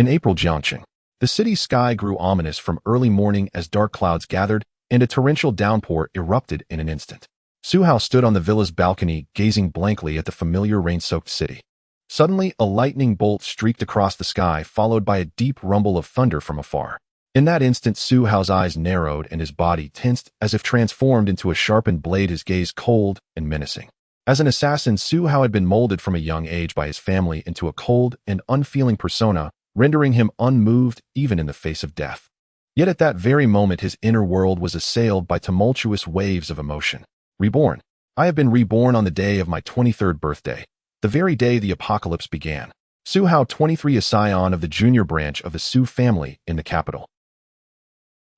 In April, Jiangcheng. The city's sky grew ominous from early morning as dark clouds gathered and a torrential downpour erupted in an instant. Su Hao stood on the villa's balcony, gazing blankly at the familiar rain-soaked city. Suddenly, a lightning bolt streaked across the sky, followed by a deep rumble of thunder from afar. In that instant, Su Hao's eyes narrowed and his body tensed as if transformed into a sharpened blade, his gaze cold and menacing. As an assassin, Su Hao had been molded from a young age by his family into a cold and unfeeling persona, rendering him unmoved even in the face of death. Yet at that very moment, his inner world was assailed by tumultuous waves of emotion. Reborn. I have been reborn on the day of my 23rd birthday, the very day the apocalypse began. Su Hao, 23, a scion of the junior branch of the Su family in the capital.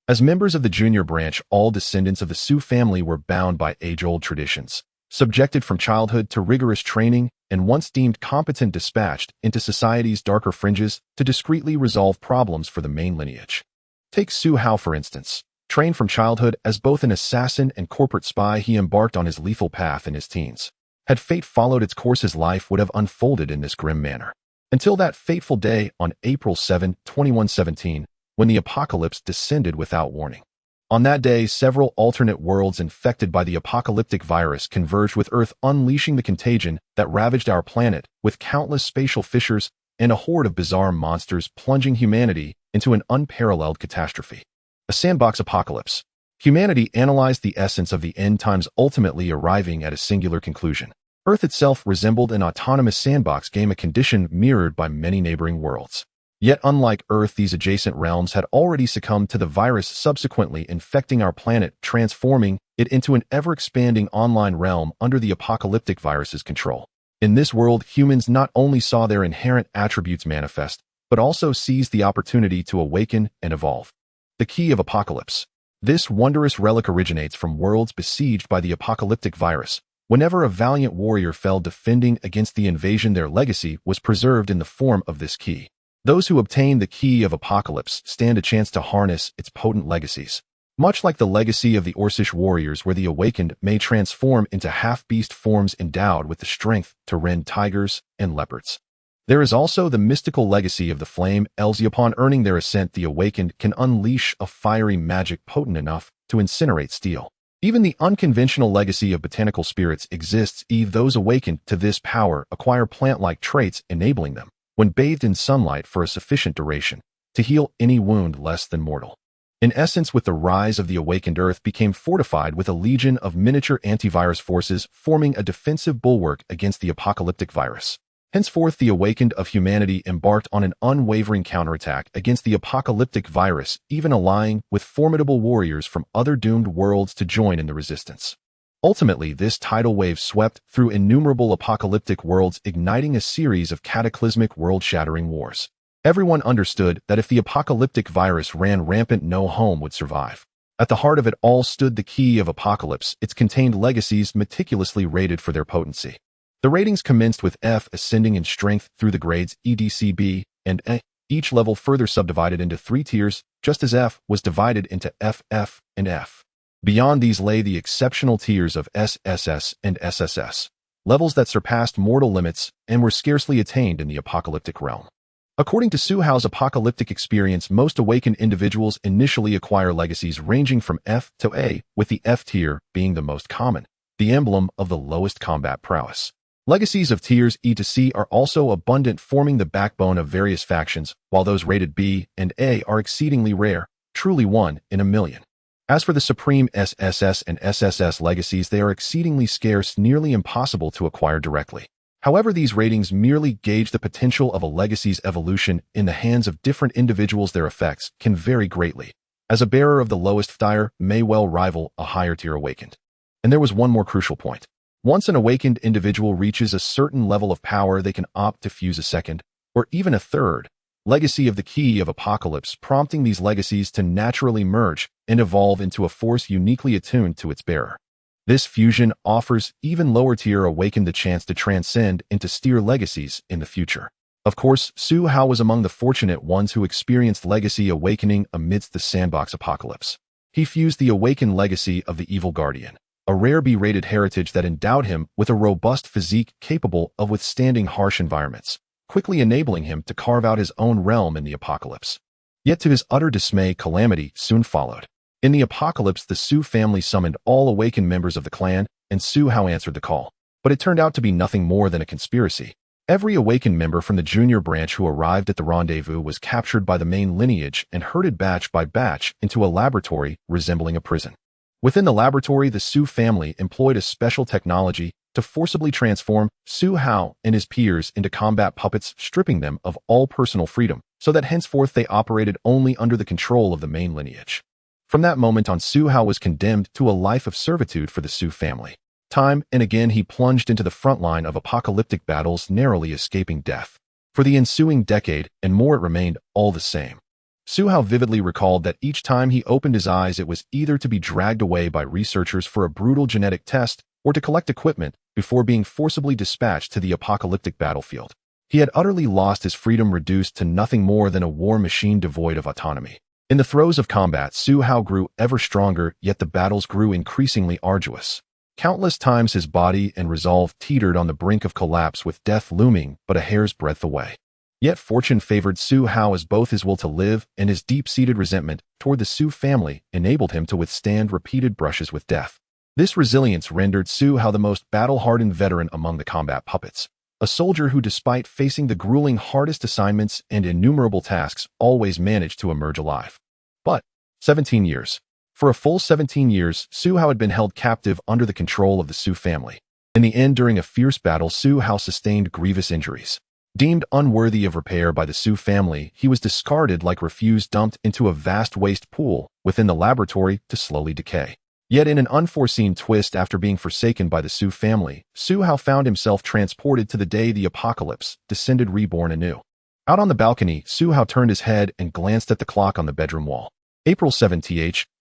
As members of the junior branch, all descendants of the Su family were bound by age-old traditions, subjected from childhood to rigorous training, and once deemed competent dispatched into society's darker fringes to discreetly resolve problems for the main lineage. Take Su Hao, for instance. Trained from childhood as both an assassin and corporate spy, he embarked on his lethal path in his teens. Had fate followed its course, his life would have unfolded in this grim manner. Until that fateful day on April 7, 2117, when the apocalypse descended without warning. On that day, several alternate worlds infected by the apocalyptic virus converged with Earth, unleashing the contagion that ravaged our planet, with countless spatial fissures and a horde of bizarre monsters plunging humanity into an unparalleled catastrophe. A sandbox apocalypse. Humanity analyzed the essence of the end times, ultimately arriving at a singular conclusion. Earth itself resembled an autonomous sandbox game, a condition mirrored by many neighboring worlds. Yet unlike Earth, these adjacent realms had already succumbed to the virus, subsequently infecting our planet, transforming it into an ever-expanding online realm under the apocalyptic virus's control. In this world, humans not only saw their inherent attributes manifest, but also seized the opportunity to awaken and evolve. The Key of Apocalypse. This wondrous relic originates from worlds besieged by the apocalyptic virus. Whenever a valiant warrior fell defending against the invasion, their legacy was preserved in the form of this key. Those who obtain the Key of Apocalypse stand a chance to harness its potent legacies. Much like the legacy of the Orcish warriors, where the awakened may transform into half-beast forms endowed with the strength to rend tigers and leopards. There is also the mystical legacy of the Flame Elves. Upon earning their ascent, the awakened can unleash a fiery magic potent enough to incinerate steel. Even the unconventional legacy of botanical spirits exists. Those awakened to this power acquire plant-like traits, enabling them, when bathed in sunlight for a sufficient duration, to heal any wound less than mortal. In essence, with the rise of the awakened, Earth became fortified with a legion of miniature antivirus forces, forming a defensive bulwark against the apocalyptic virus. Henceforth, the awakened of humanity embarked on an unwavering counterattack against the apocalyptic virus, even allying with formidable warriors from other doomed worlds to join in the resistance. Ultimately, this tidal wave swept through innumerable apocalyptic worlds, igniting a series of cataclysmic, world-shattering wars. Everyone understood that if the apocalyptic virus ran rampant, no home would survive. At the heart of it all stood the Key of Apocalypse, its contained legacies meticulously rated for their potency. The ratings commenced with F, ascending in strength through the grades EDCB and E, each level further subdivided into 3 tiers, just as F was divided into FF and F. Beyond these lay the exceptional tiers of SSS and SSS, levels that surpassed mortal limits and were scarcely attained in the apocalyptic realm. According to Su Hao's apocalyptic experience, most awakened individuals initially acquire legacies ranging from F to A, with the F tier being the most common, the emblem of the lowest combat prowess. Legacies of tiers E to C are also abundant, forming the backbone of various factions, while those rated B and A are exceedingly rare, truly 1 in a million. As for the supreme SSS and SSS legacies, they are exceedingly scarce, nearly impossible to acquire directly. However, these ratings merely gauge the potential of a legacy's evolution. In the hands of different individuals, their effects can vary greatly, as a bearer of the lowest tier may well rival a higher tier awakened. And there was one more crucial point. Once an awakened individual reaches a certain level of power, they can opt to fuse a second, or even a third, legacy of the Key of Apocalypse, prompting these legacies to naturally merge and evolve into a force uniquely attuned to its bearer. This fusion offers even lower-tier awakened the chance to transcend into tier legacies in the future. Of course, Su Hao was among the fortunate ones who experienced legacy awakening amidst the sandbox apocalypse. He fused the awakened legacy of the Evil Guardian, a rare B-rated heritage that endowed him with a robust physique capable of withstanding harsh environments, quickly enabling him to carve out his own realm in the apocalypse. Yet to his utter dismay, calamity soon followed. In the apocalypse, the Su family summoned all awakened members of the clan, and Su Hao answered the call. But it turned out to be nothing more than a conspiracy. Every awakened member from the junior branch who arrived at the rendezvous was captured by the main lineage and herded batch by batch into a laboratory resembling a prison. Within the laboratory, the Su family employed a special technology to forcibly transform Su Hao and his peers into combat puppets, stripping them of all personal freedom, so that henceforth they operated only under the control of the main lineage. From that moment on, Su Hao was condemned to a life of servitude for the Su family. Time and again he plunged into the front line of apocalyptic battles, narrowly escaping death. For the ensuing decade and more it remained all the same. Su Hao vividly recalled that each time he opened his eyes it was either to be dragged away by researchers for a brutal genetic test or to collect equipment before being forcibly dispatched to the apocalyptic battlefield. He had utterly lost his freedom, reduced to nothing more than a war machine devoid of autonomy. In the throes of combat, Su Hao grew ever stronger, yet the battles grew increasingly arduous. Countless times his body and resolve teetered on the brink of collapse, with death looming but a hair's breadth away. Yet fortune favored Su Hao, as both his will to live and his deep-seated resentment toward the Su family enabled him to withstand repeated brushes with death. This resilience rendered Su Hao the most battle-hardened veteran among the combat puppets, a soldier who, despite facing the grueling hardest assignments and innumerable tasks, always managed to emerge alive. But 17 years. For a full 17 years, Su Hao had been held captive under the control of the Su family. In the end, during a fierce battle, Su Hao sustained grievous injuries. Deemed unworthy of repair by the Su family, he was discarded like refuse, dumped into a vast waste pool within the laboratory to slowly decay. Yet in an unforeseen twist, after being forsaken by the Su family, Su Hao found himself transported to the day the apocalypse descended, reborn anew. Out on the balcony, Su Hao turned his head and glanced at the clock on the bedroom wall. April 7th,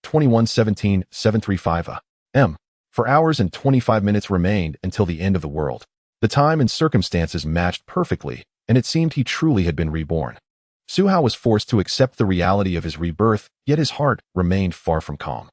2117, 7:35 a.m. For hours and 25 minutes remained until the end of the world. The time and circumstances matched perfectly, and it seemed he truly had been reborn. Su Hao was forced to accept the reality of his rebirth, yet his heart remained far from calm.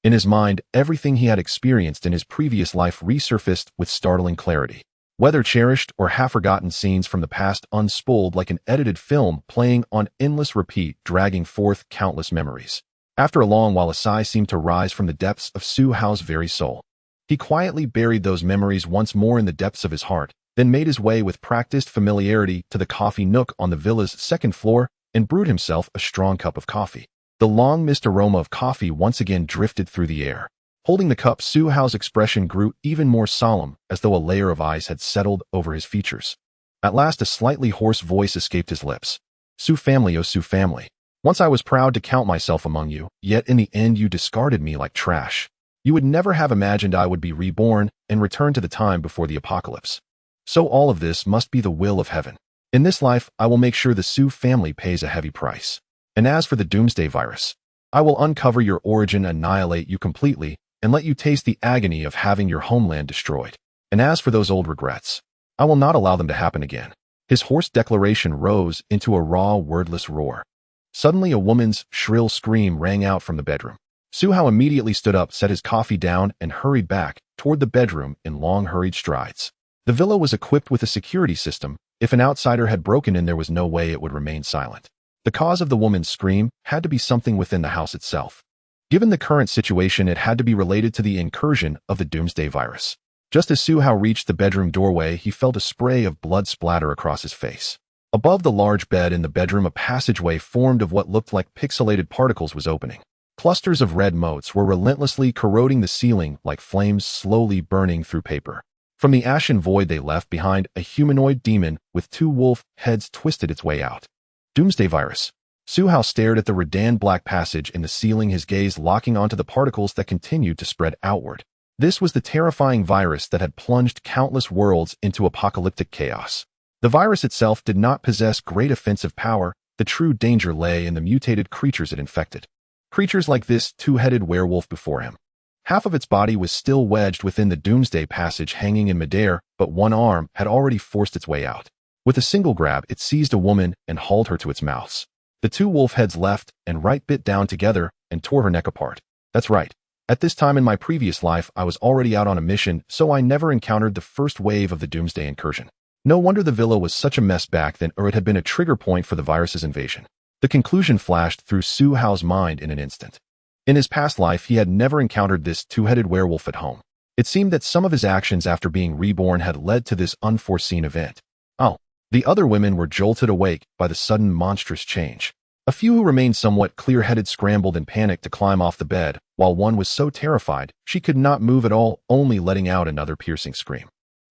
In his mind, everything he had experienced in his previous life resurfaced with startling clarity. Whether cherished or half-forgotten scenes from the past unspooled like an edited film, playing on endless repeat, dragging forth countless memories. After a long while, a sigh seemed to rise from the depths of Su Hao's very soul. He quietly buried those memories once more in the depths of his heart, then made his way with practiced familiarity to the coffee nook on the villa's second floor and brewed himself a strong cup of coffee. The long mist aroma of coffee once again drifted through the air. Holding the cup, Su Hao's expression grew even more solemn, as though a layer of ice had settled over his features. At last, a slightly hoarse voice escaped his lips. "Su family, oh Su family. Once I was proud to count myself among you, yet in the end you discarded me like trash. You would never have imagined I would be reborn and return to the time before the apocalypse. So all of this must be the will of heaven. In this life, I will make sure the Su family pays a heavy price. And as for the Doomsday virus, I will uncover your origin, annihilate you completely, and let you taste the agony of having your homeland destroyed. And as for those old regrets, I will not allow them to happen again." His hoarse declaration rose into a raw, wordless roar. Suddenly, a woman's shrill scream rang out from the bedroom. Su Hao immediately stood up, set his coffee down, and hurried back toward the bedroom in long, hurried strides. The villa was equipped with a security system. If an outsider had broken in, there was no way it would remain silent. The cause of the woman's scream had to be something within the house itself. Given the current situation, it had to be related to the incursion of the Doomsday virus. Just as Su Hao reached the bedroom doorway, he felt a spray of blood splatter across his face. Above the large bed in the bedroom, a passageway formed of what looked like pixelated particles was opening. Clusters of red motes were relentlessly corroding the ceiling like flames slowly burning through paper. From the ashen void they left behind, a humanoid demon with two wolf heads twisted its way out. Doomsday virus. Su Hao stared at the Redan black passage in the ceiling, his gaze locking onto the particles that continued to spread outward. This was the terrifying virus that had plunged countless worlds into apocalyptic chaos. The virus itself did not possess great offensive power. The true danger lay in the mutated creatures it infected. Creatures like this two-headed werewolf before him. Half of its body was still wedged within the Doomsday passage, hanging in midair, but one arm had already forced its way out. With a single grab, it seized a woman and hauled her to its mouths. The two wolf heads left and right bit down together and tore her neck apart. That's right. At this time in my previous life, I was already out on a mission, so I never encountered the first wave of the Doomsday incursion. No wonder the villa was such a mess back then, or it had been a trigger point for the virus's invasion. The conclusion flashed through Su Hao's mind in an instant. In his past life, he had never encountered this two-headed werewolf at home. It seemed that some of his actions after being reborn had led to this unforeseen event. Oh, the other women were jolted awake by the sudden monstrous change. A few who remained somewhat clear-headed scrambled in panic to climb off the bed, while one was so terrified she could not move at all, only letting out another piercing scream.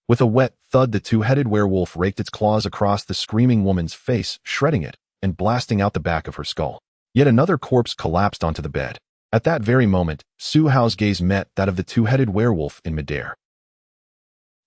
With a wet thud, the two-headed werewolf raked its claws across the screaming woman's face, shredding it and blasting out the back of her skull. Yet another corpse collapsed onto the bed. At that very moment, Su Hao's gaze met that of the two-headed werewolf in midair.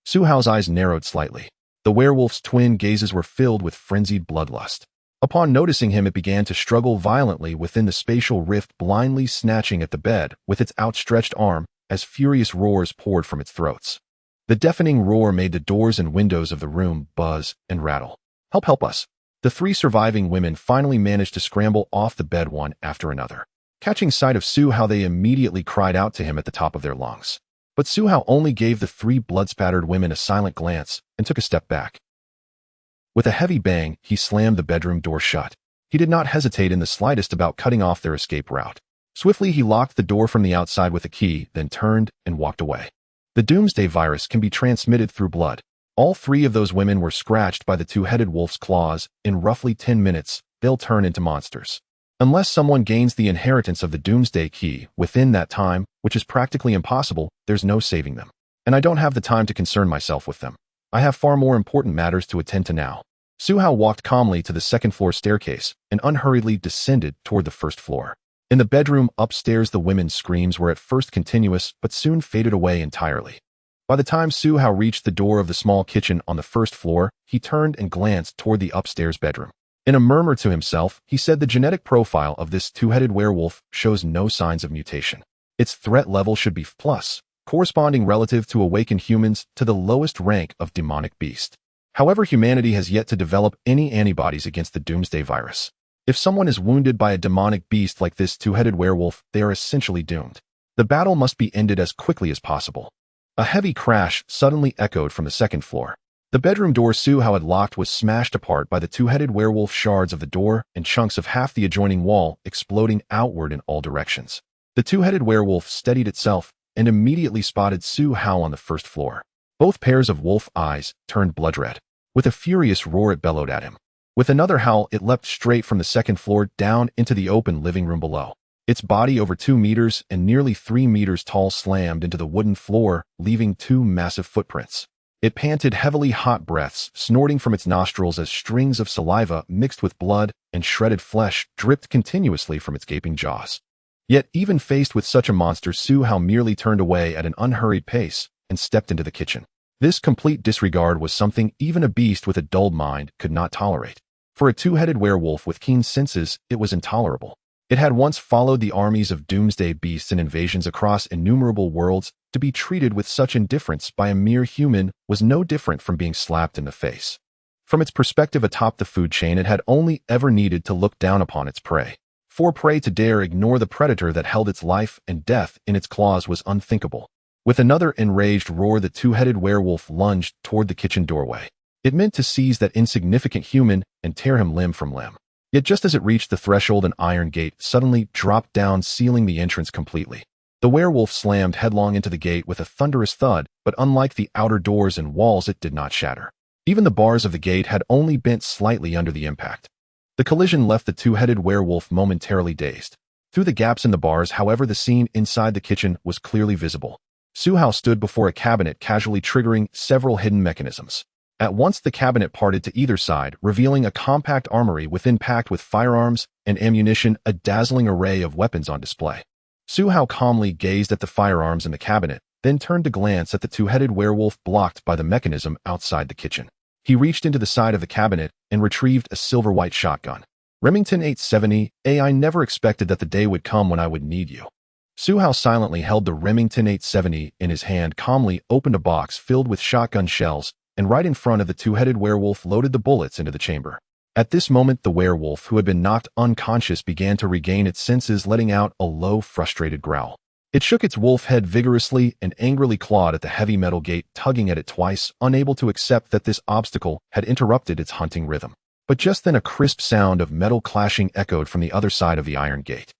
Su Hao's eyes narrowed slightly. The werewolf's twin gazes were filled with frenzied bloodlust. Upon noticing him, it began to struggle violently within the spatial rift, blindly snatching at the bed with its outstretched arm as furious roars poured from its throats. The deafening roar made the doors and windows of the room buzz and rattle. "Help, help us!" The three surviving women finally managed to scramble off the bed one after another. Catching sight of Su Hao, they immediately cried out to him at the top of their lungs. But Su Hao only gave the three blood-spattered women a silent glance and took a step back. With a heavy bang, he slammed the bedroom door shut. He did not hesitate in the slightest about cutting off their escape route. Swiftly, he locked the door from the outside with a key, then turned and walked away. The Doomsday virus can be transmitted through blood. All three of those women were scratched by the two-headed wolf's claws. In roughly 10 minutes, they'll turn into monsters. Unless someone gains the inheritance of the Doomsday Key within that time, which is practically impossible, there's no saving them. And I don't have the time to concern myself with them. I have far more important matters to attend to now. Su Hao walked calmly to the second-floor staircase and unhurriedly descended toward the first floor. In the bedroom upstairs, the women's screams were at first continuous but soon faded away entirely. By the time Su Hao reached the door of the small kitchen on the first floor, he turned and glanced toward the upstairs bedroom. In a murmur to himself, he said the genetic profile of this two-headed werewolf shows no signs of mutation. Its threat level should be plus, corresponding relative to awakened humans to the lowest rank of demonic beast. However, humanity has yet to develop any antibodies against the Doomsday virus. If someone is wounded by a demonic beast like this two-headed werewolf, they are essentially doomed. The battle must be ended as quickly as possible. A heavy crash suddenly echoed from the second floor. The bedroom door Su Hao had locked was smashed apart by the two-headed werewolf, shards of the door and chunks of half the adjoining wall exploding outward in all directions. The two-headed werewolf steadied itself and immediately spotted Su Hao on the first floor. Both pairs of wolf eyes turned blood red. With a furious roar, it bellowed at him. With another howl, it leapt straight from the second floor down into the open living room below. Its body, over 2 meters and nearly 3 meters tall, slammed into the wooden floor, leaving 2 massive footprints. It panted heavily, hot breaths snorting from its nostrils as strings of saliva mixed with blood and shredded flesh dripped continuously from its gaping jaws. Yet, even faced with such a monster, Su Hao merely turned away at an unhurried pace and stepped into the kitchen. This complete disregard was something even a beast with a dulled mind could not tolerate. For a two-headed werewolf with keen senses, it was intolerable. It had once followed the armies of doomsday beasts and invasions across innumerable worlds. To be treated with such indifference by a mere human was no different from being slapped in the face. From its perspective atop the food chain, it had only ever needed to look down upon its prey. For prey to dare ignore the predator that held its life and death in its claws was unthinkable. With another enraged roar, the two-headed werewolf lunged toward the kitchen doorway. It meant to seize that insignificant human and tear him limb from limb. Yet just as it reached the threshold, an iron gate suddenly dropped down, sealing the entrance completely. The werewolf slammed headlong into the gate with a thunderous thud, but unlike the outer doors and walls, it did not shatter. Even the bars of the gate had only bent slightly under the impact. The collision left the two-headed werewolf momentarily dazed. Through the gaps in the bars, however, the scene inside the kitchen was clearly visible. Su Hao stood before a cabinet, casually triggering several hidden mechanisms. At once, the cabinet parted to either side, revealing a compact armory within, packed with firearms and ammunition, a dazzling array of weapons on display. Su Hao calmly gazed at the firearms in the cabinet, then turned to glance at the two-headed werewolf blocked by the mechanism outside the kitchen. He reached into the side of the cabinet and retrieved a silver-white shotgun. Remington 870, I never expected that the day would come when I would need you. Su Hao silently held the Remington 870 in his hand, calmly opened a box filled with shotgun shells, and right in front of the two-headed werewolf loaded the bullets into the chamber. At this moment, the werewolf, who had been knocked unconscious, began to regain its senses, letting out a low, frustrated growl. It shook its wolf head vigorously and angrily clawed at the heavy metal gate, tugging at it twice, unable to accept that this obstacle had interrupted its hunting rhythm. But just then a crisp sound of metal clashing echoed from the other side of the iron gate.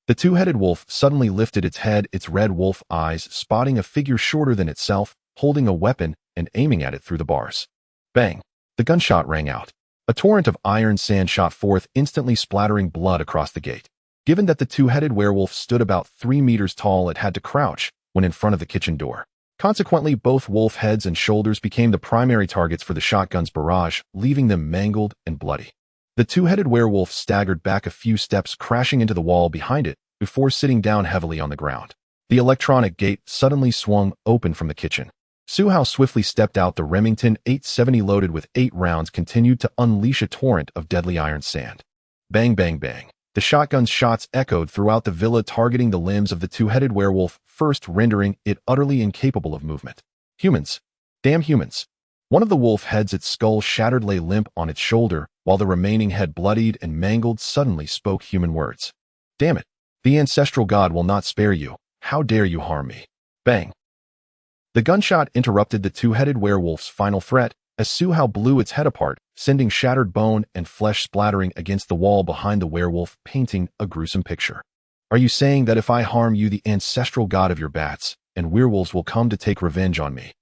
The two-headed wolf suddenly lifted its head, its red wolf eyes spotting a figure shorter than itself, holding a weapon and aiming at it through the bars. Bang! The gunshot rang out. A torrent of iron sand shot forth, instantly splattering blood across the gate. Given that the two-headed werewolf stood about 3 meters tall, it had to crouch when in front of the kitchen door. Consequently, both wolf heads and shoulders became the primary targets for the shotgun's barrage, leaving them mangled and bloody. The two-headed werewolf staggered back a few steps, crashing into the wall behind it before sitting down heavily on the ground. The electronic gate suddenly swung open from the kitchen. Suhao swiftly stepped out. The Remington 870 loaded with 8 rounds continued to unleash a torrent of deadly iron sand. Bang, bang, bang. The shotgun's shots echoed throughout the villa, targeting the limbs of the two-headed werewolf, first rendering it utterly incapable of movement. Humans. Damn humans. One of the wolf heads, its skull shattered, lay limp on its shoulder, while the remaining head, bloodied and mangled, suddenly spoke human words. Damn it. The ancestral god will not spare you. How dare you harm me? Bang. The gunshot interrupted the two-headed werewolf's final threat, as Suhao blew its head apart, sending shattered bone and flesh splattering against the wall behind the werewolf, painting a gruesome picture. Are you saying that if I harm you, the ancestral god of your bats and werewolves will come to take revenge on me?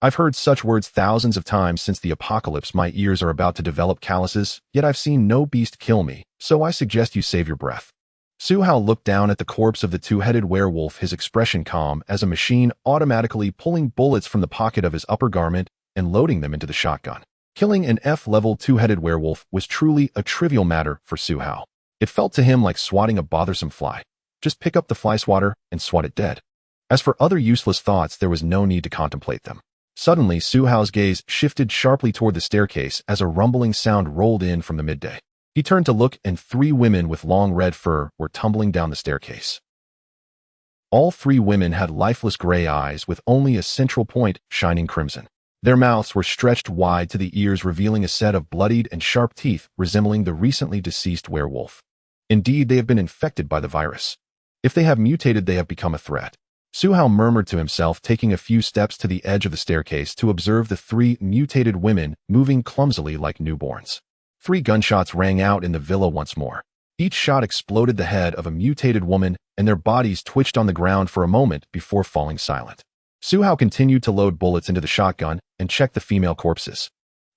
I've heard such words thousands of times since the apocalypse. My ears are about to develop calluses, yet I've seen no beast kill me, so I suggest you save your breath. Suhao looked down at the corpse of the two-headed werewolf, his expression calm as a machine, automatically pulling bullets from the pocket of his upper garment and loading them into the shotgun. Killing an F-level two-headed werewolf was truly a trivial matter for Suhao. It felt to him like swatting a bothersome fly. Just pick up the fly swatter and swat it dead. As for other useless thoughts, there was no need to contemplate them. Suddenly, Suhao's gaze shifted sharply toward the staircase as a rumbling sound rolled in from the midday. He turned to look, and 3 women with long red fur were tumbling down the staircase. All 3 women had lifeless gray eyes with only a central point shining crimson. Their mouths were stretched wide to the ears, revealing a set of bloodied and sharp teeth resembling the recently deceased werewolf. Indeed, they have been infected by the virus. If they have mutated, they have become a threat. Suhao murmured to himself, taking a few steps to the edge of the staircase to observe the 3 mutated women moving clumsily like newborns. 3 gunshots rang out in the villa once more. Each shot exploded the head of a mutated woman, and their bodies twitched on the ground for a moment before falling silent. Suhao continued to load bullets into the shotgun and check the female corpses.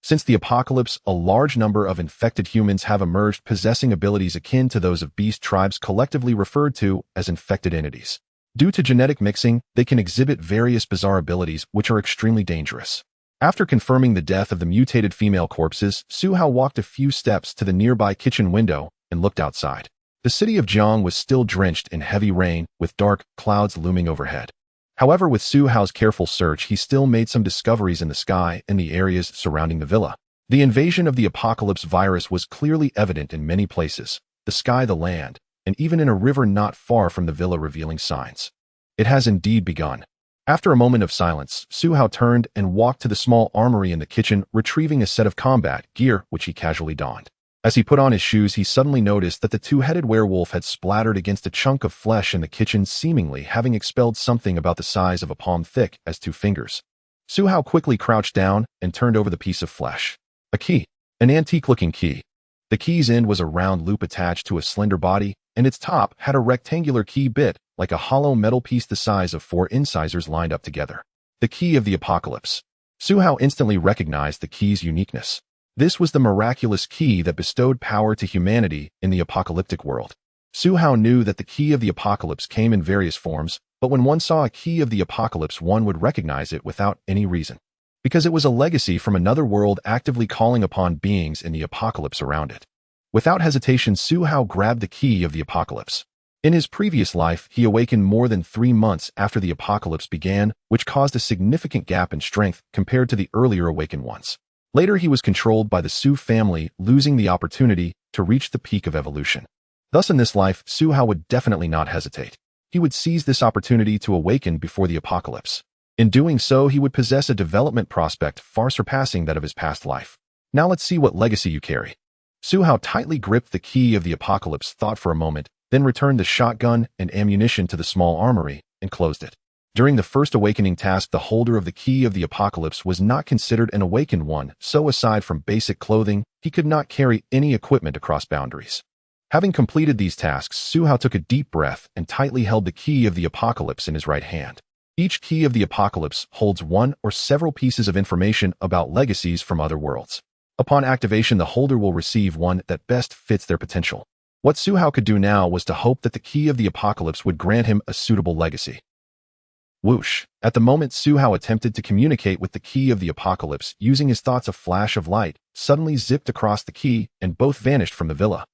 Since the apocalypse, a large number of infected humans have emerged, possessing abilities akin to those of beast tribes, collectively referred to as infected entities. Due to genetic mixing, they can exhibit various bizarre abilities which are extremely dangerous. After confirming the death of the mutated female corpses, Suhao walked a few steps to the nearby kitchen window and looked outside. The city of Jiangcheng was still drenched in heavy rain, with dark clouds looming overhead. However, with Suhao's careful search, he still made some discoveries in the sky and the areas surrounding the villa. The invasion of the apocalypse virus was clearly evident in many places: the sky, the land, and even in a river not far from the villa, revealing signs. It has indeed begun. After a moment of silence, Suhao turned and walked to the small armory in the kitchen, retrieving a set of combat gear which he casually donned. As he put on his shoes, he suddenly noticed that the two-headed werewolf had splattered against a chunk of flesh in the kitchen, seemingly having expelled something about the size of a palm thick as 2 fingers. Suhao quickly crouched down and turned over the piece of flesh. A key. An antique-looking key. The key's end was a round loop attached to a slender body, and its top had a rectangular key bit, like a hollow metal piece the size of 4 incisors lined up together. The key of the apocalypse. Suhao instantly recognized the key's uniqueness. This was the miraculous key that bestowed power to humanity in the apocalyptic world. Suhao knew that the key of the apocalypse came in various forms, but when one saw a key of the apocalypse, one would recognize it without any reason. Because it was a legacy from another world actively calling upon beings in the apocalypse around it. Without hesitation, Suhao grabbed the key of the apocalypse. In his previous life, he awakened more than 3 months after the apocalypse began, which caused a significant gap in strength compared to the earlier awakened ones. Later, he was controlled by the Su family, losing the opportunity to reach the peak of evolution. Thus, in this life, Suhao would definitely not hesitate. He would seize this opportunity to awaken before the apocalypse. In doing so, he would possess a development prospect far surpassing that of his past life. Now let's see what legacy you carry. Suhao tightly gripped the key of the apocalypse, thought for a moment, then returned the shotgun and ammunition to the small armory and closed it. During the first awakening task, the holder of the Key of the Apocalypse was not considered an awakened one, so aside from basic clothing, he could not carry any equipment across boundaries. Having completed these tasks, Su Hao took a deep breath and tightly held the Key of the Apocalypse in his right hand. Each Key of the Apocalypse holds one or several pieces of information about legacies from other worlds. Upon activation, the holder will receive one that best fits their potential. What Su Hao could do now was to hope that the Key of the Apocalypse would grant him a suitable legacy. Whoosh! At the moment Su Hao attempted to communicate with the Key of the Apocalypse, using his thoughts, a flash of light suddenly zipped across the key and both vanished from the villa.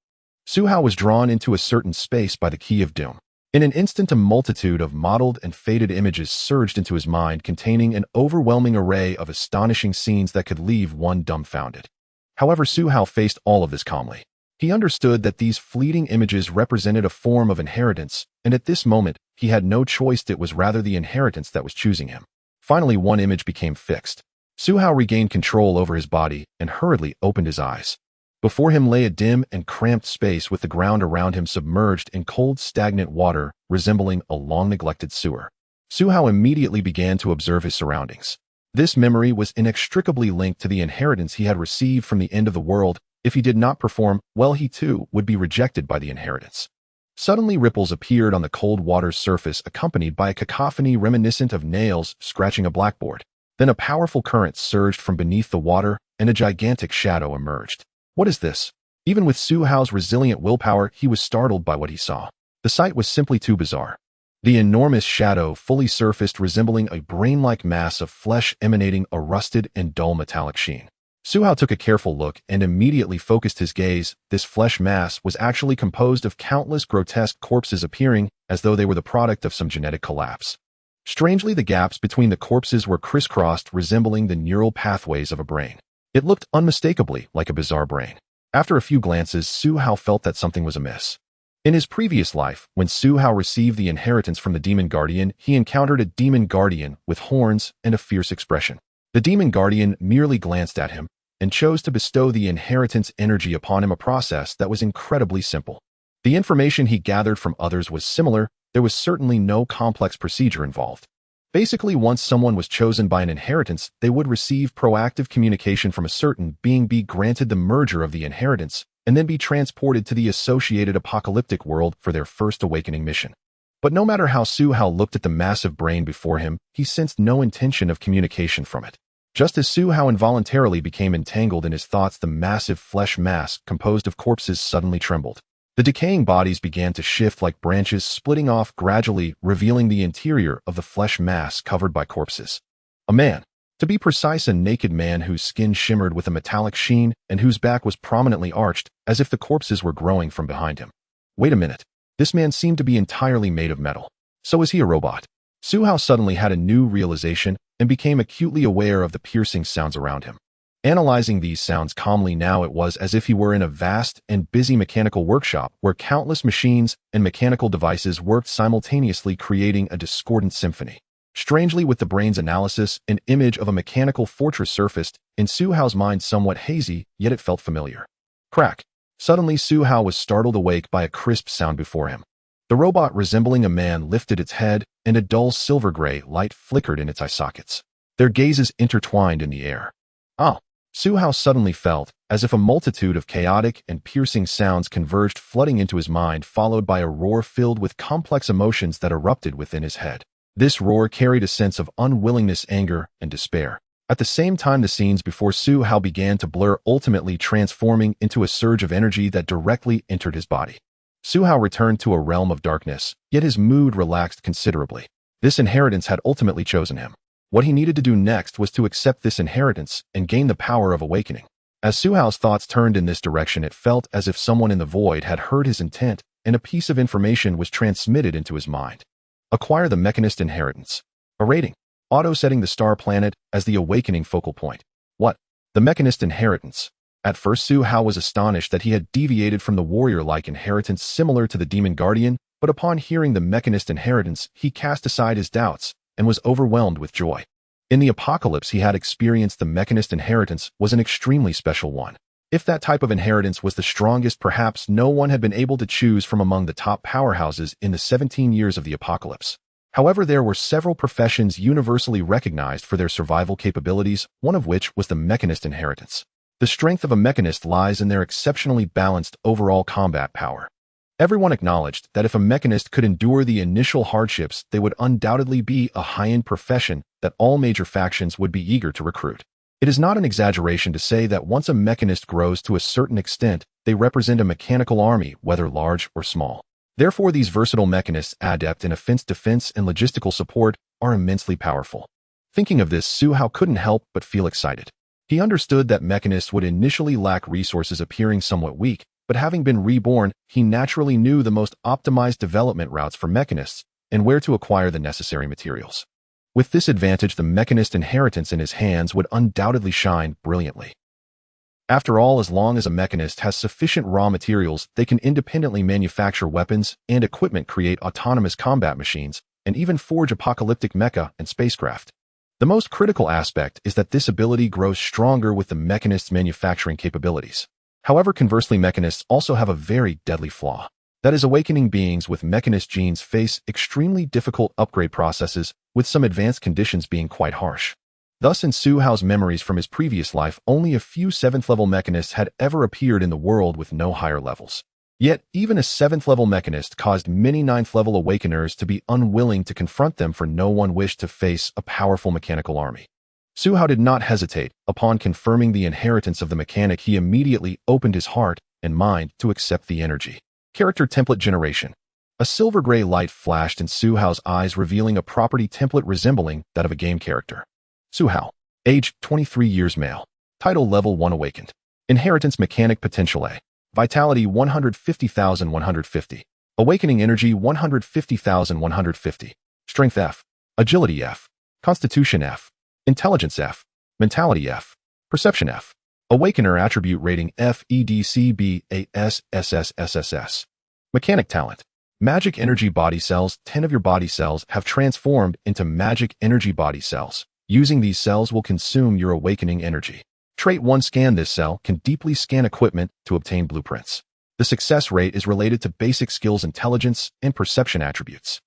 Su Hao was drawn into a certain space by the Key of Doom. In an instant, a multitude of mottled and faded images surged into his mind, containing an overwhelming array of astonishing scenes that could leave one dumbfounded. However, Su Hao faced all of this calmly. He understood that these fleeting images represented a form of inheritance, and at this moment, he had no choice. It was rather the inheritance that was choosing him. Finally, one image became fixed. Su Hao regained control over his body and hurriedly opened his eyes. Before him lay a dim and cramped space with the ground around him submerged in cold, stagnant water, resembling a long-neglected sewer. Su Hao immediately began to observe his surroundings. This memory was inextricably linked to the inheritance he had received from the end of the world. If he did not perform well, he too would be rejected by the inheritance. Suddenly, ripples appeared on the cold water's surface, accompanied by a cacophony reminiscent of nails scratching a blackboard. Then a powerful current surged from beneath the water, and a gigantic shadow emerged. What is this? Even with Su Hao's resilient willpower, he was startled by what he saw. The sight was simply too bizarre. The enormous shadow fully surfaced, resembling a brain-like mass of flesh emanating a rusted and dull metallic sheen. Su Hao took a careful look and immediately focused his gaze. This flesh mass was actually composed of countless grotesque corpses, appearing as though they were the product of some genetic collapse. Strangely, the gaps between the corpses were crisscrossed, resembling the neural pathways of a brain. It looked unmistakably like a bizarre brain. After a few glances, Su Hao felt that something was amiss. In his previous life, when Su Hao received the inheritance from the Demon Guardian, he encountered a Demon Guardian with horns and a fierce expression. The Demon Guardian merely glanced at him and chose to bestow the inheritance energy upon him, a process that was incredibly simple. The information he gathered from others was similar. There was certainly no complex procedure involved. Basically, once someone was chosen by an inheritance, they would receive proactive communication from a certain being, be granted the merger of the inheritance, and then be transported to the associated apocalyptic world for their first awakening mission. But no matter how Su Hao looked at the massive brain before him, he sensed no intention of communication from it. Just as Su Hao involuntarily became entangled in his thoughts, the massive flesh mass composed of corpses suddenly trembled. The decaying bodies began to shift like branches, splitting off gradually, revealing the interior of the flesh mass covered by corpses. A man. To be precise, a naked man whose skin shimmered with a metallic sheen and whose back was prominently arched, as if the corpses were growing from behind him. Wait a minute. This man seemed to be entirely made of metal. So is he a robot? Su Hao suddenly had a new realization and became acutely aware of the piercing sounds around him. Analyzing these sounds calmly now, it was as if he were in a vast and busy mechanical workshop where countless machines and mechanical devices worked simultaneously, creating a discordant symphony. Strangely, with the brain's analysis, an image of a mechanical fortress surfaced, in Su Hao's mind, somewhat hazy, yet it felt familiar. Crack! Suddenly, Su Hao was startled awake by a crisp sound before him. The robot, resembling a man, lifted its head, and a dull silver-gray light flickered in its eye sockets. Their gazes intertwined in the air. Ah! Su Hao suddenly felt as if a multitude of chaotic and piercing sounds converged, flooding into his mind, followed by a roar filled with complex emotions that erupted within his head. This roar carried a sense of unwillingness, anger, and despair. At the same time, the scenes before Su Hao began to blur, ultimately transforming into a surge of energy that directly entered his body. Su Hao returned to a realm of darkness, yet his mood relaxed considerably. This inheritance had ultimately chosen him. What he needed to do next was to accept this inheritance and gain the power of awakening. As Su Hao's thoughts turned in this direction, it felt as if someone in the void had heard his intent, and a piece of information was transmitted into his mind. Acquire the Mechanist inheritance. A rating. Auto setting the star planet as the awakening focal point. What? The Mechanist inheritance. At first, Su Hao was astonished that he had deviated from the warrior-like inheritance similar to the Demon Guardian, but upon hearing the Mechanist inheritance, he cast aside his doubts and was overwhelmed with joy. In the apocalypse he had experienced, the Mechanist inheritance was an extremely special one. If that type of inheritance was the strongest, perhaps no one had been able to choose from among the top powerhouses in the 17 years of the apocalypse. However, there were several professions universally recognized for their survival capabilities, one of which was the mechanist inheritance. The strength of a mechanist lies in their exceptionally balanced overall combat power. Everyone acknowledged that if a mechanist could endure the initial hardships, they would undoubtedly be a high-end profession that all major factions would be eager to recruit. It is not an exaggeration to say that once a mechanist grows to a certain extent, they represent a mechanical army, whether large or small. Therefore, these versatile mechanists, adept in offense, defense, and logistical support, are immensely powerful. Thinking of this, Su Hao couldn't help but feel excited. He understood that mechanists would initially lack resources, appearing somewhat weak, but having been reborn, he naturally knew the most optimized development routes for mechanists and where to acquire the necessary materials. With this advantage, the mechanist inheritance in his hands would undoubtedly shine brilliantly. After all, as long as a mechanist has sufficient raw materials, they can independently manufacture weapons and equipment, create autonomous combat machines, and even forge apocalyptic mecha and spacecraft. The most critical aspect is that this ability grows stronger with the mechanist's manufacturing capabilities. However, conversely, mechanists also have a very deadly flaw. That is, awakening beings with mechanist genes face extremely difficult upgrade processes, with some advanced conditions being quite harsh. Thus, in Su Hao's memories from his previous life, only a few 7th-level mechanists had ever appeared in the world with no higher levels. Yet, even a 7th-level mechanist caused many 9th-level awakeners to be unwilling to confront them, for no one wished to face a powerful mechanical army. Su Hao did not hesitate. Upon confirming the inheritance of the mechanic, he immediately opened his heart and mind to accept the energy. Character template generation. A silver-gray light flashed in Su Hao's eyes, revealing a property template resembling that of a game character. Su Hao. Age, 23 years, male. Title, Level 1 Awakened. Inheritance, Mechanic Potential A. Vitality, 150,150. Awakening Energy, 150,150. Strength F. Agility F. Constitution F. Intelligence F. Mentality F. Perception F. Awakener Attribute Rating F E D C B A S S S S S S. Mechanic Talent. Magic Energy Body Cells. 10 of your body cells have transformed into magic energy body cells. Using these cells will consume your awakening energy. Trait 1. Scan. This cell can deeply scan equipment to obtain blueprints. The success rate is related to basic skills, intelligence, and perception attributes.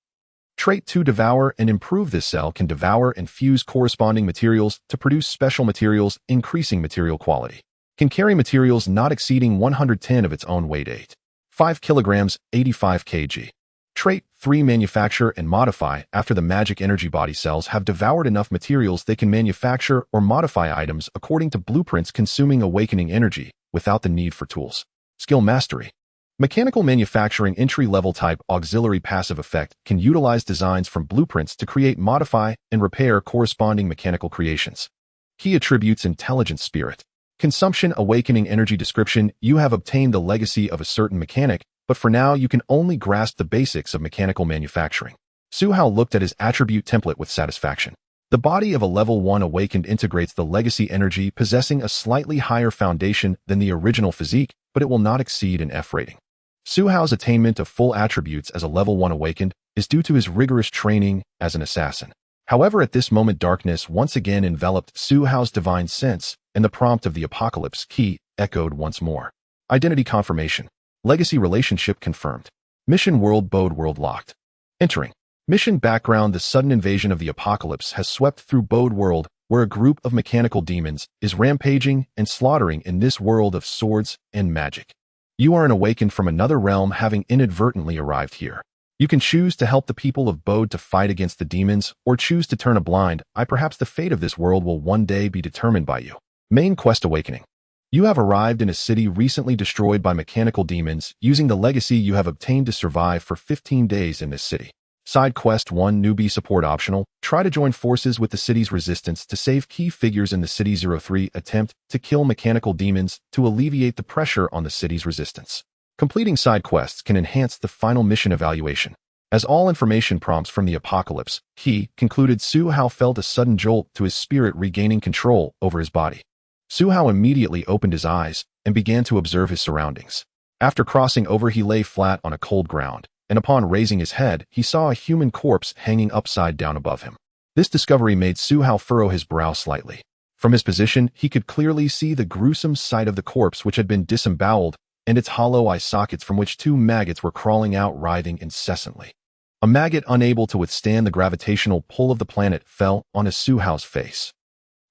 Trait 2. Devour and improve. This cell can devour and fuse corresponding materials to produce special materials, increasing material quality. Can carry materials not exceeding 110 of its own weight, 5 kilograms, 85 kg. Trait 3. Manufacture and modify. After the magic energy body cells have devoured enough materials, they can manufacture or modify items according to blueprints, consuming awakening energy without the need for tools. Skill Mastery. Mechanical manufacturing. Entry-level type. Auxiliary passive effect can utilize designs from blueprints to create, modify, and repair corresponding mechanical creations. Key attributes. Intelligence, Spirit. Consumption. Awakening energy. Description. You have obtained the legacy of a certain mechanic, but for now you can only grasp the basics of mechanical manufacturing. Su Hao looked at his attribute template with satisfaction. The body of a level 1 awakened integrates the legacy energy, possessing a slightly higher foundation than the original physique, but it will not exceed an F rating. Su Hao's attainment of full attributes as a level 1 awakened is due to his rigorous training as an assassin. However, at this moment, darkness once again enveloped Su Hao's divine sense, and the prompt of the apocalypse key echoed once more. Identity confirmation. Legacy relationship confirmed. Mission world. Bode world locked. Entering. Mission background. The sudden invasion of the apocalypse has swept through Bode world, where a group of mechanical demons is rampaging and slaughtering in this world of swords and magic. You are an awakened from another realm, having inadvertently arrived here. You can choose to help the people of Bode to fight against the demons, or choose to turn a blind eye. Perhaps the fate of this world will one day be determined by you. Main quest. Awakening. You have arrived in a city recently destroyed by mechanical demons, using the legacy you have obtained to survive for 15 days in this city. Side quest 1. Newbie support optional. Try to join forces with the city's resistance to save key figures in the city. 03. Attempt to kill mechanical demons to alleviate the pressure on the city's resistance. Completing side quests can enhance the final mission evaluation. As all information prompts from the apocalypse key concluded, Su Hao felt a sudden jolt to his spirit, regaining control over his body. Su Hao immediately opened his eyes and began to observe his surroundings. After crossing over, he lay flat on a cold ground, and upon raising his head, he saw a human corpse hanging upside down above him. This discovery made Su Hao furrow his brow slightly. From his position, he could clearly see the gruesome sight of the corpse which had been disemboweled and its hollow eye sockets from which two maggots were crawling out, writhing incessantly. A maggot unable to withstand the gravitational pull of the planet fell on Suhao's face.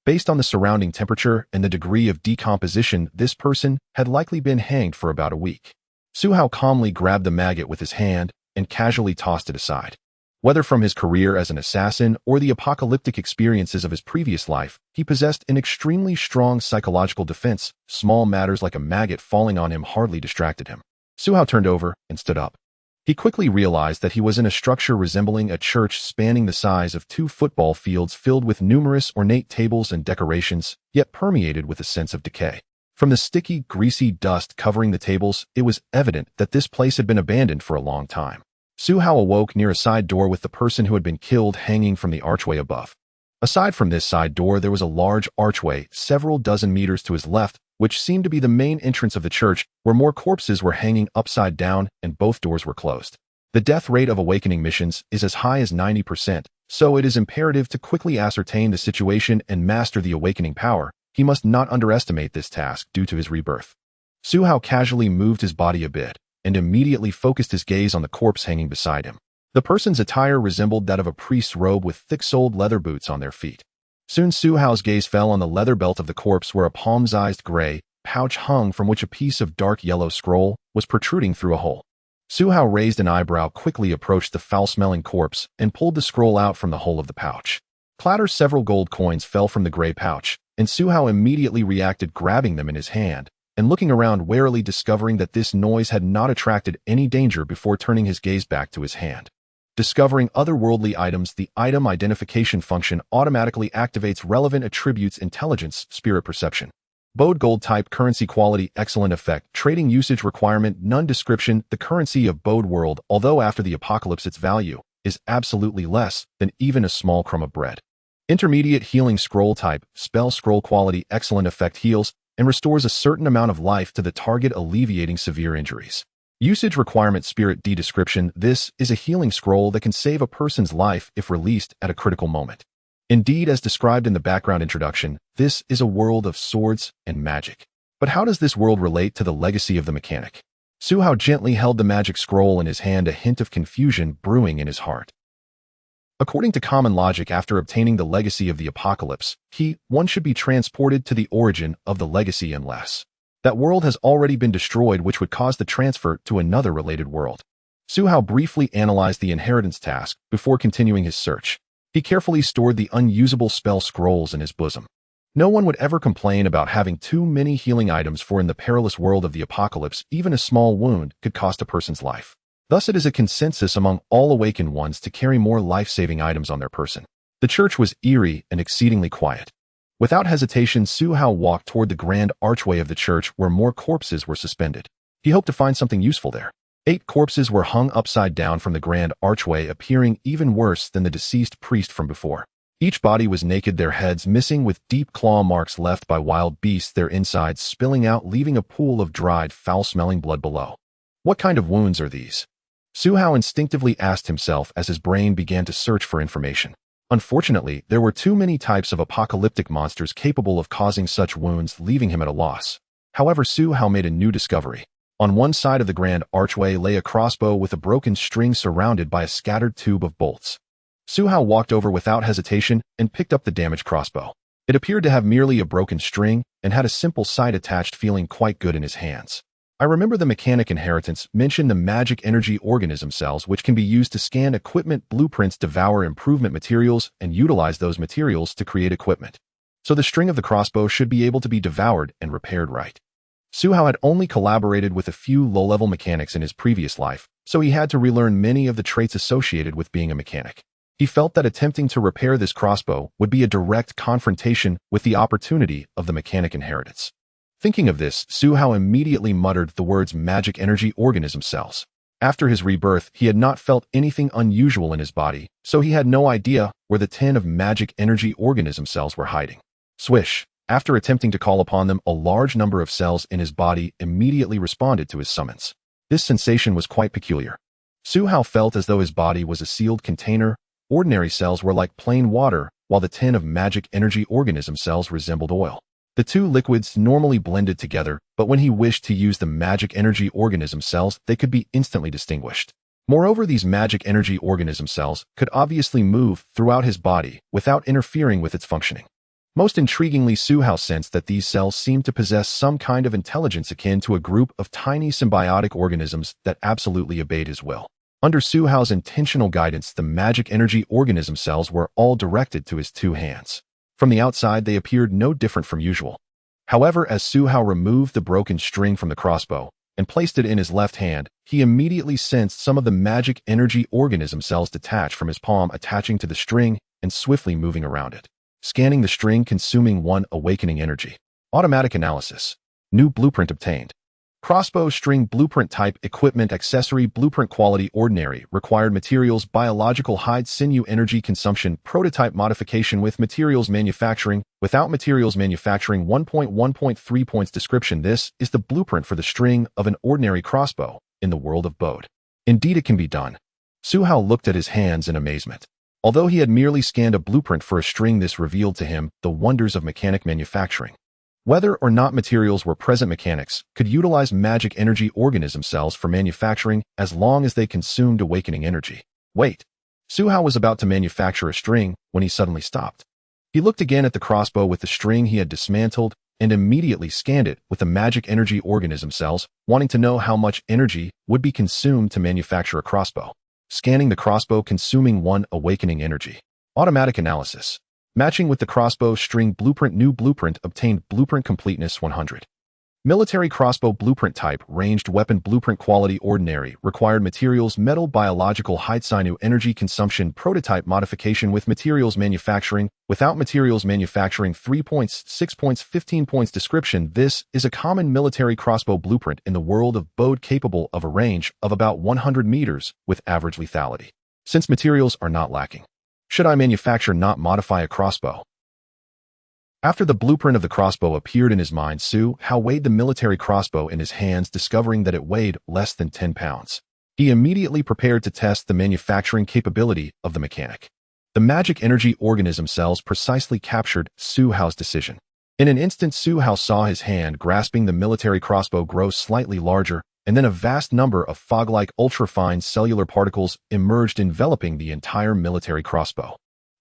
Based on the surrounding temperature and the degree of decomposition, this person had likely been hanged for about a week. Suhao calmly grabbed the maggot with his hand and casually tossed it aside. Whether from his career as an assassin or the apocalyptic experiences of his previous life, he possessed an extremely strong psychological defense. Small matters like a maggot falling on him hardly distracted him. Suhao turned over and stood up. He quickly realized that he was in a structure resembling a church spanning the size of 2 football fields, filled with numerous ornate tables and decorations, yet permeated with a sense of decay. From the sticky, greasy dust covering the tables, it was evident that this place had been abandoned for a long time. Suhao awoke near a side door with the person who had been killed hanging from the archway above. Aside from this side door, there was a large archway several dozen meters to his left, which seemed to be the main entrance of the church, where more corpses were hanging upside down and both doors were closed. The death rate of awakening missions is as high as 90%, so it is imperative to quickly ascertain the situation and master the awakening power. He must not underestimate this task due to his rebirth. Suhao casually moved his body a bit and immediately focused his gaze on the corpse hanging beside him. The person's attire resembled that of a priest's robe with thick-soled leather boots on their feet. Soon Suhao's gaze fell on the leather belt of the corpse, where a palm-sized gray pouch hung from which a piece of dark yellow scroll was protruding through a hole. Suhao raised an eyebrow, quickly approached the foul-smelling corpse, and pulled the scroll out from the hole of the pouch. Clatter! Several gold coins fell from the gray pouch, and Suhao immediately reacted, grabbing them in his hand and looking around warily, discovering that this noise had not attracted any danger before turning his gaze back to his hand. Discovering otherworldly items, the item identification function automatically activates relevant attributes: intelligence, spirit perception. Bode gold type, currency quality, excellent effect, trading usage requirement, none. Description: the currency of Bode world, although after the apocalypse its value is absolutely less than even a small crumb of bread. Intermediate healing scroll type, spell scroll quality, excellent effect, heals and restores a certain amount of life to the target, alleviating severe injuries. Usage requirement, spirit D. Description: this is a healing scroll that can save a person's life if released at a critical moment. Indeed, as described in the background introduction, this is a world of swords and magic. But how does this world relate to the legacy of the mechanic? Suhao gently held the magic scroll in his hand, a hint of confusion brewing in his heart. According to common logic, after obtaining the legacy of the apocalypse, one should be transported to the origin of the legacy, unless that world has already been destroyed, which would cause the transfer to another related world. Suhao briefly analyzed the inheritance task before continuing his search. He carefully stored the unusable spell scrolls in his bosom. No one would ever complain about having too many healing items, for in the perilous world of the apocalypse, even a small wound could cost a person's life. Thus, it is a consensus among all awakened ones to carry more life-saving items on their person. The church was eerie and exceedingly quiet. Without hesitation, Suhao walked toward the grand archway of the church, where more corpses were suspended. He hoped to find something useful there. 8 corpses were hung upside down from the grand archway, appearing even worse than the deceased priest from before. Each body was naked, their heads missing, with deep claw marks left by wild beasts, their insides spilling out, leaving a pool of dried, foul-smelling blood below. What kind of wounds are these? Suhao instinctively asked himself as his brain began to search for information. Unfortunately, there were too many types of apocalyptic monsters capable of causing such wounds, leaving him at a loss. However, Suhao made a new discovery. On one side of the grand archway lay a crossbow with a broken string surrounded by a scattered tube of bolts. Suhao walked over without hesitation and picked up the damaged crossbow. It appeared to have merely a broken string and had a simple sight attached, feeling quite good in his hands. I remember the mechanic inheritance mentioned the magic energy organism cells, which can be used to scan equipment blueprints, devour improvement materials, and utilize those materials to create equipment. So the string of the crossbow should be able to be devoured and repaired right. Suhao had only collaborated with a few low-level mechanics in his previous life, so he had to relearn many of the traits associated with being a mechanic. He felt that attempting to repair this crossbow would be a direct confrontation with the opportunity of the mechanic inheritance. Thinking of this, Suhao immediately muttered the words magic energy organism cells. After his rebirth, he had not felt anything unusual in his body, so he had no idea where the 10 of magic energy organism cells were hiding. Swish! After attempting to call upon them, a large number of cells in his body immediately responded to his summons. This sensation was quite peculiar. Suhao felt as though his body was a sealed container. Ordinary cells were like plain water, while the tin of magic energy organism cells resembled oil. The two liquids normally blended together, but when he wished to use the magic energy organism cells, they could be instantly distinguished. Moreover, these magic energy organism cells could obviously move throughout his body without interfering with its functioning. Most intriguingly, Su Hao sensed that these cells seemed to possess some kind of intelligence akin to a group of tiny symbiotic organisms that absolutely obeyed his will. Under Su Hao's intentional guidance, the magic energy organism cells were all directed to his two hands. From the outside, they appeared no different from usual. However, as Su Hao removed the broken string from the crossbow and placed it in his left hand, he immediately sensed some of the magic energy organism cells detach from his palm, attaching to the string and swiftly moving around it. Scanning the string, consuming 1 awakening energy. Automatic analysis. New blueprint obtained. Crossbow string blueprint type equipment accessory blueprint quality ordinary required materials biological hide sinew energy consumption prototype modification with materials manufacturing without materials manufacturing 1.1.3 points description. This is the blueprint for the string of an ordinary crossbow in the world of Bode. Indeed, it can be done. Su Hao looked at his hands in amazement. Although he had merely scanned a blueprint for a string, this revealed to him the wonders of mechanic manufacturing. Whether or not materials were present, mechanics could utilize magic energy organism cells for manufacturing as long as they consumed awakening energy. Wait. Su Hao was about to manufacture a string when he suddenly stopped. He looked again at the crossbow with the string he had dismantled and immediately scanned it with the magic energy organism cells, wanting to know how much energy would be consumed to manufacture a crossbow. Scanning the crossbow, consuming 1 awakening energy. Automatic analysis. Matching with the crossbow string blueprint. New blueprint obtained. Blueprint completeness 100. Military crossbow blueprint type ranged weapon blueprint quality ordinary required materials metal biological hide sinew energy consumption prototype modification with materials manufacturing without materials manufacturing 3 points 6 points 15 points description. This is a common military crossbow blueprint in the world of Bode capable of a range of about 100 meters with average lethality. Since materials are not lacking, should I manufacture not modify a crossbow? After the blueprint of the crossbow appeared in his mind, Su Hao weighed the military crossbow in his hands, discovering that it weighed less than 10 pounds. He immediately prepared to test the manufacturing capability of the mechanic. The magic energy organism cells precisely captured Su Hao's decision. In an instant, Su Hao saw his hand grasping the military crossbow grow slightly larger, and then a vast number of fog-like ultrafine cellular particles emerged, enveloping the entire military crossbow.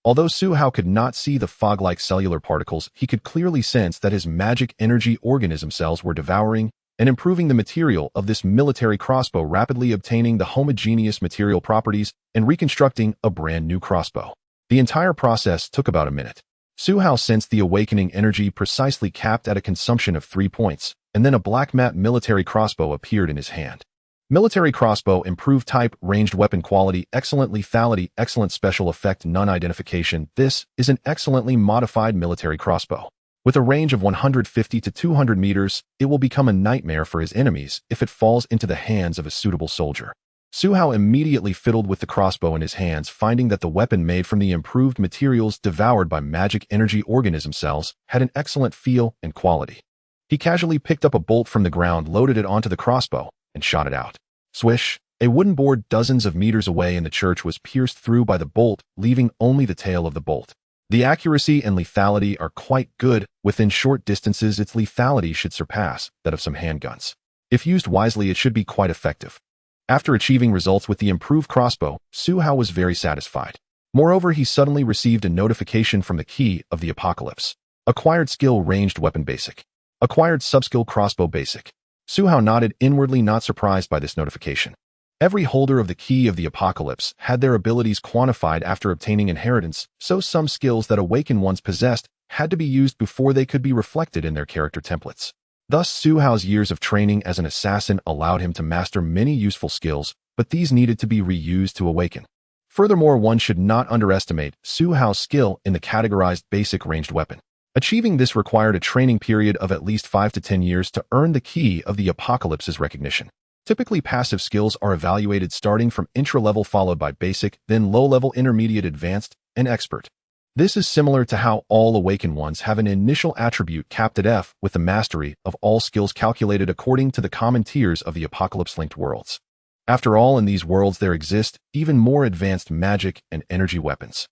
Although Su Hao could not see the fog-like cellular particles, he could clearly sense that his magic energy organism cells were devouring and improving the material of this military crossbow, rapidly obtaining the homogeneous material properties and reconstructing a brand new crossbow. The entire process took about a minute. Su Hao sensed the awakening energy precisely capped at a consumption of 3 points, and then a black matte military crossbow appeared in his hand. Military crossbow, improved type, ranged weapon quality, excellent lethality, excellent special effect, none identification. This is an excellently modified military crossbow. With a range of 150 to 200 meters, it will become a nightmare for his enemies if it falls into the hands of a suitable soldier. Su Hao immediately fiddled with the crossbow in his hands, finding that the weapon made from the improved materials devoured by magic energy organism cells had an excellent feel and quality. He casually picked up a bolt from the ground, loaded it onto the crossbow, and shot it out. Swish! A wooden board dozens of meters away in the church was pierced through by the bolt, leaving only the tail of the bolt. The accuracy and lethality are quite good. Within short distances, its lethality should surpass that of some handguns. If used wisely, it should be quite effective. After achieving results with the improved crossbow, Su Hao was very satisfied. Moreover, he suddenly received a notification from the Key of the Apocalypse. Acquired skill ranged weapon basic. Acquired subskill crossbow basic. Su Hao nodded inwardly, not surprised by this notification. Every holder of the Key of the Apocalypse had their abilities quantified after obtaining inheritance, so some skills that awaken ones possessed had to be used before they could be reflected in their character templates. Thus, Su Hao's years of training as an assassin allowed him to master many useful skills, but these needed to be reused to awaken. Furthermore, one should not underestimate Su Hao's skill in the categorized basic ranged weapon. Achieving this required a training period of at least 5 to 10 years to earn the Key of the Apocalypse's recognition. Typically, passive skills are evaluated starting from intra-level, followed by basic, then low-level, intermediate, advanced, and expert. This is similar to how all awakened ones have an initial attribute capped at F, with the mastery of all skills calculated according to the common tiers of the Apocalypse-linked worlds. After all, in these worlds there exist even more advanced magic and energy weapons.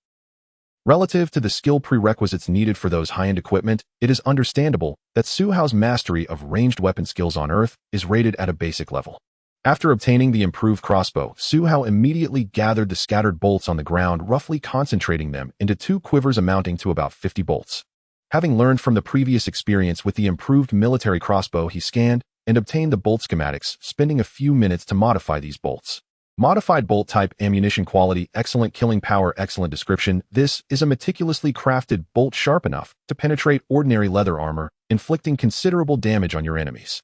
Relative to the skill prerequisites needed for those high-end equipment, it is understandable that Su Hao's mastery of ranged weapon skills on Earth is rated at a basic level. After obtaining the improved crossbow, Su Hao immediately gathered the scattered bolts on the ground, roughly concentrating them into 2 quivers amounting to about 50 bolts. Having learned from the previous experience with the improved military crossbow, he scanned and obtained the bolt schematics, spending a few minutes to modify these bolts. Modified bolt type, ammunition quality, excellent killing power, excellent description. This is a meticulously crafted bolt sharp enough to penetrate ordinary leather armor, inflicting considerable damage on your enemies.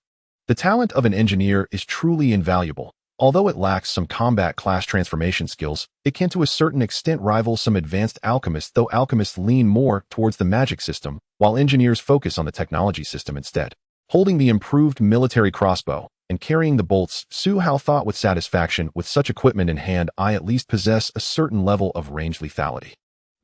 The talent of an engineer is truly invaluable. Although it lacks some combat class transformation skills, it can to a certain extent rival some advanced alchemists, though alchemists lean more towards the magic system, while engineers focus on the technology system instead. Holding the improved military crossbow and carrying the bolts, Su Hao thought with satisfaction, with such equipment in hand, I at least possess a certain level of ranged lethality.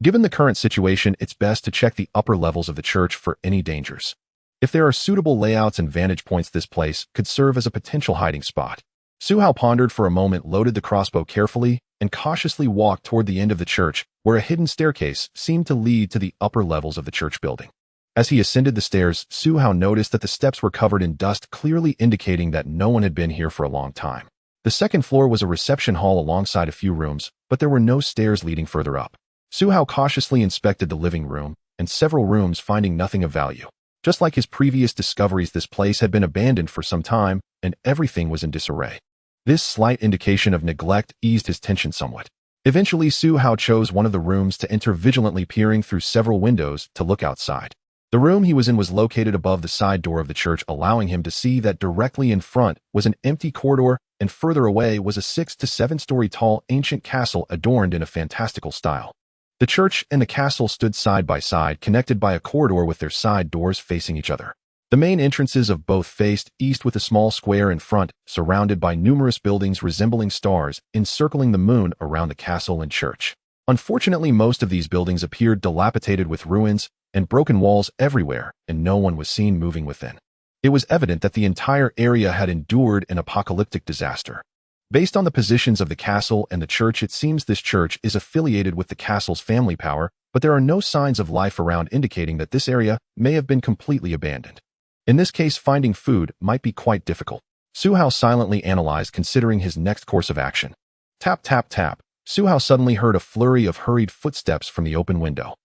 Given the current situation, it's best to check the upper levels of the church for any dangers. If there are suitable layouts and vantage points, this place could serve as a potential hiding spot. Su Hao pondered for a moment, loaded the crossbow carefully, and cautiously walked toward the end of the church, where a hidden staircase seemed to lead to the upper levels of the church building. As he ascended the stairs, Su Hao noticed that the steps were covered in dust, clearly indicating that no one had been here for a long time. The second floor was a reception hall alongside a few rooms, but there were no stairs leading further up. Su Hao cautiously inspected the living room and several rooms, finding nothing of value. Just like his previous discoveries, this place had been abandoned for some time, and everything was in disarray. This slight indication of neglect eased his tension somewhat. Eventually, Su Hao chose one of the rooms to enter, vigilantly peering through several windows to look outside. The room he was in was located above the side door of the church, allowing him to see that directly in front was an empty corridor, and further away was a 6 to 7 story tall ancient castle adorned in a fantastical style. The church and the castle stood side by side, connected by a corridor with their side doors facing each other. The main entrances of both faced east, with a small square in front, surrounded by numerous buildings resembling stars encircling the moon around the castle and church. Unfortunately, most of these buildings appeared dilapidated, with ruins and broken walls everywhere, and no one was seen moving within. It was evident that the entire area had endured an apocalyptic disaster. Based on the positions of the castle and the church, it seems this church is affiliated with the castle's family power, but there are no signs of life around, indicating that this area may have been completely abandoned. In this case, finding food might be quite difficult. Su Hao silently analyzed, considering his next course of action. Tap, tap, tap. Su Hao suddenly heard a flurry of hurried footsteps from the open window.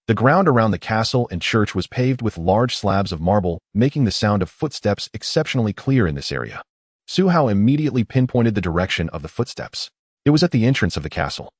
The ground around the castle and church was paved with large slabs of marble, making the sound of footsteps exceptionally clear in this area. Su Hao immediately pinpointed the direction of the footsteps. It was at the entrance of the castle.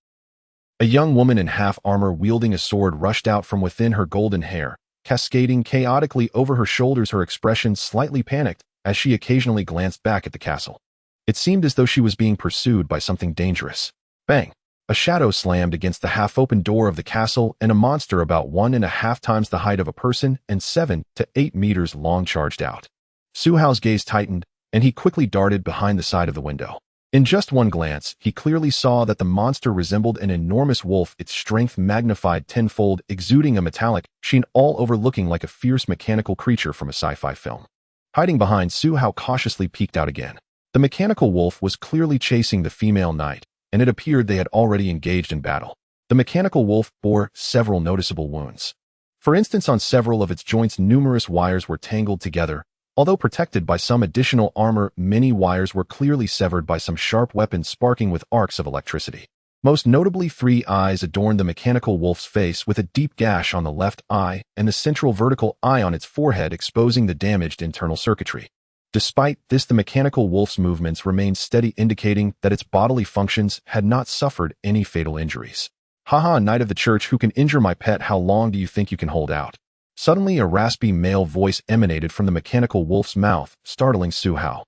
A young woman in half armor, wielding a sword, rushed out from within, her golden hair cascading chaotically over her shoulders, her expression slightly panicked as she occasionally glanced back at the castle. It seemed as though she was being pursued by something dangerous. Bang! A shadow slammed against the half-open door of the castle, and a monster about 1.5 times the height of a person and 7 to 8 meters long charged out. Su Hao's gaze tightened, and he quickly darted behind the side of the window. In just one glance, he clearly saw that the monster resembled an enormous wolf, its strength magnified tenfold, exuding a metallic sheen all over, looking like a fierce mechanical creature from a sci-fi film. Hiding behind, Su Hao cautiously peeked out again. The mechanical wolf was clearly chasing the female knight, and it appeared they had already engaged in battle. The mechanical wolf bore several noticeable wounds. For instance, on several of its joints, numerous wires were tangled together. Although protected by some additional armor, many wires were clearly severed by some sharp weapons sparking with arcs of electricity. Most notably, 3 eyes adorned the mechanical wolf's face, with a deep gash on the left eye and the central vertical eye on its forehead exposing the damaged internal circuitry. Despite this, the mechanical wolf's movements remained steady, indicating that its bodily functions had not suffered any fatal injuries. Haha, knight of the church, who can injure my pet? How long do you think you can hold out? Suddenly, a raspy male voice emanated from the mechanical wolf's mouth, startling Su Hao.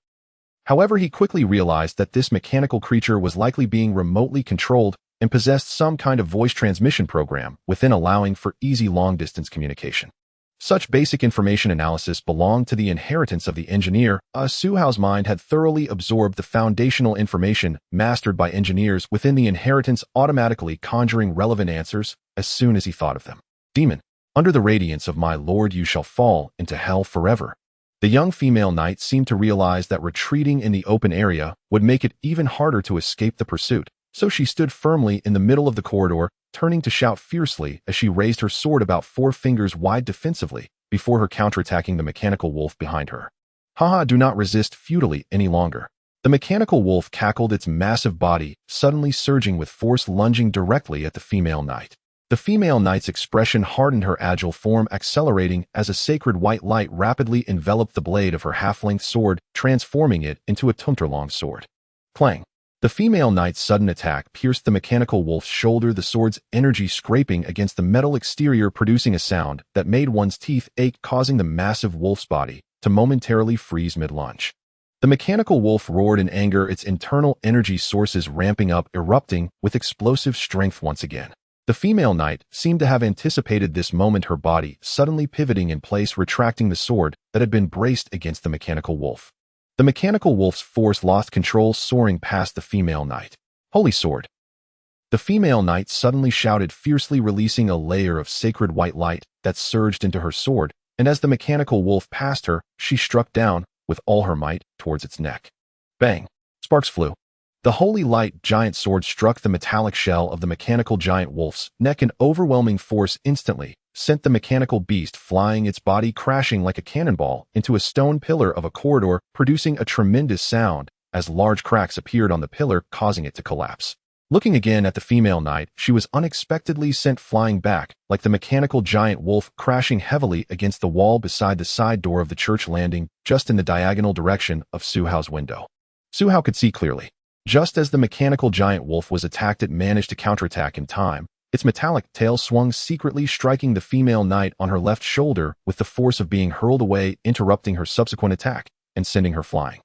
However, he quickly realized that this mechanical creature was likely being remotely controlled and possessed some kind of voice transmission program within, allowing for easy long-distance communication. Such basic information analysis belonged to the inheritance of the engineer. Su Hao's mind had thoroughly absorbed the foundational information mastered by engineers within the inheritance, automatically conjuring relevant answers as soon as he thought of them. Demon. Under the radiance of my lord you shall fall into hell forever. The young female knight seemed to realize that retreating in the open area would make it even harder to escape the pursuit, so she stood firmly in the middle of the corridor, turning to shout fiercely as she raised her sword about 4 fingers wide defensively before her counterattacking the mechanical wolf behind her. Haha, do not resist futilely any longer. The mechanical wolf cackled, its massive body suddenly surging with force, lunging directly at the female knight. The female knight's expression hardened, her agile form accelerating as a sacred white light rapidly enveloped the blade of her half-length sword, transforming it into a tunterlong sword. Clang! The female knight's sudden attack pierced the mechanical wolf's shoulder, the sword's energy scraping against the metal exterior, producing a sound that made one's teeth ache, causing the massive wolf's body to momentarily freeze mid-lunge. The mechanical wolf roared in anger, its internal energy sources ramping up, erupting with explosive strength once again. The female knight seemed to have anticipated this moment, her body suddenly pivoting in place, retracting the sword that had been braced against the mechanical wolf. The mechanical wolf's force lost control, soaring past the female knight. Holy sword! The female knight suddenly shouted fiercely, releasing a layer of sacred white light that surged into her sword, and as the mechanical wolf passed her, she struck down with all her might towards its neck. Bang! Sparks flew. The holy light giant sword struck the metallic shell of the mechanical giant wolf's neck. An overwhelming force instantly sent the mechanical beast flying, its body crashing like a cannonball into a stone pillar of a corridor, producing a tremendous sound as large cracks appeared on the pillar, causing it to collapse. Looking again at the female knight, she was unexpectedly sent flying back, like the mechanical giant wolf, crashing heavily against the wall beside the side door of the church, landing just in the diagonal direction of Su Hao's window. Su Hao could see clearly. Just as the mechanical giant wolf was attacked, it managed to counterattack in time. Its metallic tail swung secretly, striking the female knight on her left shoulder with the force of being hurled away, interrupting her subsequent attack and sending her flying.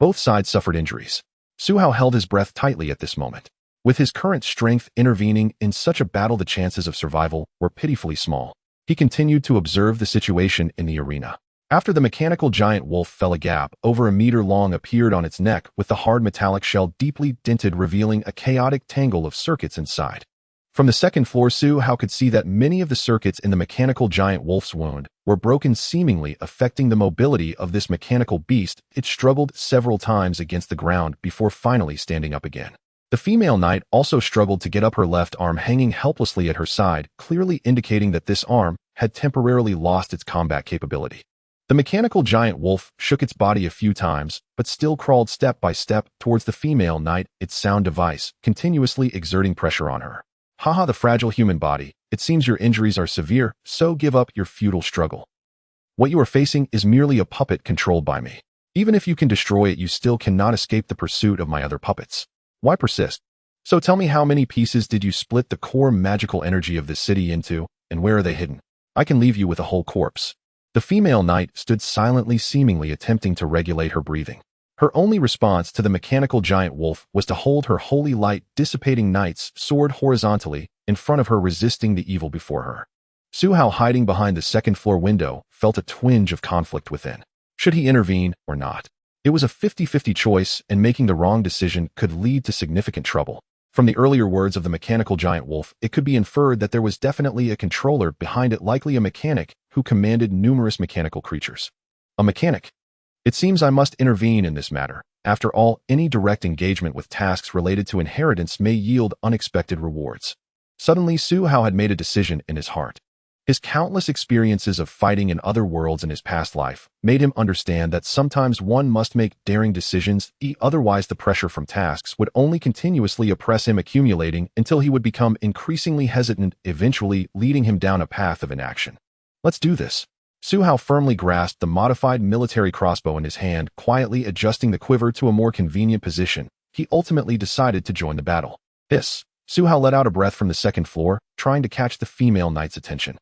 Both sides suffered injuries. Su Hao held his breath tightly at this moment. With his current strength, intervening in such a battle, the chances of survival were pitifully small. He continued to observe the situation in the arena. After the mechanical giant wolf fell, a gap over a meter long appeared on its neck, with the hard metallic shell deeply dented, revealing a chaotic tangle of circuits inside. From the second floor, Su Hao could see that many of the circuits in the mechanical giant wolf's wound were broken, seemingly affecting the mobility of this mechanical beast. It struggled several times against the ground before finally standing up again. The female knight also struggled to get up, her left arm hanging helplessly at her side, clearly indicating that this arm had temporarily lost its combat capability. The mechanical giant wolf shook its body a few times, but still crawled step by step towards the female knight, its sound device continuously exerting pressure on her. Haha, the fragile human body, it seems your injuries are severe, so give up your futile struggle. What you are facing is merely a puppet controlled by me. Even if you can destroy it, you still cannot escape the pursuit of my other puppets. Why persist? So tell me, how many pieces did you split the core magical energy of this city into, and where are they hidden? I can leave you with a whole corpse. The female knight stood silently, seemingly attempting to regulate her breathing. Her only response to the mechanical giant wolf was to hold her holy light dissipating knight's sword horizontally in front of her, resisting the evil before her. Su Hao, hiding behind the second floor window, felt a twinge of conflict within. Should he intervene or not? It was a 50-50 choice, and making the wrong decision could lead to significant trouble. From the earlier words of the mechanical giant wolf, it could be inferred that there was definitely a controller behind it, likely a mechanic who commanded numerous mechanical creatures. A mechanic? It seems I must intervene in this matter. After all, any direct engagement with tasks related to inheritance may yield unexpected rewards. Suddenly, Su Hao had made a decision in his heart. His countless experiences of fighting in other worlds in his past life made him understand that sometimes one must make daring decisions, otherwise the pressure from tasks would only continuously oppress him, accumulating until he would become increasingly hesitant, eventually leading him down a path of inaction. Let's do this. Su Hao firmly grasped the modified military crossbow in his hand, quietly adjusting the quiver to a more convenient position. He ultimately decided to join the battle. Hiss! Su Hao let out a breath from the second floor, trying to catch the female knight's attention.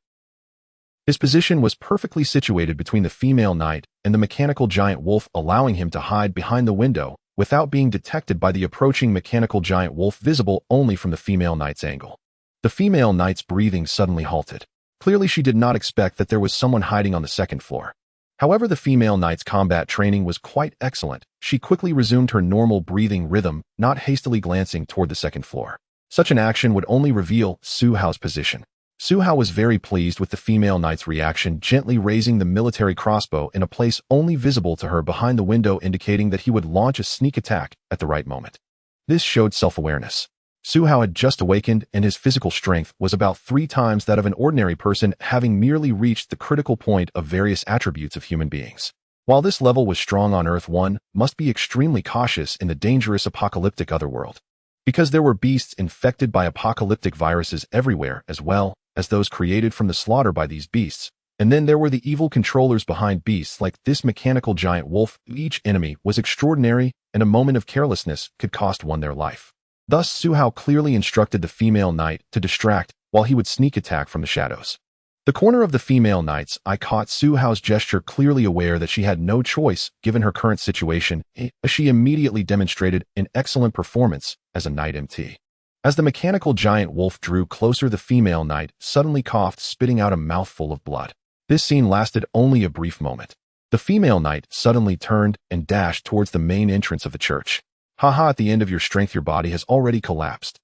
His position was perfectly situated between the female knight and the mechanical giant wolf, allowing him to hide behind the window without being detected by the approaching mechanical giant wolf, visible only from the female knight's angle. The female knight's breathing suddenly halted. Clearly, she did not expect that there was someone hiding on the second floor. However, the female knight's combat training was quite excellent. She quickly resumed her normal breathing rhythm, not hastily glancing toward the second floor. Such an action would only reveal Su Hao's position. Su Hao was very pleased with the female knight's reaction, gently raising the military crossbow in a place only visible to her behind the window, indicating that he would launch a sneak attack at the right moment. This showed self-awareness. Su Hao had just awakened, and his physical strength was about 3 times that of an ordinary person, having merely reached the critical point of various attributes of human beings. While this level was strong on Earth, one must be extremely cautious in the dangerous apocalyptic otherworld, because there were beasts infected by apocalyptic viruses everywhere, as well as those created from the slaughter by these beasts. And then there were the evil controllers behind beasts like this mechanical giant wolf. Each enemy was extraordinary, and a moment of carelessness could cost one their life. Thus, Su Hao clearly instructed the female knight to distract while he would sneak attack from the shadows. The corner of the female knight's eye caught Su Hao's gesture, clearly aware that she had no choice given her current situation, as she immediately demonstrated an excellent performance as a knight MT. As the mechanical giant wolf drew closer, the female knight suddenly coughed, spitting out a mouthful of blood. This scene lasted only a brief moment. The female knight suddenly turned and dashed towards the main entrance of the church. Haha, at the end of your strength, your body has already collapsed.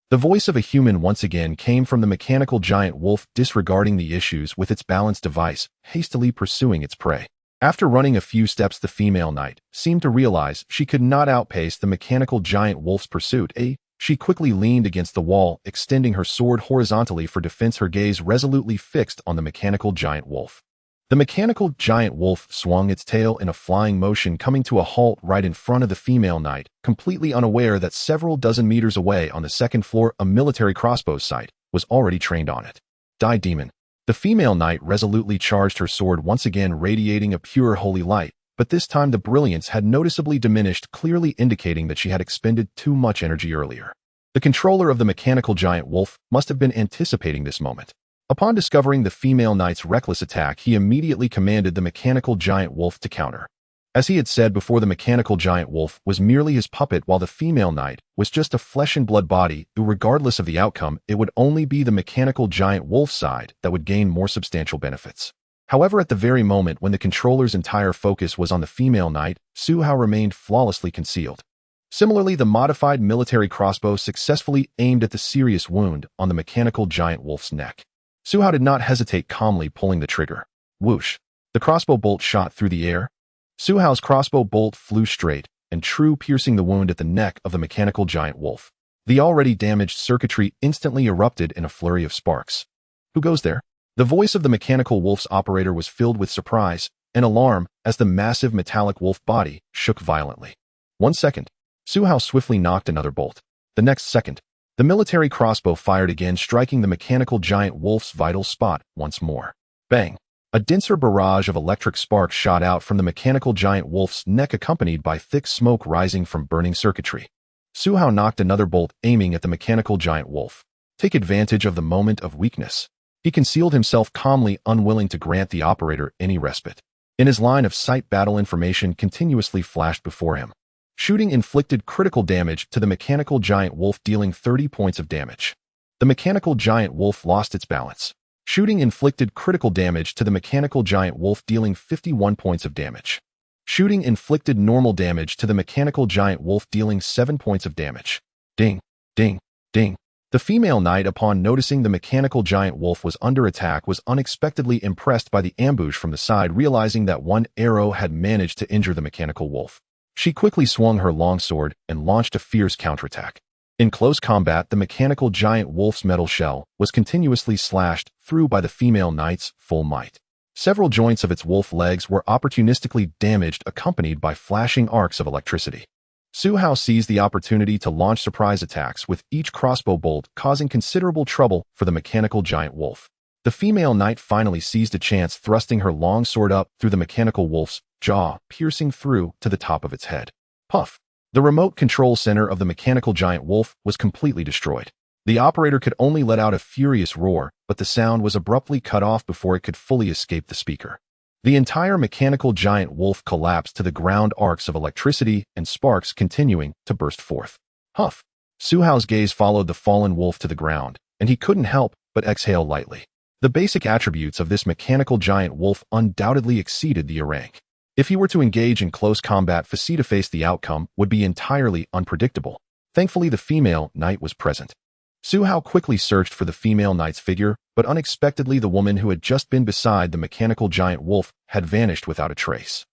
The voice of a human once again came from the mechanical giant wolf, disregarding the issues with its balance device, hastily pursuing its prey. After running a few steps, the female knight seemed to realize she could not outpace the mechanical giant wolf's pursuit. She quickly leaned against the wall, extending her sword horizontally for defense, her gaze resolutely fixed on the mechanical giant wolf. The mechanical giant wolf swung its tail in a flying motion, coming to a halt right in front of the female knight, completely unaware that several dozen meters away on the second floor, a military crossbow sight was already trained on it. Die, demon! The female knight resolutely charged, her sword once again radiating a pure holy light, but this time the brilliance had noticeably diminished, clearly indicating that she had expended too much energy earlier. The controller of the mechanical giant wolf must have been anticipating this moment. Upon discovering the female knight's reckless attack, he immediately commanded the mechanical giant wolf to counter. As he had said before, the mechanical giant wolf was merely his puppet, while the female knight was just a flesh and blood body, who, regardless of the outcome, it would only be the mechanical giant wolf's side that would gain more substantial benefits. However, at the very moment when the controller's entire focus was on the female knight, Su Hao remained flawlessly concealed. Similarly, the modified military crossbow successfully aimed at the serious wound on the mechanical giant wolf's neck. Su Hao did not hesitate, calmly pulling the trigger. Whoosh! The crossbow bolt shot through the air. Su Hao's crossbow bolt flew straight and true, piercing the wound at the neck of the mechanical giant wolf. The already damaged circuitry instantly erupted in a flurry of sparks. Who goes there? The voice of the mechanical wolf's operator was filled with surprise and alarm as the massive metallic wolf body shook violently. 1 second. Su Hao swiftly knocked another bolt. The next second, the military crossbow fired again, striking the mechanical giant wolf's vital spot once more. Bang! A denser barrage of electric sparks shot out from the mechanical giant wolf's neck, accompanied by thick smoke rising from burning circuitry. Su Hao knocked another bolt, aiming at the mechanical giant wolf. Take advantage of the moment of weakness. He concealed himself calmly, unwilling to grant the operator any respite. In his line of sight, battle information continuously flashed before him. Shooting inflicted critical damage to the mechanical giant wolf, dealing 30 points of damage. The mechanical giant wolf lost its balance. Shooting inflicted critical damage to the mechanical giant wolf, dealing 51 points of damage. Shooting inflicted normal damage to the mechanical giant wolf, dealing 7 points of damage. Ding, ding, ding. The female knight, upon noticing the mechanical giant wolf was under attack, was unexpectedly impressed by the ambush from the side, realizing that one arrow had managed to injure the mechanical wolf. She quickly swung her longsword and launched a fierce counterattack. In close combat, the mechanical giant wolf's metal shell was continuously slashed through by the female knight's full might. Several joints of its wolf legs were opportunistically damaged, accompanied by flashing arcs of electricity. Su Hao seized the opportunity to launch surprise attacks with each crossbow bolt, causing considerable trouble for the mechanical giant wolf. The female knight finally seized a chance, thrusting her long sword up through the mechanical wolf's jaw, piercing through to the top of its head. Puff! The remote control center of the mechanical giant wolf was completely destroyed. The operator could only let out a furious roar, but the sound was abruptly cut off before it could fully escape the speaker. The entire mechanical giant wolf collapsed to the ground, arcs of electricity and sparks continuing to burst forth. Huff! Su Hao's gaze followed the fallen wolf to the ground, and he couldn't help but exhale lightly. The basic attributes of this mechanical giant wolf undoubtedly exceeded the rank. If he were to engage in close combat face-to-face, the outcome would be entirely unpredictable. Thankfully, the female knight was present. Su Hao quickly searched for the female knight's figure, but unexpectedly the woman who had just been beside the mechanical giant wolf had vanished without a trace.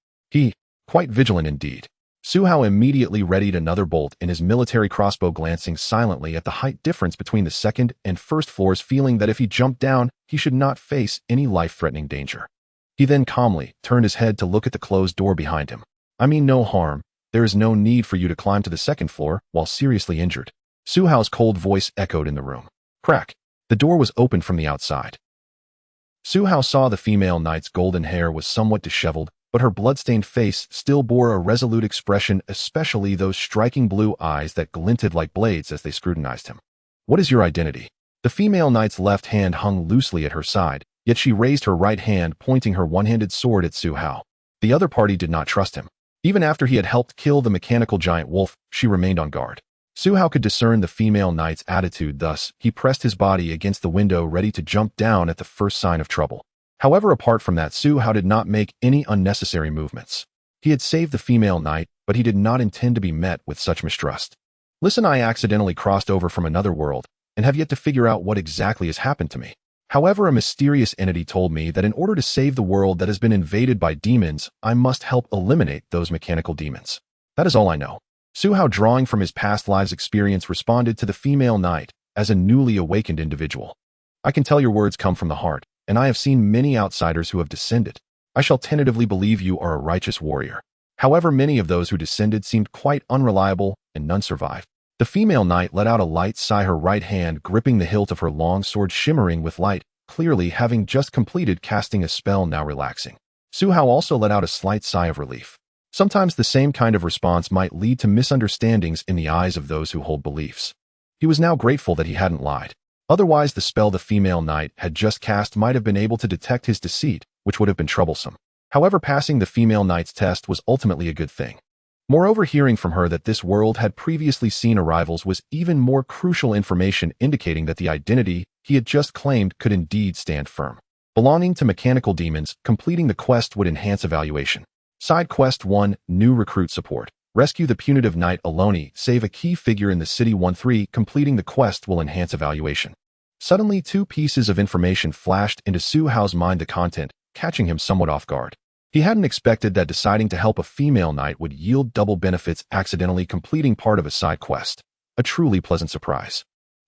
Quite vigilant indeed. Su Hao immediately readied another bolt in his military crossbow, glancing silently at the height difference between the second and first floors, feeling that if he jumped down, he should not face any life-threatening danger. He then calmly turned his head to look at the closed door behind him. I mean no harm. There is no need for you to climb to the second floor while seriously injured. Su Hao's cold voice echoed in the room. Crack. The door was opened from the outside. Su Hao saw the female knight's golden hair was somewhat disheveled, but her blood-stained face still bore a resolute expression, especially those striking blue eyes that glinted like blades as they scrutinized him. What is your identity? The female knight's left hand hung loosely at her side, yet she raised her right hand, pointing her one-handed sword at Su Hao. The other party did not trust him. Even after he had helped kill the mechanical giant wolf, she remained on guard. Su Hao could discern the female knight's attitude, thus he pressed his body against the window, ready to jump down at the first sign of trouble. However, apart from that, Su Hao did not make any unnecessary movements. He had saved the female knight, but he did not intend to be met with such mistrust. Listen, I accidentally crossed over from another world, and have yet to figure out what exactly has happened to me. However, a mysterious entity told me that in order to save the world that has been invaded by demons, I must help eliminate those mechanical demons. That is all I know. Su Hao, drawing from his past lives' experience, responded to the female knight as a newly awakened individual. I can tell your words come from the heart, and I have seen many outsiders who have descended. I shall tentatively believe you are a righteous warrior. However, many of those who descended seemed quite unreliable, and none survived. The female knight let out a light sigh, her right hand gripping the hilt of her long sword shimmering with light, clearly having just completed casting a spell, now relaxing. Su Hao also let out a slight sigh of relief. Sometimes the same kind of response might lead to misunderstandings in the eyes of those who hold beliefs. He was now grateful that he hadn't lied. Otherwise, the spell the female knight had just cast might have been able to detect his deceit, which would have been troublesome. However, passing the female knight's test was ultimately a good thing. Moreover, hearing from her that this world had previously seen arrivals was even more crucial information, indicating that the identity he had just claimed could indeed stand firm. Belonging to mechanical demons, completing the quest would enhance evaluation. Side Quest 1, New Recruit Support. Rescue the punitive knight Aloni, save a key figure in the city 1-3, completing the quest will enhance evaluation. Suddenly, two pieces of information flashed into Su Hao's mind, the content catching him somewhat off guard. He hadn't expected that deciding to help a female knight would yield double benefits, accidentally completing part of a side quest. A truly pleasant surprise.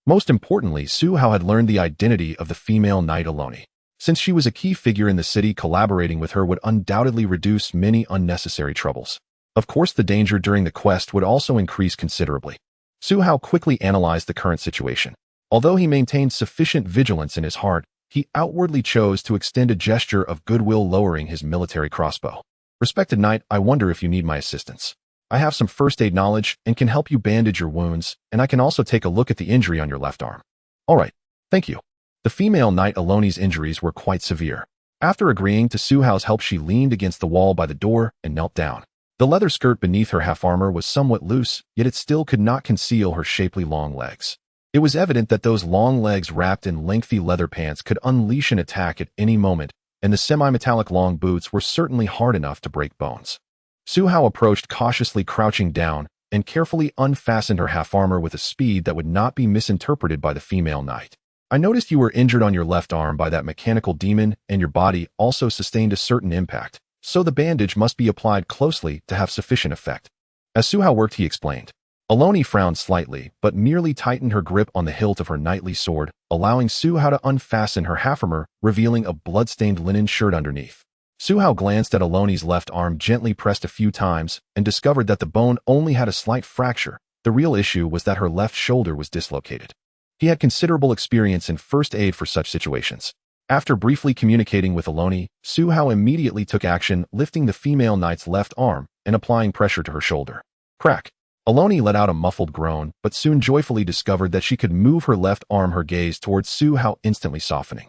Most importantly, Su Hao had learned the identity of the female knight Aloni. Since she was a key figure in the city, collaborating with her would undoubtedly reduce many unnecessary troubles. Of course, the danger during the quest would also increase considerably. Su Hao quickly analyzed the current situation. Although he maintained sufficient vigilance in his heart, he outwardly chose to extend a gesture of goodwill, lowering his military crossbow. Respected knight, I wonder if you need my assistance. I have some first aid knowledge and can help you bandage your wounds, and I can also take a look at the injury on your left arm. All right, thank you. The female knight Aloni's injuries were quite severe. After agreeing to Su Hao's help, she leaned against the wall by the door and knelt down. The leather skirt beneath her half-armor was somewhat loose, yet it still could not conceal her shapely long legs. It was evident that those long legs wrapped in lengthy leather pants could unleash an attack at any moment, and the semi-metallic long boots were certainly hard enough to break bones. Su Hao approached cautiously, crouching down, and carefully unfastened her half-armor with a speed that would not be misinterpreted by the female knight. I noticed you were injured on your left arm by that mechanical demon, and your body also sustained a certain impact, so the bandage must be applied closely to have sufficient effect. As Su Hao worked, he explained. Aloni frowned slightly, but merely tightened her grip on the hilt of her knightly sword, allowing Su Hao to unfasten her half-armor, revealing a blood-stained linen shirt underneath. Su Hao glanced at Aloni's left arm, gently pressed a few times, and discovered that the bone only had a slight fracture. The real issue was that her left shoulder was dislocated. He had considerable experience in first aid for such situations. After briefly communicating with Aloni, Su Hao immediately took action, lifting the female knight's left arm and applying pressure to her shoulder. Crack! Aloni let out a muffled groan, but soon joyfully discovered that she could move her left arm, her gaze towards Su Hao instantly softening.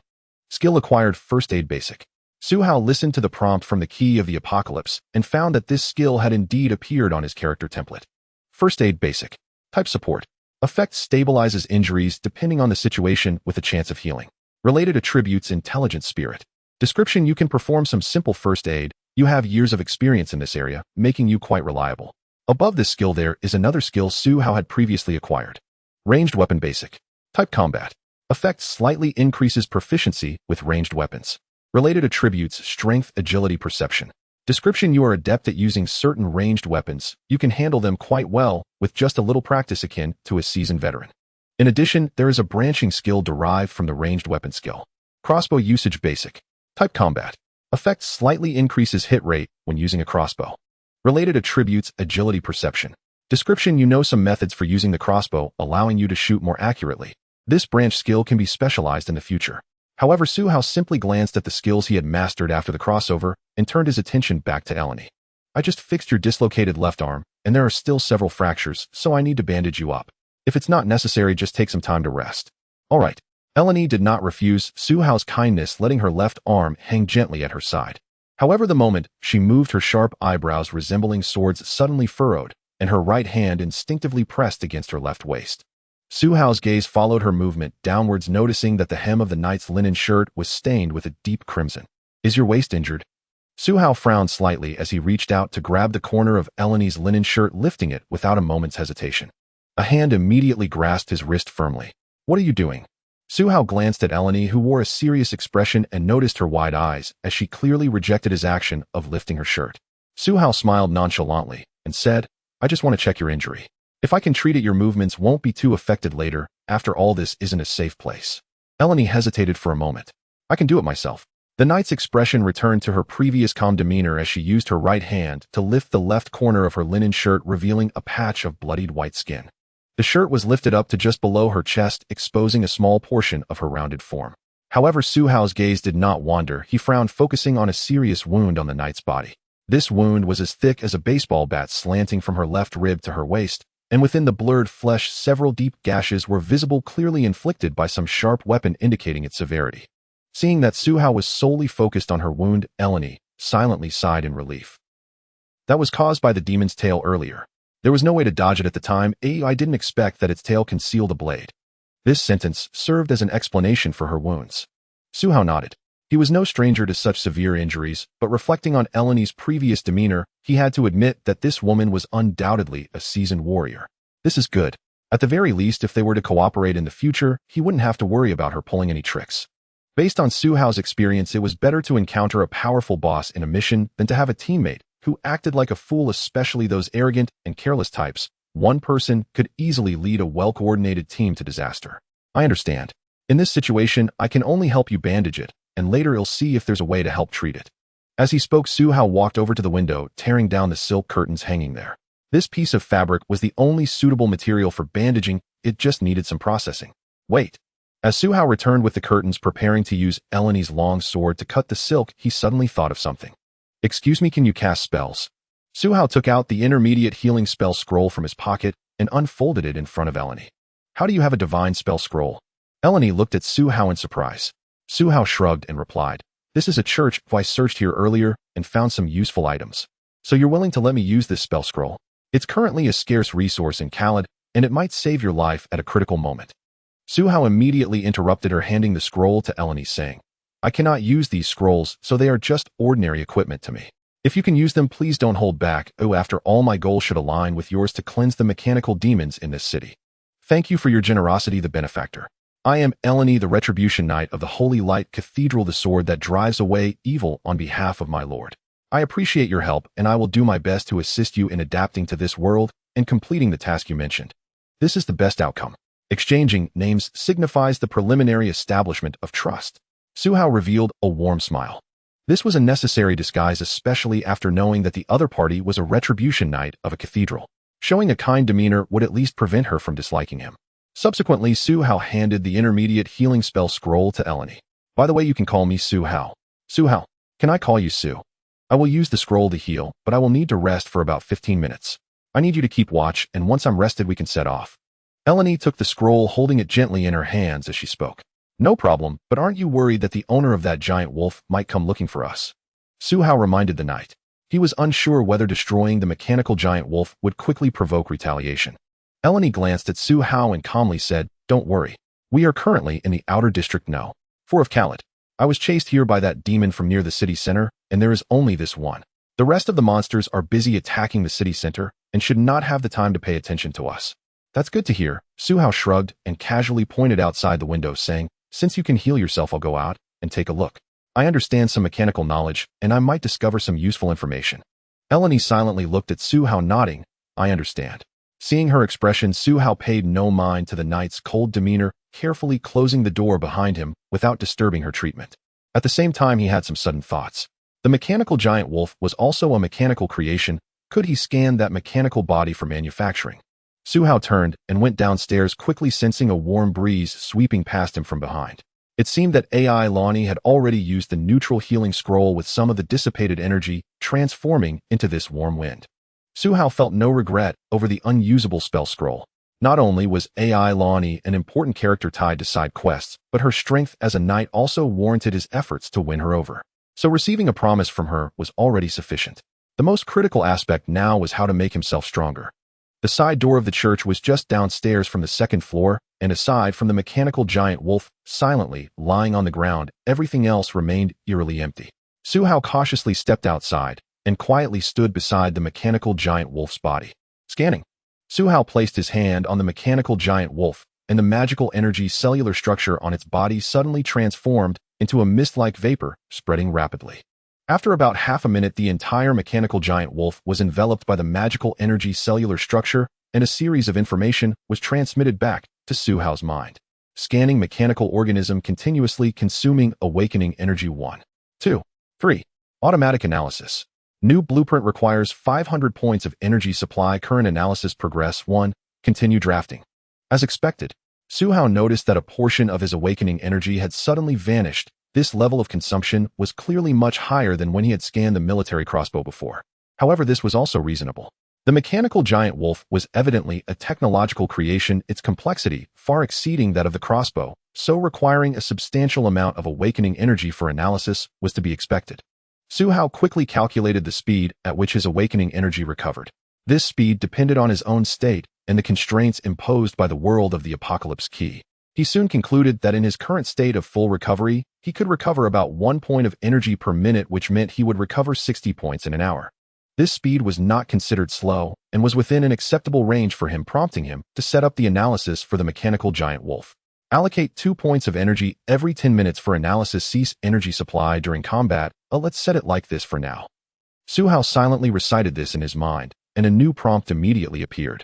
Skill acquired, First Aid Basic. Su Hao listened to the prompt from the Key of the Apocalypse and found that this skill had indeed appeared on his character template. First Aid Basic. Type Support. Effect stabilizes injuries depending on the situation with a chance of healing. Related attributes, Intelligent Spirit. Description: you can perform some simple first aid. You have years of experience in this area, making you quite reliable. Above this skill there is another skill Su Hao had previously acquired. Ranged Weapon Basic. Type Combat. Effect slightly increases proficiency with ranged weapons. Related attributes: Strength, Agility, Perception. Description: you are adept at using certain ranged weapons. You can handle them quite well, with just a little practice akin to a seasoned veteran. In addition, there is a branching skill derived from the ranged weapon skill. Crossbow usage: basic. Type: combat. Effect: slightly increases hit rate when using a crossbow. Related attributes: agility, perception. Description: you know some methods for using the crossbow, allowing you to shoot more accurately. This branch skill can be specialized in the future. However, Su Hao simply glanced at the skills he had mastered after the crossover and turned his attention back to Eleni. I just fixed your dislocated left arm, and there are still several fractures, so I need to bandage you up. If it's not necessary, just take some time to rest. All right. Eleni did not refuse Su Hao's kindness, letting her left arm hang gently at her side. However, the moment she moved, her sharp eyebrows resembling swords suddenly furrowed, and her right hand instinctively pressed against her left waist. Su Hao's gaze followed her movement downwards, noticing that the hem of the knight's linen shirt was stained with a deep crimson. Is your waist injured? Su Hao frowned slightly as he reached out to grab the corner of Eleni's linen shirt, lifting it without a moment's hesitation. A hand immediately grasped his wrist firmly. What are you doing? Su Hao glanced at Eleni, who wore a serious expression, and noticed her wide eyes as she clearly rejected his action of lifting her shirt. Su Hao smiled nonchalantly and said, I just want to check your injury. If I can treat it, your movements won't be too affected later. After all, this isn't a safe place. Eleni hesitated for a moment. I can do it myself. The knight's expression returned to her previous calm demeanor as she used her right hand to lift the left corner of her linen shirt, revealing a patch of bloodied white skin. The shirt was lifted up to just below her chest, exposing a small portion of her rounded form. However, Su Hao's gaze did not wander. He frowned, focusing on a serious wound on the knight's body. This wound was as thick as a baseball bat, slanting from her left rib to her waist, and within the blurred flesh several deep gashes were visible, clearly inflicted by some sharp weapon, indicating its severity. Seeing that Su Hao was solely focused on her wound, Eleni silently sighed in relief. That was caused by the demon's tail earlier. There was no way to dodge it at the time. I didn't expect that its tail concealed a blade. This sentence served as an explanation for her wounds. Su Hao nodded. He was no stranger to such severe injuries, but reflecting on Eleni's previous demeanor, he had to admit that this woman was undoubtedly a seasoned warrior. This is good. At the very least, if they were to cooperate in the future, he wouldn't have to worry about her pulling any tricks. Based on Su Hao's experience, it was better to encounter a powerful boss in a mission than to have a teammate who acted like a fool, especially those arrogant and careless types. One person could easily lead a well-coordinated team to disaster. I understand. In this situation, I can only help you bandage it, and later I'll see if there's a way to help treat it. As he spoke, Su Hao walked over to the window, tearing down the silk curtains hanging there. This piece of fabric was the only suitable material for bandaging. It just needed some processing. Wait. As Su Hao returned with the curtains, preparing to use Eleni's long sword to cut the silk, he suddenly thought of something. Excuse me, can you cast spells? Su Hao took out the intermediate healing spell scroll from his pocket and unfolded it in front of Eleni. How do you have a divine spell scroll? Eleni looked at Su Hao in surprise. Su Hao shrugged and replied, This is a church. I searched here earlier and found some useful items. So you're willing to let me use this spell scroll? It's currently a scarce resource in Khaled, and it might save your life at a critical moment. Su Hao immediately interrupted her, handing the scroll to Eleni, saying, I cannot use these scrolls, so they are just ordinary equipment to me. If you can use them, please don't hold back. After all, my goal should align with yours to cleanse the mechanical demons in this city. Thank you for your generosity, the benefactor. I am Eleni, the Retribution Knight of the Holy Light Cathedral, the sword that drives away evil on behalf of my lord. I appreciate your help, and I will do my best to assist you in adapting to this world and completing the task you mentioned. This is the best outcome. Exchanging names signifies the preliminary establishment of trust. Su Hao revealed a warm smile. This was a necessary disguise, especially after knowing that the other party was a Retribution Knight of a cathedral. Showing a kind demeanor would at least prevent her from disliking him. Subsequently, Su Hao handed the intermediate healing spell scroll to Eleni. By the way, you can call me Su Hao. Su Hao, can I call you Su? I will use the scroll to heal, but I will need to rest for about 15 minutes. I need you to keep watch, and once I'm rested, we can set off. Eleni took the scroll, holding it gently in her hands as she spoke. No problem, but aren't you worried that the owner of that giant wolf might come looking for us? Su Hao reminded the knight. He was unsure whether destroying the mechanical giant wolf would quickly provoke retaliation. Eleni glanced at Su Hao and calmly said, Don't worry. We are currently in the outer district No. 4 of Khaled. I was chased here by that demon from near the city center, and there is only this one. The rest of the monsters are busy attacking the city center and should not have the time to pay attention to us. That's good to hear. Su Hao shrugged and casually pointed outside the window, saying, Since you can heal yourself, I'll go out and take a look. I understand some mechanical knowledge, and I might discover some useful information. Eleni silently looked at Su Hao, nodding. I understand. Seeing her expression, Su Hao paid no mind to the knight's cold demeanor, carefully closing the door behind him without disturbing her treatment. At the same time, he had some sudden thoughts. The mechanical giant wolf was also a mechanical creation. Could he scan that mechanical body for manufacturing? Su Hao turned and went downstairs, quickly sensing a warm breeze sweeping past him from behind. It seemed that AI Lonnie had already used the neutral healing scroll with some of the dissipated energy, transforming into this warm wind. Su Hao felt no regret over the unusable spell scroll. Not only was AI Lonnie an important character tied to side quests, but her strength as a knight also warranted his efforts to win her over. So receiving a promise from her was already sufficient. The most critical aspect now was how to make himself stronger. The side door of the church was just downstairs from the second floor, and aside from the mechanical giant wolf silently lying on the ground, everything else remained eerily empty. Su Hao cautiously stepped outside and quietly stood beside the mechanical giant wolf's body. Scanning. Su Hao placed his hand on the mechanical giant wolf, and the magical energy cellular structure on its body suddenly transformed into a mist-like vapor, spreading rapidly. After about half a minute, the entire mechanical giant wolf was enveloped by the magical energy cellular structure, and a series of information was transmitted back to Su Hao's mind. Scanning mechanical organism continuously consuming awakening energy 1, 2, 3. Automatic analysis. New blueprint requires 500 points of energy supply. Current analysis progress 1. Continue drafting. As expected, Su Hao noticed that a portion of his awakening energy had suddenly vanished. This level of consumption was clearly much higher than when he had scanned the military crossbow before. However, this was also reasonable. The mechanical giant wolf was evidently a technological creation, its complexity far exceeding that of the crossbow, so requiring a substantial amount of awakening energy for analysis was to be expected. Su Hao quickly calculated the speed at which his awakening energy recovered. This speed depended on his own state and the constraints imposed by the world of the Apocalypse Key. He soon concluded that in his current state of full recovery, he could recover about 1 point of energy per minute, which meant he would recover 60 points in an hour. This speed was not considered slow and was within an acceptable range for him, prompting him to set up the analysis for the mechanical giant wolf. Allocate 2 points of energy every 10 minutes for analysis. Cease energy supply during combat. Let's set it like this for now. Su Hao silently recited this in his mind, and a new prompt immediately appeared.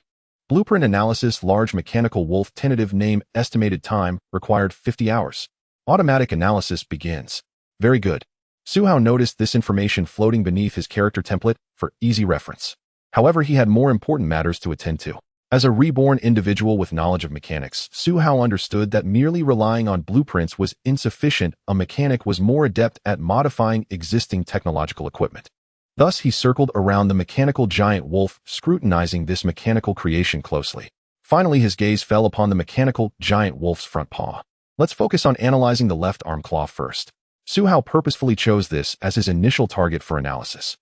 Blueprint analysis. Large mechanical wolf. Tentative name. Estimated time required 50 hours. Automatic analysis begins. Very good. Su Hao noticed this information floating beneath his character template for easy reference. However, he had more important matters to attend to. As a reborn individual with knowledge of mechanics, Su Hao understood that merely relying on blueprints was insufficient. A mechanic was more adept at modifying existing technological equipment. Thus, he circled around the mechanical giant wolf, scrutinizing this mechanical creation closely. Finally, his gaze fell upon the mechanical giant wolf's front paw. Let's focus on analyzing the left arm claw first. Su Hao purposefully chose this as his initial target for analysis.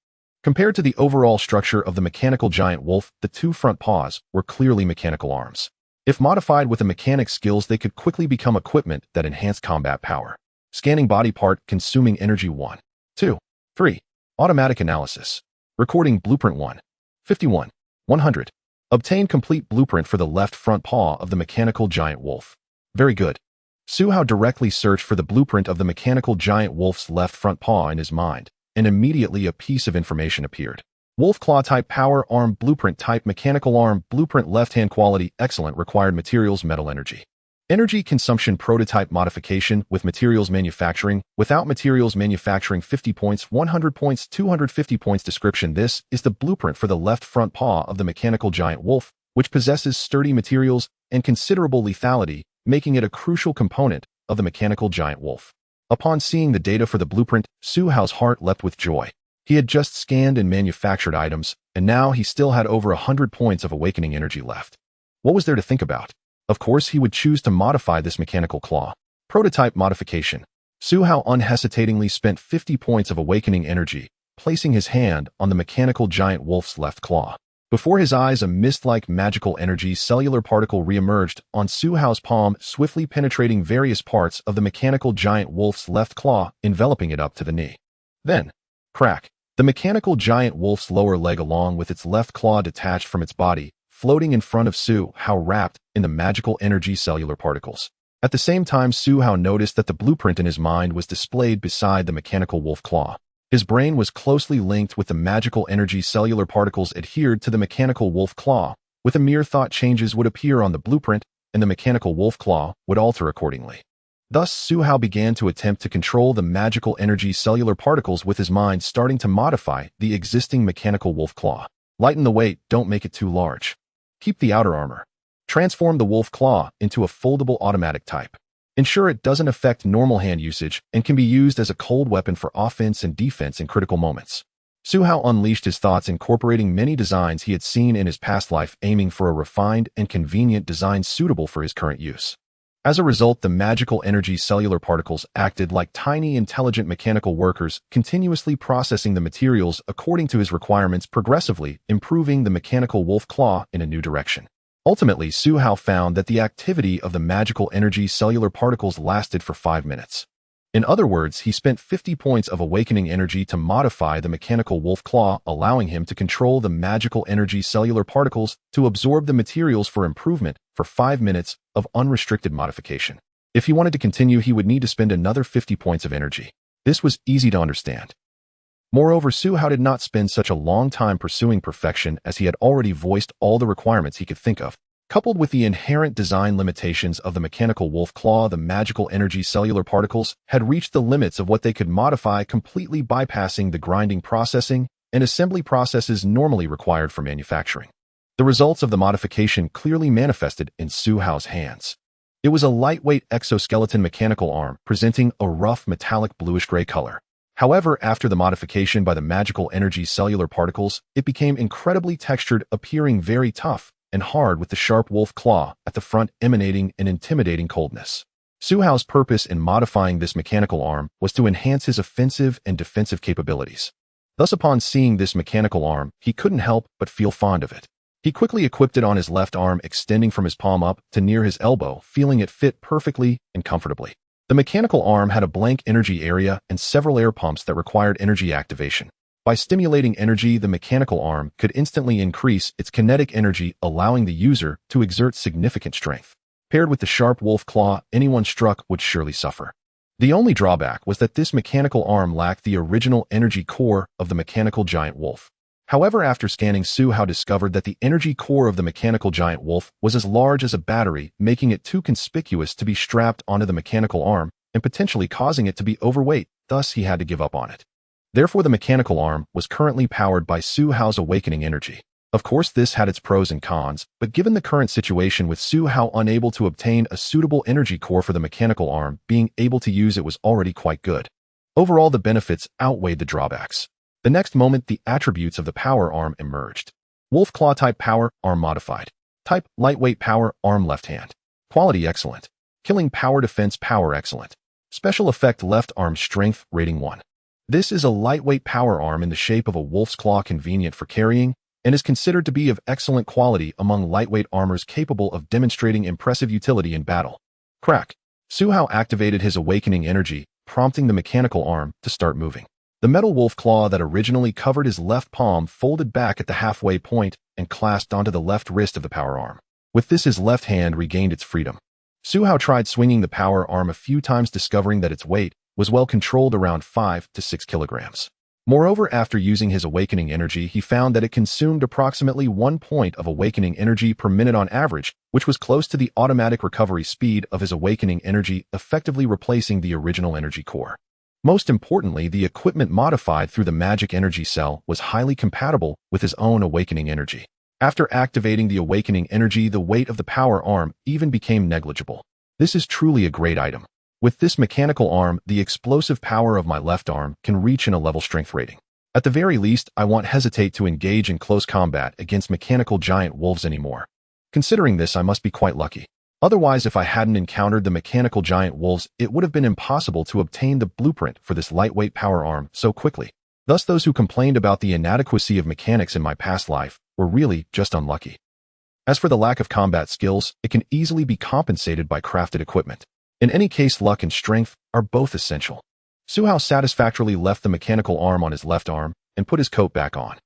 Compared to the overall structure of the mechanical giant wolf, the two front paws were clearly mechanical arms. If modified with the mechanic's skills, they could quickly become equipment that enhanced combat power. Scanning body part, consuming energy 1, 2, 3. Automatic analysis. Recording blueprint 1, 51, 100. Obtain complete blueprint for the left front paw of the mechanical giant wolf. Very good. Su Hao directly searched for the blueprint of the mechanical giant wolf's left front paw in his mind, and immediately a piece of information appeared. Wolf claw type. Power arm. Blueprint type mechanical arm. Blueprint left hand. Quality excellent. Required materials metal energy. Energy consumption. Prototype modification with materials manufacturing. Without materials manufacturing 50 points, 100 points, 250 points. Description. This is the blueprint for the left front paw of the mechanical giant wolf, which possesses sturdy materials and considerable lethality, making it a crucial component of the mechanical giant wolf. Upon seeing the data for the blueprint, Su Hao's heart leapt with joy. He had just scanned and manufactured items, and now he still had over 100 points of awakening energy left. What was there to think about? Of course, he would choose to modify this mechanical claw. Prototype modification. Su Hao unhesitatingly spent 50 points of awakening energy, placing his hand on the mechanical giant wolf's left claw. Before his eyes, a mist-like magical energy cellular particle re-emerged on Su Hao's palm, swiftly penetrating various parts of the mechanical giant wolf's left claw, enveloping it up to the knee. Then, crack. The mechanical giant wolf's lower leg along with its left claw detached from its body, floating in front of Su Hao wrapped in the magical energy cellular particles. At the same time, Su Hao noticed that the blueprint in his mind was displayed beside the mechanical wolf claw. His brain was closely linked with the magical energy cellular particles adhered to the mechanical wolf claw. With a mere thought, changes would appear on the blueprint, and the mechanical wolf claw would alter accordingly. Thus, Su Hao began to attempt to control the magical energy cellular particles with his mind, starting to modify the existing mechanical wolf claw. Lighten the weight, don't make it too large. Keep the outer armor. Transform the wolf claw into a foldable automatic type. Ensure it doesn't affect normal hand usage and can be used as a cold weapon for offense and defense in critical moments. Su Hao unleashed his thoughts, incorporating many designs he had seen in his past life, aiming for a refined and convenient design suitable for his current use. As a result, the magical energy cellular particles acted like tiny, intelligent mechanical workers, continuously processing the materials according to his requirements, progressively improving the mechanical wolf claw in a new direction. Ultimately, Su Hao found that the activity of the magical energy cellular particles lasted for 5 minutes. In other words, he spent 50 points of awakening energy to modify the mechanical wolf claw, allowing him to control the magical energy cellular particles to absorb the materials for improvement for 5 minutes of unrestricted modification. If he wanted to continue, he would need to spend another 50 points of energy. This was easy to understand. Moreover, Su Hao did not spend such a long time pursuing perfection, as he had already voiced all the requirements he could think of. Coupled with the inherent design limitations of the mechanical wolf claw, the magical energy cellular particles had reached the limits of what they could modify, completely bypassing the grinding, processing, and assembly processes normally required for manufacturing. The results of the modification clearly manifested in Su Hao's hands. It was a lightweight exoskeleton mechanical arm, presenting a rough metallic bluish-gray color. However, after the modification by the magical energy cellular particles, it became incredibly textured, appearing very tough and hard, with the sharp wolf claw at the front emanating an intimidating coldness. Su Hao's purpose in modifying this mechanical arm was to enhance his offensive and defensive capabilities. Thus, upon seeing this mechanical arm, he couldn't help but feel fond of it. He quickly equipped it on his left arm, extending from his palm up to near his elbow, feeling it fit perfectly and comfortably. The mechanical arm had a blank energy area and several air pumps that required energy activation. By stimulating energy, the mechanical arm could instantly increase its kinetic energy, allowing the user to exert significant strength. Paired with the sharp wolf claw, anyone struck would surely suffer. The only drawback was that this mechanical arm lacked the original energy core of the mechanical giant wolf. However, after scanning, Su Hao discovered that the energy core of the mechanical giant wolf was as large as a battery, making it too conspicuous to be strapped onto the mechanical arm and potentially causing it to be overweight. Thus, he had to give up on it. Therefore, the mechanical arm was currently powered by Su Hao's awakening energy. Of course, this had its pros and cons, but given the current situation with Su Hao unable to obtain a suitable energy core for the mechanical arm, being able to use it was already quite good. Overall, the benefits outweighed the drawbacks. The next moment, the attributes of the power arm emerged. Wolf claw type, power arm modified. Type lightweight, power arm left hand. Quality excellent. Killing power, defense power excellent. Special effect, left arm strength rating 1. This is a lightweight power arm in the shape of a wolf's claw, convenient for carrying, and is considered to be of excellent quality among lightweight armors, capable of demonstrating impressive utility in battle. Crack. Su Hao activated his awakening energy, prompting the mechanical arm to start moving. The metal wolf claw that originally covered his left palm folded back at the halfway point and clasped onto the left wrist of the power arm. With this, his left hand regained its freedom. Su Hao tried swinging the power arm a few times, discovering that its weight was well controlled, around 5 to 6 kilograms. Moreover, after using his awakening energy, he found that it consumed approximately 1 point of awakening energy per minute on average, which was close to the automatic recovery speed of his awakening energy, effectively replacing the original energy core. Most importantly, the equipment modified through the magic energy cell was highly compatible with his own awakening energy. After activating the awakening energy, the weight of the power arm even became negligible. This is truly a great item. With this mechanical arm, the explosive power of my left arm can reach in a level strength rating. At the very least, I won't hesitate to engage in close combat against mechanical giant wolves anymore. Considering this, I must be quite lucky. Otherwise, if I hadn't encountered the mechanical giant wolves, it would have been impossible to obtain the blueprint for this lightweight power arm so quickly. Thus, those who complained about the inadequacy of mechanics in my past life were really just unlucky. As for the lack of combat skills, it can easily be compensated by crafted equipment. In any case, luck and strength are both essential. Su Hao satisfactorily left the mechanical arm on his left arm and put his coat back on.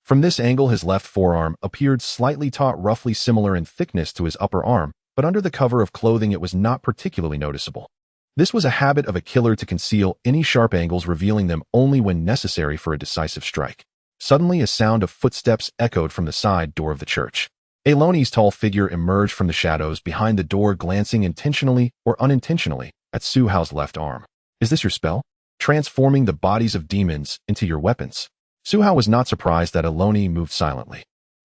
From this angle, his left forearm appeared slightly taut, roughly similar in thickness to his upper arm, but under the cover of clothing it was not particularly noticeable. This was a habit of a killer to conceal any sharp angles, revealing them only when necessary for a decisive strike. Suddenly, a sound of footsteps echoed from the side door of the church. Eloni's tall figure emerged from the shadows behind the door, glancing intentionally or unintentionally at Su Hao's left arm. "Is this your spell? Transforming the bodies of demons into your weapons?" Su Hao was not surprised that Eloni moved silently.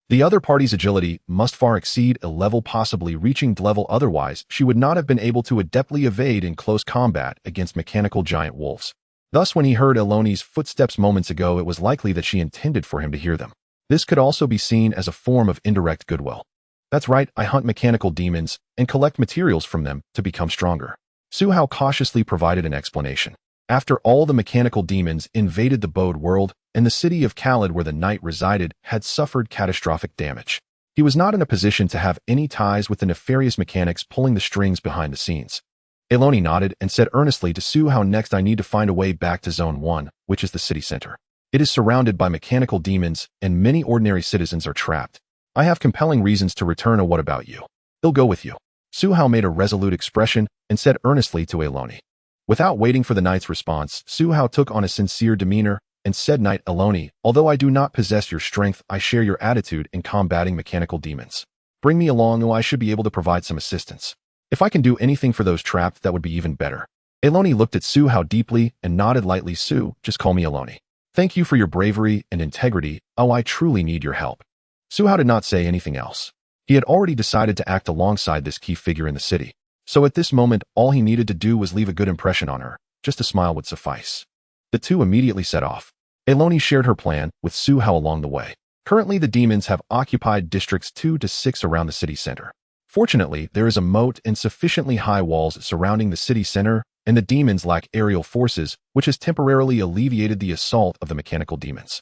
The other party's agility must far exceed a level, possibly reaching level, otherwise she would not have been able to adeptly evade in close combat against mechanical giant wolves. Thus, when he heard Eloni's footsteps moments ago, it was likely that she intended for him to hear them. This could also be seen as a form of indirect goodwill. "That's right, I hunt mechanical demons and collect materials from them to become stronger." Su Hao cautiously provided an explanation. After all, the mechanical demons invaded the Bode world, and the city of Khaled, where the knight resided, had suffered catastrophic damage. He was not in a position to have any ties with the nefarious mechanics pulling the strings behind the scenes. Eloni nodded and said earnestly to Su Hao, "Next, I need to find a way back to Zone 1, which is the city center. It is surrounded by mechanical demons, and many ordinary citizens are trapped. I have compelling reasons to return. What about you?" "He'll go with you." Su Hao made a resolute expression and said earnestly to Eloni. Without waiting for the knight's response, Su Hao took on a sincere demeanor and said, "Knight Eloni, although I do not possess your strength, I share your attitude in combating mechanical demons. Bring me along, or I should be able to provide some assistance. If I can do anything for those trapped, that would be even better." Eloni looked at Su Hao deeply and nodded lightly. "Su, just call me Eloni. Thank you for your bravery and integrity. Oh, I truly need your help." Su Hao did not say anything else. He had already decided to act alongside this key figure in the city. So at this moment, all he needed to do was leave a good impression on her. Just a smile would suffice. The two immediately set off. Eloni shared her plan with Su Hao along the way. Currently, the demons have occupied districts 2 to 6 around the city center. Fortunately, there is a moat and sufficiently high walls surrounding the city center, and the demons lack aerial forces, which has temporarily alleviated the assault of the mechanical demons.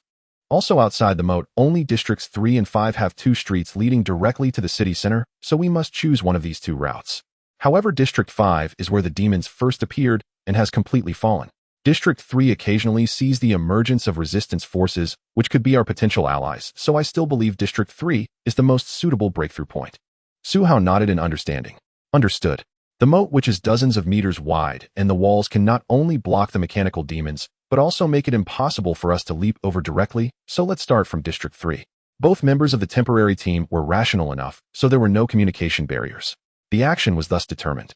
Also outside the moat, only districts 3 and 5 have 2 streets leading directly to the city center, so we must choose one of these 2 routes. However, District 5 is where the demons first appeared and has completely fallen. District 3 occasionally sees the emergence of resistance forces, which could be our potential allies, so I still believe District 3 is the most suitable breakthrough point. Su Hao nodded in understanding. Understood. The moat, which is dozens of meters wide, and the walls can not only block the mechanical demons, but also make it impossible for us to leap over directly, so let's start from District 3. Both members of the temporary team were rational enough, so there were no communication barriers. The action was thus determined.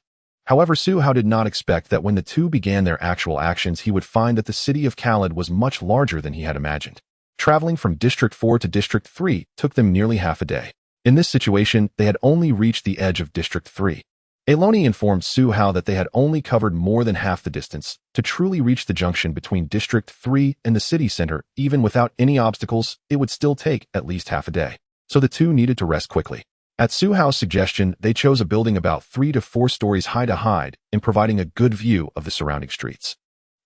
However, Su Hao did not expect that when the two began their actual actions, he would find that the city of Khaled was much larger than he had imagined. Traveling from District 4 to District 3 took them nearly half a day. In this situation, they had only reached the edge of District 3. Eloni informed Su Hao that they had only covered more than half the distance. To truly reach the junction between District 3 and the city center, even without any obstacles, it would still take at least half a day. So the two needed to rest quickly. At Su Hao's suggestion, they chose a building about 3 to 4 stories high to hide, in providing a good view of the surrounding streets.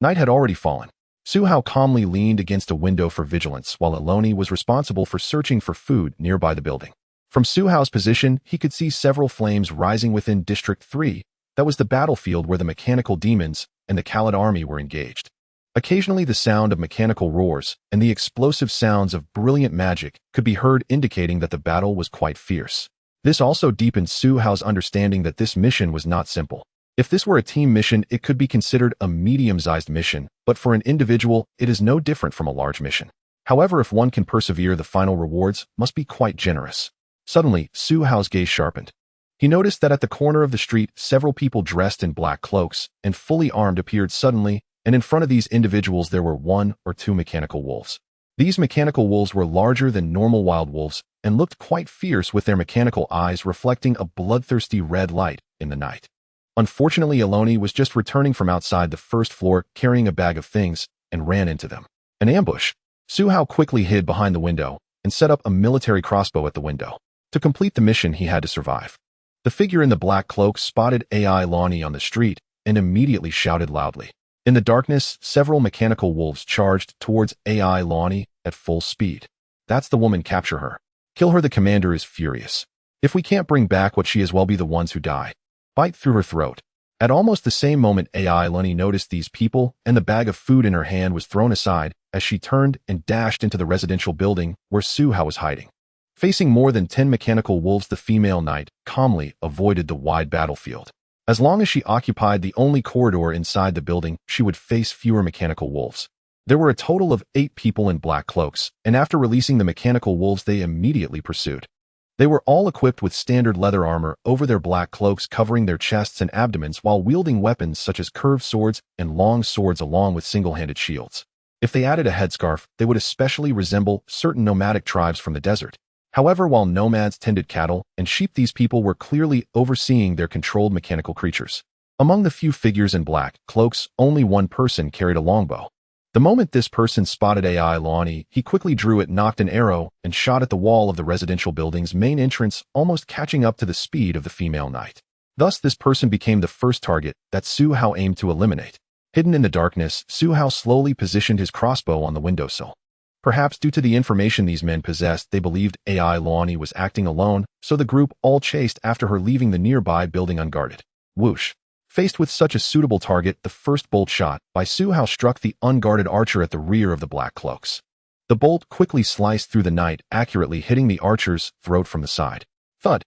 Night had already fallen. Su Hao calmly leaned against a window for vigilance, while Eloni was responsible for searching for food nearby the building. From Su Hao's position, he could see several flames rising within District 3. That was the battlefield where the mechanical demons and the Khaled army were engaged. Occasionally, the sound of mechanical roars and the explosive sounds of brilliant magic could be heard, indicating that the battle was quite fierce. This also deepened Su Hao's understanding that this mission was not simple. If this were a team mission, it could be considered a medium-sized mission, but for an individual, it is no different from a large mission. However, if one can persevere, the final rewards must be quite generous. Suddenly, Su Hao's gaze sharpened. He noticed that at the corner of the street, several people dressed in black cloaks and fully armed appeared suddenly, and in front of these individuals there were 1 or 2 mechanical wolves. These mechanical wolves were larger than normal wild wolves and looked quite fierce, with their mechanical eyes reflecting a bloodthirsty red light in the night. Unfortunately, Eloni was just returning from outside the first floor carrying a bag of things and ran into them. An ambush. Su Hao quickly hid behind the window and set up a military crossbow at the window. To complete the mission, he had to survive. The figure in the black cloak spotted AI Lonnie on the street and immediately shouted loudly. In the darkness, several mechanical wolves charged towards AI Lonnie at full speed. That's the woman, capture her. Kill her, the commander is furious. If we can't bring back what she is, we'll be the ones who die. Bite through her throat. At almost the same moment, AI Lonnie noticed these people, and the bag of food in her hand was thrown aside as she turned and dashed into the residential building where Su Hao was hiding. Facing more than 10 mechanical wolves, the female knight calmly avoided the wide battlefield. As long as she occupied the only corridor inside the building, she would face fewer mechanical wolves. There were a total of 8 people in black cloaks, and after releasing the mechanical wolves, they immediately pursued. They were all equipped with standard leather armor over their black cloaks covering their chests and abdomens while wielding weapons such as curved swords and long swords along with single-handed shields. If they added a headscarf, they would especially resemble certain nomadic tribes from the desert. However, while nomads tended cattle and sheep, these people were clearly overseeing their controlled mechanical creatures. Among the few figures in black cloaks, only one person carried a longbow. The moment this person spotted AI Lonnie, he quickly drew it, knocked an arrow, and shot at the wall of the residential building's main entrance, almost catching up to the speed of the female knight. Thus, this person became the first target that Su Hao aimed to eliminate. Hidden in the darkness, Su Hao slowly positioned his crossbow on the windowsill. Perhaps due to the information these men possessed, they believed AI Lonnie was acting alone, so the group all chased after her, leaving the nearby building unguarded. Whoosh! Faced with such a suitable target, the first bolt shot by Su Hao struck the unguarded archer at the rear of the black cloaks. The bolt quickly sliced through the knight, accurately hitting the archer's throat from the side. Thud!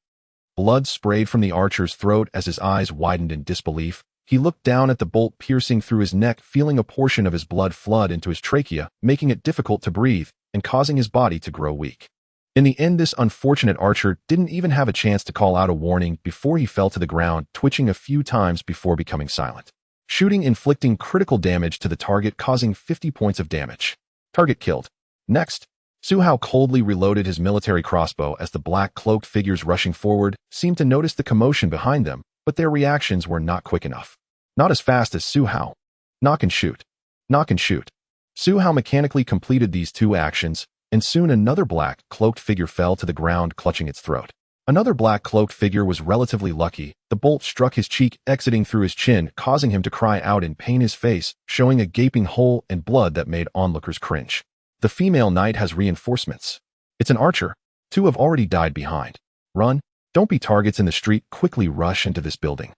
Blood sprayed from the archer's throat as his eyes widened in disbelief. He looked down at the bolt piercing through his neck, feeling a portion of his blood flood into his trachea, making it difficult to breathe and causing his body to grow weak. In the end, this unfortunate archer didn't even have a chance to call out a warning before he fell to the ground, twitching a few times before becoming silent. Shooting, inflicting critical damage to the target, causing 50 points of damage. Target killed. Next, Su Hao coldly reloaded his military crossbow as the black cloaked figures rushing forward seemed to notice the commotion behind them, but their reactions were not quick enough. Not as fast as Su Hao. Knock and shoot. Knock and shoot. Su Hao mechanically completed these two actions, and soon another black cloaked figure fell to the ground, clutching its throat. Another black cloaked figure was relatively lucky. The bolt struck his cheek, exiting through his chin, causing him to cry out in pain, his face showing a gaping hole and blood that made onlookers cringe. The female knight has reinforcements. It's an archer. 2 have already died behind. Run. Don't be targets in the street. Quickly rush into this building.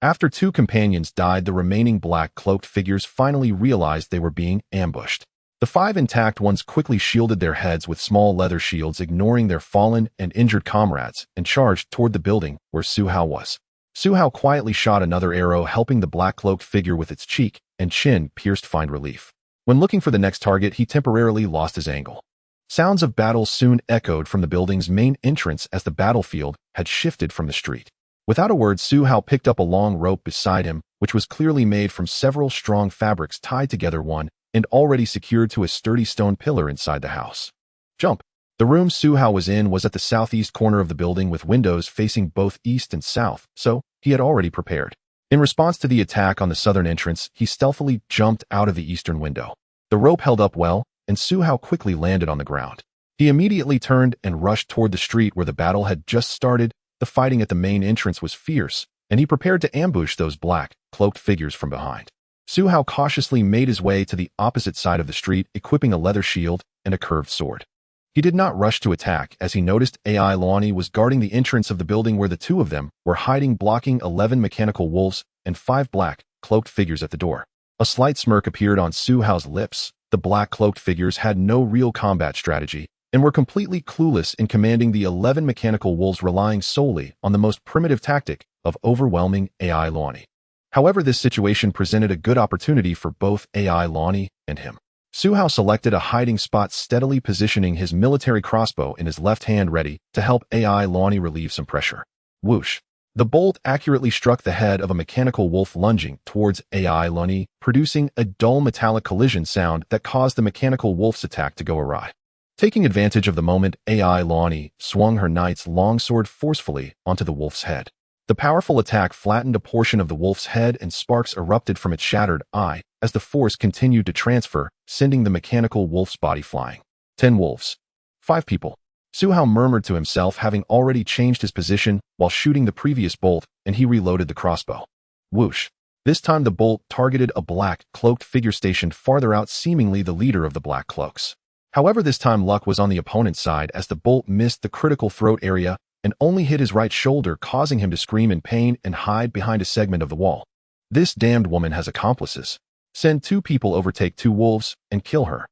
After 2 companions died, the remaining black cloaked figures finally realized they were being ambushed. The 5 intact ones quickly shielded their heads with small leather shields, ignoring their fallen and injured comrades, and charged toward the building where Su Hao was. Su Hao quietly shot another arrow, helping the black cloaked figure with its cheek and chin pierced find relief. When looking for the next target, he temporarily lost his angle. Sounds of battle soon echoed from the building's main entrance as the battlefield had shifted from the street. Without a word, Su Hao picked up a long rope beside him, which was clearly made from several strong fabrics tied together one and already secured to a sturdy stone pillar inside the house. Jump! The room Su Hao was in was at the southeast corner of the building with windows facing both east and south, so he had already prepared. In response to the attack on the southern entrance, he stealthily jumped out of the eastern window. The rope held up well, and Su Hao quickly landed on the ground. He immediately turned and rushed toward the street where the battle had just started. The fighting at the main entrance was fierce, and he prepared to ambush those black, cloaked figures from behind. Su Hao cautiously made his way to the opposite side of the street, equipping a leather shield and a curved sword. He did not rush to attack as he noticed AI Lonnie was guarding the entrance of the building where the 2 of them were hiding, blocking 11 mechanical wolves and 5 black, cloaked figures at the door. A slight smirk appeared on Su Hao's lips. The black cloaked figures had no real combat strategy and were completely clueless in commanding the 11 mechanical wolves, relying solely on the most primitive tactic of overwhelming AI Lonnie. However, this situation presented a good opportunity for both AI Lonnie and him. Su Hao selected a hiding spot, steadily positioning his military crossbow in his left hand, ready to help AI Lonnie relieve some pressure. Whoosh! The bolt accurately struck the head of a mechanical wolf lunging towards AI Lonnie, producing a dull metallic collision sound that caused the mechanical wolf's attack to go awry. Taking advantage of the moment, AI Lonnie swung her knight's longsword forcefully onto the wolf's head. The powerful attack flattened a portion of the wolf's head and sparks erupted from its shattered eye as the force continued to transfer, sending the mechanical wolf's body flying. 10 wolves. 5 people. Su Hao murmured to himself, having already changed his position while shooting the previous bolt, and he reloaded the crossbow. Whoosh! This time the bolt targeted a black, cloaked figure stationed farther out, seemingly the leader of the black cloaks. However, this time luck was on the opponent's side as the bolt missed the critical throat area and only hit his right shoulder, causing him to scream in pain and hide behind a segment of the wall. This damned woman has accomplices. Send 2 people, overtake 2 wolves, and kill her.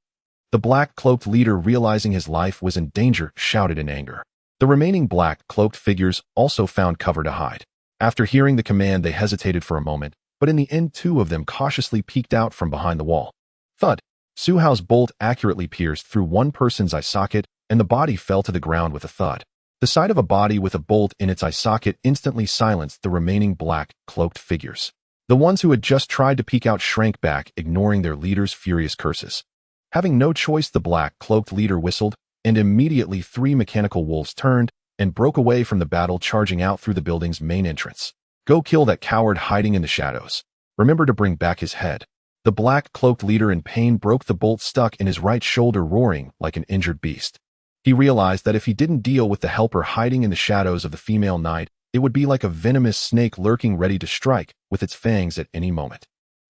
The black-cloaked leader, realizing his life was in danger, shouted in anger. The remaining black-cloaked figures also found cover to hide. After hearing the command, they hesitated for a moment, but in the end 2 of them cautiously peeked out from behind the wall. Thud! Su Hao's bolt accurately pierced through one person's eye socket, and the body fell to the ground with a thud. The sight of a body with a bolt in its eye socket instantly silenced the remaining black-cloaked figures. The ones who had just tried to peek out shrank back, ignoring their leader's furious curses. Having no choice, the black-cloaked leader whistled, and immediately 3 mechanical wolves turned and broke away from the battle, charging out through the building's main entrance. Go kill that coward hiding in the shadows. Remember to bring back his head. The black-cloaked leader in pain broke the bolt stuck in his right shoulder, roaring like an injured beast. He realized that if he didn't deal with the helper hiding in the shadows of the female knight, it would be like a venomous snake lurking ready to strike with its fangs at any moment.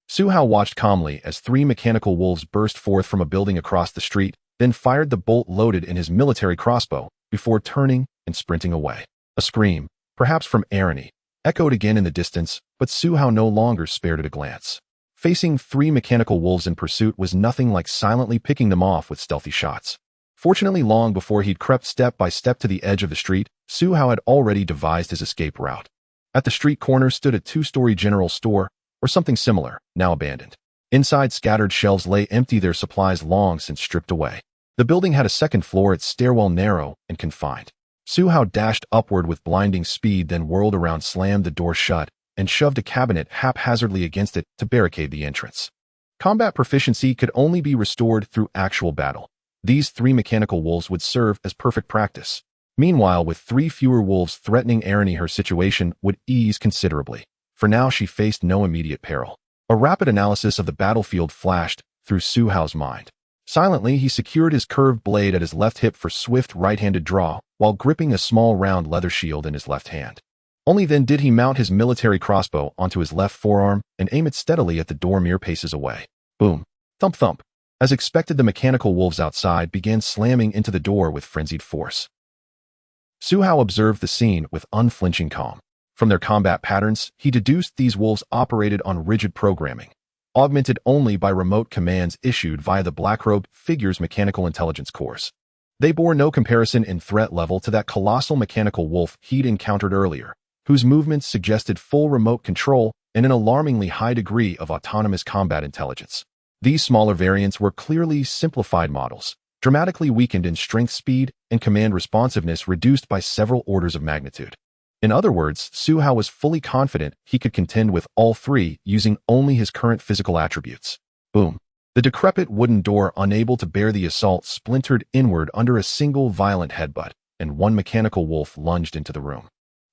Su Hao watched calmly as 3 mechanical wolves burst forth from a building across the street, then fired the bolt loaded in his military crossbow, before turning and sprinting away. A scream, perhaps from Ryn, echoed again in the distance, but Su Hao no longer spared it a glance. Facing 3 mechanical wolves in pursuit was nothing like silently picking them off with stealthy shots. Fortunately, long before he'd crept step by step to the edge of the street, Su Hao had already devised his escape route. At the street corner stood a 2-story general store, or something similar, now abandoned. Inside, scattered shelves lay empty, their supplies long since stripped away. The building had a second floor, its stairwell narrow and confined. Su Hao dashed upward with blinding speed, then whirled around, slammed the door shut, and shoved a cabinet haphazardly against it to barricade the entrance. Combat proficiency could only be restored through actual battle. These 3 mechanical wolves would serve as perfect practice. Meanwhile, with 3 fewer wolves threatening Ryn, her situation would ease considerably. For now, she faced no immediate peril. A rapid analysis of the battlefield flashed through Su Hao's mind. Silently, he secured his curved blade at his left hip for swift right-handed draw, while gripping a small round leather shield in his left hand. Only then did he mount his military crossbow onto his left forearm and aim it steadily at the door mere paces away. Boom. Thump thump. As expected, the mechanical wolves outside began slamming into the door with frenzied force. Su Hao observed the scene with unflinching calm. From their combat patterns, he deduced these wolves operated on rigid programming, augmented only by remote commands issued via the black-robed figure's mechanical intelligence cores. They bore no comparison in threat level to that colossal mechanical wolf he'd encountered earlier, whose movements suggested full remote control and an alarmingly high degree of autonomous combat intelligence. These smaller variants were clearly simplified models, dramatically weakened in strength, speed, and command responsiveness, reduced by several orders of magnitude. In other words, Su Hao was fully confident he could contend with all 3 using only his current physical attributes. Boom. The decrepit wooden door, unable to bear the assault, splintered inward under a single violent headbutt, and 1 mechanical wolf lunged into the room.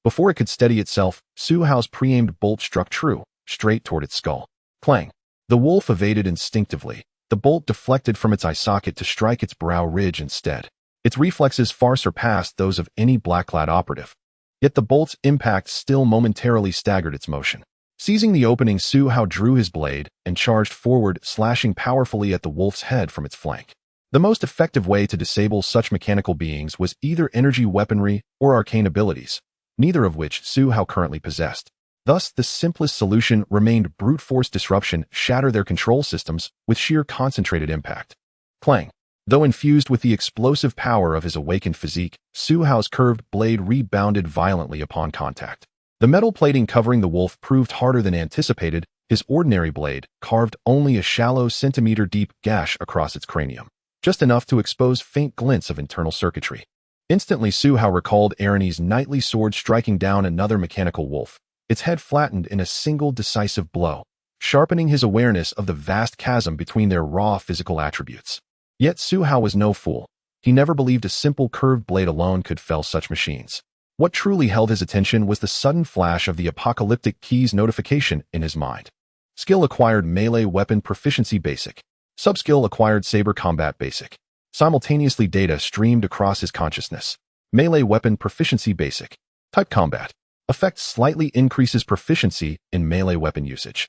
Before it could steady itself, Su Hao's pre-aimed bolt struck true, straight toward its skull. Clang. The wolf evaded instinctively. The bolt deflected from its eye socket to strike its brow ridge instead. Its reflexes far surpassed those of any black-clad operative. Yet the bolt's impact still momentarily staggered its motion. Seizing the opening, Su Hao drew his blade and charged forward, slashing powerfully at the wolf's head from its flank. The most effective way to disable such mechanical beings was either energy weaponry or arcane abilities, neither of which Su Hao currently possessed. Thus, the simplest solution remained brute force disruption, shatter their control systems with sheer concentrated impact. Clang. Though infused with the explosive power of his awakened physique, Su Hao's curved blade rebounded violently upon contact. The metal plating covering the wolf proved harder than anticipated. His ordinary blade carved only a shallow centimeter-deep gash across its cranium, just enough to expose faint glints of internal circuitry. Instantly, Su Hao recalled Ryn's knightly sword striking down another mechanical wolf, its head flattened in a single decisive blow, sharpening his awareness of the vast chasm between their raw physical attributes. Yet Su Hao was no fool. He never believed a simple curved blade alone could fell such machines. What truly held his attention was the sudden flash of the apocalyptic key's notification in his mind. Skill acquired melee weapon proficiency basic. Subskill acquired saber combat basic. Simultaneously, data streamed across his consciousness. Melee weapon proficiency basic. Type combat. Effect slightly increases proficiency in melee weapon usage.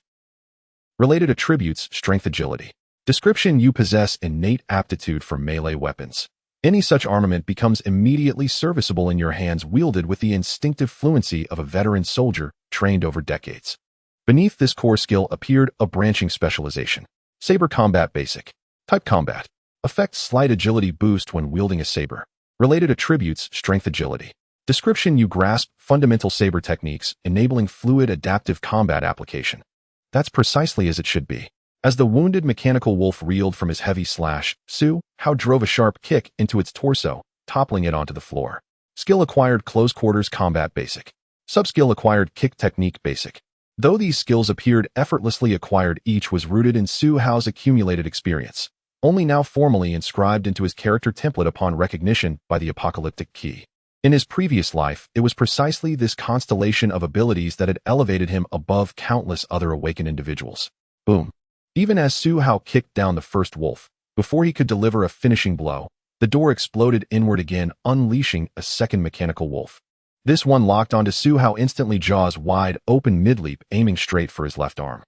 Related attributes: strength, agility. Description: you possess innate aptitude for melee weapons. Any such armament becomes immediately serviceable in your hands, wielded with the instinctive fluency of a veteran soldier trained over decades. Beneath this core skill appeared a branching specialization. Saber combat basic. Type combat. Effect: slight agility boost when wielding a saber. Related attributes: strength, agility. Description: you grasp fundamental saber techniques, enabling fluid adaptive combat application. That's precisely as it should be. As the wounded mechanical wolf reeled from his heavy slash, Su Hao drove a sharp kick into its torso, toppling it onto the floor. Skill acquired: close quarters combat basic. Subskill acquired: kick technique basic. Though these skills appeared effortlessly acquired, each was rooted in Su Hao's accumulated experience, only now formally inscribed into his character template upon recognition by the apocalyptic key. In his previous life, it was precisely this constellation of abilities that had elevated him above countless other awakened individuals. Boom. Even as Su Hao kicked down the first wolf, before he could deliver a finishing blow, the door exploded inward again, unleashing a second mechanical wolf. This one locked onto Su Hao instantly, jaws wide open mid-leap, aiming straight for his left arm.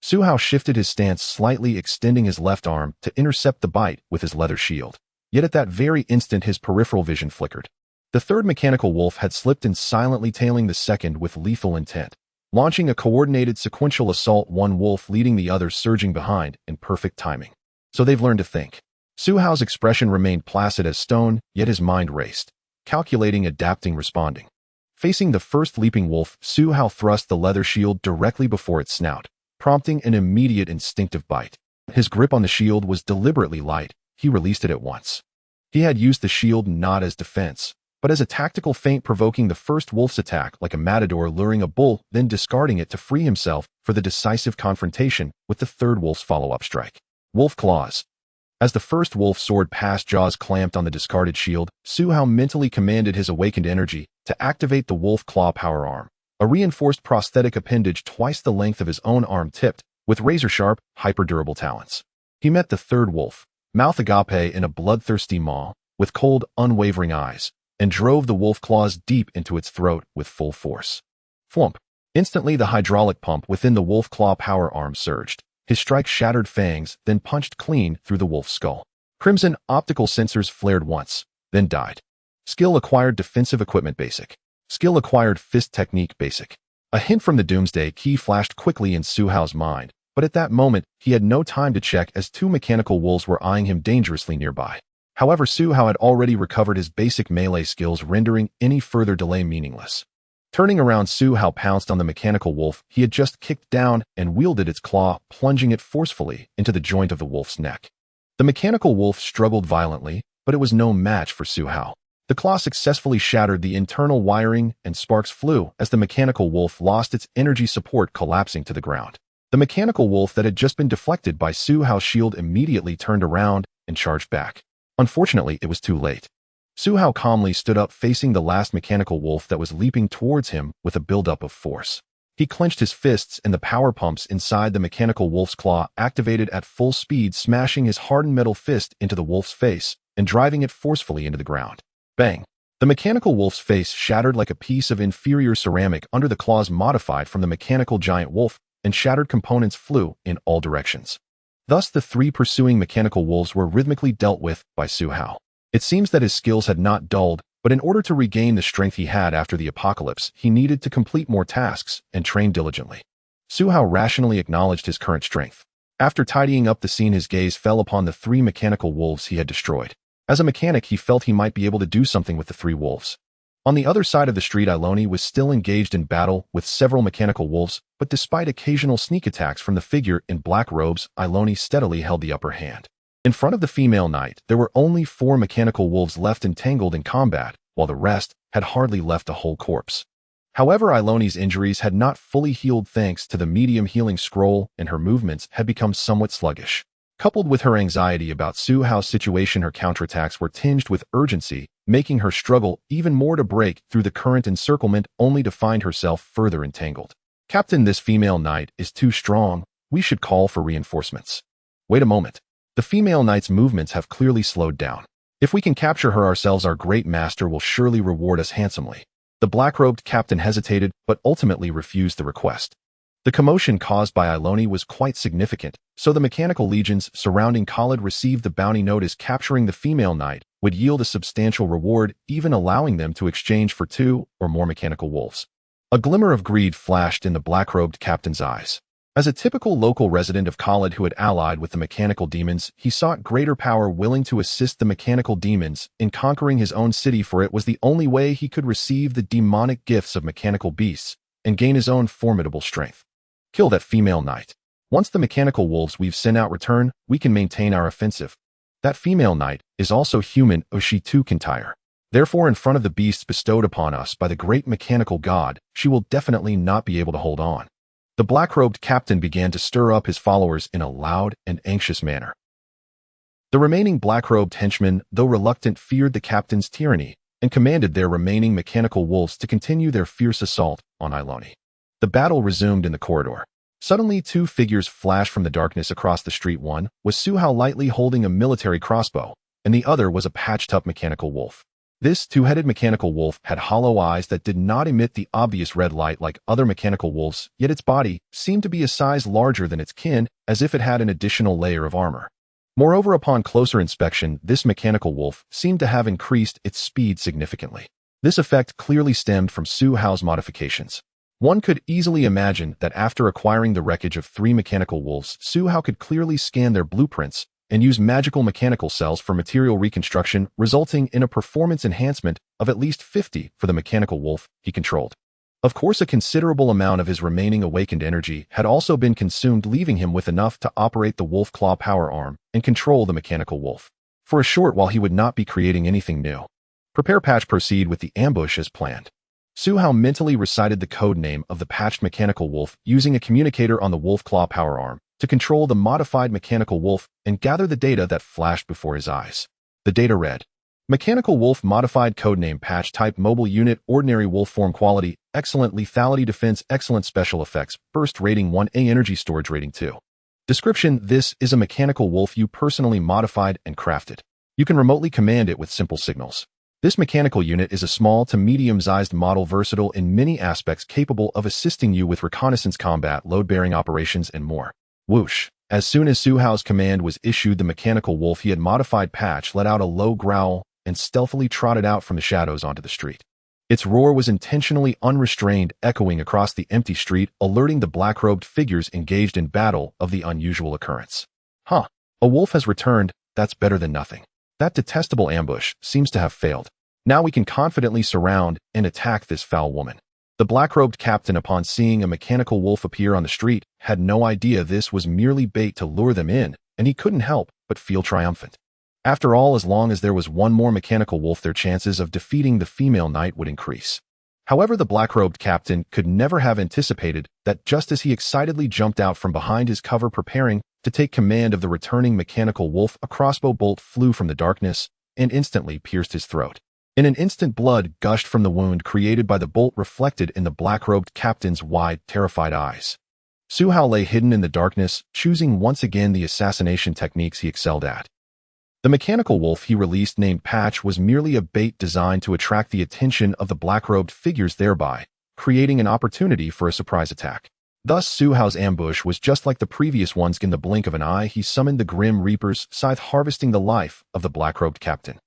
Su Hao shifted his stance slightly, extending his left arm to intercept the bite with his leather shield. Yet at that very instant his peripheral vision flickered. The third mechanical wolf had slipped in, silently tailing the second with lethal intent, launching a coordinated sequential assault, one wolf leading the others surging behind in perfect timing. So they've learned to think. Su Hao's expression remained placid as stone, yet his mind raced, calculating, adapting, responding. Facing the first leaping wolf, Su Hao thrust the leather shield directly before its snout, prompting an immediate instinctive bite. His grip on the shield was deliberately light. He released it at once. He had used the shield not as defense, but as a tactical feint, provoking the first wolf's attack like a matador luring a bull, then discarding it to free himself for the decisive confrontation with the third wolf's follow-up strike. Wolf claws. As the first wolf soared past, jaws clamped on the discarded shield, Su Hao mentally commanded his awakened energy to activate the wolf claw power arm, a reinforced prosthetic appendage twice the length of his own arm, tipped with razor-sharp, hyper-durable talons. He met the third wolf, mouth agape in a bloodthirsty maw, with cold, unwavering eyes, and drove the wolf claws deep into its throat with full force. Flump. Instantly the hydraulic pump within the wolf claw power arm surged. His strike shattered fangs, then punched clean through the wolf's skull. Crimson optical sensors flared once, then died. Skill acquired: defensive equipment basic. Skill acquired: fist technique basic. A hint from the Doomsday Key flashed quickly in Su Hao's mind, but at that moment, he had no time to check as two mechanical wolves were eyeing him dangerously nearby. However, Su Hao had already recovered his basic melee skills, rendering any further delay meaningless. Turning around, Su Hao pounced on the mechanical wolf he had just kicked down and wielded its claw, plunging it forcefully into the joint of the wolf's neck. The mechanical wolf struggled violently, but it was no match for Su Hao. The claw successfully shattered the internal wiring, and sparks flew as the mechanical wolf lost its energy support, collapsing to the ground. The mechanical wolf that had just been deflected by Su Hao's shield immediately turned around and charged back. Unfortunately, it was too late. Su Hao calmly stood up, facing the last mechanical wolf that was leaping towards him with a buildup of force. He clenched his fists, and the power pumps inside the mechanical wolf's claw activated at full speed, smashing his hardened metal fist into the wolf's face and driving it forcefully into the ground. Bang! The mechanical wolf's face shattered like a piece of inferior ceramic under the claws modified from the mechanical giant wolf, and shattered components flew in all directions. Thus, the three pursuing mechanical wolves were rhythmically dealt with by Su Hao. It seems that his skills had not dulled, but in order to regain the strength he had after the apocalypse, he needed to complete more tasks and train diligently. Su Hao rationally acknowledged his current strength. After tidying up the scene, his gaze fell upon the three mechanical wolves he had destroyed. As a mechanic, he felt he might be able to do something with the three wolves. On the other side of the street, Iloni was still engaged in battle with several mechanical wolves, but despite occasional sneak attacks from the figure in black robes, Iloni steadily held the upper hand. In front of the female knight, there were only 4 mechanical wolves left entangled in combat, while the rest had hardly left a whole corpse. However, Iloni's injuries had not fully healed thanks to the medium healing scroll, and her movements had become somewhat sluggish. Coupled with her anxiety about Su Hao's situation, her counterattacks were tinged with urgency, making her struggle even more to break through the current encirclement, only to find herself further entangled. "Captain, this female knight is too strong. We should call for reinforcements." "Wait a moment. The female knight's movements have clearly slowed down. If we can capture her ourselves, our great master will surely reward us handsomely." The black-robed captain hesitated, but ultimately refused the request. The commotion caused by Iloni was quite significant, so the mechanical legions surrounding Khalid received the bounty notice. Capturing the female knight would yield a substantial reward, even allowing them to exchange for 2 or more mechanical wolves. A glimmer of greed flashed in the black-robed captain's eyes. As a typical local resident of Khalid who had allied with the mechanical demons, he sought greater power, willing to assist the mechanical demons in conquering his own city, for it was the only way he could receive the demonic gifts of mechanical beasts and gain his own formidable strength. Kill that female knight. Once the mechanical wolves we've sent out return, we can maintain our offensive. That female knight is also human, or she too can tire. Therefore, in front of the beasts bestowed upon us by the great mechanical god, she will definitely not be able to hold on. The black-robed captain began to stir up his followers in a loud and anxious manner. The remaining black-robed henchmen, though reluctant, feared the captain's tyranny and commanded their remaining mechanical wolves to continue their fierce assault on Iloni. The battle resumed in the corridor. Suddenly, two figures flashed from the darkness across the street. One was Suhao lightly holding a military crossbow, and the other was a patched-up mechanical wolf. This two-headed mechanical wolf had hollow eyes that did not emit the obvious red light like other mechanical wolves, yet its body seemed to be a size larger than its kin, as if it had an additional layer of armor. Moreover, upon closer inspection, this mechanical wolf seemed to have increased its speed significantly. This effect clearly stemmed from Suhao's modifications. One could easily imagine that after acquiring the wreckage of 3 mechanical wolves, Suhao could clearly scan their blueprints and use magical mechanical cells for material reconstruction, resulting in a performance enhancement of at least 50 for the mechanical wolf he controlled. Of course, a considerable amount of his remaining awakened energy had also been consumed, leaving him with enough to operate the wolf claw power arm and control the mechanical wolf. For a short while, he would not be creating anything new. Prepare patch, proceed with the ambush as planned. Suhao mentally recited the code name of the patched mechanical wolf using a communicator on the wolf claw power arm to control the modified mechanical wolf and gather the data that flashed before his eyes. The data read: Mechanical wolf modified codename patch type mobile unit ordinary wolf form quality excellent lethality defense excellent special effects burst rating 1A energy storage rating 2. Description: This is a mechanical wolf you personally modified and crafted. You can remotely command it with simple signals. This mechanical unit is a small to medium-sized model, versatile in many aspects, capable of assisting you with reconnaissance combat, load-bearing operations, and more. Whoosh. As soon as Suhao's command was issued, the mechanical wolf he had modified patch let out a low growl and stealthily trotted out from the shadows onto the street. Its roar was intentionally unrestrained, echoing across the empty street, alerting the black-robed figures engaged in battle of the unusual occurrence. Huh. A wolf has returned. That's better than nothing. That detestable ambush seems to have failed. Now we can confidently surround and attack this foul woman. The black-robed captain, upon seeing a mechanical wolf appear on the street, had no idea this was merely bait to lure them in, and he couldn't help but feel triumphant. After all, as long as there was one more mechanical wolf, their chances of defeating the female knight would increase. However, the black-robed captain could never have anticipated that just as he excitedly jumped out from behind his cover preparing to take command of the returning mechanical wolf, a crossbow bolt flew from the darkness and instantly pierced his throat. In an instant, blood gushed from the wound created by the bolt, reflected in the black-robed captain's wide, terrified eyes. Suhao lay hidden in the darkness, choosing once again the assassination techniques he excelled at. The mechanical wolf he released, named Patch, was merely a bait designed to attract the attention of the black-robed figures, thereby creating an opportunity for a surprise attack. Thus, Suhao's ambush was just like the previous ones. In the blink of an eye, he summoned the Grim Reapers, scythe harvesting the life of the black-robed captain.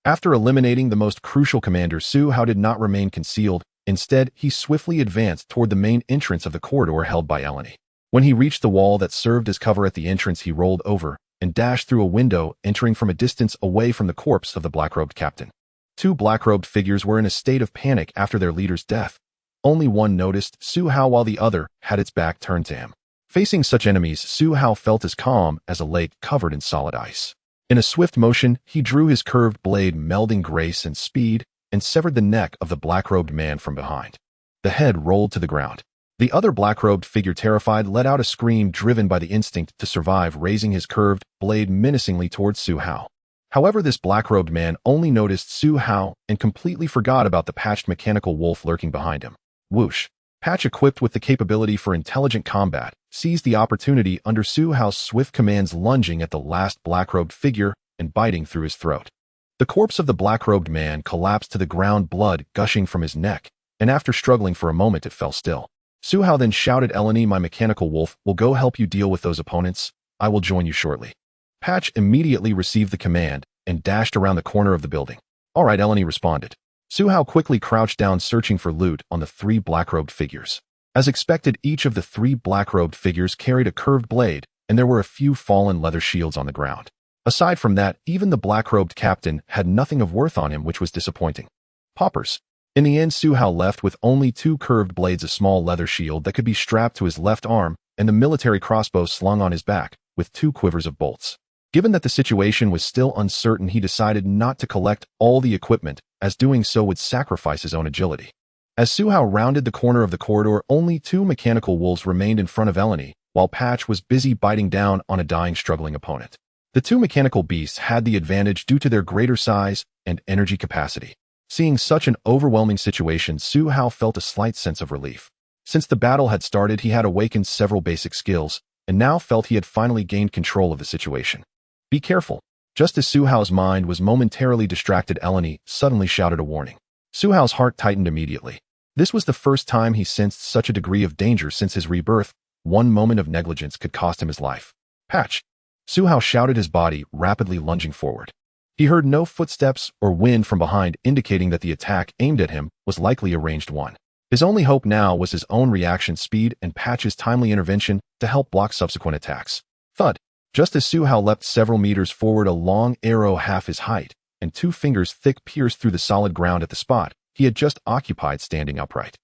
After eliminating the most crucial commander, Suhao did not remain concealed. Instead, he swiftly advanced toward the main entrance of the corridor held by Eleni. When he reached the wall that served as cover at the entrance, he rolled over and dashed through a window, entering from a distance away from the corpse of the black-robed captain. 2 black-robed figures were in a state of panic after their leader's death. Only one noticed Suhao while the other had its back turned to him. Facing such enemies, Suhao felt as calm as a lake covered in solid ice. In a swift motion, he drew his curved blade, melding grace and speed, and severed the neck of the black-robed man from behind. The head rolled to the ground. The other black-robed figure, terrified, let out a scream driven by the instinct to survive, raising his curved blade menacingly towards Suhao. However, this black-robed man only noticed Suhao and completely forgot about the patched mechanical wolf lurking behind him. Whoosh. Patch, equipped with the capability for intelligent combat, seized the opportunity under Suhao's swift commands, lunging at the last black-robed figure and biting through his throat. The corpse of the black-robed man collapsed to the ground, blood gushing from his neck, and after struggling for a moment, it fell still. Suhao then shouted, "Eleni, my mechanical wolf will go help you deal with those opponents. I will join you shortly." Patch immediately received the command and dashed around the corner of the building. "All right," Eleni responded. Suhao quickly crouched down, searching for loot on the 3 black-robed figures. As expected, each of the three black-robed figures carried a curved blade, and there were a few fallen leather shields on the ground. Aside from that, even the black-robed captain had nothing of worth on him, which was disappointing. Paupers. In the end, Su Hao left with only two curved blades, a small leather shield that could be strapped to his left arm, and the military crossbow slung on his back, with two quivers of bolts. Given that the situation was still uncertain, he decided not to collect all the equipment, as doing so would sacrifice his own agility. As Su Hao rounded the corner of the corridor, only two mechanical wolves remained in front of Eleni, while Patch was busy biting down on a dying, struggling opponent. The two mechanical beasts had the advantage due to their greater size and energy capacity. Seeing such an overwhelming situation, Su Hao felt a slight sense of relief. Since the battle had started, he had awakened several basic skills, and now felt he had finally gained control of the situation. Be careful. Just as Su Hao's mind was momentarily distracted, Eleni suddenly shouted a warning. Su Hao's heart tightened immediately. This was the first time he sensed such a degree of danger since his rebirth. One moment of negligence could cost him his life. Patch. Su Hao shouted, his body rapidly lunging forward. He heard no footsteps or wind from behind, indicating that the attack aimed at him was likely a ranged one. His only hope now was his own reaction speed and Patch's timely intervention to help block subsequent attacks. Thud. Just as Su Hao leapt several meters forward, a long arrow half his height and 2 fingers thick pierced through the solid ground at the spot he had just occupied, standing upright.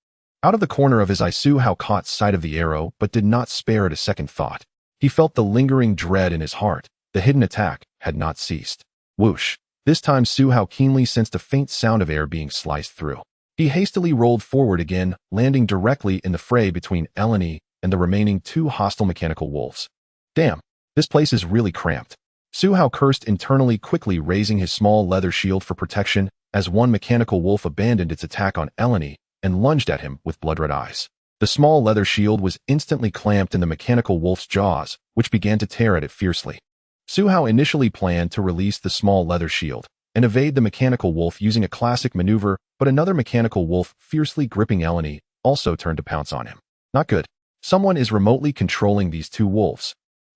Out of the corner of his eye, Su Hao caught sight of the arrow, but did not spare it a second thought. He felt the lingering dread in his heart. The hidden attack had not ceased. Whoosh. This time Su Hao keenly sensed a faint sound of air being sliced through. He hastily rolled forward again, landing directly in the fray between Eleni and the remaining 2 hostile mechanical wolves. Damn, this place is really cramped. Su Hao cursed internally, quickly raising his small leather shield for protection as one mechanical wolf abandoned its attack on Eleni and lunged at him with blood-red eyes. The small leather shield was instantly clamped in the mechanical wolf's jaws, which began to tear at it fiercely. Su Hao initially planned to release the small leather shield and evade the mechanical wolf using a classic maneuver, but another mechanical wolf, fiercely gripping Eleni, also turned to pounce on him. Not good. Someone is remotely controlling these 2 wolves.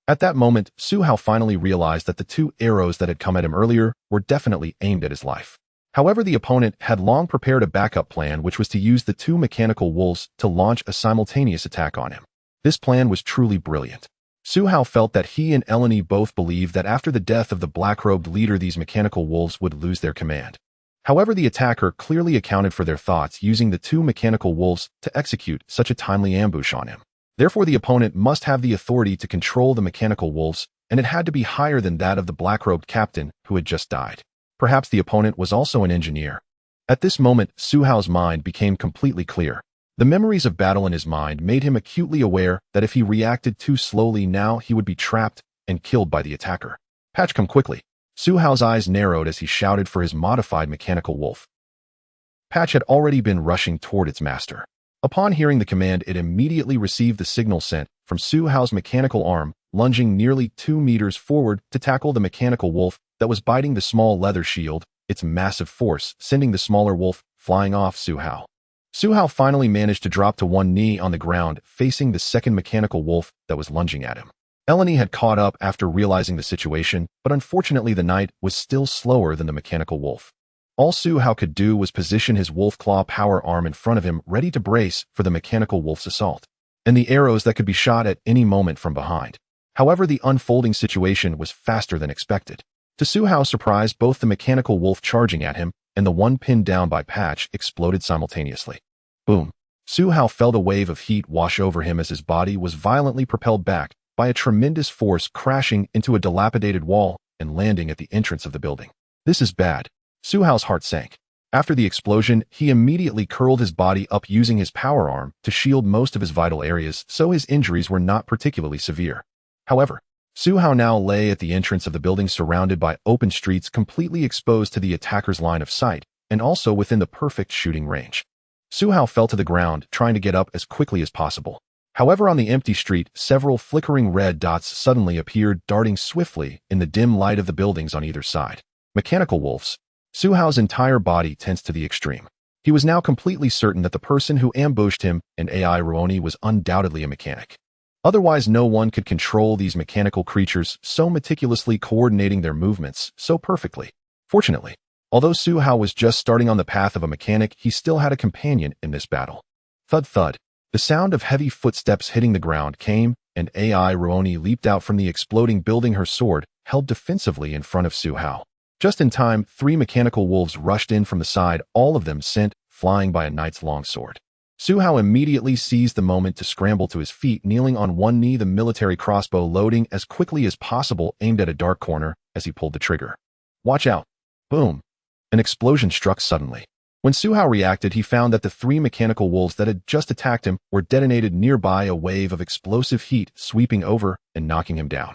At that moment, Su Hao finally realized that the 2 arrows that had come at him earlier were definitely aimed at his life. However, the opponent had long prepared a backup plan, which was to use the 2 mechanical wolves to launch a simultaneous attack on him. This plan was truly brilliant. Su Hao felt that he and Eleni both believed that after the death of the black-robed leader, these mechanical wolves would lose their command. However, the attacker clearly accounted for their thoughts, using the 2 mechanical wolves to execute such a timely ambush on him. Therefore, the opponent must have the authority to control the mechanical wolves, and it had to be higher than that of the black-robed captain who had just died. Perhaps the opponent was also an engineer. At this moment, Su Hao's mind became completely clear. The memories of battle in his mind made him acutely aware that if he reacted too slowly now, he would be trapped and killed by the attacker. Patch, come quickly. Su Hao's eyes narrowed as he shouted for his modified mechanical wolf. Patch had already been rushing toward its master. Upon hearing the command, it immediately received the signal sent from Su Hao's mechanical arm, lunging nearly 2 meters forward to tackle the mechanical wolf that was biting the small leather shield, its massive force sending the smaller wolf flying off Su Hao. Su Hao finally managed to drop to one knee on the ground, facing the second mechanical wolf that was lunging at him. Eleni had caught up after realizing the situation, but unfortunately the knight was still slower than the mechanical wolf. All Su Hao could do was position his wolf claw power arm in front of him, ready to brace for the mechanical wolf's assault, and the arrows that could be shot at any moment from behind. However, the unfolding situation was faster than expected. To Su Hao's surprise, both the mechanical wolf charging at him and the one pinned down by Patch exploded simultaneously. Boom. Su Hao felt a wave of heat wash over him as his body was violently propelled back by a tremendous force, crashing into a dilapidated wall and landing at the entrance of the building. This is bad. Su Hao's heart sank. After the explosion, he immediately curled his body up using his power arm to shield most of his vital areas, so his injuries were not particularly severe. However, Su Hao now lay at the entrance of the building, surrounded by open streets, completely exposed to the attacker's line of sight, and also within the perfect shooting range. Su Hao fell to the ground, trying to get up as quickly as possible. However, on the empty street, several flickering red dots suddenly appeared, darting swiftly in the dim light of the buildings on either side. Mechanical wolves. Su Hao's entire body tensed to the extreme. He was now completely certain that the person who ambushed him and AI Ruoni was undoubtedly a mechanic. Otherwise, no one could control these mechanical creatures, so meticulously coordinating their movements so perfectly. Fortunately, although Su Hao was just starting on the path of a mechanic, he still had a companion in this battle. Thud thud. The sound of heavy footsteps hitting the ground came, and AI Ruoni leaped out from the exploding building, her sword held defensively in front of Su Hao. Just in time, 3 mechanical wolves rushed in from the side, all of them sent flying by a knight's long sword. Su Hao immediately seized the moment to scramble to his feet, kneeling on one knee, the military crossbow loading as quickly as possible, aimed at a dark corner as he pulled the trigger. Watch out! Boom! An explosion struck suddenly. When Su Hao reacted, he found that the 3 mechanical wolves that had just attacked him were detonated nearby, a wave of explosive heat sweeping over and knocking him down.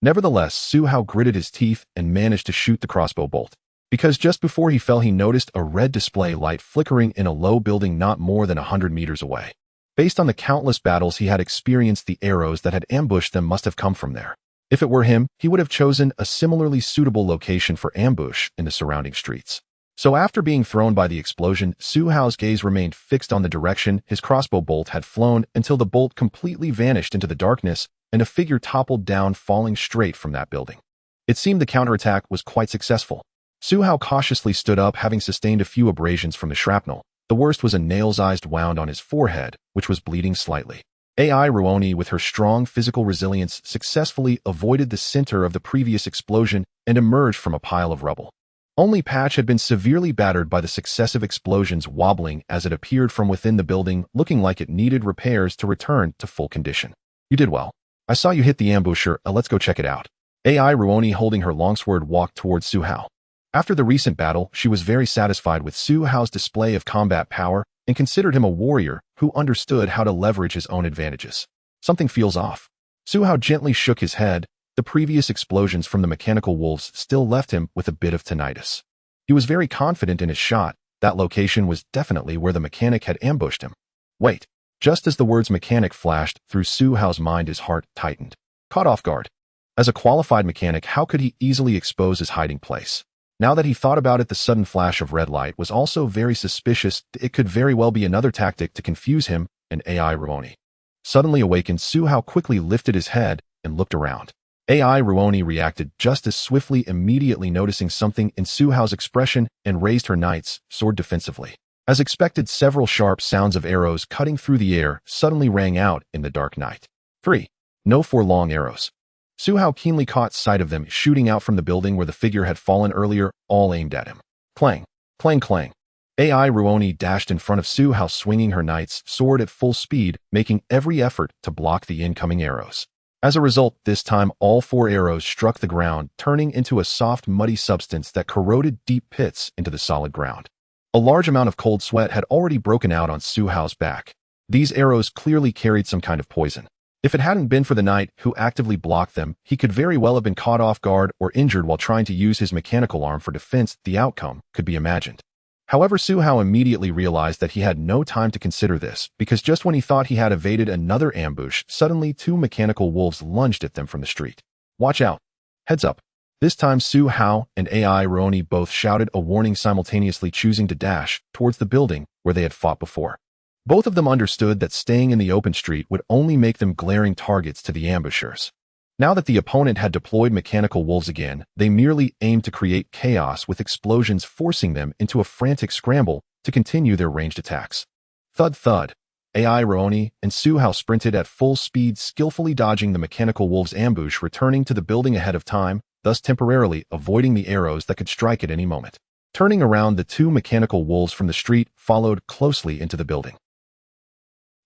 Nevertheless, Su Hao gritted his teeth and managed to shoot the crossbow bolt. Because just before he fell, he noticed a red display light flickering in a low building not more than 100 meters away. Based on the countless battles he had experienced, the arrows that had ambushed them must have come from there. If it were him, he would have chosen a similarly suitable location for ambush in the surrounding streets. So after being thrown by the explosion, Su Hao's gaze remained fixed on the direction his crossbow bolt had flown until the bolt completely vanished into the darkness and a figure toppled down, falling straight from that building. It seemed the counterattack was quite successful. Su Hao cautiously stood up, having sustained a few abrasions from the shrapnel. The worst was a nail-sized wound on his forehead, which was bleeding slightly. AI Ruoni, with her strong physical resilience, successfully avoided the center of the previous explosion and emerged from a pile of rubble. Only Patch had been severely battered by the successive explosions, wobbling as it appeared from within the building, looking like it needed repairs to return to full condition. You did well. I saw you hit the ambusher, let's go check it out. AI Ruoni, holding her longsword, walked towards Su Hao. After the recent battle, she was very satisfied with Su Hao's display of combat power and considered him a warrior who understood how to leverage his own advantages. Something feels off. Su Hao gently shook his head. The previous explosions from the mechanical wolves still left him with a bit of tinnitus. He was very confident in his shot. That location was definitely where the mechanic had ambushed him. Wait. Just as the words mechanic flashed through Su Hao's mind, his heart tightened. Caught off guard. As a qualified mechanic, how could he easily expose his hiding place? Now that he thought about it, the sudden flash of red light was also very suspicious. It could very well be another tactic to confuse him and AI Ruoni. Suddenly awakened, Su Hao quickly lifted his head and looked around. AI Ruoni reacted just as swiftly, immediately noticing something in Su Hao's expression, and raised her knight's sword defensively. As expected, several sharp sounds of arrows cutting through the air suddenly rang out in the dark night. 3. No 4 long arrows. Su Hao keenly caught sight of them shooting out from the building where the figure had fallen earlier, all aimed at him. Clang, clang, clang. AI Ruoni dashed in front of Su Hao, swinging her knight's sword at full speed, making every effort to block the incoming arrows. As a result, this time all 4 arrows struck the ground, turning into a soft, muddy substance that corroded deep pits into the solid ground. A large amount of cold sweat had already broken out on Su Hao's back. These arrows clearly carried some kind of poison. If it hadn't been for the knight who actively blocked them, he could very well have been caught off guard or injured while trying to use his mechanical arm for defense. The outcome could be imagined. However, Su Hao immediately realized that he had no time to consider this, because just when he thought he had evaded another ambush, suddenly 2 mechanical wolves lunged at them from the street. Watch out! Heads up! This time Su Hao and AI Ruoni both shouted a warning, simultaneously choosing to dash towards the building where they had fought before. Both of them understood that staying in the open street would only make them glaring targets to the ambushers. Now that the opponent had deployed mechanical wolves again, they merely aimed to create chaos with explosions, forcing them into a frantic scramble to continue their ranged attacks. Thud thud. AI Ruoni and Su Hao sprinted at full speed, skillfully dodging the mechanical wolves' ambush, returning to the building ahead of time, thus temporarily avoiding the arrows that could strike at any moment. Turning around, the 2 mechanical wolves from the street followed closely into the building.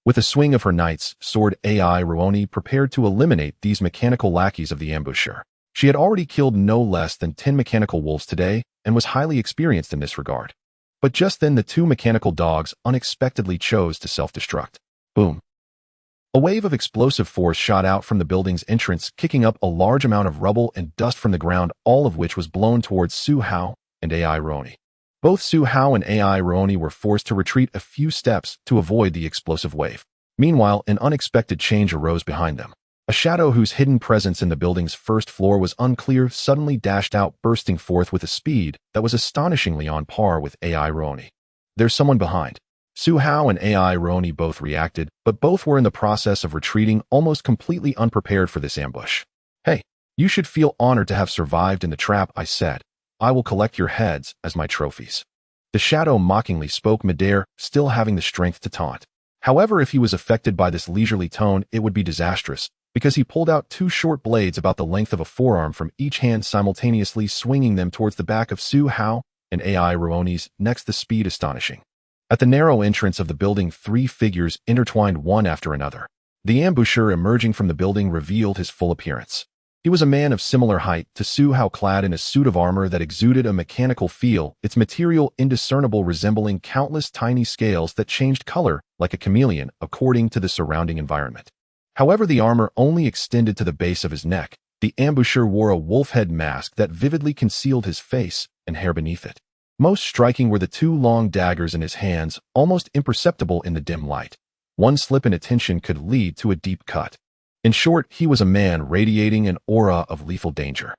With a swing of her knight's sword, AI Ruoni prepared to eliminate these mechanical lackeys of the ambusher. She had already killed no less than 10 mechanical wolves today and was highly experienced in this regard. But just then the 2 mechanical dogs unexpectedly chose to self-destruct. Boom. A wave of explosive force shot out from the building's entrance, kicking up a large amount of rubble and dust from the ground, all of which was blown towards Su Hao and AI Ruoni. Both Su Hao and AI Ruoni were forced to retreat a few steps to avoid the explosive wave. Meanwhile, an unexpected change arose behind them. A shadow whose hidden presence in the building's first floor was unclear suddenly dashed out, bursting forth with a speed that was astonishingly on par with AI Ruoni. There's someone behind. Su Hao and AI Ruoni both reacted, but both were in the process of retreating, almost completely unprepared for this ambush. Hey, you should feel honored to have survived in the trap, I said. I will collect your heads as my trophies. The shadow mockingly spoke midair, still having the strength to taunt. However, if he was affected by this leisurely tone, it would be disastrous, because he pulled out two short blades about the length of a forearm from each hand, simultaneously swinging them towards the back of Su Hao and AI Ruoni's, next the speed astonishing. At the narrow entrance of the building, three figures intertwined one after another. The ambusher emerging from the building revealed his full appearance. He was a man of similar height to Su Hao, clad in a suit of armor that exuded a mechanical feel, its material indiscernible, resembling countless tiny scales that changed color like a chameleon according to the surrounding environment. However, the armor only extended to the base of his neck. The ambusher wore a wolf head mask that vividly concealed his face and hair beneath it. Most striking were the two long daggers in his hands, almost imperceptible in the dim light. One slip in attention could lead to a deep cut. In short, he was a man radiating an aura of lethal danger.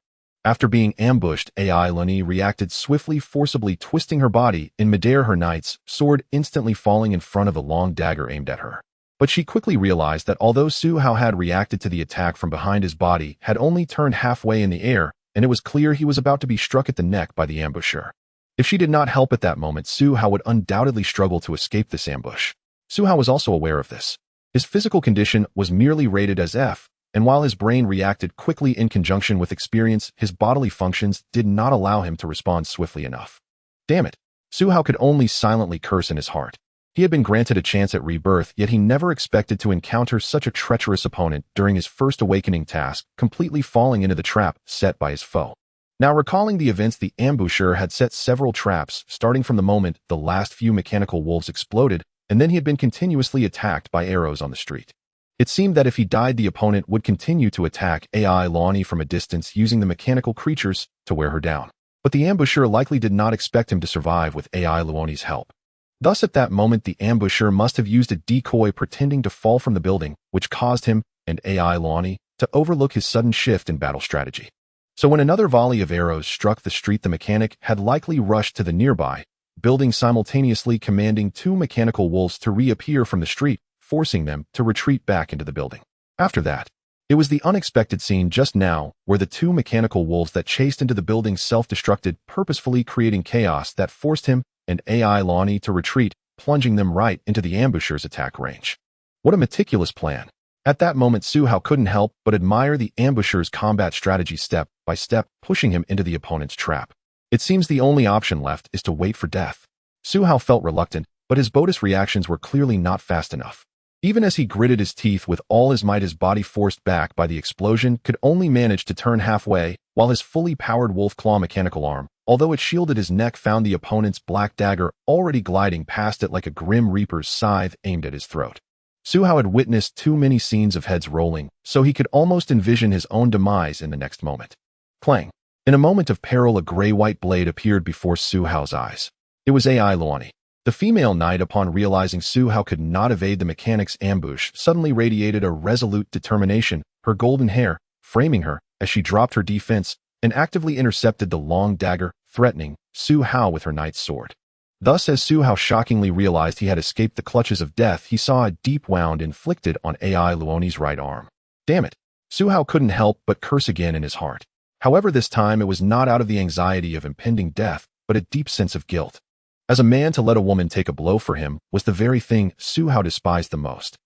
After being ambushed, AI Ruoni reacted swiftly, forcibly twisting her body in midair, her knight's sword instantly falling in front of the long dagger aimed at her. But she quickly realized that although Su Hao had reacted to the attack from behind, his body had only turned halfway in the air, and it was clear he was about to be struck at the neck by the ambusher. If she did not help at that moment, Su Hao would undoubtedly struggle to escape this ambush. Su Hao was also aware of this. His physical condition was merely rated as F, and while his brain reacted quickly in conjunction with experience, his bodily functions did not allow him to respond swiftly enough. Damn it! Su Hao could only silently curse in his heart. He had been granted a chance at rebirth, yet he never expected to encounter such a treacherous opponent during his first awakening task, completely falling into the trap set by his foe. Now, recalling the events, the ambusher had set several traps, starting from the moment the last few mechanical wolves exploded, and then he had been continuously attacked by arrows on the street. It seemed that if he died, the opponent would continue to attack AI Ruoni from a distance, using the mechanical creatures to wear her down. But the ambusher likely did not expect him to survive with AI Ruoni's help. Thus, at that moment, the ambusher must have used a decoy pretending to fall from the building, which caused him and AI Ruoni to overlook his sudden shift in battle strategy. So when another volley of arrows struck the street, the mechanic had likely rushed to the nearby building, simultaneously commanding two mechanical wolves to reappear from the street, forcing them to retreat back into the building. After that, it was the unexpected scene just now where the two mechanical wolves that chased into the building self-destructed, purposefully creating chaos that forced him and AI Ruoni to retreat, plunging them right into the ambusher's attack range. What a meticulous plan. At that moment, Su Hao couldn't help but admire the ambusher's combat strategy, step by step, pushing him into the opponent's trap. It seems the only option left is to wait for death. Su Hao felt reluctant, but his bonus reactions were clearly not fast enough. Even as he gritted his teeth with all his might, his body, forced back by the explosion, could only manage to turn halfway, while his fully powered wolf claw mechanical arm, although it shielded his neck, found the opponent's black dagger already gliding past it like a grim reaper's scythe aimed at his throat. Su Hao had witnessed too many scenes of heads rolling, so he could almost envision his own demise in the next moment. Clang! In a moment of peril, a gray-white blade appeared before Su Hao's eyes. It was AI Ruoni. The female knight, upon realizing Su Hao could not evade the mechanic's ambush, suddenly radiated a resolute determination, her golden hair framing her as she dropped her defense and actively intercepted the long dagger, threatening Su Hao with her knight's sword. Thus, as Su Hao shockingly realized he had escaped the clutches of death, he saw a deep wound inflicted on AI Ruoni's right arm. Damn it! Su Hao couldn't help but curse again in his heart. However, this time it was not out of the anxiety of impending death, but a deep sense of guilt. As a man, to let a woman take a blow for him was the very thing Su Hao despised the most.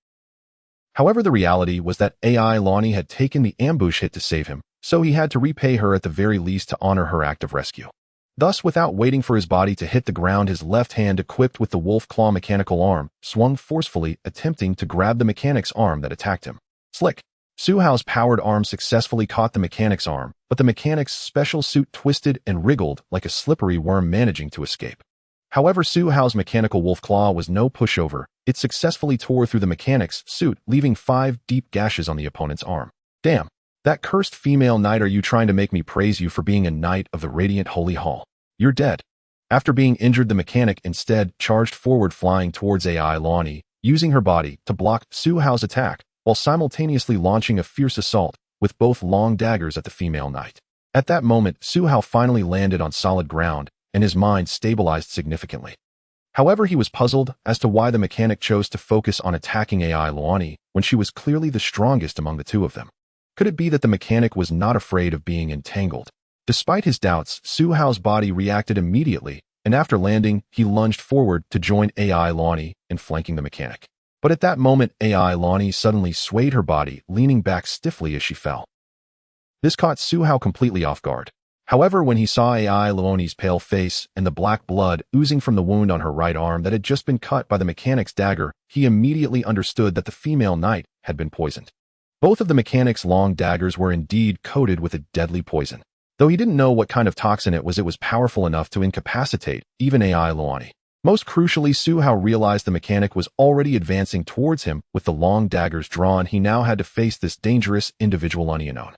However, the reality was that AI Ruoni had taken the ambush hit to save him, so he had to repay her at the very least to honor her act of rescue. Thus, without waiting for his body to hit the ground, his left hand, equipped with the wolf claw mechanical arm, swung forcefully, attempting to grab the mechanic's arm that attacked him. Slick! Su Hao's powered arm successfully caught the mechanic's arm, but the mechanic's special suit twisted and wriggled like a slippery worm, managing to escape. However, Su Hao's mechanical wolf claw was no pushover. It successfully tore through the mechanic's suit, leaving 5 deep gashes on the opponent's arm. Damn! That cursed female knight, are you trying to make me praise you for being a knight of the Radiant Holy Hall? You're dead. After being injured, the mechanic instead charged forward, flying towards AI Ruoni, using her body to block Su Hao's attack, while simultaneously launching a fierce assault with both long daggers at the female knight. At that moment, Su Hao finally landed on solid ground, and his mind stabilized significantly. However, he was puzzled as to why the mechanic chose to focus on attacking AI Ruoni when she was clearly the strongest among the two of them. Could it be that the mechanic was not afraid of being entangled? Despite his doubts, Su Hao's body reacted immediately, and after landing, he lunged forward to join AI Ruoni in flanking the mechanic. But at that moment, AI Lonnie suddenly swayed her body, leaning back stiffly as she fell. This caught Su Hao completely off guard. However, when he saw AI Lonnie's pale face and the black blood oozing from the wound on her right arm that had just been cut by the mechanic's dagger, he immediately understood that the female knight had been poisoned. Both of the mechanic's long daggers were indeed coated with a deadly poison. Though he didn't know what kind of toxin it was powerful enough to incapacitate even AI Lonnie. Most crucially, Su Hao realized the mechanic was already advancing towards him with the long daggers drawn. He now had to face this dangerous individual unknown.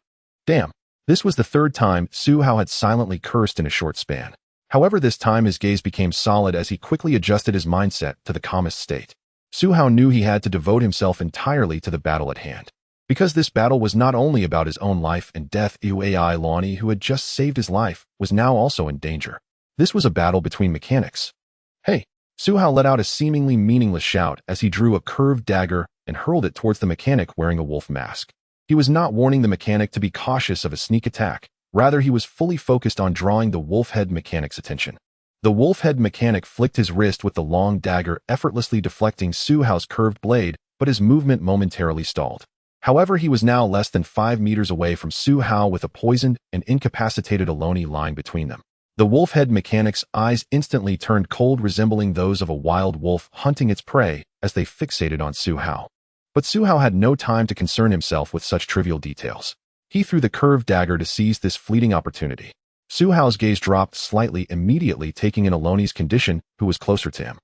Damn. This was the third time Su Hao had silently cursed in a short span. However, this time his gaze became solid as he quickly adjusted his mindset to the calmest state. Su Hao knew he had to devote himself entirely to the battle at hand. Because this battle was not only about his own life and death, AI Lonnie, who had just saved his life, was now also in danger. This was a battle between mechanics. Hey! Su Hao let out a seemingly meaningless shout as he drew a curved dagger and hurled it towards the mechanic wearing a wolf mask. He was not warning the mechanic to be cautious of a sneak attack. Rather, he was fully focused on drawing the wolf-head mechanic's attention. The wolf-head mechanic flicked his wrist with the long dagger, effortlessly deflecting Su Hao's curved blade, but his movement momentarily stalled. However, he was now less than 5 meters away from Su Hao with a poisoned and incapacitated Lonnie lying between them. The wolf-head mechanic's eyes instantly turned cold, resembling those of a wild wolf hunting its prey as they fixated on Su Hao. But Su Hao had no time to concern himself with such trivial details. He threw the curved dagger to seize this fleeting opportunity. Su Hao's gaze dropped slightly, immediately taking in Lonnie's condition, who was closer to him.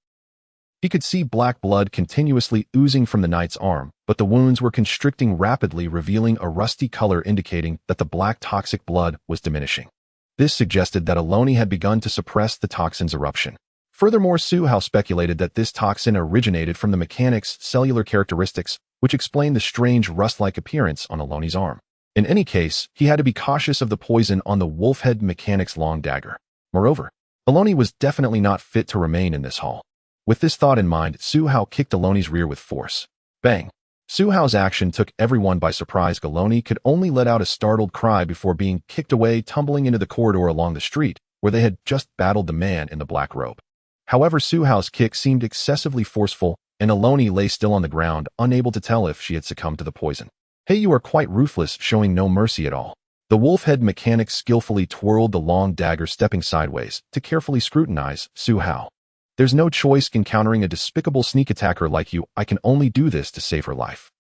He could see black blood continuously oozing from the knight's arm, but the wounds were constricting rapidly, revealing a rusty color indicating that the black toxic blood was diminishing. This suggested that Lonnie had begun to suppress the toxin's eruption. Furthermore, Su Hao speculated that this toxin originated from the mechanic's cellular characteristics, which explained the strange rust-like appearance on Lonnie's arm. In any case, he had to be cautious of the poison on the wolf-head mechanic's long dagger. Moreover, Lonnie was definitely not fit to remain in this hall. With this thought in mind, Su Hao kicked Lonnie's rear with force. Bang! Su Hao's action took everyone by surprise. Lonnie could only let out a startled cry before being kicked away, tumbling into the corridor along the street, where they had just battled the man in the black robe. However, Su Hao's kick seemed excessively forceful, and Lonnie lay still on the ground, unable to tell if she had succumbed to the poison. Hey, you are quite ruthless, showing no mercy at all. The wolf-head mechanic skillfully twirled the long dagger, stepping sideways to carefully scrutinize Su Hao. There's no choice in countering a despicable sneak attacker like you. I can only do this to save her life.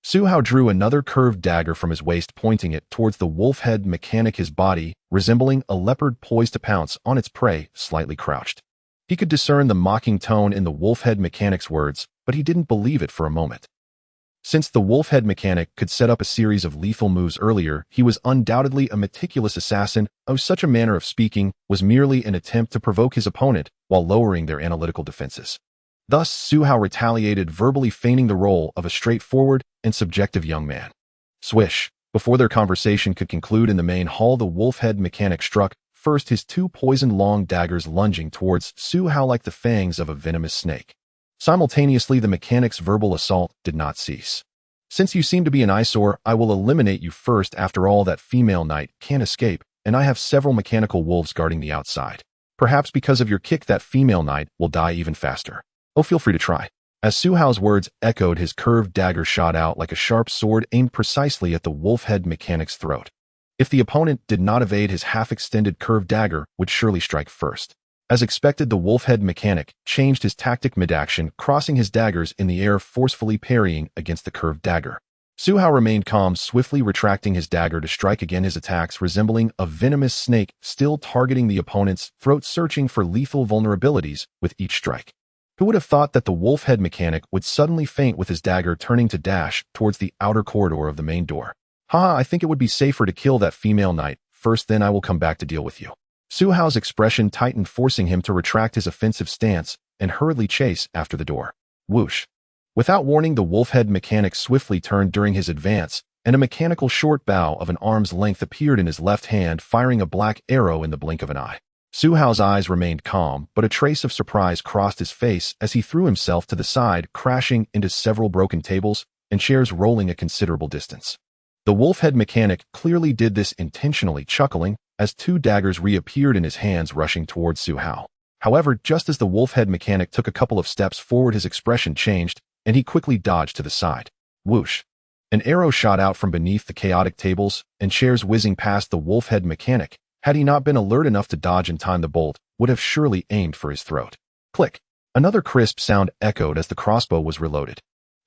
Su Hao drew another curved dagger from his waist, pointing it towards the wolf-head mechanic, his body, resembling a leopard poised to pounce on its prey, slightly crouched. He could discern the mocking tone in the wolf-head mechanic's words, but he didn't believe it for a moment. Since the wolf-head mechanic could set up a series of lethal moves earlier, he was undoubtedly a meticulous assassin. Such a manner of speaking was merely an attempt to provoke his opponent while lowering their analytical defenses. Thus, Su Hao retaliated, verbally feigning the role of a straightforward and subjective young man. Swish! Before their conversation could conclude in the main hall, the wolf-head mechanic struck, first his 2 poisoned long daggers lunging towards Su Hao like the fangs of a venomous snake. Simultaneously, the mechanic's verbal assault did not cease. Since you seem to be an eyesore, I will eliminate you first. After all, that female knight can't escape, and I have several mechanical wolves guarding the outside. Perhaps because of your kick, that female knight will die even faster. Feel free to try. As Su Hao's words echoed, his curved dagger shot out like a sharp sword, aimed precisely at the wolf-head mechanic's throat. If the opponent did not evade, his half-extended curved dagger would surely strike first. As expected, the wolf-head mechanic changed his tactic mid-action, crossing his daggers in the air, forcefully parrying against the curved dagger. Su Hao remained calm, swiftly retracting his dagger to strike again, his attacks resembling a venomous snake, still targeting the opponent's throat, searching for lethal vulnerabilities with each strike. Who would have thought that the wolf-head mechanic would suddenly faint with his dagger, turning to dash towards the outer corridor of the main door? Haha, I think it would be safer to kill that female knight first, then I will come back to deal with you. Su Hao's expression tightened, forcing him to retract his offensive stance and hurriedly chase after the door. Whoosh! Without warning, the wolf-head mechanic swiftly turned during his advance, and a mechanical short bow of an arm's length appeared in his left hand, firing a black arrow in the blink of an eye. Su Hao's eyes remained calm, but a trace of surprise crossed his face as he threw himself to the side, crashing into several broken tables and chairs, rolling a considerable distance. The wolf-head mechanic clearly did this intentionally, chuckling as 2 daggers reappeared in his hands, rushing towards Su Hao. However, just as the wolf-head mechanic took a couple of steps forward, his expression changed, and he quickly dodged to the side. Whoosh! An arrow shot out from beneath the chaotic tables and chairs, whizzing past the wolf-head mechanic. Had he not been alert enough to dodge in time, the bolt would have surely aimed for his throat. Click! Another crisp sound echoed as the crossbow was reloaded.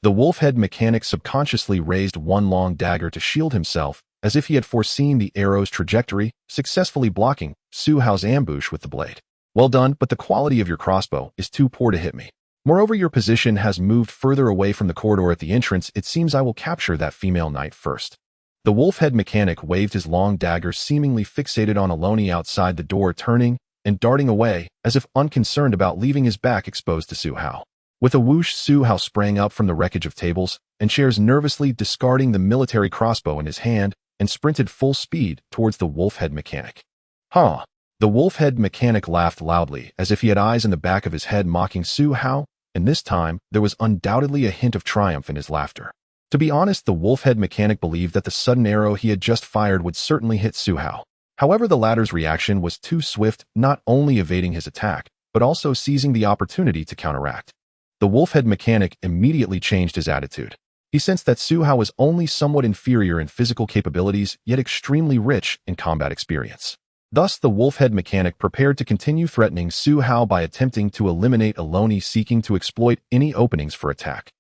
The wolf-head mechanic subconsciously raised one long dagger to shield himself, as if he had foreseen the arrow's trajectory, successfully blocking Su Hao's ambush with the blade. Well done, but the quality of your crossbow is too poor to hit me. Moreover, your position has moved further away from the corridor at the entrance. It seems I will capture that female knight first. The wolf-head mechanic waved his long dagger, seemingly fixated on Aloni outside the door, turning and darting away, as if unconcerned about leaving his back exposed to Su Hao. With a whoosh, Su Hao sprang up from the wreckage of tables and chairs, nervously discarding the military crossbow in his hand, and sprinted full speed towards the wolf-head mechanic. Huh! The wolf-head mechanic laughed loudly, as if he had eyes in the back of his head mocking Su Hao, and this time there was undoubtedly a hint of triumph in his laughter. To be honest, the wolf-head mechanic believed that the sudden arrow he had just fired would certainly hit Su Hao. However, the latter's reaction was too swift, not only evading his attack, but also seizing the opportunity to counteract. The wolf-head mechanic immediately changed his attitude. He sensed that Su Hao was only somewhat inferior in physical capabilities, yet extremely rich in combat experience. Thus, the wolf-head mechanic prepared to continue threatening Su Hao by attempting to eliminate Aloni, seeking to exploit any openings for attack.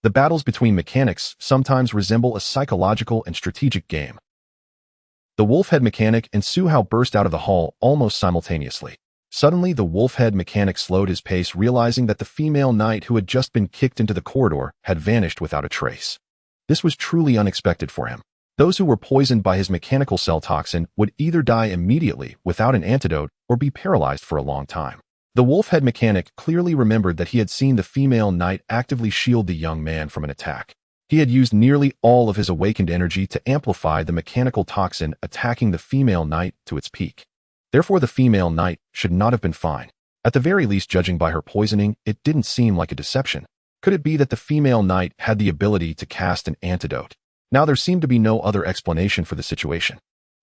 The battles between mechanics sometimes resemble a psychological and strategic game. The wolf-head mechanic and Su Hao burst out of the hall almost simultaneously. Suddenly, the wolf-head mechanic slowed his pace, realizing that the female knight who had just been kicked into the corridor had vanished without a trace. This was truly unexpected for him. Those who were poisoned by his mechanical cell toxin would either die immediately without an antidote or be paralyzed for a long time. The wolf-head mechanic clearly remembered that he had seen the female knight actively shield the young man from an attack. He had used nearly all of his awakened energy to amplify the mechanical toxin, attacking the female knight to its peak. Therefore, the female knight should not have been fine. At the very least, judging by her poisoning, it didn't seem like a deception. Could it be that the female knight had the ability to cast an antidote? Now there seemed to be no other explanation for the situation.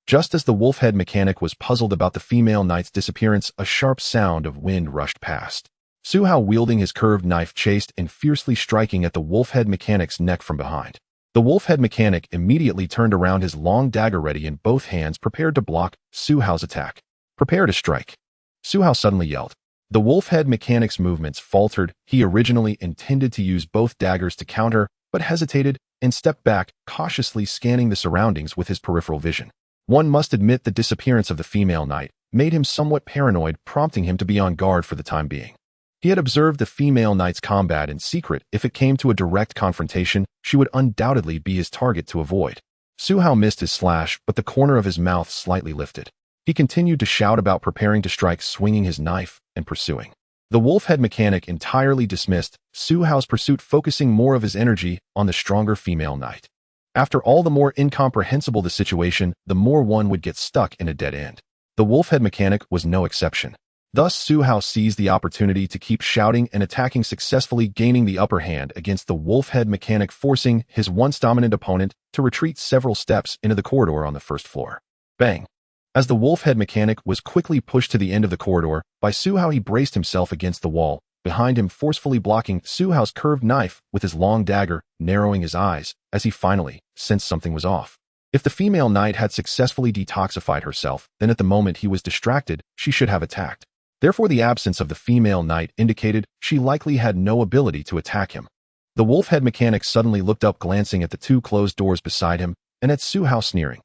Just as the wolf-head mechanic was puzzled about the female knight's disappearance, a sharp sound of wind rushed past. Su Hao, wielding his curved knife, chased and fiercely striking at the wolf-head mechanic's neck from behind. The wolf-head mechanic immediately turned around, his long dagger ready in both hands, prepared to block Su Hao's attack. Prepare to strike, Su Hao suddenly yelled. The wolf-head mechanic's movements faltered. He originally intended to use both daggers to counter, but hesitated and stepped back, cautiously scanning the surroundings with his peripheral vision. One must admit the disappearance of the female knight made him somewhat paranoid, prompting him to be on guard for the time being. He had observed the female knight's combat in secret. If it came to a direct confrontation, she would undoubtedly be his target to avoid. Su Hao missed his slash, but the corner of his mouth slightly lifted. He continued to shout about preparing to strike, swinging his knife and pursuing. The wolf-head mechanic entirely dismissed Su Hao's pursuit, focusing more of his energy on the stronger female knight. After all, the more incomprehensible the situation, the more one would get stuck in a dead end. The wolf-head mechanic was no exception. Thus, Su Hao seized the opportunity to keep shouting and attacking, successfully gaining the upper hand against the wolf-head mechanic, forcing his once dominant opponent to retreat several steps into the corridor on the first floor. Bang! As the wolf-head mechanic was quickly pushed to the end of the corridor by Su Hao, he braced himself against the wall, behind him, forcefully blocking Su Hao's curved knife with his long dagger, narrowing his eyes as he finally sensed something was off. If the female knight had successfully detoxified herself, then at the moment he was distracted, she should have attacked. Therefore, the absence of the female knight indicated she likely had no ability to attack him. The wolf-head mechanic suddenly looked up, glancing at the two closed doors beside him, and at Su Hao, sneering.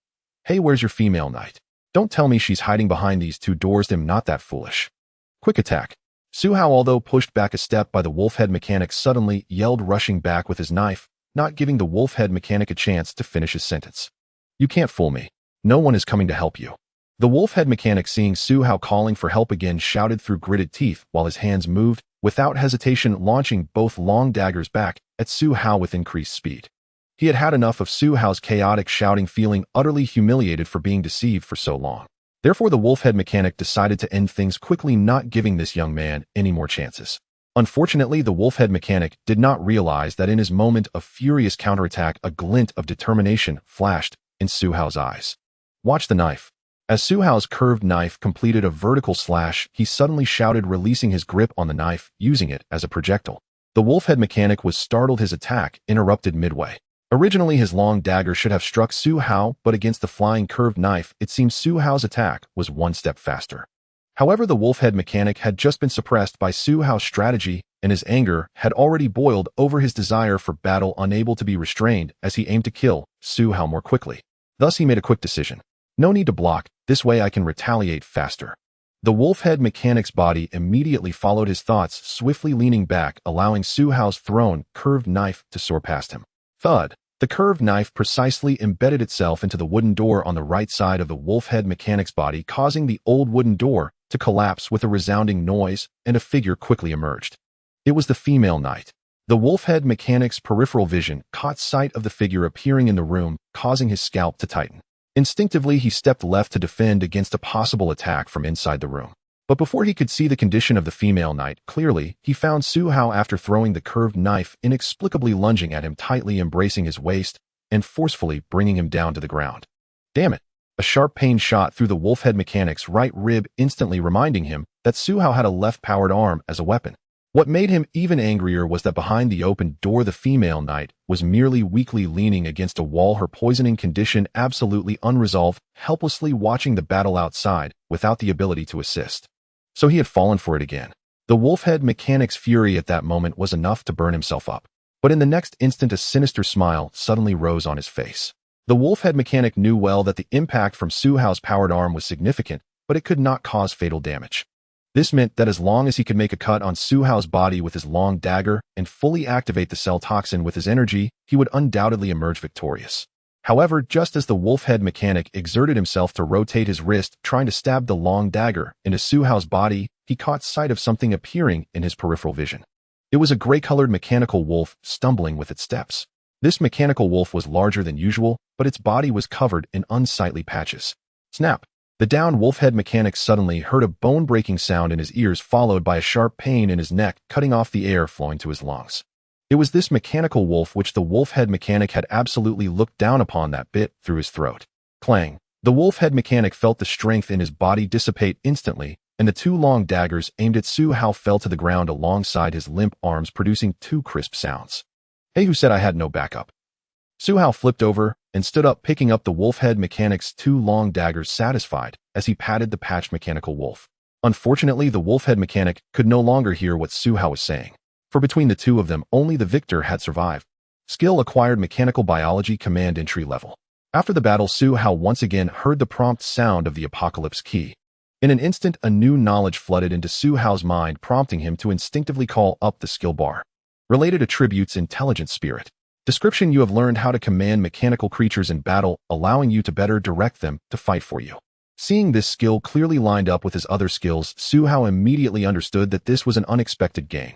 Hey, where's your female knight? Don't tell me she's hiding behind these two doors. I'm not that foolish. Quick attack. Su Hao, although pushed back a step by the wolf-head mechanic, suddenly yelled, rushing back with his knife, not giving the wolf-head mechanic a chance to finish his sentence. You can't fool me. No one is coming to help you. The wolf-head mechanic, seeing Su Hao calling for help again, shouted through gritted teeth while his hands moved, without hesitation, launching both long daggers back at Su Hao with increased speed. He had had enough of Su Hao's chaotic shouting, feeling utterly humiliated for being deceived for so long. Therefore, the wolf-head mechanic decided to end things quickly, not giving this young man any more chances. Unfortunately, the wolf-head mechanic did not realize that in his moment of furious counterattack, a glint of determination flashed in Su Hao's eyes. Watch the knife. As Su Hao's curved knife completed a vertical slash, he suddenly shouted, releasing his grip on the knife, using it as a projectile. The wolf-head mechanic was startled, his attack interrupted midway. Originally, his long dagger should have struck Su Hao, but against the flying curved knife, it seems Su Hao's attack was one step faster. However, the wolf-head mechanic had just been suppressed by Su Hao's strategy, and his anger had already boiled over his desire for battle, unable to be restrained as he aimed to kill Su Hao more quickly. Thus, he made a quick decision. No need to block, this way I can retaliate faster. The wolf-head mechanic's body immediately followed his thoughts, swiftly leaning back, allowing Su Hao's thrown, curved knife to soar past him. Thud! The curved knife precisely embedded itself into the wooden door on the right side of the wolf-head mechanic's body, causing the old wooden door to collapse with a resounding noise, and a figure quickly emerged. It was the female knight. The wolf-head mechanic's peripheral vision caught sight of the figure appearing in the room, causing his scalp to tighten. Instinctively, he stepped left to defend against a possible attack from inside the room. But before he could see the condition of the female knight clearly, he found Su Hao after throwing the curved knife, inexplicably lunging at him, tightly embracing his waist and forcefully bringing him down to the ground. Damn it! A sharp pain shot through the wolf-head mechanic's right rib, instantly reminding him that Su Hao had a left-powered arm as a weapon. What made him even angrier was that behind the open door, the female knight was merely weakly leaning against a wall, her poisoning condition absolutely unresolved, helplessly watching the battle outside without the ability to assist. So he had fallen for it again. The wolf-head mechanic's fury at that moment was enough to burn himself up. But in the next instant, a sinister smile suddenly rose on his face. The wolf-head mechanic knew well that the impact from Su Hao's powered arm was significant, but it could not cause fatal damage. This meant that as long as he could make a cut on Su Hao's body with his long dagger and fully activate the cell toxin with his energy, he would undoubtedly emerge victorious. However, just as the wolf-head mechanic exerted himself to rotate his wrist, trying to stab the long dagger into Su Hao's body, he caught sight of something appearing in his peripheral vision. It was a gray-colored mechanical wolf stumbling with its steps. This mechanical wolf was larger than usual, but its body was covered in unsightly patches. Snap! The downed wolf-head mechanic suddenly heard a bone-breaking sound in his ears, followed by a sharp pain in his neck, cutting off the air flowing to his lungs. It was this mechanical wolf which the wolf-head mechanic had absolutely looked down upon that bit through his throat. Clang! The wolf-head mechanic felt the strength in his body dissipate instantly, and the two long daggers aimed at Su Hao fell to the ground alongside his limp arms, producing two crisp sounds. Hey, who said I had no backup? Su Hao flipped over and stood up, picking up the wolf-head mechanic's two long daggers, satisfied as he patted the patched mechanical wolf. Unfortunately, the wolf-head mechanic could no longer hear what Su Hao was saying, for between the two of them, only the victor had survived. Skill acquired: Mechanical Biology Command Entry Level. After the battle, Su Hao once again heard the prompt sound of the Apocalypse Key. In an instant, a new knowledge flooded into Su Hao's mind, prompting him to instinctively call up the skill bar. Related attributes: Intelligent Spirit. Description: you have learned how to command mechanical creatures in battle, allowing you to better direct them to fight for you. Seeing this skill clearly lined up with his other skills, Su Hao immediately understood that this was an unexpected gain.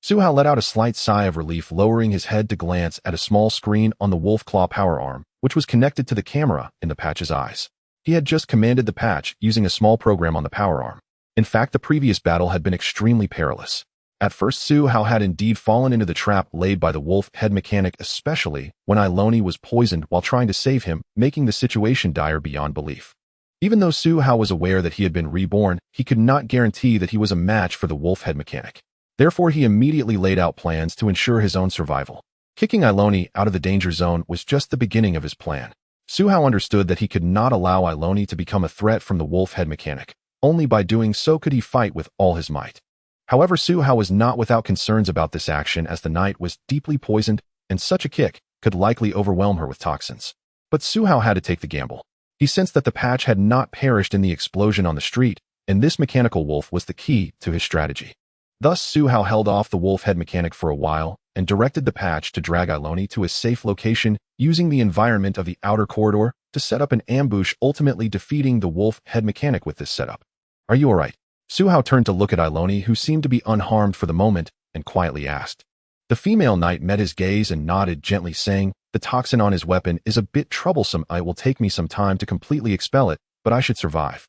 Su Hao let out a slight sigh of relief, lowering his head to glance at a small screen on the wolf claw power arm, which was connected to the camera in the patch's eyes. He had just commanded the patch using a small program on the power arm. In fact, the previous battle had been extremely perilous. At first, Su Hao had indeed fallen into the trap laid by the wolf-head mechanic, especially when Iloni was poisoned while trying to save him, making the situation dire beyond belief. Even though Su Hao was aware that he had been reborn, he could not guarantee that he was a match for the wolf-head mechanic. Therefore, he immediately laid out plans to ensure his own survival. Kicking Iloni out of the danger zone was just the beginning of his plan. Su Hao understood that he could not allow Iloni to become a threat from the wolf-head mechanic. Only by doing so could he fight with all his might. However, Su Hao was not without concerns about this action, as the knight was deeply poisoned, and such a kick could likely overwhelm her with toxins. But Su Hao had to take the gamble. He sensed that the patch had not perished in the explosion on the street, and this mechanical wolf was the key to his strategy. Thus, Su Hao held off the wolf-head mechanic for a while and directed the patch to drag Iloni to a safe location, using the environment of the outer corridor to set up an ambush, ultimately defeating the wolf-head mechanic with this setup. Are you alright? Su Hao turned to look at Iloni, who seemed to be unharmed for the moment, and quietly asked. The female knight met his gaze and nodded, gently saying, the toxin on his weapon is a bit troublesome. It will take me some time to completely expel it, but I should survive.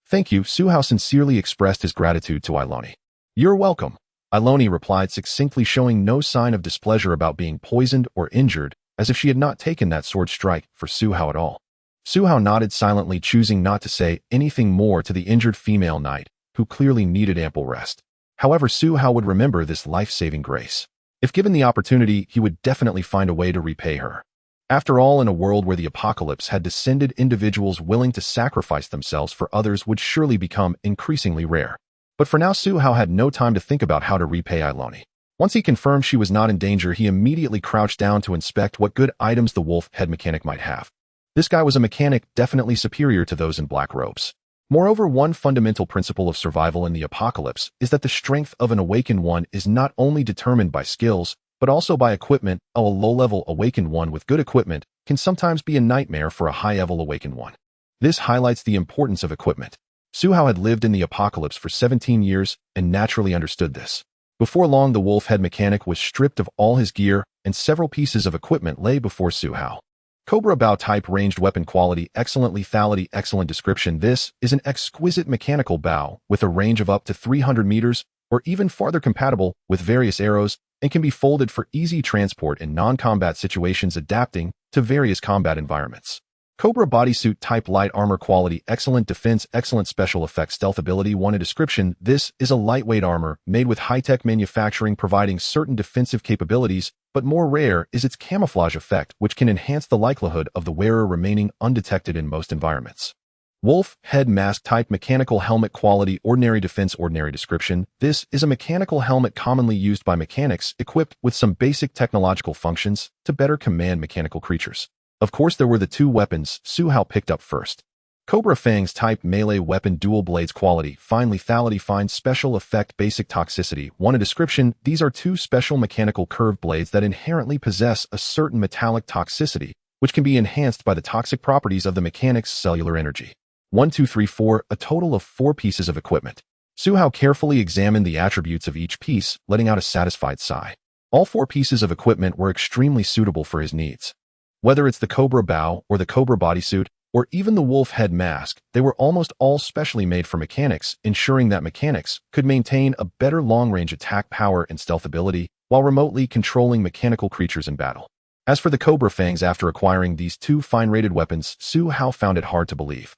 Thank you. Su Hao sincerely expressed his gratitude to Iloni. You're welcome, Iloni replied succinctly, showing no sign of displeasure about being poisoned or injured, as if she had not taken that sword strike for Su Hao at all. Su Hao nodded silently, choosing not to say anything more to the injured female knight, who clearly needed ample rest. However, Su Hao would remember this life-saving grace. If given the opportunity, he would definitely find a way to repay her. After all, in a world where the apocalypse had descended, individuals willing to sacrifice themselves for others would surely become increasingly rare. But for now, Su Hao had no time to think about how to repay Iloni. Once he confirmed she was not in danger, he immediately crouched down to inspect what good items the wolf head mechanic might have. This guy was a mechanic definitely superior to those in black robes. Moreover, one fundamental principle of survival in the apocalypse is that the strength of an awakened one is not only determined by skills, but also by equipment. A low-level awakened one with good equipment can sometimes be a nightmare for a high-level awakened one. This highlights the importance of equipment. Su Hao had lived in the apocalypse for 17 years and naturally understood this. Before long, the wolf head mechanic was stripped of all his gear, and several pieces of equipment lay before Su Hao. Cobra bow type, ranged weapon quality, excellent lethality, excellent description. This is an exquisite mechanical bow with a range of up to 300 meters or even farther, compatible with various arrows, and can be folded for easy transport in non-combat situations, adapting to various combat environments. Cobra bodysuit type, light armor quality, excellent defense, excellent special effects, stealth ability. One, a description. This is a lightweight armor made with high-tech manufacturing, providing certain defensive capabilities, but more rare is its camouflage effect, which can enhance the likelihood of the wearer remaining undetected in most environments. Wolf head mask type, mechanical helmet quality, ordinary defense, ordinary description. This is a mechanical helmet commonly used by mechanics, equipped with some basic technological functions to better command mechanical creatures. Of course, there were the two weapons Su Hao picked up first. Cobra fangs type, melee weapon, dual blades quality, fine lethality, fine special effect, basic toxicity. One, a description. These are two special mechanical curved blades that inherently possess a certain metallic toxicity, which can be enhanced by the toxic properties of the mechanic's cellular energy. 1, 2, 3, 4, a total of 4 pieces of equipment. Su Hao carefully examined the attributes of each piece, letting out a satisfied sigh. All 4 pieces of equipment were extremely suitable for his needs. Whether it's the Cobra bow or the Cobra bodysuit, or even the wolf head mask, they were almost all specially made for mechanics, ensuring that mechanics could maintain a better long-range attack power and stealth ability while remotely controlling mechanical creatures in battle. As for the Cobra fangs, after acquiring these 2 fine-rated weapons, Su Hao found it hard to believe.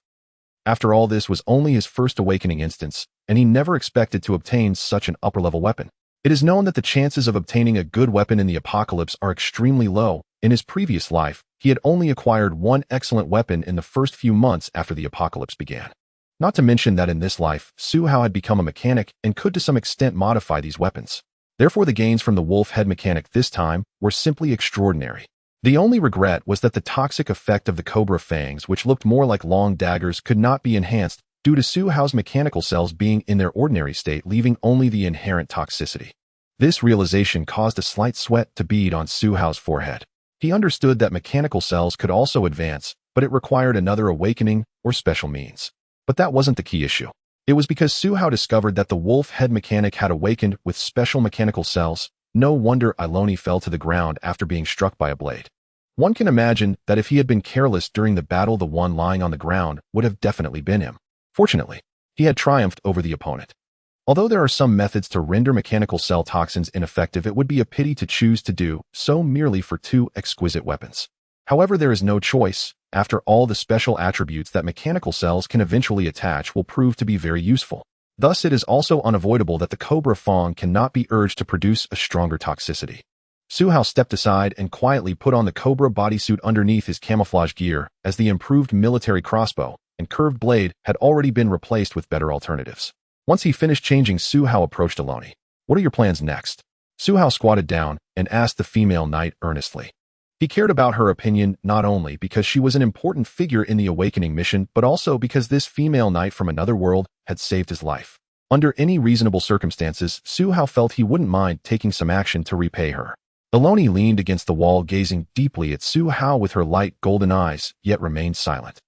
After all, this was only his first awakening instance, and he never expected to obtain such an upper-level weapon. It is known that the chances of obtaining a good weapon in the apocalypse are extremely low. In his previous life, he had only acquired 1 excellent weapon in the first few months after the apocalypse began. Not to mention that in this life, Su Hao had become a mechanic and could to some extent modify these weapons. Therefore, the gains from the wolf head mechanic this time were simply extraordinary. The only regret was that the toxic effect of the Cobra fangs, which looked more like long daggers, could not be enhanced due to Su Hao's mechanical cells being in their ordinary state, leaving only the inherent toxicity. This realization caused a slight sweat to bead on Su Hao's forehead. He understood that mechanical cells could also advance, but it required another awakening or special means. But that wasn't the key issue. It was because Su Hao discovered that the wolf head mechanic had awakened with special mechanical cells. No wonder Iloni fell to the ground after being struck by a blade. One can imagine that if he had been careless during the battle, the one lying on the ground would have definitely been him. Fortunately, he had triumphed over the opponent. Although there are some methods to render mechanical cell toxins ineffective, it would be a pity to choose to do so merely for 2 exquisite weapons. However, there is no choice. After all, the special attributes that mechanical cells can eventually attach will prove to be very useful. Thus, it is also unavoidable that the Cobra fang cannot be urged to produce a stronger toxicity. Su Hao stepped aside and quietly put on the Cobra bodysuit underneath his camouflage gear, as the improved military crossbow and curved blade had already been replaced with better alternatives. Once he finished changing, Su Hao approached Iloni. "What are your plans next?" Su Hao squatted down and asked the female knight earnestly. He cared about her opinion not only because she was an important figure in the awakening mission, but also because this female knight from another world had saved his life. Under any reasonable circumstances, Su Hao felt he wouldn't mind taking some action to repay her. Iloni leaned against the wall, gazing deeply at Su Hao with her light golden eyes, yet remained silent.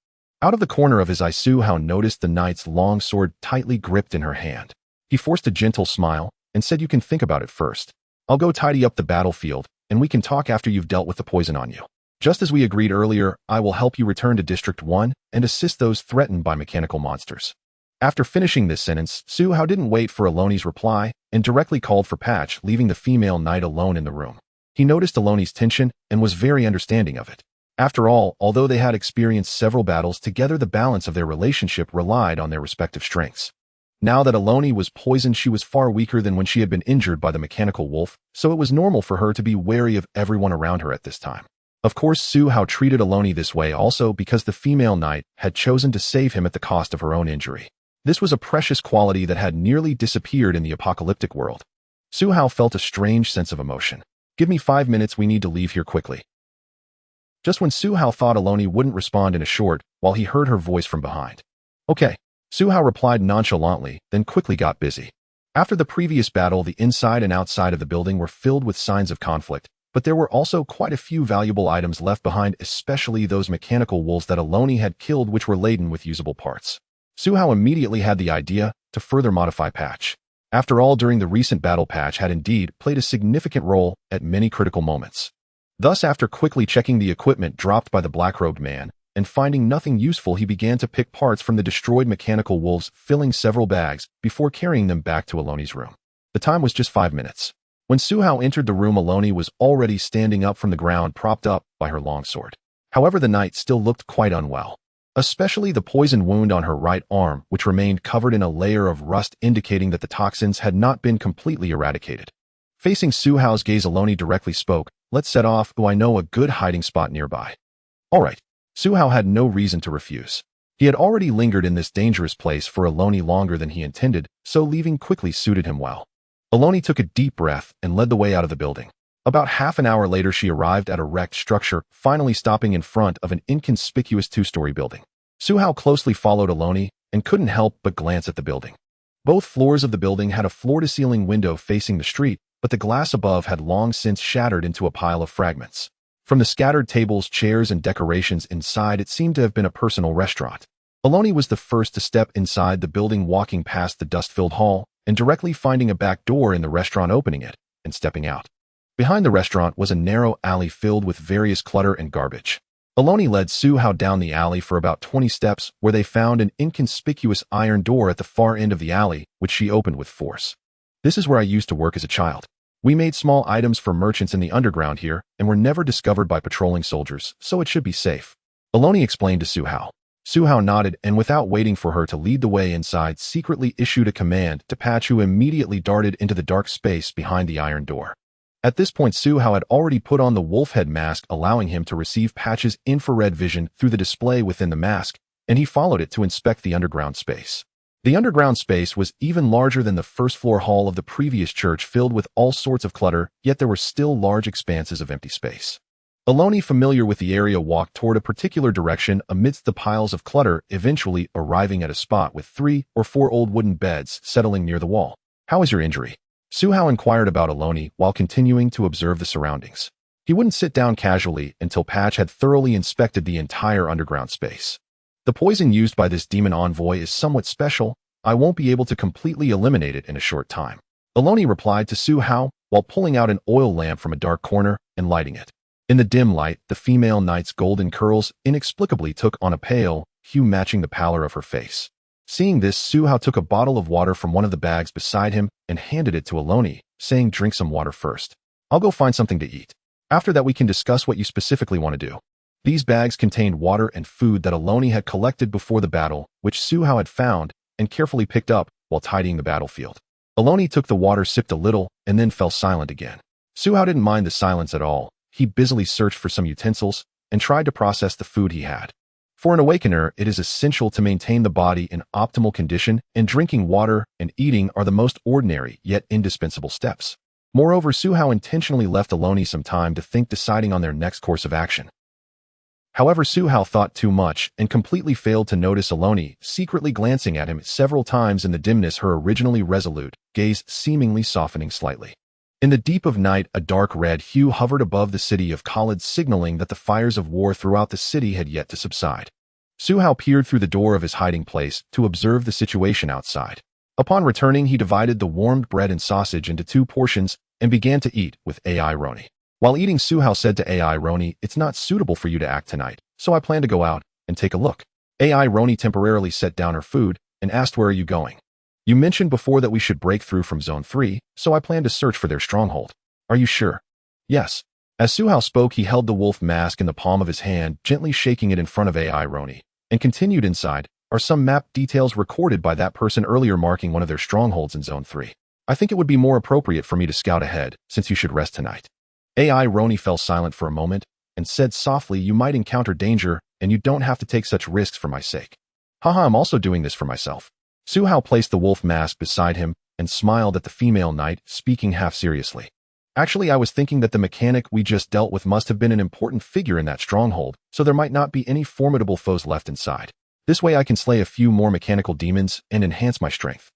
Out of the corner of his eye, Su Hao noticed the knight's long sword tightly gripped in her hand. He forced a gentle smile and said, "You can think about it first. I'll go tidy up the battlefield, and we can talk after you've dealt with the poison on you. Just as we agreed earlier, I will help you return to District 1 and assist those threatened by mechanical monsters." After finishing this sentence, Su Hao didn't wait for Iloni's reply and directly called for Patch, leaving the female knight alone in the room. He noticed Iloni's tension and was very understanding of it. After all, although they had experienced several battles together, the balance of their relationship relied on their respective strengths. Now that Aloni was poisoned, she was far weaker than when she had been injured by the mechanical wolf, so it was normal for her to be wary of everyone around her at this time. Of course, Su Hao treated Aloni this way also because the female knight had chosen to save him at the cost of her own injury. This was a precious quality that had nearly disappeared in the apocalyptic world. Su Hao felt a strange sense of emotion. "Give me 5 minutes, we need to leave here quickly." Just when Su Hao thought Aloni wouldn't respond in a short, while he heard her voice from behind. "Okay." Su Hao replied nonchalantly, then quickly got busy. After the previous battle, the inside and outside of the building were filled with signs of conflict, but there were also quite a few valuable items left behind, especially those mechanical wolves that Aloni had killed, which were laden with usable parts. Su Hao immediately had the idea to further modify Patch. After all, during the recent battle, Patch had indeed played a significant role at many critical moments. Thus, after quickly checking the equipment dropped by the black-robed man, and finding nothing useful, he began to pick parts from the destroyed mechanical wolves, filling several bags before carrying them back to Aloni's room. The time was just 5 minutes. When Su Hao entered the room, Aloni was already standing up from the ground, propped up by her longsword. However, the knight still looked quite unwell, especially the poison wound on her right arm, which remained covered in a layer of rust, indicating that the toxins had not been completely eradicated. Facing Su Hao's gaze, Aloni directly spoke, "Let's set off. I know a good hiding spot nearby." "All right." Su Hao had no reason to refuse. He had already lingered in this dangerous place for Aloni longer than he intended, so leaving quickly suited him well. Aloni took a deep breath and led the way out of the building. About half an hour later, she arrived at a wrecked structure, finally stopping in front of an inconspicuous 2-story building. Su Hao closely followed Aloni and couldn't help but glance at the building. Both floors of the building had a floor-to-ceiling window facing the street, but the glass above had long since shattered into a pile of fragments. From the scattered tables, chairs, and decorations inside, it seemed to have been a personal restaurant. Aloni was the first to step inside the building, walking past the dust-filled hall and directly finding a back door in the restaurant, opening it and stepping out. Behind the restaurant was a narrow alley filled with various clutter and garbage. Aloni led Su Hao down the alley for about 20 steps, where they found an inconspicuous iron door at the far end of the alley, which she opened with force. "This is where I used to work as a child. We made small items for merchants in the underground here and were never discovered by patrolling soldiers, so it should be safe," Aloni explained to Su Hao. Su Hao nodded and, without waiting for her to lead the way inside, secretly issued a command to Patch, who immediately darted into the dark space behind the iron door. At this point, Su Hao had already put on the wolf head mask, allowing him to receive Patch's infrared vision through the display within the mask, and he followed it to inspect the underground space. The underground space was even larger than the first-floor hall of the previous church, filled with all sorts of clutter, yet there were still large expanses of empty space. Aloni, familiar with the area, walked toward a particular direction amidst the piles of clutter, eventually arriving at a spot with 3 or 4 old wooden beds settling near the wall. "How is your injury?" Su Hao inquired about Aloni while continuing to observe the surroundings. He wouldn't sit down casually until Patch had thoroughly inspected the entire underground space. "The poison used by this demon envoy is somewhat special. I won't be able to completely eliminate it in a short time," Aloni replied to Su Hao while pulling out an oil lamp from a dark corner and lighting it. In the dim light, the female knight's golden curls inexplicably took on a pale hue, matching the pallor of her face. Seeing this, Su Hao took a bottle of water from one of the bags beside him and handed it to Aloni, saying, "Drink some water first. I'll go find something to eat. After that, we can discuss what you specifically want to do." These bags contained water and food that Aloni had collected before the battle, which Su Hao had found and carefully picked up while tidying the battlefield. Aloni took the water, sipped a little, and then fell silent again. Su Hao didn't mind the silence at all. He busily searched for some utensils and tried to process the food he had. For an awakener, it is essential to maintain the body in optimal condition, and drinking water and eating are the most ordinary yet indispensable steps. Moreover, Su Hao intentionally left Aloni some time to think, deciding on their next course of action. However, Su Hao thought too much and completely failed to notice Aloni secretly glancing at him several times in the dimness, her originally resolute gaze seemingly softening slightly. In the deep of night, a dark red hue hovered above the city of Khalid, signaling that the fires of war throughout the city had yet to subside. Su Hao peered through the door of his hiding place to observe the situation outside. Upon returning, he divided the warmed bread and sausage into 2 portions and began to eat with AI Roni. While eating, Su Hao said to AI Roni, "It's not suitable for you to act tonight, so I plan to go out and take a look." AI Roni temporarily set down her food and asked, "Where are you going?" "You mentioned before that we should break through from Zone 3, so I plan to search for their stronghold." "Are you sure?" "Yes." As Su Hao spoke, he held the wolf mask in the palm of his hand, gently shaking it in front of AI Roni, and continued, "Inside, Are some map details recorded by that person earlier marking one of their strongholds in Zone 3? I think it would be more appropriate for me to scout ahead, since you should rest tonight. AI Roni fell silent for a moment and said softly, you might encounter danger, and you don't have to take such risks for my sake. Haha, I'm also doing this for myself. Su Hao placed the wolf mask beside him and smiled at the female knight, speaking half seriously. Actually, I was thinking that the mechanic we just dealt with must have been an important figure in that stronghold, so there might not be any formidable foes left inside. This way I can slay a few more mechanical demons and enhance my strength.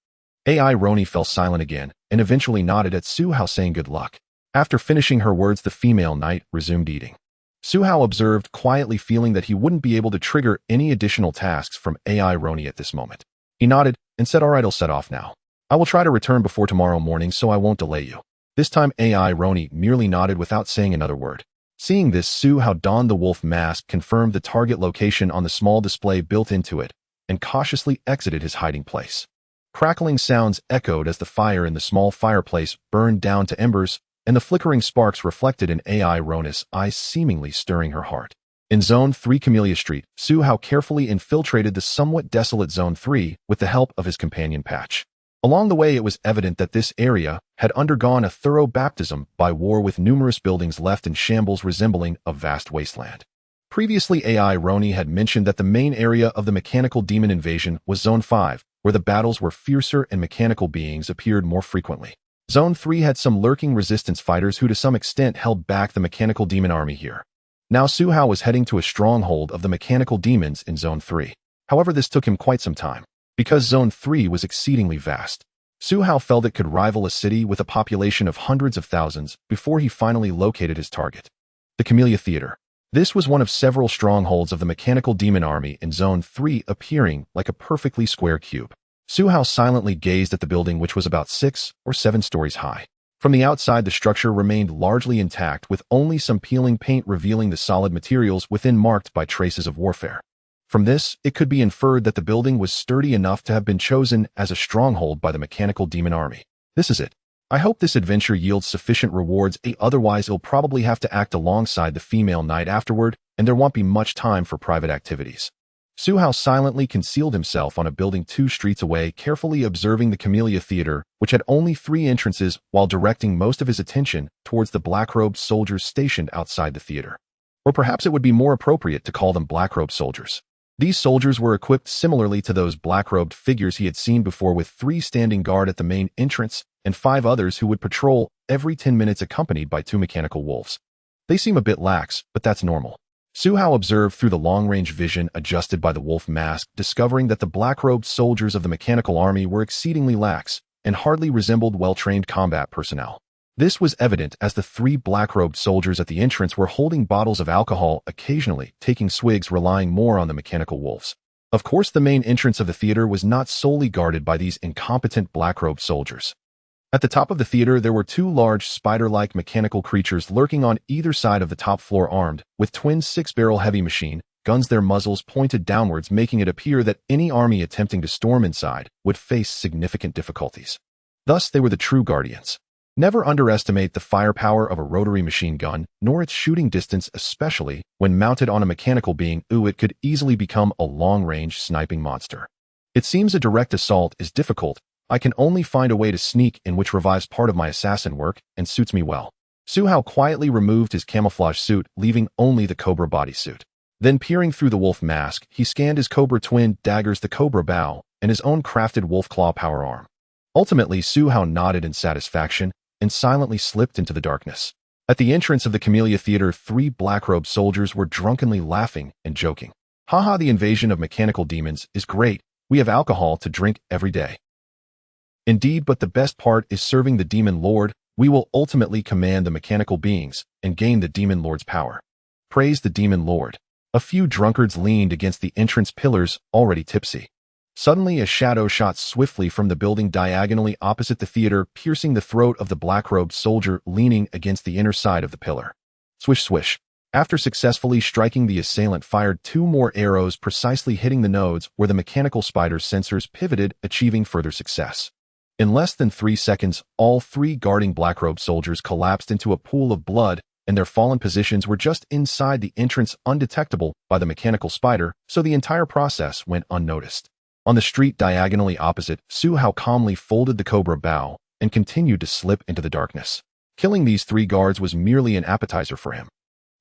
AI Roni fell silent again and eventually nodded at Su Hao, saying good luck. After finishing her words, the female knight resumed eating. Su Hao observed quietly, feeling that he wouldn't be able to trigger any additional tasks from AI Roni at this moment. He nodded and said, alright, I'll set off now. I will try to return before tomorrow morning so I won't delay you. This time AI Roni merely nodded without saying another word. Seeing this, Su Hao donned the wolf mask, confirmed the target location on the small display built into it, and cautiously exited his hiding place. Crackling sounds echoed as the fire in the small fireplace burned down to embers, and the flickering sparks reflected in AI Roni's eyes, seemingly stirring her heart. In Zone 3 Camellia Street, Su Hao carefully infiltrated the somewhat desolate Zone 3 with the help of his companion Patch. Along the way, it was evident that this area had undergone a thorough baptism by war, with numerous buildings left in shambles resembling a vast wasteland. Previously, AI Roni had mentioned that the main area of the mechanical demon invasion was Zone 5, where the battles were fiercer and mechanical beings appeared more frequently. Zone 3 had some lurking resistance fighters who to some extent held back the mechanical demon army here. Now Su Hao was heading to a stronghold of the mechanical demons in Zone 3. However, this took him quite some time. Because Zone 3 was exceedingly vast, Su Hao felt it could rival a city with a population of hundreds of thousands before he finally located his target. The Camellia Theater. This was one of several strongholds of the mechanical demon army in Zone 3, appearing like a perfectly square cube. Su Hao silently gazed at the building, which was about 6 or 7 stories high. From the outside, the structure remained largely intact, with only some peeling paint revealing the solid materials within marked by traces of warfare. From this, it could be inferred that the building was sturdy enough to have been chosen as a stronghold by the mechanical demon army. This is it. I hope this adventure yields sufficient rewards, otherwise he'll probably have to act alongside the female knight afterward, and there won't be much time for private activities. Su Hao silently concealed himself on a building 2 streets away, carefully observing the Camellia Theater, which had only 3 entrances, while directing most of his attention towards the black-robed soldiers stationed outside the theater. Or perhaps it would be more appropriate to call them black-robed soldiers. These soldiers were equipped similarly to those black-robed figures he had seen before, with 3 standing guard at the main entrance and 5 others who would patrol every 10 minutes, accompanied by 2 mechanical wolves. They seem a bit lax, but that's normal. Su Hao observed through the long-range vision adjusted by the wolf mask, discovering that the black-robed soldiers of the mechanical army were exceedingly lax and hardly resembled well-trained combat personnel. This was evident as the 3 black-robed soldiers at the entrance were holding bottles of alcohol, occasionally taking swigs, relying more on the mechanical wolves. Of course, the main entrance of the theater was not solely guarded by these incompetent black-robed soldiers. At the top of the theater, there were 2 large spider-like mechanical creatures lurking on either side of the top floor, armed with twin 6-barrel heavy machine guns, their muzzles pointed downwards, making it appear that any army attempting to storm inside would face significant difficulties. Thus, they were the true guardians. Never underestimate the firepower of a rotary machine gun, nor its shooting distance, especially when mounted on a mechanical being. It could easily become a long-range sniping monster. It seems a direct assault is difficult. I can only find a way to sneak in, which revives part of my assassin work and suits me well. Su Hao quietly removed his camouflage suit, leaving only the Cobra bodysuit. Then, peering through the wolf mask, he scanned his Cobra twin daggers, the Cobra bow, and his own crafted wolf claw power arm. Ultimately, Su Hao nodded in satisfaction and silently slipped into the darkness. At the entrance of the Camellia Theater, 3 black-robed soldiers were drunkenly laughing and joking. Haha, the invasion of mechanical demons is great. We have alcohol to drink every day. Indeed, but the best part is serving the Demon Lord. We will ultimately command the mechanical beings and gain the Demon Lord's power. Praise the Demon Lord. A few drunkards leaned against the entrance pillars, already tipsy. Suddenly, a shadow shot swiftly from the building diagonally opposite the theater, piercing the throat of the black-robed soldier leaning against the inner side of the pillar. Swish, swish. After successfully striking, the assailant fired 2 more arrows, precisely hitting the nodes where the mechanical spider's sensors pivoted, achieving further success. In less than 3 seconds, all 3 guarding black-robed soldiers collapsed into a pool of blood and their fallen positions were just inside the entrance, undetectable by the mechanical spider, so the entire process went unnoticed. On the street diagonally opposite, Su Hao calmly folded the cobra bow and continued to slip into the darkness. Killing these 3 guards was merely an appetizer for him.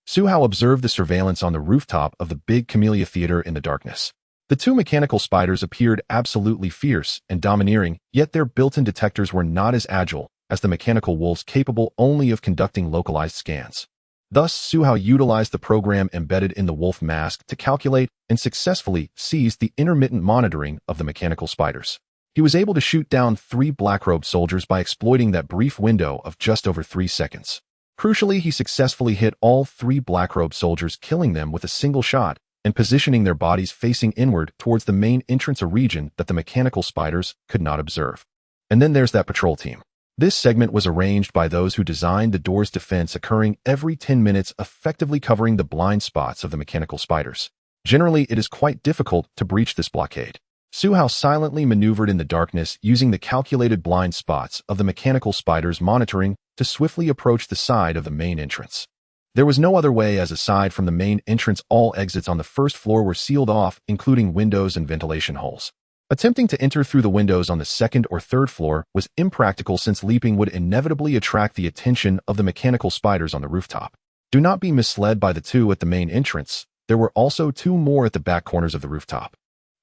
Su Hao observed the surveillance on the rooftop of the big Camellia Theater in the darkness. The 2 mechanical spiders appeared absolutely fierce and domineering, yet their built-in detectors were not as agile as the mechanical wolves, capable only of conducting localized scans. Thus, Su Hao utilized the program embedded in the wolf mask to calculate and successfully seized the intermittent monitoring of the mechanical spiders. He was able to shoot down 3 black-robed soldiers by exploiting that brief window of just over 3 seconds. Crucially, he successfully hit all 3 black-robed soldiers, killing them with a single shot and positioning their bodies facing inward towards the main entrance, a region that the mechanical spiders could not observe. And then there's that patrol team. This segment was arranged by those who designed the door's defense, occurring every 10 minutes, effectively covering the blind spots of the mechanical spiders. Generally, it is quite difficult to breach this blockade. Su Hao silently maneuvered in the darkness, using the calculated blind spots of the mechanical spiders monitoring to swiftly approach the side of the main entrance. There was no other way, as aside from the main entrance, all exits on the first floor were sealed off, including windows and ventilation holes. Attempting to enter through the windows on the 2nd or 3rd floor was impractical, since leaping would inevitably attract the attention of the mechanical spiders on the rooftop. Do not be misled by the 2 at the main entrance. There were also 2 more at the back corners of the rooftop.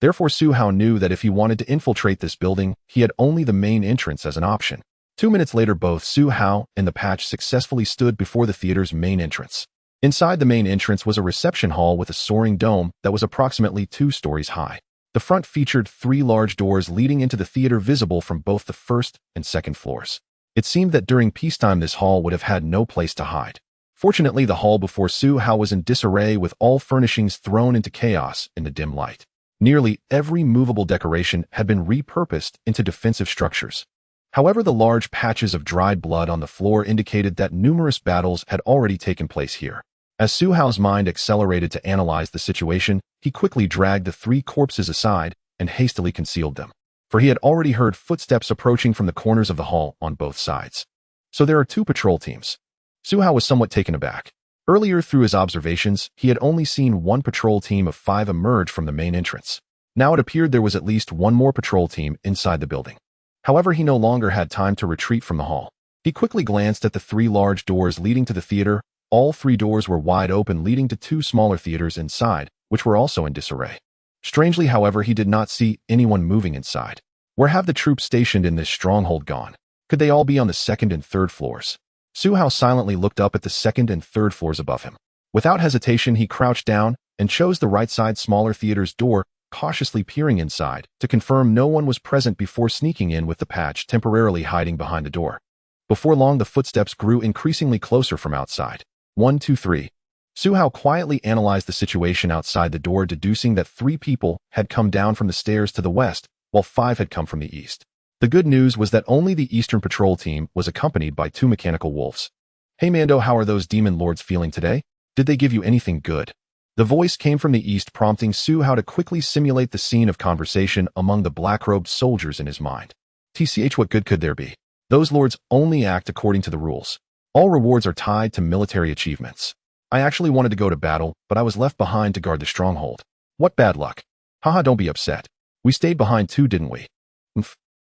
Therefore, Su Hao knew that if he wanted to infiltrate this building, he had only the main entrance as an option. 2 minutes later, both Su Hao and the Patch successfully stood before the theater's main entrance. Inside the main entrance was a reception hall with a soaring dome that was approximately 2 stories high. The front featured 3 large doors leading into the theater, visible from both the 1st and 2nd floors. It seemed that during peacetime this hall would have had no place to hide. Fortunately, the hall before Su Hao was in disarray, with all furnishings thrown into chaos in the dim light. Nearly every movable decoration had been repurposed into defensive structures. However, the large patches of dried blood on the floor indicated that numerous battles had already taken place here. As Su Hao's mind accelerated to analyze the situation, he quickly dragged the 3 corpses aside and hastily concealed them, for he had already heard footsteps approaching from the corners of the hall on both sides. So there are 2 patrol teams. Su Hao was somewhat taken aback. Earlier, through his observations, he had only seen 1 patrol team of 5 emerge from the main entrance. Now it appeared there was at least 1 more patrol team inside the building. However, he no longer had time to retreat from the hall. He quickly glanced at the 3 large doors leading to the theater. All 3 doors were wide open, leading to 2 smaller theaters inside, which were also in disarray. Strangely, however, he did not see anyone moving inside. Where have the troops stationed in this stronghold gone? Could they all be on the 2nd and 3rd floors? Su Hao silently looked up at the 2nd and 3rd floors above him. Without hesitation, he crouched down and chose the right side smaller theater's door, cautiously peering inside to confirm no one was present before sneaking in, with the Patch temporarily hiding behind the door. Before long, the footsteps grew increasingly closer from outside. 1, 2, 3. Su Hao quietly analyzed the situation outside the door, deducing that 3 people had come down from the stairs to the west, while 5 had come from the east. The good news was that only the Eastern Patrol team was accompanied by 2 mechanical wolves. "Hey Mando, how are those demon lords feeling today? Did they give you anything good?" The voice came from the east, prompting Su Hao to quickly simulate the scene of conversation among the black-robed soldiers in his mind. "TCH, what good could there be? Those lords only act according to the rules. All rewards are tied to military achievements. I actually wanted to go to battle, but I was left behind to guard the stronghold. What bad luck. Haha, don't be upset. We stayed behind too, didn't we?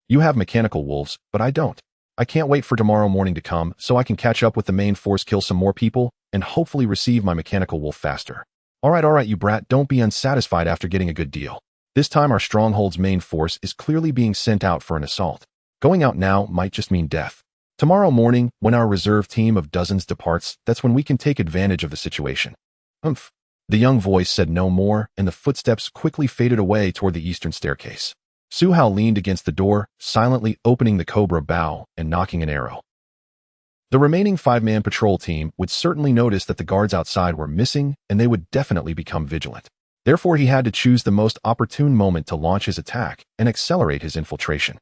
You have mechanical wolves, but I don't. I can't wait for tomorrow morning to come so I can catch up with the main force, kill some more people, and hopefully receive my mechanical wolf faster. Alright, you brat, don't be unsatisfied after getting a good deal. This time our stronghold's main force is clearly being sent out for an assault. Going out now might just mean death. Tomorrow morning, when our reserve team of dozens departs, that's when we can take advantage of the situation." The young voice said no more, and the footsteps quickly faded away toward the eastern staircase. Su Hao leaned against the door, silently opening the cobra bow and knocking an arrow. The remaining 5-man patrol team would certainly notice that the guards outside were missing, and they would definitely become vigilant. Therefore, he had to choose the most opportune moment to launch his attack and accelerate his infiltration.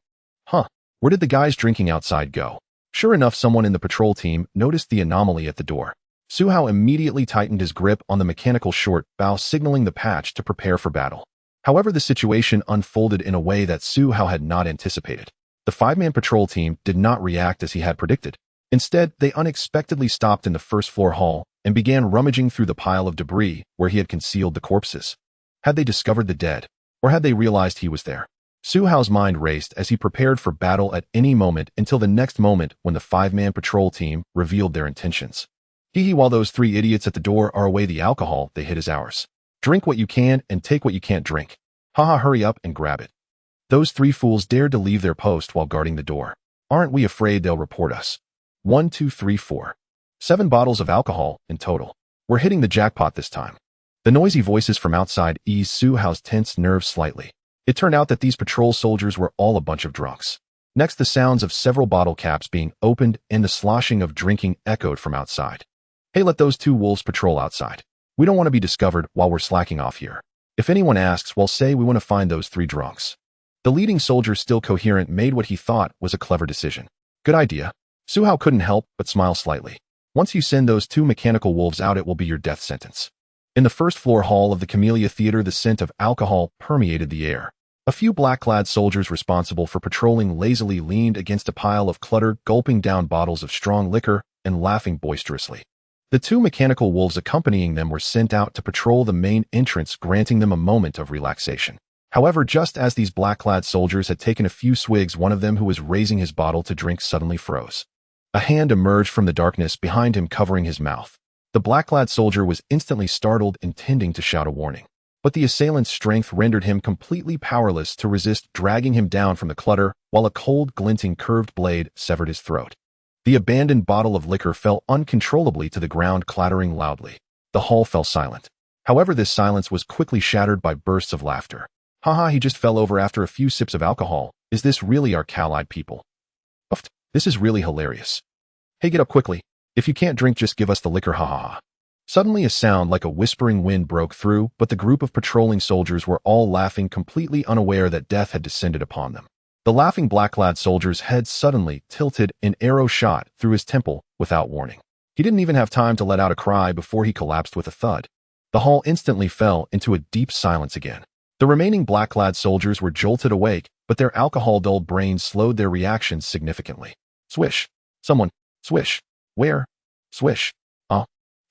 Where did the guys drinking outside go? Sure enough, someone in the patrol team noticed the anomaly at the door. Su Hao immediately tightened his grip on the mechanical short bow, signaling the Patch to prepare for battle. However, the situation unfolded in a way that Su Hao had not anticipated. The 5-man patrol team did not react as he had predicted. Instead, they unexpectedly stopped in the first-floor hall and began rummaging through the pile of debris where he had concealed the corpses. Had they discovered the dead, or had they realized he was there? Su Hao's mind raced as he prepared for battle at any moment until the next moment when the five-man patrol team revealed their intentions. Hee while those three idiots at the door are away, the alcohol they hid is ours. Drink what you can and take what you can't drink. Haha, hurry up and grab it. Those three fools dared to leave their post while guarding the door. Aren't we afraid they'll report us? 1, 2, 3, 4. 7 bottles of alcohol in total. We're hitting the jackpot this time. The noisy voices from outside eased Su Hao's tense nerves slightly. It turned out that these patrol soldiers were all a bunch of drunks. Next, the sounds of several bottle caps being opened and the sloshing of drinking echoed from outside. Hey, let those two wolves patrol outside. We don't want to be discovered while we're slacking off here. If anyone asks, well, say we want to find those 3 drunks. The leading soldier, still coherent, made what he thought was a clever decision. Good idea. Su Hao couldn't help but smile slightly. Once you send those 2 mechanical wolves out, it will be your death sentence. In the first-floor hall of the Camellia Theater, the scent of alcohol permeated the air. A few black-clad soldiers responsible for patrolling lazily leaned against a pile of clutter, gulping down bottles of strong liquor and laughing boisterously. The 2 mechanical wolves accompanying them were sent out to patrol the main entrance, granting them a moment of relaxation. However, just as these black-clad soldiers had taken a few swigs, one of them, who was raising his bottle to drink, suddenly froze. A hand emerged from the darkness behind him, covering his mouth. The black-clad soldier was instantly startled, intending to shout a warning. But the assailant's strength rendered him completely powerless to resist, dragging him down from the clutter, while a cold, glinting, curved blade severed his throat. The abandoned bottle of liquor fell uncontrollably to the ground, clattering loudly. The hall fell silent. However, this silence was quickly shattered by bursts of laughter. Haha, he just fell over after a few sips of alcohol. Is this really our cow-eyed people? Uffed, this is really hilarious. Hey, get up quickly. If you can't drink, just give us the liquor, ha ha ha. Suddenly a sound like a whispering wind broke through, but the group of patrolling soldiers were all laughing, completely unaware that death had descended upon them. The laughing black-clad soldier's head suddenly tilted, an arrow shot through his temple without warning. He didn't even have time to let out a cry before he collapsed with a thud. The hall instantly fell into a deep silence again. The remaining black-clad soldiers were jolted awake, but their alcohol-dulled brains slowed their reactions significantly. Swish. Someone. Swish. Where? Swish.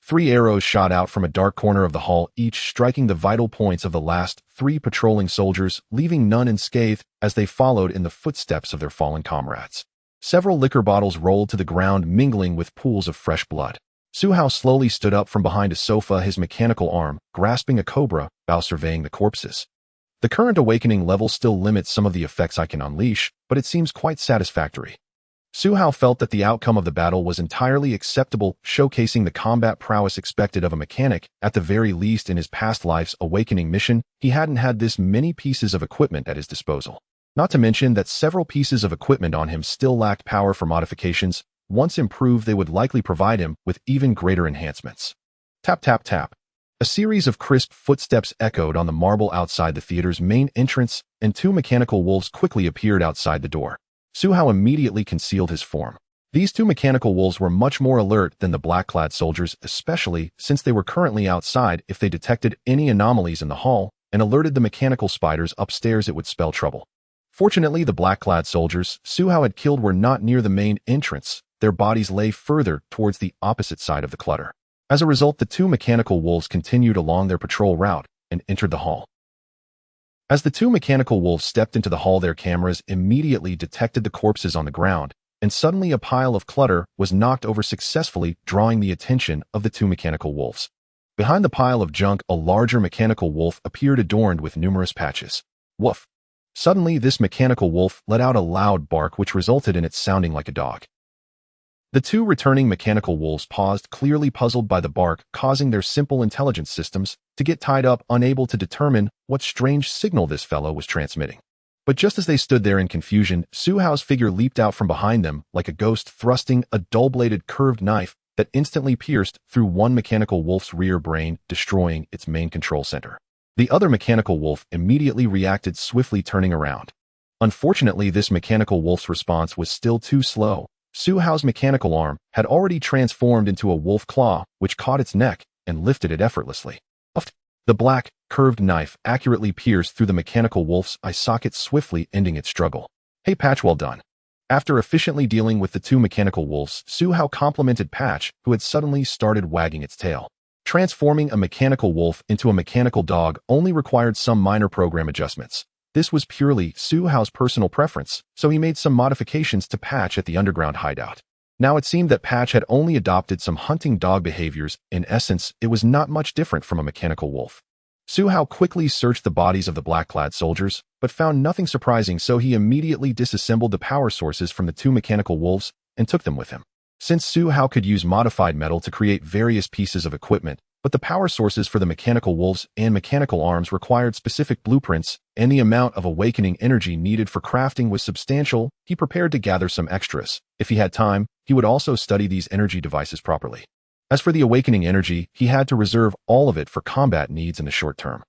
3 arrows shot out from a dark corner of the hall, each striking the vital points of the last 3 patrolling soldiers, leaving none unscathed as they followed in the footsteps of their fallen comrades. Several liquor bottles rolled to the ground, mingling with pools of fresh blood. Su Hao slowly stood up from behind a sofa, his mechanical arm grasping a cobra, while surveying the corpses. The current awakening level still limits some of the effects I can unleash, but it seems quite satisfactory. Su Hao felt that the outcome of the battle was entirely acceptable, showcasing the combat prowess expected of a mechanic. At the very least, in his past life's awakening mission, he hadn't had this many pieces of equipment at his disposal. Not to mention that several pieces of equipment on him still lacked power for modifications. Once improved, they would likely provide him with even greater enhancements. Tap, tap, tap. A series of crisp footsteps echoed on the marble outside the theater's main entrance, and 2 mechanical wolves quickly appeared outside the door. Su Hao immediately concealed his form. These 2 mechanical wolves were much more alert than the black-clad soldiers, especially since they were currently outside. If they detected any anomalies in the hall and alerted the mechanical spiders upstairs, it would spell trouble. Fortunately, the black-clad soldiers Su Hao had killed were not near the main entrance. Their bodies lay further towards the opposite side of the clutter. As a result, the 2 mechanical wolves continued along their patrol route and entered the hall. As the 2 mechanical wolves stepped into the hall, their cameras immediately detected the corpses on the ground, and suddenly a pile of clutter was knocked over successfully, drawing the attention of the 2 mechanical wolves. Behind the pile of junk, a larger mechanical wolf appeared, adorned with numerous patches. Woof. Suddenly, this mechanical wolf let out a loud bark, which resulted in it sounding like a dog. The 2 returning mechanical wolves paused, clearly puzzled by the bark, causing their simple intelligence systems to get tied up, unable to determine what strange signal this fellow was transmitting. But just as they stood there in confusion, Su Hao's figure leaped out from behind them like a ghost, thrusting a dull-bladed curved knife that instantly pierced through one mechanical wolf's rear brain, destroying its main control center. The other mechanical wolf immediately reacted, swiftly turning around. Unfortunately, this mechanical wolf's response was still too slow. Su Hao's mechanical arm had already transformed into a wolf claw, which caught its neck and lifted it effortlessly. The black, curved knife accurately pierced through the mechanical wolf's eye socket, swiftly ending its struggle. Hey, Patch, well done. After efficiently dealing with the two mechanical wolves, Su Hao complimented Patch, who had suddenly started wagging its tail. Transforming a mechanical wolf into a mechanical dog only required some minor program adjustments. This was purely Su Hao's personal preference, so he made some modifications to Patch at the underground hideout. Now it seemed that Patch had only adopted some hunting dog behaviors. In essence, it was not much different from a mechanical wolf. Su Hao quickly searched the bodies of the black-clad soldiers, but found nothing surprising, so he immediately disassembled the power sources from the two mechanical wolves and took them with him. Since Su Hao could use modified metal to create various pieces of equipment, but the power sources for the mechanical wolves and mechanical arms required specific blueprints, and the amount of awakening energy needed for crafting was substantial, he prepared to gather some extras. If he had time, he would also study these energy devices properly. As for the awakening energy, he had to reserve all of it for combat needs in the short term.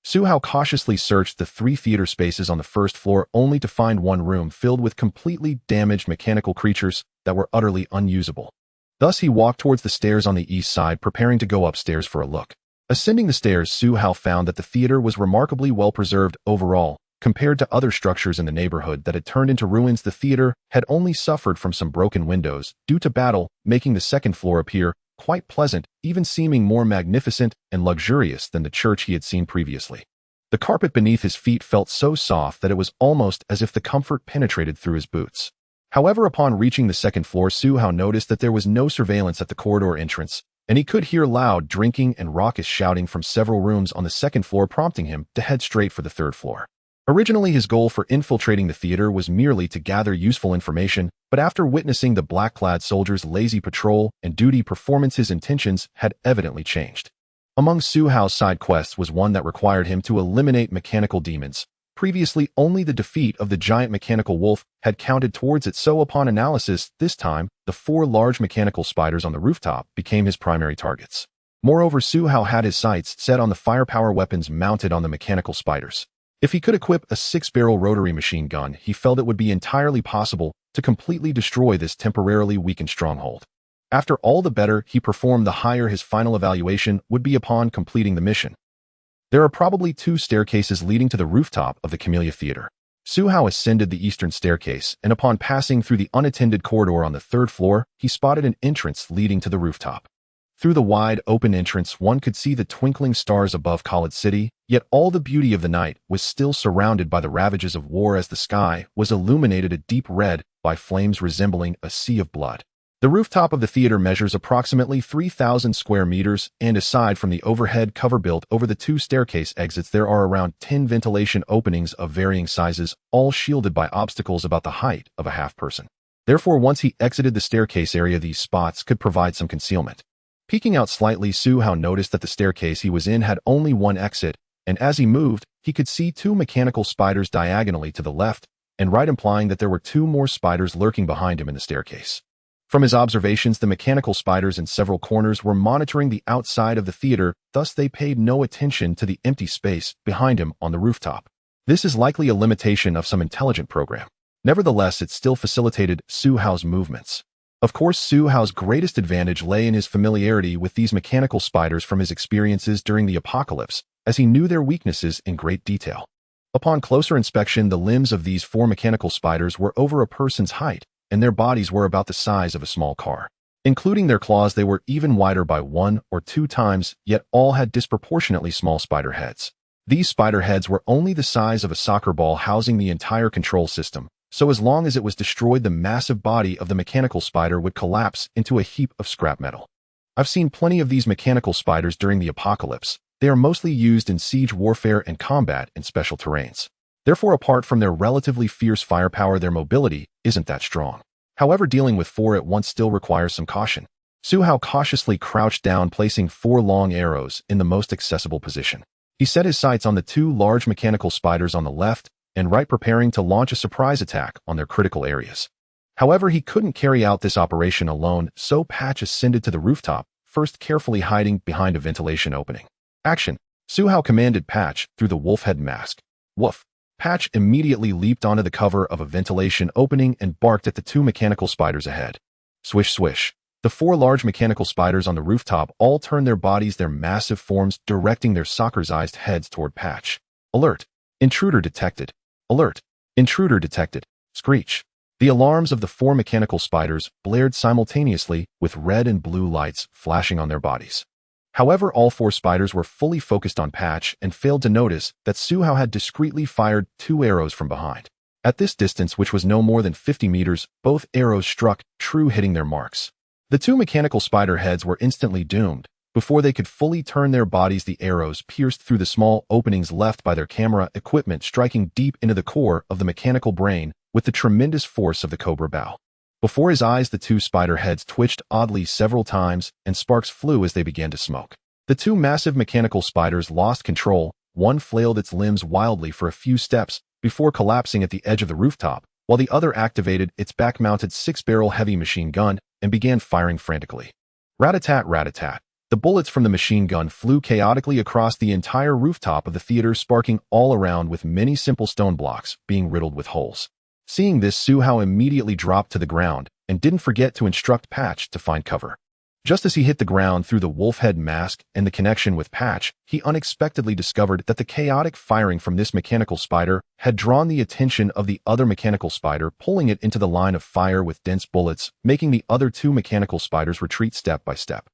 Su Hao cautiously searched the 3 theater spaces on the first floor only to find one room filled with completely damaged mechanical creatures that were utterly unusable. Thus he walked towards the stairs on the east side, preparing to go upstairs for a look. Ascending the stairs, Su Hao found that the theater was remarkably well preserved overall. Compared to other structures in the neighborhood that had turned into ruins, the theater had only suffered from some broken windows due to battle, making the second floor appear quite pleasant, even seeming more magnificent and luxurious than the church he had seen previously. The carpet beneath his feet felt so soft that it was almost as if the comfort penetrated through his boots. However, upon reaching the second floor, Su Hao noticed that there was no surveillance at the corridor entrance, and he could hear loud drinking and raucous shouting from several rooms on the second floor, prompting him to head straight for the third floor. Originally, his goal for infiltrating the theater was merely to gather useful information, but after witnessing the black-clad soldiers' lazy patrol and duty performance, his intentions had evidently changed. Among Su Hao's side quests was one that required him to eliminate mechanical demons. Previously, only the defeat of the giant mechanical wolf had counted towards it, so upon analysis, this time, the 4 large mechanical spiders on the rooftop became his primary targets. Moreover, Su Hao had his sights set on the firepower weapons mounted on the mechanical spiders. If he could equip a 6-barrel rotary machine gun, he felt it would be entirely possible to completely destroy this temporarily weakened stronghold. After all, the better he performed, the higher his final evaluation would be upon completing the mission. There are probably 2 staircases leading to the rooftop of the Camellia Theater. Su Hao ascended the eastern staircase, and upon passing through the unattended corridor on the 3rd floor, he spotted an entrance leading to the rooftop. Through the wide, open entrance, one could see the twinkling stars above Khalid City, yet all the beauty of the night was still surrounded by the ravages of war, as the sky was illuminated a deep red by flames resembling a sea of blood. The rooftop of the theater measures approximately 3,000 square meters, and aside from the overhead cover built over the 2 staircase exits, there are around 10 ventilation openings of varying sizes, all shielded by obstacles about the height of a half-person. Therefore, once he exited the staircase area, these spots could provide some concealment. Peeking out slightly, Su Hao noticed that the staircase he was in had only one exit, and as he moved, he could see 2 mechanical spiders diagonally to the left and right, implying that there were 2 more spiders lurking behind him in the staircase. From his observations, the mechanical spiders in several corners were monitoring the outside of the theater, thus they paid no attention to the empty space behind him on the rooftop. This is likely a limitation of some intelligent program. Nevertheless, it still facilitated Su Hao's movements. Of course, Su Hao's greatest advantage lay in his familiarity with these mechanical spiders from his experiences during the apocalypse, as he knew their weaknesses in great detail. Upon closer inspection, the limbs of these 4 mechanical spiders were over a person's height, and their bodies were about the size of a small car. Including their claws, they were even wider by 1 or 2 times, yet all had disproportionately small spider heads. These spider heads were only the size of a soccer ball, housing the entire control system. So as long as it was destroyed, the massive body of the mechanical spider would collapse into a heap of scrap metal. I've seen plenty of these mechanical spiders during the apocalypse. They are mostly used in siege warfare and combat in special terrains. Therefore, apart from their relatively fierce firepower, their mobility isn't that strong. However, dealing with 4 at once still requires some caution. Su Hao cautiously crouched down, placing 4 long arrows in the most accessible position. He set his sights on the 2 large mechanical spiders on the left and right, preparing to launch a surprise attack on their critical areas. However, he couldn't carry out this operation alone, so Patch ascended to the rooftop, first carefully hiding behind a ventilation opening. Action! Su Hao commanded Patch through the wolf head mask. Woof! Patch immediately leaped onto the cover of a ventilation opening and barked at the 2 mechanical spiders ahead. Swish, swish. The 4 large mechanical spiders on the rooftop all turned their bodies, their massive forms directing their soccer-sized heads toward Patch. Alert! Intruder detected. Alert! Intruder detected. Screech! The alarms of the 4 mechanical spiders blared simultaneously with red and blue lights flashing on their bodies. However, all 4 spiders were fully focused on Patch and failed to notice that Suhao had discreetly fired 2 arrows from behind. At this distance, which was no more than 50 meters, both arrows struck, true hitting their marks. The 2 mechanical spider heads were instantly doomed. Before they could fully turn their bodies, the arrows pierced through the small openings left by their camera equipment, striking deep into the core of the mechanical brain with the tremendous force of the cobra bow. Before his eyes, the 2 spider heads twitched oddly several times, and sparks flew as they began to smoke. The 2 massive mechanical spiders lost control. One flailed its limbs wildly for a few steps before collapsing at the edge of the rooftop, while the other activated its back-mounted 6-barrel heavy machine gun and began firing frantically. Rat-a-tat, rat-a-tat. The bullets from the machine gun flew chaotically across the entire rooftop of the theater, sparking all around, with many simple stone blocks being riddled with holes. Seeing this, Suhao immediately dropped to the ground and didn't forget to instruct Patch to find cover. Just as he hit the ground through the wolf head mask and the connection with Patch, he unexpectedly discovered that the chaotic firing from this mechanical spider had drawn the attention of the other mechanical spider, pulling it into the line of fire with dense bullets, making the other 2 mechanical spiders retreat step by step.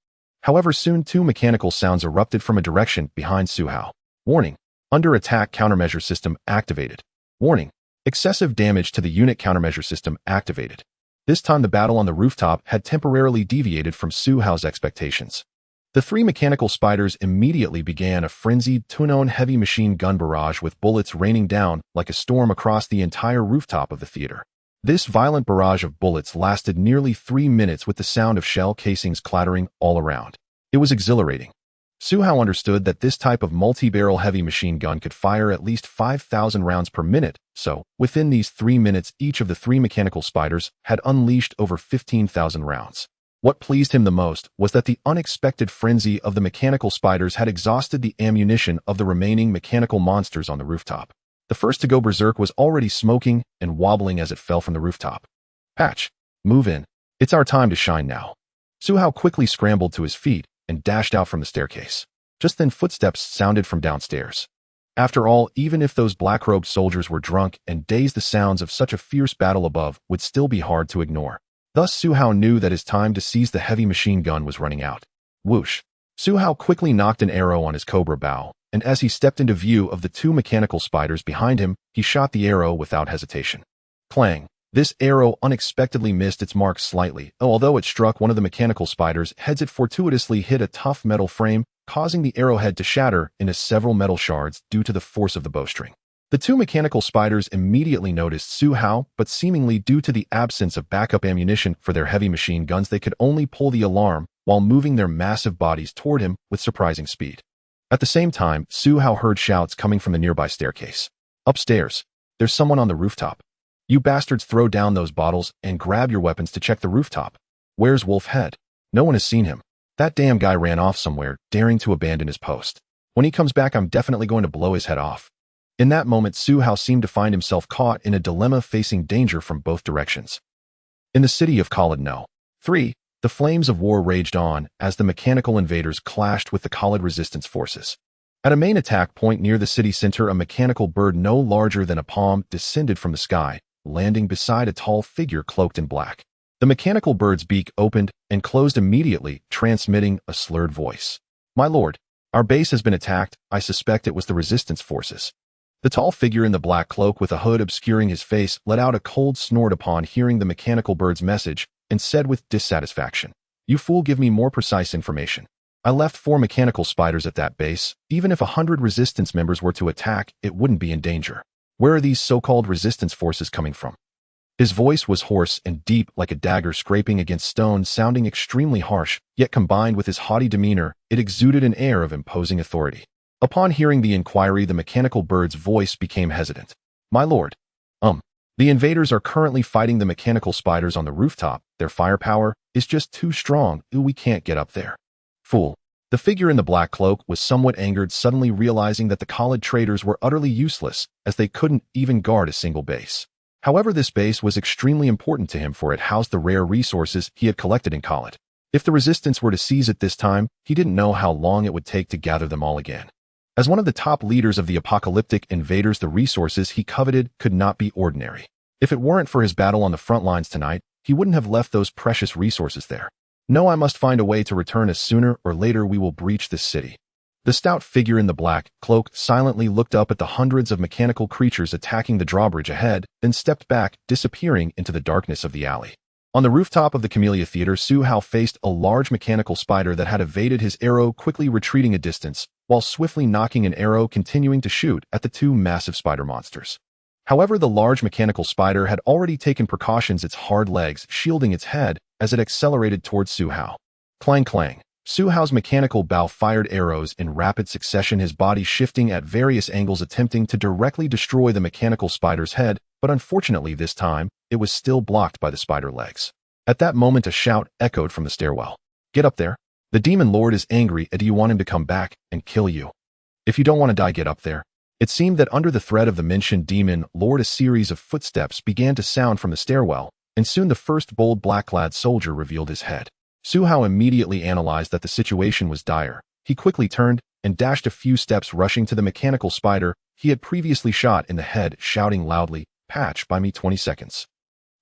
However, soon 2 mechanical sounds erupted from a direction behind Suhao. Warning: under attack countermeasure system activated. Warning: excessive damage to the unit countermeasure system activated. This time the battle on the rooftop had temporarily deviated from Suhao's expectations. The 3 mechanical spiders immediately began a frenzied Tunon heavy machine gun barrage, with bullets raining down like a storm across the entire rooftop of the theater. This violent barrage of bullets lasted nearly 3 minutes, with the sound of shell casings clattering all around. It was exhilarating. Suhao understood that this type of multi-barrel heavy machine gun could fire at least 5,000 rounds per minute, so, within these 3 minutes, each of the 3 mechanical spiders had unleashed over 15,000 rounds. What pleased him the most was that the unexpected frenzy of the mechanical spiders had exhausted the ammunition of the remaining mechanical monsters on the rooftop. The first to go berserk was already smoking and wobbling as it fell from the rooftop. Patch, move in. It's our time to shine now. Suhao quickly scrambled to his feet and dashed out from the staircase. Just then, footsteps sounded from downstairs. After all, even if those black-robed soldiers were drunk and dazed, the sounds of such a fierce battle above would still be hard to ignore. Thus, Suhao knew that his time to seize the heavy machine gun was running out. Whoosh! Suhao quickly knocked an arrow on his cobra bow, and as he stepped into view of the 2 mechanical spiders behind him, he shot the arrow without hesitation. Clang! This arrow unexpectedly missed its mark slightly. Although it struck one of the mechanical spiders' heads, it fortuitously hit a tough metal frame, causing the arrowhead to shatter into several metal shards due to the force of the bowstring. The 2 mechanical spiders immediately noticed Suhao, but seemingly due to the absence of backup ammunition for their heavy machine guns, they could only pull the alarm while moving their massive bodies toward him with surprising speed. At the same time, Suhao heard shouts coming from the nearby staircase. Upstairs. There's someone on the rooftop. You bastards, throw down those bottles and grab your weapons to check the rooftop. Where's Wolf Head? No one has seen him. That damn guy ran off somewhere, daring to abandon his post. When he comes back, I'm definitely going to blow his head off. In that moment, Suhao seemed to find himself caught in a dilemma, facing danger from both directions. In the city of Khalid No. 3, the flames of war raged on as the mechanical invaders clashed with the Khalid resistance forces. At a main attack point near the city center, a mechanical bird no larger than a palm descended from the sky, landing beside a tall figure cloaked in black. The mechanical bird's beak opened and closed immediately, transmitting a slurred voice. My lord, our base has been attacked. I suspect it was the resistance forces. The tall figure in the black cloak with a hood obscuring his face let out a cold snort upon hearing the mechanical bird's message and said with dissatisfaction, You fool, give me more precise information. I left 4 mechanical spiders at that base. Even if 100 resistance members were to attack, it wouldn't be in danger. Where are these so-called resistance forces coming from? His voice was hoarse and deep, like a dagger scraping against stone, sounding extremely harsh, yet combined with his haughty demeanor, it exuded an air of imposing authority. Upon hearing the inquiry, the mechanical bird's voice became hesitant. My lord. The invaders are currently fighting the mechanical spiders on the rooftop. Their firepower is just too strong. We can't get up there. Fool. The figure in the black cloak was somewhat angered, suddenly realizing that the Khalid traders were utterly useless, as they couldn't even guard a single base. However, this base was extremely important to him, for it housed the rare resources he had collected in Khalid. If the resistance were to seize it this time, he didn't know how long it would take to gather them all again. As one of the top leaders of the apocalyptic invaders, the resources he coveted could not be ordinary. If it weren't for his battle on the front lines tonight, he wouldn't have left those precious resources there. No, I must find a way to return as sooner or later we will breach this city. The stout figure in the black cloak silently looked up at the hundreds of mechanical creatures attacking the drawbridge ahead, then stepped back, disappearing into the darkness of the alley. On the rooftop of the Camellia Theater, Su Hao faced a large mechanical spider that had evaded his arrow, quickly retreating a distance, while swiftly knocking an arrow continuing to shoot at the two massive spider monsters. However, the large mechanical spider had already taken precautions, its hard legs shielding its head as it accelerated towards Su Hao. Clang clang. Su Hao's mechanical bow fired arrows in rapid succession, his body shifting at various angles attempting to directly destroy the mechanical spider's head, but unfortunately this time, it was still blocked by the spider legs. At that moment a shout echoed from the stairwell. "Get up there. The Demon Lord is angry and you want him to come back and kill you. If you don't want to die, get up there." It seemed that under the threat of the mentioned Demon Lord, a series of footsteps began to sound from the stairwell, and soon the first bold black-clad soldier revealed his head. Su Hao immediately analyzed that the situation was dire. He quickly turned and dashed a few steps, rushing to the mechanical spider he had previously shot in the head, shouting loudly, "Patch, buy me 20 seconds.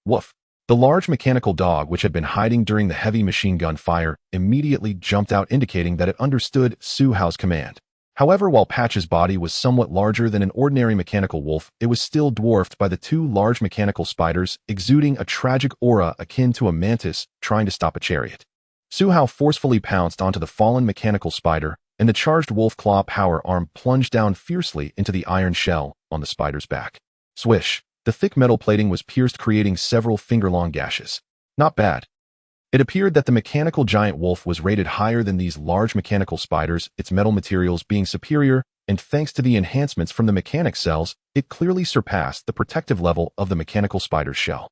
Woof. The large mechanical dog, which had been hiding during the heavy machine gun fire, immediately jumped out, indicating that it understood Su Hao's command. However, while Patch's body was somewhat larger than an ordinary mechanical wolf, it was still dwarfed by the two large mechanical spiders, exuding a tragic aura akin to a mantis trying to stop a chariot. Su Hao forcefully pounced onto the fallen mechanical spider, and the charged wolf claw power arm plunged down fiercely into the iron shell on the spider's back. Swish! The thick metal plating was pierced, creating several finger-long gashes. Not bad. It appeared that the mechanical giant wolf was rated higher than these large mechanical spiders, its metal materials being superior, and thanks to the enhancements from the mechanic cells, it clearly surpassed the protective level of the mechanical spider's shell.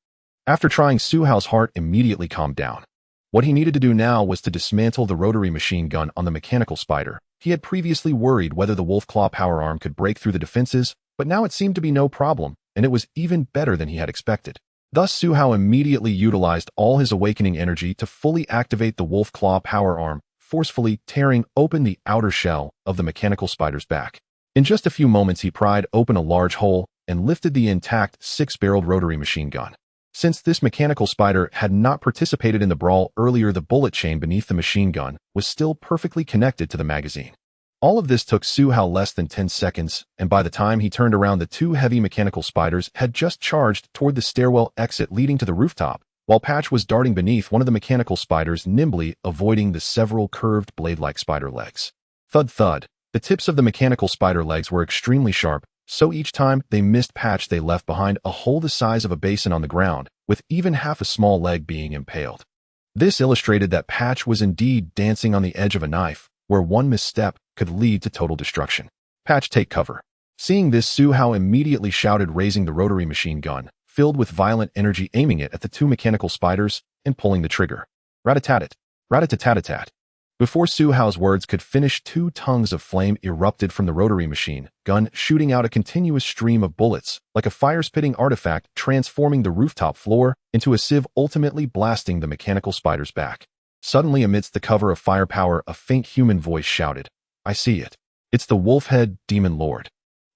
After trying, Su Hao's heart immediately calmed down. What he needed to do now was to dismantle the rotary machine gun on the mechanical spider. He had previously worried whether the wolf claw power arm could break through the defenses, but now it seemed to be no problem, and it was even better than he had expected. Thus, Su Hao immediately utilized all his awakening energy to fully activate the wolf claw power arm, forcefully tearing open the outer shell of the mechanical spider's back. In just a few moments, he pried open a large hole and lifted the intact six-barreled rotary machine gun. Since this mechanical spider had not participated in the brawl earlier, the bullet chain beneath the machine gun was still perfectly connected to the magazine. All of this took Su Hao less than 10 seconds, and by the time he turned around, the two heavy mechanical spiders had just charged toward the stairwell exit leading to the rooftop, while Patch was darting beneath one of the mechanical spiders, nimbly avoiding the several curved blade-like spider legs. Thud thud. The tips of the mechanical spider legs were extremely sharp, so each time they missed Patch, they left behind a hole the size of a basin on the ground, with even half a small leg being impaled. This illustrated that Patch was indeed dancing on the edge of a knife, where one misstep could lead to total destruction. "Patch, take cover." Seeing this, Su Hao immediately shouted, raising the rotary machine gun, filled with violent energy, aiming it at the two mechanical spiders and pulling the trigger. Rat-a-tat-tat. Rat-a-tat-tat-tat. Before Su Hao's words could finish, two tongues of flame erupted from the rotary machine gun, shooting out a continuous stream of bullets, like a fire-spitting artifact, transforming the rooftop floor into a sieve, ultimately blasting the mechanical spider's back. Suddenly, amidst the cover of firepower, a faint human voice shouted, "I see it. It's the wolf-head Demon Lord.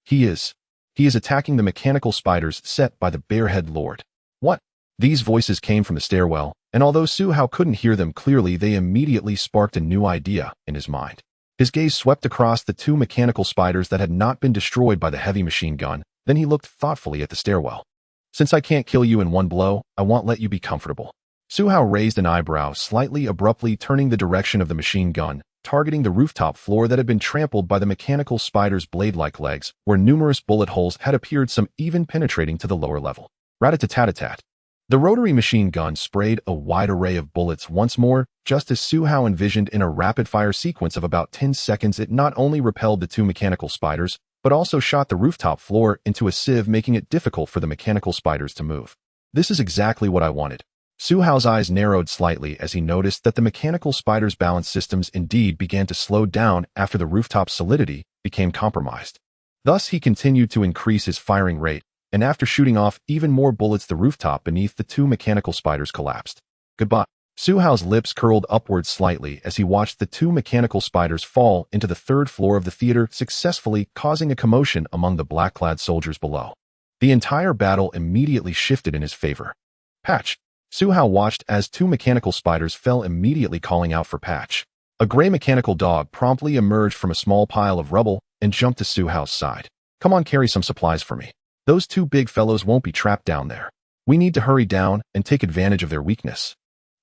He is attacking the mechanical spiders set by the Bear-head Lord." What? These voices came from the stairwell, and although Su Hao couldn't hear them clearly, they immediately sparked a new idea in his mind. His gaze swept across the two mechanical spiders that had not been destroyed by the heavy machine gun, then he looked thoughtfully at the stairwell. "Since I can't kill you in one blow, I won't let you be comfortable." Su Hao raised an eyebrow slightly, abruptly turning the direction of the machine gun, targeting the rooftop floor that had been trampled by the mechanical spider's blade-like legs, where numerous bullet holes had appeared, some even penetrating to the lower level. Rat-a-tat-tat-tat. The rotary machine gun sprayed a wide array of bullets once more, just as Su Hao envisioned. In a rapid-fire sequence of about 10 seconds, it not only repelled the two mechanical spiders, but also shot the rooftop floor into a sieve, making it difficult for the mechanical spiders to move. This is exactly what I wanted. Su Hao's eyes narrowed slightly as he noticed that the mechanical spider's balance systems indeed began to slow down after the rooftop's solidity became compromised. Thus, he continued to increase his firing rate, and after shooting off even more bullets, the rooftop beneath the two mechanical spiders collapsed. Goodbye. Su Hao's lips curled upwards slightly as he watched the two mechanical spiders fall into the third floor of the theater, successfully causing a commotion among the black-clad soldiers below. The entire battle immediately shifted in his favor. Patch. Su Hao watched as two mechanical spiders fell, immediately calling out for Patch. A gray mechanical dog promptly emerged from a small pile of rubble and jumped to Su Hao's side. Come on, carry some supplies for me. Those two big fellows won't be trapped down there. We need to hurry down and take advantage of their weakness.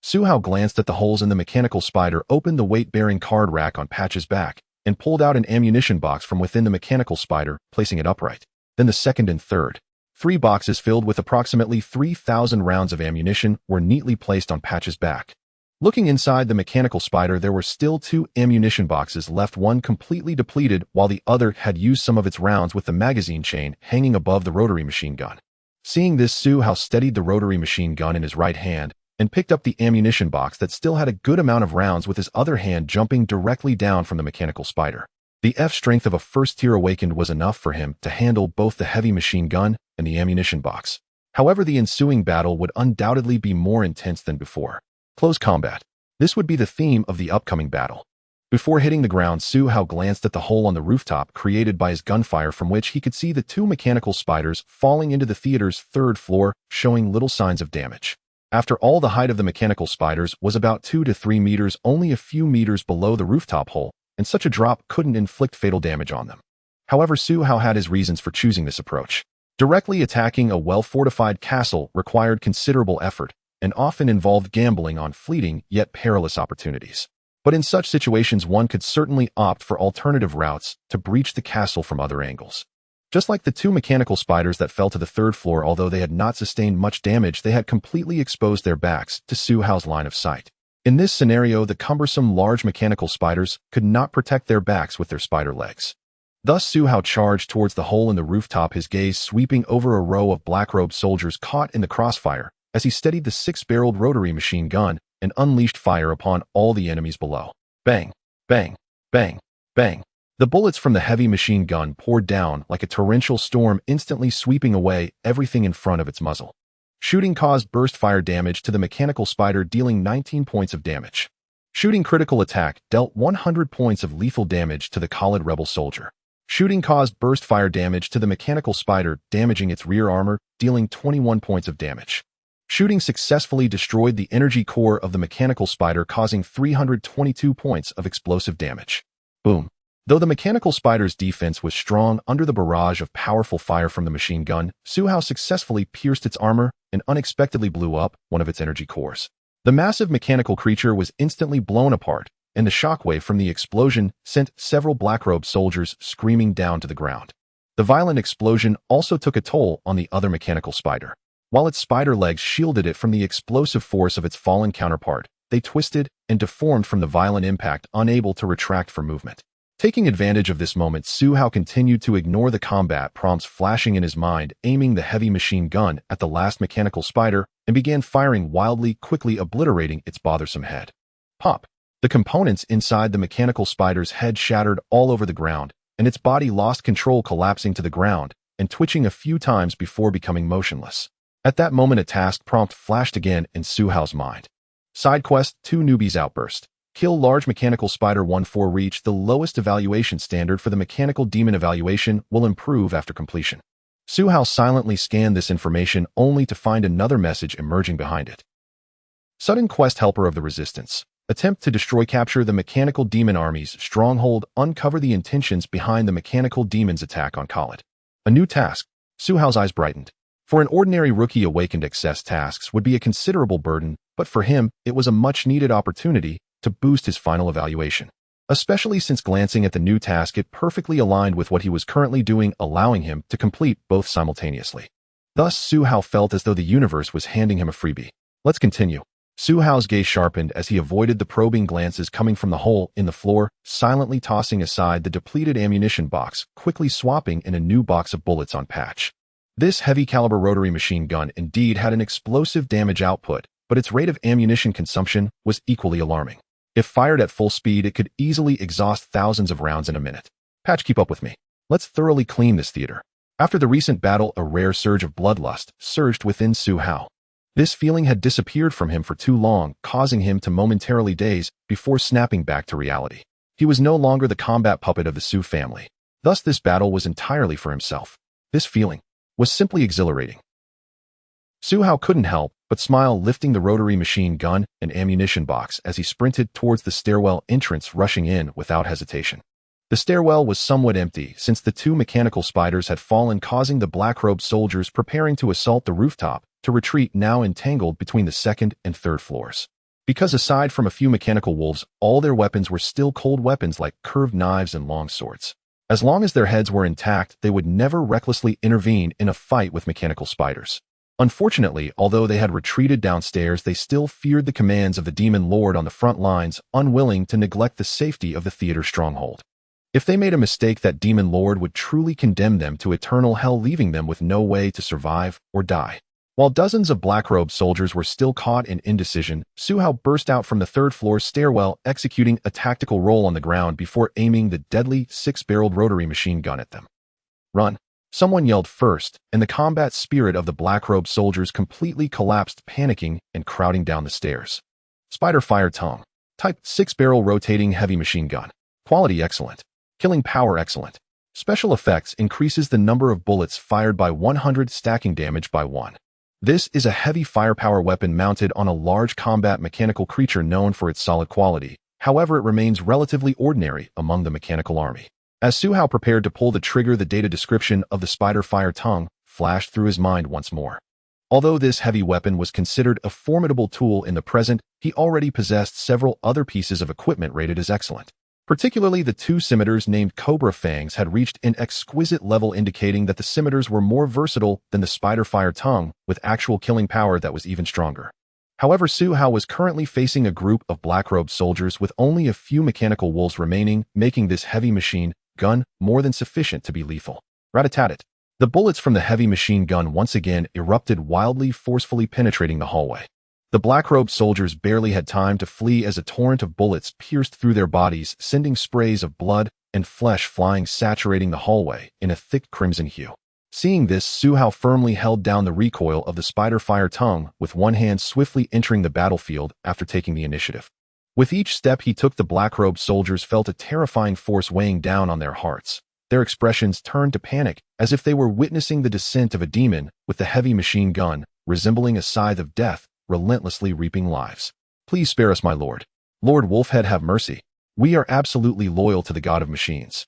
Su Hao glanced at the holes in the mechanical spider, opened the weight-bearing card rack on Patch's back, and pulled out an ammunition box from within the mechanical spider, placing it upright. Then the second and third. 3 boxes filled with approximately 3,000 rounds of ammunition were neatly placed on Patch's back. Looking inside the mechanical spider, there were still 2 ammunition boxes left, one completely depleted while the other had used some of its rounds with the magazine chain hanging above the rotary machine gun. Seeing this, Su Hao steadied the rotary machine gun in his right hand and picked up the ammunition box that still had a good amount of rounds with his other hand, jumping directly down from the mechanical spider. The F-strength of a first-tier awakened was enough for him to handle both the heavy machine gun and the ammunition box. However, the ensuing battle would undoubtedly be more intense than before. Close combat. This would be the theme of the upcoming battle. Before hitting the ground, Su Hao glanced at the hole on the rooftop created by his gunfire, from which he could see the 2 mechanical spiders falling into the theater's 3rd floor, showing little signs of damage. After all, the height of the mechanical spiders was about 2 to 3 meters, only a few meters below the rooftop hole, and such a drop couldn't inflict fatal damage on them. However, Su Hao had his reasons for choosing this approach. Directly attacking a well-fortified castle required considerable effort and often involved gambling on fleeting yet perilous opportunities. But in such situations, one could certainly opt for alternative routes to breach the castle from other angles. Just like the 2 mechanical spiders that fell to the 3rd floor, although they had not sustained much damage, they had completely exposed their backs to Su Hao's line of sight. In this scenario, the cumbersome large mechanical spiders could not protect their backs with their spider legs. Thus, Su Hao charged towards the hole in the rooftop, his gaze sweeping over a row of black-robed soldiers caught in the crossfire as he steadied the 6-barreled rotary machine gun and unleashed fire upon all the enemies below. Bang! Bang! Bang! Bang! The bullets from the heavy machine gun poured down like a torrential storm, instantly sweeping away everything in front of its muzzle. Shooting caused burst fire damage to the mechanical spider, dealing 19 points of damage. Shooting critical attack dealt 100 points of lethal damage to the collateral rebel soldier. Shooting caused burst fire damage to the mechanical spider, damaging its rear armor, dealing 21 points of damage. Shooting successfully destroyed the energy core of the mechanical spider, causing 322 points of explosive damage. Boom. Though the mechanical spider's defense was strong under the barrage of powerful fire from the machine gun, Su Hao successfully pierced its armor and unexpectedly blew up one of its energy cores. The massive mechanical creature was instantly blown apart, and the shockwave from the explosion sent several black-robed soldiers screaming down to the ground. The violent explosion also took a toll on the other mechanical spider. While its spider legs shielded it from the explosive force of its fallen counterpart, they twisted and deformed from the violent impact, unable to retract for movement. Taking advantage of this moment, Su Hao continued to ignore the combat prompts flashing in his mind, aiming the heavy machine gun at the last mechanical spider and began firing wildly, quickly obliterating its bothersome head. Pop! The components inside the mechanical spider's head shattered all over the ground, and its body lost control, collapsing to the ground and twitching a few times before becoming motionless. At that moment, a task prompt flashed again in Su Hao's mind. Side quest: 2 newbies outburst. Kill large mechanical spider 1-4. Reach the lowest evaluation standard for the mechanical demon. Evaluation will improve after completion. Su Hao silently scanned this information only to find another message emerging behind it. Sudden quest: helper of the resistance. Attempt to destroy, capture the mechanical demon army's stronghold, uncover the intentions behind the mechanical demon's attack on Khalid. A new task. Su Hao's eyes brightened. For an ordinary rookie, awakened access tasks would be a considerable burden, but for him, it was a much-needed opportunity to boost his final evaluation. Especially since, glancing at the new task, it perfectly aligned with what he was currently doing, allowing him to complete both simultaneously. Thus, Su Hao felt as though the universe was handing him a freebie. Let's continue. Su Hao's gaze sharpened as he avoided the probing glances coming from the hole in the floor, silently tossing aside the depleted ammunition box, quickly swapping in a new box of bullets on Patch. This heavy-caliber rotary machine gun indeed had an explosive damage output, but its rate of ammunition consumption was equally alarming. If fired at full speed, it could easily exhaust thousands of rounds in a minute. Patch, keep up with me. Let's thoroughly clean this theater. After the recent battle, a rare surge of bloodlust surged within Su Hao. This feeling had disappeared from him for too long, causing him to momentarily daze before snapping back to reality. He was no longer the combat puppet of the Su family. Thus, this battle was entirely for himself. This feeling. was simply exhilarating. Su Hao couldn't help but smile, lifting the rotary machine gun and ammunition box as he sprinted towards the stairwell entrance, rushing in without hesitation. The stairwell was somewhat empty since the two mechanical spiders had fallen, causing the black-robed soldiers preparing to assault the rooftop to retreat, now entangled between the second and third floors. Because aside from a few mechanical wolves, all their weapons were still cold weapons like curved knives and long swords. As long as their heads were intact, they would never recklessly intervene in a fight with mechanical spiders. Unfortunately, although they had retreated downstairs, they still feared the commands of the demon lord on the front lines, unwilling to neglect the safety of the theater stronghold. If they made a mistake, that demon lord would truly condemn them to eternal hell, leaving them with no way to survive or die. While dozens of black-robed soldiers were still caught in indecision, Su Hao burst out from the third-floor stairwell, executing a tactical roll on the ground before aiming the deadly six-barreled rotary machine gun at them. "Run!" Someone yelled first, and the combat spirit of the black-robed soldiers completely collapsed, panicking and crowding down the stairs. Spider Fire Tongue. Type: six-barrel rotating heavy machine gun. Quality: excellent. Killing power: excellent. Special effects: increases the number of bullets fired by 100, stacking damage by 1. This is a heavy firepower weapon mounted on a large combat mechanical creature known for its solid quality. However, it remains relatively ordinary among the mechanical army. As Su Hao prepared to pull the trigger, the data description of the Spider Fire Tongue flashed through his mind once more. Although this heavy weapon was considered a formidable tool in the present, he already possessed several other pieces of equipment rated as excellent. Particularly the two scimitars named Cobra Fangs had reached an exquisite level, indicating that the scimitars were more versatile than the Spider Fire Tongue, with actual killing power that was even stronger. However, Su Hao was currently facing a group of black-robed soldiers with only a few mechanical wolves remaining, making this heavy machine gun more than sufficient to be lethal. Rat-a-tat-tat. The bullets from the heavy machine gun once again erupted wildly, forcefully penetrating the hallway. The black-robed soldiers barely had time to flee as a torrent of bullets pierced through their bodies, sending sprays of blood and flesh flying, saturating the hallway in a thick crimson hue. Seeing this, Su Hao firmly held down the recoil of the Spider Fire Tongue, with one hand swiftly entering the battlefield after taking the initiative. With each step he took, the black-robed soldiers felt a terrifying force weighing down on their hearts. Their expressions turned to panic, as if they were witnessing the descent of a demon, with the heavy machine gun, resembling a scythe of death, relentlessly reaping lives. "Please spare us, my lord. Lord Wolfhead, have mercy. We are absolutely loyal to the god of machines."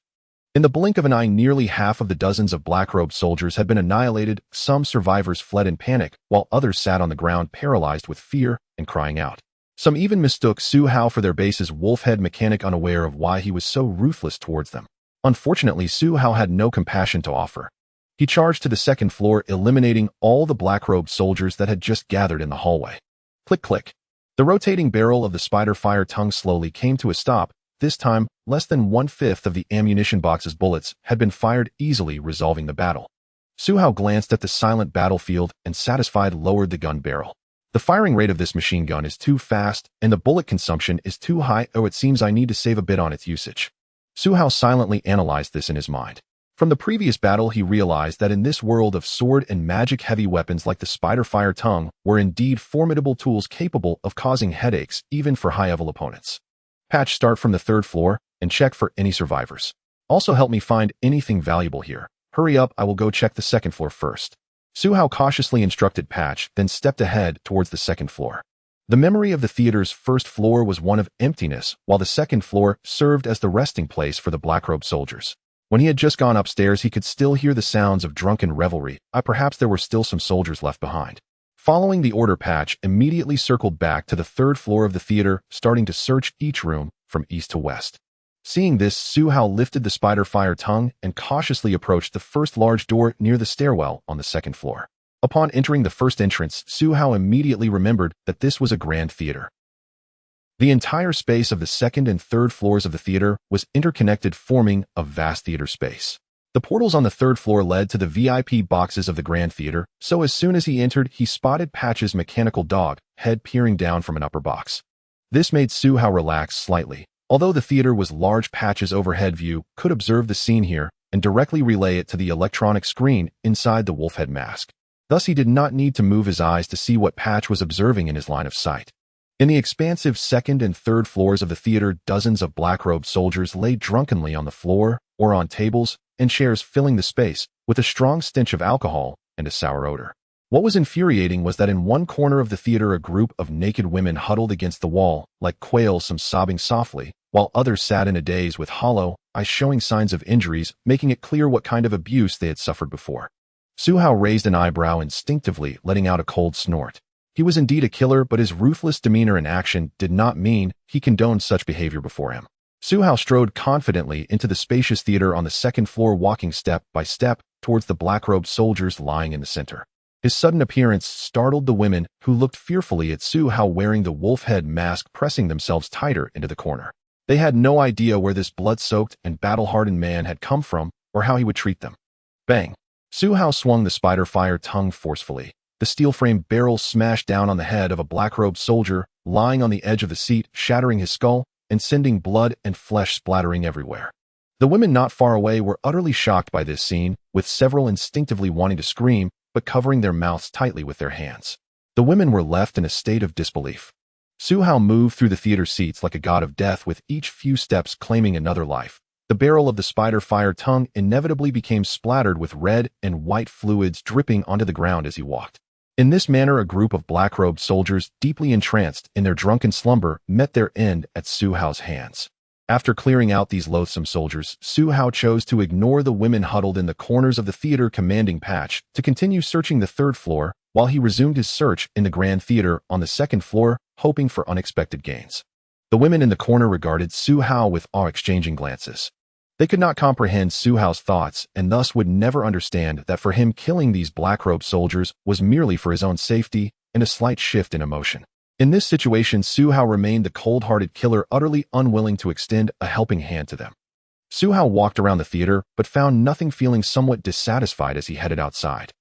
In the blink of an eye, nearly half of the dozens of black-robed soldiers had been annihilated. Some survivors fled in panic, while others sat on the ground paralyzed with fear and crying out. Some even mistook Su Hao for their base's Wolfhead mechanic, unaware of why he was so ruthless towards them. Unfortunately, Su Hao had no compassion to offer. He charged to the second floor, eliminating all the black-robed soldiers that had just gathered in the hallway. Click, click. The rotating barrel of the Spider Fire Tongue slowly came to a stop. This time, less than 1/5 of the ammunition box's bullets had been fired, easily resolving the battle. Su Hao glanced at the silent battlefield and, satisfied, lowered the gun barrel. The firing rate of this machine gun is too fast, and the bullet consumption is too high. Oh, it seems I need to save a bit on its usage. Su Hao silently analyzed this in his mind. From the previous battle, he realized that in this world of sword and magic, heavy weapons like the Spider Fire Tongue were indeed formidable tools capable of causing headaches even for high-level opponents. Patch: start from the third floor and check for any survivors. Also help me find anything valuable here. Hurry up, I will go check the second floor first. Su Hao cautiously instructed Patch, then stepped ahead towards the second floor. The memory of the theater's first floor was one of emptiness, while the second floor served as the resting place for the black-robed soldiers. When he had just gone upstairs, he could still hear the sounds of drunken revelry. Perhaps there were still some soldiers left behind. Following the order, Patch immediately circled back to the third floor of the theater, starting to search each room from east to west. Seeing this, Su Hao lifted the Spider Fire Tongue and cautiously approached the first large door near the stairwell on the second floor. Upon entering the first entrance, Su Hao immediately remembered that this was a grand theater. The entire space of the second and third floors of the theater was interconnected, forming a vast theater space. The portals on the third floor led to the VIP boxes of the grand theater, so as soon as he entered, he spotted Patch's mechanical dog head peering down from an upper box. This made Su Hao relax slightly. Although the theater was large, Patch's overhead view could observe the scene here and directly relay it to the electronic screen inside the wolf head mask. Thus, he did not need to move his eyes to see what Patch was observing in his line of sight. In the expansive second and third floors of the theater, dozens of black-robed soldiers lay drunkenly on the floor or on tables and chairs, filling the space with a strong stench of alcohol and a sour odor. What was infuriating was that in one corner of the theater a group of naked women huddled against the wall, like quails, some sobbing softly, while others sat in a daze with hollow eyes showing signs of injuries, making it clear what kind of abuse they had suffered before. Suhao raised an eyebrow instinctively, letting out a cold snort. He was indeed a killer, but his ruthless demeanor and action did not mean he condoned such behavior before him. Suhao strode confidently into the spacious theater on the second floor, walking step by step towards the black-robed soldiers lying in the center. His sudden appearance startled the women, who looked fearfully at Suhao wearing the wolf head mask, pressing themselves tighter into the corner. They had no idea where this blood-soaked and battle-hardened man had come from or how he would treat them. Bang! Suhao swung the spider fire tongue forcefully. The steel-frame barrel smashed down on the head of a black-robed soldier lying on the edge of the seat, shattering his skull and sending blood and flesh splattering everywhere. The women not far away were utterly shocked by this scene, with several instinctively wanting to scream, but covering their mouths tightly with their hands. The women were left in a state of disbelief. Suhao moved through the theater seats like a god of death, with each few steps claiming another life. The barrel of the spider fire tongue inevitably became splattered with red and white fluids dripping onto the ground as he walked. In this manner, a group of black-robed soldiers, deeply entranced in their drunken slumber, met their end at Suhao's hands. After clearing out these loathsome soldiers, Suhao chose to ignore the women huddled in the corners of the theater commanding patch to continue searching the third floor, while he resumed his search in the grand theater on the second floor, hoping for unexpected gains. The women in the corner regarded Suhao with awe, exchanging glances. They could not comprehend Suhao's thoughts and thus would never understand that for him killing these black-robed soldiers was merely for his own safety and a slight shift in emotion. In this situation, Suhao remained the cold-hearted killer, utterly unwilling to extend a helping hand to them. Suhao walked around the theater, but found nothing, feeling somewhat dissatisfied as he headed outside.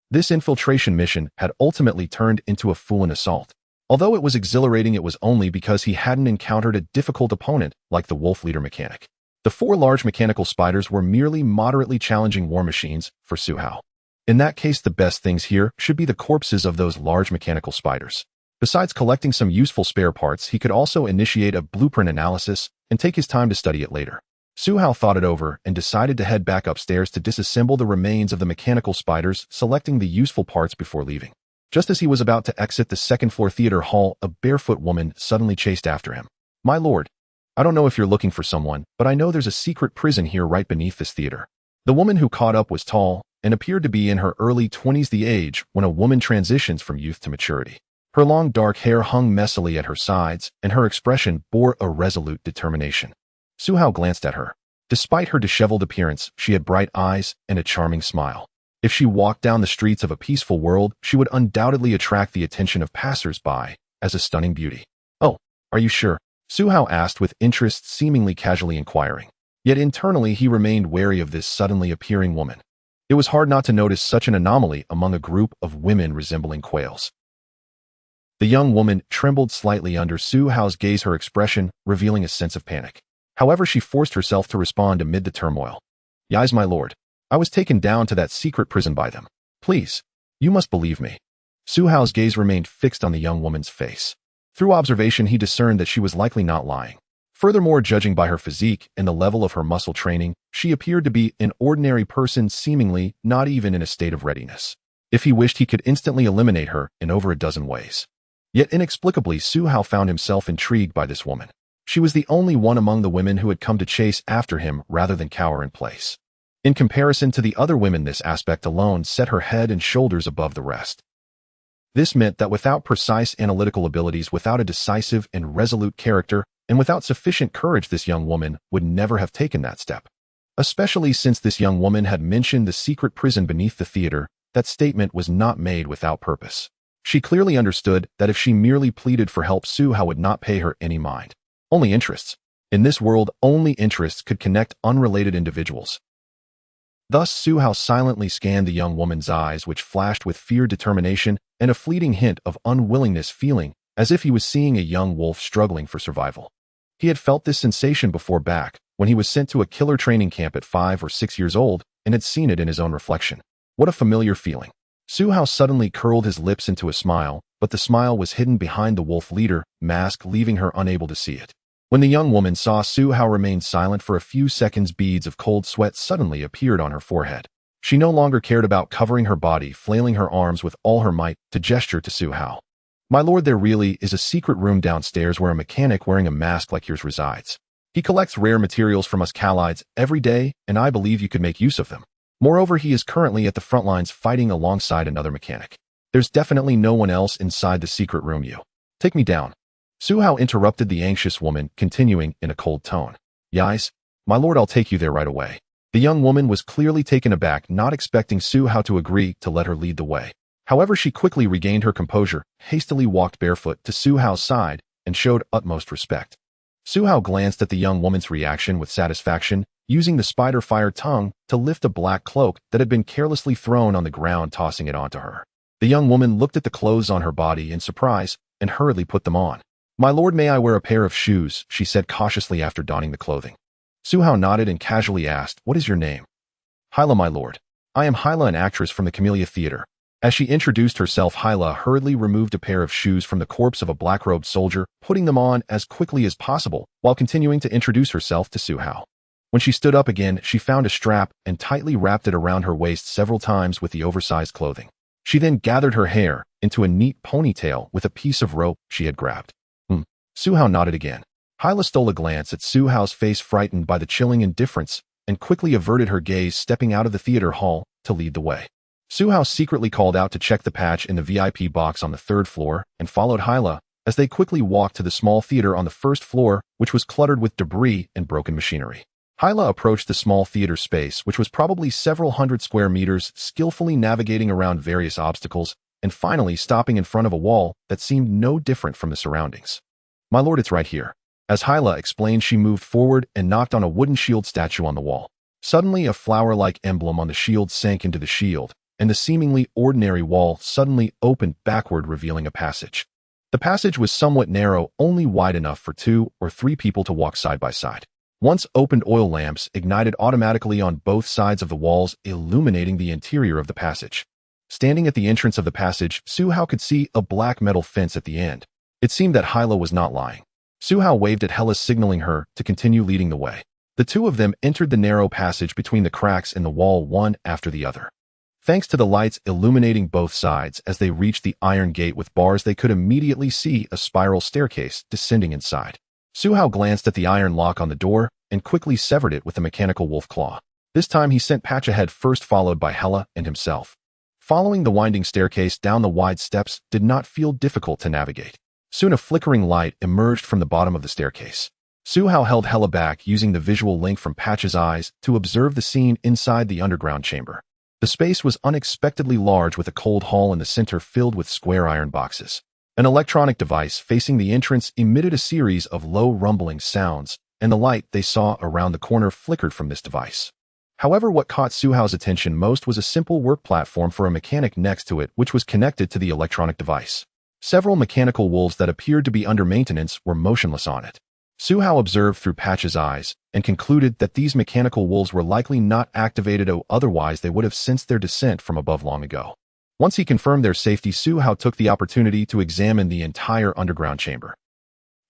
This infiltration mission had ultimately turned into a fool and assault. Although it was exhilarating, it was only because he hadn't encountered a difficult opponent like the wolf leader mechanic. The 4 large mechanical spiders were merely moderately challenging war machines for Suhao. In that case, the best things here should be the corpses of those large mechanical spiders. Besides collecting some useful spare parts, he could also initiate a blueprint analysis and take his time to study it later. Suhao thought it over and decided to head back upstairs to disassemble the remains of the mechanical spiders, selecting the useful parts before leaving. Just as he was about to exit the second-floor theater hall, a barefoot woman suddenly chased after him. "My lord, I don't know if you're looking for someone, but I know there's a secret prison here right beneath this theater." The woman who caught up was tall and appeared to be in her early 20s, the age when a woman transitions from youth to maturity. Her long dark hair hung messily at her sides, and her expression bore a resolute determination. Suhao glanced at her. Despite her disheveled appearance, she had bright eyes and a charming smile. If she walked down the streets of a peaceful world, she would undoubtedly attract the attention of passers-by as a stunning beauty. "Oh, are you sure?" Suhao asked with interest, seemingly casually inquiring. Yet internally he remained wary of this suddenly appearing woman. It was hard not to notice such an anomaly among a group of women resembling quails. The young woman trembled slightly under Suhao's gaze, her expression revealing a sense of panic. However, she forced herself to respond amid the turmoil. "Yes, my lord. I was taken down to that secret prison by them. Please, you must believe me." Suhao's gaze remained fixed on the young woman's face. Through observation, he discerned that she was likely not lying. Furthermore, judging by her physique and the level of her muscle training, she appeared to be an ordinary person, seemingly not even in a state of readiness. If he wished, he could instantly eliminate her in over a dozen ways. Yet inexplicably, Suhao found himself intrigued by this woman. She was the only one among the women who had come to chase after him rather than cower in place. In comparison to the other women, this aspect alone set her head and shoulders above the rest. This meant that without precise analytical abilities, without a decisive and resolute character, and without sufficient courage, this young woman would never have taken that step. Especially since this young woman had mentioned the secret prison beneath the theater, that statement was not made without purpose. She clearly understood that if she merely pleaded for help, Suhao would not pay her any mind. Only interests. In this world, only interests could connect unrelated individuals. Thus, Suhao silently scanned the young woman's eyes, which flashed with fear, determination, and a fleeting hint of unwillingness, feeling as if he was seeing a young wolf struggling for survival. He had felt this sensation before, back when he was sent to a killer training camp at 5 or 6 years old, and had seen it in his own reflection. What a familiar feeling. Suhao suddenly curled his lips into a smile, but the smile was hidden behind the wolf leader mask, leaving her unable to see it. When the young woman saw Suhao remain silent for a few seconds, beads of cold sweat suddenly appeared on her forehead. She no longer cared about covering her body, flailing her arms with all her might to gesture to Su Hao. My lord, there really is a secret room downstairs where a mechanic wearing a mask like yours resides. He collects rare materials from us Kallides every day, and I believe you could make use of them. Moreover, he is currently at the front lines fighting alongside another mechanic. There's definitely no one else inside the secret room. You take me down. Su Hao interrupted the anxious woman, continuing in a cold tone. Yes, my lord, I'll take you there right away. The young woman was clearly taken aback, not expecting Su Hao to agree to let her lead the way. However, she quickly regained her composure, hastily walked barefoot to Su Hao's side, and showed utmost respect. Su Hao glanced at the young woman's reaction with satisfaction, using the spider-fire tongue to lift a black cloak that had been carelessly thrown on the ground, tossing it onto her. The young woman looked at the clothes on her body in surprise and hurriedly put them on. My lord, may I wear a pair of shoes? She said cautiously after donning the clothing. Su Hao nodded and casually asked, what is your name? Hyla, my lord. I am Hyla, an actress from the Camellia Theater. As she introduced herself, Hyla hurriedly removed a pair of shoes from the corpse of a black-robed soldier, putting them on as quickly as possible, while continuing to introduce herself to Su Hao. When she stood up again, she found a strap and tightly wrapped it around her waist several times with the oversized clothing. She then gathered her hair into a neat ponytail with a piece of rope she had grabbed. Su Hao nodded again. Hyla stole a glance at Su Hao's face, frightened by the chilling indifference, and quickly averted her gaze, stepping out of the theater hall to lead the way. Su Hao secretly called out to check the patch in the VIP box on the 3rd floor and followed Hyla as they quickly walked to the small theater on the 1st floor, which was cluttered with debris and broken machinery. Hyla approached the small theater space, which was probably several hundred square meters, skillfully navigating around various obstacles and finally stopping in front of a wall that seemed no different from the surroundings. My lord, it's right here. As Hyla explained, she moved forward and knocked on a wooden shield statue on the wall. Suddenly, a flower-like emblem on the shield sank into the shield, and the seemingly ordinary wall suddenly opened backward, revealing a passage. The passage was somewhat narrow, only wide enough for 2 or 3 people to walk side by side. Once opened, oil lamps ignited automatically on both sides of the walls, illuminating the interior of the passage. Standing at the entrance of the passage, Su Hao could see a black metal fence at the end. It seemed that Hyla was not lying. Su Hao waved at Hyla, signaling her to continue leading the way. The two of them entered the narrow passage between the cracks in the wall, one after the other. Thanks to the lights illuminating both sides as they reached the iron gate with bars, they could immediately see a spiral staircase descending inside. Su Hao glanced at the iron lock on the door and quickly severed it with a mechanical wolf claw. This time he sent Patch ahead first, followed by Hyla and himself. Following the winding staircase down the wide steps did not feel difficult to navigate. Soon a flickering light emerged from the bottom of the staircase. Su Hao held Hyla back, using the visual link from Patch's eyes to observe the scene inside the underground chamber. The space was unexpectedly large, with a cold hall in the center filled with square iron boxes. An electronic device facing the entrance emitted a series of low rumbling sounds, and the light they saw around the corner flickered from this device. However, what caught Su Hao's attention most was a simple work platform for a mechanic next to it, which was connected to the electronic device. Several mechanical wolves that appeared to be under maintenance were motionless on it. Su Hao observed through Patch's eyes and concluded that these mechanical wolves were likely not activated, or otherwise they would have sensed their descent from above long ago. Once he confirmed their safety, Su Hao took the opportunity to examine the entire underground chamber.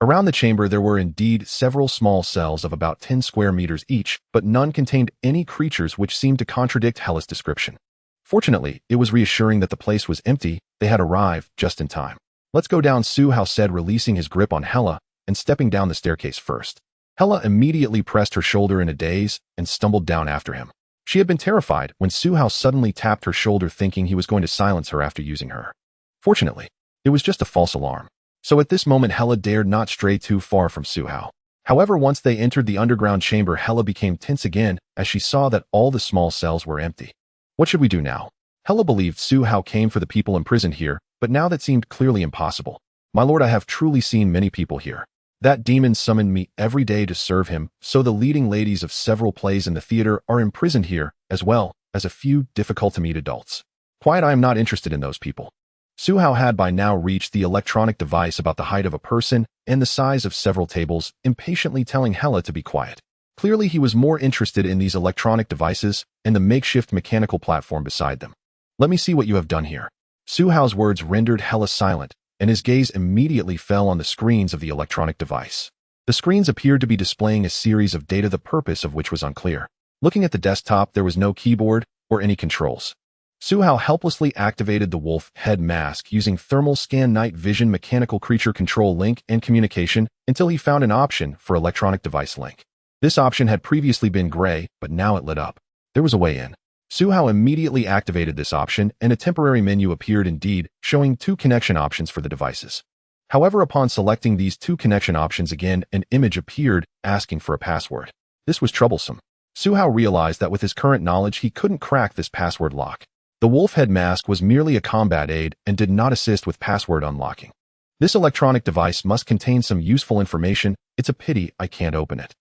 Around the chamber there were indeed several small cells of about 10 square meters each, but none contained any creatures, which seemed to contradict Hyla's description. Fortunately, it was reassuring that the place was empty. They had arrived just in time. Let's go down, Su Hao said, releasing his grip on Hyla and stepping down the staircase first. Hyla immediately pressed her shoulder in a daze and stumbled down after him. She had been terrified when Su Hao suddenly tapped her shoulder, thinking he was going to silence her after using her. Fortunately, it was just a false alarm. So at this moment, Hyla dared not stray too far from Su Hao. However, once they entered the underground chamber, Hyla became tense again as she saw that all the small cells were empty. What should we do now? Hyla believed Su Hao came for the people imprisoned here, but now that seemed clearly impossible. My lord, I have truly seen many people here. That demon summoned me every day to serve him, so the leading ladies of several plays in the theater are imprisoned here, as well as a few difficult-to-meet adults. Quiet, I am not interested in those people. Su Hao had by now reached the electronic device about the height of a person and the size of several tables, impatiently telling Hyla to be quiet. Clearly he was more interested in these electronic devices and the makeshift mechanical platform beside them. Let me see what you have done here. Su Hao's words rendered Hyla silent, and his gaze immediately fell on the screens of the electronic device. The screens appeared to be displaying a series of data, the purpose of which was unclear. Looking at the desktop, there was no keyboard or any controls. Suhao helplessly activated the wolf head mask using thermal scan night vision mechanical creature control link and communication until he found an option for electronic device link. This option had previously been gray, but now it lit up. There was a way in. Suhao immediately activated this option and a temporary menu appeared indeed, showing 2 connection options for the devices. However, upon selecting these 2 connection options again, an image appeared asking for a password. This was troublesome. Suhao realized that with his current knowledge he couldn't crack this password lock. The wolf head mask was merely a combat aid and did not assist with password unlocking. This electronic device must contain some useful information. It's a pity I can't open it.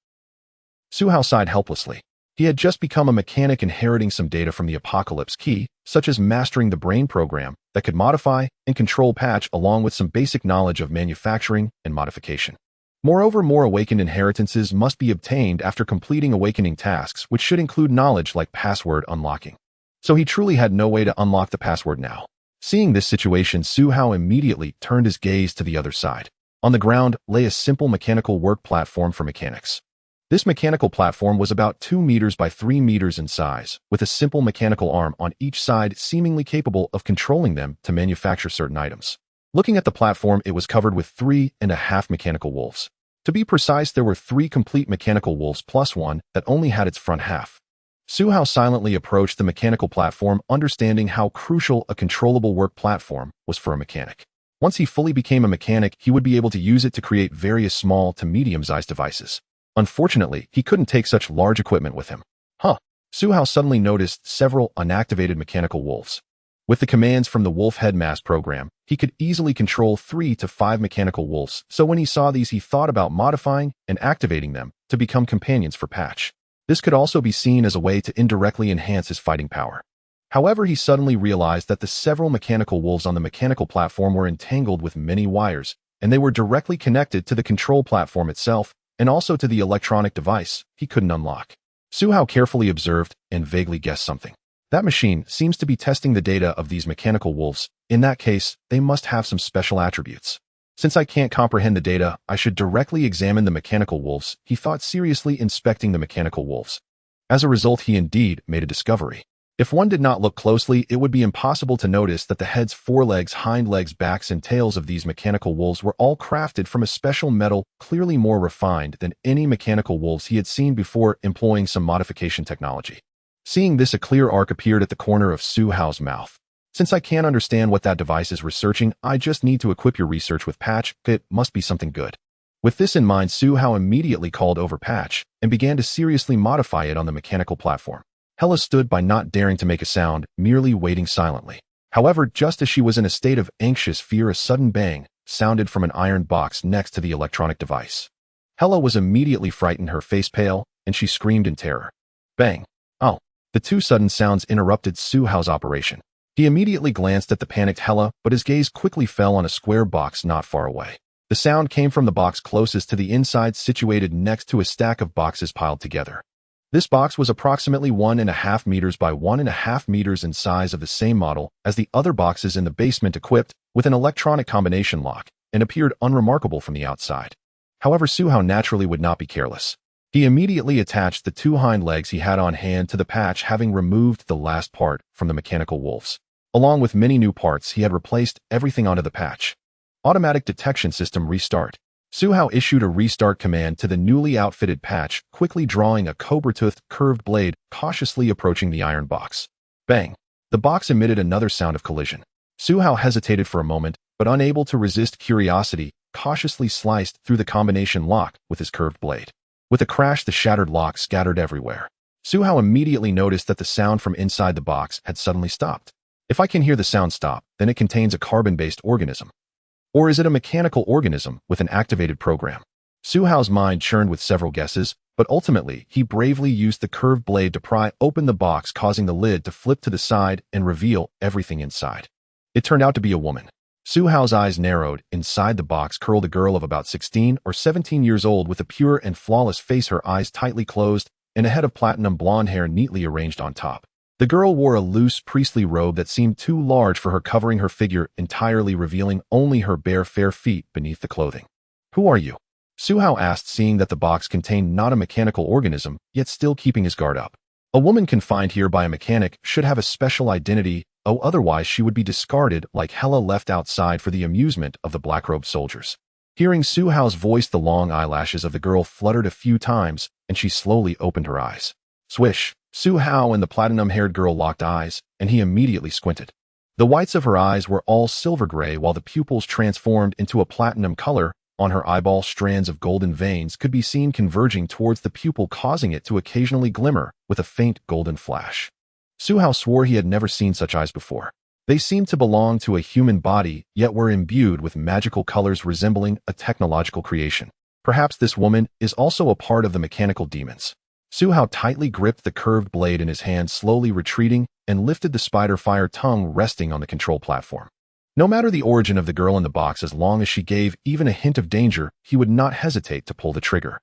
Suhao sighed helplessly. He had just become a mechanic inheriting some data from the Apocalypse Key, such as mastering the brain program that could modify and control patch along with some basic knowledge of manufacturing and modification. Moreover, more awakened inheritances must be obtained after completing awakening tasks, which should include knowledge like password unlocking. So he truly had no way to unlock the password now. Seeing this situation, Suhao immediately turned his gaze to the other side. On the ground lay a simple mechanical work platform for mechanics. This mechanical platform was about 2 meters by 3 meters in size, with a simple mechanical arm on each side seemingly capable of controlling them to manufacture certain items. Looking at the platform, it was covered with 3.5 mechanical wolves. To be precise, there were 3 complete mechanical wolves plus one that only had its front half. Suhao silently approached the mechanical platform, understanding how crucial a controllable work platform was for a mechanic. Once he fully became a mechanic, he would be able to use it to create various small to medium-sized devices. Unfortunately, he couldn't take such large equipment with him. Suhao suddenly noticed several unactivated mechanical wolves. With the commands from the Wolf Head Mask program, he could easily control 3 to 5 mechanical wolves, so when he saw these he thought about modifying and activating them to become companions for Patch. This could also be seen as a way to indirectly enhance his fighting power. However, he suddenly realized that the several mechanical wolves on the mechanical platform were entangled with many wires, and they were directly connected to the control platform itself, and also to the electronic device he couldn't unlock. Suhao carefully observed and vaguely guessed something. That machine seems to be testing the data of these mechanical wolves. In that case, they must have some special attributes. Since I can't comprehend the data, I should directly examine the mechanical wolves. He thought, seriously inspecting the mechanical wolves. As a result, he indeed made a discovery. If one did not look closely, it would be impossible to notice that the heads, forelegs, hind legs, backs, and tails of these mechanical wolves were all crafted from a special metal, clearly more refined than any mechanical wolves he had seen before, employing some modification technology. Seeing this, a clear arc appeared at the corner of Suhao's mouth. Since I can't understand what that device is researching, I just need to equip your research with Patch. It must be something good. With this in mind, Suhao immediately called over Patch and began to seriously modify it on the mechanical platform. Hella stood by, not daring to make a sound, merely waiting silently. However, just as she was in a state of anxious fear, a sudden bang sounded from an iron box next to the electronic device. Hella was immediately frightened, her face pale, and she screamed in terror. Bang! Oh! The 2 sudden sounds interrupted Suhao's operation. He immediately glanced at the panicked Hella, but his gaze quickly fell on a square box not far away. The sound came from the box closest to the inside, situated next to a stack of boxes piled together. This box was approximately 1.5 meters by 1.5 meters in size, of the same model as the other boxes in the basement, equipped with an electronic combination lock, and appeared unremarkable from the outside. However, Suhao naturally would not be careless. He immediately attached the 2 hind legs he had on hand to the patch, having removed the last part from the mechanical wolves. Along with many new parts, he had replaced everything onto the patch. Automatic detection system restart. Suhao issued a restart command to the newly outfitted patch, quickly drawing a cobra-toothed curved blade, cautiously approaching the iron box. Bang! The box emitted another sound of collision. Suhao hesitated for a moment, but unable to resist curiosity, cautiously sliced through the combination lock with his curved blade. With a crash, the shattered lock scattered everywhere. Suhao immediately noticed that the sound from inside the box had suddenly stopped. If I can hear the sound stop, then it contains a carbon-based organism. Or is it a mechanical organism with an activated program? Suhao's mind churned with several guesses, but ultimately he bravely used the curved blade to pry open the box, causing the lid to flip to the side and reveal everything inside. It turned out to be a woman. Suhao's eyes narrowed. Inside the box curled a girl of about 16 or 17 years old, with a pure and flawless face, her eyes tightly closed, and a head of platinum blonde hair neatly arranged on top. The girl wore a loose priestly robe that seemed too large for her, covering her figure entirely, revealing only her bare, fair feet beneath the clothing. "Who are you?" Suhao asked, seeing that the box contained not a mechanical organism, yet still keeping his guard up. A woman confined here by a mechanic should have a special identity, otherwise she would be discarded like Hela left outside for the amusement of the black-robed soldiers. Hearing Su Hao's voice, the long eyelashes of the girl fluttered a few times, and she slowly opened her eyes. Swish! Su Hao and the platinum-haired girl locked eyes, and he immediately squinted. The whites of her eyes were all silver gray while the pupils transformed into a platinum color. On her eyeball, strands of golden veins could be seen converging towards the pupil, causing it to occasionally glimmer with a faint golden flash. Su Hao swore he had never seen such eyes before. They seemed to belong to a human body, yet were imbued with magical colors resembling a technological creation. Perhaps this woman is also a part of the mechanical demons. Su Hao tightly gripped the curved blade in his hand, slowly retreating, and lifted the spider-fire tongue resting on the control platform. No matter the origin of the girl in the box, as long as she gave even a hint of danger, he would not hesitate to pull the trigger.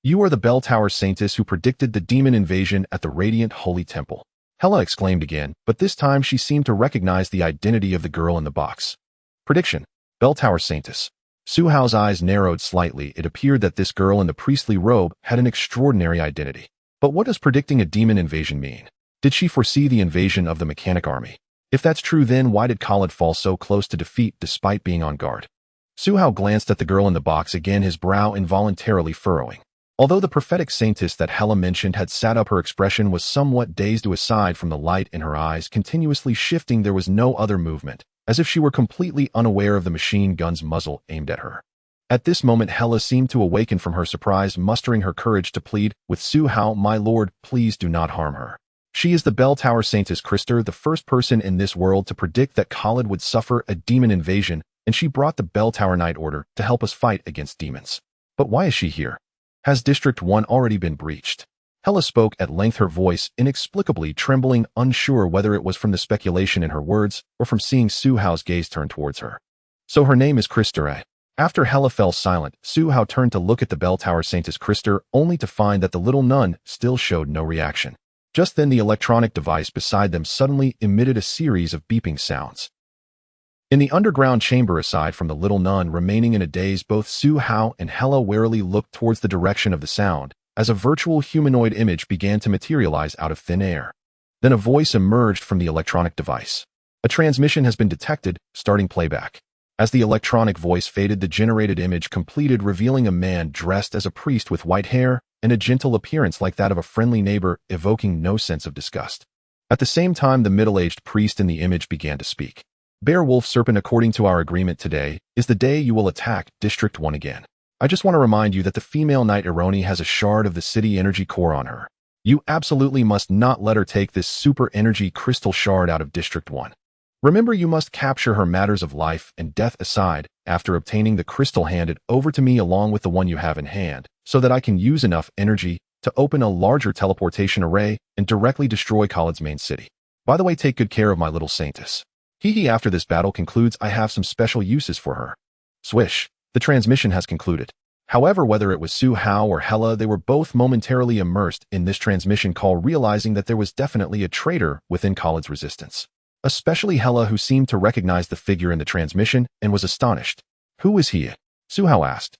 You are the Bell Tower Saintess who predicted the demon invasion at the Radiant Holy Temple. Hela exclaimed again, but this time she seemed to recognize the identity of the girl in the box. Prediction. Bell Tower Saintess. Su Hao's eyes narrowed slightly. It appeared that this girl in the priestly robe had an extraordinary identity. But what does predicting a demon invasion mean? Did she foresee the invasion of the mechanic army? If that's true, then why did Khalid fall so close to defeat despite being on guard? Su Hao glanced at the girl in the box again, his brow involuntarily furrowing. Although the prophetic saintess that Hela mentioned had sat up, her expression was somewhat dazed. Aside from the light in her eyes continuously shifting, there was no other movement, as if she were completely unaware of the machine gun's muzzle aimed at her. At this moment, Hela seemed to awaken from her surprise, mustering her courage to plead with Su Hao, "My lord, please do not harm her. She is the Bell Tower Saintess Christer, the first person in this world to predict that Khalid would suffer a demon invasion, and she brought the Bell Tower Night Order to help us fight against demons. But why is she here? Has District 1 already been breached?" Hela spoke at length, her voice inexplicably trembling, unsure whether it was from the speculation in her words or from seeing Su Hao's gaze turn towards her. "So her name is Christer, eh?" After Hela fell silent, Su Hao turned to look at the Bell Tower Saintess Christer, only to find that the little nun still showed no reaction. Just then the electronic device beside them suddenly emitted a series of beeping sounds. In the underground chamber, aside from the little nun remaining in a daze, both Su Hao and Hela warily looked towards the direction of the sound, as a virtual humanoid image began to materialize out of thin air. Then a voice emerged from the electronic device. "A transmission has been detected, starting playback." As the electronic voice faded, the generated image completed, revealing a man dressed as a priest with white hair and a gentle appearance like that of a friendly neighbor, evoking no sense of disgust. At the same time, the middle-aged priest in the image began to speak. "Bear Wolf Serpent, according to our agreement, today is the day you will attack District 1 again. I just want to remind you that the female knight Ironi has a shard of the city energy core on her. You absolutely must not let her take this super energy crystal shard out of District 1. Remember, you must capture her, matters of life and death aside. After obtaining the crystal, hand it over to me along with the one you have in hand, so that I can use enough energy to open a larger teleportation array and directly destroy Khalid's main city. By the way, take good care of my little saintess. After this battle concludes, I have some special uses for her." Swish. The transmission has concluded. However, whether it was Su Hao or Hela, they were both momentarily immersed in this transmission call, realizing that there was definitely a traitor within Khalid's resistance. Especially Hela, who seemed to recognize the figure in the transmission and was astonished. "Who is he?" Su Hao asked.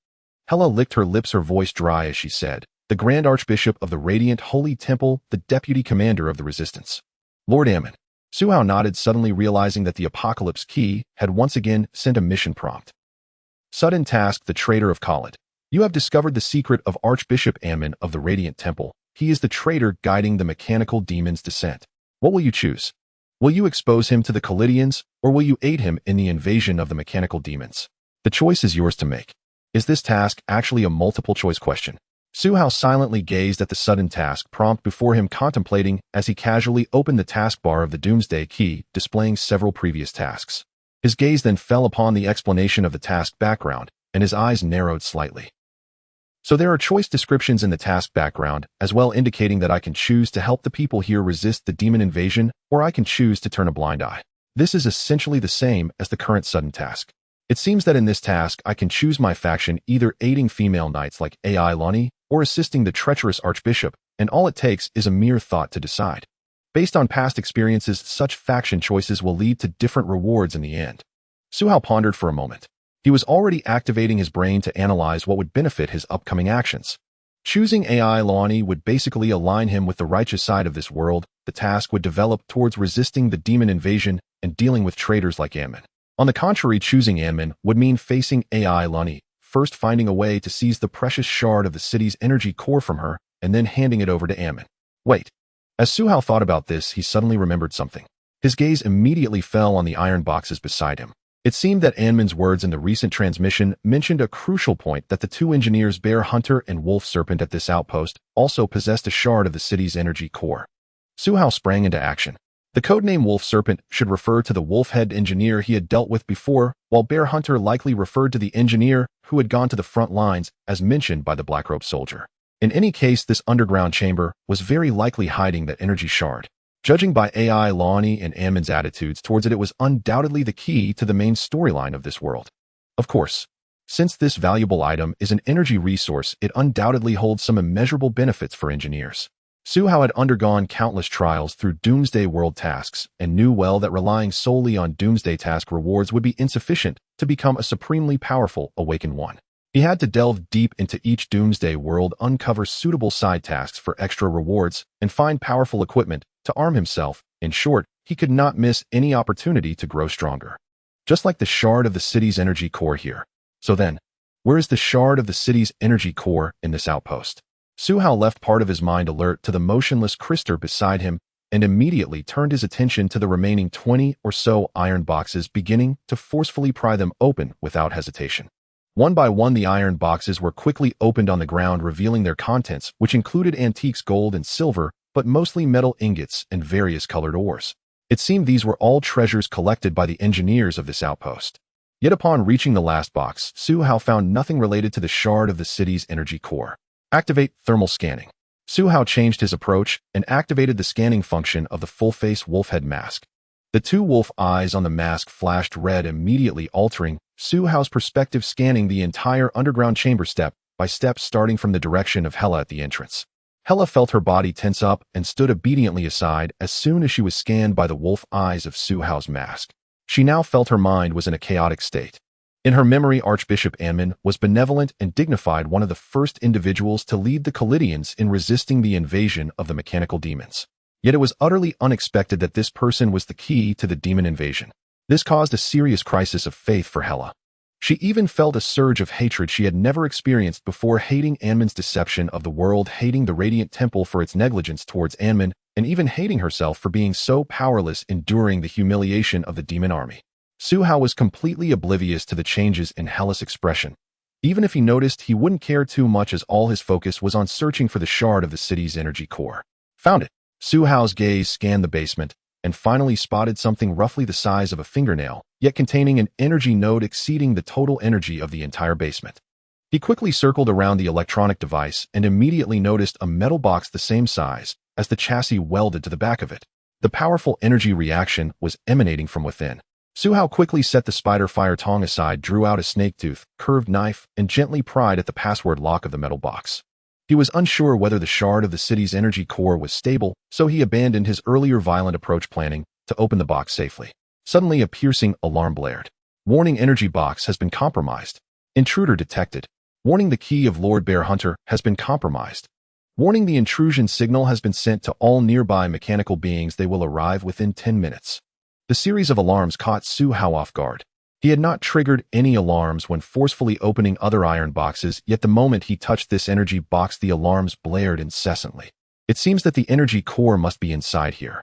Hela licked her lips, her voice dry as she said, "The Grand Archbishop of the Radiant Holy Temple, the Deputy Commander of the Resistance. Lord Ammon." Su Hao nodded, suddenly realizing that the Apocalypse Key had once again sent a mission prompt. Sudden task: the traitor of Khalid. You have discovered the secret of Archbishop Ammon of the Radiant Temple. He is the traitor guiding the mechanical demon's descent. What will you choose? Will you expose him to the Khalidians, or will you aid him in the invasion of the mechanical demons? The choice is yours to make. Is this task actually a multiple-choice question? Su Hao silently gazed at the sudden task prompt before him, contemplating as he casually opened the taskbar of the Doomsday Key, displaying several previous tasks. His gaze then fell upon the explanation of the task background, and his eyes narrowed slightly. So there are choice descriptions in the task background, as well, indicating that I can choose to help the people here resist the demon invasion, or I can choose to turn a blind eye. This is essentially the same as the current sudden task. It seems that in this task, I can choose my faction, either aiding female knights like Ai Lani, or assisting the treacherous archbishop, and all it takes is a mere thought to decide. Based on past experiences, such faction choices will lead to different rewards in the end. Su Hao pondered for a moment. He was already activating his brain to analyze what would benefit his upcoming actions. Choosing AI Laani would basically align him with the righteous side of this world. The task would develop towards resisting the demon invasion and dealing with traitors like Anmin. On the contrary, choosing Anmin would mean facing AI Laani, first finding a way to seize the precious shard of the city's energy core from her, and then handing it over to Anmin. Wait. As Suhao thought about this, he suddenly remembered something. His gaze immediately fell on the iron boxes beside him. It seemed that Anmin's words in the recent transmission mentioned a crucial point, that the two engineers Bear Hunter and Wolf Serpent at this outpost also possessed a shard of the city's energy core. Suhao sprang into action. The codename Wolf Serpent should refer to the wolf-head engineer he had dealt with before, while Bear Hunter likely referred to the engineer who had gone to the front lines, as mentioned by the black-robed soldier. In any case, this underground chamber was very likely hiding that energy shard. Judging by AI Laani and Anmin's attitudes towards it, it was undoubtedly the key to the main storyline of this world. Of course, since this valuable item is an energy resource, it undoubtedly holds some immeasurable benefits for engineers. Suhao had undergone countless trials through Doomsday World tasks and knew well that relying solely on Doomsday task rewards would be insufficient to become a supremely powerful Awakened One. He had to delve deep into each Doomsday World, uncover suitable side tasks for extra rewards, and find powerful equipment to arm himself. In short, he could not miss any opportunity to grow stronger. Just like the shard of the city's energy core here. So then, where is the shard of the city's energy core in this outpost? Suhao left part of his mind alert to the motionless crystal beside him and immediately turned his attention to the remaining 20 or so iron boxes, beginning to forcefully pry them open without hesitation. One by one, the iron boxes were quickly opened on the ground, revealing their contents, which included antiques, gold and silver, but mostly metal ingots and various colored ores. It seemed these were all treasures collected by the engineers of this outpost. Yet upon reaching the last box, Suhao found nothing related to the shard of the city's energy core. Activate thermal scanning. Suhao changed his approach and activated the scanning function of the full-face wolf head mask. The two wolf eyes on the mask flashed red, immediately altering Suhao's perspective, scanning the entire underground chamber step by step, starting from the direction of Hela at the entrance. Hela felt her body tense up and stood obediently aside as soon as she was scanned by the wolf eyes of Suhao's mask. She now felt her mind was in a chaotic state. In her memory, Archbishop Anmin was benevolent and dignified, one of the first individuals to lead the Callidians in resisting the invasion of the mechanical demons. Yet it was utterly unexpected that this person was the key to the demon invasion. This caused a serious crisis of faith for Hela. She even felt a surge of hatred she had never experienced before, hating Anmin's deception of the world, hating the Radiant Temple for its negligence towards Anmin, and even hating herself for being so powerless, enduring the humiliation of the demon army. Suhao was completely oblivious to the changes in Hela's expression. Even if he noticed, he wouldn't care too much, as all his focus was on searching for the shard of the city's energy core. Found it. Suhao's gaze scanned the basement and finally spotted something roughly the size of a fingernail, yet containing an energy node exceeding the total energy of the entire basement. He quickly circled around the electronic device and immediately noticed a metal box the same size as the chassis welded to the back of it. The powerful energy reaction was emanating from within. Suhao quickly set the spider fire tong aside, drew out a snake-tooth, curved knife, and gently pried at the password lock of the metal box. He was unsure whether the shard of the city's energy core was stable, so he abandoned his earlier violent approach, planning to open the box safely. Suddenly, a piercing alarm blared. Warning: energy box has been compromised. Intruder detected. Warning: the key of Lord Bear Hunter has been compromised. Warning: the intrusion signal has been sent to all nearby mechanical beings. They will arrive within 10 minutes. The series of alarms caught Suhao off guard. He had not triggered any alarms when forcefully opening other iron boxes, yet the moment he touched this energy box, the alarms blared incessantly. It seems that the energy core must be inside here.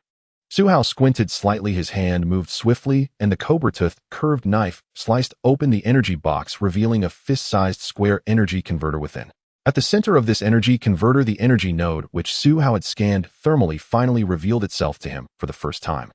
Suhao squinted slightly, his hand moved swiftly, and the cobra-toothed, curved knife sliced open the energy box, revealing a fist-sized square energy converter within. At the center of this energy converter, the energy node, which Suhao had scanned thermally, finally revealed itself to him for the first time.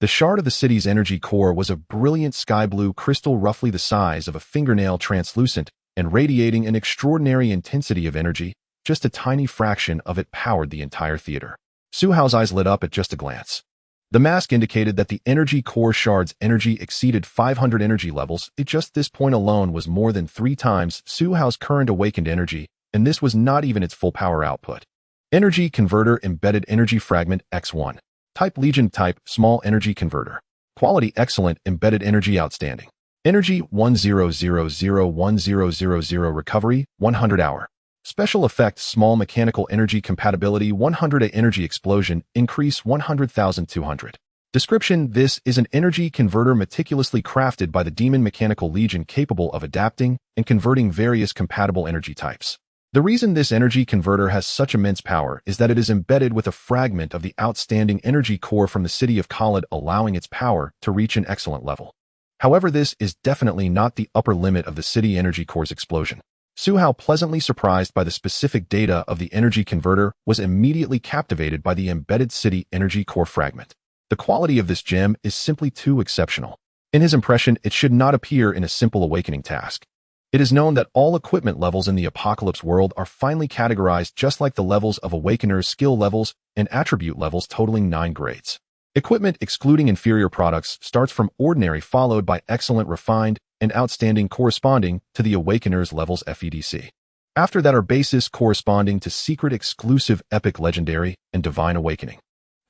The shard of the city's energy core was a brilliant sky blue crystal roughly the size of a fingernail, translucent and radiating an extraordinary intensity of energy. Just a tiny fraction of it powered the entire theater. Suhao's eyes lit up at just a glance. The mask indicated that the energy core shard's energy exceeded 500 energy levels. At just this point alone was more than 3 times Suhao's current awakened energy, and this was not even its full power output. Energy converter embedded energy fragment X1. Type Legion. Type small energy converter. Quality excellent. Embedded energy outstanding. Energy 10001000. Recovery 100 hour. Special effect small mechanical energy compatibility 100 a energy explosion increase 100,200. Description: this is an energy converter meticulously crafted by the Demon Mechanical Legion capable of adapting and converting various compatible energy types. The reason this energy converter has such immense power is that it is embedded with a fragment of the outstanding energy core from the city of Khalid, allowing its power to reach an excellent level. However, this is definitely not the upper limit of the city energy core's explosion. Su Hao, pleasantly surprised by the specific data of the energy converter, was immediately captivated by the embedded city energy core fragment. The quality of this gem is simply too exceptional. In his impression, it should not appear in a simple awakening task. It is known that all equipment levels in the Apocalypse world are finely categorized just like the levels of awakeners' skill levels and attribute levels totaling 9 grades. Equipment excluding inferior products starts from ordinary followed by excellent, refined, and outstanding corresponding to the awakeners' levels FEDC. After that are basis corresponding to secret, exclusive, epic, legendary, and divine awakening.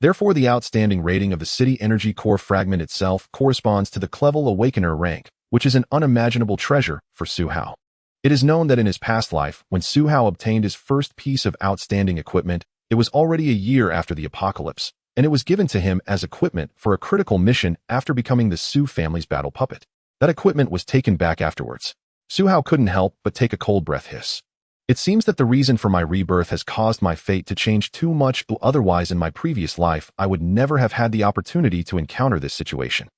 Therefore, the outstanding rating of the city energy core fragment itself corresponds to the Clevel Awakener rank, which is an unimaginable treasure for Su Hao. It is known that in his past life, when Su Hao obtained his first piece of outstanding equipment, it was already a year after the apocalypse, and it was given to him as equipment for a critical mission after becoming the Su family's battle puppet. That equipment was taken back afterwards. Su Hao couldn't help but take a cold breath. It seems that the reason for my rebirth has caused my fate to change too much, otherwise in my previous life I would never have had the opportunity to encounter this situation.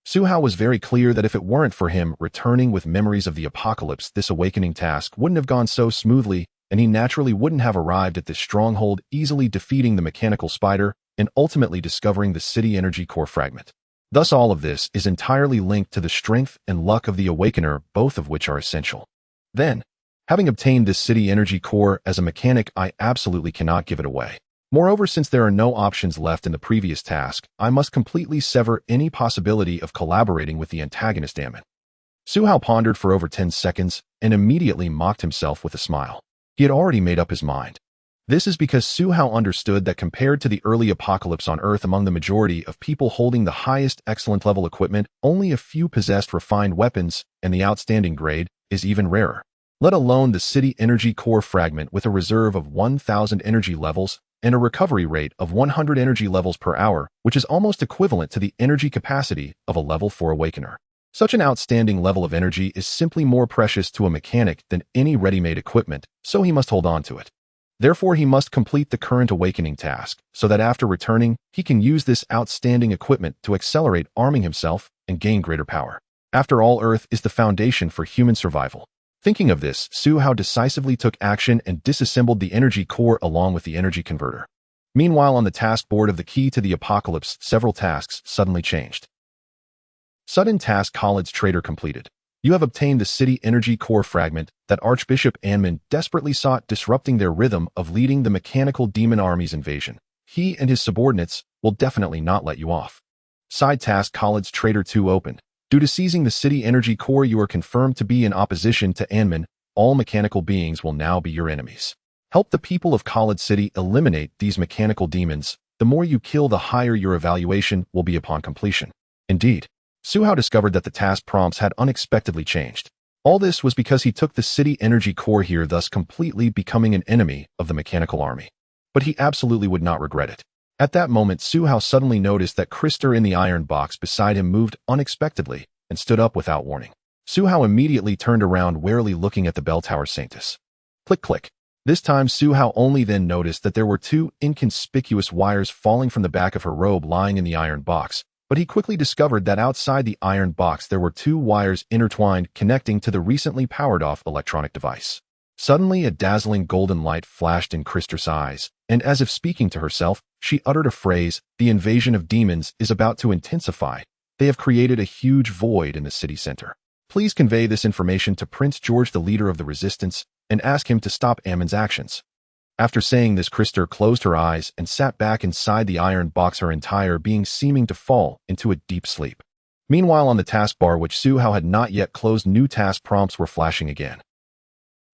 Su Hao was very clear that if it weren't for him returning with memories of the apocalypse, this awakening task wouldn't have gone so smoothly, and he naturally wouldn't have arrived at this stronghold, easily defeating the mechanical spider and ultimately discovering the city energy core fragment. Thus all of this is entirely linked to the strength and luck of the awakener, both of which are essential. Then, having obtained this city energy core as a mechanic, I absolutely cannot give it away. Moreover, since there are no options left in the previous task, I must completely sever any possibility of collaborating with the antagonist Ammon. Su Hao pondered for over 10 seconds and immediately mocked himself with a smile. He had already made up his mind. This is because Su Hao understood that compared to the early apocalypse on Earth, among the majority of people holding the highest excellent level equipment, only a few possessed refined weapons, and the outstanding grade is even rarer. Let alone the city energy core fragment with a reserve of 1,000 energy levels and a recovery rate of 100 energy levels per hour, which is almost equivalent to the energy capacity of a level 4 awakener. Such an outstanding level of energy is simply more precious to a mechanic than any ready-made equipment, so he must hold on to it. Therefore, he must complete the current awakening task, so that after returning, he can use this outstanding equipment to accelerate arming himself and gain greater power. After all, Earth is the foundation for human survival. Thinking of this, Su Hao decisively took action and disassembled the energy core along with the energy converter. Meanwhile, on the task board of the Key to the Apocalypse, several tasks suddenly changed. Sudden task: Khalid's Trader completed. You have obtained the city energy core fragment that Archbishop Anman desperately sought, disrupting their rhythm of leading the mechanical demon army's invasion. He and his subordinates will definitely not let you off. Side task: Khalid's Trader 2 opened. Due to seizing the city energy core, you are confirmed to be in opposition to Anman. All mechanical beings will now be your enemies. Help the people of Khalid City eliminate these mechanical demons. The more you kill, the higher your evaluation will be upon completion. Indeed, Su Hao discovered that the task prompts had unexpectedly changed. All this was because he took the city energy core here, thus completely becoming an enemy of the mechanical army. But he absolutely would not regret it. At that moment, Su Hao suddenly noticed that Krister in the iron box beside him moved unexpectedly and stood up without warning. Su Hao immediately turned around, warily looking at the bell tower saintess. Click, click. This time, Su Hao only then noticed that there were 2 inconspicuous wires falling from the back of her robe lying in the iron box, but he quickly discovered that outside the iron box there were 2 wires intertwined, connecting to the recently powered-off electronic device. Suddenly, a dazzling golden light flashed in Krister's eyes, and as if speaking to herself, she uttered a phrase: "The invasion of demons is about to intensify. They have created a huge void in the city center. Please convey this information to Prince George, the leader of the resistance, and ask him to stop Ammon's actions." After saying this, Krister closed her eyes and sat back inside the iron box, her entire being seeming to fall into a deep sleep. Meanwhile, on the taskbar, which Su Hao had not yet closed, new task prompts were flashing again.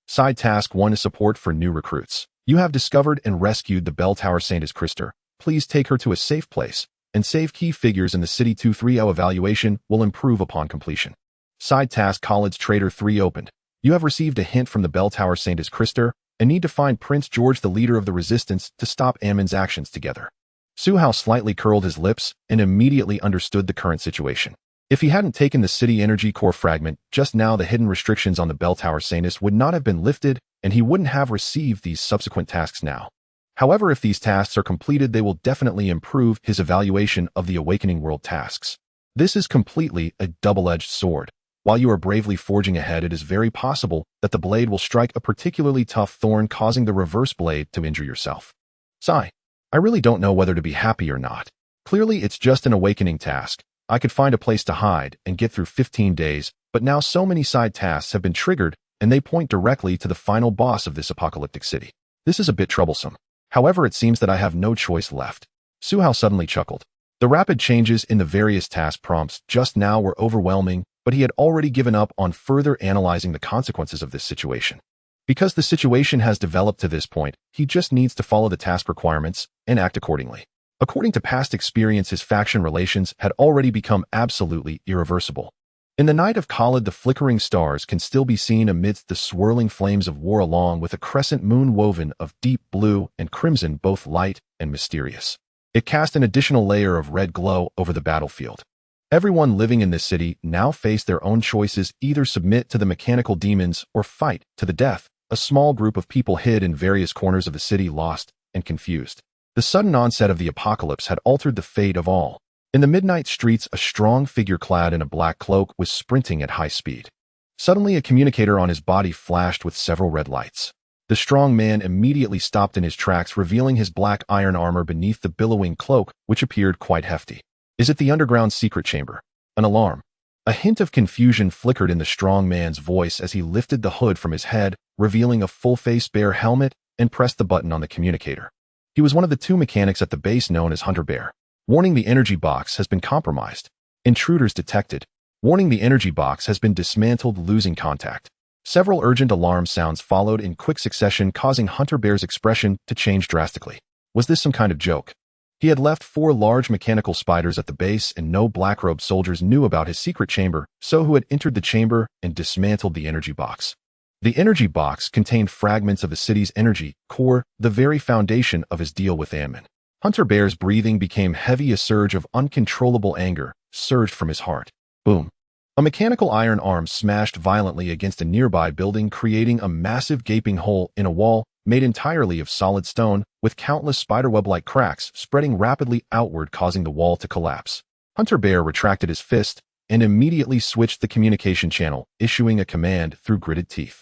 Side task 1 is support for new recruits. You have discovered and rescued the bell tower saintess Krister. Please take her to a safe place and save key figures in the city. 230 evaluation will improve upon completion. Side task: Khalid's Trader 3 opened. You have received a hint from the bell tower saintess Krister and need to find Prince George, the leader of the resistance, to stop Ammon's actions together. Su Hao slightly curled his lips and immediately understood the current situation. If he hadn't taken the city energy core fragment, just now the hidden restrictions on the bell tower Sanus would not have been lifted, and he wouldn't have received these subsequent tasks now. However, if these tasks are completed, they will definitely improve his evaluation of the Awakening World tasks. This is completely a double-edged sword. While you are bravely forging ahead, it is very possible that the blade will strike a particularly tough thorn, causing the reverse blade to injure yourself. Sigh. I really don't know whether to be happy or not. Clearly, it's just an awakening task. I could find a place to hide and get through 15 days, but now so many side tasks have been triggered, and they point directly to the final boss of this apocalyptic city. This is a bit troublesome. However, it seems that I have no choice left. Su Hao suddenly chuckled. The rapid changes in the various task prompts just now were overwhelming, but he had already given up on further analyzing the consequences of this situation. Because the situation has developed to this point, he just needs to follow the task requirements and act accordingly. According to past experience, his faction relations had already become absolutely irreversible. In the night of Khalid, the flickering stars can still be seen amidst the swirling flames of war, along with a crescent moon woven of deep blue and crimson, both light and mysterious. It cast an additional layer of red glow over the battlefield. Everyone living in this city now faced their own choices: either submit to the mechanical demons or fight to the death. A small group of people hid in various corners of the city, lost and confused. The sudden onset of the apocalypse had altered the fate of all. In the midnight streets, a strong figure clad in a black cloak was sprinting at high speed. Suddenly, a communicator on his body flashed with several red lights. The strong man immediately stopped in his tracks, revealing his black iron armor beneath the billowing cloak, which appeared quite hefty. Is it the underground secret chamber? An alarm. A hint of confusion flickered in the strong man's voice as he lifted the hood from his head, revealing a full-face bear helmet, and pressed the button on the communicator. He was one of the two mechanics at the base known as Hunter Bear. Warning: the energy box has been compromised. Intruders detected. Warning: the energy box has been dismantled, losing contact. Several urgent alarm sounds followed in quick succession, causing Hunter Bear's expression to change drastically. Was this some kind of joke? He had left 4 large mechanical spiders at the base, and no black-robed soldiers knew about his secret chamber, so who had entered the chamber and dismantled the energy box. The energy box contained fragments of the city's energy core, the very foundation of his deal with Ammon. Hunter Bear's breathing became heavy. A surge of uncontrollable anger surged from his heart. Boom. A mechanical iron arm smashed violently against a nearby building, creating a massive gaping hole in a wall made entirely of solid stone, with countless spiderweb-like cracks spreading rapidly outward, causing the wall to collapse. Hunter Bear retracted his fist and immediately switched the communication channel, issuing a command through gritted teeth.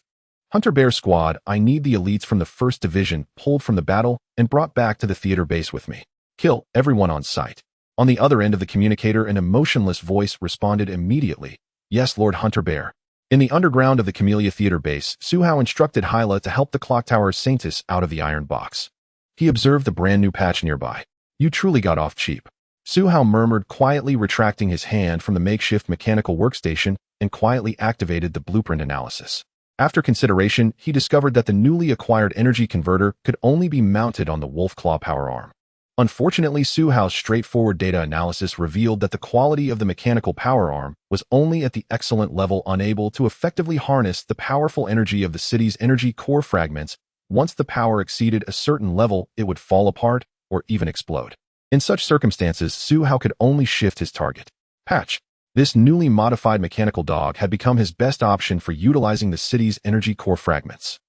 Hunter Bear Squad, I need the elites from the 1st Division pulled from the battle and brought back to the theater base with me. Kill everyone on sight. On the other end of the communicator, an emotionless voice responded immediately. Yes, Lord Hunter Bear. In the underground of the Camellia Theater base, Su Hao instructed Hyla to help the clock tower Saintus out of the iron box. He observed the brand new patch nearby. You truly got off cheap. Su Hao murmured, quietly retracting his hand from the makeshift mechanical workstation and quietly activated the blueprint analysis. After consideration, he discovered that the newly acquired energy converter could only be mounted on the Wolf Claw power arm. Unfortunately, Su Hao's straightforward data analysis revealed that the quality of the mechanical power arm was only at the excellent level, unable to effectively harness the powerful energy of the city's energy core fragments. Once the power exceeded a certain level, it would fall apart or even explode. In such circumstances, Su Hao could only shift his target. Patch. This newly modified mechanical dog had become his best option for utilizing the city's energy core fragments.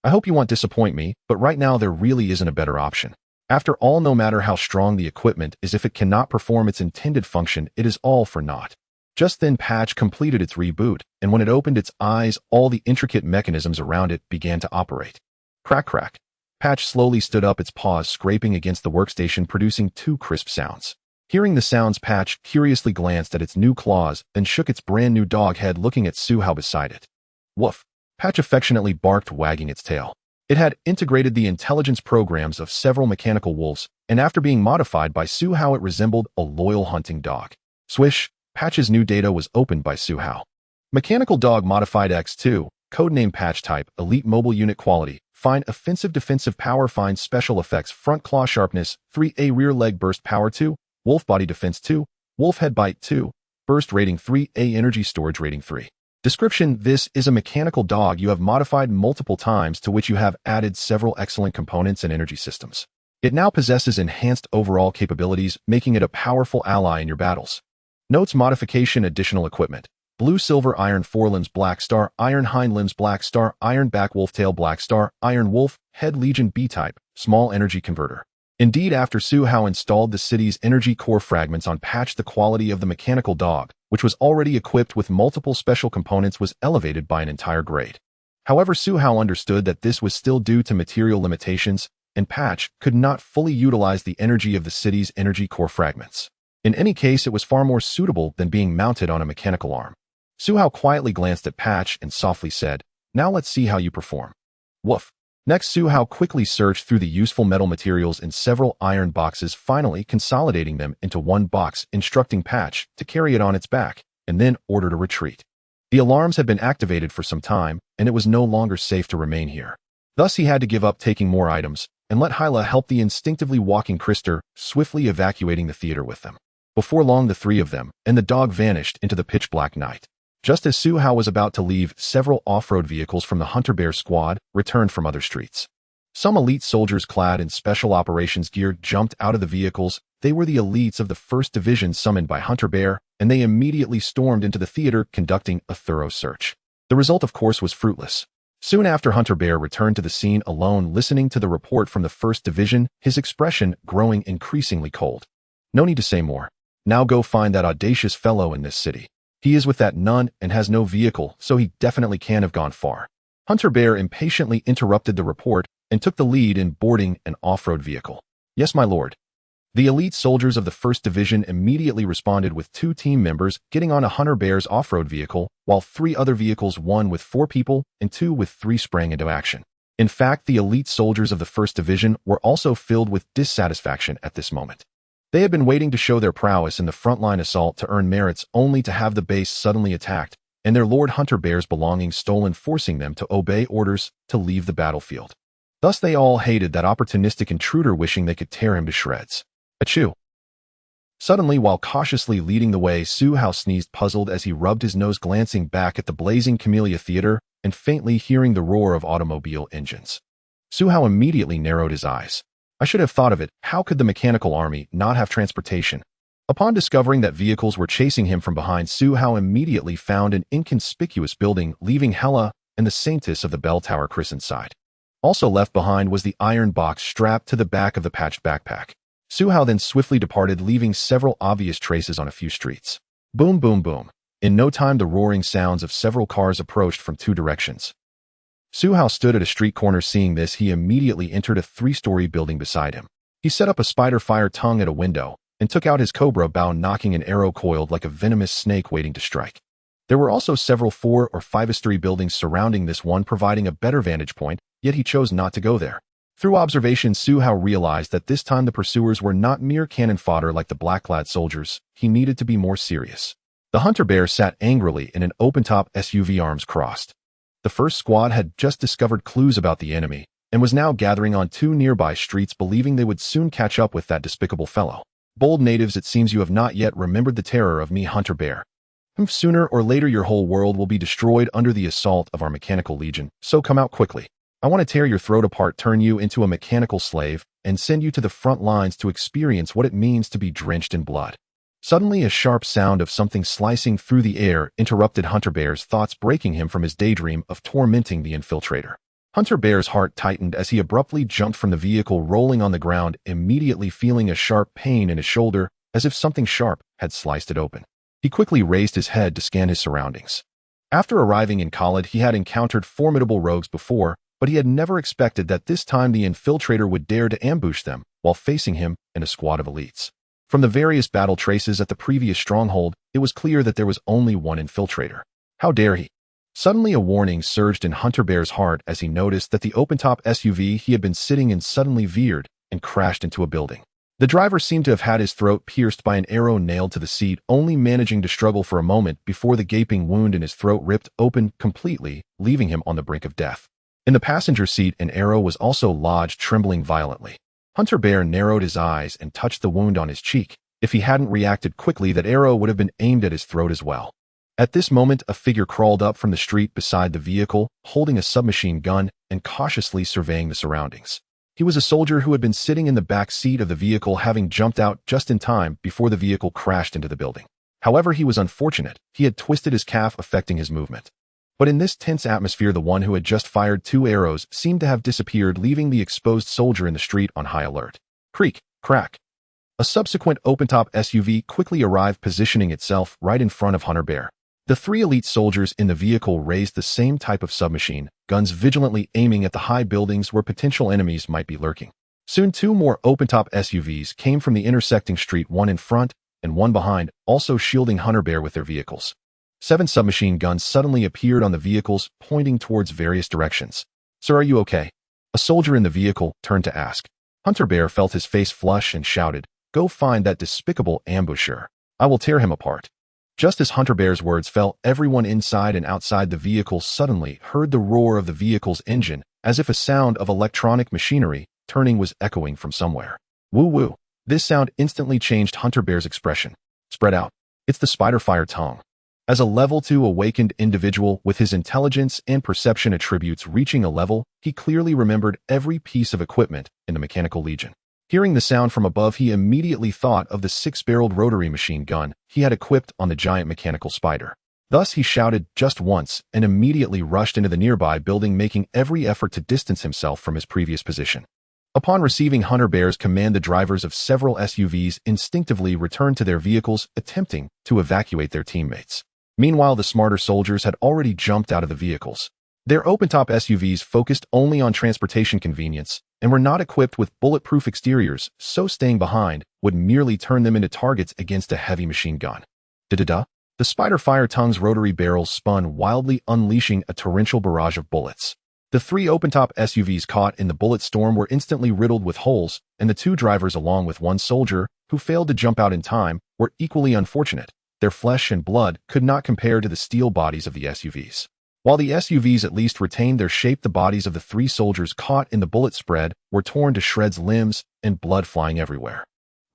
I hope you won't disappoint me, but right now there really isn't a better option. After all, no matter how strong the equipment is, if it cannot perform its intended function, it is all for naught. Just then, Patch completed its reboot, and when it opened its eyes, all the intricate mechanisms around it began to operate. Crack, crack. Patch slowly stood up, its paws scraping against the workstation, producing 2 crisp sounds. Hearing the sounds, Patch curiously glanced at its new claws, then shook its brand new dog head, looking at Su Hao beside it. Woof. Patch affectionately barked, wagging its tail. It had integrated the intelligence programs of several mechanical wolves, and after being modified by Su Hao, it resembled a loyal hunting dog. Swish. Patch's new data was opened by Su Hao. Mechanical dog modified X2, codename Patch type, elite mobile unit quality, fine offensive defensive power, fine special effects, front claw sharpness, 3A rear leg burst power 2, wolf body defense 2, wolf head bite 2, burst rating 3A energy storage rating 3. Description: this is a mechanical dog you have modified multiple times, to which you have added several excellent components and energy systems. It now possesses enhanced overall capabilities, making it a powerful ally in your battles. Notes: modification, additional equipment. Blue silver iron forelimbs black star, iron hind limbs black star, iron back wolf tail black star, iron wolf, head legion B-type, small energy converter. Indeed, after Su Hao installed the city's energy core fragments on patch, the quality of the mechanical dog, which was already equipped with multiple special components, was elevated by an entire grade. However, Su Hao understood that this was still due to material limitations, and patch could not fully utilize the energy of the city's energy core fragments. In any case, it was far more suitable than being mounted on a mechanical arm. Su Hao quietly glanced at Patch and softly said, "Now let's see how you perform." Woof. Next, Su Hao quickly searched through the useful metal materials in several iron boxes, finally consolidating them into one box, instructing Patch to carry it on its back, and then ordered a retreat. The alarms had been activated for some time, and it was no longer safe to remain here. Thus, he had to give up taking more items, and let Hyla help the instinctively walking Krister, swiftly evacuating the theater with them. Before long, the three of them and the dog vanished into the pitch-black night. Just as Su Hao was about to leave, several off-road vehicles from the Hunter Bear squad returned from other streets. Some elite soldiers clad in special operations gear jumped out of the vehicles. They were the elites of the 1st Division summoned by Hunter Bear, and they immediately stormed into the theater, conducting a thorough search. The result, of course, was fruitless. Soon after, Hunter Bear returned to the scene alone, listening to the report from the 1st Division, his expression growing increasingly cold. "No need to say more. Now go find that audacious fellow in this city. He is with that nun and has no vehicle, so he definitely can't have gone far." Hunter Bear impatiently interrupted the report and took the lead in boarding an off-road vehicle. "Yes, my lord." The elite soldiers of the 1st Division immediately responded, with 2 team members getting on a Hunter Bear's off-road vehicle, while 3 other vehicles, 1 with 4 people and 2 with 3, sprang into action. In fact, the elite soldiers of the 1st Division were also filled with dissatisfaction at this moment. They had been waiting to show their prowess in the frontline assault to earn merits, only to have the base suddenly attacked, and their Lord Hunter Bear's belongings stolen, forcing them to obey orders to leave the battlefield. Thus they all hated that opportunistic intruder, wishing they could tear him to shreds. Achoo! Suddenly, while cautiously leading the way, Su Hao sneezed, puzzled as he rubbed his nose, glancing back at the blazing Camellia Theater and faintly hearing the roar of automobile engines. Su Hao immediately narrowed his eyes. "I should have thought of it. How could the mechanical army not have transportation?" Upon discovering that vehicles were chasing him from behind, Su Hao immediately found an inconspicuous building, leaving Hela and the Saintess of the Bell Tower Chris inside. Also left behind was the iron box strapped to the back of the patched backpack. Su Hao then swiftly departed, leaving several obvious traces on a few streets. Boom, boom, boom. In no time, the roaring sounds of several cars approached from 2 directions. Su Hao stood at a street corner. Seeing this, he immediately entered a 3-story building beside him. He set up a spider fire tongue at a window and took out his cobra bow, knocking an arrow coiled like a venomous snake waiting to strike. There were also several 4- or 5-story buildings surrounding this one, providing a better vantage point, yet he chose not to go there. Through observation, Su Hao realized that this time the pursuers were not mere cannon fodder like the black-clad soldiers. He needed to be more serious. The Hunter Bear sat angrily in an open-top SUV, arms crossed. The first squad had just discovered clues about the enemy and was now gathering on 2 nearby streets, believing they would soon catch up with that despicable fellow. "Bold natives, it seems you have not yet remembered the terror of me, Hunter Bear. Sooner or later your whole world will be destroyed under the assault of our mechanical legion, so come out quickly. I want to tear your throat apart, turn you into a mechanical slave, and send you to the front lines to experience what it means to be drenched in blood." Suddenly, a sharp sound of something slicing through the air interrupted Hunter Bear's thoughts, breaking him from his daydream of tormenting the infiltrator. Hunter Bear's heart tightened as he abruptly jumped from the vehicle, rolling on the ground, immediately feeling a sharp pain in his shoulder, as if something sharp had sliced it open. He quickly raised his head to scan his surroundings. After arriving in Khalid, he had encountered formidable rogues before, but he had never expected that this time the infiltrator would dare to ambush them while facing him and a squad of elites. From the various battle traces at the previous stronghold, it was clear that there was only one infiltrator. How dare he? Suddenly, a warning surged in Hunter Bear's heart as he noticed that the open-top SUV he had been sitting in suddenly veered and crashed into a building. The driver seemed to have had his throat pierced by an arrow nailed to the seat, only managing to struggle for a moment before the gaping wound in his throat ripped open completely, leaving him on the brink of death. In the passenger seat, an arrow was also lodged, trembling violently. Hunter Bear narrowed his eyes and touched the wound on his cheek. If he hadn't reacted quickly, that arrow would have been aimed at his throat as well. At this moment, a figure crawled up from the street beside the vehicle, holding a submachine gun and cautiously surveying the surroundings. He was a soldier who had been sitting in the back seat of the vehicle, having jumped out just in time before the vehicle crashed into the building. However, he was unfortunate. He had twisted his calf, affecting his movement. But in this tense atmosphere, the one who had just fired 2 arrows seemed to have disappeared, leaving the exposed soldier in the street on high alert. Creak, crack. A subsequent open-top SUV quickly arrived, positioning itself right in front of Hunter Bear. The 3 elite soldiers in the vehicle raised the same type of submachine, guns vigilantly aiming at the high buildings where potential enemies might be lurking. Soon 2 more open-top SUVs came from the intersecting street, one in front and one behind, also shielding Hunter Bear with their vehicles. 7 submachine guns suddenly appeared on the vehicles, pointing towards various directions. "Sir, are you okay?" A soldier in the vehicle turned to ask. Hunter Bear felt his face flush and shouted, "Go find that despicable ambusher. I will tear him apart." Just as Hunter Bear's words fell, everyone inside and outside the vehicle suddenly heard the roar of the vehicle's engine, as if a sound of electronic machinery turning was echoing from somewhere. Woo-woo. This sound instantly changed Hunter Bear's expression. "Spread out. It's the spider fire tongue." As a level 2 awakened individual with his intelligence and perception attributes reaching a level, he clearly remembered every piece of equipment in the Mechanical Legion. Hearing the sound from above, he immediately thought of the 6-barreled rotary machine gun he had equipped on the giant mechanical spider. Thus, he shouted just once and immediately rushed into the nearby building, making every effort to distance himself from his previous position. Upon receiving Hunter Bear's command, the drivers of several SUVs instinctively returned to their vehicles, attempting to evacuate their teammates. Meanwhile, the smarter soldiers had already jumped out of the vehicles. Their open-top SUVs focused only on transportation convenience and were not equipped with bulletproof exteriors, so staying behind would merely turn them into targets against a heavy machine gun. Da-da-da. The spider fire tongue's rotary barrels spun wildly, unleashing a torrential barrage of bullets. The 3 open-top SUVs caught in the bullet storm were instantly riddled with holes, and the 2 drivers, along with 1 soldier who failed to jump out in time, were equally unfortunate. Their flesh and blood could not compare to the steel bodies of the SUVs. While the SUVs at least retained their shape, the bodies of the 3 soldiers caught in the bullet spread were torn to shreds, limbs and blood flying everywhere.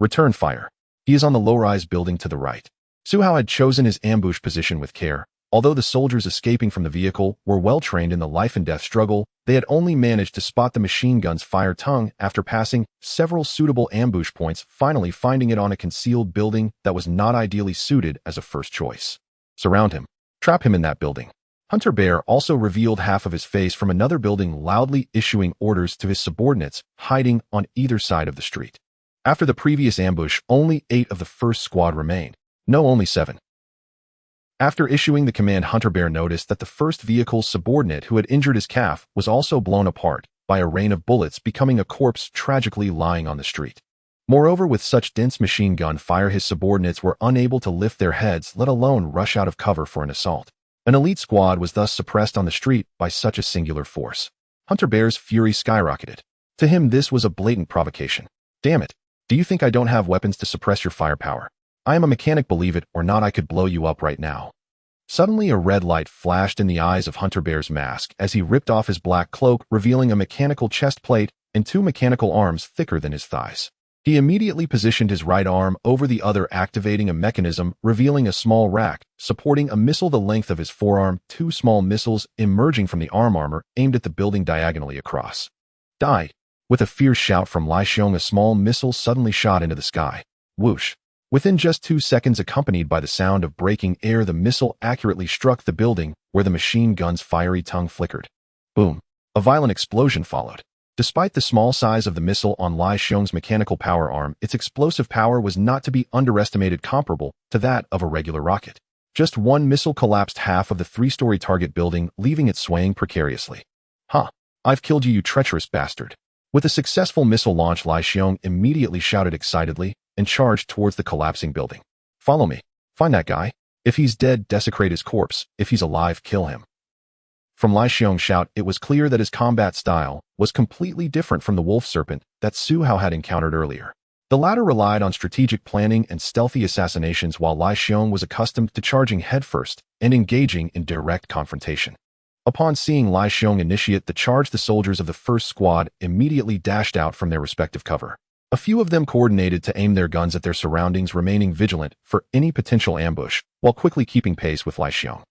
Return fire. He is on the low-rise building to the right. Suhao had chosen his ambush position with care. Although the soldiers escaping from the vehicle were well trained in the life-and-death struggle, they had only managed to spot the machine gun's fire tongue after passing several suitable ambush points, finally finding it on a concealed building that was not ideally suited as a first choice. Surround him. Trap him in that building. Hunter Bear also revealed half of his face from another building, loudly issuing orders to his subordinates hiding on either side of the street. After the previous ambush, only 8 of the first squad remained. No, only 7. After issuing the command, Hunter Bear noticed that the first vehicle's subordinate who had injured his calf was also blown apart by a rain of bullets, becoming a corpse tragically lying on the street. Moreover, with such dense machine gun fire, his subordinates were unable to lift their heads, let alone rush out of cover for an assault. An elite squad was thus suppressed on the street by such a singular force. Hunter Bear's fury skyrocketed. To him, this was a blatant provocation. "Damn it. Do you think I don't have weapons to suppress your firepower? I am a mechanic, believe it or not. I could blow you up right now." Suddenly, a red light flashed in the eyes of Hunter Bear's mask as he ripped off his black cloak, revealing a mechanical chest plate and 2 mechanical arms thicker than his thighs. He immediately positioned his right arm over the other, activating a mechanism, revealing a small rack supporting a missile the length of his forearm. 2 small missiles emerging from the arm armor aimed at the building diagonally across. "Die!" With a fierce shout from Lai Xiong, a small missile suddenly shot into the sky. Whoosh! Within just 2 seconds, accompanied by the sound of breaking air, the missile accurately struck the building where the machine gun's fiery tongue flickered. Boom! A violent explosion followed. Despite the small size of the missile on Lai Xiong's mechanical power arm, its explosive power was not to be underestimated, comparable to that of a regular rocket. Just 1 missile collapsed half of the 3-story target building, leaving it swaying precariously. "Huh! I've killed you, you treacherous bastard." With a successful missile launch, Lai Xiong immediately shouted excitedly and charged towards the collapsing building. "Follow me. Find that guy. If he's dead, desecrate his corpse. If he's alive, kill him." From Lai Xiong's shout, it was clear that his combat style was completely different from the wolf serpent that Suhao had encountered earlier. The latter relied on strategic planning and stealthy assassinations, while Lai Xiong was accustomed to charging headfirst and engaging in direct confrontation. Upon seeing Lai Xiong initiate the charge, the soldiers of the first squad immediately dashed out from their respective cover. A few of them coordinated to aim their guns at their surroundings, remaining vigilant for any potential ambush, while quickly keeping pace with Lai Xiong.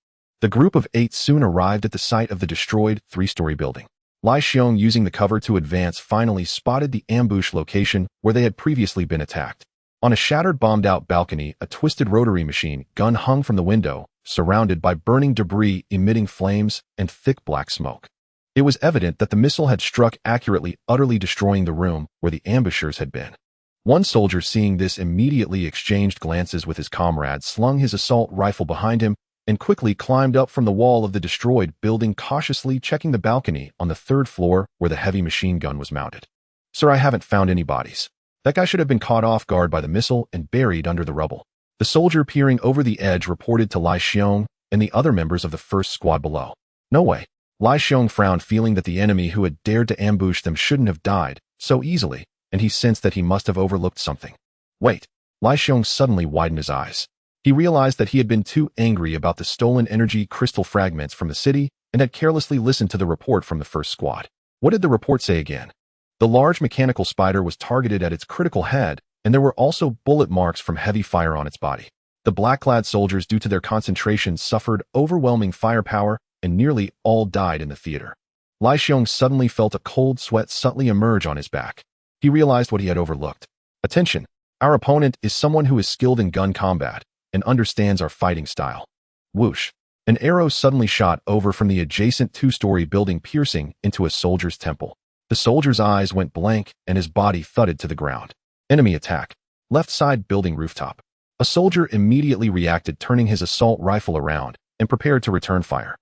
The group of 8 soon arrived at the site of the destroyed 3-story building. Lai Xiong, using the cover to advance, finally spotted the ambush location where they had previously been attacked. On a shattered, bombed-out balcony, a twisted rotary machine gun hung from the window, surrounded by burning debris emitting flames and thick black smoke. It was evident that the missile had struck accurately, utterly destroying the room where the ambushers had been. One soldier, seeing this, immediately exchanged glances with his comrade, slung his assault rifle behind him, and quickly climbed up from the wall of the destroyed building, cautiously checking the balcony on the 3rd floor where the heavy machine gun was mounted. "Sir, I haven't found any bodies. That guy should have been caught off guard by the missile and buried under the rubble." The soldier peering over the edge reported to Lai Xiong and the other members of the 1st squad below. "No way." Lai Xiong frowned, feeling that the enemy who had dared to ambush them shouldn't have died so easily, and he sensed that he must have overlooked something. "Wait." Lai Xiong suddenly widened his eyes. He realized that he had been too angry about the stolen energy crystal fragments from the city and had carelessly listened to the report from the 1st squad. What did the report say again? The large mechanical spider was targeted at its critical head, and there were also bullet marks from heavy fire on its body. The black-clad soldiers, due to their concentration, suffered overwhelming firepower, and nearly all died in the theater. Lai Xiong suddenly felt a cold sweat subtly emerge on his back. He realized what he had overlooked. "Attention! Our opponent is someone who is skilled in gun combat and understands our fighting style." Whoosh! An arrow suddenly shot over from the adjacent 2-story building, piercing into a soldier's temple. The soldier's eyes went blank and his body thudded to the ground. Enemy attack. Left side building rooftop. A soldier immediately reacted, turning his assault rifle around and prepared to return fire.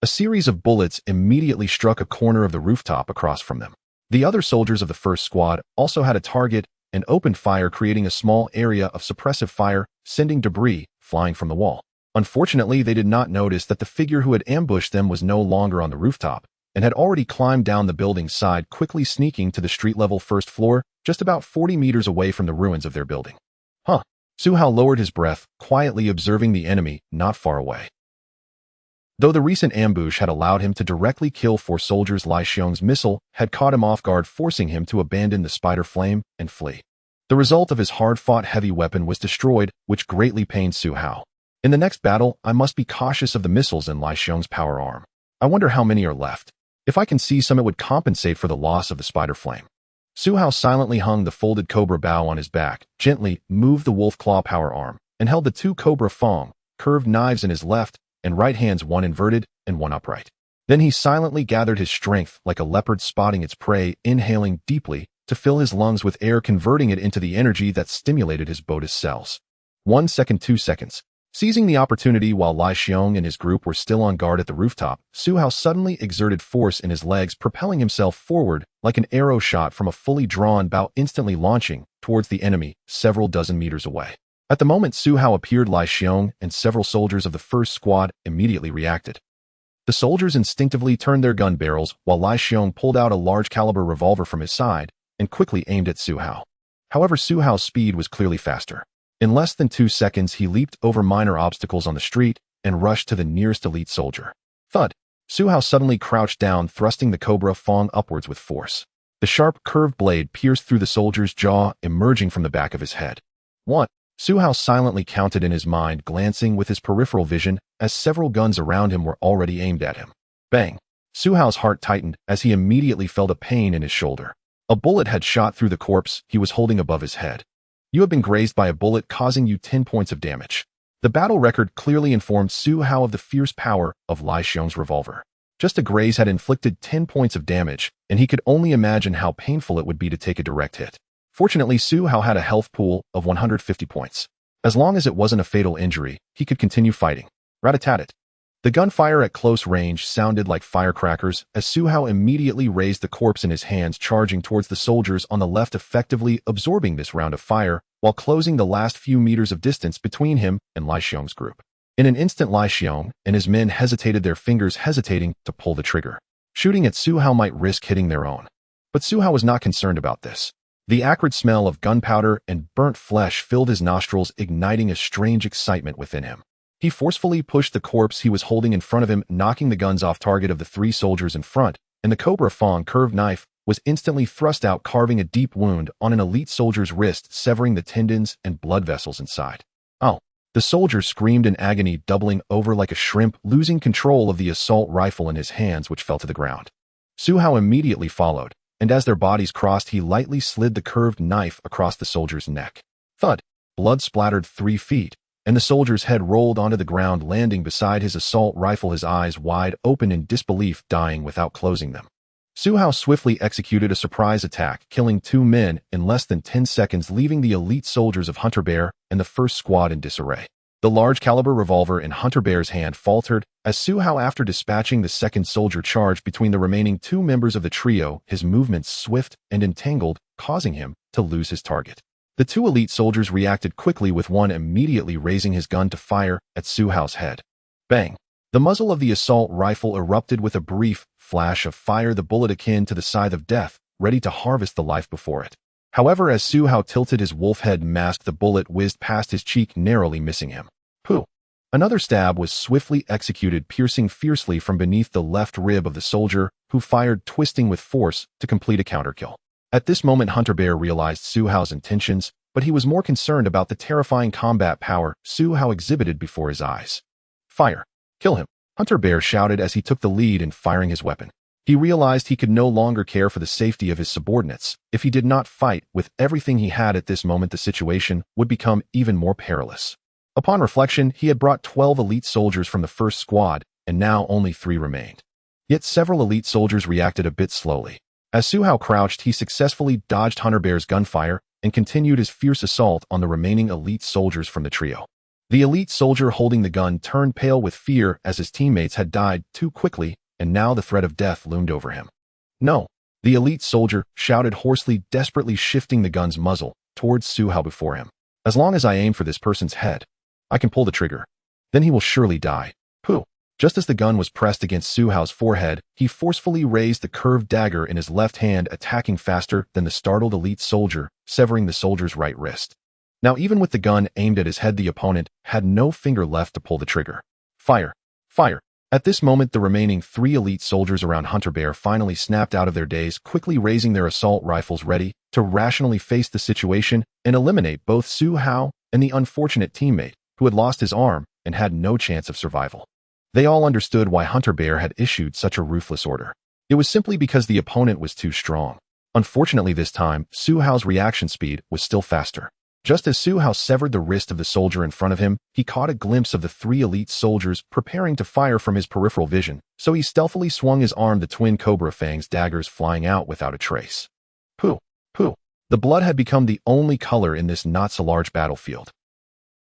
A series of bullets immediately struck a corner of the rooftop across from them. The other soldiers of the 1st squad also had a target and opened fire, creating a small area of suppressive fire, sending debris flying from the wall. Unfortunately, they did not notice that the figure who had ambushed them was no longer on the rooftop and had already climbed down the building's side, quickly sneaking to the street-level 1st floor, just about 40 meters away from the ruins of their building. Su Hao lowered his breath, quietly observing the enemy not far away. Though the recent ambush had allowed him to directly kill 4 soldiers, Lai Xiong's missile had caught him off guard, forcing him to abandon the spider flame and flee. The result of his hard-fought heavy weapon was destroyed, which greatly pained Su Hao. "In the next battle, I must be cautious of the missiles in Lai Xiong's power arm. I wonder how many are left. If I can see some, it would compensate for the loss of the spider flame." Su Hao silently hung the folded cobra bow on his back, gently moved the wolf claw power arm, and held the 2 cobra fang curved knives in his left and right hands, one inverted and one upright. Then he silently gathered his strength like a leopard spotting its prey, inhaling deeply to fill his lungs with air, converting it into the energy that stimulated his Bodhis cells. 1 second, 2 seconds. Seizing the opportunity while Lai Xiong and his group were still on guard at the rooftop, Su Hao suddenly exerted force in his legs, propelling himself forward like an arrow shot from a fully drawn bow, instantly launching towards the enemy several dozen meters away. At the moment Su Hao appeared, Lai Xiong and several soldiers of the 1st squad immediately reacted. The soldiers instinctively turned their gun barrels while Lai Xiong pulled out a large-caliber revolver from his side and quickly aimed at Su Hao. However, Su Hao's speed was clearly faster. In less than 2 seconds, he leaped over minor obstacles on the street and rushed to the nearest elite soldier. Thud! Su Hao suddenly crouched down, thrusting the cobra fang upwards with force. The sharp, curved blade pierced through the soldier's jaw, emerging from the back of his head. 1. Su Hao silently counted in his mind, glancing with his peripheral vision as several guns around him were already aimed at him. Bang! Su Hao's heart tightened as he immediately felt a pain in his shoulder. A bullet had shot through the corpse he was holding above his head. "You have been grazed by a bullet, causing you 10 points of damage." The battle record clearly informed Su Hao of the fierce power of Lai Xiong's revolver. Just a graze had inflicted 10 points of damage, and he could only imagine how painful it would be to take a direct hit. Fortunately, Su Hao had a health pool of 150 points. As long as it wasn't a fatal injury, he could continue fighting. Rat-a-tat-tat. The gunfire at close range sounded like firecrackers as Su Hao immediately raised the corpse in his hands, charging towards the soldiers on the left, effectively absorbing this round of fire while closing the last few meters of distance between him and Lai Xiong's group. In an instant, Lai Xiong and his men hesitated, their fingers hesitating to pull the trigger. Shooting at Su Hao might risk hitting their own. But Su Hao was not concerned about this. The acrid smell of gunpowder and burnt flesh filled his nostrils, igniting a strange excitement within him. He forcefully pushed the corpse he was holding in front of him, knocking the guns off target of the 3 soldiers in front, and the cobra fang curved knife was instantly thrust out, carving a deep wound on an elite soldier's wrist, severing the tendons and blood vessels inside. Oh! The soldier screamed in agony, doubling over like a shrimp, losing control of the assault rifle in his hands, which fell to the ground. Su Hao immediately followed, and as their bodies crossed, he lightly slid the curved knife across the soldier's neck. Thud! Blood splattered 3 feet, and the soldier's head rolled onto the ground, landing beside his assault rifle, his eyes wide open in disbelief, dying without closing them. Su Hao swiftly executed a surprise attack, killing 2 men in less than 10 seconds, leaving the elite soldiers of Hunter Bear and the first squad in disarray. The large-caliber revolver in Hunter Bear's hand faltered as Su Hao, after dispatching the second soldier, charged between the remaining 2 members of the trio, his movements swift and entangled, causing him to lose his target. The 2 elite soldiers reacted quickly, with one immediately raising his gun to fire at Su Hao's head. Bang! The muzzle of the assault rifle erupted with a brief flash of fire, the bullet akin to the scythe of death, ready to harvest the life before it. However, as Su Hao tilted his wolf head mask, the bullet whizzed past his cheek, narrowly missing him. Pooh! Another stab was swiftly executed, piercing fiercely from beneath the left rib of the soldier, who fired, twisting with force to complete a counterkill. At this moment, Hunter Bear realized Su Hao's intentions, but he was more concerned about the terrifying combat power Su Hao exhibited before his eyes. Fire! Kill him! Hunter Bear shouted as he took the lead in firing his weapon. He realized he could no longer care for the safety of his subordinates. If he did not fight with everything he had at this moment, the situation would become even more perilous. Upon reflection, he had brought 12 elite soldiers from the first squad, and now only 3 remained. Yet several elite soldiers reacted a bit slowly. As Su Hao crouched, he successfully dodged Hunter Bear's gunfire and continued his fierce assault on the remaining elite soldiers from the trio. The elite soldier holding the gun turned pale with fear, as his teammates had died too quickly, and now the threat of death loomed over him. No! The elite soldier shouted hoarsely, desperately shifting the gun's muzzle towards Su Hao before him. As long as I aim for this person's head, I can pull the trigger. Then he will surely die. Pooh! Just as the gun was pressed against Su Hao's forehead, he forcefully raised the curved dagger in his left hand, attacking faster than the startled elite soldier, severing the soldier's right wrist. Now, even with the gun aimed at his head, the opponent had no finger left to pull the trigger. Fire! Fire! At this moment, the remaining 3 elite soldiers around Hunter Bear finally snapped out of their daze, quickly raising their assault rifles, ready to rationally face the situation and eliminate both Su Hao and the unfortunate teammate who had lost his arm and had no chance of survival. They all understood why Hunter Bear had issued such a ruthless order. It was simply because the opponent was too strong. Unfortunately, this time, Su Hao's reaction speed was still faster. Just as Su Hao severed the wrist of the soldier in front of him, he caught a glimpse of the 3 elite soldiers preparing to fire from his peripheral vision, so he stealthily swung his arm, the twin Cobra Fangs daggers flying out without a trace. Pooh! Pooh! The blood had become the only color in this not-so-large battlefield.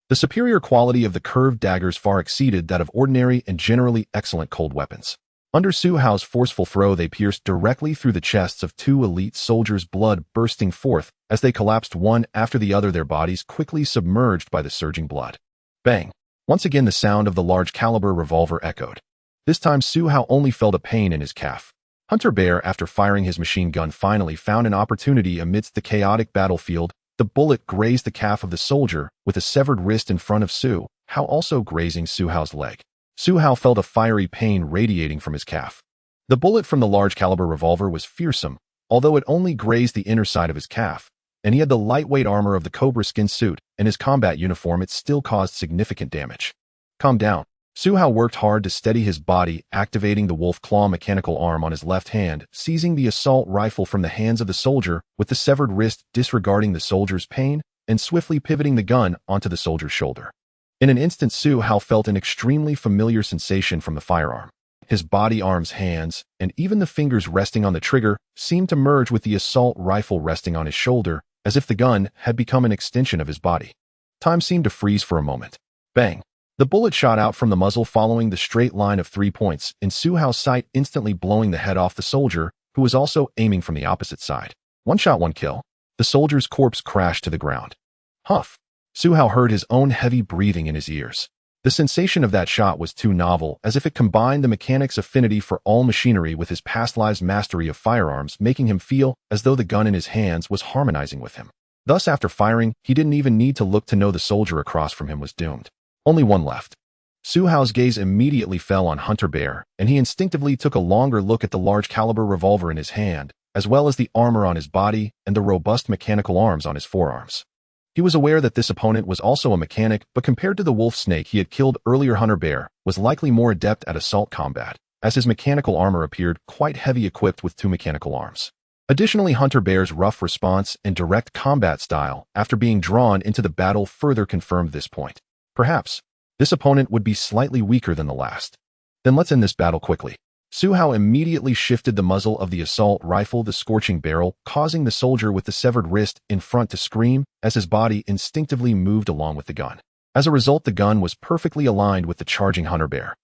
The superior quality of the curved daggers far exceeded that of ordinary and generally excellent cold weapons. Under Su Hao's forceful throw, they pierced directly through the chests of 2 elite soldiers, blood bursting forth as they collapsed one after the other, their bodies quickly submerged by the surging blood. Bang! Once again, the sound of the large-caliber revolver echoed. This time, Su Hao only felt a pain in his calf. Hunter Bear, after firing his machine gun, finally found an opportunity amidst the chaotic battlefield. The bullet grazed the calf of the soldier, with a severed wrist in front of Su Hao also grazing Su Hao's leg. Su Hao felt a fiery pain radiating from his calf. The bullet from the large-caliber revolver was fearsome, although it only grazed the inner side of his calf, and he had the lightweight armor of the Cobra skin suit and his combat uniform. It still caused significant damage. Calm down. Su Hao worked hard to steady his body, activating the wolf claw mechanical arm on his left hand, seizing the assault rifle from the hands of the soldier with the severed wrist, disregarding the soldier's pain, and swiftly pivoting the gun onto the soldier's shoulder. In an instant, Su Hao felt an extremely familiar sensation from the firearm. His body, arms, hands, and even the fingers resting on the trigger seemed to merge with the assault rifle resting on his shoulder, as if the gun had become an extension of his body. Time seemed to freeze for a moment. Bang! The bullet shot out from the muzzle, following the straight line of 3 points in Su Hao's sight, instantly blowing the head off the soldier, who was also aiming from the opposite side. One shot, one kill. The soldier's corpse crashed to the ground. Huff! Su Hao heard his own heavy breathing in his ears. The sensation of that shot was too novel, as if it combined the mechanic's affinity for all machinery with his past life's mastery of firearms, making him feel as though the gun in his hands was harmonizing with him. Thus, after firing, he didn't even need to look to know the soldier across from him was doomed. Only one left. Su Hao's gaze immediately fell on Hunter Bear, and he instinctively took a longer look at the large-caliber revolver in his hand, as well as the armor on his body and the robust mechanical arms on his forearms. He was aware that this opponent was also a mechanic, but compared to the wolf snake he had killed earlier, Hunter Bear was likely more adept at assault combat, as his mechanical armor appeared quite heavy, equipped with 2 mechanical arms. Additionally, Hunter Bear's rough response and direct combat style after being drawn into the battle further confirmed this point. Perhaps this opponent would be slightly weaker than the last. Then let's end this battle quickly. Su Hao immediately shifted the muzzle of the assault rifle, the scorching barrel, causing the soldier with the severed wrist in front to scream as his body instinctively moved along with the gun. As a result, the gun was perfectly aligned with the charging Hunter Bear.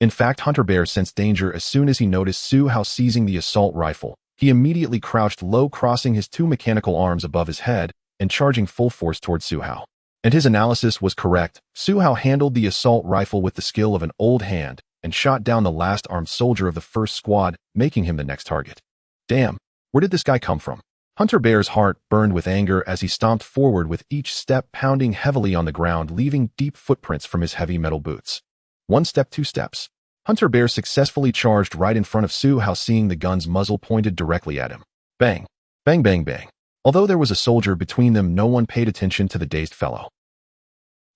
In fact, Hunter Bear sensed danger as soon as he noticed Su Hao seizing the assault rifle. He immediately crouched low, crossing his 2 mechanical arms above his head and charging full force towards Su Hao. And his analysis was correct. Su Hao handled the assault rifle with the skill of an old hand and shot down the last armed soldier of the first squad, making him the next target. Damn, where did this guy come from? Hunter Bear's heart burned with anger as he stomped forward, with each step pounding heavily on the ground, leaving deep footprints from his heavy metal boots. 1 step, 2 steps. Hunter Bear successfully charged right in front of Su Hao, seeing the gun's muzzle pointed directly at him. Bang! Bang, bang, bang. Although there was a soldier between them, no one paid attention to the dazed fellow.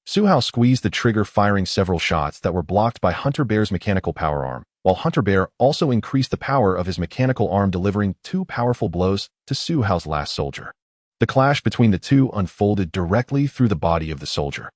Su Hao squeezed the trigger, firing several shots that were blocked by Hunter Bear's mechanical power arm, while Hunter Bear also increased the power of his mechanical arm, delivering 2 powerful blows to Su Hao's last soldier. The clash between the two unfolded directly through the body of the soldier.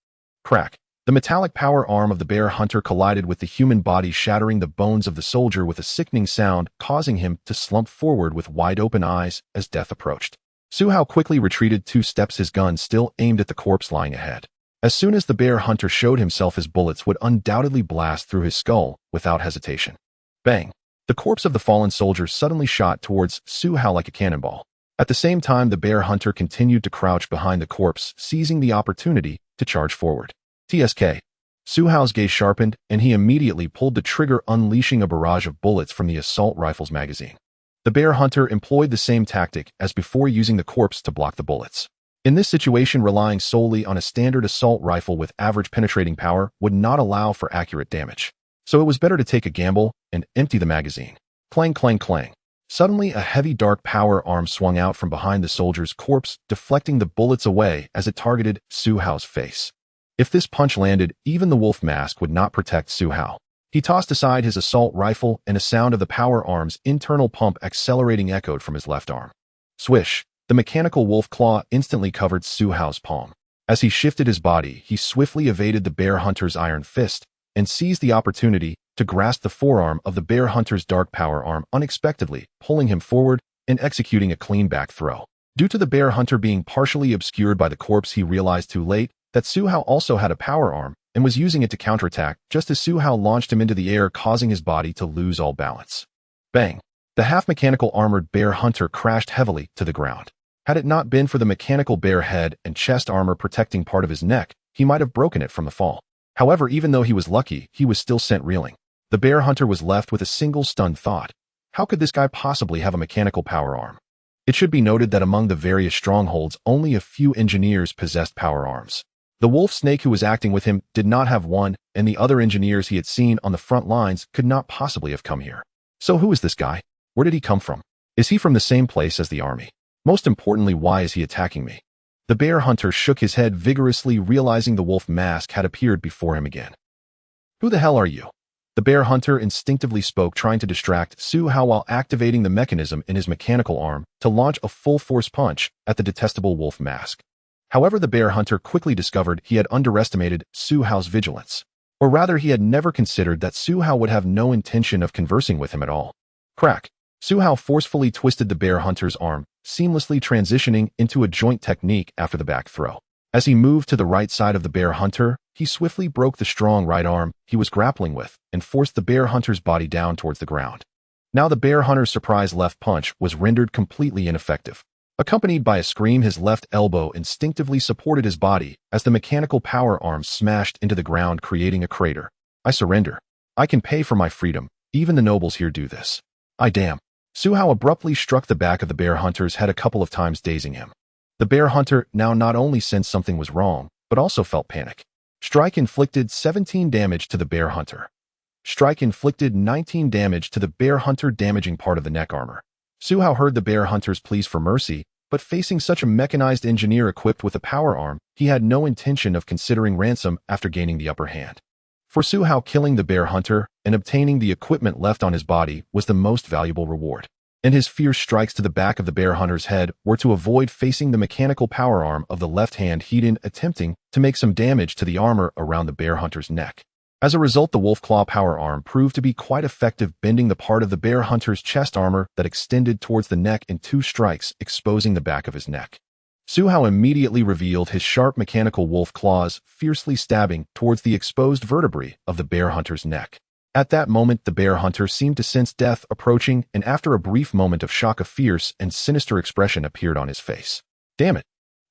Crack! The metallic power arm of the bear hunter collided with the human body, shattering the bones of the soldier with a sickening sound, causing him to slump forward with wide-open eyes as death approached. Su Hao quickly retreated 2 steps, his gun still aimed at the corpse lying ahead. As soon as the bear hunter showed himself, his bullets would undoubtedly blast through his skull without hesitation. Bang! The corpse of the fallen soldier suddenly shot towards Su Hao like a cannonball. At the same time, the bear hunter continued to crouch behind the corpse, seizing the opportunity to charge forward. TSK. Su Hao's gaze sharpened, and he immediately pulled the trigger, unleashing a barrage of bullets from the assault rifle's magazine. The bear hunter employed the same tactic as before, using the corpse to block the bullets. In this situation, relying solely on a standard assault rifle with average penetrating power would not allow for accurate damage. So it was better to take a gamble and empty the magazine. Clang, clang, clang. Suddenly, a heavy dark power arm swung out from behind the soldier's corpse, deflecting the bullets away as it targeted Su Hao's face. If this punch landed, even the wolf mask would not protect Su Hao. He tossed aside his assault rifle, and a sound of the power arm's internal pump accelerating echoed from his left arm. Swish! The mechanical wolf claw instantly covered Su Hao's palm. As he shifted his body, he swiftly evaded the bear hunter's iron fist and seized the opportunity to grasp the forearm of the bear hunter's dark power arm unexpectedly, pulling him forward and executing a clean back throw. Due to the bear hunter being partially obscured by the corpse, he realized too late that Su Hao also had a power arm and was using it to counterattack, just as Su Hao launched him into the air, causing his body to lose all balance. Bang! The half-mechanical armored bear hunter crashed heavily to the ground. Had it not been for the mechanical bear head and chest armor protecting part of his neck, he might have broken it from the fall. However, even though he was lucky, he was still sent reeling. The bear hunter was left with a single stunned thought. How could this guy possibly have a mechanical power arm? It should be noted that among the various strongholds, only a few engineers possessed power arms. The wolf snake who was acting with him did not have one, and the other engineers he had seen on the front lines could not possibly have come here. So who is this guy? Where did he come from? Is he from the same place as the army? Most importantly, why is he attacking me? The bear hunter shook his head vigorously, realizing the wolf mask had appeared before him again. Who the hell are you? The bear hunter instinctively spoke, trying to distract Su Hao while activating the mechanism in his mechanical arm to launch a full-force punch at the detestable wolf mask. However, the bear hunter quickly discovered he had underestimated Su Hao's vigilance. Or rather, he had never considered that Su Hao would have no intention of conversing with him at all. Crack! Su Hao forcefully twisted the bear hunter's arm, seamlessly transitioning into a joint technique after the back throw. As he moved to the right side of the bear hunter, he swiftly broke the strong right arm he was grappling with and forced the bear hunter's body down towards the ground. Now the bear hunter's surprise left punch was rendered completely ineffective. Accompanied by a scream, his left elbow instinctively supported his body as the mechanical power arm smashed into the ground, creating a crater. I surrender. I can pay for my freedom. Even the nobles here do this. I damn. Su Hao abruptly struck the back of the bear hunter's head a couple of times, dazing him. The bear hunter now not only sensed something was wrong, but also felt panic. Strike inflicted 17 damage to the bear hunter. Strike inflicted 19 damage to the bear hunter, damaging part of the neck armor. Su Hao heard the bear hunter's pleas for mercy, but facing such a mechanized engineer equipped with a power arm, he had no intention of considering ransom after gaining the upper hand. For Su Hao, killing the bear hunter and obtaining the equipment left on his body was the most valuable reward, and his fierce strikes to the back of the bear hunter's head were to avoid facing the mechanical power arm of the left hand he'd attempting to make some damage to the armor around the bear hunter's neck. As a result, the wolf claw power arm proved to be quite effective, bending the part of the bear hunter's chest armor that extended towards the neck in 2 strikes, exposing the back of his neck. Su Hao immediately revealed his sharp mechanical wolf claws, fiercely stabbing towards the exposed vertebrae of the bear hunter's neck. At that moment, the bear hunter seemed to sense death approaching, and after a brief moment of shock, a fierce and sinister expression appeared on his face. "Damn it.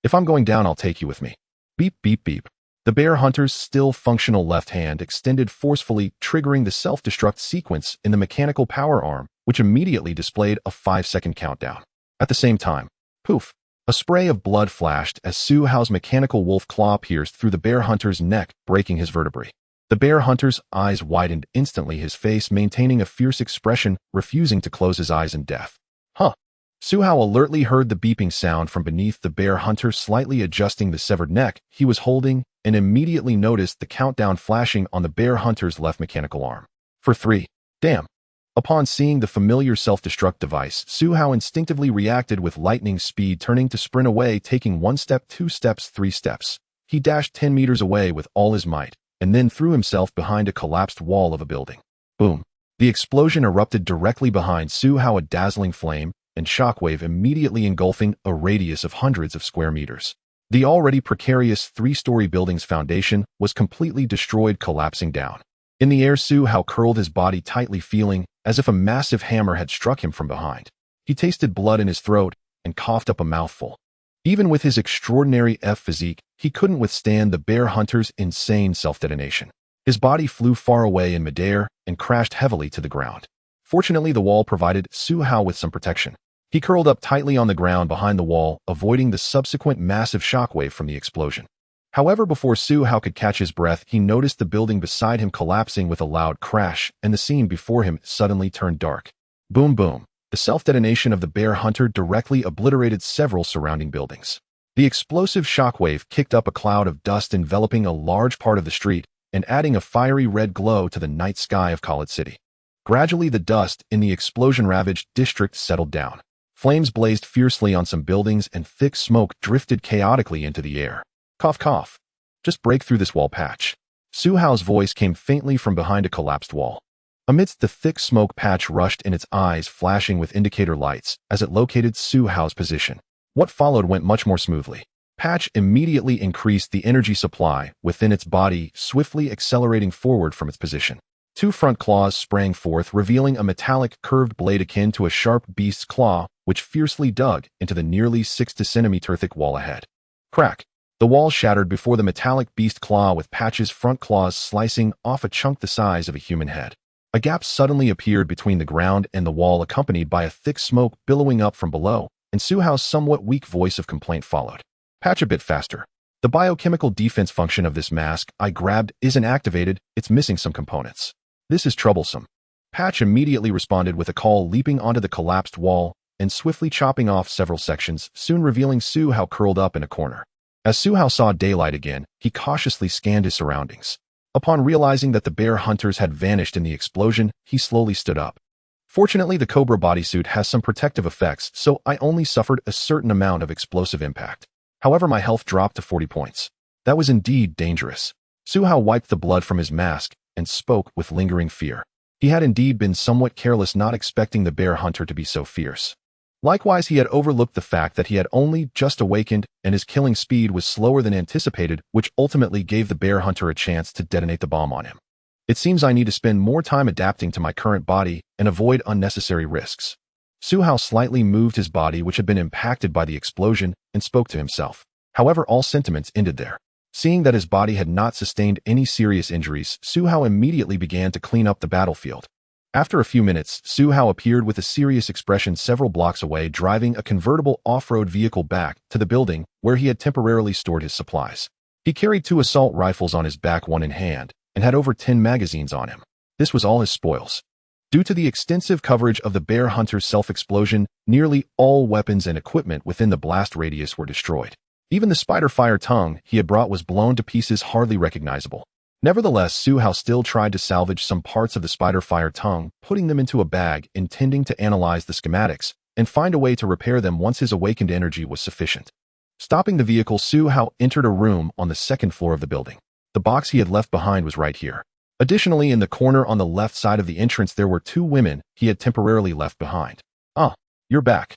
If I'm going down, I'll take you with me." Beep, beep, beep. The bear hunter's still functional left hand extended forcefully, triggering the self-destruct sequence in the mechanical power arm, which immediately displayed a 5-second countdown. At the same time, poof, a spray of blood flashed as Su Hao's mechanical wolf claw pierced through the bear hunter's neck, breaking his vertebrae. The bear hunter's eyes widened instantly, his face maintaining a fierce expression, refusing to close his eyes in death. Huh. Su Hao alertly heard the beeping sound from beneath the bear hunter, slightly adjusting the severed neck he was holding, and immediately noticed the countdown flashing on the bear hunter's left mechanical arm. For 3. Damn. Upon seeing the familiar self-destruct device, Su Hao instinctively reacted with lightning speed, turning to sprint away, taking 1 step, 2 steps, 3 steps. He dashed 10 meters away with all his might, and then threw himself behind a collapsed wall of a building. Boom. The explosion erupted directly behind Su Hao, a dazzling flame and shockwave immediately engulfing a radius of hundreds of square meters. The already precarious 3-story building's foundation was completely destroyed, collapsing down. In the air, Su Hao curled his body tightly, feeling as if a massive hammer had struck him from behind. He tasted blood in his throat and coughed up a mouthful. Even with his extraordinary physique, he couldn't withstand the bear hunter's insane self-detonation. His body flew far away in midair and crashed heavily to the ground. Fortunately, the wall provided Su Hao with some protection. He curled up tightly on the ground behind the wall, avoiding the subsequent massive shockwave from the explosion. However, before Su Hao could catch his breath, he noticed the building beside him collapsing with a loud crash, and the scene before him suddenly turned dark. Boom, boom. The self-detonation of the bear hunter directly obliterated several surrounding buildings. The explosive shockwave kicked up a cloud of dust, enveloping a large part of the street and adding a fiery red glow to the night sky of Khalid City. Gradually, the dust in the explosion-ravaged district settled down. Flames blazed fiercely on some buildings, and thick smoke drifted chaotically into the air. Cough, cough. Just break through this wall patch. Su Hao's voice came faintly from behind a collapsed wall. Amidst the thick smoke, Patch rushed in, its eyes flashing with indicator lights as it located Su Hao's position. What followed went much more smoothly. Patch immediately increased the energy supply within its body, swiftly accelerating forward from its position. 2 front claws sprang forth, revealing a metallic curved blade akin to a sharp beast's claw, which fiercely dug into the nearly 6-centimeter thick wall ahead. Crack! The wall shattered before the metallic beast claw, with Patch's front claws slicing off a chunk the size of a human head. A gap suddenly appeared between the ground and the wall, accompanied by a thick smoke billowing up from below, and Su Hao's somewhat weak voice of complaint followed. Patch, a bit faster. The biochemical defense function of this mask I grabbed isn't activated, it's missing some components. This is troublesome. Patch immediately responded with a call, leaping onto the collapsed wall and swiftly chopping off several sections, soon revealing Su Hao curled up in a corner. As Su Hao saw daylight again, he cautiously scanned his surroundings. Upon realizing that the bear hunters had vanished in the explosion, he slowly stood up. Fortunately, the Cobra bodysuit has some protective effects, so I only suffered a certain amount of explosive impact. However, my health dropped to 40 points. That was indeed dangerous. Su Hao wiped the blood from his mask and spoke with lingering fear. He had indeed been somewhat careless, not expecting the bear hunter to be so fierce. Likewise, he had overlooked the fact that he had only just awakened and his killing speed was slower than anticipated, which ultimately gave the bear hunter a chance to detonate the bomb on him. It seems I need to spend more time adapting to my current body and avoid unnecessary risks. Su Hao slightly moved his body, which had been impacted by the explosion, and spoke to himself. However, all sentiments ended there. Seeing that his body had not sustained any serious injuries, Su Hao immediately began to clean up the battlefield. After a few minutes, Su Hao appeared with a serious expression several blocks away, driving a convertible off-road vehicle back to the building where he had temporarily stored his supplies. He carried 2 assault rifles on his back, one in hand, and had over 10 magazines on him. This was all his spoils. Due to the extensive coverage of the bear hunter's self-explosion, nearly all weapons and equipment within the blast radius were destroyed. Even the spider fire tongue he had brought was blown to pieces hardly recognizable. Nevertheless, Su Hao still tried to salvage some parts of the spider fire tongue, putting them into a bag, intending to analyze the schematics and find a way to repair them once his awakened energy was sufficient. Stopping the vehicle, Su Hao entered a room on the second floor of the building. The box he had left behind was right here. Additionally, in the corner on the left side of the entrance there were two women he had temporarily left behind. "Ah, you're back."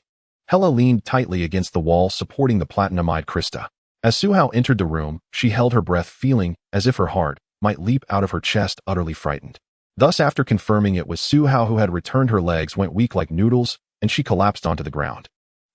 Hela leaned tightly against the wall, supporting the platinumide Krista. As Su Hao entered the room, she held her breath, feeling as if her heart might leap out of her chest, utterly frightened. Thus, after confirming it was Su Hao who had returned, her legs went weak like noodles, and she collapsed onto the ground.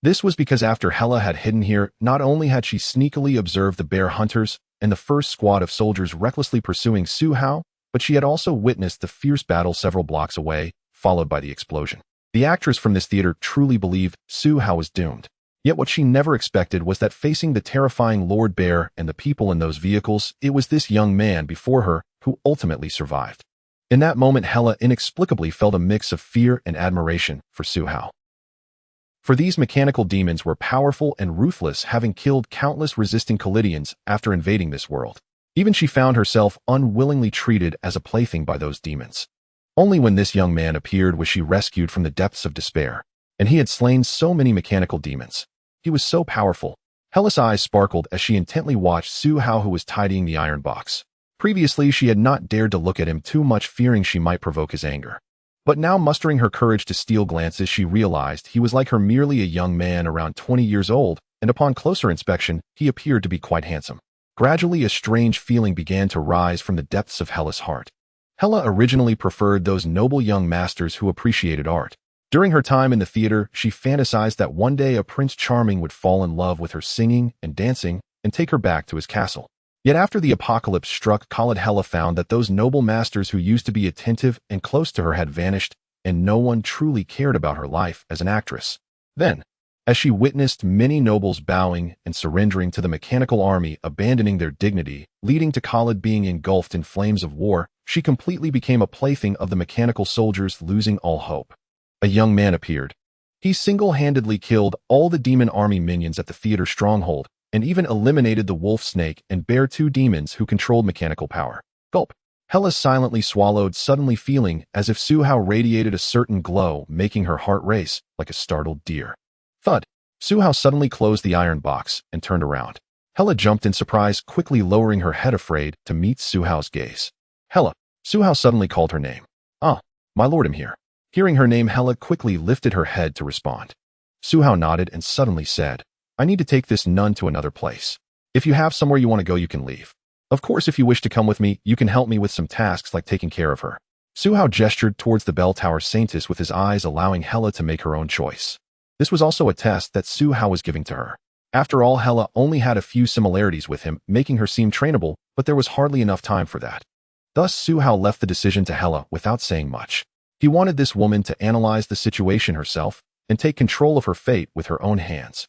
This was because after Hela had hidden here, not only had she sneakily observed the bear hunters and the first squad of soldiers recklessly pursuing Su Hao, but she had also witnessed the fierce battle several blocks away, followed by the explosion. The actress from this theater truly believed Su Hao was doomed. Yet what she never expected was that facing the terrifying Lord Bear and the people in those vehicles, it was this young man before her who ultimately survived. In that moment, Hela inexplicably felt a mix of fear and admiration for Su Hao. For these mechanical demons were powerful and ruthless, having killed countless resisting Callidians after invading this world. Even she found herself unwillingly treated as a plaything by those demons. Only when this young man appeared was she rescued from the depths of despair, and he had slain so many mechanical demons. He was so powerful. Hela's eyes sparkled as she intently watched Su Hao, who was tidying the iron box. Previously, she had not dared to look at him too much, fearing she might provoke his anger. But now, mustering her courage to steal glances, she realized he was like her, merely a young man around 20 years old, and upon closer inspection, he appeared to be quite handsome. Gradually, a strange feeling began to rise from the depths of Hela's heart. Hela originally preferred those noble young masters who appreciated art. During her time in the theater, she fantasized that one day a Prince Charming would fall in love with her singing and dancing and take her back to his castle. Yet after the apocalypse struck, Hela found that those noble masters who used to be attentive and close to her had vanished, and no one truly cared about her life as an actress. Then, as she witnessed many nobles bowing and surrendering to the mechanical army, abandoning their dignity, leading to Khalid being engulfed in flames of war, she completely became a plaything of the mechanical soldiers, losing all hope. A young man appeared. He single-handedly killed all the demon army minions at the theater stronghold, and even eliminated the wolf, snake, and bear, two demons who controlled mechanical power. Gulp. Hela silently swallowed, suddenly feeling as if Su Hao radiated a certain glow, making her heart race like a startled deer. Thud. Su Hao suddenly closed the iron box and turned around. Hela jumped in surprise, quickly lowering her head, afraid to meet Su Hao's gaze. Hela. Su Hao suddenly called her name. "Ah, my lord, I'm here." Hearing her name, Hela quickly lifted her head to respond. Su Hao nodded and suddenly said, "I need to take this nun to another place. If you have somewhere you want to go, you can leave. Of course, if you wish to come with me, you can help me with some tasks like taking care of her." Su Hao gestured towards the bell tower saintess with his eyes, allowing Hela to make her own choice. This was also a test that Su Hao was giving to her. After all, Hela only had a few similarities with him, making her seem trainable, but there was hardly enough time for that. Thus, Su Hao left the decision to Hela without saying much. He wanted this woman to analyze the situation herself and take control of her fate with her own hands.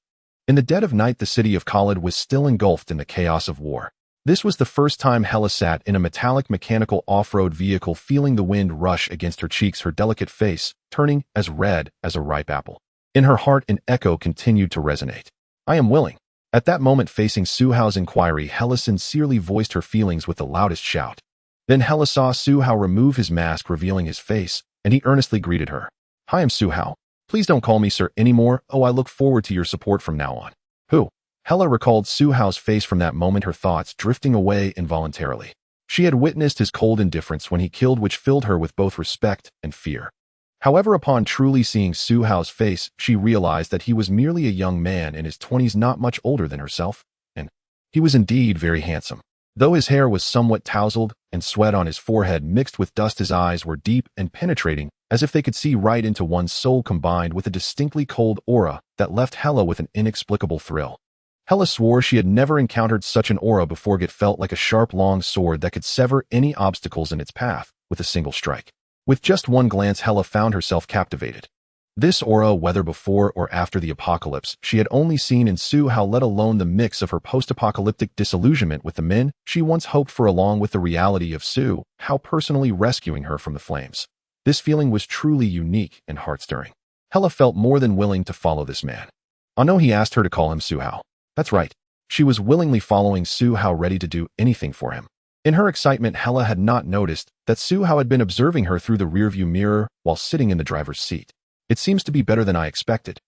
In the dead of night, the city of Khalid was still engulfed in the chaos of war. This was the first time Hela sat in a metallic mechanical off-road vehicle, feeling the wind rush against her cheeks, her delicate face turning as red as a ripe apple. In her heart, an echo continued to resonate. "I am willing." At that moment, facing Su Hao's inquiry, Hela sincerely voiced her feelings with the loudest shout. Then Hela saw Su Hao remove his mask, revealing his face, and he earnestly greeted her. "Hi, I'm Su Hao. Please don't call me sir anymore. Oh, I look forward to your support from now on." "Who?" Hela recalled Su Hao's face from that moment, her thoughts drifting away involuntarily. She had witnessed his cold indifference when he killed, which filled her with both respect and fear. However, upon truly seeing Su Hao's face, she realized that he was merely a young man in his 20s, not much older than herself, and he was indeed very handsome. Though his hair was somewhat tousled and sweat on his forehead mixed with dust, his eyes were deep and penetrating, as if they could see right into one's soul, combined with a distinctly cold aura that left Hela with an inexplicable thrill. Hela swore she had never encountered such an aura before. It felt like a sharp, long sword that could sever any obstacles in its path with a single strike. With just one glance, Hela found herself captivated. This aura, whether before or after the apocalypse, she had only seen in Su Hao, let alone the mix of her post-apocalyptic disillusionment with the men she once hoped for, along with the reality of Su Hao personally rescuing her from the flames. This feeling was truly unique and heart-stirring. Hella felt more than willing to follow this man. I know he asked her to call him Su-hao. That's right. She was willingly following Su-hao, ready to do anything for him. In her excitement, Hella had not noticed that Su-hao had been observing her through the rearview mirror while sitting in the driver's seat. It seems to be better than I expected.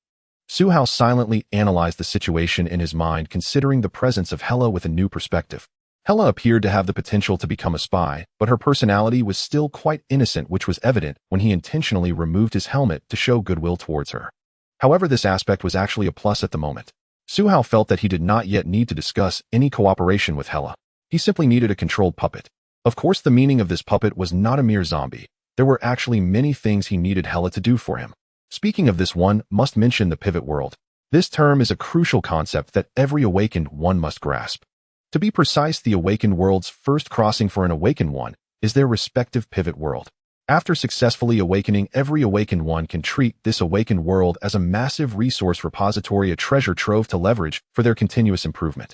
Su-hao silently analyzed the situation in his mind, considering the presence of Hella with a new perspective. Hella appeared to have the potential to become a spy, but her personality was still quite innocent, which was evident when he intentionally removed his helmet to show goodwill towards her. However, this aspect was actually a plus at the moment. Su-hao felt that he did not yet need to discuss any cooperation with Hella. He simply needed a controlled puppet. Of course, the meaning of this puppet was not a mere zombie. There were actually many things he needed Hella to do for him. Speaking of this, one must mention the pivot world. This term is a crucial concept that every awakened one must grasp. To be precise, the awakened world's first crossing for an awakened one is their respective pivot world. After successfully awakening, every awakened one can treat this awakened world as a massive resource repository, a treasure trove to leverage for their continuous improvement.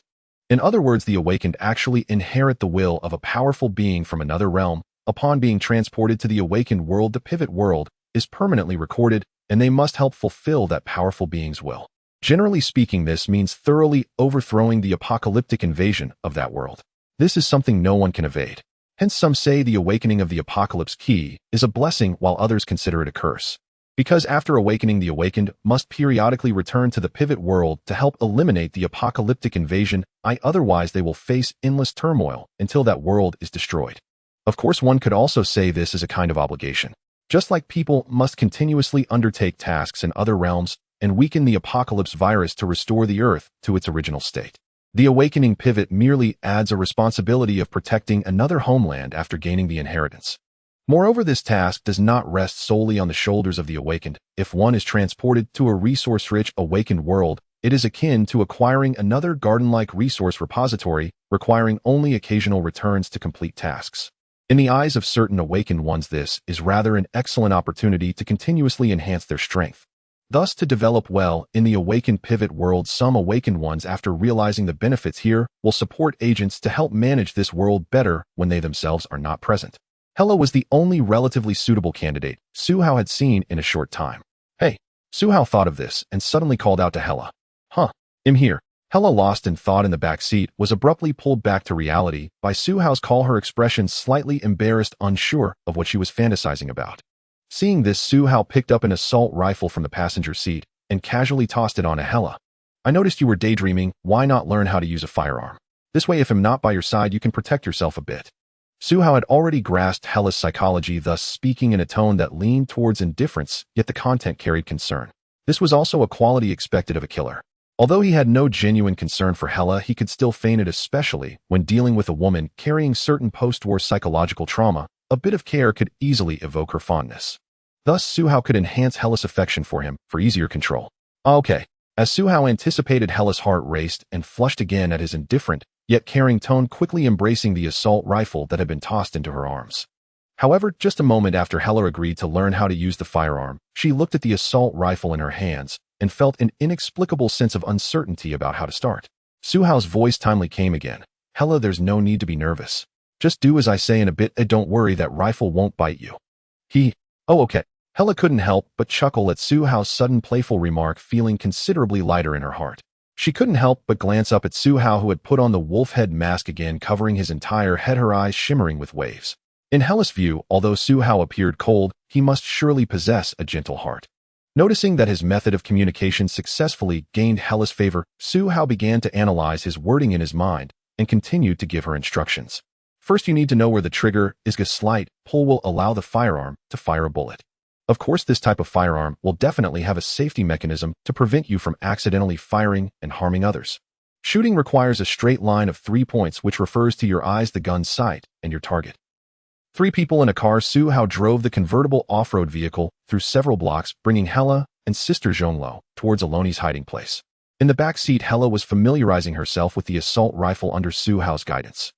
In other words, the awakened actually inherit the will of a powerful being from another realm. Upon being transported to the awakened world, the pivot world is permanently recorded, and they must help fulfill that powerful being's will. Generally speaking, this means thoroughly overthrowing the apocalyptic invasion of that world. This is something no one can evade. Hence, some say the awakening of the apocalypse key is a blessing, while others consider it a curse. Because after awakening, the awakened must periodically return to the pivot world to help eliminate the apocalyptic invasion, otherwise they will face endless turmoil until that world is destroyed. Of course, one could also say this is a kind of obligation. Just like people must continuously undertake tasks in other realms and weaken the apocalypse virus to restore the Earth to its original state. The awakening pivot merely adds a responsibility of protecting another homeland after gaining the inheritance. Moreover, this task does not rest solely on the shoulders of the awakened. If one is transported to a resource-rich awakened world, it is akin to acquiring another garden-like resource repository, requiring only occasional returns to complete tasks. In the eyes of certain awakened ones, this is rather an excellent opportunity to continuously enhance their strength. Thus, to develop well in the awakened pivot world, some awakened ones, after realizing the benefits here, will support agents to help manage this world better when they themselves are not present. Hella was the only relatively suitable candidate Su-hao had seen in a short time. Hey, Su-hao thought of this and suddenly called out to Hella. I'm here. Hella, lost in thought in the back seat, was abruptly pulled back to reality by Su-hao's call, her expression slightly embarrassed, unsure of what she was fantasizing about. Seeing this, Su-hao picked up an assault rifle from the passenger seat and casually tossed it on to Hella. I noticed you were daydreaming. Why not learn how to use a firearm? This way, if I'm not by your side, you can protect yourself a bit. Su-hao had already grasped Hella's psychology, thus speaking in a tone that leaned towards indifference, yet the content carried concern. This was also a quality expected of a killer. Although he had no genuine concern for Hella, he could still feign it, especially when dealing with a woman carrying certain post-war psychological trauma. A bit of care could easily evoke her fondness. Thus, Su-hao could enhance Hella's affection for him for easier control. Okay. As Su-hao anticipated, Hella's heart raced and flushed again at his indifferent, yet caring tone, quickly embracing the assault rifle that had been tossed into her arms. However, just a moment after Hella agreed to learn how to use the firearm, she looked at the assault rifle in her hands and felt an inexplicable sense of uncertainty about how to start. Su-hao's voice timely came again. Hella, there's no need to be nervous. Just do as I say in a bit, and don't worry, that rifle won't bite you. Oh, okay. Hella couldn't help but chuckle at Su-hao's sudden playful remark, feeling considerably lighter in her heart. She couldn't help but glance up at Su-hao, who had put on the wolf head mask again, covering his entire head, her eyes shimmering with waves. In Hella's view, although Su-hao appeared cold, he must surely possess a gentle heart. Noticing that his method of communication successfully gained Hella's favor, Su-hao began to analyze his wording in his mind and continued to give her instructions. First, you need to know where the trigger is. A slight pull will allow the firearm to fire a bullet. Of course, this type of firearm will definitely have a safety mechanism to prevent you from accidentally firing and harming others. Shooting requires a straight line of 3 points, which refers to your eyes, the gun's sight, and your target. 3 people in a car. Su-hao drove the convertible off-road vehicle through several blocks, bringing Hella and Sister Zhongluo towards Aloni's hiding place. In the back seat, Hella was familiarizing herself with the assault rifle under Su-hao's guidance.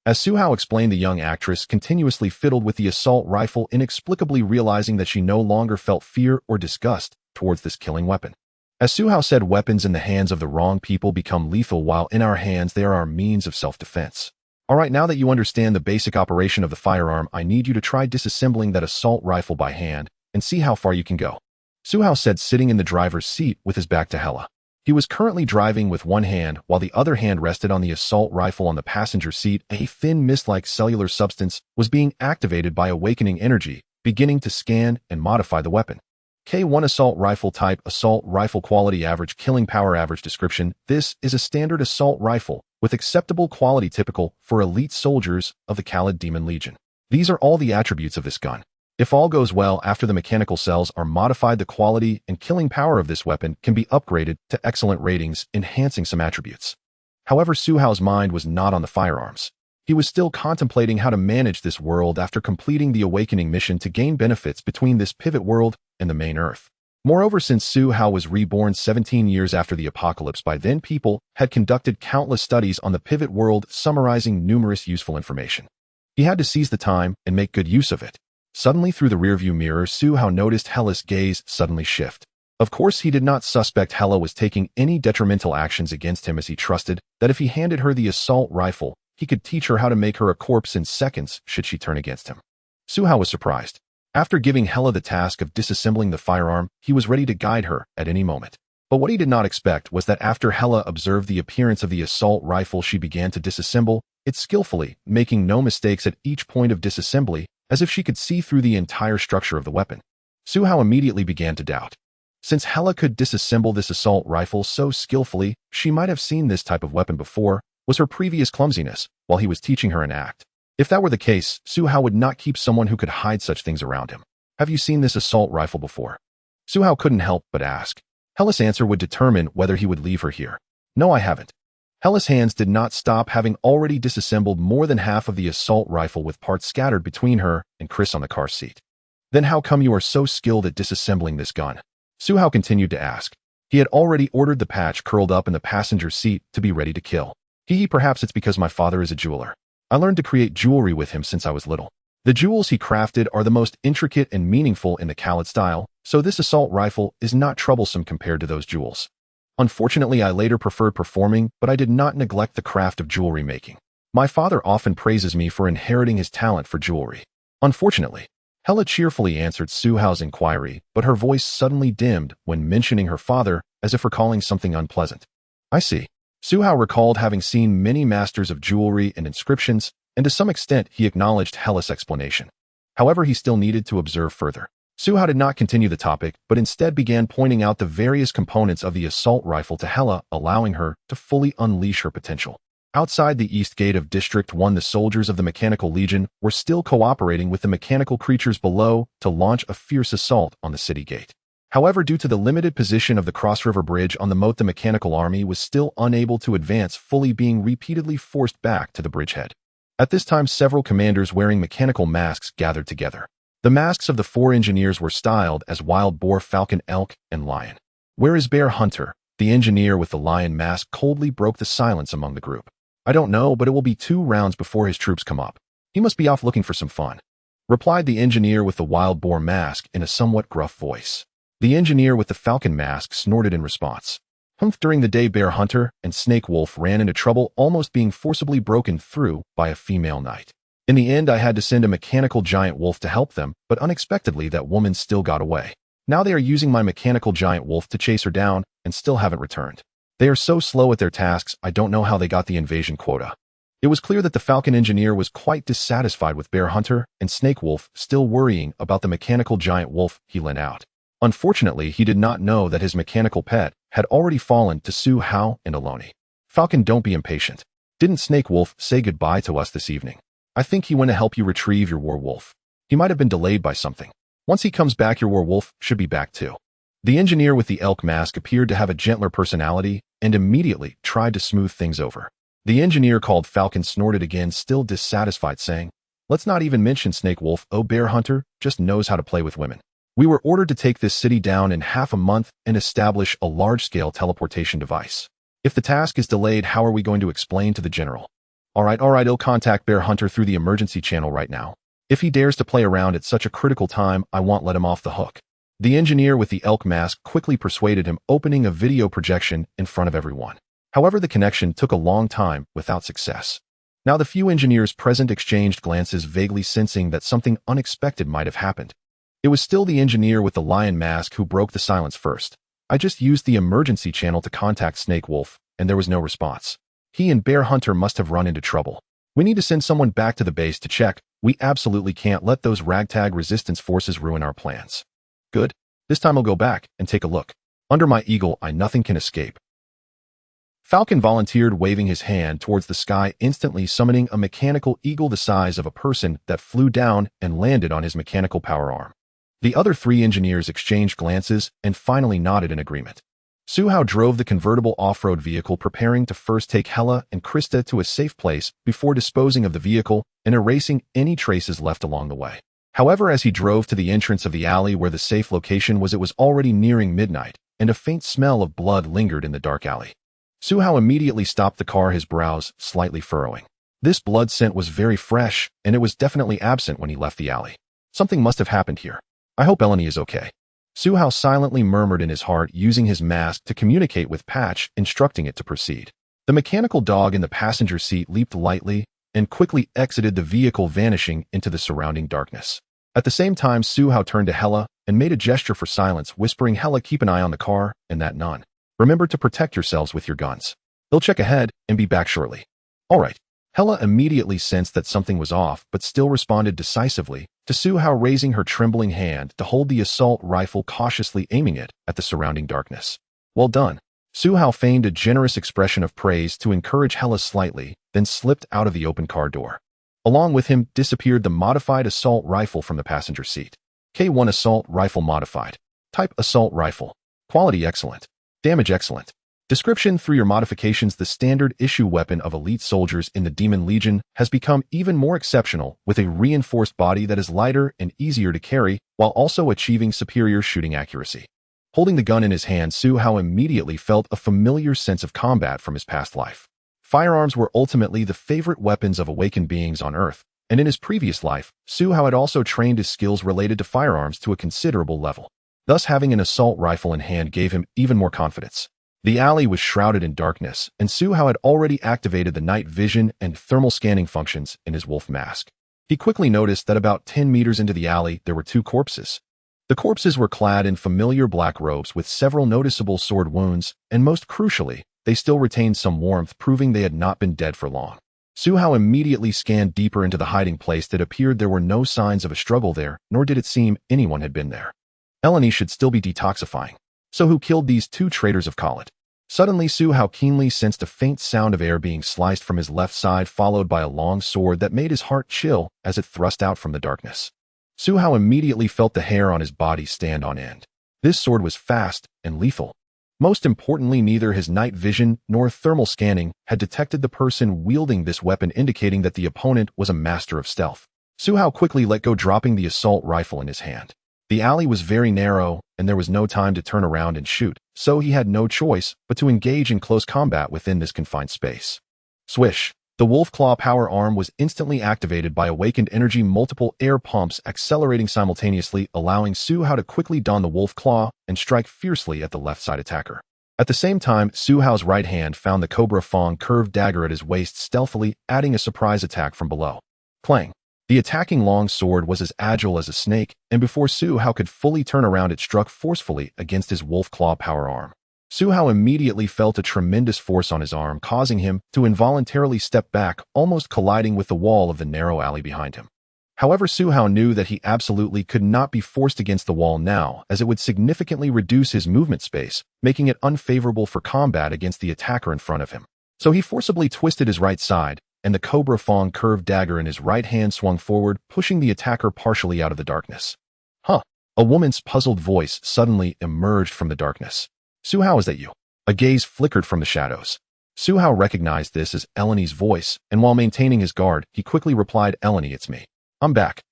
As Su-hao explained, the young actress continuously fiddled with the assault rifle, inexplicably realizing that she no longer felt fear or disgust towards this killing weapon. As Su-hao said, weapons in the hands of the wrong people become lethal, while in our hands they are our means of self-defense. Alright, now that you understand the basic operation of the firearm, I need you to try disassembling that assault rifle by hand and see how far you can go. Suhao said, sitting in the driver's seat with his back to Hella. He was currently driving with one hand while the other hand rested on the assault rifle on the passenger seat. A thin mist-like cellular substance was being activated by awakening energy, beginning to scan and modify the weapon. K1 assault rifle type, assault rifle quality, average killing power, average description. This is a standard assault rifle with acceptable quality typical for elite soldiers of the Khalid Demon Legion. These are all the attributes of this gun. If all goes well after the mechanical cells are modified, the quality and killing power of this weapon can be upgraded to excellent ratings, enhancing some attributes. However, Suhao's mind was not on the firearms. He was still contemplating how to manage this world after completing the awakening mission to gain benefits between this pivot world and the main Earth. Moreover, since Suhao was reborn 17 years after the apocalypse, by then people had conducted countless studies on the pivot world, summarizing numerous useful information. He had to seize the time and make good use of it. Suddenly, through the rearview mirror, Suhao noticed Hella's gaze suddenly shift. Of course, he did not suspect Hella was taking any detrimental actions against him, as he trusted that if he handed her the assault rifle, he could teach her how to make her a corpse in seconds should she turn against him. Suhao was surprised. After giving Hella the task of disassembling the firearm, he was ready to guide her at any moment. But what he did not expect was that after Hella observed the appearance of the assault rifle, she began to disassemble it skillfully, making no mistakes at each point of disassembly, as if she could see through the entire structure of the weapon. Suhao immediately began to doubt. Since Hella could disassemble this assault rifle so skillfully, she might have seen this type of weapon before. Was her previous clumsiness while he was teaching her an act? If that were the case, Suhao would not keep someone who could hide such things around him. Have you seen this assault rifle before? Suhao couldn't help but ask. Hella's answer would determine whether he would leave her here. No, I haven't. Hella's hands did not stop, having already disassembled more than half of the assault rifle with parts scattered between her and Chris on the car seat. Then how come you are so skilled at disassembling this gun? Suhao continued to ask. He had already ordered the patch curled up in the passenger seat to be ready to kill. Perhaps it's because my father is a jeweler. I learned to create jewelry with him since I was little. The jewels he crafted are the most intricate and meaningful in the Khalid style, so this assault rifle is not troublesome compared to those jewels. Unfortunately, I later preferred performing, but I did not neglect the craft of jewelry making. My father often praises me for inheriting his talent for jewelry. Unfortunately, Hella cheerfully answered Suhao's inquiry, but her voice suddenly dimmed when mentioning her father, as if recalling something unpleasant. I see. Suhao recalled having seen many masters of jewelry and inscriptions, and to some extent he acknowledged Hella's explanation. However, he still needed to observe further. Suhao did not continue the topic, but instead began pointing out the various components of the assault rifle to Hella, allowing her to fully unleash her potential. Outside the east gate of District 1, the soldiers of the Mechanical Legion were still cooperating with the mechanical creatures below to launch a fierce assault on the city gate. However, due to the limited position of the Cross River Bridge on the moat, the mechanical army was still unable to advance fully, being repeatedly forced back to the bridgehead. At this time, several commanders wearing mechanical masks gathered together. The masks of the 4 engineers were styled as Wild Boar, Falcon, Elk, and Lion. Where is Bear Hunter? The engineer with the lion mask coldly broke the silence among the group. I don't know, but it will be 2 rounds before his troops come up. He must be off looking for some fun, replied the engineer with the Wild Boar mask in a somewhat gruff voice. The engineer with the Falcon mask snorted in response. During the day, Bear Hunter and Snake Wolf ran into trouble, almost being forcibly broken through by a female knight. In the end, I had to send a mechanical giant wolf to help them, but unexpectedly that woman still got away. Now they are using my mechanical giant wolf to chase her down and still haven't returned. They are so slow at their tasks, I don't know how they got the invasion quota. It was clear that the Falcon engineer was quite dissatisfied with Bear Hunter and Snake Wolf, still worrying about the mechanical giant wolf he lent out. Unfortunately, he did not know that his mechanical pet had already fallen to Suhao and Aloni. Falcon, don't be impatient. Didn't Snake Wolf say goodbye to us this evening? I think he went to help you retrieve your werewolf. He might have been delayed by something. Once he comes back, your werewolf should be back too. The engineer with the elk mask appeared to have a gentler personality and immediately tried to smooth things over. The engineer called Falcon snorted again, still dissatisfied, saying, "Let's not even mention Snake Wolf. Oh, Bear Hunter just knows how to play with women. We were ordered to take this city down in half a month and establish a large-scale teleportation device. If the task is delayed, how are we going to explain to the general? All right, I'll contact Bear Hunter through the emergency channel right now. If he dares to play around at such a critical time, I won't let him off the hook." The engineer with the elk mask quickly persuaded him, opening a video projection in front of everyone. However, the connection took a long time without success. Now the few engineers present exchanged glances, vaguely sensing that something unexpected might have happened. It was still the engineer with the lion mask who broke the silence first. I just used the emergency channel to contact Snake Wolf, and there was no response. He and Bear Hunter must have run into trouble. We need to send someone back to the base to check. We absolutely can't let those ragtag resistance forces ruin our plans. Good. This time I'll go back and take a look. Under my eagle eye, nothing can escape. Falcon volunteered, waving his hand towards the sky, instantly summoning a mechanical eagle the size of a person that flew down and landed on his mechanical power arm. The other three engineers exchanged glances and finally nodded in agreement. Suhao drove the convertible off-road vehicle, preparing to first take Hella and Krista to a safe place before disposing of the vehicle and erasing any traces left along the way. However, as he drove to the entrance of the alley where the safe location was, it was already nearing midnight, and a faint smell of blood lingered in the dark alley. Suhao immediately stopped the car, his brows slightly furrowing. This blood scent was very fresh, and it was definitely absent when he left the alley. Something must have happened here. I hope Eleni is okay. Suhao silently murmured in his heart, using his mask to communicate with Patch, instructing it to proceed. The mechanical dog in the passenger seat leaped lightly and quickly exited the vehicle, vanishing into the surrounding darkness. At the same time, Suhao turned to Hella and made a gesture for silence, whispering, "Hella, keep an eye on the car and that nun. Remember to protect yourselves with your guns. They'll check ahead and be back shortly." "All right." Hella immediately sensed that something was off, but still responded decisively, to Suhao raising her trembling hand to hold the assault rifle, cautiously aiming it at the surrounding darkness. "Well done." Suhao feigned a generous expression of praise to encourage Hella slightly, then slipped out of the open car door. Along with him disappeared the modified assault rifle from the passenger seat. K1 Assault Rifle Modified. Type Assault Rifle. Quality excellent. Damage excellent. Description: through your modifications, the standard issue weapon of elite soldiers in the Demon Legion has become even more exceptional, with a reinforced body that is lighter and easier to carry, while also achieving superior shooting accuracy. Holding the gun in his hand, Suhao immediately felt a familiar sense of combat from his past life. Firearms were ultimately the favorite weapons of awakened beings on Earth, and in his previous life, Suhao had also trained his skills related to firearms to a considerable level. Thus, having an assault rifle in hand gave him even more confidence. The alley was shrouded in darkness, and Suhao had already activated the night vision and thermal scanning functions in his wolf mask. He quickly noticed that about 10 meters into the alley, there were two corpses. The corpses were clad in familiar black robes with several noticeable sword wounds, and most crucially, they still retained some warmth, proving they had not been dead for long. Suhao immediately scanned deeper into the hiding place. That appeared there were no signs of a struggle there, nor did it seem anyone had been there. Eleni should still be detoxifying. So who killed these two traitors of Khalid? Suddenly, Suhao keenly sensed a faint sound of air being sliced from his left side, followed by a long sword that made his heart chill as it thrust out from the darkness. Suhao immediately felt the hair on his body stand on end. This sword was fast and lethal. Most importantly, neither his night vision nor thermal scanning had detected the person wielding this weapon, indicating that the opponent was a master of stealth. Suhao quickly let go, dropping the assault rifle in his hand. The alley was very narrow, and there was no time to turn around and shoot, so he had no choice but to engage in close combat within this confined space. Swish! The wolf claw power arm was instantly activated by awakened energy, multiple air pumps accelerating simultaneously, allowing Suhao to quickly don the wolf claw and strike fiercely at the left side attacker. At the same time, Suhao's right hand found the Cobra Fong curved dagger at his waist, stealthily adding a surprise attack from below. Clang! The attacking long sword was as agile as a snake, and before Suhao could fully turn around, it struck forcefully against his wolf claw power arm. Suhao immediately felt a tremendous force on his arm, causing him to involuntarily step back, almost colliding with the wall of the narrow alley behind him. However, Suhao knew that he absolutely could not be forced against the wall now, as it would significantly reduce his movement space, making it unfavorable for combat against the attacker in front of him. So he forcibly twisted his right side, and the Cobra Fong curved dagger in his right hand swung forward, pushing the attacker partially out of the darkness. "Huh." A woman's puzzled voice suddenly emerged from the darkness. "Suhao, is that you?" A gaze flickered from the shadows. Suhao recognized this as Eleni's voice, and while maintaining his guard, he quickly replied, "Eleni, it's me. I'm back.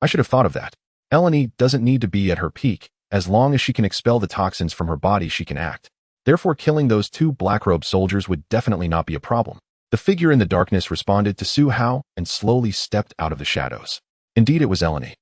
I should have thought of that. Eleni doesn't need to be at her peak. As long as she can expel the toxins from her body, she can act. Therefore, killing those two black-robed soldiers would definitely not be a problem." The figure in the darkness responded to Suhao and slowly stepped out of the shadows. Indeed, it was Eleni.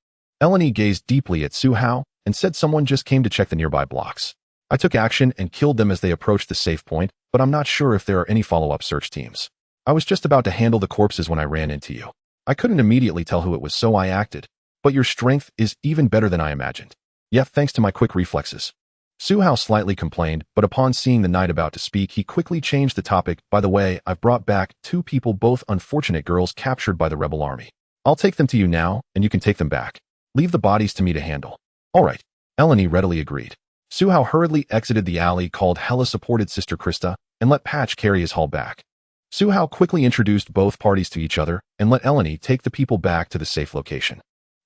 Eleni gazed deeply at Suhao and said, "Someone just came to check the nearby blocks. I took action and killed them as they approached the safe point, but I'm not sure if there are any follow-up search teams." I was just about to handle the corpses when I ran into you. I couldn't immediately tell who it was, so I acted. But your strength is even better than I imagined. Yeah, thanks to my quick reflexes. Su Hao slightly complained, but upon seeing the knight about to speak, he quickly changed the topic. By the way, I've brought back 2 people, both unfortunate girls captured by the rebel army. I'll take them to you now, and you can take them back. Leave the bodies to me to handle. All right. Eleni readily agreed. Su Hao hurriedly exited the alley, called Hela, supported Sister Krista, and let Patch carry his haul back. Su Hao quickly introduced both parties to each other and let Eleni take the people back to the safe location.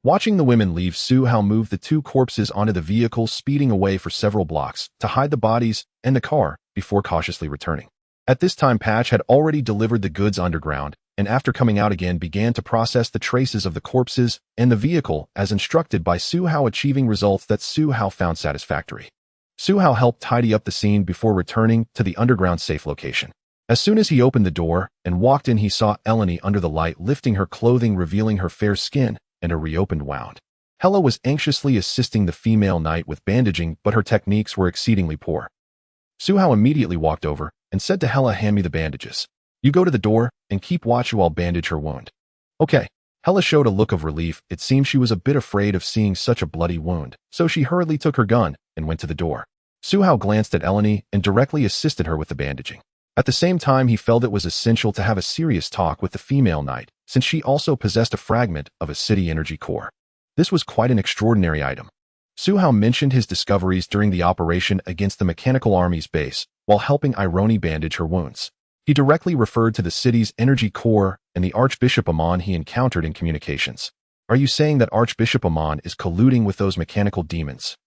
Watching the women leave, Su Hao moved the 2 corpses onto the vehicle, speeding away for several blocks to hide the bodies and the car before cautiously returning. At this time, Patch had already delivered the goods underground, and after coming out again began to process the traces of the corpses and the vehicle as instructed by Su Hao, achieving results that Su Hao found satisfactory. Su Hao helped tidy up the scene before returning to the underground safe location. As soon as he opened the door and walked in, he saw Eleni under the light, lifting her clothing, revealing her fair skin and a reopened wound. Hela was anxiously assisting the female knight with bandaging, but her techniques were exceedingly poor. Su Hao immediately walked over and said to Hela, "Hand me the bandages. You go to the door and keep watch while I'll bandage her wound." Okay. Hela showed a look of relief. It seemed she was a bit afraid of seeing such a bloody wound, so she hurriedly took her gun and went to the door. Su Hao glanced at Eleni and directly assisted her with the bandaging. At the same time, he felt it was essential to have a serious talk with the female knight, since she also possessed a fragment of a city energy core. This was quite an extraordinary item. Su Hao mentioned his discoveries during the operation against the mechanical army's base, while helping Ironi bandage her wounds. He directly referred to the city's energy core and the Archbishop Amon he encountered in communications. Are you saying that Archbishop Amon is colluding with those mechanical demons?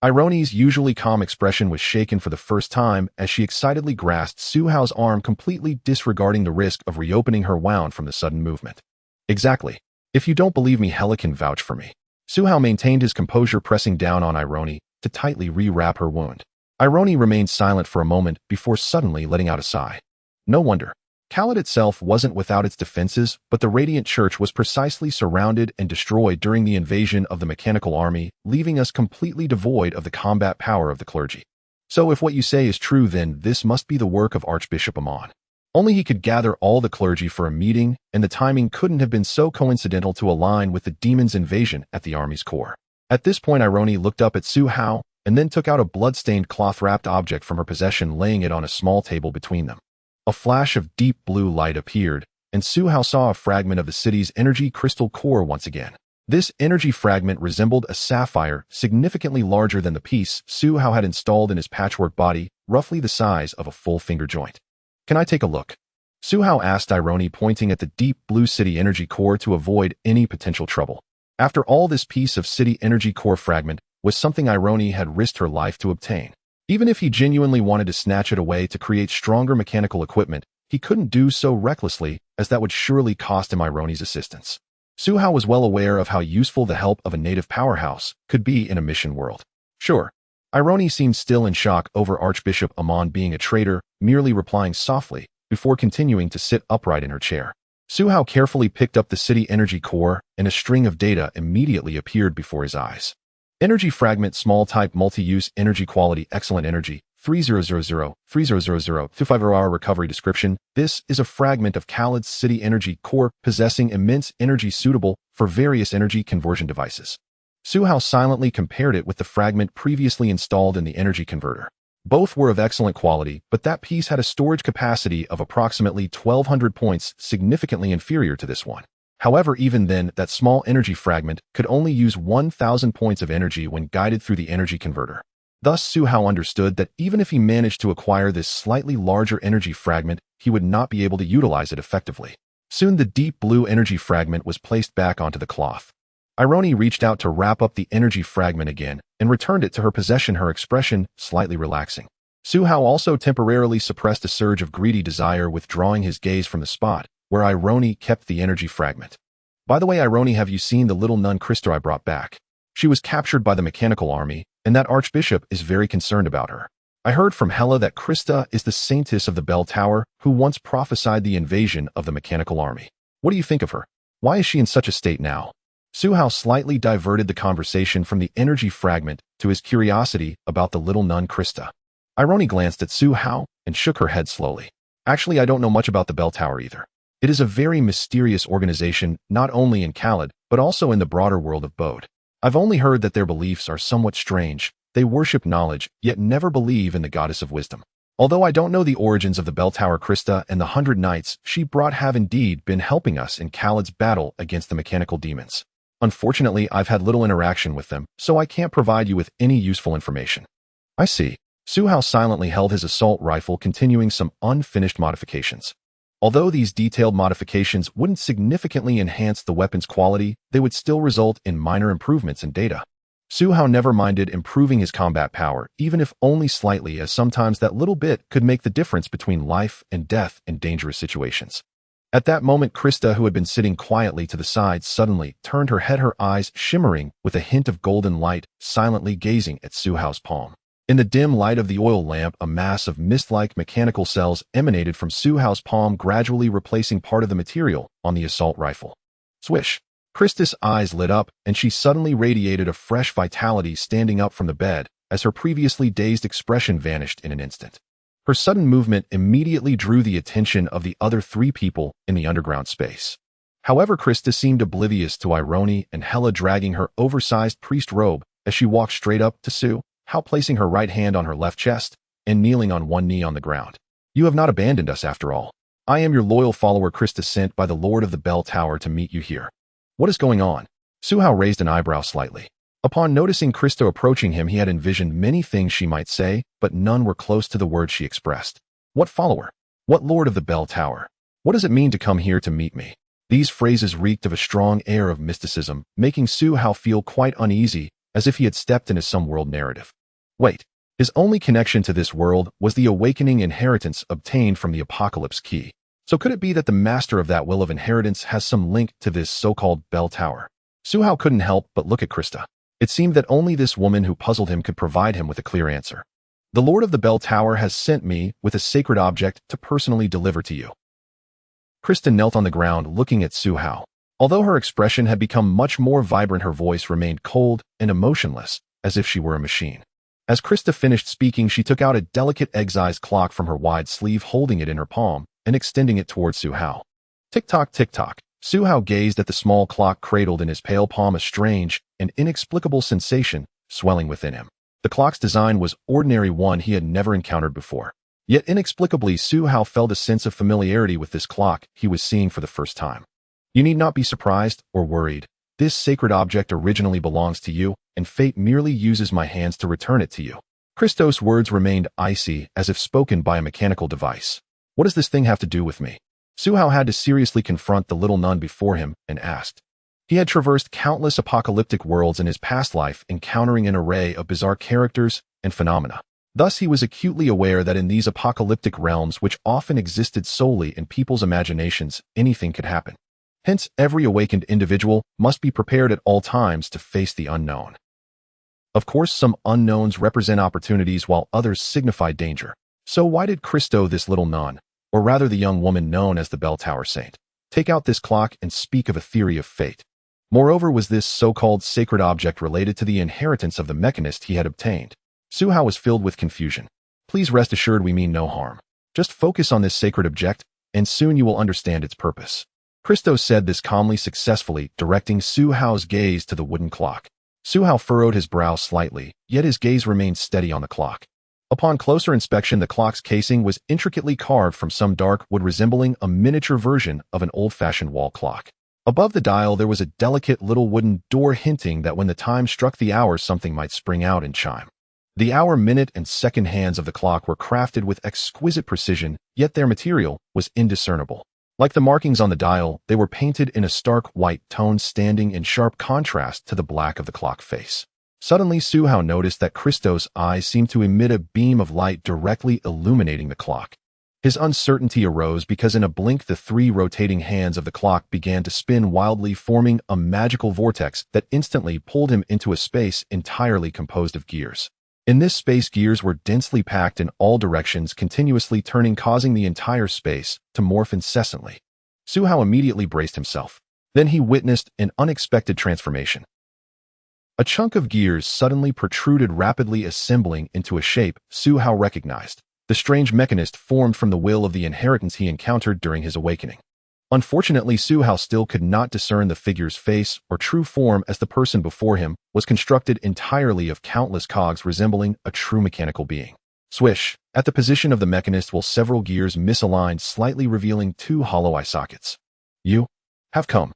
Ironi's usually calm expression was shaken for the first time as she excitedly grasped Su Hao's arm, completely disregarding the risk of reopening her wound from the sudden movement. Exactly. If you don't believe me, Hela can vouch for me. Su Hao maintained his composure, pressing down on Ironi to tightly rewrap her wound. Ironi remained silent for a moment before suddenly letting out a sigh. No wonder. Khaled itself wasn't without its defenses, but the Radiant Church was precisely surrounded and destroyed during the invasion of the mechanical army, leaving us completely devoid of the combat power of the clergy. So if what you say is true, then this must be the work of Archbishop Amon. Only he could gather all the clergy for a meeting, and the timing couldn't have been so coincidental to align with the demon's invasion at the army's core. At this point, Ironi looked up at Su Hao and then took out a blood-stained cloth-wrapped object from her possession, laying it on a small table between them. A flash of deep blue light appeared, and Su Hao saw a fragment of the city's energy crystal core once again. This energy fragment resembled a sapphire, significantly larger than the piece Su Hao had installed in his patchwork body, roughly the size of a full finger joint. Can I take a look? Su Hao asked Ironi, pointing at the deep blue city energy core to avoid any potential trouble. After all, this piece of city energy core fragment was something Ironi had risked her life to obtain. Even if he genuinely wanted to snatch it away to create stronger mechanical equipment, he couldn't do so recklessly, as that would surely cost him Ironi's assistance. Su Hao was well aware of how useful the help of a native powerhouse could be in a mission world. Sure. Ironi seemed still in shock over Archbishop Amon being a traitor, merely replying softly, before continuing to sit upright in her chair. Su Hao carefully picked up the city energy core, and a string of data immediately appeared before his eyes. Energy fragment, small type, multi-use, energy quality, excellent energy, 3000, 25-hour recovery. Description: this is a fragment of Khaled's city energy core, possessing immense energy suitable for various energy conversion devices. Su Hao silently compared it with the fragment previously installed in the energy converter. Both were of excellent quality, but that piece had a storage capacity of approximately 1200 points, significantly inferior to this one. However, even then, that small energy fragment could only use 1000 points of energy when guided through the energy converter. Thus, Su Hao understood that even if he managed to acquire this slightly larger energy fragment, he would not be able to utilize it effectively. Soon, the deep blue energy fragment was placed back onto the cloth. Ironi reached out to wrap up the energy fragment again and returned it to her possession, her expression slightly relaxing. Su Hao also temporarily suppressed a surge of greedy desire, withdrawing his gaze from the spot where Ironi kept the energy fragment. By the way, Ironi, have you seen the little nun Krista I brought back? She was captured by the mechanical army, and that archbishop is very concerned about her. I heard from Hela that Krista is the saintess of the bell tower who once prophesied the invasion of the mechanical army. What do you think of her? Why is she in such a state now? Su Hao slightly diverted the conversation from the energy fragment to his curiosity about the little nun Krista. Ironi glanced at Su Hao and shook her head slowly. Actually, I don't know much about the bell tower either. It is a very mysterious organization, not only in Khaled, but also in the broader world of Bode. I've only heard that their beliefs are somewhat strange. They worship knowledge, yet never believe in the goddess of wisdom. Although I don't know the origins of the bell tower, Krista and the 100 knights she brought have indeed been helping us in Khaled's battle against the mechanical demons. Unfortunately, I've had little interaction with them, so I can't provide you with any useful information. I see. Suhao silently held his assault rifle, continuing some unfinished modifications. Although these detailed modifications wouldn't significantly enhance the weapon's quality, they would still result in minor improvements in data. Suhao never minded improving his combat power, even if only slightly, as sometimes that little bit could make the difference between life and death in dangerous situations. At that moment, Krista, who had been sitting quietly to the side, suddenly turned her head, her eyes shimmering with a hint of golden light, silently gazing at Suhao's palm. In the dim light of the oil lamp, a mass of mist-like mechanical cells emanated from Suhao's palm, gradually replacing part of the material on the assault rifle. Swish! Krista's eyes lit up, and she suddenly radiated a fresh vitality, standing up from the bed, as her previously dazed expression vanished in an instant. Her sudden movement immediately drew the attention of the other 3 people in the underground space. However, Krista seemed oblivious to Irony and Hela dragging her oversized priest robe as she walked straight up to Suhao, placing her right hand on her left chest and kneeling on one knee on the ground. You have not abandoned us after all. I am your loyal follower, Krista, sent by the Lord of the Bell Tower to meet you here. What is going on? Suhao raised an eyebrow slightly. Upon noticing Krista approaching him, he had envisioned many things she might say, but none were close to the words she expressed. What follower? What Lord of the Bell Tower? What does it mean to come here to meet me? These phrases reeked of a strong air of mysticism, making Suhao feel quite uneasy, as if he had stepped into some world narrative. Wait, his only connection to this world was the awakening inheritance obtained from the Apocalypse Key. So could it be that the master of that will of inheritance has some link to this so-called bell tower? Suhao couldn't help but look at Krista. It seemed that only this woman who puzzled him could provide him with a clear answer. The Lord of the Bell Tower has sent me with a sacred object to personally deliver to you. Krista knelt on the ground looking at Suhao. Although her expression had become much more vibrant, her voice remained cold and emotionless, as if she were a machine. As Krista finished speaking, she took out a delicate egg-sized clock from her wide sleeve, holding it in her palm and extending it towards Suhao. Tick-tock, tick-tock. Suhao gazed at the small clock cradled in his pale palm, a strange and inexplicable sensation swelling within him. The clock's design was ordinary, one he had never encountered before. Yet inexplicably, Suhao felt a sense of familiarity with this clock he was seeing for the first time. You need not be surprised or worried. This sacred object originally belongs to you, and fate merely uses my hands to return it to you. Christos' words remained icy, as if spoken by a mechanical device. What does this thing have to do with me? Suhao had to seriously confront the little nun before him and asked. He had traversed countless apocalyptic worlds in his past life, encountering an array of bizarre characters and phenomena. Thus, he was acutely aware that in these apocalyptic realms, which often existed solely in people's imaginations, anything could happen. Hence, every awakened individual must be prepared at all times to face the unknown. Of course, some unknowns represent opportunities while others signify danger. So why did Christo, this little nun, or rather the young woman known as the Bell Tower Saint, take out this clock and speak of a theory of fate? Moreover, was this so-called sacred object related to the inheritance of the mechanist he had obtained? Suhao was filled with confusion. Please rest assured, we mean no harm. Just focus on this sacred object, and soon you will understand its purpose. Christo said this calmly, successfully directing Suhao's gaze to the wooden clock. Suhao furrowed his brow slightly, yet his gaze remained steady on the clock. Upon closer inspection, the clock's casing was intricately carved from some dark wood, resembling a miniature version of an old-fashioned wall clock. Above the dial, there was a delicate little wooden door, hinting that when the time struck the hour, something might spring out and chime. The hour, minute, and second hands of the clock were crafted with exquisite precision, yet their material was indiscernible. Like the markings on the dial, they were painted in a stark white tone, standing in sharp contrast to the black of the clock face. Suddenly, Suhao noticed that Christo's eyes seemed to emit a beam of light directly illuminating the clock. His uncertainty arose because in a blink the 3 rotating hands of the clock began to spin wildly, forming a magical vortex that instantly pulled him into a space entirely composed of gears. In this space, gears were densely packed in all directions, continuously turning, causing the entire space to morph incessantly. Suhao immediately braced himself. Then he witnessed an unexpected transformation. A chunk of gears suddenly protruded, rapidly assembling into a shape Suhao recognized. The strange mechanist formed from the will of the inheritance he encountered during his awakening. Unfortunately, Su Hao still could not discern the figure's face or true form, as the person before him was constructed entirely of countless cogs resembling a true mechanical being. Swish, at the position of the mechanist while several gears misaligned, slightly revealing two hollow eye sockets. You have come.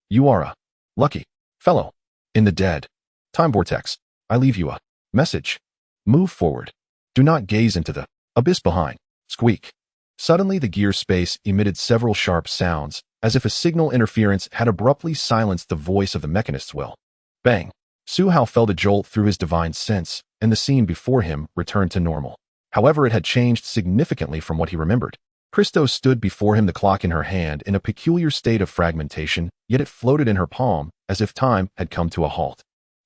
You are a lucky fellow. In the dead time vortex, I leave you a message. Move forward. Do not gaze into the abyss behind. Squeak. Suddenly the gear space emitted several sharp sounds, as if a signal interference had abruptly silenced the voice of the mechanist's will. Bang! Su Hao felt a jolt through his divine sense, and the scene before him returned to normal. However, it had changed significantly from what he remembered. Christos stood before him, the clock in her hand, in a peculiar state of fragmentation, yet it floated in her palm, as if time had come to a halt.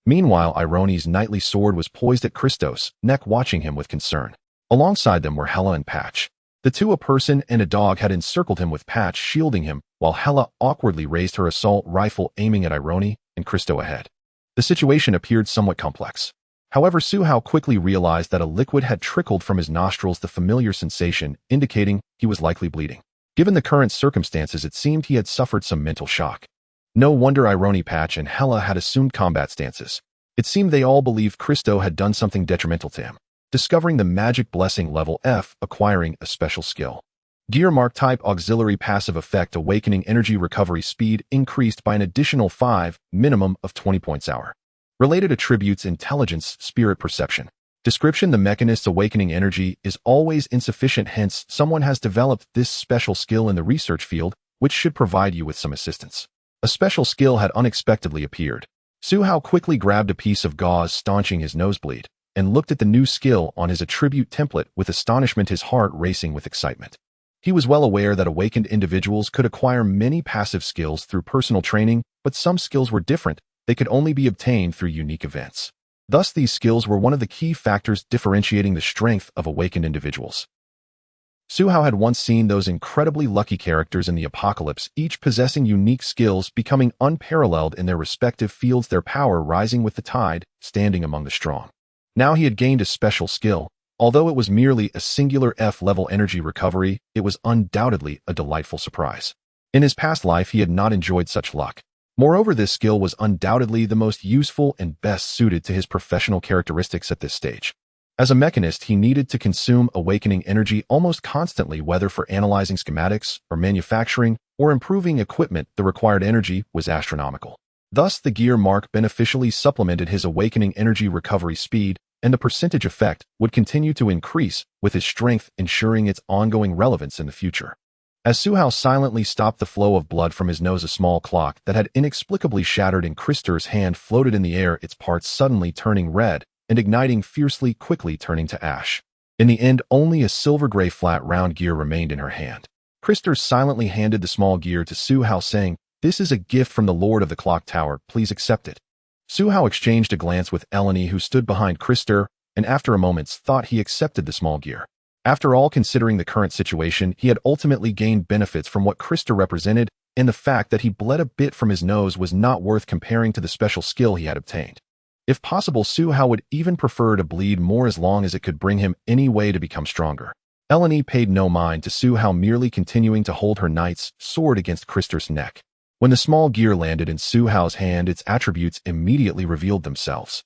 Meanwhile, Ironi's knightly sword was poised at Christos' neck, watching him with concern. Alongside them were Hela and Patch. The two, a person and a dog, had encircled him, with Patch shielding him, while Hela awkwardly raised her assault rifle, aiming at Ironi and Christo ahead. The situation appeared somewhat complex. However, Su Hao quickly realized that a liquid had trickled from his nostrils, the familiar sensation indicating he was likely bleeding. Given the current circumstances, it seemed he had suffered some mental shock. No wonder Ironi, Patch, and Hela had assumed combat stances. It seemed they all believed Christo had done something detrimental to him. Discovering the magic blessing level F, acquiring a special skill. Gear mark type auxiliary passive effect, awakening energy recovery speed increased by an additional 5, minimum of 20 points hour. Related attributes: intelligence, spirit, perception. Description: the mechanist's awakening energy is always insufficient, hence someone has developed this special skill in the research field, which should provide you with some assistance. A special skill had unexpectedly appeared. Su Hao quickly grabbed a piece of gauze, staunching his nosebleed, and looked at the new skill on his attribute template with astonishment, his heart racing with excitement. He was well aware that awakened individuals could acquire many passive skills through personal training, but some skills were different. They could only be obtained through unique events. Thus, these skills were one of the key factors differentiating the strength of awakened individuals. Su Hao had once seen those incredibly lucky characters in the apocalypse, each possessing unique skills, becoming unparalleled in their respective fields, their power rising with the tide, standing among the strong. Now he had gained a special skill. Although it was merely a singular F-level energy recovery, it was undoubtedly a delightful surprise. In his past life, he had not enjoyed such luck. Moreover, this skill was undoubtedly the most useful and best suited to his professional characteristics at this stage. As a mechanist, he needed to consume awakening energy almost constantly, whether for analyzing schematics, or manufacturing, or improving equipment. The required energy was astronomical. Thus, the gear mark beneficially supplemented his awakening energy recovery speed, and the percentage effect would continue to increase with his strength, ensuring its ongoing relevance in the future. As Su Hao silently stopped the flow of blood from his nose, a small clock that had inexplicably shattered in Christopher's hand floated in the air, its parts suddenly turning red and igniting fiercely, quickly turning to ash. In the end, only a silver-gray flat round gear remained in her hand. Christopher silently handed the small gear to Su Hao, saying, "This is a gift from the Lord of the Clock Tower, please accept it." Su Hao exchanged a glance with Eleni, who stood behind Christopher, and after a moment's thought he accepted the small gear. After all, considering the current situation, he had ultimately gained benefits from what Christopher represented, and the fact that he bled a bit from his nose was not worth comparing to the special skill he had obtained. If possible, Su Hao would even prefer to bleed more as long as it could bring him any way to become stronger. Eleni paid no mind to Su Hao, merely continuing to hold her knight's sword against Christopher's neck. When the small gear landed in Su Hao's hand, its attributes immediately revealed themselves.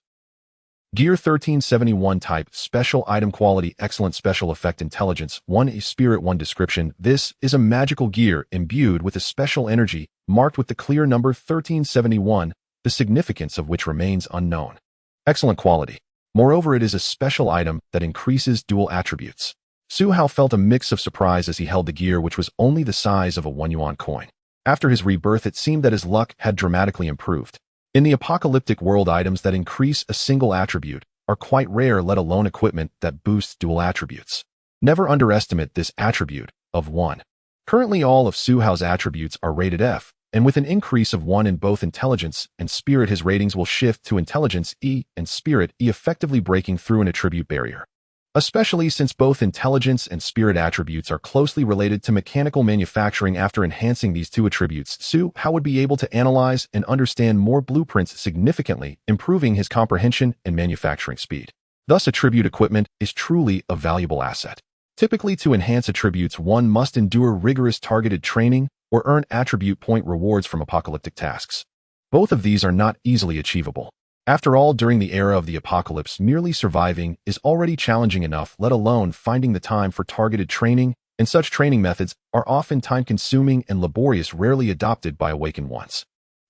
Gear 1371 type, special item quality, excellent special effect, intelligence 1, spirit 1. Description: this is a magical gear imbued with a special energy, marked with the clear number 1371, the significance of which remains unknown. Excellent quality. Moreover, it is a special item that increases dual attributes. Su Hao felt a mix of surprise as he held the gear, which was only the size of a 1 yuan coin. After his rebirth, it seemed that his luck had dramatically improved. In the apocalyptic world, items that increase a single attribute are quite rare, let alone equipment that boosts dual attributes. Never underestimate this attribute of 1. Currently, all of Su Hao's attributes are rated F, and with an increase of 1 in both intelligence and spirit, his ratings will shift to intelligence E and spirit E, effectively breaking through an attribute barrier. Especially since both intelligence and spirit attributes are closely related to mechanical manufacturing. After enhancing these two attributes, Su Hao would be able to analyze and understand more blueprints, significantly improving his comprehension and manufacturing speed. Thus, attribute equipment is truly a valuable asset. Typically, to enhance attributes, one must endure rigorous targeted training or earn attribute point rewards from apocalyptic tasks. Both of these are not easily achievable. After all, during the era of the apocalypse, merely surviving is already challenging enough, let alone finding the time for targeted training, and such training methods are often time-consuming and laborious, rarely adopted by awakened ones.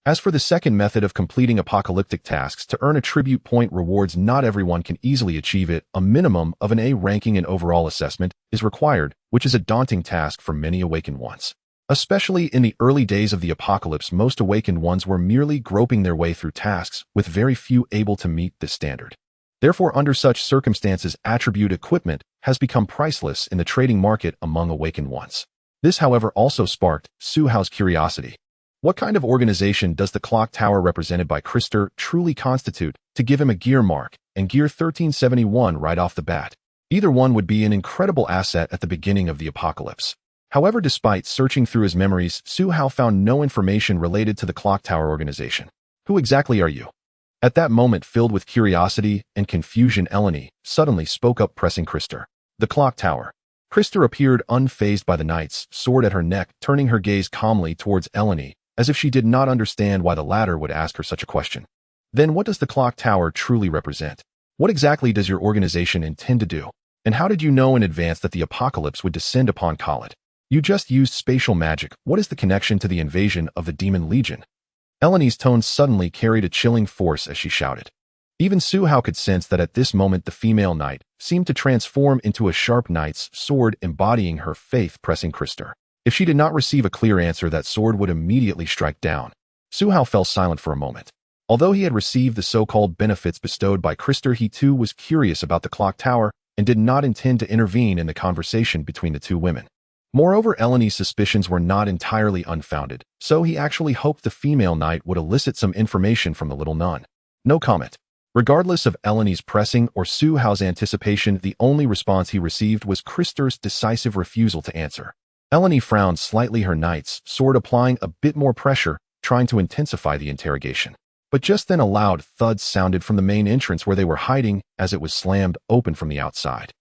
As for the second method of completing apocalyptic tasks to earn attribute point rewards, not everyone can easily achieve it. A minimum of an A ranking in overall assessment is required, which is a daunting task for many awakened ones. Especially in the early days of the apocalypse, most awakened ones were merely groping their way through tasks, with very few able to meet this standard. Therefore, under such circumstances, attribute equipment has become priceless in the trading market among awakened ones. This, however, also sparked Su Hao's curiosity. What kind of organization does the clock tower represented by Krister truly constitute to give him a gear mark and gear 1371 right off the bat? Either one would be an incredible asset at the beginning of the apocalypse. However, despite searching through his memories, Su Hao found no information related to the clock tower organization. Who exactly are you? At that moment, filled with curiosity and confusion, Eleni suddenly spoke up, pressing Krister. The clock tower. Krister appeared unfazed by the knight's sword at her neck, turning her gaze calmly towards Eleni, as if she did not understand why the latter would ask her such a question. Then what does the clock tower truly represent? What exactly does your organization intend to do? And how did you know in advance that the apocalypse would descend upon Khalid? You just used spatial magic. What is the connection to the invasion of the Demon Legion? Eleni's tone suddenly carried a chilling force as she shouted. Even Su Hao could sense that at this moment the female knight seemed to transform into a sharp knight's sword, embodying her faith, pressing Krister. If she did not receive a clear answer, that sword would immediately strike down. Su Hao fell silent for a moment. Although he had received the so-called benefits bestowed by Krister, he too was curious about the clock tower and did not intend to intervene in the conversation between the two women. Moreover, Eleni's suspicions were not entirely unfounded, so he actually hoped the female knight would elicit some information from the little nun. No comment. Regardless of Eleni's pressing or Su Hao's anticipation, the only response he received was Krister's decisive refusal to answer. Eleni frowned slightly, her knight's sword applying a bit more pressure, trying to intensify the interrogation. But just then a loud thud sounded from the main entrance where they were hiding, as it was slammed open from the outside.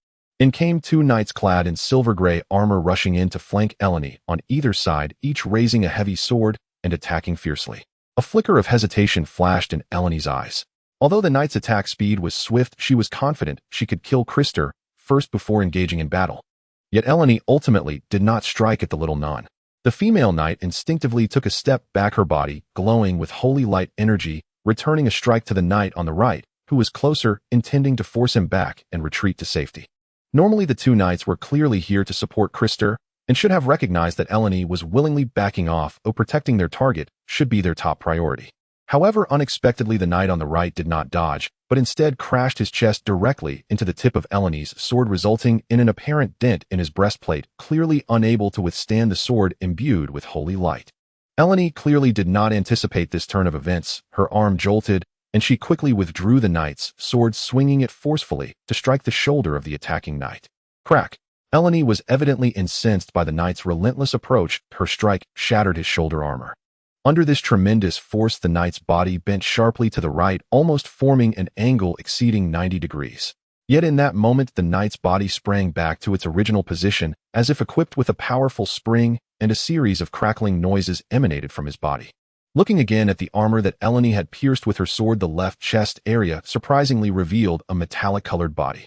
In came two knights clad in silver-gray armor, rushing in to flank Eleni on either side, each raising a heavy sword and attacking fiercely. A flicker of hesitation flashed in Eleni's eyes. Although the knight's attack speed was swift, she was confident she could kill Krister first before engaging in battle. Yet Eleni ultimately did not strike at the little nun. The female knight instinctively took a step back, her body glowing with holy light energy, returning a strike to the knight on the right, who was closer, intending to force him back and retreat to safety. Normally, the two knights were clearly here to support Krister and should have recognized that Eleni was willingly backing off, or protecting their target should be their top priority. However, unexpectedly, the knight on the right did not dodge, but instead crashed his chest directly into the tip of Eleni's sword, resulting in an apparent dent in his breastplate, clearly unable to withstand the sword imbued with holy light. Eleni clearly did not anticipate this turn of events. Her arm jolted, and she quickly withdrew the knight's sword, swinging it forcefully to strike the shoulder of the attacking knight. Crack! Eleni was evidently incensed by the knight's relentless approach. Her strike shattered his shoulder armor. Under this tremendous force, the knight's body bent sharply to the right, almost forming an angle exceeding 90 degrees. Yet in that moment, the knight's body sprang back to its original position, as if equipped with a powerful spring, and a series of crackling noises emanated from his body. Looking again at the armor that Eleni had pierced with her sword, the left chest area surprisingly revealed a metallic-colored body.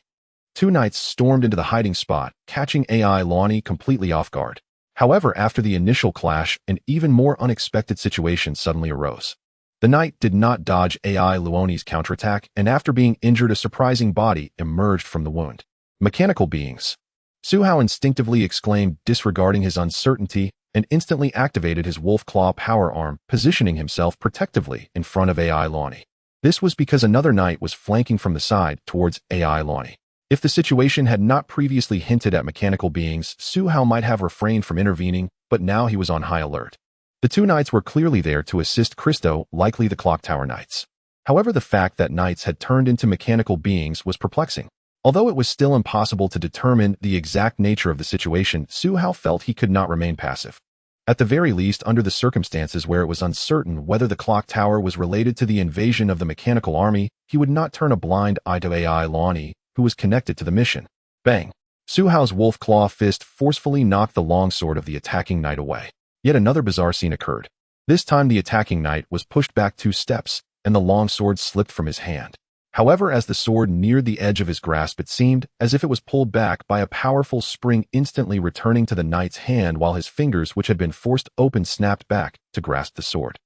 Two knights stormed into the hiding spot, catching AI Lonnie completely off guard. However, after the initial clash, an even more unexpected situation suddenly arose. The knight did not dodge AI Luoni's counterattack, and after being injured, a surprising body emerged from the wound. Mechanical beings. Su Hao instinctively exclaimed, disregarding his uncertainty, and instantly activated his wolf claw power arm, positioning himself protectively in front of AI Lonnie. This was because another knight was flanking from the side towards AI Lonnie. If the situation had not previously hinted at mechanical beings, Su Hao might have refrained from intervening, but now he was on high alert. The two knights were clearly there to assist Kristo, likely the Clock Tower Knights. However, the fact that knights had turned into mechanical beings was perplexing. Although it was still impossible to determine the exact nature of the situation, Su Hao felt he could not remain passive. At the very least, under the circumstances where it was uncertain whether the clock tower was related to the invasion of the mechanical army, he would not turn a blind eye to AI Lonnie, who was connected to the mission. Bang! Su Hao's wolf claw fist forcefully knocked the longsword of the attacking knight away. Yet another bizarre scene occurred. This time the attacking knight was pushed back 2 steps, and the longsword slipped from his hand. However, as the sword neared the edge of his grasp, it seemed as if it was pulled back by a powerful spring, instantly returning to the knight's hand, while his fingers, which had been forced open, snapped back to grasp the sword.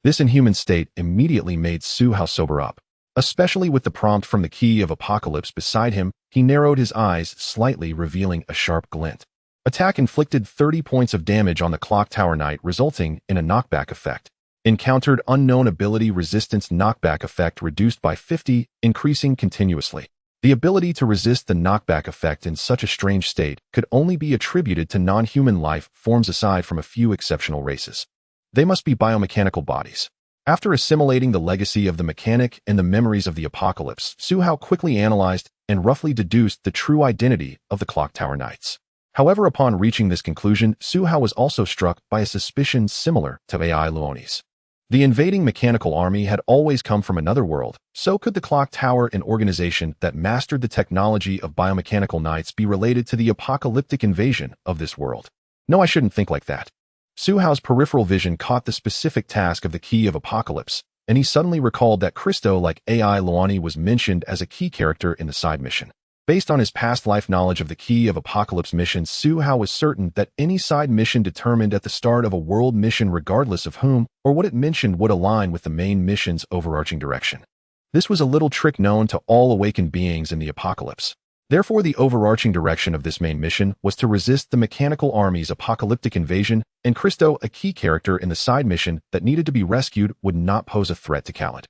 This inhuman state immediately made Su Hao sober up. Especially with the prompt from the Key of Apocalypse beside him, he narrowed his eyes slightly, revealing a sharp glint. Attack inflicted 30 points of damage on the Clock Tower Knight, resulting in a knockback effect. Encountered unknown ability resistance, knockback effect reduced by 50, increasing continuously. The ability to resist the knockback effect in such a strange state could only be attributed to non-human life forms aside from a few exceptional races. They must be biomechanical bodies. After assimilating the legacy of the mechanic and the memories of the apocalypse, Su Hao quickly analyzed and roughly deduced the true identity of the Clock Tower Knights. However, upon reaching this conclusion, Su Hao was also struck by a suspicion similar to AI Luoni's. The invading mechanical army had always come from another world. So could the Clock Tower, an organization that mastered the technology of biomechanical knights, be related to the apocalyptic invasion of this world? No, I shouldn't think like that. Su Hao's peripheral vision caught the specific task of the Key of Apocalypse, and he suddenly recalled that Christo, like AI Luoni, was mentioned as a key character in the side mission. Based on his past life knowledge of the Key of Apocalypse mission, Su Hao was certain that any side mission determined at the start of a world mission, regardless of whom or what it mentioned, would align with the main mission's overarching direction. This was a little trick known to all awakened beings in the apocalypse. Therefore, the overarching direction of this main mission was to resist the mechanical army's apocalyptic invasion, and Christo, a key character in the side mission that needed to be rescued, would not pose a threat to Khaled.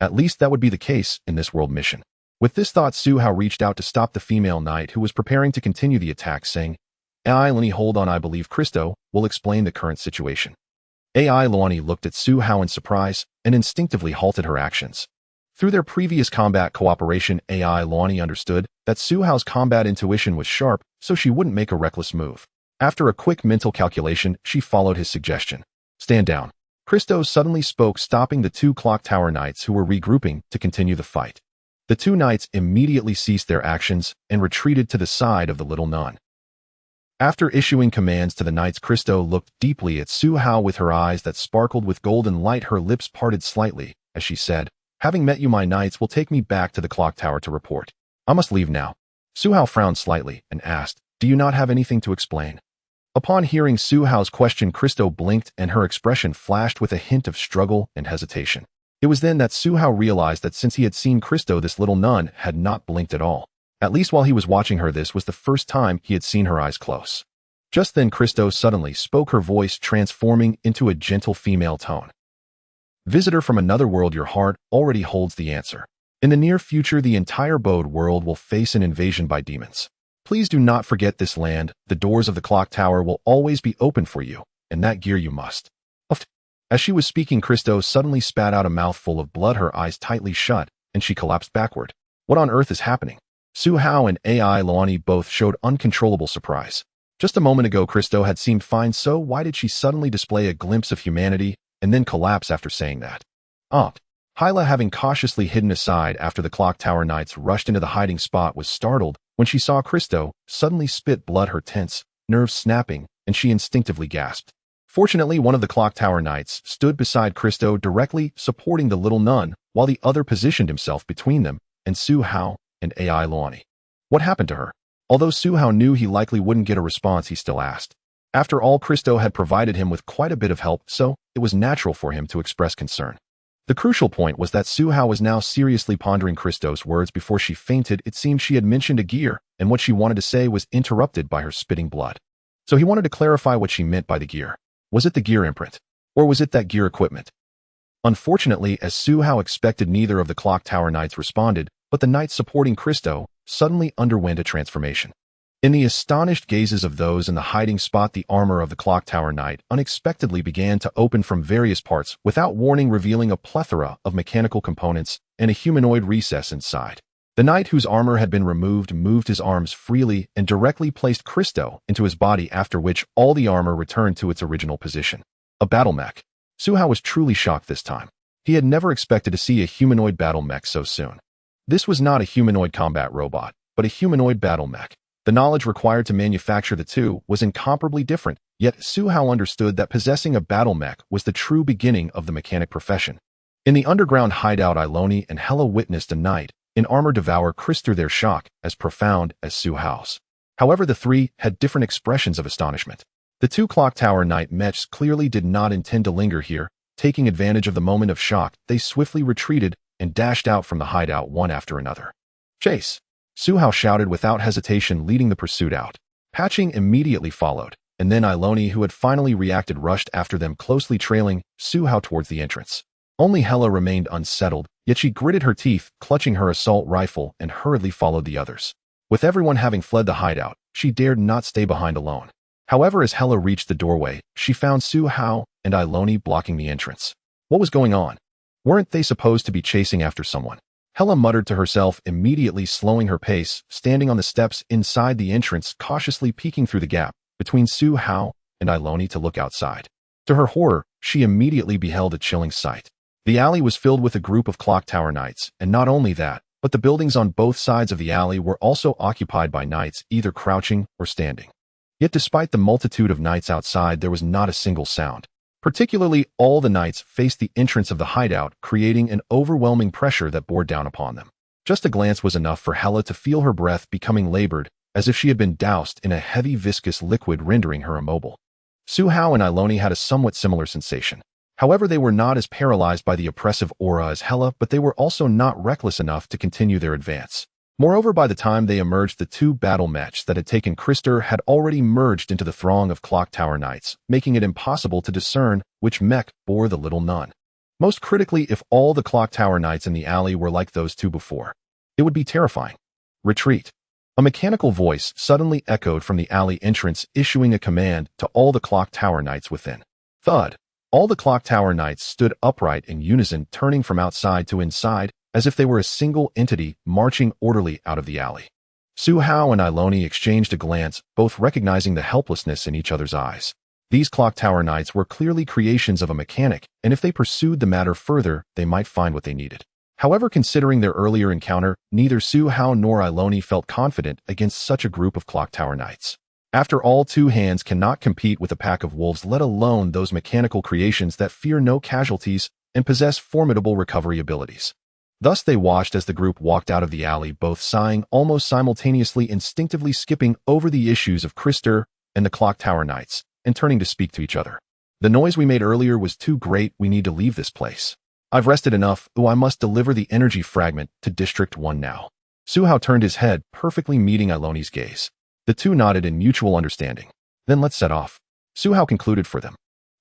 At least that would be the case in this world mission. With this thought, Su Hao reached out to stop the female knight who was preparing to continue the attack, saying, "AI Luoni, hold on, I believe Christo will explain the current situation." AI Luoni looked at Su Hao in surprise and instinctively halted her actions. Through their previous combat cooperation, AI Luoni understood that Su Hao's combat intuition was sharp, so she wouldn't make a reckless move. After a quick mental calculation, she followed his suggestion. "Stand down." Christo suddenly spoke, stopping the 2 Clock Tower Knights who were regrouping to continue the fight. The 2 knights immediately ceased their actions and retreated to the side of the little nun. After issuing commands to the knights, Christo looked deeply at Su Hao with her eyes that sparkled with golden light. Her lips parted slightly as she said, "Having met you, my knights will take me back to the clock tower to report. I must leave now." Su Hao frowned slightly and asked, "Do you not have anything to explain?" Upon hearing Su Hao's question, Christo blinked and her expression flashed with a hint of struggle and hesitation. It was then that Su Hao realized that since he had seen Christo, this little nun had not blinked at all. At least while he was watching her, this was the first time he had seen her eyes close. Just then Christo suddenly spoke, her voice transforming into a gentle female tone. "Visitor from another world, your heart already holds the answer. In the near future, the entire Bode world will face an invasion by demons. Please do not forget this land. The doors of the clock tower will always be open for you, and that gear you must." As she was speaking, Christo suddenly spat out a mouthful of blood, her eyes tightly shut, and she collapsed backward. What on earth is happening? Su Hao and AI Luoni both showed uncontrollable surprise. Just a moment ago, Christo had seemed fine, so why did she suddenly display a glimpse of humanity and then collapse after saying that? Hyla, having cautiously hidden aside after the clock tower knights rushed into the hiding spot, was startled when she saw Christo suddenly spit blood, her tense nerves snapping, and she instinctively gasped. Fortunately, one of the clock tower knights stood beside Christo, directly supporting the little nun, while the other positioned himself between them and Su Hao and AI Luoni. What happened to her? Although Su Hao knew he likely wouldn't get a response, he still asked. After all, Christo had provided him with quite a bit of help, so it was natural for him to express concern. The crucial point was that Su Hao was now seriously pondering Christo's words before she fainted. It seemed she had mentioned a gear, and what she wanted to say was interrupted by her spitting blood. So he wanted to clarify what she meant by the gear. Was it the gear imprint? Or was it that gear equipment? Unfortunately, as Su Hao expected, neither of the clock tower knights responded, but the knight supporting Christo suddenly underwent a transformation. In the astonished gazes of those in the hiding spot, the armor of the clock tower knight unexpectedly began to open from various parts without warning, revealing a plethora of mechanical components and a humanoid recess inside. The knight whose armor had been removed moved his arms freely and directly placed Christo into his body, after which all the armor returned to its original position. A battle mech. Su Hao was truly shocked this time. He had never expected to see a humanoid battle mech so soon. This was not a humanoid combat robot, but a humanoid battle mech. The knowledge required to manufacture the two was incomparably different, yet Su Hao understood that possessing a battle mech was the true beginning of the mechanic profession. In the underground hideout, Iloni and Hela witnessed a knight in armor devour Krister, their shock as profound as Su Hao's. However, the three had different expressions of astonishment. The two clock tower knight mechs clearly did not intend to linger here. Taking advantage of the moment of shock, they swiftly retreated and dashed out from the hideout one after another. Chase! Su Hao shouted without hesitation, leading the pursuit out. Patching immediately followed, and then Iloni, who had finally reacted, rushed after them, closely trailing Su Hao towards the entrance. Only Hela remained unsettled, yet she gritted her teeth, clutching her assault rifle, and hurriedly followed the others. With everyone having fled the hideout, she dared not stay behind alone. However, as Hela reached the doorway, she found Su Hao and Iloni blocking the entrance. What was going on? Weren't they supposed to be chasing after someone? Hela muttered to herself, immediately slowing her pace, standing on the steps inside the entrance, cautiously peeking through the gap between Su Hao and Iloni to look outside. To her horror, she immediately beheld a chilling sight. The alley was filled with a group of clock tower knights, and not only that, but the buildings on both sides of the alley were also occupied by knights, either crouching or standing. Yet despite the multitude of knights outside, there was not a single sound. Particularly, all the knights faced the entrance of the hideout, creating an overwhelming pressure that bore down upon them. Just a glance was enough for Hela to feel her breath becoming labored, as if she had been doused in a heavy viscous liquid, rendering her immobile. Su Hao and Iloni had a somewhat similar sensation. However, they were not as paralyzed by the oppressive aura as Hela, but they were also not reckless enough to continue their advance. Moreover, by the time they emerged, the two battle mechs that had taken Krister had already merged into the throng of clock tower knights, making it impossible to discern which mech bore the little nun. Most critically, if all the clock tower knights in the alley were like those two before, it would be terrifying. Retreat. A mechanical voice suddenly echoed from the alley entrance, issuing a command to all the clock tower knights within. Thud. All the clock tower knights stood upright in unison, turning from outside to inside, as if they were a single entity marching orderly out of the alley. Su Hao and Iloni exchanged a glance, both recognizing the helplessness in each other's eyes. These clock tower knights were clearly creations of a mechanic, and if they pursued the matter further, they might find what they needed. However, considering their earlier encounter, neither Su Hao nor Iloni felt confident against such a group of clock tower knights. After all, two hands cannot compete with a pack of wolves, let alone those mechanical creations that fear no casualties and possess formidable recovery abilities. Thus they watched as the group walked out of the alley, both sighing almost simultaneously, instinctively skipping over the issues of Krister and the clock tower knights, and turning to speak to each other. The noise we made earlier was too great. We need to leave this place. I've rested enough. I must deliver the energy fragment to District 1 now. Su Hao turned his head, perfectly meeting Iloni's gaze. The two nodded in mutual understanding. Then let's set off. Su Hao concluded for them.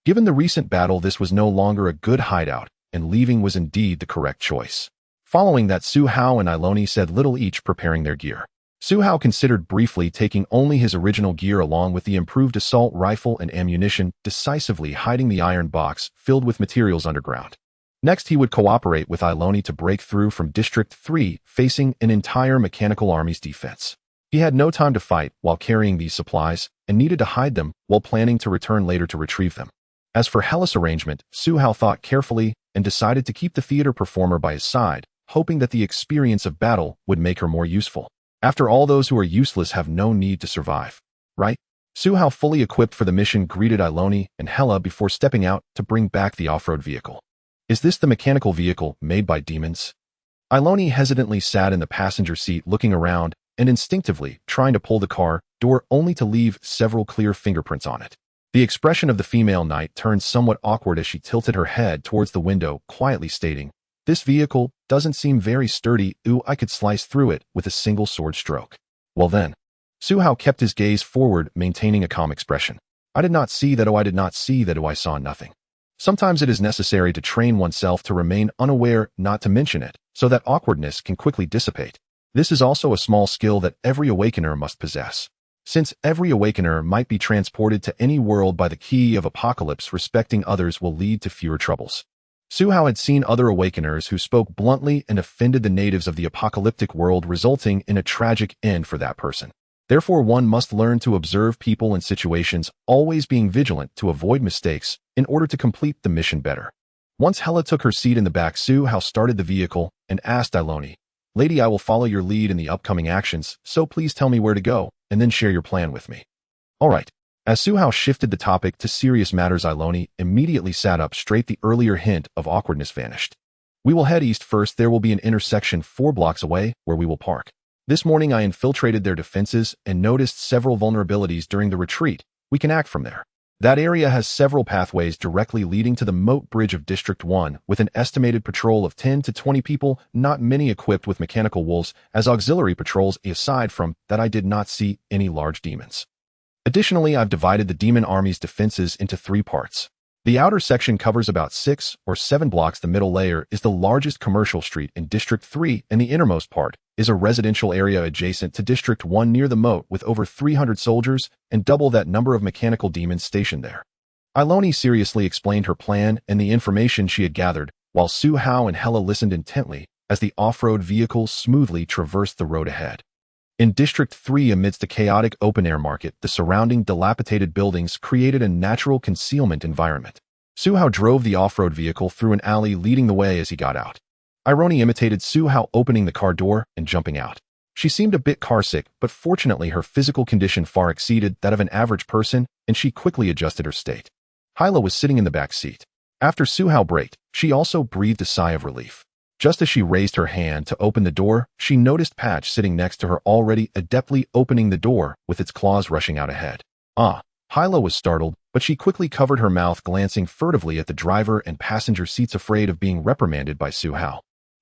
Given the recent battle, this was no longer a good hideout, and leaving was indeed the correct choice. Following that, Su Hao and Iloni said little, each preparing their gear. Su Hao considered briefly taking only his original gear along with the improved assault rifle and ammunition, decisively hiding the iron box filled with materials underground. Next, he would cooperate with Iloni to break through from District 3, facing an entire mechanical army's defense. He had no time to fight while carrying these supplies, and needed to hide them while planning to return later to retrieve them. As for Hela's arrangement, Su Hao thought carefully and decided to keep the theater performer by his side, hoping that the experience of battle would make her more useful. After all, those who are useless have no need to survive, right? Su Hao, fully equipped for the mission, greeted Iloni and Hela before stepping out to bring back the off-road vehicle. Is this the mechanical vehicle made by demons? Iloni hesitantly sat in the passenger seat, looking around and instinctively trying to pull the car door, only to leave several clear fingerprints on it. The expression of the female knight turned somewhat awkward as she tilted her head towards the window, quietly stating, "This vehicle doesn't seem very sturdy. I could slice through it with a single sword stroke." Well then. Su Hao kept his gaze forward, maintaining a calm expression. I did not see that. I did not see that. I saw nothing. Sometimes it is necessary to train oneself to remain unaware, not to mention it, so that awkwardness can quickly dissipate. This is also a small skill that every awakener must possess. Since every awakener might be transported to any world by the key of apocalypse, respecting others will lead to fewer troubles. Su Hao had seen other awakeners who spoke bluntly and offended the natives of the apocalyptic world, resulting in a tragic end for that person. Therefore, one must learn to observe people and situations, always being vigilant to avoid mistakes in order to complete the mission better. Once Hela took her seat in the back, Su Hao started the vehicle and asked Iloni, Lady, I will follow your lead in the upcoming actions, so please tell me where to go, and then share your plan with me. Alright. As Suhao shifted the topic to serious matters, Iloni immediately sat up straight. The earlier hint of awkwardness vanished. We will head east first. There will be an intersection 4 blocks away where we will park. This morning I infiltrated their defenses and noticed several vulnerabilities during the retreat. We can act from there. That area has several pathways directly leading to the moat bridge of District 1 with an estimated patrol of 10 to 20 people, not many equipped with mechanical wolves as auxiliary patrols. Aside from that, I did not see any large demons. Additionally, I've divided the demon army's defenses into 3 parts. The outer section covers about 6 or 7 blocks. The middle layer is the largest commercial street in District 3, and the innermost part is a residential area adjacent to District 1 near the moat with over 300 soldiers and double that number of mechanical demons stationed there. Iloni seriously explained her plan and the information she had gathered, while Suhao and Hela listened intently as the off-road vehicles smoothly traversed the road ahead. In District 3, amidst a chaotic open-air market, the surrounding dilapidated buildings created a natural concealment environment. Suhao drove the off-road vehicle through an alley, leading the way as he got out. Iloni imitated Suhao, opening the car door and jumping out. She seemed a bit carsick, but fortunately her physical condition far exceeded that of an average person, and she quickly adjusted her state. Hyla was sitting in the back seat. After Suhao braked, she also breathed a sigh of relief. Just as she raised her hand to open the door, she noticed Patch sitting next to her, already adeptly opening the door with its claws rushing out ahead. Hyla was startled, but she quickly covered her mouth, glancing furtively at the driver and passenger seats, afraid of being reprimanded by Suhao.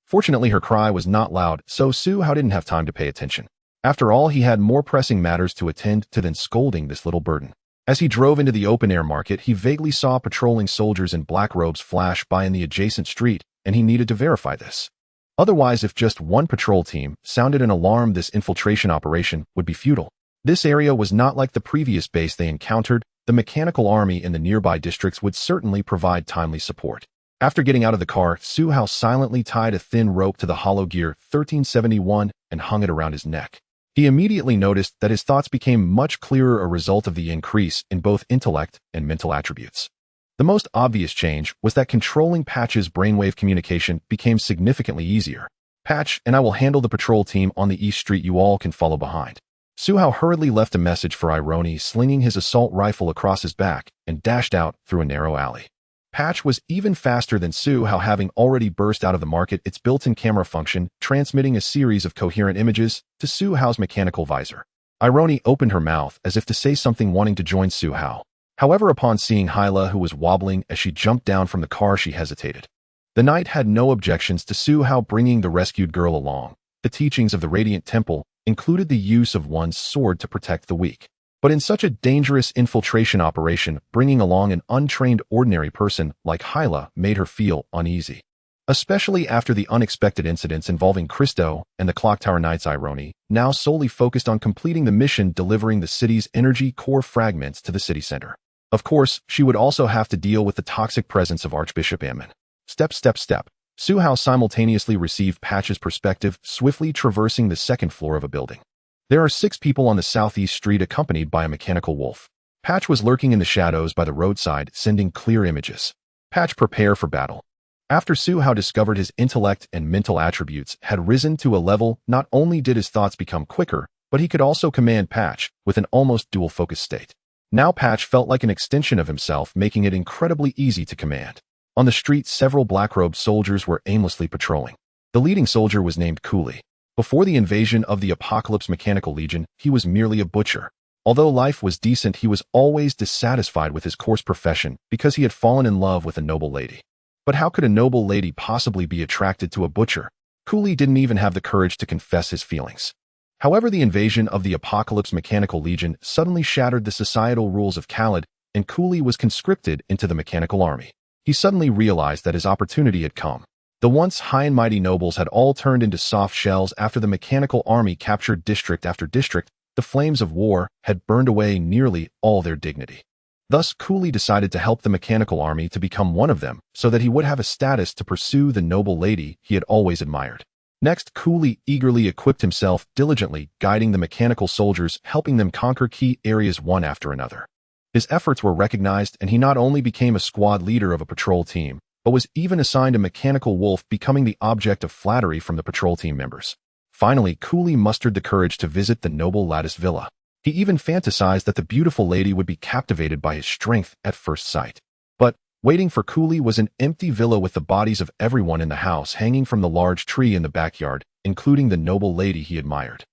Fortunately, her cry was not loud, so Suhao didn't have time to pay attention. After all, he had more pressing matters to attend to than scolding this little burden. As he drove into the open-air market, he vaguely saw patrolling soldiers in black robes flash by in the adjacent street, and he needed to verify this. Otherwise, if just one patrol team sounded an alarm, this infiltration operation would be futile. This area was not like the previous base they encountered. The mechanical army in the nearby districts would certainly provide timely support. After getting out of the car, Suhao silently tied a thin rope to the hollow gear 1371 and hung it around his neck. He immediately noticed that his thoughts became much clearer, a result of the increase in both intellect and mental attributes. The most obvious change was that controlling Patch's brainwave communication became significantly easier. Patch and I will handle the patrol team on the East Street. You all can follow behind. Suhao hurriedly left a message for Iloni, slinging his assault rifle across his back, and dashed out through a narrow alley. Patch was even faster than Suhao, having already burst out of the market, its built-in camera function transmitting a series of coherent images to Suhao's mechanical visor. Iloni opened her mouth as if to say something, wanting to join Suhao. However, upon seeing Hyla, who was wobbling as she jumped down from the car, she hesitated. The knight had no objections to Suhao bringing the rescued girl along. The teachings of the Radiant Temple included the use of one's sword to protect the weak. But in such a dangerous infiltration operation, bringing along an untrained ordinary person like Hyla made her feel uneasy. Especially after the unexpected incidents involving Christo and the Clock Tower Knights. Iloni now solely focused on completing the mission, delivering the city's energy core fragments to the city center. Of course, she would also have to deal with the toxic presence of Archbishop Ammon. Step. Suhao simultaneously received Patch's perspective, swiftly traversing the second floor of a building. There are 6 people on the southeast street, accompanied by a mechanical wolf. Patch was lurking in the shadows by the roadside, sending clear images. Patch, prepare for battle. After Suhao discovered his intellect and mental attributes had risen to a level, not only did his thoughts become quicker, but he could also command Patch with an almost dual-focus state. Now Patch felt like an extension of himself, making it incredibly easy to command. On the street, several black-robed soldiers were aimlessly patrolling. The leading soldier was named Cooley. Before the invasion of the Apocalypse Mechanical Legion, he was merely a butcher. Although life was decent, he was always dissatisfied with his coarse profession because he had fallen in love with a noble lady. But how could a noble lady possibly be attracted to a butcher? Cooley didn't even have the courage to confess his feelings. However, the invasion of the Apocalypse Mechanical Legion suddenly shattered the societal rules of Khaled, and Cooley was conscripted into the mechanical army. He suddenly realized that his opportunity had come. The once high and mighty nobles had all turned into soft shells after the mechanical army captured district after district. The flames of war had burned away nearly all their dignity. Thus, Cooley decided to help the mechanical army to become one of them, so that he would have a status to pursue the noble lady he had always admired. Next, Cooley eagerly equipped himself, diligently guiding the mechanical soldiers, helping them conquer key areas one after another. His efforts were recognized, and he not only became a squad leader of a patrol team, but was even assigned a mechanical wolf, becoming the object of flattery from the patrol team members. Finally, Cooley mustered the courage to visit the noble lattice villa. He even fantasized that the beautiful lady would be captivated by his strength at first sight. But waiting for Cooley was an empty villa with the bodies of everyone in the house hanging from the large tree in the backyard, including the noble lady he admired.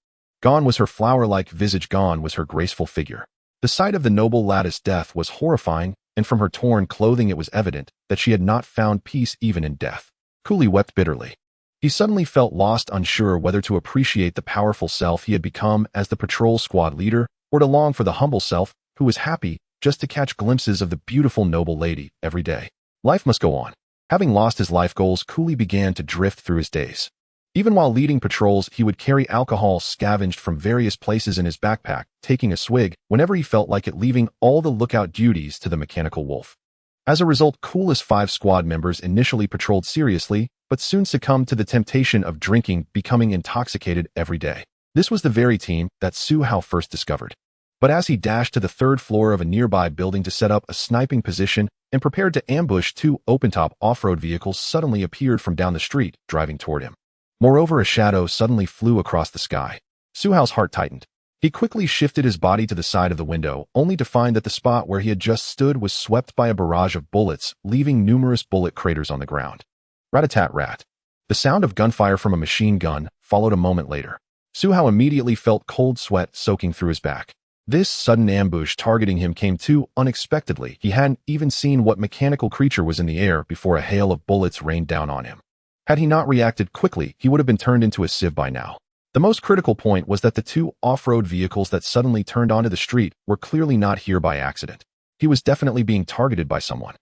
Gone was her flower-like visage, gone was her graceful figure. The sight of the noble lattice death was horrifying, and from her torn clothing it was evident that she had not found peace even in death. Cooley wept bitterly. He suddenly felt lost, unsure whether to appreciate the powerful self he had become as the patrol squad leader, or to long for the humble self who was happy just to catch glimpses of the beautiful noble lady every day. Life must go on. Having lost his life goals, Cooley began to drift through his days. Even while leading patrols, he would carry alcohol scavenged from various places in his backpack, taking a swig whenever he felt like it, leaving all the lookout duties to the mechanical wolf. As a result, Cooley's 5 squad members initially patrolled seriously, but soon succumbed to the temptation of drinking, becoming intoxicated every day. This was the very team that Su Hao first discovered. But as he dashed to the 3rd floor of a nearby building to set up a sniping position and prepared to ambush, 2 open-top off-road vehicles suddenly appeared from down the street, driving toward him. Moreover, a shadow suddenly flew across the sky. Su Hao's heart tightened. He quickly shifted his body to the side of the window, only to find that the spot where he had just stood was swept by a barrage of bullets, leaving numerous bullet craters on the ground. Rat-a-tat-rat. The sound of gunfire from a machine gun followed a moment later. Su Hao immediately felt cold sweat soaking through his back. This sudden ambush targeting him came too unexpectedly. He hadn't even seen what mechanical creature was in the air before a hail of bullets rained down on him. Had he not reacted quickly, he would have been turned into a sieve by now. The most critical point was that the 2 off-road vehicles that suddenly turned onto the street were clearly not here by accident. He was definitely being targeted by someone.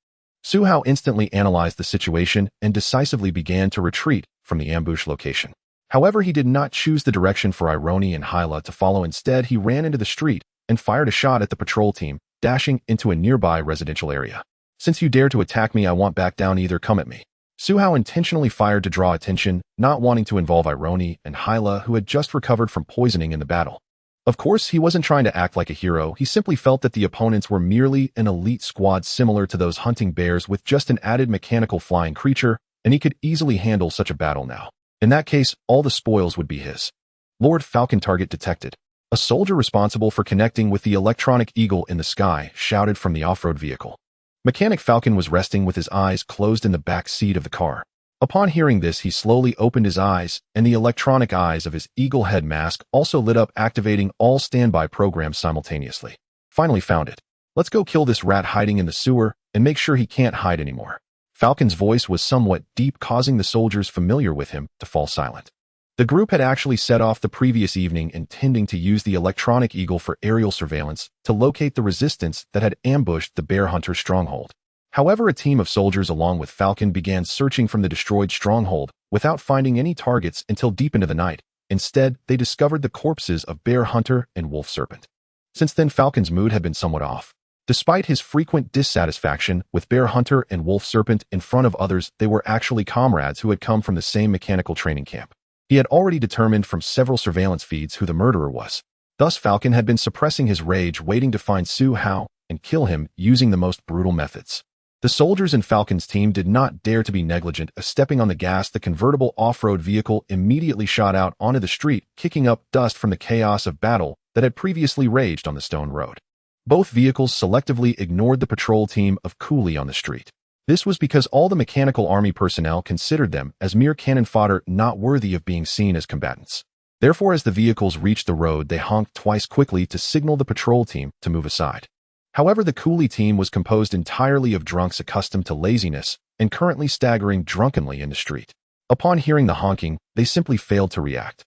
Su Hao instantly analyzed the situation and decisively began to retreat from the ambush location. However, he did not choose the direction for Ironi and Hyla to follow. Instead, he ran into the street and fired a shot at the patrol team, dashing into a nearby residential area. "Since you dare to attack me, I won't back down either. Come at me." Su Hao intentionally fired to draw attention, not wanting to involve Ironi and Hyla, who had just recovered from poisoning in the battle. Of course, he wasn't trying to act like a hero. He simply felt that the opponents were merely an elite squad similar to those hunting bears with just an added mechanical flying creature, and he could easily handle such a battle now. In that case, all the spoils would be his. Lord Falcon, target detected. A soldier responsible for connecting with the electronic eagle in the sky shouted from the off-road vehicle. Mechanic Falcon was resting with his eyes closed in the back seat of the car. Upon hearing this, he slowly opened his eyes, and the electronic eyes of his eagle head mask also lit up, activating all standby programs simultaneously. "Finally found it. Let's go kill this rat hiding in the sewer and make sure he can't hide anymore." Falcon's voice was somewhat deep, causing the soldiers familiar with him to fall silent. The group had actually set off the previous evening, intending to use the electronic eagle for aerial surveillance to locate the resistance that had ambushed the bear hunter stronghold. However, a team of soldiers along with Falcon began searching from the destroyed stronghold without finding any targets until deep into the night. Instead, they discovered the corpses of bear hunter and wolf serpent. Since then, Falcon's mood had been somewhat off. Despite his frequent dissatisfaction with bear hunter and wolf serpent in front of others, they were actually comrades who had come from the same mechanical training camp. He had already determined from several surveillance feeds who the murderer was. Thus, Falcon had been suppressing his rage, waiting to find Su Hao and kill him using the most brutal methods. The soldiers in Falcon's team did not dare to be negligent. Stepping on the gas, the convertible off-road vehicle immediately shot out onto the street, kicking up dust from the chaos of battle that had previously raged on the stone road. Both vehicles selectively ignored the patrol team of Cooley on the street. This was because all the mechanical army personnel considered them as mere cannon fodder, not worthy of being seen as combatants. Therefore, as the vehicles reached the road, they honked twice quickly to signal the patrol team to move aside. However, the Cooley team was composed entirely of drunks accustomed to laziness and currently staggering drunkenly in the street. Upon hearing the honking, they simply failed to react.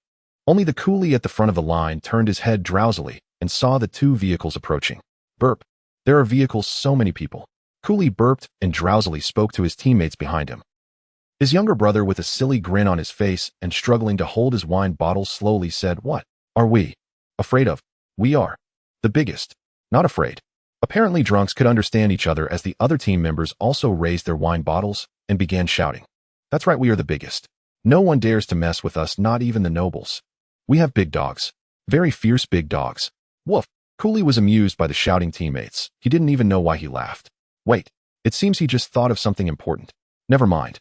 Only the Cooley at the front of the line turned his head drowsily and saw the 2 vehicles approaching. Burp. There are vehicles, so many people. Cooley burped and drowsily spoke to his teammates behind him. His younger brother, with a silly grin on his face and struggling to hold his wine bottle, slowly said, "What are we afraid of? We are the biggest, not afraid." Apparently, drunks could understand each other, as the other team members also raised their wine bottles and began shouting, "That's right, we are the biggest. No one dares to mess with us, not even the nobles. We have big dogs. Very fierce big dogs. Woof." Cooley was amused by the shouting teammates. He didn't even know why he laughed. Wait, it seems he just thought of something important. Never mind.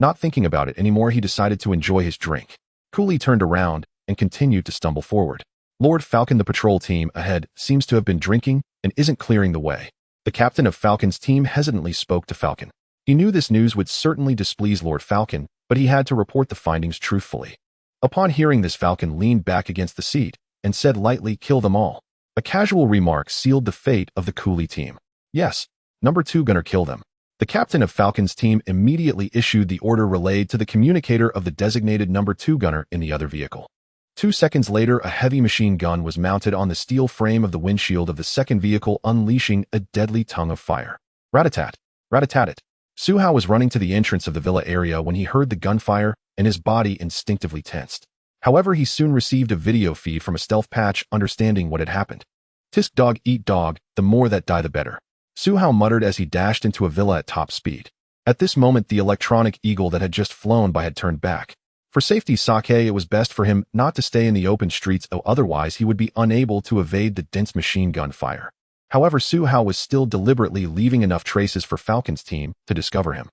Not thinking about it anymore, he decided to enjoy his drink. Cooley turned around and continued to stumble forward. Lord Falcon, the patrol team ahead, seems to have been drinking and isn't clearing the way. The captain of Falcon's team hesitantly spoke to Falcon. He knew this news would certainly displease Lord Falcon, but he had to report the findings truthfully. Upon hearing this, Falcon leaned back against the seat and said lightly, "Kill them all." A casual remark sealed the fate of the coolie team. Yes, number 2 gunner, kill them. The captain of Falcon's team immediately issued the order relayed to the communicator of the designated number 2 gunner in the other vehicle. 2 seconds later, a heavy machine gun was mounted on the steel frame of the windshield of the second vehicle, unleashing a deadly tongue of fire. Rat-a-tat, rat-a-tat-tat. Suhao was running to the entrance of the villa area when he heard the gunfire, and his body instinctively tensed. However, he soon received a video feed from a stealth patch understanding what had happened. "Tisk dog eat dog, the more that die the better," Suhao muttered as he dashed into a villa at top speed. At this moment, the electronic eagle that had just flown by had turned back. For safety's sake, it was best for him not to stay in the open streets, otherwise he would be unable to evade the dense machine gun fire. However, Suhao was still deliberately leaving enough traces for Falcon's team to discover him.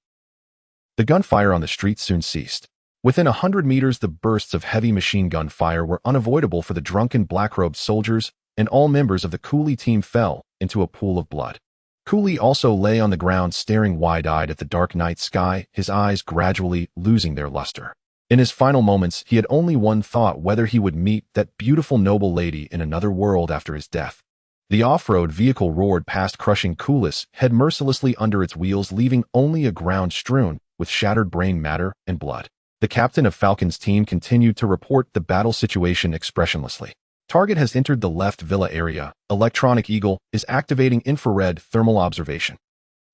The gunfire on the street soon ceased. Within 100 meters, the bursts of heavy machine gun fire were unavoidable for the drunken black-robed soldiers, and all members of the coolie team fell into a pool of blood. Coolie also lay on the ground staring wide-eyed at the dark night sky, his eyes gradually losing their luster. In his final moments, he had only one thought: whether he would meet that beautiful noble lady in another world after his death. The off-road vehicle roared past, crushing Cooley's head mercilessly under its wheels, leaving only a ground strewn with shattered brain matter and blood. The captain of Falcon's team continued to report the battle situation expressionlessly. "Target has entered the left villa area. Electronic Eagle is activating infrared thermal observation.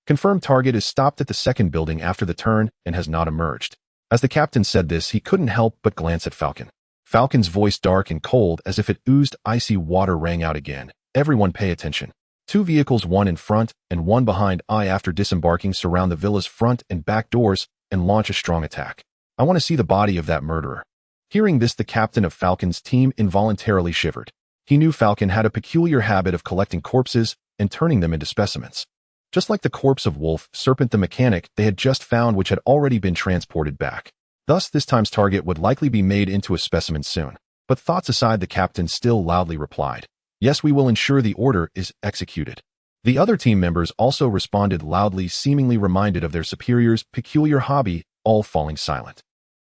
Confirmed target is stopped at the second building after the turn and has not emerged." As the captain said this, he couldn't help but glance at Falcon. Falcon's voice, dark and cold as if it oozed icy water, rang out again. "Everyone pay attention. 2 vehicles, one in front and one behind, after disembarking, surround the villa's front and back doors and launch a strong attack. I want to see the body of that murderer." Hearing this, the captain of Falcon's team involuntarily shivered. He knew Falcon had a peculiar habit of collecting corpses and turning them into specimens. Just like the corpse of Wolf Serpent the mechanic they had just found, which had already been transported back. Thus, this time's target would likely be made into a specimen soon. But thoughts aside, the captain still loudly replied, "Yes, we will ensure the order is executed." The other team members also responded loudly, seemingly reminded of their superior's peculiar hobby, all falling silent.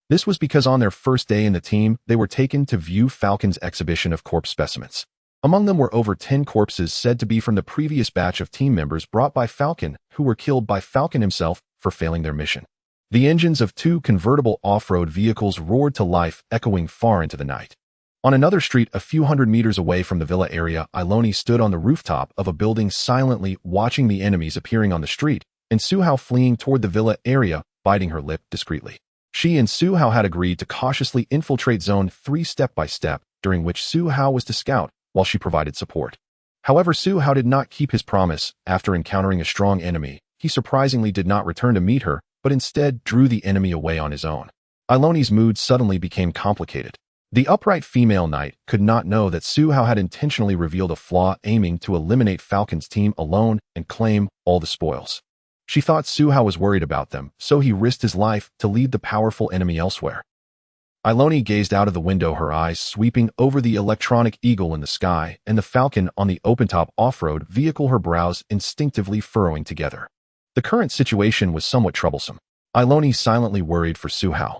This was because on their first day in the team, they were taken to view Falcon's exhibition of corpse specimens. Among them were over 10 corpses said to be from the previous batch of team members brought by Falcon, who were killed by Falcon himself for failing their mission. The engines of 2 convertible off-road vehicles roared to life, echoing far into the night. On another street, a few hundred meters away from the villa area, Iloni stood on the rooftop of a building silently watching the enemies appearing on the street, and Suhao fleeing toward the villa area, biting her lip discreetly. She and Suhao had agreed to cautiously infiltrate Zone 3 step by step, during which Suhao was to scout, while she provided support. However, Suhao did not keep his promise. After encountering a strong enemy, he surprisingly did not return to meet her, but instead drew the enemy away on his own. Iloni's mood suddenly became complicated. The upright female knight could not know that Suhao had intentionally revealed a flaw, aiming to eliminate Falcon's team alone and claim all the spoils. She thought Suhao was worried about them, so he risked his life to lead the powerful enemy elsewhere. Iloni gazed out of the window, her eyes sweeping over the electronic eagle in the sky and the Falcon on the open-top off-road vehicle, her brows instinctively furrowing together. The current situation was somewhat troublesome. Iloni silently worried for Suhao.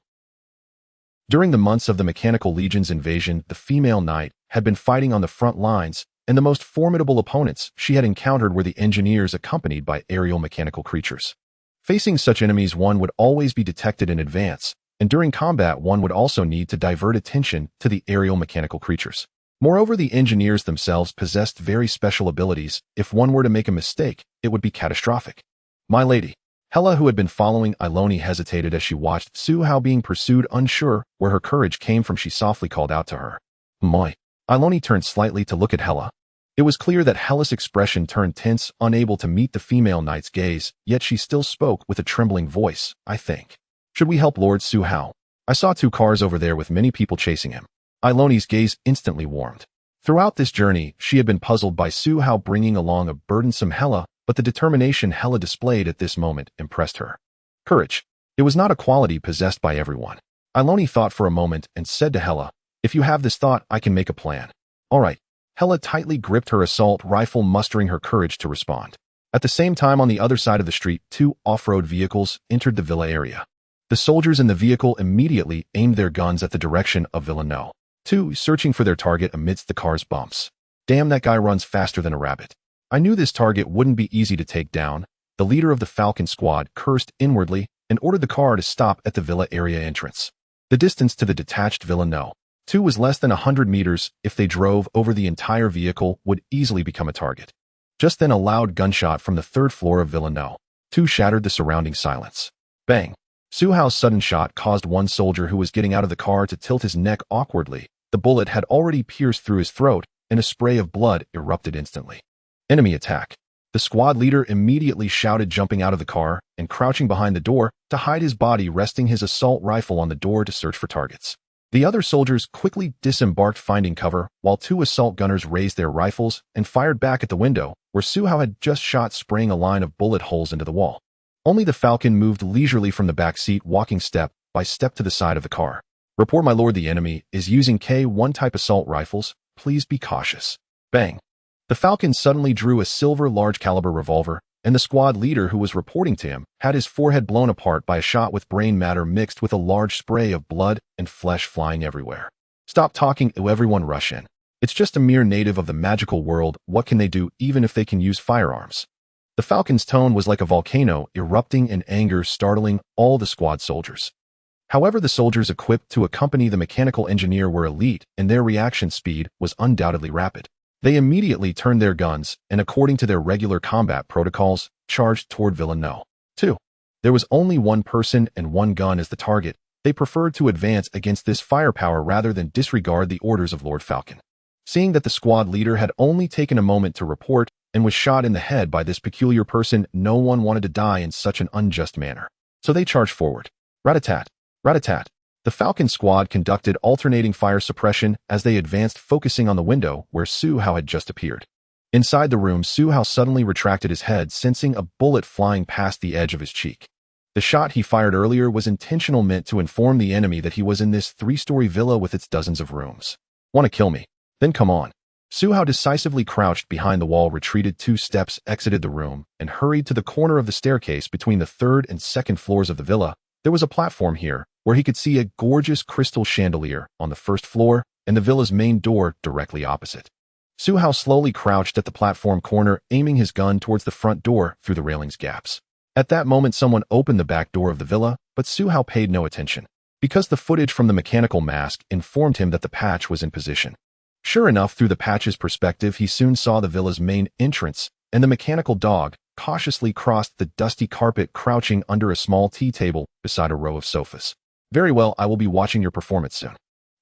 During the months of the Mechanical Legion's invasion, the female knight had been fighting on the front lines, and the most formidable opponents she had encountered were the engineers accompanied by aerial mechanical creatures. Facing such enemies, one would always be detected in advance, and during combat one would also need to divert attention to the aerial mechanical creatures. Moreover, the engineers themselves possessed very special abilities. If one were to make a mistake, it would be catastrophic. "My lady." Hela, who had been following Iloni, hesitated as she watched Suhao being pursued. Unsure where her courage came from, she softly called out to her. "Moi." Iloni turned slightly to look at Hela. It was clear that Hela's expression turned tense, unable to meet the female knight's gaze, yet she still spoke with a trembling voice. "I think. Should we help Lord Suhao? I saw 2 cars over there with many people chasing him." Iloni's gaze instantly warmed. Throughout this journey, she had been puzzled by Suhao bringing along a burdensome Hela, but the determination Hela displayed at this moment impressed her. Courage. It was not a quality possessed by everyone. Iloni thought for a moment and said to Hela, If you have this thought, I can make a plan. All right. Hela tightly gripped her assault rifle, mustering her courage to respond. At the same time, on the other side of the street, two off-road vehicles entered the villa area. The soldiers in the vehicle immediately aimed their guns at the direction of Villa No. 2, searching for their target amidst the car's bumps. Damn, that guy runs faster than a rabbit. I knew this target wouldn't be easy to take down. The leader of the Falcon squad cursed inwardly and ordered the car to stop at the villa area entrance. The distance to the detached Villa No. 2 was less than 100 meters. If they drove over the entire vehicle, would easily become a target. Just then, a loud gunshot from the third floor of Villa No. 2 shattered the surrounding silence. Bang! Su Hao's sudden shot caused one soldier who was getting out of the car to tilt his neck awkwardly. The bullet had already pierced through his throat, and a spray of blood erupted instantly. Enemy attack. The squad leader immediately shouted, jumping out of the car and crouching behind the door to hide his body, resting his assault rifle on the door to search for targets. The other soldiers quickly disembarked, finding cover, while 2 assault gunners raised their rifles and fired back at the window, where Su Hao had just shot, spraying a line of bullet holes into the wall. Only the Falcon moved leisurely from the back seat, walking step by step to the side of the car. Report, my lord, the enemy is using K1 type assault rifles. Please be cautious. Bang! The Falcon suddenly drew a silver large-caliber revolver, and the squad leader who was reporting to him had his forehead blown apart by a shot with brain matter mixed with a large spray of blood and flesh flying everywhere. Stop talking, everyone rush in. It's just a mere native of the magical world. What can they do even if they can use firearms? The Falcon's tone was like a volcano erupting in anger, startling all the squad soldiers. However, the soldiers equipped to accompany the mechanical engineer were elite, and their reaction speed was undoubtedly rapid. They immediately turned their guns and, according to their regular combat protocols, charged toward Villa No. 2. There was only one person and one gun as the target. They preferred to advance against this firepower rather than disregard the orders of Lord Falcon. Seeing that the squad leader had only taken a moment to report and was shot in the head by this peculiar person, no one wanted to die in such an unjust manner. So they charged forward. Rat-a-tat, rat-a-tat. The Falcon squad conducted alternating fire suppression as they advanced, focusing on the window where Su Hao had just appeared. Inside the room, Su Hao suddenly retracted his head, sensing a bullet flying past the edge of his cheek. The shot he fired earlier was intentional, meant to inform the enemy that he was in this 3-story villa with its dozens of rooms. Want to kill me? Then come on. Su Hao decisively crouched behind the wall, retreated 2 steps, exited the room, and hurried to the corner of the staircase between the 3rd and 2nd floors of the villa. There was a platform here, where he could see a gorgeous crystal chandelier on the 1st floor and the villa's main door directly opposite. Su Hao slowly crouched at the platform corner, aiming his gun towards the front door through the railing's gaps. At that moment, someone opened the back door of the villa, but Su Hao paid no attention, because the footage from the mechanical mask informed him that the patch was in position. Sure enough, through the patch's perspective, he soon saw the villa's main entrance, and the mechanical dog cautiously crossed the dusty carpet, crouching under a small tea table beside a row of sofas. Very well, I will be watching your performance soon.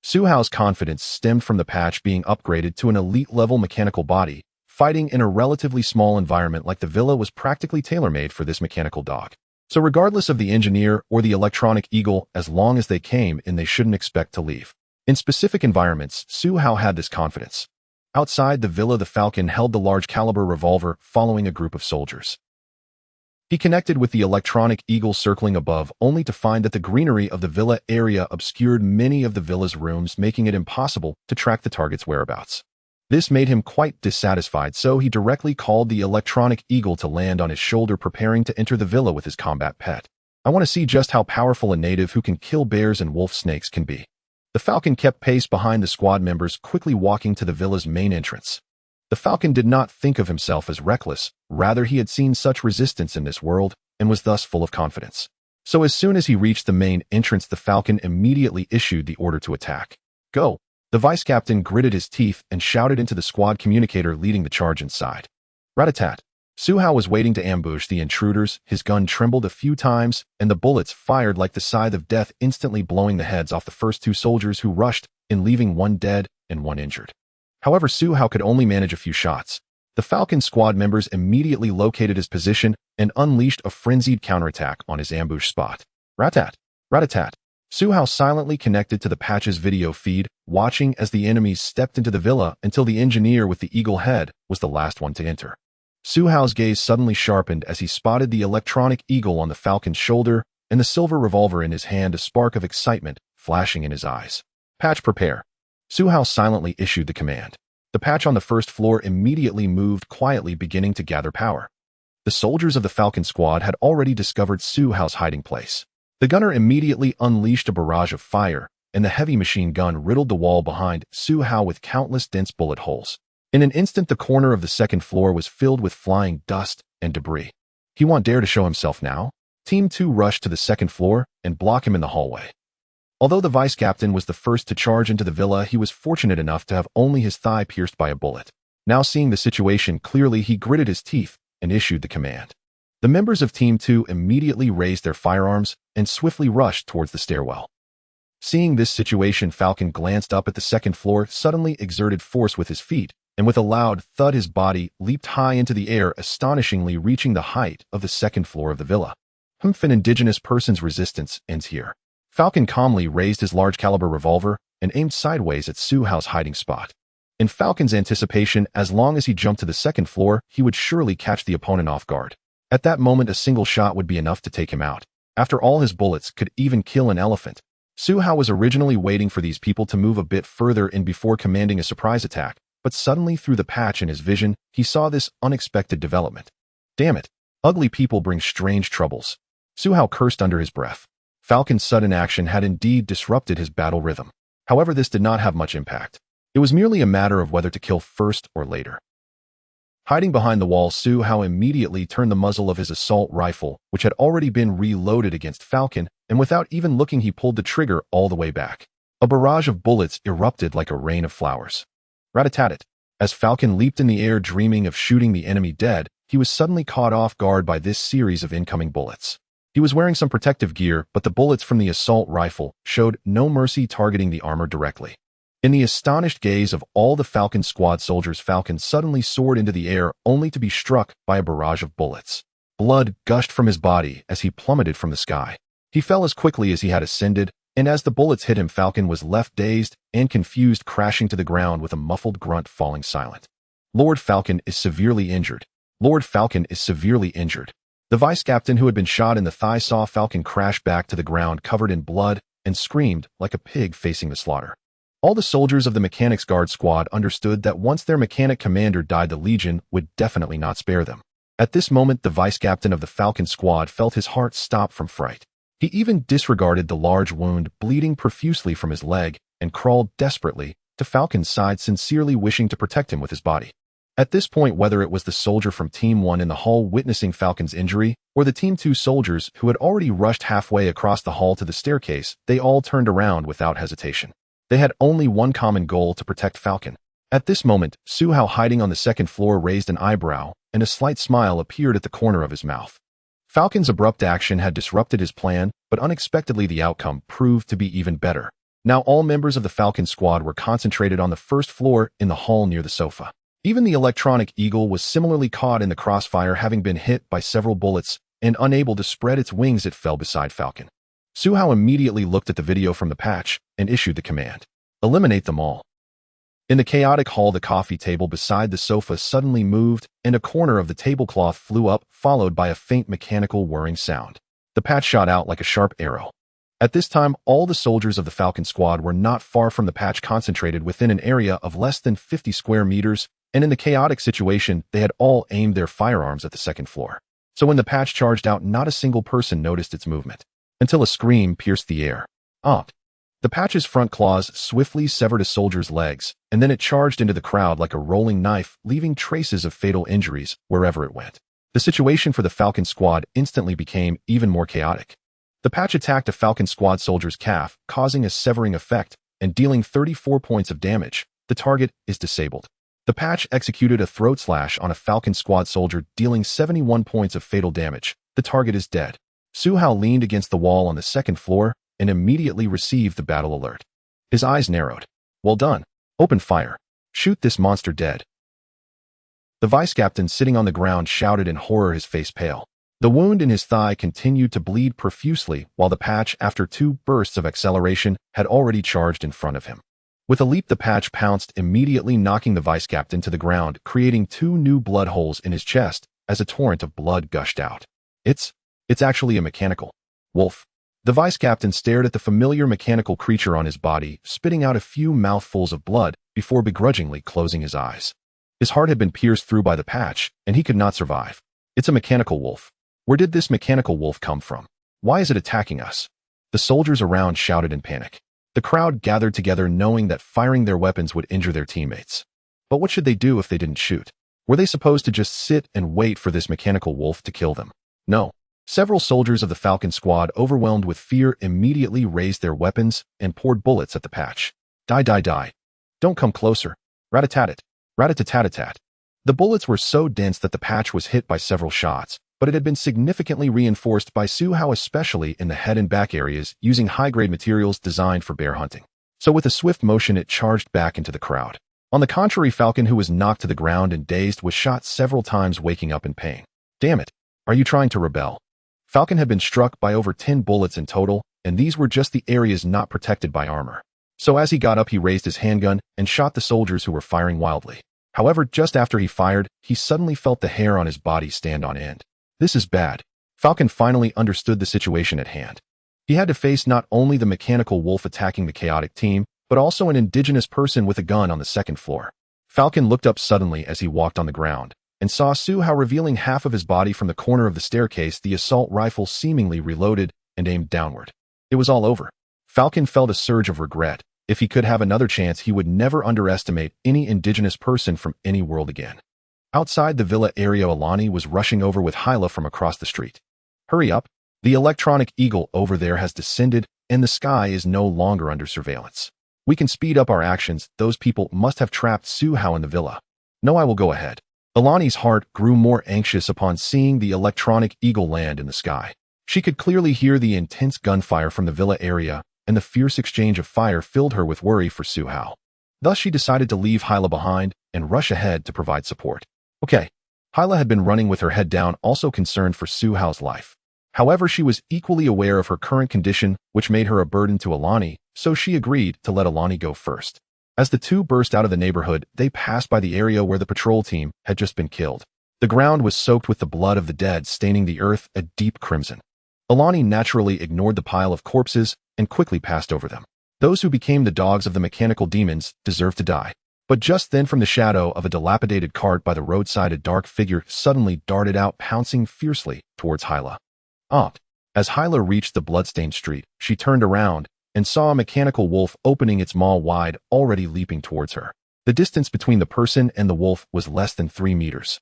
Su Hao's confidence stemmed from the patch being upgraded to an elite-level mechanical body. Fighting in a relatively small environment like the villa was practically tailor-made for this mechanical dog. So regardless of the engineer or the electronic eagle, as long as they came in, they shouldn't expect to leave. In specific environments, Su Hao had this confidence. Outside the villa, the Falcon held the large-caliber revolver, following a group of soldiers. He connected with the electronic eagle circling above, only to find that the greenery of the villa area obscured many of the villa's rooms, making it impossible to track the target's whereabouts. This made him quite dissatisfied, so he directly called the electronic eagle to land on his shoulder, preparing to enter the villa with his combat pet. I want to see just how powerful a native who can kill bears and wolf snakes can be. The Falcon kept pace behind the squad members, quickly walking to the villa's main entrance. The Falcon did not think of himself as reckless, rather he had seen such resistance in this world, and was thus full of confidence. So as soon as he reached the main entrance, the Falcon immediately issued the order to attack. Go! The vice-captain gritted his teeth and shouted into the squad communicator, leading the charge inside. Rat-a-tat. Su Hao was waiting to ambush the intruders. His gun trembled a few times, and the bullets fired like the scythe of death, instantly blowing the heads off the first 2 soldiers who rushed in, leaving 1 dead and 1 injured. However, Su Hao could only manage a few shots. The Falcon squad members immediately located his position and unleashed a frenzied counterattack on his ambush spot. Rat-tat. Rat-a-tat. Su Hao silently connected to the patch's video feed, watching as the enemies stepped into the villa until the engineer with the eagle head was the last one to enter. Su Hao's gaze suddenly sharpened as he spotted the electronic eagle on the Falcon's shoulder and the silver revolver in his hand, a spark of excitement flashing in his eyes. Patch, prepare. Su Hao silently issued the command. The patch on the first floor immediately moved quietly, beginning to gather power. The soldiers of the Falcon Squad had already discovered Su Hao's hiding place. The gunner immediately unleashed a barrage of fire, and the heavy machine gun riddled the wall behind Su Hao with countless dense bullet holes. In an instant, the corner of the second floor was filled with flying dust and debris. He won't dare to show himself now? Team 2 rushed to the second floor and blocked him in the hallway. Although the vice captain was the first to charge into the villa, he was fortunate enough to have only his thigh pierced by a bullet. Now seeing the situation clearly, he gritted his teeth and issued the command. The members of Team 2 immediately raised their firearms and swiftly rushed towards the stairwell. Seeing this situation, Falcon glanced up at the second floor, suddenly exerted force with his feet, and with a loud thud his body leaped high into the air, astonishingly reaching the height of the second floor of the villa. An indigenous person's resistance ends here. Falcon calmly raised his large-caliber revolver and aimed sideways at Su Hao's hiding spot. In Falcon's anticipation, as long as he jumped to the second floor, he would surely catch the opponent off guard. At that moment, a single shot would be enough to take him out. After all, his bullets could even kill an elephant. Su Hao was originally waiting for these people to move a bit further in before commanding a surprise attack, but suddenly through the patch in his vision, he saw this unexpected development. Damn it! Ugly people bring strange troubles. Su Hao cursed under his breath. Falcon's sudden action had indeed disrupted his battle rhythm. However, this did not have much impact. It was merely a matter of whether to kill first or later. Hiding behind the wall, Su Hao immediately turned the muzzle of his assault rifle, which had already been reloaded, against Falcon, and without even looking, he pulled the trigger all the way back. A barrage of bullets erupted like a rain of flowers. Rat-a-tat-tat. As Falcon leaped in the air, dreaming of shooting the enemy dead, he was suddenly caught off guard by this series of incoming bullets. He was wearing some protective gear, but the bullets from the assault rifle showed no mercy, targeting the armor directly. In the astonished gaze of all the Falcon Squad soldiers, Falcon suddenly soared into the air, only to be struck by a barrage of bullets. Blood gushed from his body as he plummeted from the sky. He fell as quickly as he had ascended, and as the bullets hit him, Falcon was left dazed and confused, crashing to the ground with a muffled grunt, falling silent. Lord Falcon is severely injured. Lord Falcon is severely injured. The vice captain, who had been shot in the thigh, saw Falcon crash back to the ground covered in blood and screamed like a pig facing the slaughter. All the soldiers of the Mechanics Guard squad understood that once their mechanic commander died, the Legion would definitely not spare them. At this moment, the vice captain of the Falcon squad felt his heart stop from fright. He even disregarded the large wound bleeding profusely from his leg and crawled desperately to Falcon's side, sincerely wishing to protect him with his body. At this point, whether it was the soldier from Team 1 in the hall witnessing Falcon's injury, or the Team 2 soldiers who had already rushed halfway across the hall to the staircase, they all turned around without hesitation. They had only one common goal: to protect Falcon. At this moment, Su Hao, hiding on the second floor, raised an eyebrow, and a slight smile appeared at the corner of his mouth. Falcon's abrupt action had disrupted his plan, but unexpectedly the outcome proved to be even better. Now all members of the Falcon squad were concentrated on the first floor in the hall near the sofa. Even the electronic eagle was similarly caught in the crossfire, having been hit by several bullets, and unable to spread its wings, it fell beside Falcon. Su Hao immediately looked at the video from the patch and issued the command: eliminate them all. In the chaotic hall, the coffee table beside the sofa suddenly moved, and a corner of the tablecloth flew up, followed by a faint mechanical whirring sound. The patch shot out like a sharp arrow. At this time, all the soldiers of the Falcon squad were not far from the patch, concentrated within an area of less than 50 square meters, and in the chaotic situation, they had all aimed their firearms at the second floor. So when the patch charged out, not a single person noticed its movement, until a scream pierced the air. The patch's front claws swiftly severed a soldier's legs, and then it charged into the crowd like a rolling knife, leaving traces of fatal injuries wherever it went. The situation for the Falcon squad instantly became even more chaotic. The patch attacked a Falcon squad soldier's calf, causing a severing effect and dealing 34 points of damage. The target is disabled. The patch executed a throat slash on a Falcon squad soldier, dealing 71 points of fatal damage. The target is dead. Su Hao leaned against the wall on the second floor and immediately received the battle alert. His eyes narrowed. Well done. Open fire. Shoot this monster dead. The vice captain, sitting on the ground, shouted in horror, his face pale. The wound in his thigh continued to bleed profusely, while the patch, after 2 bursts of acceleration, had already charged in front of him. With a leap, the patch pounced, immediately knocking the vice captain to the ground, creating 2 new blood holes in his chest as a torrent of blood gushed out. It's actually a mechanical wolf. The vice captain stared at the familiar mechanical creature on his body, spitting out a few mouthfuls of blood before begrudgingly closing his eyes. His heart had been pierced through by the patch, and he could not survive. It's a mechanical wolf. Where did this mechanical wolf come from? Why is it attacking us? The soldiers around shouted in panic. The crowd gathered together knowing that firing their weapons would injure their teammates. But what should they do if they didn't shoot? Were they supposed to just sit and wait for this mechanical wolf to kill them? No. Several soldiers of the Falcon squad, overwhelmed with fear, immediately raised their weapons and poured bullets at the patch. Die, die, die. Don't come closer. Rat-a-tat-tat. Rat-a-tat-tat-tat. The bullets were so dense that the patch was hit by several shots, but it had been significantly reinforced by Su-Hao, especially in the head and back areas, using high-grade materials designed for bear hunting. So with a swift motion, it charged back into the crowd. On the contrary, Falcon, who was knocked to the ground and dazed, was shot several times, waking up in pain. Damn it. Are you trying to rebel? Falcon had been struck by over 10 bullets in total, and these were just the areas not protected by armor. So as he got up, he raised his handgun and shot the soldiers who were firing wildly. However, just after he fired, he suddenly felt the hair on his body stand on end. This is bad. Falcon finally understood the situation at hand. He had to face not only the mechanical wolf attacking the chaotic team, but also an indigenous person with a gun on the second floor. Falcon looked up suddenly as he walked on the ground, and saw Su-Hao revealing half of his body from the corner of the staircase, the assault rifle seemingly reloaded and aimed downward. It was all over. Falcon felt a surge of regret. If he could have another chance, he would never underestimate any indigenous person from any world again. Outside the villa area, Alani was rushing over with Hyla from across the street. Hurry up. The electronic eagle over there has descended, and the sky is no longer under surveillance. We can speed up our actions. Those people must have trapped Su-Hao in the villa. No, I will go ahead. Alani's heart grew more anxious upon seeing the electronic eagle land in the sky. She could clearly hear the intense gunfire from the villa area, and the fierce exchange of fire filled her with worry for Su-Hao. Thus, she decided to leave Hyla behind and rush ahead to provide support. Okay. Hyla had been running with her head down, also concerned for Su-Hao's life. However, she was equally aware of her current condition, which made her a burden to Alani, so she agreed to let Alani go first. As the two burst out of the neighborhood, they passed by the area where the patrol team had just been killed. The ground was soaked with the blood of the dead, staining the earth a deep crimson. Alani naturally ignored the pile of corpses and quickly passed over them. Those who became the dogs of the mechanical demons deserve to die. But just then, from the shadow of a dilapidated cart by the roadside, a dark figure suddenly darted out, pouncing fiercely towards Hyla. As Hyla reached the bloodstained street, she turned around and saw a mechanical wolf opening its maw wide, already leaping towards her. The distance between the person and the wolf was less than 3 meters.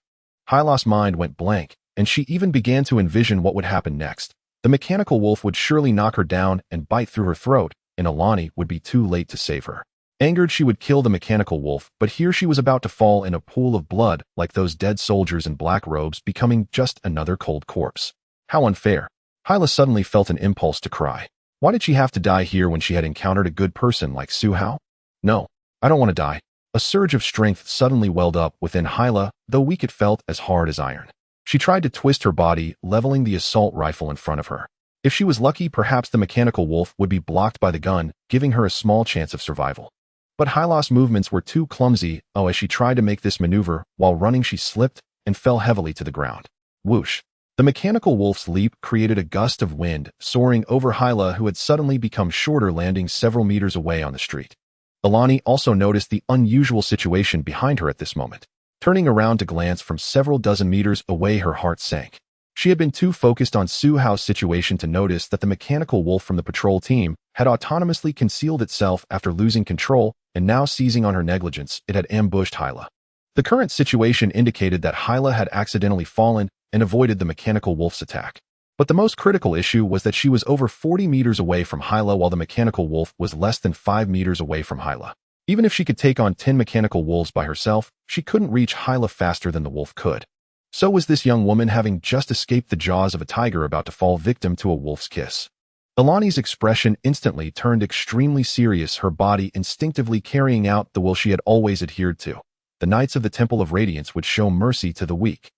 Hyla's mind went blank, and she even began to envision what would happen next. The mechanical wolf would surely knock her down and bite through her throat, and Alani would be too late to save her. Angered, she would kill the mechanical wolf, but here she was about to fall in a pool of blood like those dead soldiers in black robes, becoming just another cold corpse. How unfair. Hyla suddenly felt an impulse to cry. Why did she have to die here when she had encountered a good person like Su-Hao? No, I don't want to die. A surge of strength suddenly welled up within Hyla, though weak it felt as hard as iron. She tried to twist her body, leveling the assault rifle in front of her. If she was lucky, perhaps the mechanical wolf would be blocked by the gun, giving her a small chance of survival. But Hyla's movements were too clumsy. As she tried to make this maneuver, while running she slipped and fell heavily to the ground. Whoosh! The mechanical wolf's leap created a gust of wind, soaring over Hyla, who had suddenly become shorter, landing several meters away on the street. Alani also noticed the unusual situation behind her at this moment. Turning around to glance from several dozen meters away, her heart sank. She had been too focused on Su-Hao's situation to notice that the mechanical wolf from the patrol team had autonomously concealed itself after losing control, and now, seizing on her negligence, it had ambushed Hyla. The current situation indicated that Hyla had accidentally fallen and avoided the mechanical wolf's attack. But the most critical issue was that she was over 40 meters away from Hyla, while the mechanical wolf was less than 5 meters away from Hyla. Even if she could take on 10 mechanical wolves by herself, she couldn't reach Hyla faster than the wolf could. So was this young woman, having just escaped the jaws of a tiger, about to fall victim to a wolf's kiss. Alani's expression instantly turned extremely serious, her body instinctively carrying out the will she had always adhered to. The Knights of the Temple of Radiance would show mercy to the weak.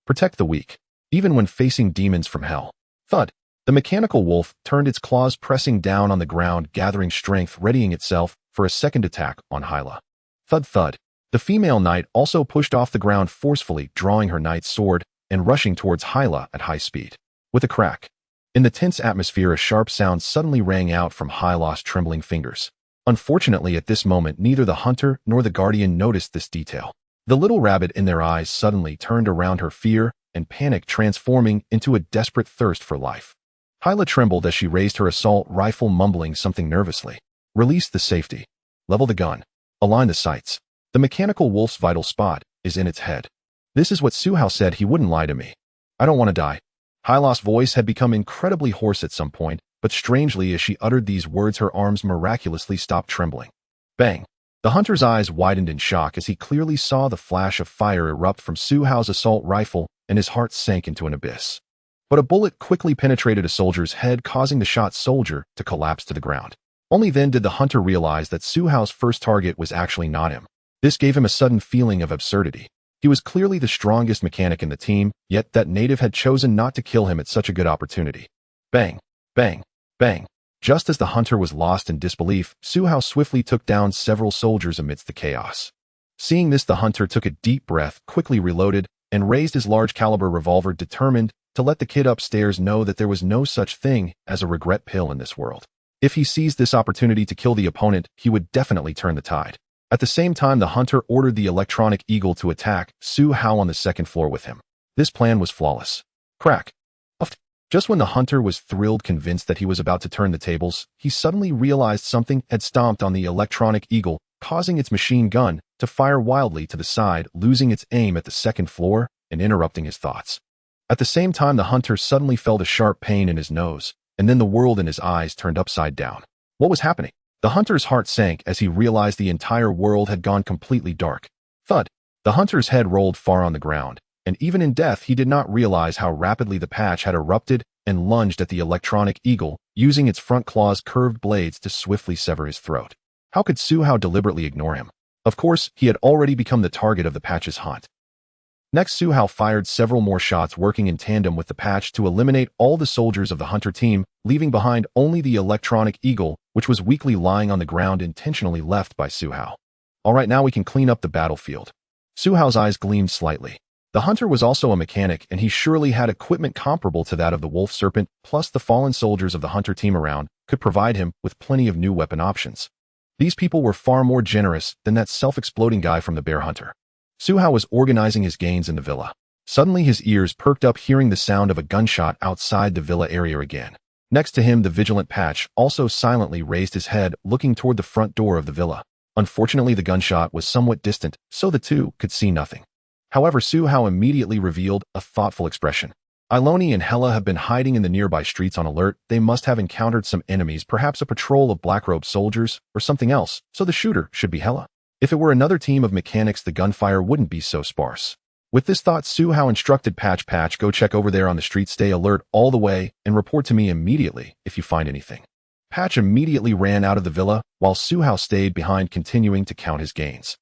Protect the weak, even when facing demons from hell. Thud! The mechanical wolf turned its claws, pressing down on the ground, gathering strength, readying itself for a second attack on Hyla. Thud thud. The female knight also pushed off the ground forcefully, drawing her knight's sword and rushing towards Hyla at high speed. With a crack, In the tense atmosphere, a sharp sound suddenly rang out from Hylos' trembling fingers. Unfortunately, at this moment, neither the hunter nor the guardian noticed this detail. The little rabbit in their eyes suddenly turned around her fear and panic, transforming into a desperate thirst for life. Hyla trembled as she raised her assault rifle, mumbling something nervously. Release the safety. Level the gun. Align the sights. The mechanical wolf's vital spot is in its head. This is what Suhao said. He wouldn't lie to me. I don't want to die. Hylos' voice had become incredibly hoarse at some point, but strangely, as she uttered these words, her arms miraculously stopped trembling. Bang! The hunter's eyes widened in shock as he clearly saw the flash of fire erupt from Suhao's assault rifle, and his heart sank into an abyss. But a bullet quickly penetrated a soldier's head, causing the shot soldier to collapse to the ground. Only then did the hunter realize that Suhao's first target was actually not him. This gave him a sudden feeling of absurdity. He was clearly the strongest mechanic in the team, yet that native had chosen not to kill him at such a good opportunity. Bang! Bang! Bang! Just as the hunter was lost in disbelief, Suhao swiftly took down several soldiers amidst the chaos. Seeing this, the hunter took a deep breath, quickly reloaded, and raised his large-caliber revolver, determined to let the kid upstairs know that there was no such thing as a regret pill in this world. If he seized this opportunity to kill the opponent, he would definitely turn the tide. At the same time, the hunter ordered the electronic eagle to attack Suhao on the second floor with him. This plan was flawless. Crack! Just when the hunter was thrilled, convinced that he was about to turn the tables, he suddenly realized something had stomped on the electronic eagle, causing its machine gun to fire wildly to the side, losing its aim at the second floor and interrupting his thoughts. At the same time, the hunter suddenly felt a sharp pain in his nose, and then the world in his eyes turned upside down. What was happening? The hunter's heart sank as he realized the entire world had gone completely dark. Thud! The hunter's head rolled far on the ground, and even in death he did not realize how rapidly the patch had erupted and lunged at the electronic eagle, using its front claws' curved blades to swiftly sever his throat. How could Suhao deliberately ignore him? Of course, he had already become the target of the patch's hunt. Next, Suhao fired several more shots, working in tandem with the patch to eliminate all the soldiers of the hunter team, leaving behind only the electronic eagle, which was weakly lying on the ground, intentionally left by Suhao. Alright, now we can clean up the battlefield. Suhao's eyes gleamed slightly. The hunter was also a mechanic, and he surely had equipment comparable to that of the wolf serpent, plus the fallen soldiers of the hunter team around could provide him with plenty of new weapon options. These people were far more generous than that self-exploding guy from the bear hunter. Suhao was organizing his gains in the villa. Suddenly his ears perked up, hearing the sound of a gunshot outside the villa area again. Next to him, the vigilant patch also silently raised his head, looking toward the front door of the villa. Unfortunately, the gunshot was somewhat distant, so the two could see nothing. However, Suhao immediately revealed a thoughtful expression. Iloni and Hela have been hiding in the nearby streets on alert. They must have encountered some enemies, perhaps a patrol of black-robed soldiers or something else, so the shooter should be Hela. If it were another team of mechanics, the gunfire wouldn't be so sparse. With this thought, Suhao instructed Patch, go check over there on the street, stay alert all the way, and report to me immediately if you find anything. Patch immediately ran out of the villa, while Suhao stayed behind, continuing to count his gains.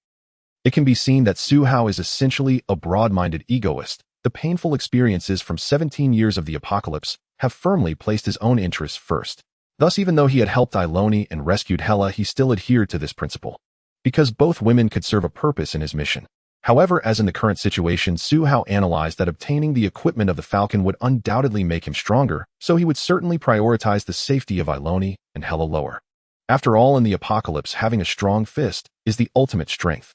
It can be seen that Suhao is essentially a broad-minded egoist. The painful experiences from 17 years of the apocalypse have firmly placed his own interests first. Thus, even though he had helped Iloni and rescued Hela, he still adhered to this principle, because both women could serve a purpose in his mission. However, as in the current situation, Suhao analyzed that obtaining the equipment of the Falcon would undoubtedly make him stronger, so he would certainly prioritize the safety of Iloni and Hela lower. After all, in the apocalypse, having a strong fist is the ultimate strength.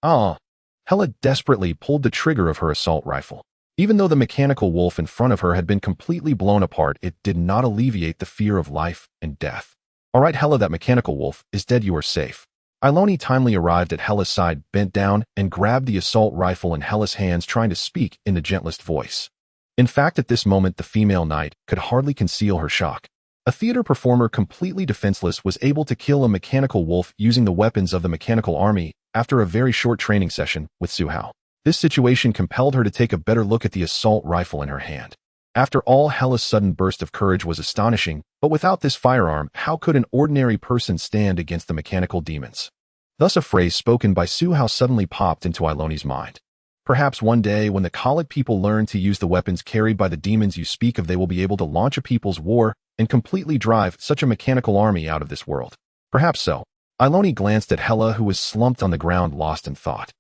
Hela desperately pulled the trigger of her assault rifle. Even though the mechanical wolf in front of her had been completely blown apart, it did not alleviate the fear of life and death. Alright, Hela, that mechanical wolf is dead, you are safe. Iloni timely arrived at Hela's side, bent down, and grabbed the assault rifle in Hela's hands, trying to speak in the gentlest voice. In fact, at this moment, the female knight could hardly conceal her shock. A theater performer completely defenseless was able to kill a mechanical wolf using the weapons of the mechanical army after a very short training session with Suhao. This situation compelled her to take a better look at the assault rifle in her hand. After all, Hela's sudden burst of courage was astonishing, but without this firearm, how could an ordinary person stand against the mechanical demons? Thus, a phrase spoken by Suhao suddenly popped into Iloni's mind. Perhaps one day, when the Khalid people learn to use the weapons carried by the demons you speak of, they will be able to launch a people's war and completely drive such a mechanical army out of this world. Perhaps so. Iloni glanced at Hela, who was slumped on the ground, lost in thought.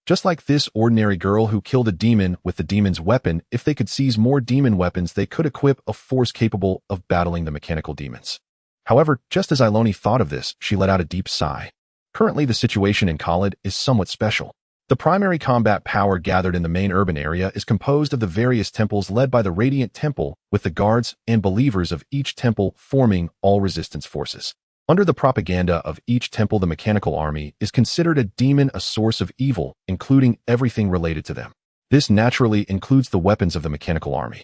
Just like this ordinary girl who killed a demon with the demon's weapon, if they could seize more demon weapons, they could equip a force capable of battling the mechanical demons. However, just as Iloni thought of this, she let out a deep sigh. Currently, the situation in Khalid is somewhat special. The primary combat power gathered in the main urban area is composed of the various temples led by the Radiant Temple, with the guards and believers of each temple forming all resistance forces. Under the propaganda of each temple, the mechanical army is considered a demon, a source of evil, including everything related to them. This naturally includes the weapons of the mechanical army.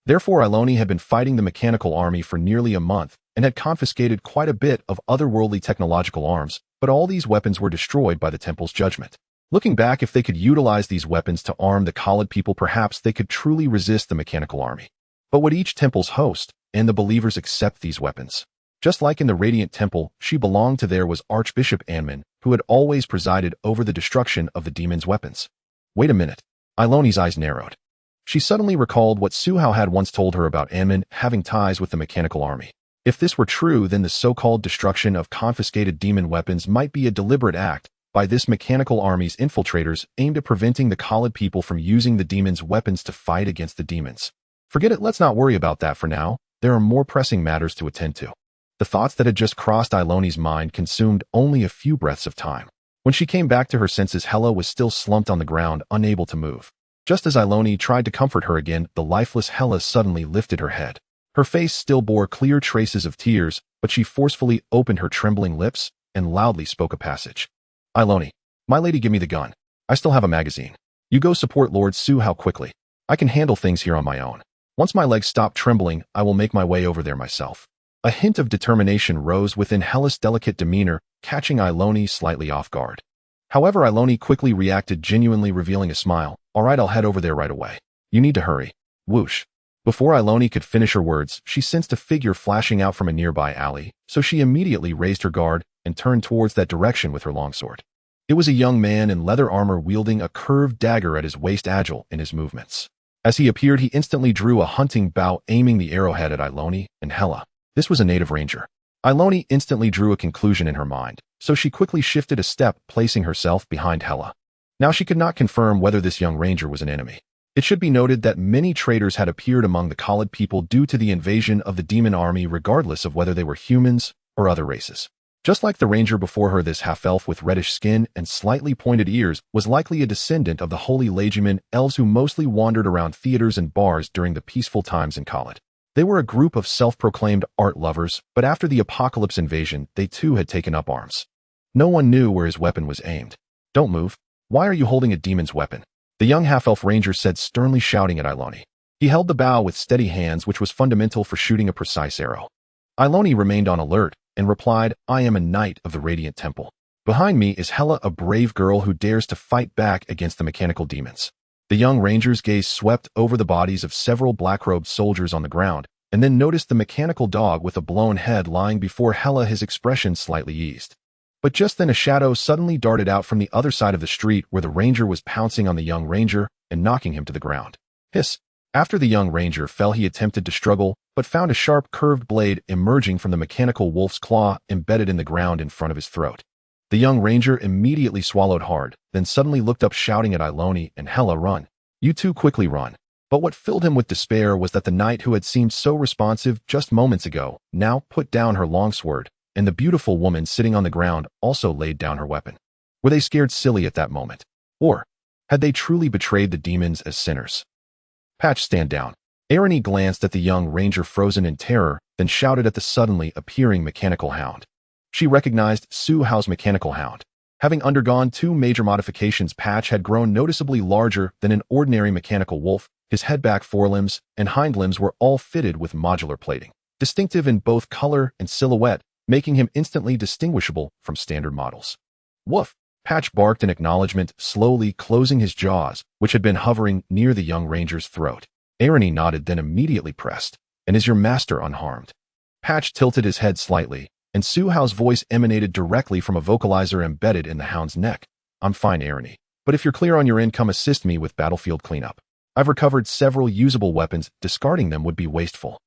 Therefore, Iloni had been fighting the mechanical army for nearly a month and had confiscated quite a bit of otherworldly technological arms, but all these weapons were destroyed by the temple's judgment. Looking back, if they could utilize these weapons to arm the Khalid people, perhaps they could truly resist the mechanical army. But would each temple's host and the believers accept these weapons? Just like in the Radiant Temple she belonged to, there was Archbishop Anman, who had always presided over the destruction of the demon's weapons. Wait a minute. Iloni's eyes narrowed. She suddenly recalled what Suhao had once told her about Anman having ties with the mechanical army. If this were true, then the so-called destruction of confiscated demon weapons might be a deliberate act by this mechanical army's infiltrators aimed at preventing the Khalid people from using the demons' weapons to fight against the demons. Forget it, let's not worry about that for now. There are more pressing matters to attend to. The thoughts that had just crossed Iloni's mind consumed only a few breaths of time. When she came back to her senses, Hela was still slumped on the ground, unable to move. Just as Iloni tried to comfort her again, the lifeless Hela suddenly lifted her head. Her face still bore clear traces of tears, but she forcefully opened her trembling lips and loudly spoke a passage. Iloni, my lady, give me the gun. I still have a magazine. You go support Lord Suhao quickly. I can handle things here on my own. Once my legs stop trembling, I will make my way over there myself. A hint of determination rose within Hela's delicate demeanor, catching Iloni slightly off guard. However, Iloni quickly reacted, genuinely revealing a smile. All right, I'll head over there right away. You need to hurry. Whoosh. Before Iloni could finish her words, she sensed a figure flashing out from a nearby alley, so she immediately raised her guard and turned towards that direction with her longsword. It was a young man in leather armor wielding a curved dagger at his waist, agile in his movements. As he appeared, he instantly drew a hunting bow, aiming the arrowhead at Iloni and Hela. This was a native ranger. Iloni instantly drew a conclusion in her mind, so she quickly shifted a step, placing herself behind Hela. Now she could not confirm whether this young ranger was an enemy. It should be noted that many traitors had appeared among the Khalid people due to the invasion of the demon army, regardless of whether they were humans or other races. Just like the ranger before her, this half-elf with reddish skin and slightly pointed ears was likely a descendant of the holy legiman elves who mostly wandered around theaters and bars during the peaceful times in Khalid. They were a group of self-proclaimed art lovers, but after the apocalypse invasion, they too had taken up arms. No one knew where his weapon was aimed. Don't move. Why are you holding a demon's weapon? The young half-elf ranger said, sternly shouting at Iloni. He held the bow with steady hands, which was fundamental for shooting a precise arrow. Iloni remained on alert and replied, I am a knight of the Radiant Temple. Behind me is Hela, a brave girl who dares to fight back against the mechanical demons. The young ranger's gaze swept over the bodies of several black-robed soldiers on the ground, and then noticed the mechanical dog with a blown head lying before Hela. His expression slightly eased. But just then a shadow suddenly darted out from the other side of the street, where the ranger was pouncing on the young ranger and knocking him to the ground. Hiss! After the young ranger fell, he attempted to struggle, but found a sharp curved blade emerging from the mechanical wolf's claw embedded in the ground in front of his throat. The young ranger immediately swallowed hard, then suddenly looked up, shouting at Iloni and Hela, run. You two, quickly run. But what filled him with despair was that the knight who had seemed so responsive just moments ago now put down her longsword, and the beautiful woman sitting on the ground also laid down her weapon. Were they scared silly at that moment? Or had they truly betrayed the demons as sinners? Patch, stand down. Arani glanced at the young ranger, frozen in terror, then shouted at the suddenly appearing mechanical hound. She recognized Suhao's mechanical hound. Having undergone 2 major modifications, Patch had grown noticeably larger than an ordinary mechanical wolf. His head, back, forelimbs, and hind limbs were all fitted with modular plating, distinctive in both color and silhouette, making him instantly distinguishable from standard models. Woof! Patch barked in acknowledgement, slowly closing his jaws, which had been hovering near the young ranger's throat. Arani nodded, then immediately pressed. And is your master unharmed? Patch tilted his head slightly, and Suhao's voice emanated directly from a vocalizer embedded in the hound's neck. I'm fine, Arani. But if you're clear on your end, come assist me with battlefield cleanup. I've recovered several usable weapons. Discarding them would be wasteful.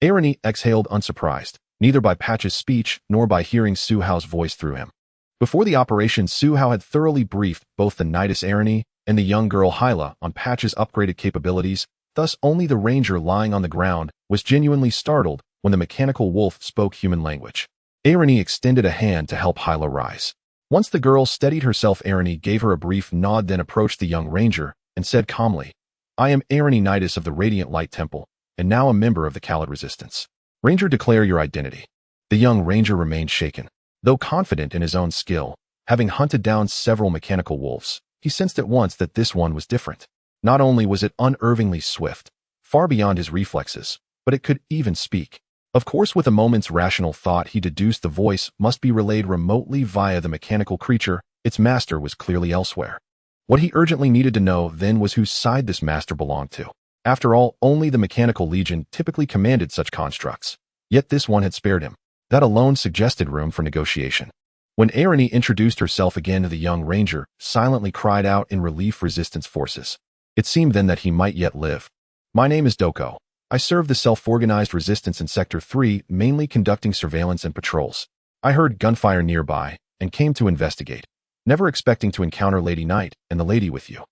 Arani exhaled, unsurprised, neither by Patch's speech nor by hearing Suhao's voice through him. Before the operation, Su Hao had thoroughly briefed both the Nidus Arani and the young girl Hyla on Patch's upgraded capabilities, thus only the ranger lying on the ground was genuinely startled when the mechanical wolf spoke human language. Arani extended a hand to help Hyla rise. Once the girl steadied herself, Arani gave her a brief nod, then approached the young ranger and said calmly, "I am Arani Nidus of the Radiant Light Temple, and now a member of the Khalid Resistance. Ranger, declare your identity." The young ranger remained shaken. Though confident in his own skill, having hunted down several mechanical wolves, he sensed at once that this one was different. Not only was it unervingly swift, far beyond his reflexes, but it could even speak. Of course, with a moment's rational thought, he deduced the voice must be relayed remotely via the mechanical creature. Its master was clearly elsewhere. What he urgently needed to know then was whose side this master belonged to. After all, only the mechanical legion typically commanded such constructs. Yet this one had spared him. That alone suggested room for negotiation. When Arani introduced herself again to the young ranger, silently cried out in relief, "Resistance forces." It seemed then that he might yet live. "My name is Doko. I serve the self-organized resistance in Sector 3, mainly conducting surveillance and patrols. I heard gunfire nearby and came to investigate, never expecting to encounter Lady Knight and the lady with you."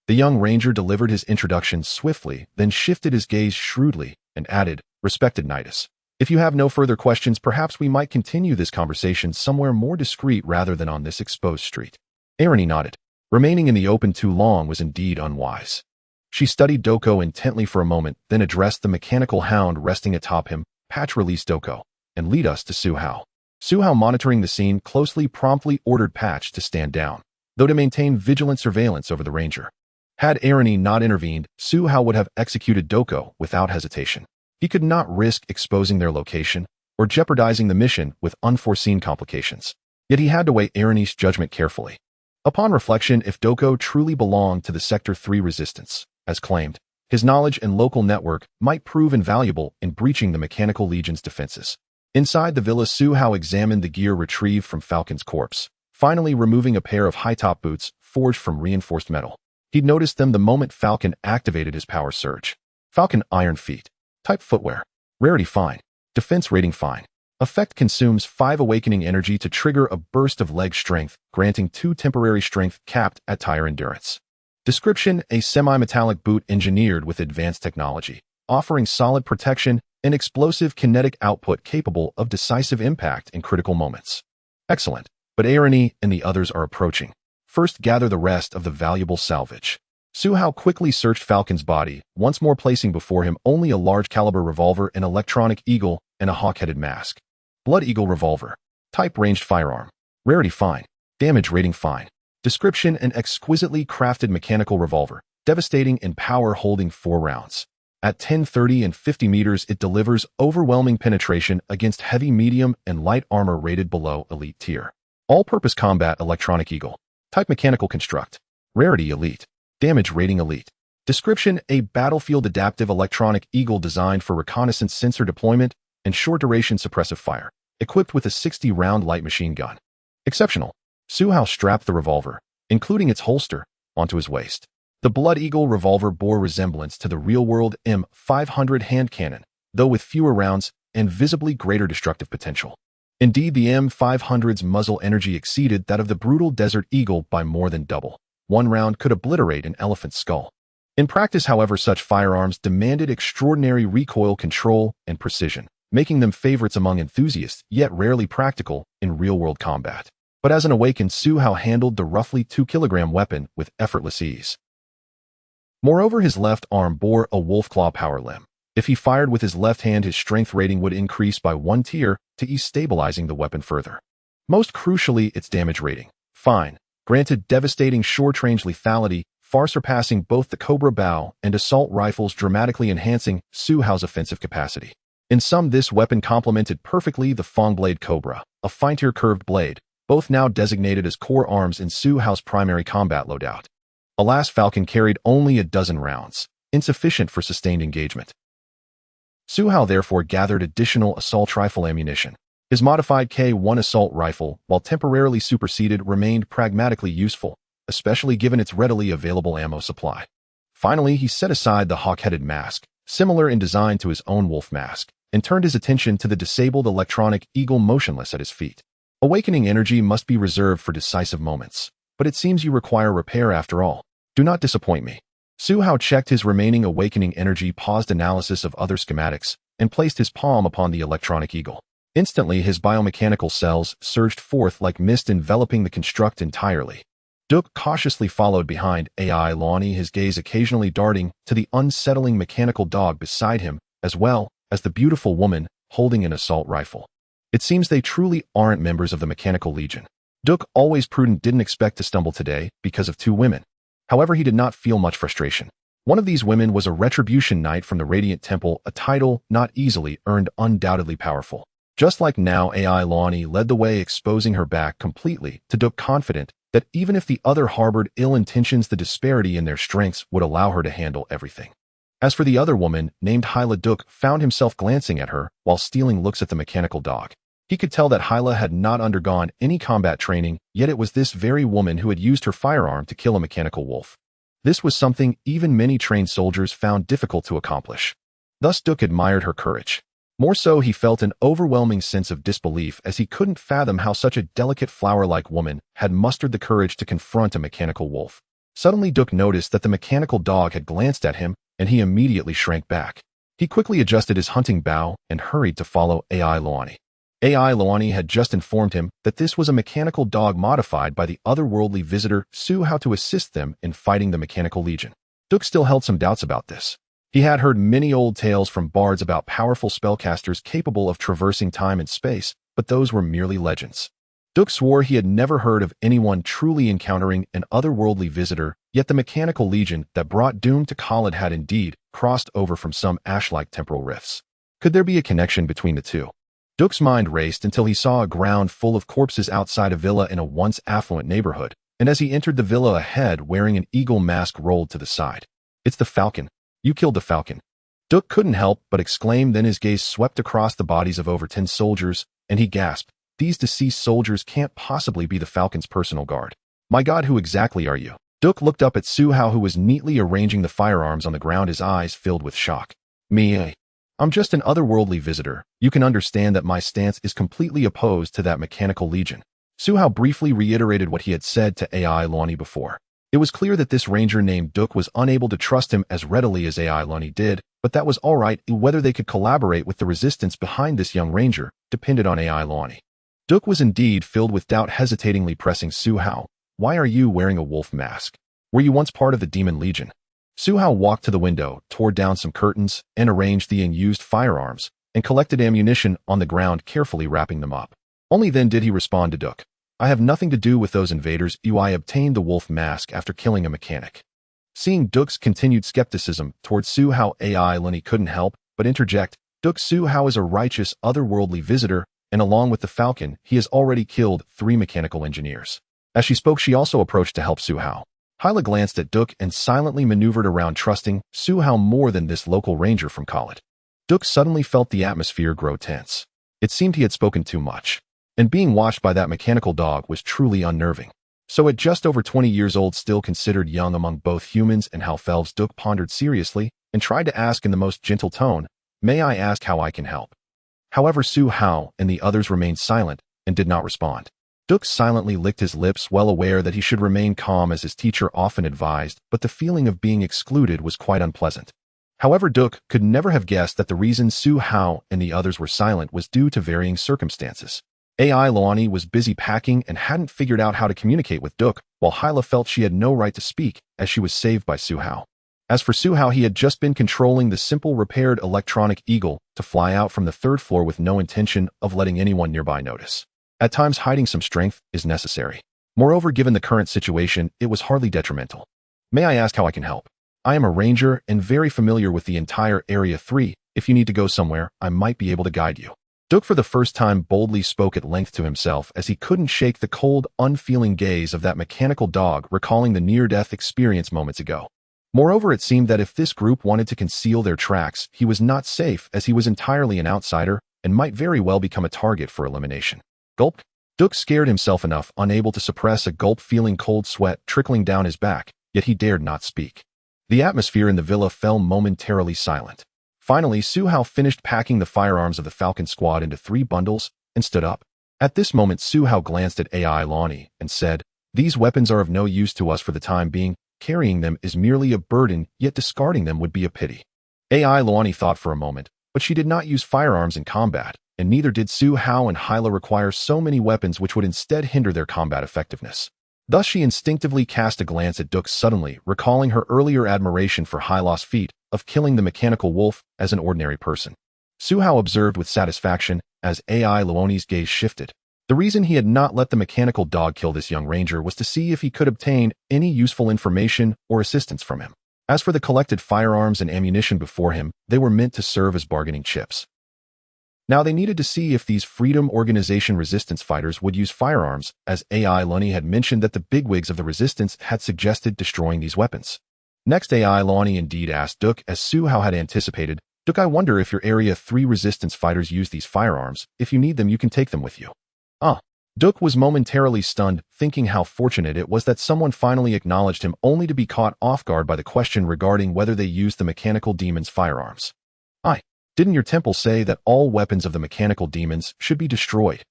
The young ranger delivered his introduction swiftly, then shifted his gaze shrewdly and added, "Respected Nidus, if you have no further questions, perhaps we might continue this conversation somewhere more discreet rather than on this exposed street." Arani nodded. Remaining in the open too long was indeed unwise. She studied Doko intently for a moment, then addressed the mechanical hound resting atop him. "Patch, release Doko and lead us to Su Hao." Su Hao, monitoring the scene closely, promptly ordered Patch to stand down, though to maintain vigilant surveillance over the ranger. Had Arani not intervened, Su Hao would have executed Doko without hesitation. He could not risk exposing their location or jeopardizing the mission with unforeseen complications. Yet he had to weigh Arani's judgment carefully. Upon reflection, if Doko truly belonged to the Sector 3 resistance, as claimed, his knowledge and local network might prove invaluable in breaching the Mechanical Legion's defenses. Inside the villa, Su Hao examined the gear retrieved from Falcon's corpse, finally removing a pair of high-top boots forged from reinforced metal. He'd noticed them the moment Falcon activated his power surge. Falcon Iron Feet. Type footwear. Rarity fine. Defense rating fine. Effect consumes 5 awakening energy to trigger a burst of leg strength, granting 2 temporary strength capped at tire endurance. Description: a semi-metallic boot engineered with advanced technology, offering solid protection and explosive kinetic output capable of decisive impact in critical moments. Excellent, but Arani and the others are approaching. First, gather the rest of the valuable salvage. Su Hao quickly searched Falcon's body, once more placing before him only a large-caliber revolver, an electronic eagle, and a hawk-headed mask. Blood Eagle revolver. Type: ranged firearm. Rarity fine. Damage rating fine. Description: an exquisitely crafted mechanical revolver, devastating in power, holding 4 rounds. At 10, 30, and 50 meters, it delivers overwhelming penetration against heavy, medium, and light armor rated below elite tier. All-purpose combat electronic eagle. Type: mechanical construct. Rarity elite. Damage rating elite. Description: a battlefield adaptive electronic eagle designed for reconnaissance, sensor deployment, and short-duration suppressive fire, equipped with a 60-round light machine gun. Exceptional. Su Hao strapped the revolver, including its holster, onto his waist. The Blood Eagle revolver bore resemblance to the real-world M500 hand cannon, though with fewer rounds and visibly greater destructive potential. Indeed, the M500's muzzle energy exceeded that of the brutal Desert Eagle by more than double. 1 round could obliterate an elephant's skull. In practice, however, such firearms demanded extraordinary recoil control and precision, making them favorites among enthusiasts, yet rarely practical in real-world combat. But as an awakened, Su Hao handled the roughly 2-kilogram weapon with effortless ease. Moreover, his left arm bore a wolf claw power limb. If he fired with his left hand, his strength rating would increase by 1 tier to ease, stabilizing the weapon further. Most crucially, its damage rating. Fine. Granted devastating short-range lethality, far surpassing both the Cobra bow and assault rifles, dramatically enhancing Su Hao's offensive capacity. In sum, this weapon complemented perfectly the Fangblade Cobra, a fine-tier curved blade, both now designated as core arms in Su Hao's primary combat loadout. Alas, Falcon carried only a dozen rounds, insufficient for sustained engagement. Su Hao therefore gathered additional assault rifle ammunition. His modified K1 assault rifle, while temporarily superseded, remained pragmatically useful, especially given its readily available ammo supply. Finally, he set aside the hawk-headed mask, similar in design to his own wolf mask, and turned his attention to the disabled electronic eagle motionless at his feet. Awakening energy must be reserved for decisive moments, but it seems you require repair after all. Do not disappoint me. Su Hao checked his remaining awakening energy, paused analysis of other schematics, and placed his palm upon the electronic eagle. Instantly, his biomechanical cells surged forth like mist, enveloping the construct entirely. Duke cautiously followed behind AI Lonnie, his gaze occasionally darting to the unsettling mechanical dog beside him, as well as the beautiful woman holding an assault rifle. It seems they truly aren't members of the Mechanical Legion. Duke, always prudent, didn't expect to stumble today because of two women. However, he did not feel much frustration. One of these women was a Retribution Knight from the Radiant Temple, a title not easily earned, undoubtedly powerful. Just like now, AI Lonnie led the way, exposing her back completely to Duke, confident that even if the other harbored ill intentions, the disparity in their strengths would allow her to handle everything. As for the other woman, named Hyla, Duke found himself glancing at her while stealing looks at the mechanical dog. He could tell that Hyla had not undergone any combat training, yet it was this very woman who had used her firearm to kill a mechanical wolf. This was something even many trained soldiers found difficult to accomplish. Thus Duke admired her courage. More so, he felt an overwhelming sense of disbelief, as he couldn't fathom how such a delicate flower-like woman had mustered the courage to confront a mechanical wolf. Suddenly Duke noticed that the mechanical dog had glanced at him, and he immediately shrank back. He quickly adjusted his hunting bow and hurried to follow AI Lonnie. AI Lonnie had just informed him that this was a mechanical dog modified by the otherworldly visitor Su Hao to assist them in fighting the Mechanical Legion. Duke still held some doubts about this. He had heard many old tales from bards about powerful spellcasters capable of traversing time and space, but those were merely legends. Duke swore he had never heard of anyone truly encountering an otherworldly visitor, yet the Mechanical Legion that brought doom to Khalid had indeed crossed over from some ash-like temporal rifts. Could there be a connection between the two? Duke's mind raced until he saw a ground full of corpses outside a villa in a once affluent neighborhood, and as he entered the villa, a head wearing an eagle mask rolled to the side. "It's the Falcon. You killed the Falcon." Duke couldn't help but exclaim, then his gaze swept across the bodies of over 10 soldiers, and he gasped, "These deceased soldiers can't possibly be the Falcon's personal guard. My God, who exactly are you?" Duke looked up at Su Hao, who was neatly arranging the firearms on the ground, his eyes filled with shock. I'm just an otherworldly visitor. You can understand that my stance is completely opposed to that Mechanical Legion." Su Hao briefly reiterated what he had said to AI Lonnie before. It was clear that this ranger named Duke was unable to trust him as readily as AI Lonnie did, but that was all right. Whether they could collaborate with the resistance behind this young ranger depended on AI Lonnie. Duke was indeed filled with doubt, hesitatingly pressing Su Hao. "Why are you wearing a wolf mask? Were you once part of the Demon Legion?" Su Hao walked to the window, tore down some curtains, and arranged the unused firearms, and collected ammunition on the ground, carefully wrapping them up. Only then did he respond to Duke. "I have nothing to do with those invaders. I obtained the wolf mask after killing a mechanic." Seeing Duke's continued skepticism towards Su Hao, AI Lonnie couldn't help but interject. "Duke, Su Hao is a righteous, otherworldly visitor, and along with the Falcon, he has already killed 3 mechanical engineers." As she spoke, she also approached to help Su Hao. Hyla glanced at Duke and silently maneuvered around, trusting Su Hao more than this local ranger from Khalid. Duke suddenly felt the atmosphere grow tense. It seemed he had spoken too much, and being watched by that mechanical dog was truly unnerving. So at just over 20 years old, still considered young among both humans and half-elves, Duke pondered seriously and tried to ask in the most gentle tone, "May I ask how I can help?" However, Su Hao and the others remained silent and did not respond. Duke silently licked his lips, well aware that he should remain calm as his teacher often advised, but the feeling of being excluded was quite unpleasant. However, Duke could never have guessed that the reason Su Hao and the others were silent was due to varying circumstances. AI Lonnie was busy packing and hadn't figured out how to communicate with Duke, while Hyla felt she had no right to speak, as she was saved by Su Hao. As for Su Hao, he had just been controlling the simple repaired electronic eagle to fly out from the 3rd floor with no intention of letting anyone nearby notice. At times, hiding some strength is necessary. Moreover, given the current situation, it was hardly detrimental. "May I ask how I can help? I am a ranger and very familiar with the entire Area 3. If you need to go somewhere, I might be able to guide you." Duke for the first time boldly spoke at length to himself, as he couldn't shake the cold, unfeeling gaze of that mechanical dog, recalling the near-death experience moments ago. Moreover, it seemed that if this group wanted to conceal their tracks, he was not safe, as he was entirely an outsider and might very well become a target for elimination. Gulp. Duke scared himself enough, unable to suppress a gulp, feeling cold sweat trickling down his back, yet he dared not speak. The atmosphere in the villa fell momentarily silent. Finally, Su Hao finished packing the firearms of the Falcon squad into 3 bundles and stood up. At this moment, Su Hao glanced at AI Lonnie and said, "These weapons are of no use to us for the time being. Carrying them is merely a burden, yet discarding them would be a pity." AI Lonnie thought for a moment, but she did not use firearms in combat, and neither did Su Hao and Hyla require so many weapons which would instead hinder their combat effectiveness. Thus she instinctively cast a glance at Duke, suddenly recalling her earlier admiration for Hyla's feat of killing the mechanical wolf as an ordinary person. Su Hao observed with satisfaction as AI Luoni's gaze shifted. The reason he had not let the mechanical dog kill this young ranger was to see if he could obtain any useful information or assistance from him. As for the collected firearms and ammunition before him, they were meant to serve as bargaining chips. Now they needed to see if these Freedom Organization resistance fighters would use firearms, as AI Lonnie had mentioned that the bigwigs of the resistance had suggested destroying these weapons. Next, AI Lonnie indeed asked Duke, as Su Hao had anticipated, "Duke, I wonder if your Area 3 resistance fighters use these firearms. If you need them, you can take them with you." Duke was momentarily stunned, thinking how fortunate it was that someone finally acknowledged him, only to be caught off guard by the question regarding whether they used the mechanical demon's firearms. Didn't your temple say that all weapons of the mechanical demons should be destroyed?"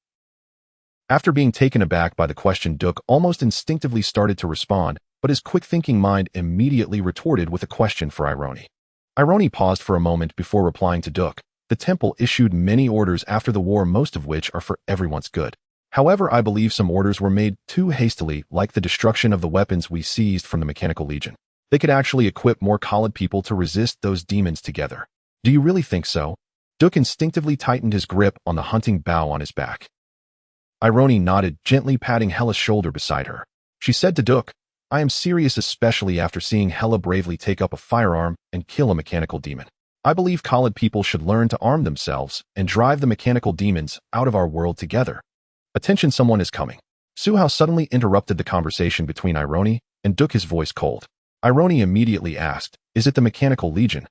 After being taken aback by the question, Duke almost instinctively started to respond, but his quick-thinking mind immediately retorted with a question for Ironi. Ironi paused for a moment before replying to Duke. "The temple issued many orders after the war, most of which are for everyone's good. However, I believe some orders were made too hastily, like the destruction of the weapons we seized from the Mechanical Legion. They could actually equip more college people to resist those demons together. Do you really think so?" Duke instinctively tightened his grip on the hunting bow on his back. Ironi nodded, gently patting Hella's shoulder beside her. She said to Duke, "I am serious, especially after seeing Hella bravely take up a firearm and kill a mechanical demon. I believe college people should learn to arm themselves and drive the mechanical demons out of our world together." "Attention, someone is coming." Su Hao suddenly interrupted the conversation between Ironi and Duke, his voice cold. Ironi immediately asked, "Is it the Mechanical Legion?"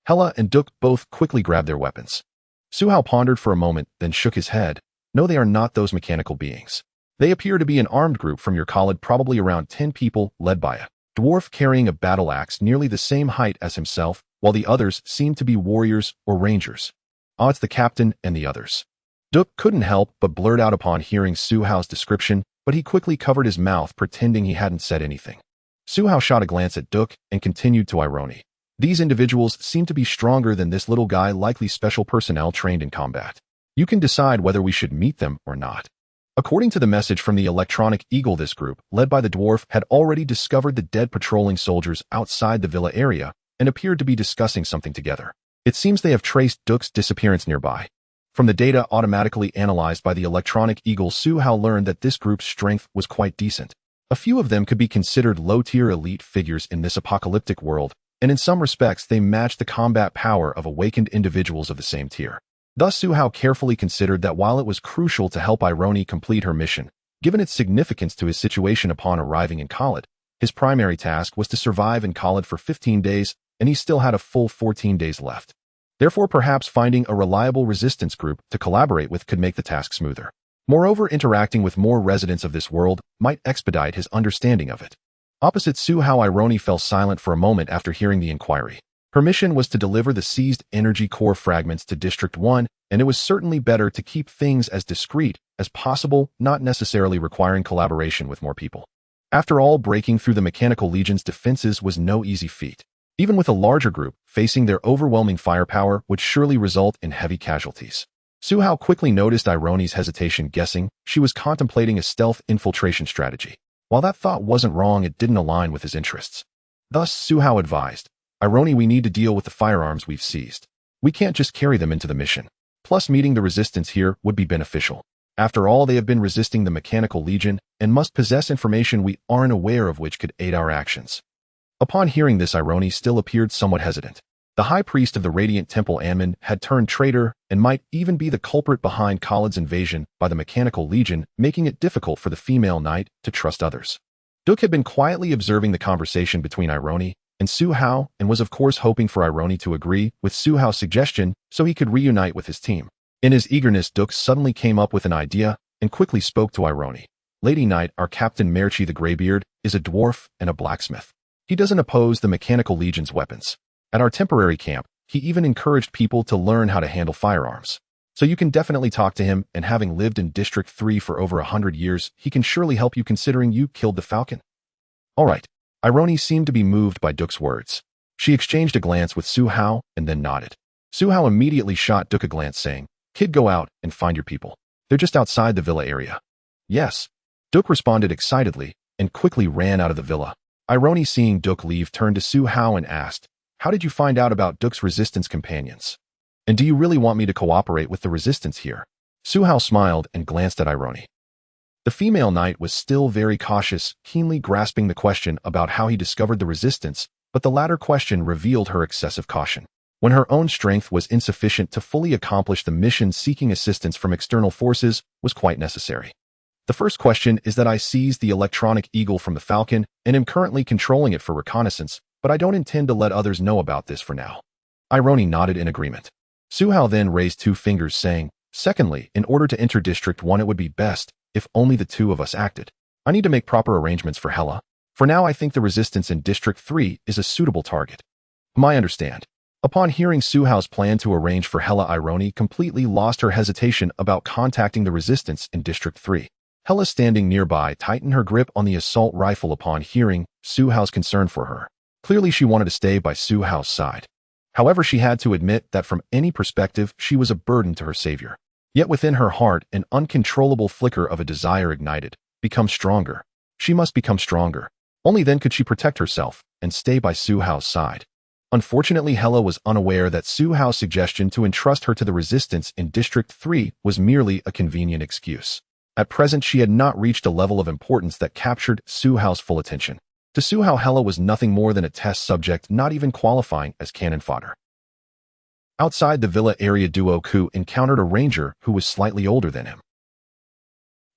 Hella and Duke both quickly grabbed their weapons. Su Hao pondered for a moment, then shook his head. "No, they are not those mechanical beings. They appear to be an armed group from your college, probably around 10 people, led by a dwarf carrying a battle axe nearly the same height as himself, while the others seem to be warriors or rangers. It's the captain and the others." Duke couldn't help but blurt out upon hearing Su Hao's description, but he quickly covered his mouth, pretending he hadn't said anything. Su Hao shot a glance at Duke and continued to Ironi. "These individuals seem to be stronger than this little guy, likely special personnel trained in combat. You can decide whether we should meet them or not." According to the message from the Electronic Eagle, this group, led by the dwarf, had already discovered the dead patrolling soldiers outside the villa area and appeared to be discussing something together. It seems they have traced Duke's disappearance nearby. From the data automatically analyzed by the Electronic Eagle, Su Hao learned that this group's strength was quite decent. A few of them could be considered low-tier elite figures in this apocalyptic world, and in some respects they matched the combat power of awakened individuals of the same tier. Thus Su Hao carefully considered that while it was crucial to help Ironi complete her mission, given its significance to his situation upon arriving in Khalid, his primary task was to survive in Khalid for 15 days, and he still had a full 14 days left. Therefore, perhaps finding a reliable resistance group to collaborate with could make the task smoother. Moreover, interacting with more residents of this world might expedite his understanding of it. Opposite Su Hao, Ironi fell silent for a moment after hearing the inquiry. Her mission was to deliver the seized energy core fragments to District 1, and it was certainly better to keep things as discreet as possible, not necessarily requiring collaboration with more people. After all, breaking through the Mechanical Legion's defenses was no easy feat. Even with a larger group, facing their overwhelming firepower would surely result in heavy casualties. Su Hao quickly noticed Ironi's hesitation, guessing she was contemplating a stealth infiltration strategy. While that thought wasn't wrong, it didn't align with his interests. Thus, Su Hao advised, "Ironi, we need to deal with the firearms we've seized. We can't just carry them into the mission. Plus, meeting the resistance here would be beneficial. After all, they have been resisting the Mechanical Legion and must possess information we aren't aware of which could aid our actions." Upon hearing this, Ironi still appeared somewhat hesitant. The High Priest of the Radiant Temple, Anman, had turned traitor and might even be the culprit behind Khalid's invasion by the Mechanical Legion, making it difficult for the female knight to trust others. Duke had been quietly observing the conversation between Ironi and Su Hao and was of course hoping for Ironi to agree with Su Hao's suggestion so he could reunite with his team. In his eagerness, Duke suddenly came up with an idea and quickly spoke to Ironi. "Lady Knight, our Captain Merchi the Greybeard is a dwarf and a blacksmith. He doesn't oppose the Mechanical Legion's weapons. At our temporary camp, he even encouraged people to learn how to handle firearms. So you can definitely talk to him, and having lived in District 3 for over 100 years, he can surely help you considering you killed the falcon. All right. Ironi seemed to be moved by Duke's words. She exchanged a glance with Su Hao and then nodded. Su Hao immediately shot Duke a glance saying, "Kid, go out and find your people. They're just outside the villa area." "Yes." Duke responded excitedly and quickly ran out of the villa. Ironi, seeing Duke leave, turned to Su Hao and asked, "How did you find out about Duke's resistance companions? And do you really want me to cooperate with the resistance here?" Su Hao smiled and glanced at Ironi. The female knight was still very cautious, keenly grasping the question about how he discovered the resistance, but the latter question revealed her excessive caution. When her own strength was insufficient to fully accomplish the mission, seeking assistance from external forces was quite necessary. "The first question is that I seized the electronic eagle from the falcon and am currently controlling it for reconnaissance, but I don't intend to let others know about this for now." Ironi nodded in agreement. Su Hao then raised 2 fingers saying, "Secondly, in order to enter District 1 it would be best if only the 2 of us acted. I need to make proper arrangements for Hela. For now I think the resistance in District 3 is a suitable target." "I understand." Upon hearing Su Hao's plan to arrange for Hela, Ironi completely lost her hesitation about contacting the resistance in District 3. Hela, standing nearby, tightened her grip on the assault rifle upon hearing Su Hao's concern for her. Clearly she wanted to stay by Su Hao's side. However, she had to admit that from any perspective she was a burden to her savior. Yet within her heart an uncontrollable flicker of a desire ignited. Become stronger. She must become stronger. Only then could she protect herself and stay by Su Hao's side. Unfortunately, Hela was unaware that Su Hao's suggestion to entrust her to the resistance in District 3 was merely a convenient excuse. At present, she had not reached a level of importance that captured Su Hao's full attention. To Su Hao, Hela was nothing more than a test subject, not even qualifying as cannon fodder. Outside the villa area, Duo Ku encountered a ranger who was slightly older than him.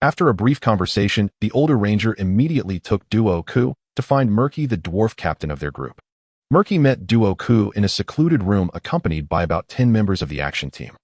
After a brief conversation, the older ranger immediately took Duo Ku to find Murky, the dwarf captain of their group. Murky met Duo Ku in a secluded room accompanied by about 10 members of the action team.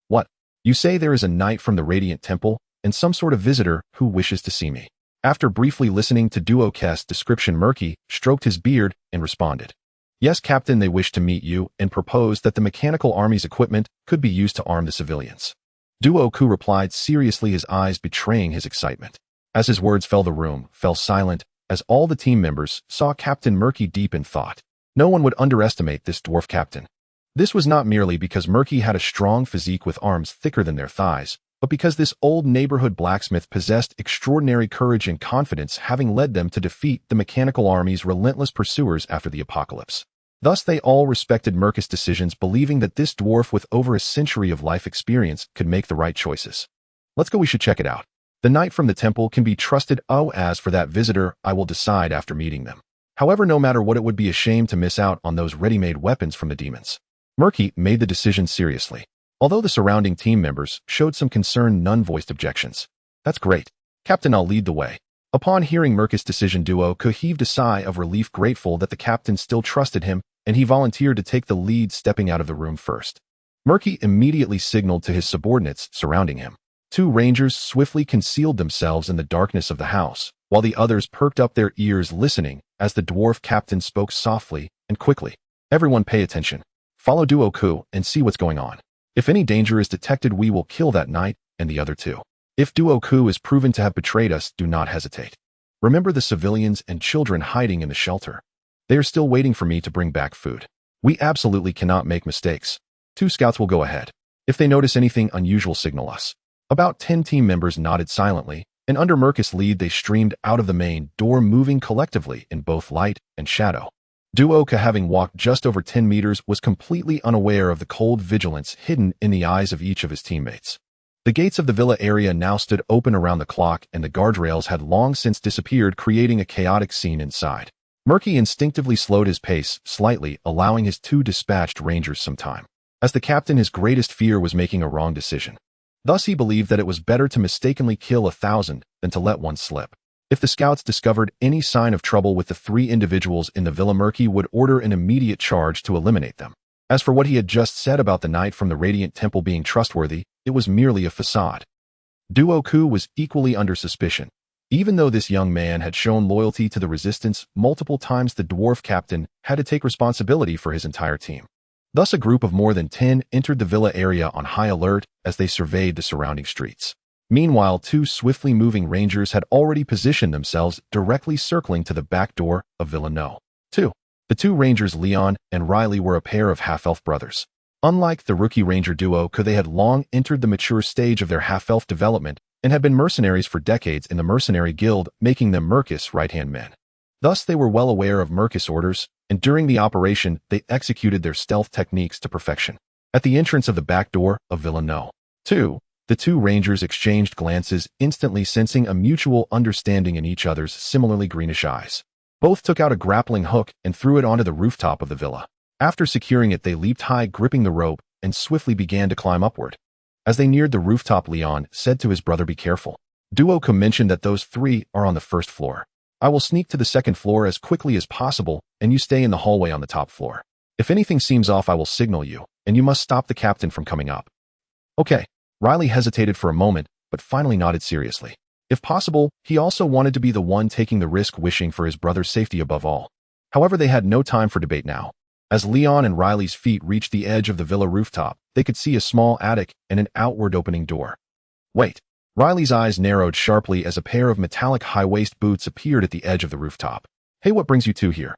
"What? You say there is a knight from the Radiant Temple and some sort of visitor who wishes to see me?" After briefly listening to Duo Ku's description, Murky stroked his beard and responded, "Yes, Captain, they wish to meet you and proposed that the mechanical army's equipment could be used to arm the civilians." Duo Ku replied seriously, his eyes betraying his excitement. As his words fell, the room fell silent as all the team members saw Captain Murky deep in thought. No one would underestimate this dwarf captain. This was not merely because Murky had a strong physique with arms thicker than their thighs, but because this old neighborhood blacksmith possessed extraordinary courage and confidence, having led them to defeat the mechanical army's relentless pursuers after the apocalypse. Thus they all respected Murky's decisions, believing that this dwarf with over a century of life experience could make the right choices. "Let's go, we should check it out. The knight from the temple can be trusted. Oh, as for that visitor, I will decide after meeting them. However, no matter what, it would be a shame to miss out on those ready-made weapons from the demons." Murky made the decision seriously. Although the surrounding team members showed some concern, none voiced objections. "That's great. Captain, I'll lead the way." Upon hearing Murky's decision, Duo Ku heaved a sigh of relief, grateful that the captain still trusted him, and he volunteered to take the lead, stepping out of the room first. Murky immediately signaled to his subordinates surrounding him. 2 rangers swiftly concealed themselves in the darkness of the house, while the others perked up their ears listening as the dwarf captain spoke softly and quickly. "Everyone pay attention. Follow Duo Ku and see what's going on. If any danger is detected, we will kill that knight and the other 2. If Duo Ku is proven to have betrayed us, do not hesitate. Remember the civilians and children hiding in the shelter. They are still waiting for me to bring back food. We absolutely cannot make mistakes. 2 scouts will go ahead. If they notice anything unusual, signal us." About 10 team members nodded silently, and under Murky's lead they streamed out of the main door, moving collectively in both light and shadow. Duo Ku, having walked just over 10 meters, was completely unaware of the cold vigilance hidden in the eyes of each of his teammates. The gates of the villa area now stood open around the clock, and the guardrails had long since disappeared, creating a chaotic scene inside. Murky instinctively slowed his pace slightly, allowing his 2 dispatched rangers some time. As the captain, his greatest fear was making a wrong decision. Thus he believed that it was better to mistakenly kill 1,000 than to let one slip. If the scouts discovered any sign of trouble with the 3 individuals in the villa, Murky would order an immediate charge to eliminate them. As for what he had just said about the knight from the Radiant Temple being trustworthy, it was merely a facade. Duo Ku was equally under suspicion. Even though this young man had shown loyalty to the resistance multiple times, the dwarf captain had to take responsibility for his entire team. Thus a group of more than 10 entered the villa area on high alert as they surveyed the surrounding streets. Meanwhile, two swiftly moving rangers had already positioned themselves directly circling to the back door of Villa No. 2. The two rangers, Leon and Riley, were a pair of half-elf brothers. Unlike the rookie ranger duo, they had long entered the mature stage of their half-elf development and had been mercenaries for decades in the mercenary guild, making them Mercus right-hand men. Thus, they were well aware of Mercus orders, and during the operation, they executed their stealth techniques to perfection. At the entrance of the back door of Villa No. 2, the two rangers exchanged glances, instantly sensing a mutual understanding in each other's similarly greenish eyes. Both took out a grappling hook and threw it onto the rooftop of the villa. After securing it, they leaped high, gripping the rope, and swiftly began to climb upward. As they neared the rooftop, Leon said to his brother, "Be careful. Duo mentioned that those three are on the first floor. I will sneak to the second floor as quickly as possible, and you stay in the hallway on the top floor. If anything seems off, I will signal you, and you must stop the captain from coming up." Okay. Riley hesitated for a moment, but finally nodded seriously. If possible, he also wanted to be the one taking the risk, wishing for his brother's safety above all. However, they had no time for debate now. As Leon and Riley's feet reached the edge of the villa rooftop, they could see a small attic and an outward opening door. Wait. Riley's eyes narrowed sharply as a pair of metallic high-waist boots appeared at the edge of the rooftop. "Hey, what brings you two here?"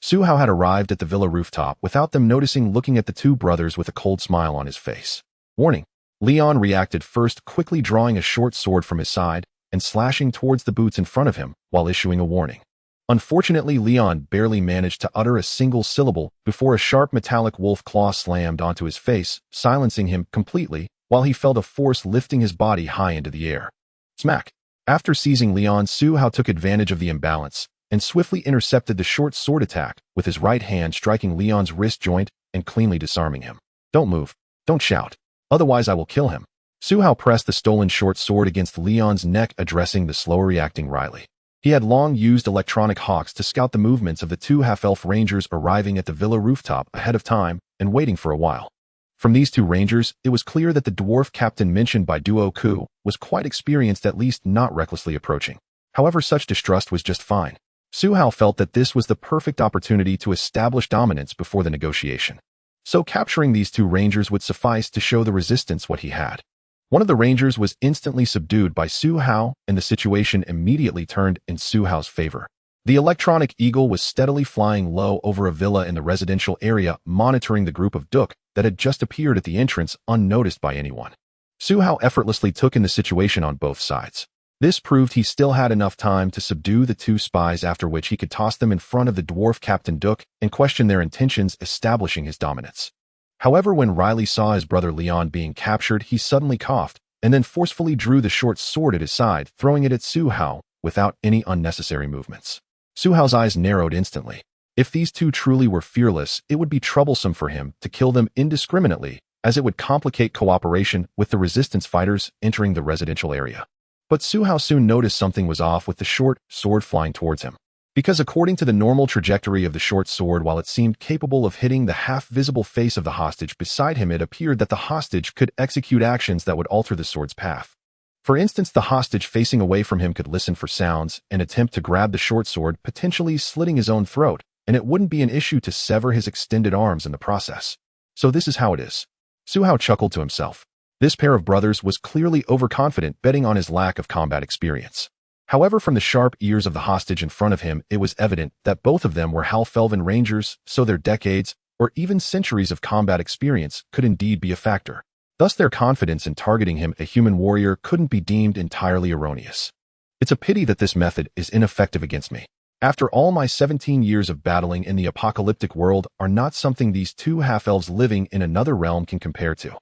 Suhao had arrived at the villa rooftop without them noticing, looking at the two brothers with a cold smile on his face. "Warning." Leon reacted first, quickly drawing a short sword from his side and slashing towards the boots in front of him while issuing a warning. Unfortunately, Leon barely managed to utter a single syllable before a sharp metallic wolf claw slammed onto his face, silencing him completely, while he felt a force lifting his body high into the air. Smack! After seizing Leon, Suhao took advantage of the imbalance and swiftly intercepted the short sword attack with his right hand, striking Leon's wrist joint and cleanly disarming him. "Don't move. Don't shout. Otherwise I will kill him." Suhao pressed the stolen short sword against Leon's neck, addressing the slower reacting Riley. He had long used electronic hawks to scout the movements of the two half-elf rangers arriving at the villa rooftop ahead of time and waiting for a while. From these two rangers, it was clear that the dwarf captain mentioned by Duo Ku was quite experienced, at least not recklessly approaching. However, such distrust was just fine. Suhao felt that this was the perfect opportunity to establish dominance before the negotiation. So capturing these two rangers would suffice to show the resistance what he had. One of the rangers was instantly subdued by Suhao, and the situation immediately turned in Suhao's favor. The electronic eagle was steadily flying low over a villa in the residential area, monitoring the group of Duk that had just appeared at the entrance unnoticed by anyone. Suhao effortlessly took in the situation on both sides. This proved he still had enough time to subdue the two spies, after which he could toss them in front of the dwarf Captain Duk and question their intentions, establishing his dominance. However, when Riley saw his brother Leon being captured, he suddenly coughed and then forcefully drew the short sword at his side, throwing it at Suhao without any unnecessary movements. Suhao's eyes narrowed instantly. If these two truly were fearless, it would be troublesome for him to kill them indiscriminately, as it would complicate cooperation with the resistance fighters entering the residential area. But Suhao soon noticed something was off with the short sword flying towards him. Because according to the normal trajectory of the short sword, while it seemed capable of hitting the half-visible face of the hostage beside him, it appeared that the hostage could execute actions that would alter the sword's path. For instance, the hostage facing away from him could listen for sounds and attempt to grab the short sword, potentially slitting his own throat, and it wouldn't be an issue to sever his extended arms in the process. So this is how it is. Suhao chuckled to himself. This pair of brothers was clearly overconfident, betting on his lack of combat experience. However, from the sharp ears of the hostage in front of him, it was evident that both of them were half-elven rangers, so their decades, or even centuries of combat experience, could indeed be a factor. Thus, their confidence in targeting him, a human warrior, couldn't be deemed entirely erroneous. It's a pity that this method is ineffective against me. After all, my 17 years of battling in the apocalyptic world are not something these two half-elves living in another realm can compare to.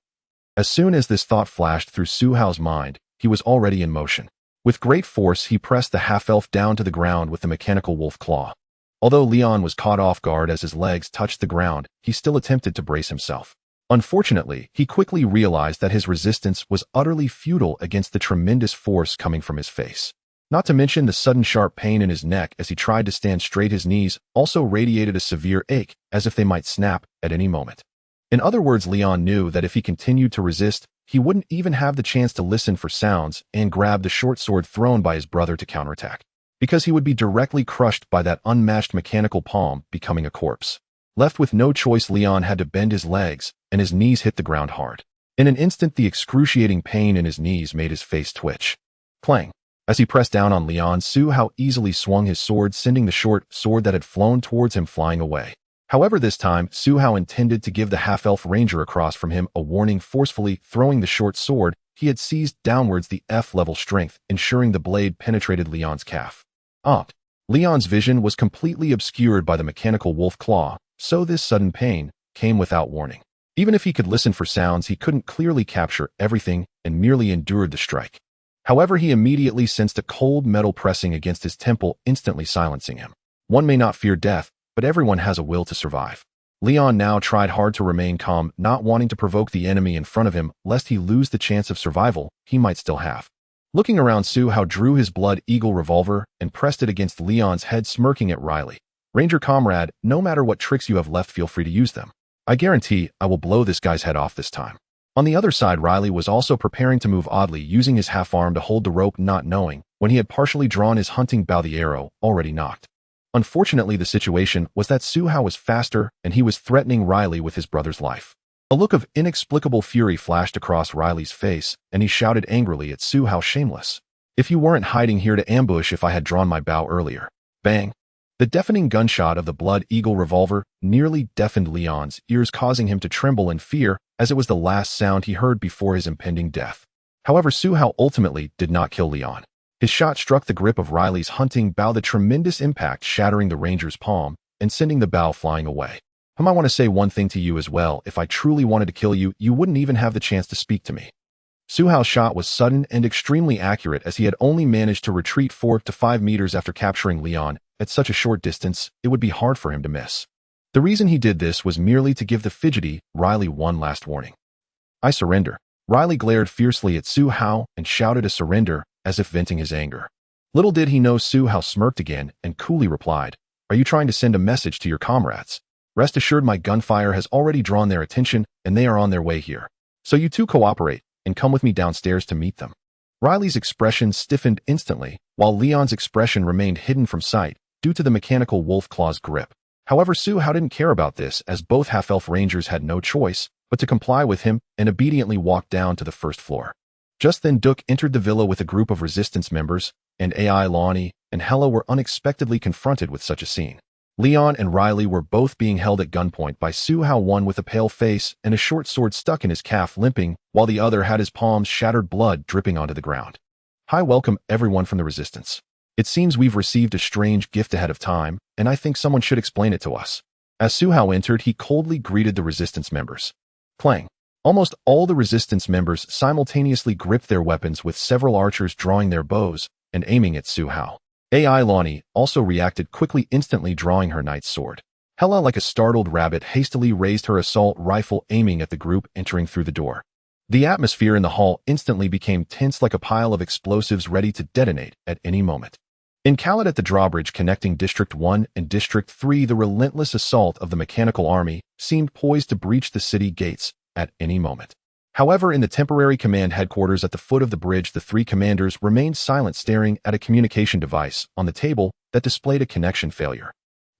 As soon as this thought flashed through Suhao's mind, he was already in motion. With great force, he pressed the half-elf down to the ground with the mechanical wolf claw. Although Leon was caught off guard as his legs touched the ground, he still attempted to brace himself. Unfortunately, he quickly realized that his resistance was utterly futile against the tremendous force coming from his face. Not to mention the sudden sharp pain in his neck as he tried to stand straight. His knees also radiated a severe ache, as if they might snap at any moment. In other words, Leon knew that if he continued to resist, he wouldn't even have the chance to listen for sounds and grab the short sword thrown by his brother to counterattack, because he would be directly crushed by that unmatched mechanical palm, becoming a corpse. Left with no choice, Leon had to bend his legs, and his knees hit the ground hard. In an instant, the excruciating pain in his knees made his face twitch. Clang! As he pressed down on Leon, Su Hao easily swung his sword, sending the short sword that had flown towards him flying away. However, this time, Su Hao intended to give the half-elf ranger across from him a warning, forcefully throwing the short sword he had seized downwards the F-level strength, ensuring the blade penetrated Leon's calf. Leon's vision was completely obscured by the mechanical wolf claw, so this sudden pain came without warning. Even if he could listen for sounds, he couldn't clearly capture everything and merely endured the strike. However, he immediately sensed a cold metal pressing against his temple, instantly silencing him. One may not fear death, but everyone has a will to survive. Leon now tried hard to remain calm, not wanting to provoke the enemy in front of him, lest he lose the chance of survival he might still have. Looking around, Su Hao drew his Blood Eagle revolver and pressed it against Leon's head, smirking at Riley. "Ranger comrade, no matter what tricks you have left, feel free to use them. I guarantee I will blow this guy's head off this time." On the other side, Riley was also preparing to move, oddly using his half-arm to hold the rope, not knowing when he had partially drawn his hunting bow, the arrow already knocked. Unfortunately, the situation was that Su Hao was faster and he was threatening Riley with his brother's life. A look of inexplicable fury flashed across Riley's face, and he shouted angrily at Su Hao, "Shameless! If you weren't hiding here to ambush if I had drawn my bow earlier." Bang! The deafening gunshot of the Blood Eagle revolver nearly deafened Leon's ears, causing him to tremble in fear, as it was the last sound he heard before his impending death. However, Su Hao ultimately did not kill Leon. His shot struck the grip of Riley's hunting bow, the tremendous impact shattering the ranger's palm and sending the bow flying away. I want to say one thing to you as well. If I truly wanted to kill you, you wouldn't even have the chance to speak to me. Su Hao's shot was sudden and extremely accurate, as he had only managed to retreat 4 to 5 meters after capturing Leon. At such a short distance, it would be hard for him to miss. The reason he did this was merely to give the fidgety Riley one last warning. "I surrender." Riley glared fiercely at Su Hao and shouted a surrender, as if venting his anger. Little did he know Su Hao smirked again and coolly replied, "Are you trying to send a message to your comrades? Rest assured, my gunfire has already drawn their attention and they are on their way here. So you two cooperate and come with me downstairs to meet them." Riley's expression stiffened instantly, while Leon's expression remained hidden from sight due to the mechanical wolf claw's grip. However, Su Hao didn't care about this, as both half-elf rangers had no choice but to comply with him and obediently walked down to the first floor. Just then, Duke entered the villa with a group of resistance members, and AI Lonnie and Hella were unexpectedly confronted with such a scene. Leon and Riley were both being held at gunpoint by Su Hao, one with a pale face and a short sword stuck in his calf, limping, while the other had his palms shattered, blood dripping onto the ground. "Hi, welcome everyone from the resistance. It seems we've received a strange gift ahead of time, and I think someone should explain it to us." As Su Hao entered, he coldly greeted the resistance members. Clang! Almost all the resistance members simultaneously gripped their weapons, with several archers drawing their bows and aiming at Su Hao. AI Lonnie also reacted quickly, instantly drawing her knight's sword. Hella, like a startled rabbit, hastily raised her assault rifle, aiming at the group entering through the door. The atmosphere in the hall instantly became tense, like a pile of explosives ready to detonate at any moment. In Khaled, at the drawbridge connecting District 1 and District 3, the relentless assault of the mechanical army seemed poised to breach the city gates at any moment. However, in the temporary command headquarters at the foot of the bridge, the three commanders remained silent, staring at a communication device on the table that displayed a connection failure.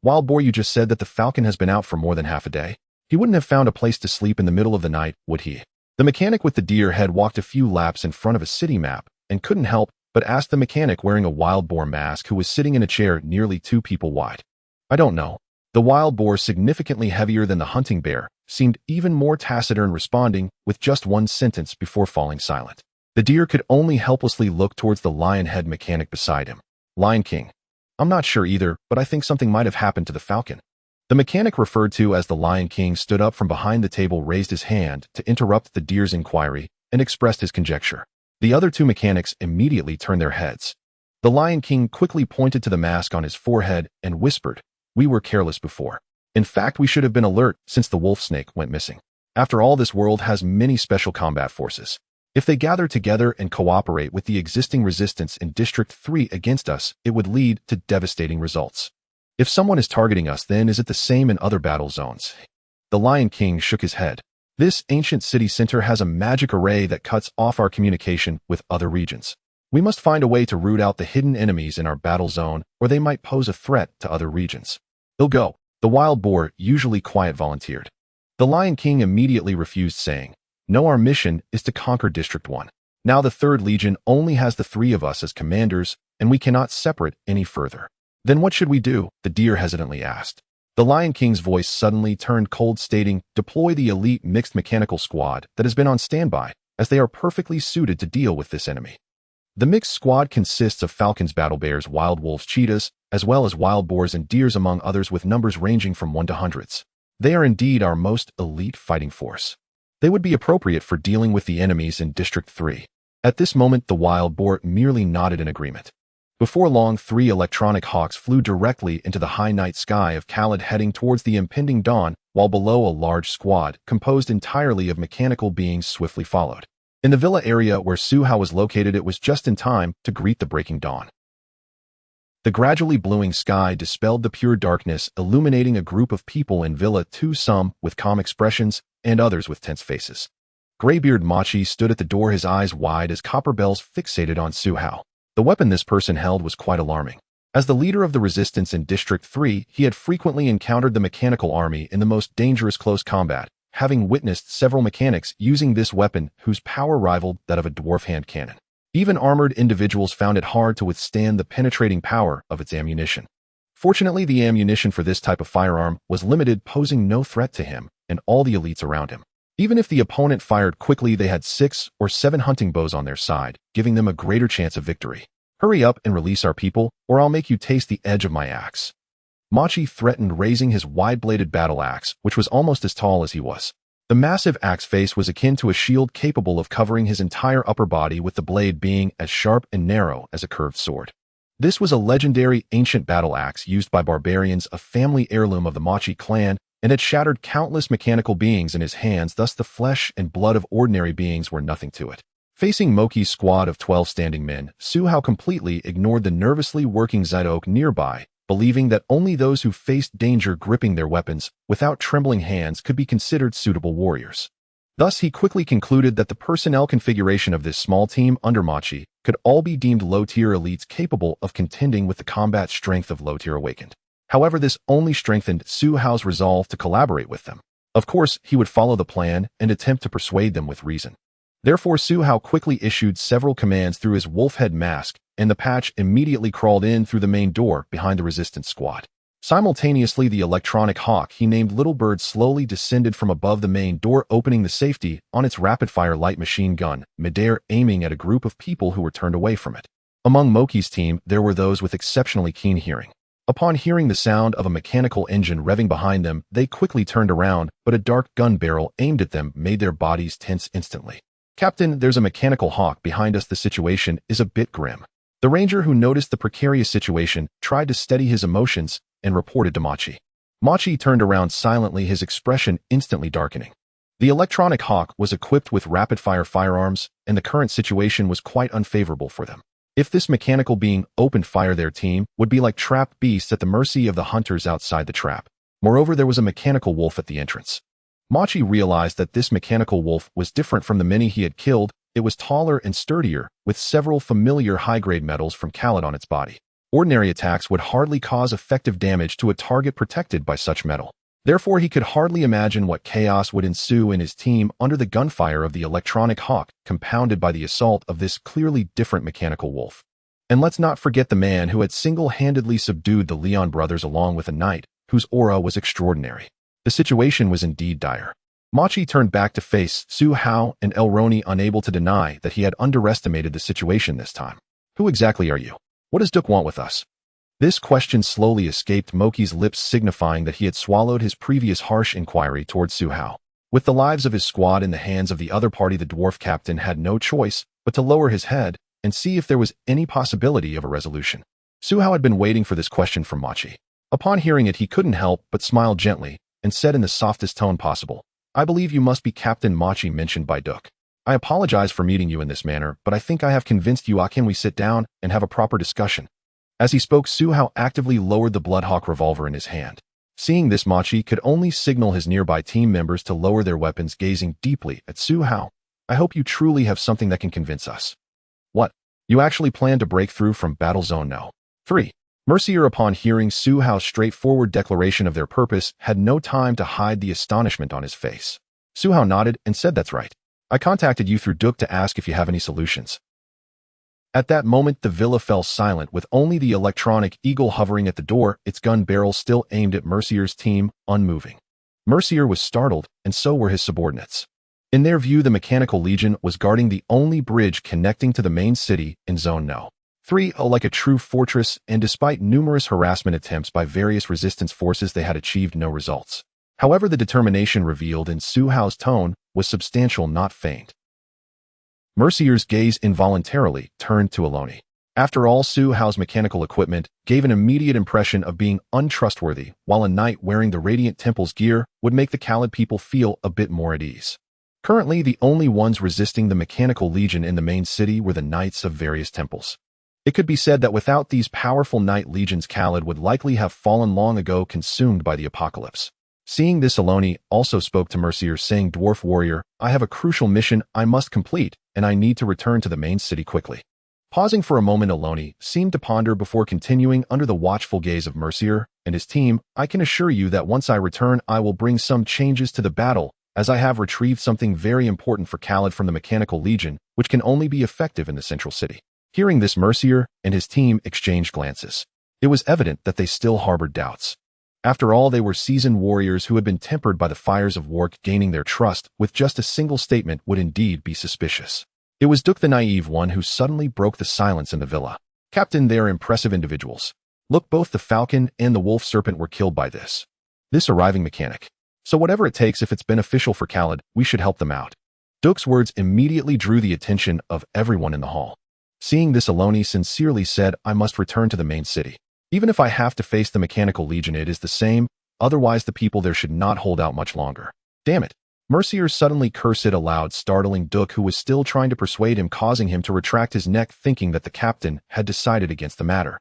"Wild boar, you just said that the Falcon has been out for more than half a day. He wouldn't have found a place to sleep in the middle of the night, would he?" The mechanic with the deer head walked a few laps in front of a city map and couldn't help but ask the mechanic wearing a wild boar mask, who was sitting in a chair nearly 2 people wide. "I don't know." The wild boar, significantly heavier than the hunting bear, seemed even more taciturn, responding with just one sentence before falling silent. The deer could only helplessly look towards the lion head mechanic beside him. "Lion King. I'm not sure either, but I think something might have happened to the Falcon." The mechanic referred to as the Lion King stood up from behind the table, raised his hand to interrupt the deer's inquiry, and expressed his conjecture. The other 2 mechanics immediately turned their heads. The Lion King quickly pointed to the mask on his forehead and whispered, "We were careless before. In fact, we should have been alert since the wolf snake went missing. After all, this world has many special combat forces. If they gather together and cooperate with the existing resistance in District 3 against us, it would lead to devastating results. If someone is targeting us, then is it the same in other battle zones?" The Lion King shook his head. "This ancient city center has a magic array that cuts off our communication with other regions. We must find a way to root out the hidden enemies in our battle zone, or they might pose a threat to other regions." "He'll go." The wild boar, usually quiet, volunteered. The Lion King immediately refused, saying, "No, our mission is to conquer District 1. Now the 3rd Legion only has the 3 of us as commanders, and we cannot separate any further." "Then what should we do?" the deer hesitantly asked. The Lion King's voice suddenly turned cold, stating, "Deploy the elite mixed mechanical squad that has been on standby, as they are perfectly suited to deal with this enemy." The mixed squad consists of falcons, battle bears, wild wolves, cheetahs, as well as wild boars and deers, among others, with numbers ranging from 1 to hundreds. They are indeed our most elite fighting force. They would be appropriate for dealing with the enemies in District 3. At this moment, the wild boar merely nodded in agreement. Before long, 3 electronic hawks flew directly into the high night sky of Khaled, heading towards the impending dawn, while below a large squad, composed entirely of mechanical beings, swiftly followed. In the villa area where Su Hao was located, it was just in time to greet the breaking dawn. The gradually bluing sky dispelled the pure darkness, illuminating a group of people in Villa 2, some with calm expressions and others with tense faces. Graybeard Machi stood at the door, his eyes wide as copper bells fixated on Su Hao. The weapon this person held was quite alarming. As the leader of the resistance in District 3, he had frequently encountered the mechanical army in the most dangerous close combat, having witnessed several mechanics using this weapon whose power rivaled that of a dwarf hand cannon. Even armored individuals found it hard to withstand the penetrating power of its ammunition. Fortunately, the ammunition for this type of firearm was limited, posing no threat to him and all the elites around him. Even if the opponent fired quickly, they had 6 or 7 hunting bows on their side, giving them a greater chance of victory. "Hurry up and release our people, or I'll make you taste the edge of my axe." Machi threatened, raising his wide-bladed battle axe, which was almost as tall as he was. The massive axe face was akin to a shield, capable of covering his entire upper body, with the blade being as sharp and narrow as a curved sword. This was a legendary ancient battle axe used by barbarians, a family heirloom of the Machi clan, and had shattered countless mechanical beings in his hands, thus the flesh and blood of ordinary beings were nothing to it. Facing Moki's squad of 12 standing men, Su Hao completely ignored the nervously working Zidok nearby, believing that only those who faced danger gripping their weapons without trembling hands could be considered suitable warriors. Thus, he quickly concluded that the personnel configuration of this small team under Machi could all be deemed low-tier elites capable of contending with the combat strength of low-tier awakened. However, this only strengthened Su Hao's resolve to collaborate with them. Of course, he would follow the plan and attempt to persuade them with reason. Therefore, Su Hao quickly issued several commands through his wolf head mask, and the patch immediately crawled in through the main door behind the resistance squad. Simultaneously, the electronic hawk he named Little Bird slowly descended from above the main door, opening the safety on its rapid-fire light machine gun, midair, aiming at a group of people who were turned away from it. Among Moki's team, there were those with exceptionally keen hearing. Upon hearing the sound of a mechanical engine revving behind them, they quickly turned around, but a dark gun barrel aimed at them made their bodies tense instantly. "Captain, there's a mechanical hawk behind us. The situation is a bit grim." The ranger, who noticed the precarious situation, tried to steady his emotions and reported to Machi. Machi turned around silently, his expression instantly darkening. The electronic hawk was equipped with rapid-fire firearms, and the current situation was quite unfavorable for them. If this mechanical being opened fire, their team would be like trapped beasts at the mercy of the hunters outside the trap. Moreover, there was a mechanical wolf at the entrance. Machi realized that this mechanical wolf was different from the many he had killed. It was taller and sturdier, with several familiar high-grade metals from Khaled on its body. Ordinary attacks would hardly cause effective damage to a target protected by such metal. Therefore, he could hardly imagine what chaos would ensue in his team under the gunfire of the electronic hawk, compounded by the assault of this clearly different mechanical wolf. And let's not forget the man who had single-handedly subdued the Leon brothers, along with a knight whose aura was extraordinary. The situation was indeed dire. Machi turned back to face Su Hao and Elroni, unable to deny that he had underestimated the situation this time. "Who exactly are you? What does Duke want with us?" This question slowly escaped Moki's lips, signifying that he had swallowed his previous harsh inquiry towards Su Hao. With the lives of his squad in the hands of the other party, the dwarf captain had no choice but to lower his head and see if there was any possibility of a resolution. Su Hao had been waiting for this question from Machi. Upon hearing it, he couldn't help but smile gently and said in the softest tone possible, "I believe you must be Captain Machi mentioned by Duke. I apologize for meeting you in this manner, but I think I have convinced you. Can we sit down and have a proper discussion?" As he spoke, Su Hao actively lowered the Bloodhawk revolver in his hand. Seeing this, Machi could only signal his nearby team members to lower their weapons, gazing deeply at Su Hao. "I hope you truly have something that can convince us." "What? You actually plan to break through from Battle Zone No. 3. Mercier, upon hearing Su Hao's straightforward declaration of their purpose, had no time to hide the astonishment on his face. Su Hao nodded and said, "That's right. I contacted you through Duke to ask if you have any solutions." At that moment, the villa fell silent, with only the electronic eagle hovering at the door, its gun barrel still aimed at Mercier's team, unmoving. Mercier was startled, and so were his subordinates. In their view, the Mechanical Legion was guarding the only bridge connecting to the main city in Zone No. 3, like a true fortress, and despite numerous harassment attempts by various resistance forces, they had achieved no results. However, the determination revealed in Su Hao's tone was substantial, not feigned. Mercier's gaze involuntarily turned to Aloni. After all, Su Hao's mechanical equipment gave an immediate impression of being untrustworthy, while a knight wearing the Radiant Temple's gear would make the Khalid people feel a bit more at ease. Currently, the only ones resisting the Mechanical Legion in the main city were the knights of various temples. It could be said that without these powerful knight legions, Khalid would likely have fallen long ago, consumed by the apocalypse. Seeing this, Aloni also spoke to Mercier, saying, "Dwarf warrior, I have a crucial mission I must complete, and I need to return to the main city quickly." Pausing for a moment, Aloni seemed to ponder before continuing under the watchful gaze of Mercier and his team. "I can assure you that once I return, I will bring some changes to the battle, as I have retrieved something very important for Khalid from the Mechanical Legion, which can only be effective in the central city." Hearing this, Mercier and his team exchanged glances. It was evident that they still harbored doubts. After all, they were seasoned warriors who had been tempered by the fires of war. Gaining their trust with just a single statement would indeed be suspicious. It was Duke, the naive one, who suddenly broke the silence in the villa. "Captain, they are impressive individuals. Look, both the Falcon and the Wolf Serpent were killed by this arriving mechanic. So whatever it takes, if it's beneficial for Khalid, we should help them out." Duke's words immediately drew the attention of everyone in the hall. Seeing this, Aloni sincerely said, "I must return to the main city. Even if I have to face the Mechanical Legion, it is the same. Otherwise, the people there should not hold out much longer." "Damn it." Mercier suddenly cursed aloud, startling Duke, who was still trying to persuade him, causing him to retract his neck, thinking that the captain had decided against the matter.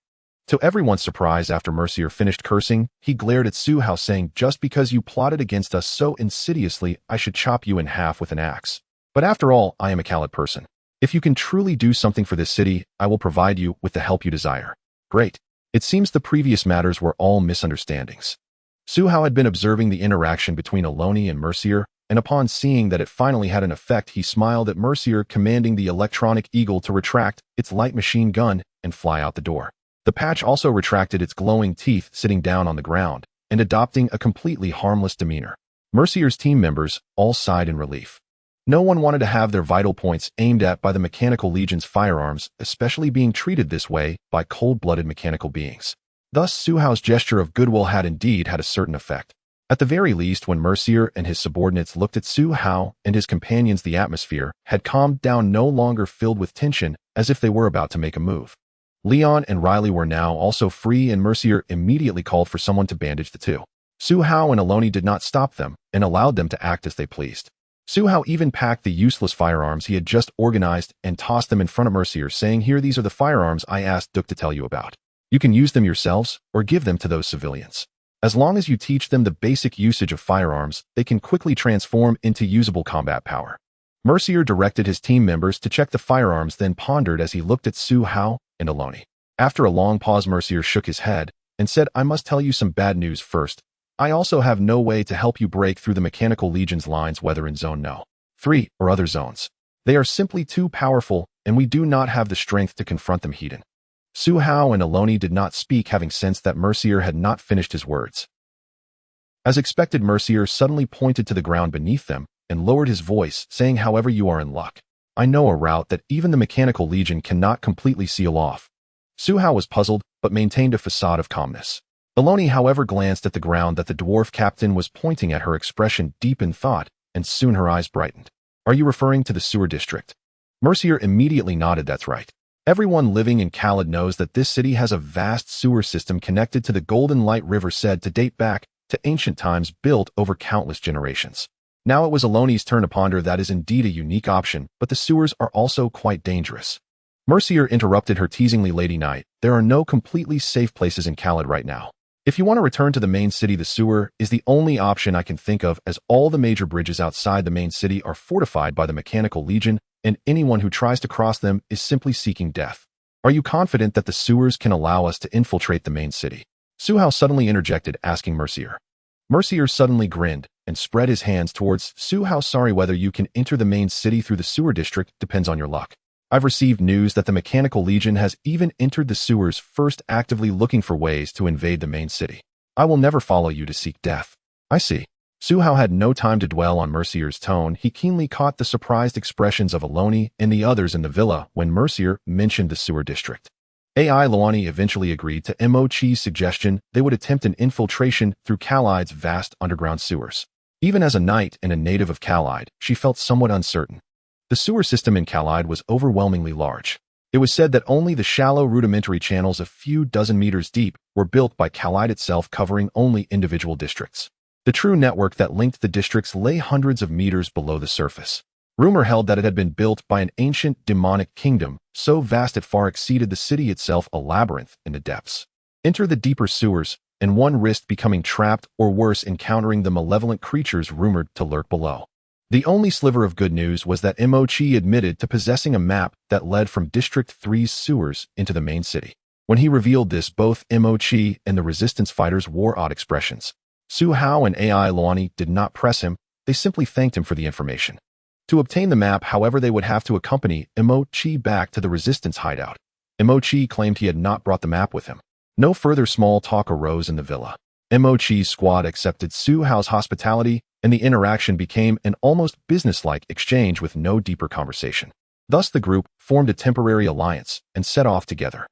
To everyone's surprise, after Mercier finished cursing, he glared at Su Hao, saying, "Just because you plotted against us so insidiously, I should chop you in half with an axe. But after all, I am a Khalid person. If you can truly do something for this city, I will provide you with the help you desire." "Great." It seems the previous matters were all misunderstandings. Su Hao had been observing the interaction between Aloni and Mercier, and upon seeing that it finally had an effect, he smiled at Mercier, commanding the electronic eagle to retract its light machine gun and fly out the door. The patch also retracted its glowing teeth, sitting down on the ground and adopting a completely harmless demeanor. Mercier's team members all sighed in relief. No one wanted to have their vital points aimed at by the Mechanical Legion's firearms, especially being treated this way by cold-blooded mechanical beings. Thus, Su Hao's gesture of goodwill had indeed had a certain effect. At the very least, when Mercier and his subordinates looked at Su Hao and his companions, the atmosphere had calmed down, no longer filled with tension, as if they were about to make a move. Leon and Riley were now also free, and Mercier immediately called for someone to bandage the two. Su Hao and Aloni did not stop them and allowed them to act as they pleased. Su Hao even packed the useless firearms he had just organized and tossed them in front of Mercier, saying, "Here, these are the firearms I asked Duke to tell you about. You can use them yourselves or give them to those civilians. As long as you teach them the basic usage of firearms, they can quickly transform into usable combat power." Mercier directed his team members to check the firearms, then pondered as he looked at Su Hao and Aloni. After a long pause, Mercier shook his head and said, "I must tell you some bad news first. I also have no way to help you break through the Mechanical Legion's lines, whether in Zone No. 3 or other zones. They are simply too powerful, and we do not have the strength to confront them head-on." Su Hao and Aloni did not speak, having sensed that Mercier had not finished his words. As expected, Mercier suddenly pointed to the ground beneath them and lowered his voice, saying, "However, you are in luck. I know a route that even the Mechanical Legion cannot completely seal off." Su Hao was puzzled, but maintained a facade of calmness. Aloni, however, glanced at the ground that the dwarf captain was pointing at, her expression deep in thought, and soon her eyes brightened. "Are you referring to the sewer district?" Mercier immediately nodded. "That's right. Everyone living in Khalid knows that this city has a vast sewer system connected to the Golden Light River, said to date back to ancient times, built over countless generations." Now it was Aloni's turn to ponder. "That is indeed a unique option, but the sewers are also quite dangerous." Mercier interrupted her teasingly, "Lady Knight, there are no completely safe places in Khalid right now. If you want to return to the main city, the sewer is the only option I can think of, as all the major bridges outside the main city are fortified by the Mechanical Legion, and anyone who tries to cross them is simply seeking death." Are you confident that the sewers can allow us to infiltrate the main city? Suhao suddenly interjected, asking Mercier. Mercier suddenly grinned and spread his hands towards Suhao. Sorry, whether you can enter the main city through the sewer district depends on your luck. I've received news that the Mechanical Legion has even entered the sewers first, actively looking for ways to invade the main city. I will never follow you to seek death. I see. Suhao had no time to dwell on Mercier's tone. He keenly caught the surprised expressions of Aloni and the others in the villa when Mercier mentioned the sewer district. AI Luani eventually agreed to Mo Chi's suggestion they would attempt an infiltration through Kalide's vast underground sewers. Even as a knight and a native of Kalide, she felt somewhat uncertain. The sewer system in Kalide was overwhelmingly large. It was said that only the shallow rudimentary channels a few dozen meters deep were built by Kalide itself, covering only individual districts. The true network that linked the districts lay hundreds of meters below the surface. Rumor held that it had been built by an ancient demonic kingdom, so vast it far exceeded the city itself, a labyrinth in the depths. Enter the deeper sewers, and one risked becoming trapped or worse, encountering the malevolent creatures rumored to lurk below. The only sliver of good news was that Mo Chi admitted to possessing a map that led from District 3's sewers into the main city. When he revealed this, both Mo Chi and the resistance fighters wore odd expressions. Su Hao and AI Luani did not press him, they simply thanked him for the information. To obtain the map, however, they would have to accompany Mo Chi back to the resistance hideout. Mo Chi claimed he had not brought the map with him. No further small talk arose in the villa. Mo Chi's squad accepted Su Hao's hospitality, and the interaction became an almost businesslike exchange with no deeper conversation. Thus the group formed a temporary alliance and set off together.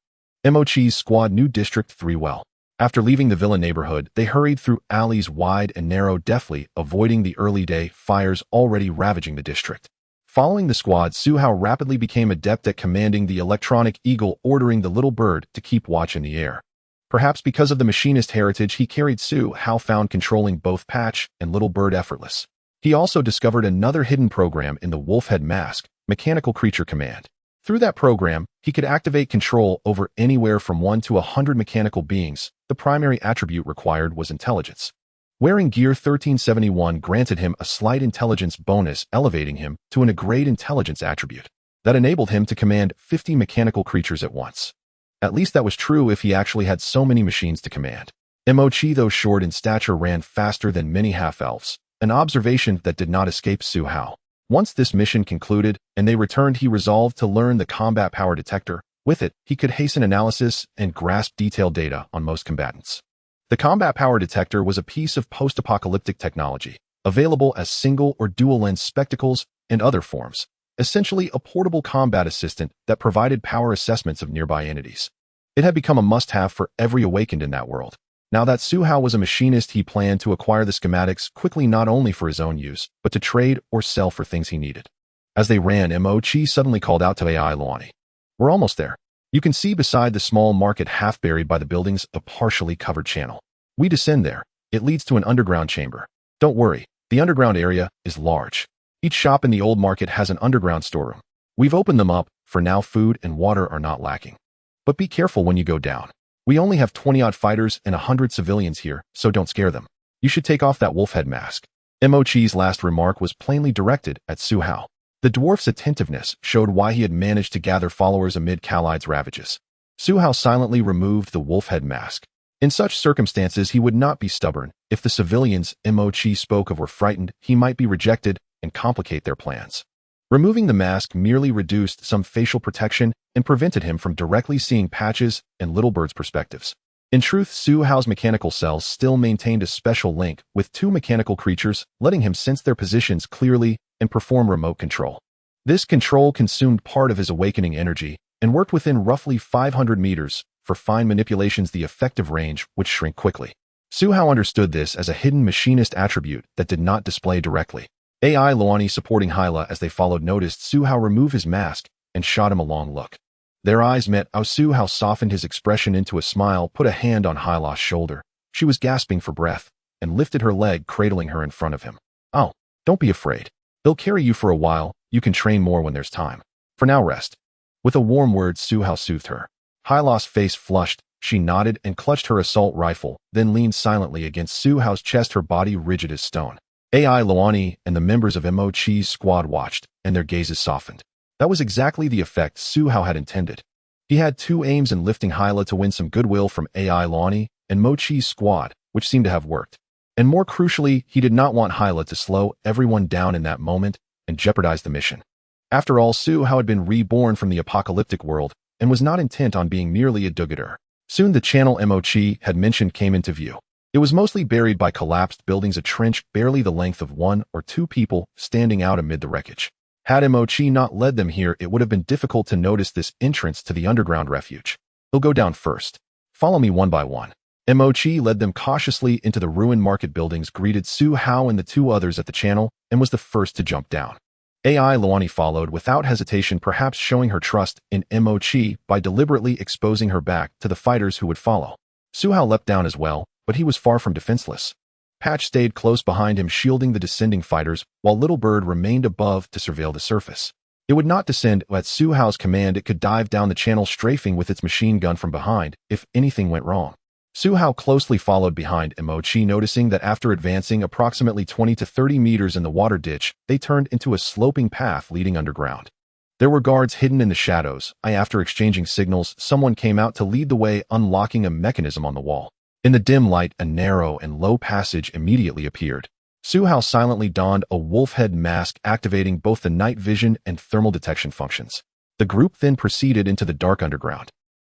Mo Chi's squad knew District 3 well. After leaving the villa neighborhood, they hurried through alleys wide and narrow, deftly avoiding the early day fires already ravaging the district. Following the squad, Su Hao rapidly became adept at commanding the electronic eagle, ordering the little bird to keep watch in the air. Perhaps because of the machinist heritage he carried, Su Hao found controlling both Patch and Little Bird effortless. He also discovered another hidden program in the Wolfhead Mask, Mechanical Creature Command. Through that program, he could activate control over anywhere from 1 to 100 mechanical beings. The primary attribute required was intelligence. Wearing Gear 1371 granted him a slight intelligence bonus, elevating him to a grade intelligence attribute that enabled him to command 50 mechanical creatures at once. At least that was true if he actually had so many machines to command. Mo Chi, though short in stature, ran faster than many half-elves, an observation that did not escape Su Hao. Once this mission concluded and they returned, he resolved to learn the combat power detector. With it, he could hasten analysis and grasp detailed data on most combatants. The combat power detector was a piece of post-apocalyptic technology, available as single or dual-lens spectacles and other forms, essentially a portable combat assistant that provided power assessments of nearby entities. It had become a must-have for every awakened in that world. Now that Su Hao was a machinist, he planned to acquire the schematics quickly, not only for his own use, but to trade or sell for things he needed. As they ran, Mo Chi suddenly called out to AI Luani. We're almost there. You can see beside the small market, half buried by the buildings, a partially covered channel. We descend there. It leads to an underground chamber. Don't worry, the underground area is large. Each shop in the old market has an underground storeroom. We've opened them up. For now, food and water are not lacking. But be careful when you go down. We only have 20-odd fighters and 100 civilians here, so don't scare them. You should take off that wolfhead mask. Mo Chi's last remark was plainly directed at Su Hao. The dwarf's attentiveness showed why he had managed to gather followers amid Kalide's ravages. Su Hao silently removed the wolfhead mask. In such circumstances, he would not be stubborn. If the civilians Mo Chi spoke of were frightened, he might be rejected and complicate their plans. Removing the mask merely reduced some facial protection and prevented him from directly seeing Patch's and Little Bird's perspectives. In truth, Su Hao's mechanical cells still maintained a special link with two mechanical creatures, letting him sense their positions clearly and perform remote control. This control consumed part of his awakening energy and worked within roughly 500 meters. For fine manipulations, the effective range would shrink quickly. Su Hao understood this as a hidden machinist attribute that did not display directly. AI Luani, supporting Hyla as they followed, noticed Su Hao remove his mask and shot him a long look. Their eyes met. Su Hao softened his expression into a smile, put a hand on Hyla's shoulder. She was gasping for breath and lifted her leg, cradling her in front of him. Oh, don't be afraid. They'll carry you for a while. You can train more when there's time. For now, rest. With a warm word, Su Hao soothed her. Hyla's face flushed. She nodded and clutched her assault rifle, then leaned silently against Su Hao's chest, her body rigid as stone. AI Luani and the members of Mo Chi's squad watched, and their gazes softened. That was exactly the effect Su Hao had intended. He had two aims in lifting Hyla to win some goodwill from AI Lonnie and Mochi's squad, which seemed to have worked. And more crucially, he did not want Hyla to slow everyone down in that moment and jeopardize the mission. After all, Suhao had been reborn from the apocalyptic world and was not intent on being merely a do-gooder. Soon the channel Mochi had mentioned came into view. It was mostly buried by collapsed buildings, a trench barely the length of one or two people standing out amid the wreckage. Had Mochi not led them here, it would have been difficult to notice this entrance to the underground refuge. He'll go down first. Follow me one by one. Mochi led them cautiously into the ruined market buildings, greeted Suhao and the two others at the channel, and was the first to jump down. AI Luani followed without hesitation, perhaps showing her trust in Mochi by deliberately exposing her back to the fighters who would follow. Suhao leapt down as well, but he was far from defenseless. Patch stayed close behind him, shielding the descending fighters, while Little Bird remained above to surveil the surface. It would not descend at Suhao's command. It could dive down the channel, strafing with its machine gun from behind if anything went wrong. Suhao closely followed behind Mochi, noticing that after advancing approximately 20 to 30 meters in the water ditch, they turned into a sloping path leading underground. There were guards hidden in the shadows. After exchanging signals, someone came out to lead the way, unlocking a mechanism on the wall. In the dim light, a narrow and low passage immediately appeared. Suhao silently donned a wolf head mask, activating both the night vision and thermal detection functions. The group then proceeded into the dark underground.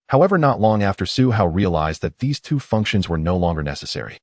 However, not long after, Suhao realized that these two functions were no longer necessary.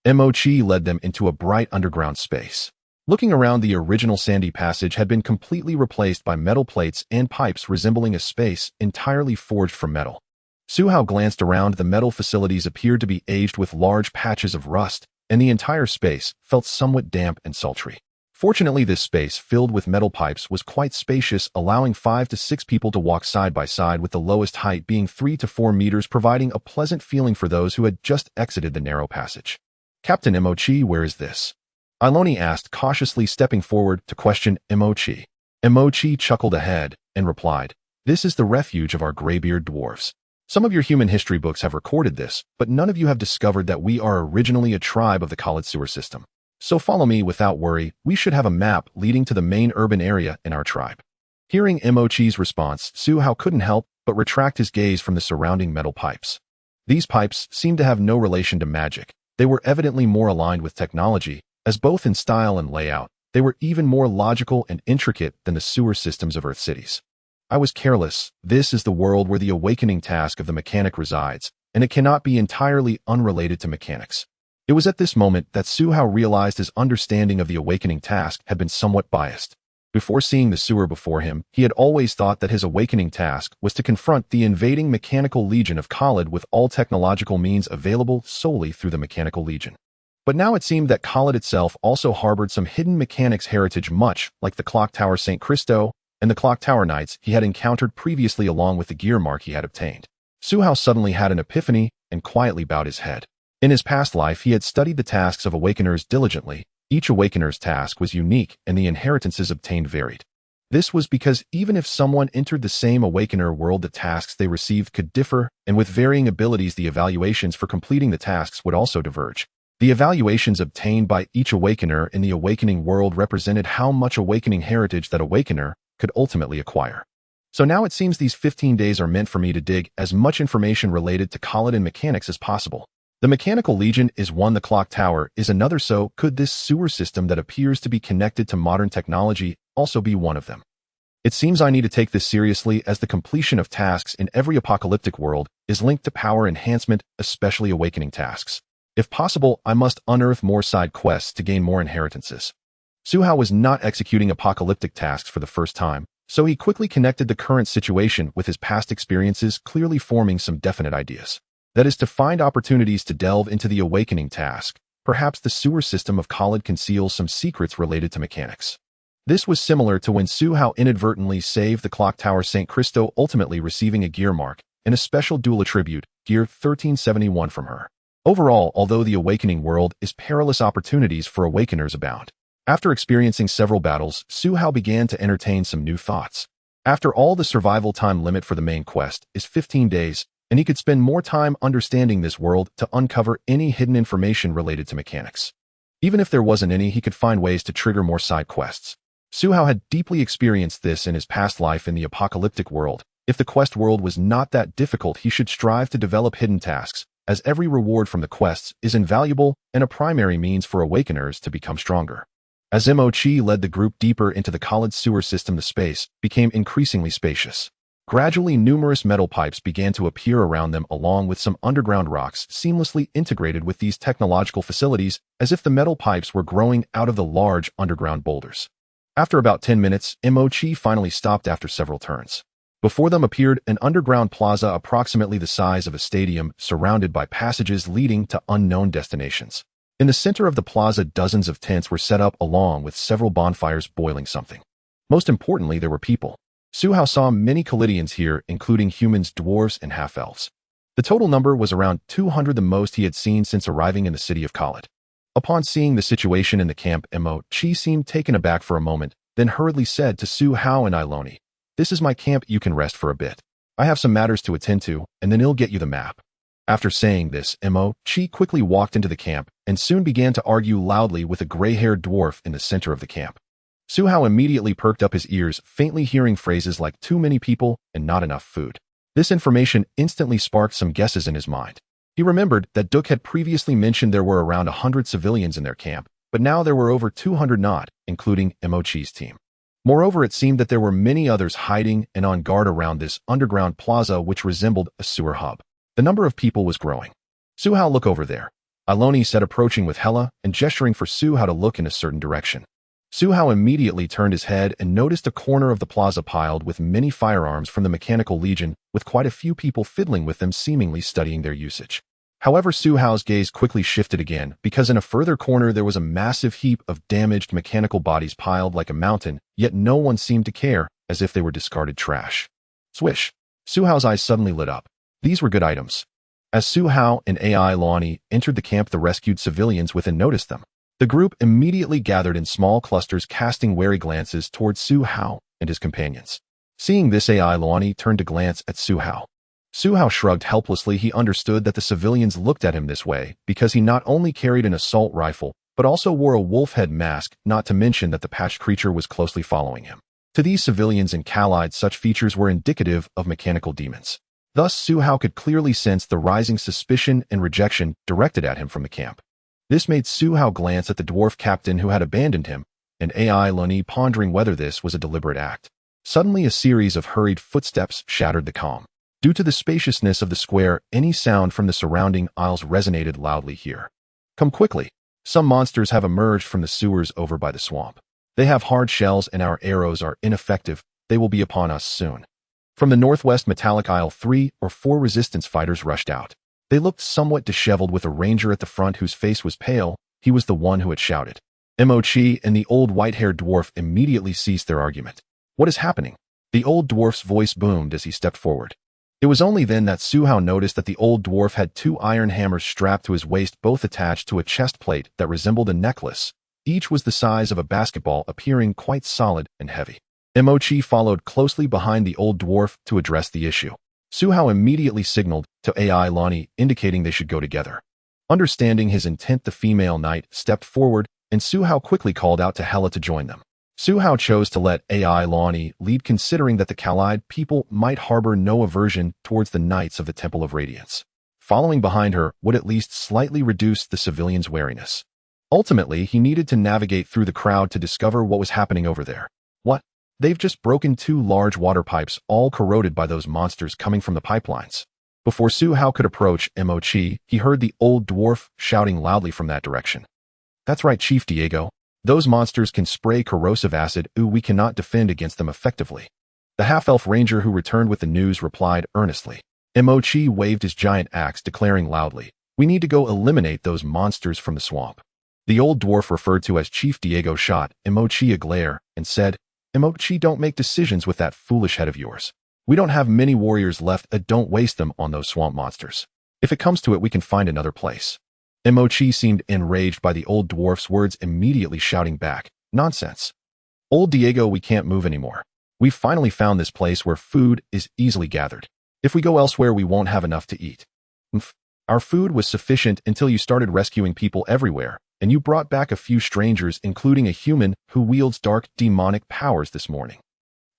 Mochi led them into a bright underground space. Looking around, the original sandy passage had been completely replaced by metal plates and pipes resembling a space entirely forged from metal. Suhao glanced around. The metal facilities appeared to be aged with large patches of rust, and the entire space felt somewhat damp and sultry. Fortunately, this space, filled with metal pipes, was quite spacious, allowing 5 to 6 people to walk side by side, with the lowest height being 3 to 4 meters, providing a pleasant feeling for those who had just exited the narrow passage. "Captain Mochi, where is this?" Iloni asked, cautiously stepping forward to question Mochi. Mochi chuckled ahead and replied, "This is the refuge of our graybeard dwarves. Some of your human history books have recorded this, but none of you have discovered that we are originally a tribe of the Khalid sewer system. So follow me without worry. We should have a map leading to the main urban area in our tribe." Hearing Mochi's response, Suhao couldn't help but retract his gaze from the surrounding metal pipes. These pipes seemed to have no relation to magic. They were evidently more aligned with technology, as both in style and layout, they were even more logical and intricate than the sewer systems of Earth cities. "I was careless. This is the world where the awakening task of the mechanic resides, and it cannot be entirely unrelated to mechanics." It was at this moment that Suhao realized his understanding of the awakening task had been somewhat biased. Before seeing the sewer before him, he had always thought that his awakening task was to confront the invading mechanical legion of Khalid with all technological means available solely through the mechanical legion. But now it seemed that Khalid itself also harbored some hidden mechanics heritage, much like the Clock Tower St. Christo and the Clock Tower Knights he had encountered previously, along with the gear mark he had obtained. Suhao suddenly had an epiphany and quietly bowed his head. In his past life, he had studied the tasks of awakeners diligently. Each awakener's task was unique, and the inheritances obtained varied. This was because even if someone entered the same awakener world, the tasks they received could differ, and with varying abilities, the evaluations for completing the tasks would also diverge. The evaluations obtained by each awakener in the awakening world represented how much awakening heritage that awakener could ultimately acquire. So now it seems these 15 days are meant for me to dig as much information related to Khalid and mechanics as possible. The Mechanical Legion is one, the Clock Tower is another, so could this sewer system that appears to be connected to modern technology also be one of them? It seems I need to take this seriously, as the completion of tasks in every apocalyptic world is linked to power enhancement, especially awakening tasks. If possible, I must unearth more side quests to gain more inheritances. Suhao was not executing apocalyptic tasks for the first time, so he quickly connected the current situation with his past experiences, clearly forming some definite ideas. That is, to find opportunities to delve into the awakening task. Perhaps the sewer system of Khalid conceals some secrets related to mechanics. This was similar to when Suhao inadvertently saved the Clock Tower St. Christo, ultimately receiving a gear mark and a special dual attribute, Gear 1371, from her. Overall, although the awakening world is perilous, opportunities for awakeners abound. After experiencing several battles, Suhao began to entertain some new thoughts. After all, the survival time limit for the main quest is 15 days, and he could spend more time understanding this world to uncover any hidden information related to mechanics. Even if there wasn't any, he could find ways to trigger more side quests. Suhao had deeply experienced this in his past life in the apocalyptic world. If the quest world was not that difficult, he should strive to develop hidden tasks, as every reward from the quests is invaluable and a primary means for awakeners to become stronger. As Mo-Chi led the group deeper into the college sewer system, the space became increasingly spacious. Gradually, numerous metal pipes began to appear around them, along with some underground rocks seamlessly integrated with these technological facilities, as if the metal pipes were growing out of the large underground boulders. After about 10 minutes, Mo-Chi finally stopped after several turns. Before them appeared an underground plaza approximately the size of a stadium, surrounded by passages leading to unknown destinations. In the center of the plaza, dozens of tents were set up along with several bonfires boiling something. Most importantly, there were people. Su-Hao saw many Callidians here, including humans, dwarves, and half-elves. The total number was around 200, the most he had seen since arriving in the city of Khalid. Upon seeing the situation in the camp, Mo-Chi seemed taken aback for a moment, then hurriedly said to Su-Hao and Iloni, "This is my camp, you can rest for a bit. I have some matters to attend to, and then I'll get you the map." After saying this, Mo-Chi quickly walked into the camp and soon began to argue loudly with a gray-haired dwarf in the center of the camp. Su-Hao immediately perked up his ears, faintly hearing phrases like "too many people" and "not enough food." This information instantly sparked some guesses in his mind. He remembered that Duke had previously mentioned there were around 100 civilians in their camp, but now there were over 200 not, including Mo-Chi's team. Moreover, it seemed that there were many others hiding and on guard around this underground plaza, which resembled a sewer hub. The number of people was growing. "Su-Hao, look over there," Iloni said, approaching with Hela and gesturing for Su-Hao to look in a certain direction. Su-Hao immediately turned his head and noticed a corner of the plaza piled with many firearms from the Mechanical Legion, with quite a few people fiddling with them, seemingly studying their usage. However, Su-Hao's gaze quickly shifted again, because in a further corner there was a massive heap of damaged mechanical bodies piled like a mountain, yet no one seemed to care, as if they were discarded trash. Swish! Su-Hao's eyes suddenly lit up. These were good items. As Su-Hao and Iloni entered the camp, the rescued civilians within noticed them. The group immediately gathered in small clusters, casting wary glances towards Su-Hao and his companions. Seeing this, Iloni turned to glance at Su-Hao. Su-Hao shrugged helplessly. He understood that the civilians looked at him this way because he not only carried an assault rifle, but also wore a wolf head mask, not to mention that the patched creature was closely following him. To these civilians in Khalid, such features were indicative of mechanical demons. Thus, Su-Hao could clearly sense the rising suspicion and rejection directed at him from the camp. This made Su-Hao glance at the dwarf captain who had abandoned him, and Iloni pondering whether this was a deliberate act. Suddenly, a series of hurried footsteps shattered the calm. Due to the spaciousness of the square, any sound from the surrounding aisles resonated loudly here. "Come quickly. Some monsters have emerged from the sewers over by the swamp. They have hard shells and our arrows are ineffective. They will be upon us soon." From the northwest metallic aisle, 3 or 4 resistance fighters rushed out. They looked somewhat disheveled, with a ranger at the front whose face was pale. He was the one who had shouted. Mo-Chi and the old white-haired dwarf immediately ceased their argument. "What is happening?" The old dwarf's voice boomed as he stepped forward. It was only then that Su-Hao noticed that the old dwarf had 2 iron hammers strapped to his waist, both attached to a chest plate that resembled a necklace. Each was the size of a basketball, appearing quite solid and heavy. Mo-Chi followed closely behind the old dwarf to address the issue. Su-Hao immediately signaled to Iloni, indicating they should go together. Understanding his intent, the female knight stepped forward, and Su-Hao quickly called out to Hela to join them. Su-Hao chose to let Iloni lead, considering that the Khalid people might harbor no aversion towards the Knights of the Temple of Radiance. Following behind her would at least slightly reduce the civilians' wariness. Ultimately, he needed to navigate through the crowd to discover what was happening over there. What? They've just broken 2 large water pipes, all corroded by those monsters coming from the pipelines. Before Su-Hao could approach Mo-Chi, he heard the old dwarf shouting loudly from that direction. "That's right, Chief Diego. Those monsters can spray corrosive acid. We cannot defend against them effectively." The half-elf ranger who returned with the news replied earnestly. Mo-Chi waved his giant axe, declaring loudly, "We need to go eliminate those monsters from the swamp." The old dwarf, referred to as Chief Diego, shot Mo-Chi a glare and said, "Mo-Chi, don't make decisions with that foolish head of yours. We don't have many warriors left. Don't waste them on those swamp monsters. If it comes to it, we can find another place." Mo-Chi seemed enraged by the old dwarf's words, immediately shouting back, "Nonsense. Old Diego, we can't move anymore. We've finally found this place where food is easily gathered. If we go elsewhere, we won't have enough to eat. Our food was sufficient until you started rescuing people everywhere, and you brought back a few strangers, including a human who wields dark demonic powers this morning."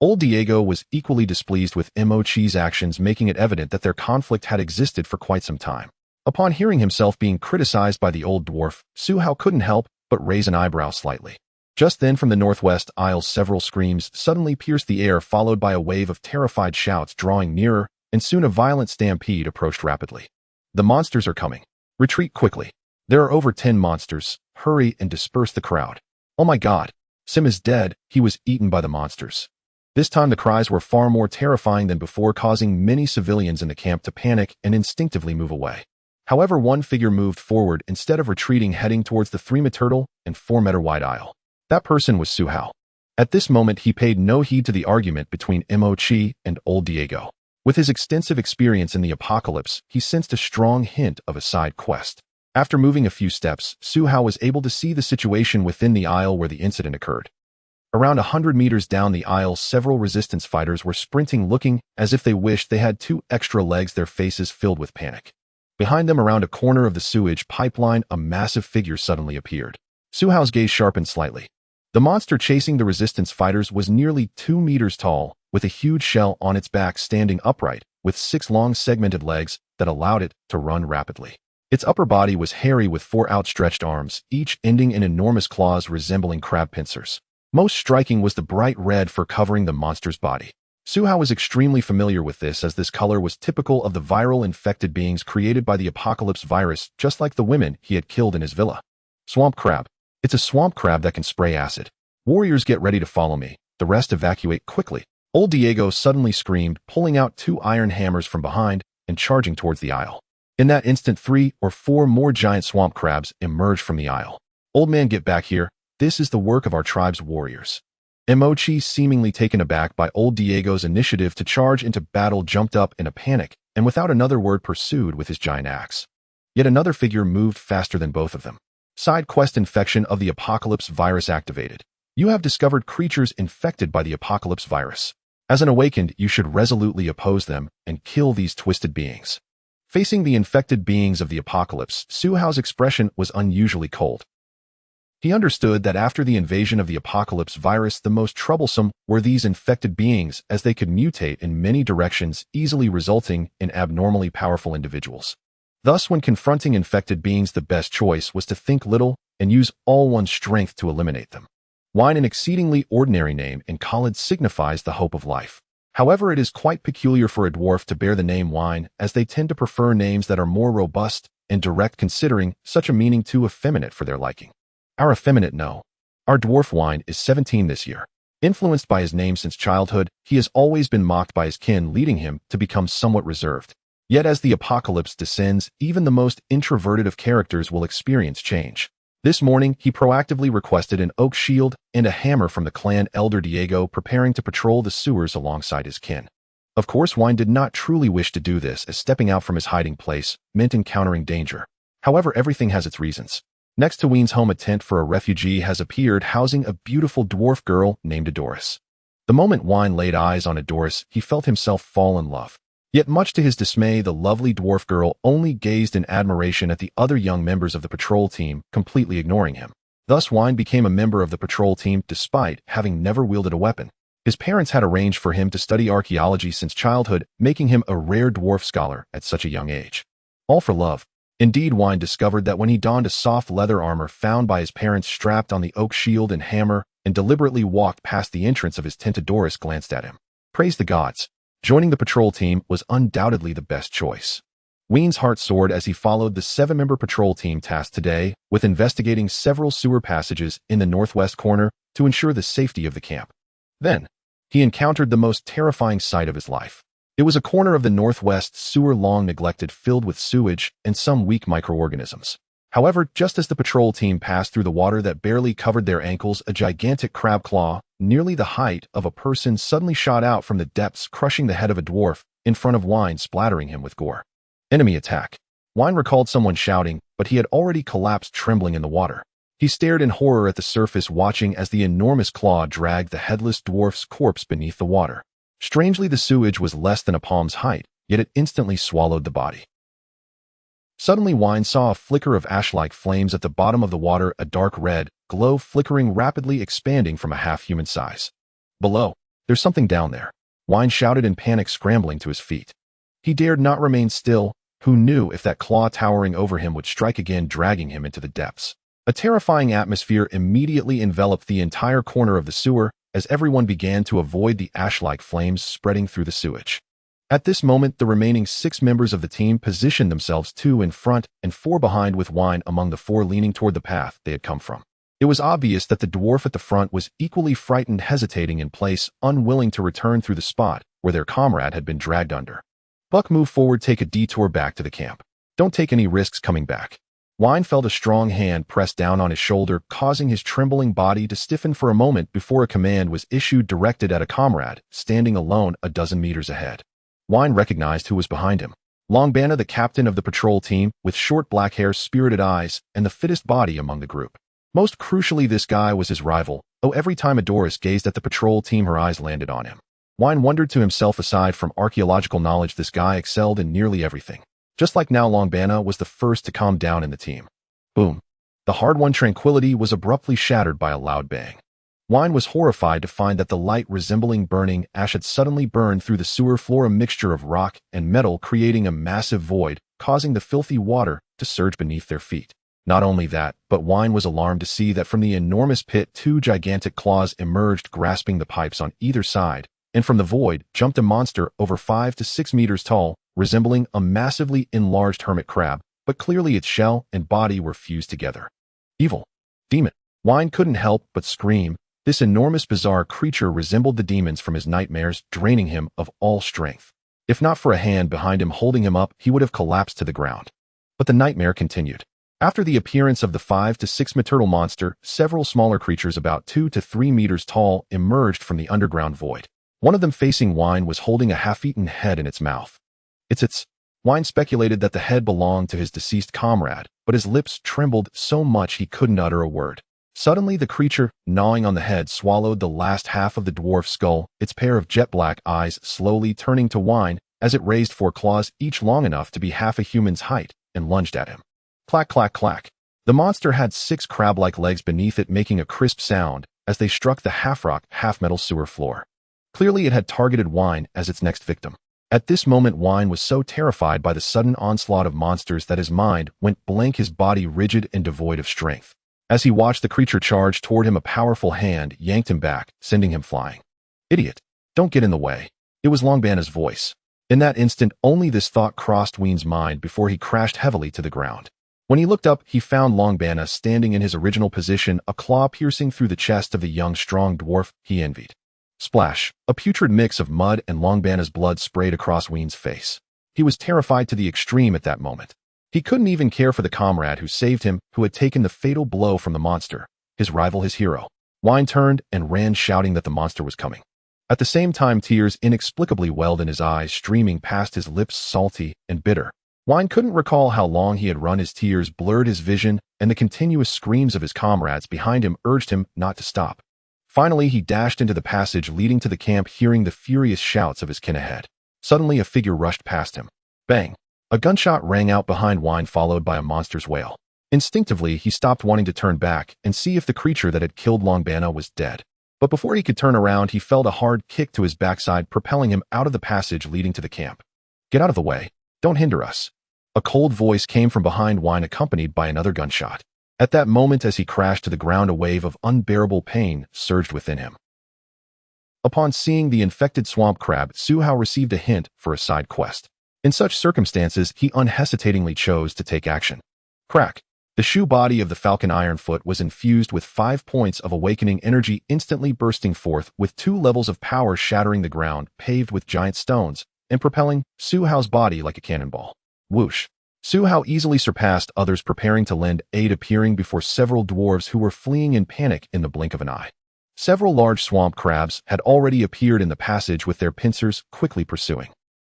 Old Diego was equally displeased with Mochi's actions, making it evident that their conflict had existed for quite some time. Upon hearing himself being criticized by the old dwarf, Su Hao couldn't help but raise an eyebrow slightly. Just then, from the northwest aisle, several screams suddenly pierced the air, followed by a wave of terrified shouts drawing nearer, and soon a violent stampede approached rapidly. "The monsters are coming. Retreat quickly. There are over 10 monsters. Hurry and disperse the crowd. Oh my God. Sim is dead. He was eaten by the monsters." This time the cries were far more terrifying than before, causing many civilians in the camp to panic and instinctively move away. However, one figure moved forward instead of retreating, heading towards the 3-meter and 4-meter wide aisle. That person was Su Hao. At this moment, he paid no heed to the argument between Mochi and old Diego. With his extensive experience in the apocalypse, he sensed a strong hint of a side quest. After moving a few steps, Su Hao was able to see the situation within the aisle where the incident occurred. Around 100 meters down the aisle, several resistance fighters were sprinting, looking as if they wished they had 2 extra legs, their faces filled with panic. Behind them, around a corner of the sewage pipeline, a massive figure suddenly appeared. Su Hao's gaze sharpened slightly. The monster chasing the resistance fighters was nearly 2 meters tall, with a huge shell on its back standing upright, with 6 long segmented legs that allowed it to run rapidly. Its upper body was hairy with 4 outstretched arms, each ending in enormous claws resembling crab pincers. Most striking was the bright red fur covering the monster's body. Su Hao was extremely familiar with this, as this color was typical of the viral infected beings created by the apocalypse virus, just like the women he had killed in his villa. Swamp crab. It's a swamp crab that can spray acid. Warriors, get ready to follow me. The rest evacuate quickly. Old Diego suddenly screamed, pulling out 2 iron hammers from behind and charging towards the aisle. In that instant, 3 or 4 more giant swamp crabs emerged from the aisle. "Old man, get back here. This is the work of our tribe's warriors." Mochi, seemingly taken aback by old Diego's initiative to charge into battle, jumped up in a panic and without another word pursued with his giant axe. Yet another figure moved faster than both of them. Side quest: infection of the apocalypse virus activated. You have discovered creatures infected by the apocalypse virus. As an awakened, you should resolutely oppose them and kill these twisted beings. Facing the infected beings of the apocalypse, Su Hao's expression was unusually cold. He understood that after the invasion of the apocalypse virus, the most troublesome were these infected beings, as they could mutate in many directions, easily resulting in abnormally powerful individuals. Thus, when confronting infected beings, the best choice was to think little and use all one's strength to eliminate them. Wine, an exceedingly ordinary name in Khalid, signifies the hope of life. However, it is quite peculiar for a dwarf to bear the name Wine, as they tend to prefer names that are more robust and direct, considering such a meaning too effeminate for their liking. Our effeminate? No. Our dwarf Wine is 17 this year. Influenced by his name since childhood, he has always been mocked by his kin, leading him to become somewhat reserved. Yet as the apocalypse descends, even the most introverted of characters will experience change. This morning, he proactively requested an oak shield and a hammer from the clan elder Diego, preparing to patrol the sewers alongside his kin. Of course, Wine did not truly wish to do this, as stepping out from his hiding place meant encountering danger. However, everything has its reasons. Next to Wien's home, a tent for a refugee has appeared, housing a beautiful dwarf girl named Adoris. The moment Wine laid eyes on Adoris, he felt himself fall in love. Yet much to his dismay, the lovely dwarf girl only gazed in admiration at the other young members of the patrol team, completely ignoring him. Thus, Wine became a member of the patrol team despite having never wielded a weapon. His parents had arranged for him to study archaeology since childhood, making him a rare dwarf scholar at such a young age. All for love. Indeed, Wine discovered that when he donned a soft leather armor found by his parents strapped on the oak shield and hammer and deliberately walked past the entrance of his tent, Doris glanced at him. Praise the gods. Joining the patrol team was undoubtedly the best choice. Wien's heart soared as he followed the 7-member patrol team tasked today with investigating several sewer passages in the northwest corner to ensure the safety of the camp. Then, he encountered the most terrifying sight of his life. It was a corner of the northwest sewer long neglected, filled with sewage and some weak microorganisms. However, just as the patrol team passed through the water that barely covered their ankles, a gigantic crab claw, nearly the height of a person, suddenly shot out from the depths, crushing the head of a dwarf in front of Wine, splattering him with gore. Enemy attack. Wine recalled someone shouting, but he had already collapsed, trembling in the water. He stared in horror at the surface, watching as the enormous claw dragged the headless dwarf's corpse beneath the water. Strangely, the sewage was less than a palm's height, yet it instantly swallowed the body. Suddenly, Wine saw a flicker of ash-like flames at the bottom of the water, a dark red glow flickering, rapidly expanding from a half-human size. Below, There's something down there. Wine shouted in panic, scrambling to his feet. He dared not remain still. Who knew if that claw towering over him would strike again, dragging him into the depths? A terrifying atmosphere immediately enveloped the entire corner of the sewer as everyone began to avoid the ash-like flames spreading through the sewage. At this moment, the remaining 6 members of the team positioned themselves 2 in front and 4 behind, with Wine among the 4 leaning toward the path they had come from. It was obvious that the dwarf at the front was equally frightened, hesitating in place, unwilling to return through the spot where their comrade had been dragged under. Buck, move forward, take a detour back to the camp. Don't take any risks coming back. Wine felt a strong hand press down on his shoulder, causing his trembling body to stiffen for a moment before a command was issued directed at a comrade, standing alone a dozen meters ahead. Wine recognized who was behind him. Longbana, the captain of the patrol team, with short black hair, spirited eyes, and the fittest body among the group. Most crucially, this guy was his rival, though every time Adoris gazed at the patrol team, her eyes landed on him. Wine wondered to himself, aside from archaeological knowledge, this guy excelled in nearly everything. Just like now, Longbana was the first to calm down in the team. Boom. The hard-won tranquility was abruptly shattered by a loud bang. Wine was horrified to find that the light, resembling burning ash, had suddenly burned through the sewer floor, a mixture of rock and metal, creating a massive void, causing the filthy water to surge beneath their feet. Not only that, but Wine was alarmed to see that from the enormous pit 2 gigantic claws emerged, grasping the pipes on either side, and from the void jumped a monster over 5 to 6 meters tall, resembling a massively enlarged hermit crab, but clearly its shell and body were fused together. Evil. Demon. Wine couldn't help but scream. This enormous, bizarre creature resembled the demons from his nightmares, draining him of all strength. If not for a hand behind him holding him up, he would have collapsed to the ground. But the nightmare continued. After the appearance of the 5 to 6 meter turtle monster, several smaller creatures about 2 to 3 meters tall emerged from the underground void. One of them, facing Wine, was holding a half-eaten head in its mouth. It's Wine speculated that the head belonged to his deceased comrade, but his lips trembled so much he couldn't utter a word. Suddenly, the creature, gnawing on the head, swallowed the last half of the dwarf's skull, its pair of jet-black eyes slowly turning to Wine as it raised 4 claws, each long enough to be half a human's height, and lunged at him. Clack, clack, clack. The monster had 6 crab-like legs beneath it, making a crisp sound as they struck the half-rock, half-metal sewer floor. Clearly, it had targeted Wine as its next victim. At this moment, Wine was so terrified by the sudden onslaught of monsters that his mind went blank, his body rigid and devoid of strength. As he watched the creature charge toward him, a powerful hand yanked him back, sending him flying. Idiot. Don't get in the way. It was Longbana's voice. In that instant, only this thought crossed Wine's mind before he crashed heavily to the ground. When he looked up, he found Longbana standing in his original position, a claw piercing through the chest of the young, strong dwarf he envied. Splash! A putrid mix of mud and Longbana's blood sprayed across Wine's face. He was terrified to the extreme at that moment. He couldn't even care for the comrade who saved him, who had taken the fatal blow from the monster, his rival, his hero. Wine turned and ran, shouting that the monster was coming. At the same time, tears inexplicably welled in his eyes, streaming past his lips, salty and bitter. Wine couldn't recall how long he had run. His tears blurred his vision, and the continuous screams of his comrades behind him urged him not to stop. Finally, he dashed into the passage leading to the camp, hearing the furious shouts of his kin ahead. Suddenly, a figure rushed past him. Bang! A gunshot rang out behind Wine, followed by a monster's wail. Instinctively, he stopped, wanting to turn back and see if the creature that had killed Longbana was dead. But before he could turn around, he felt a hard kick to his backside, propelling him out of the passage leading to the camp. Get out of the way. Don't hinder us. A cold voice came from behind Wine, accompanied by another gunshot. At that moment, as he crashed to the ground, a wave of unbearable pain surged within him. Upon seeing the infected swamp crab, Suhao received a hint for a side quest. In such circumstances, he unhesitatingly chose to take action. Crack! The shoe body of the falcon Ironfoot was infused with 5 points of awakening energy, instantly bursting forth, with 2 levels of power, shattering the ground paved with giant stones and propelling Suhao's body like a cannonball. Whoosh! Suhao easily surpassed others preparing to lend aid, appearing before several dwarves who were fleeing in panic in the blink of an eye. Several large swamp crabs had already appeared in the passage, with their pincers quickly pursuing.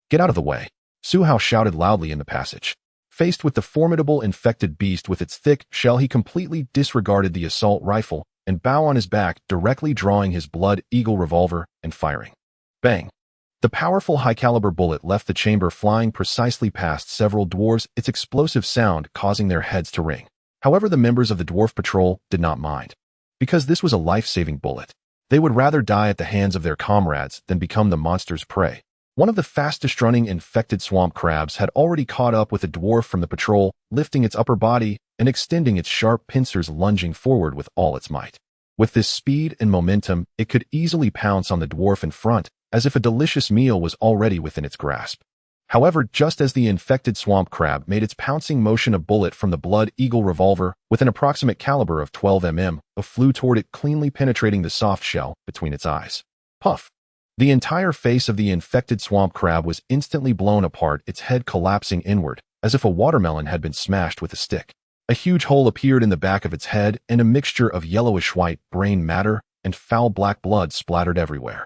Get out of the way! Suhao shouted loudly in the passage. Faced with the formidable infected beast with its thick shell, he completely disregarded the assault rifle and bow on his back, directly drawing his Blood Eagle revolver and firing. Bang! The powerful high-caliber bullet left the chamber, flying precisely past several dwarves, its explosive sound causing their heads to ring. However, the members of the dwarf patrol did not mind, because this was a life-saving bullet. They would rather die at the hands of their comrades than become the monster's prey. One of the fastest-running infected swamp crabs had already caught up with a dwarf from the patrol, lifting its upper body and extending its sharp pincers, lunging forward with all its might. With this speed and momentum, it could easily pounce on the dwarf in front, as if a delicious meal was already within its grasp. However, just as the infected swamp crab made its pouncing motion, a bullet from the Blood Eagle revolver, with an approximate caliber of 12 mm, flew toward it, cleanly penetrating the soft shell between its eyes. Puff! The entire face of the infected swamp crab was instantly blown apart, its head collapsing inward, as if a watermelon had been smashed with a stick. A huge hole appeared in the back of its head, and a mixture of yellowish-white brain matter and foul black blood splattered everywhere.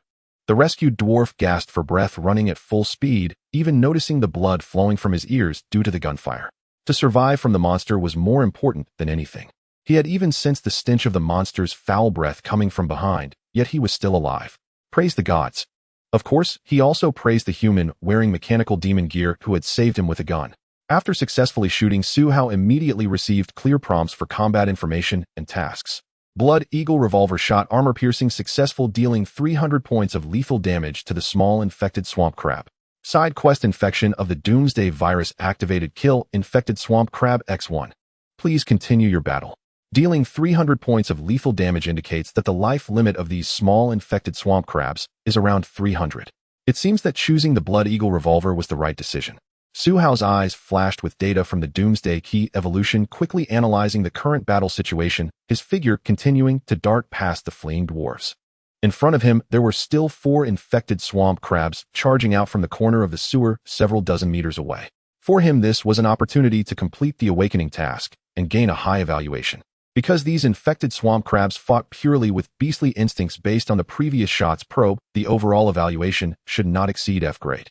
The rescued dwarf gasped for breath, running at full speed, even noticing the blood flowing from his ears due to the gunfire. To survive from the monster was more important than anything. He had even sensed the stench of the monster's foul breath coming from behind, yet he was still alive. Praise the gods. Of course, he also praised the human wearing mechanical demon gear who had saved him with a gun. After successfully shooting, Su Hao immediately received clear prompts for combat information and tasks. Blood Eagle revolver shot, armor piercing, successful, dealing 300 points of lethal damage to the small infected swamp crab. Side quest: infection of the Doomsday virus activated, kill infected swamp crab X1. Please continue your battle. Dealing 300 points of lethal damage indicates that the life limit of these small infected swamp crabs is around 300. It seems that choosing the Blood Eagle revolver was the right decision. Su Hao's eyes flashed with data from the Doomsday Key evolution, quickly analyzing the current battle situation, his figure continuing to dart past the fleeing dwarves. In front of him, there were still 4 infected swamp crabs charging out from the corner of the sewer several dozen meters away. For him, this was an opportunity to complete the awakening task and gain a high evaluation. Because these infected swamp crabs fought purely with beastly instincts based on the previous shot's probe, the overall evaluation should not exceed F grade.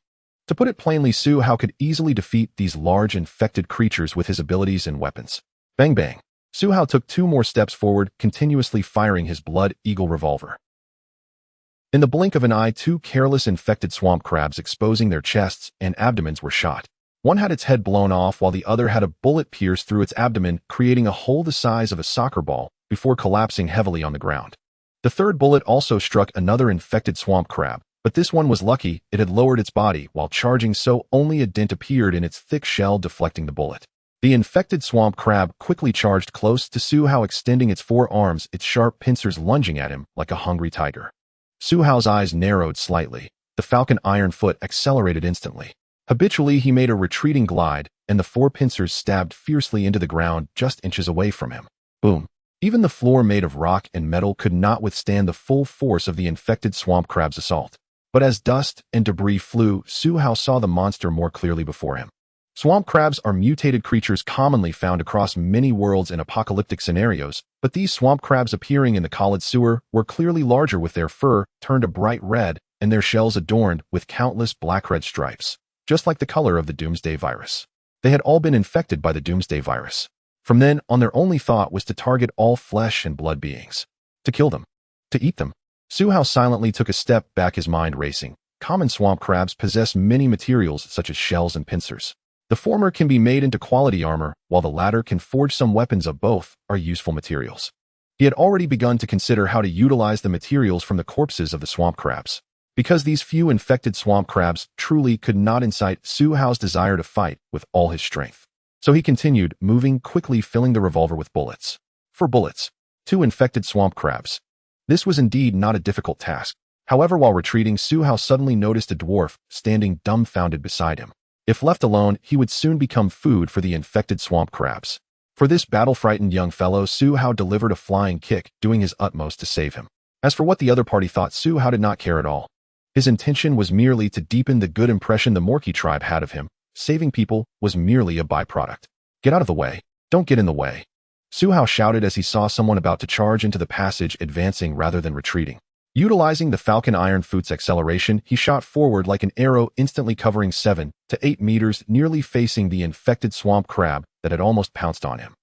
To put it plainly, Su Hao could easily defeat these large infected creatures with his abilities and weapons. Bang bang. Su Hao took 2 more steps forward, continuously firing his Blood Eagle revolver. In the blink of an eye, 2 careless infected swamp crabs exposing their chests and abdomens were shot. One had its head blown off while the other had a bullet pierce through its abdomen, creating a hole the size of a soccer ball before collapsing heavily on the ground. The third bullet also struck another infected swamp crab, but this one was lucky. It had lowered its body while charging, so only a dent appeared in its thick shell, deflecting the bullet. The infected swamp crab quickly charged close to Su Hao, extending its 4 arms, its sharp pincers lunging at him like a hungry tiger. Su Hao's eyes narrowed slightly. The falcon iron foot accelerated instantly. Habitually, he made a retreating glide, and the 4 pincers stabbed fiercely into the ground just inches away from him. Boom. Even the floor, made of rock and metal, could not withstand the full force of the infected swamp crab's assault. But as dust and debris flew, Su Hao saw the monster more clearly before him. Swamp crabs are mutated creatures commonly found across many worlds in apocalyptic scenarios, but these swamp crabs appearing in the college sewer were clearly larger, with their fur turned a bright red and their shells adorned with countless black-red stripes, just like the color of the Doomsday virus. They had all been infected by the Doomsday virus. From then on, their only thought was to target all flesh and blood beings. To kill them. To eat them. Su Hao silently took a step back, his mind racing. Common swamp crabs possess many materials such as shells and pincers. The former can be made into quality armor, while the latter can forge some weapons. Of both are useful materials. He had already begun to consider how to utilize the materials from the corpses of the swamp crabs. Because these few infected swamp crabs truly could not incite Su Hao's desire to fight with all his strength. So he continued, moving quickly, filling the revolver with bullets. 4 bullets. 2 infected swamp crabs. This was indeed not a difficult task. However, while retreating, Su Hao suddenly noticed a dwarf standing dumbfounded beside him. If left alone, he would soon become food for the infected swamp crabs. For this battle-frightened young fellow, Su Hao delivered a flying kick, doing his utmost to save him. As for what the other party thought, Su Hao did not care at all. His intention was merely to deepen the good impression the Morky tribe had of him. Saving people was merely a byproduct. Get out of the way. Don't get in the way. Su Hao shouted as he saw someone about to charge into the passage, advancing rather than retreating. Utilizing the falcon iron foot's acceleration, he shot forward like an arrow, instantly covering 7 to 8 meters, nearly facing the infected swamp crab that had almost pounced on him.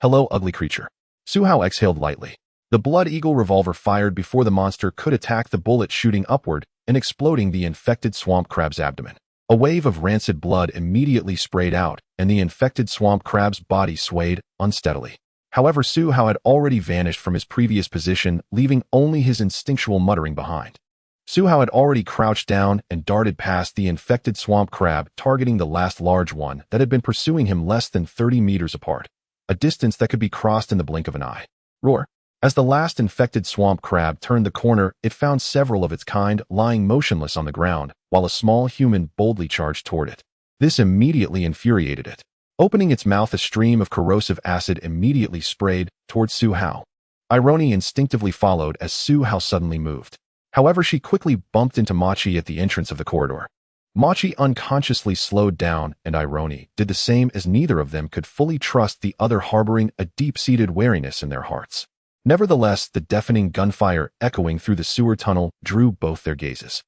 Hello, ugly creature. Su Hao exhaled lightly. The Blood Eagle revolver fired before the monster could attack, the bullet shooting upward and exploding the infected swamp crab's abdomen. A wave of rancid blood immediately sprayed out, and the infected swamp crab's body swayed unsteadily. However, Su Hao had already vanished from his previous position, leaving only his instinctual muttering behind. Su Hao had already crouched down and darted past the infected swamp crab, targeting the last large one that had been pursuing him less than 30 meters apart, a distance that could be crossed in the blink of an eye. Roar! As the last infected swamp crab turned the corner, it found several of its kind lying motionless on the ground, while a small human boldly charged toward it. This immediately infuriated it. Opening its mouth, a stream of corrosive acid immediately sprayed towards Su Hao. Irony instinctively followed as Su Hao suddenly moved. However, she quickly bumped into Machi at the entrance of the corridor. Machi unconsciously slowed down, and Irony did the same, as neither of them could fully trust the other, harboring a deep-seated wariness in their hearts. Nevertheless, the deafening gunfire echoing through the sewer tunnel drew both their gazes.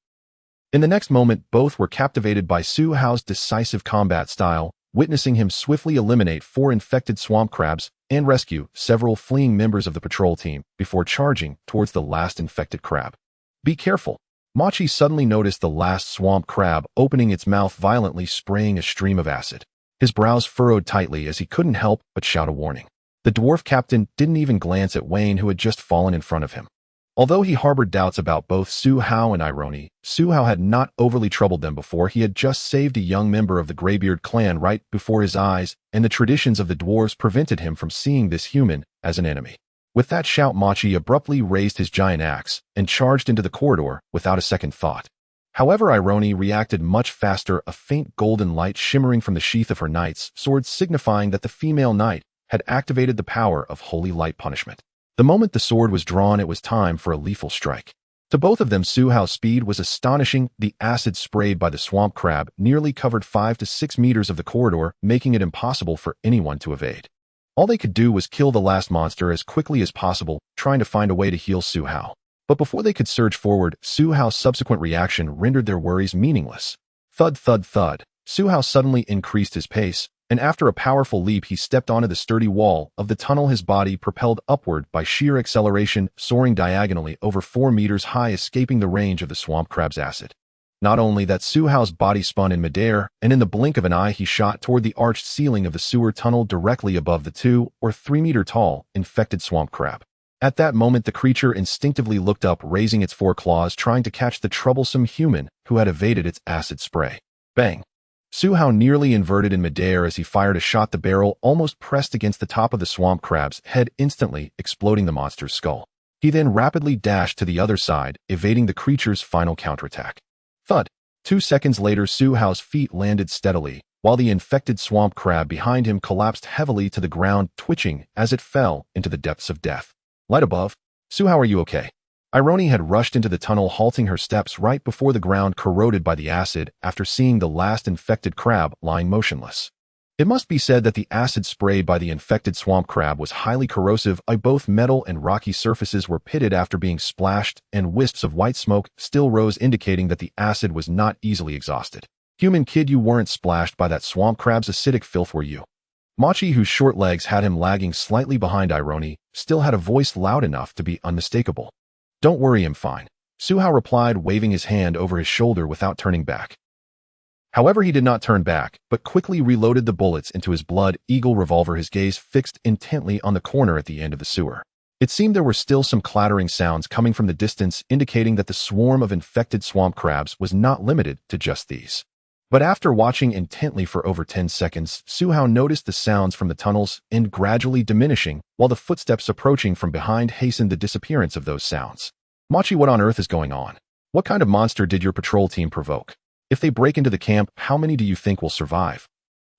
In the next moment, both were captivated by Su Hao's decisive combat style, witnessing him swiftly eliminate 4 infected swamp crabs and rescue several fleeing members of the patrol team before charging towards the last infected crab. Be careful! Machi suddenly noticed the last swamp crab opening its mouth violently, spraying a stream of acid. His brows furrowed tightly as he couldn't help but shout a warning. The dwarf captain didn't even glance at Wayne, who had just fallen in front of him. Although he harbored doubts about both Su Hao and Irony, Su Hao had not overly troubled them before. He had just saved a young member of the Greybeard clan right before his eyes, and the traditions of the dwarves prevented him from seeing this human as an enemy. With that shout, Machi abruptly raised his giant axe and charged into the corridor without a second thought. However, Irony reacted much faster, a faint golden light shimmering from the sheath of her knight's sword, signifying that the female knight had activated the power of holy light punishment. The moment the sword was drawn, it was time for a lethal strike. To both of them, Su Hao's speed was astonishing. The acid sprayed by the swamp crab nearly covered 5 to 6 meters of the corridor, making it impossible for anyone to evade. All they could do was kill the last monster as quickly as possible, trying to find a way to heal Su Hao. But before they could surge forward, Su Hao's subsequent reaction rendered their worries meaningless. Thud, thud, thud. Su Hao suddenly increased his pace, and after a powerful leap, he stepped onto the sturdy wall of the tunnel, his body propelled upward by sheer acceleration, soaring diagonally over 4 meters high, escaping the range of the swamp crab's acid. Not only that, Su Hao's body spun in midair, and in the blink of an eye he shot toward the arched ceiling of the sewer tunnel directly above the 2 or 3 meter tall infected swamp crab. At that moment, the creature instinctively looked up, raising its 4 claws, trying to catch the troublesome human who had evaded its acid spray. Bang! Su Hao nearly inverted in midair as he fired a shot. The barrel almost pressed against the top of the swamp crab's head, instantly exploding the monster's skull. He then rapidly dashed to the other side, evading the creature's final counterattack. Thud! 2 seconds later, Su Hao's feet landed steadily, while the infected swamp crab behind him collapsed heavily to the ground, twitching as it fell into the depths of death. Light above. Su Hao, are you okay? Irony had rushed into the tunnel, halting her steps right before the ground corroded by the acid after seeing the last infected crab lying motionless. It must be said that the acid sprayed by the infected swamp crab was highly corrosive. Both metal and rocky surfaces were pitted after being splashed, and wisps of white smoke still rose, indicating that the acid was not easily exhausted. Human kid, you weren't splashed by that swamp crab's acidic filth, were you? Machi, whose short legs had him lagging slightly behind Irony, still had a voice loud enough to be unmistakable. Don't worry, I'm fine, Su Hao replied, waving his hand over his shoulder without turning back. However, he did not turn back, but quickly reloaded the bullets into his Blood Eagle revolver, his gaze fixed intently on the corner at the end of the sewer. It seemed there were still some clattering sounds coming from the distance, indicating that the swarm of infected swamp crabs was not limited to just these. But after watching intently for over 10 seconds, Su Hao noticed the sounds from the tunnels and gradually diminishing, while the footsteps approaching from behind hastened the disappearance of those sounds. Machi, what on earth is going on? What kind of monster did your patrol team provoke? If they break into the camp, how many do you think will survive?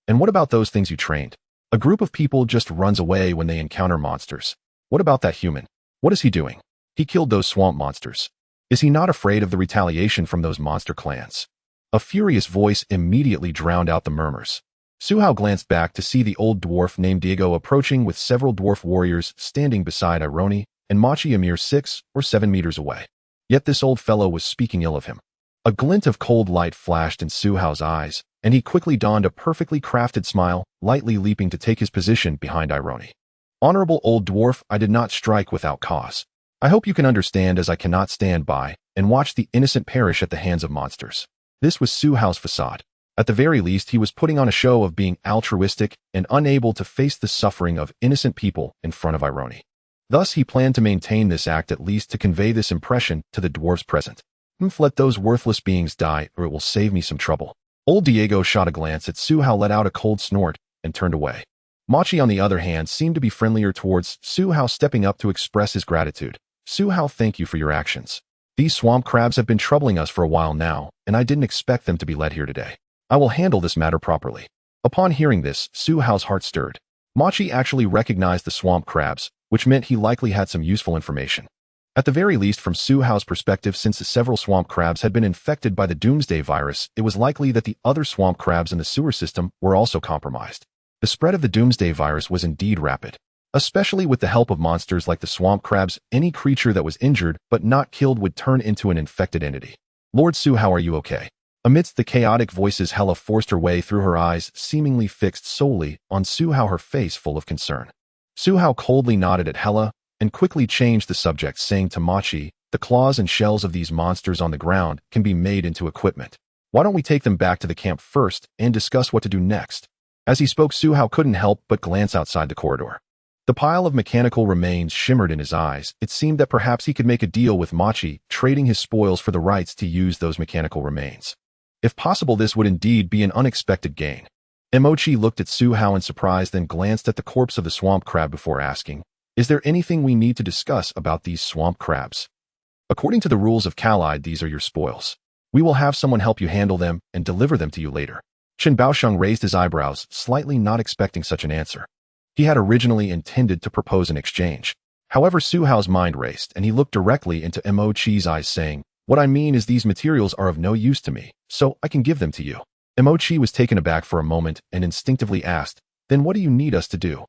And what about those things you trained? A group of people just runs away when they encounter monsters. What about that human? What is he doing? He killed those swamp monsters. Is he not afraid of the retaliation from those monster clans? A furious voice immediately drowned out the murmurs. Su Hao glanced back to see the old dwarf named Diego approaching with several dwarf warriors standing beside Irony and Machi, a mere 6 or 7 meters away. Yet this old fellow was speaking ill of him. A glint of cold light flashed in Su Hao's eyes, and he quickly donned a perfectly crafted smile, lightly leaping to take his position behind Irony. Honorable old dwarf, I did not strike without cause. I hope you can understand, as I cannot stand by and watch the innocent perish at the hands of monsters. This was Su Hao's facade. At the very least, he was putting on a show of being altruistic and unable to face the suffering of innocent people in front of Irony. Thus, he planned to maintain this act at least to convey this impression to the dwarves present. Let those worthless beings die, or it will save me some trouble. Old Diego shot a glance at Su Hao, let out a cold snort, and turned away. Machi, on the other hand, seemed to be friendlier towards Su Hao, stepping up to express his gratitude. Su Hao, thank you for your actions. These swamp crabs have been troubling us for a while now, and I didn't expect them to be led here today. I will handle this matter properly. Upon hearing this, Su Hao's heart stirred. Machi actually recognized the swamp crabs, which meant he likely had some useful information. At the very least, from Su Hao's perspective, since several swamp crabs had been infected by the Doomsday virus, it was likely that the other swamp crabs in the sewer system were also compromised. The spread of the Doomsday virus was indeed rapid. Especially with the help of monsters like the swamp crabs, any creature that was injured but not killed would turn into an infected entity. Lord Su Hao, are you okay? Amidst the chaotic voices, Hela forced her way through, her eyes seemingly fixed solely on Su Hao, her face full of concern. Su Hao coldly nodded at Hela and quickly changed the subject, saying to Machi, the claws and shells of these monsters on the ground can be made into equipment. Why don't we take them back to the camp first and discuss what to do next? As he spoke, Su Hao couldn't help but glance outside the corridor. The pile of mechanical remains shimmered in his eyes. It seemed that perhaps he could make a deal with Machi, trading his spoils for the rights to use those mechanical remains. If possible, this would indeed be an unexpected gain. Emochi looked at Su Hao in surprise, then glanced at the corpse of the swamp crab before asking, is there anything we need to discuss about these swamp crabs? According to the rules of Khalid, these are your spoils. We will have someone help you handle them and deliver them to you later. Chen Baosheng raised his eyebrows, slightly not expecting such an answer. He had originally intended to propose an exchange. However, Su Hao's mind raced, and he looked directly into Emochi's eyes, saying, what I mean is these materials are of no use to me, so I can give them to you. Emochi was taken aback for a moment and instinctively asked, then what do you need us to do?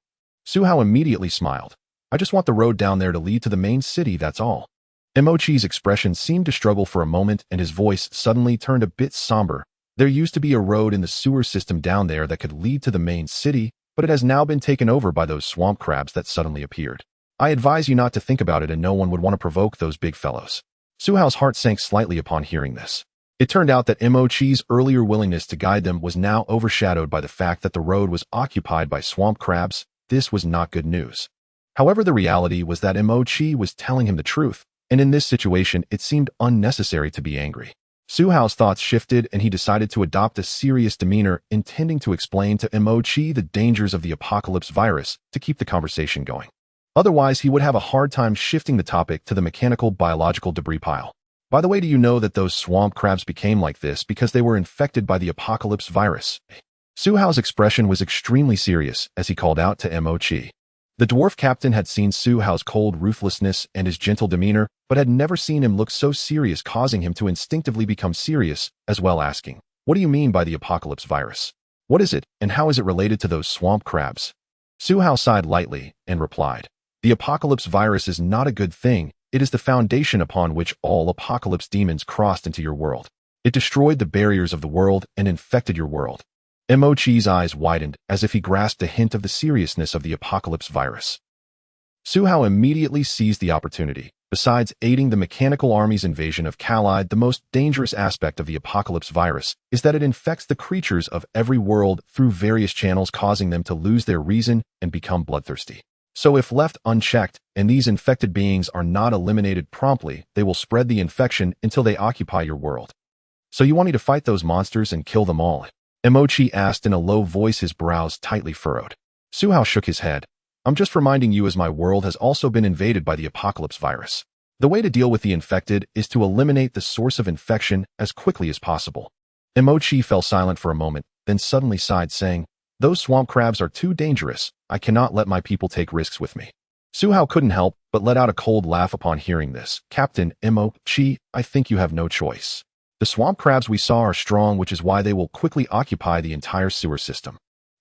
Su Hao immediately smiled. I just want the road down there to lead to the main city, that's all. Emochi's expression seemed to struggle for a moment, and his voice suddenly turned a bit somber. There used to be a road in the sewer system down there that could lead to the main city, but it has now been taken over by those swamp crabs that suddenly appeared. I advise you not to think about it, and no one would want to provoke those big fellows. Su Hao's heart sank slightly upon hearing this. It turned out that Emochi's earlier willingness to guide them was now overshadowed by the fact that the road was occupied by swamp crabs. This was not good news. However, the reality was that Emochi was telling him the truth, and in this situation, it seemed unnecessary to be angry. Su Hao's thoughts shifted, and he decided to adopt a serious demeanor, intending to explain to Emochi the dangers of the apocalypse virus to keep the conversation going. Otherwise, he would have a hard time shifting the topic to the mechanical biological debris pile. By the way, do you know that those swamp crabs became like this because they were infected by the apocalypse virus? Su Hao's expression was extremely serious as he called out to Emochi. The dwarf captain had seen Su Hao's cold ruthlessness and his gentle demeanor, but had never seen him look so serious, causing him to instinctively become serious, as well, asking, what do you mean by the apocalypse virus? What is it, and how is it related to those swamp crabs? Su Hao sighed lightly and replied, the apocalypse virus is not a good thing. It is the foundation upon which all apocalypse demons crossed into your world. It destroyed the barriers of the world and infected your world. Emochi's eyes widened as if he grasped a hint of the seriousness of the apocalypse virus. Su Hao immediately seized the opportunity. Besides aiding the mechanical army's invasion of Khalid, the most dangerous aspect of the apocalypse virus is that it infects the creatures of every world through various channels, causing them to lose their reason and become bloodthirsty. So if left unchecked, and these infected beings are not eliminated promptly, they will spread the infection until they occupy your world. So you want me to fight those monsters and kill them all? Emochi asked in a low voice, his brows tightly furrowed. Su Hao shook his head. I'm just reminding you, as my world has also been invaded by the apocalypse virus. The way to deal with the infected is to eliminate the source of infection as quickly as possible. Emochi fell silent for a moment, then suddenly sighed, saying, those swamp crabs are too dangerous. I cannot let my people take risks with me. Su Hao couldn't help but let out a cold laugh upon hearing this. Captain Emochi, I think you have no choice. The swamp crabs we saw are strong, which is why they will quickly occupy the entire sewer system.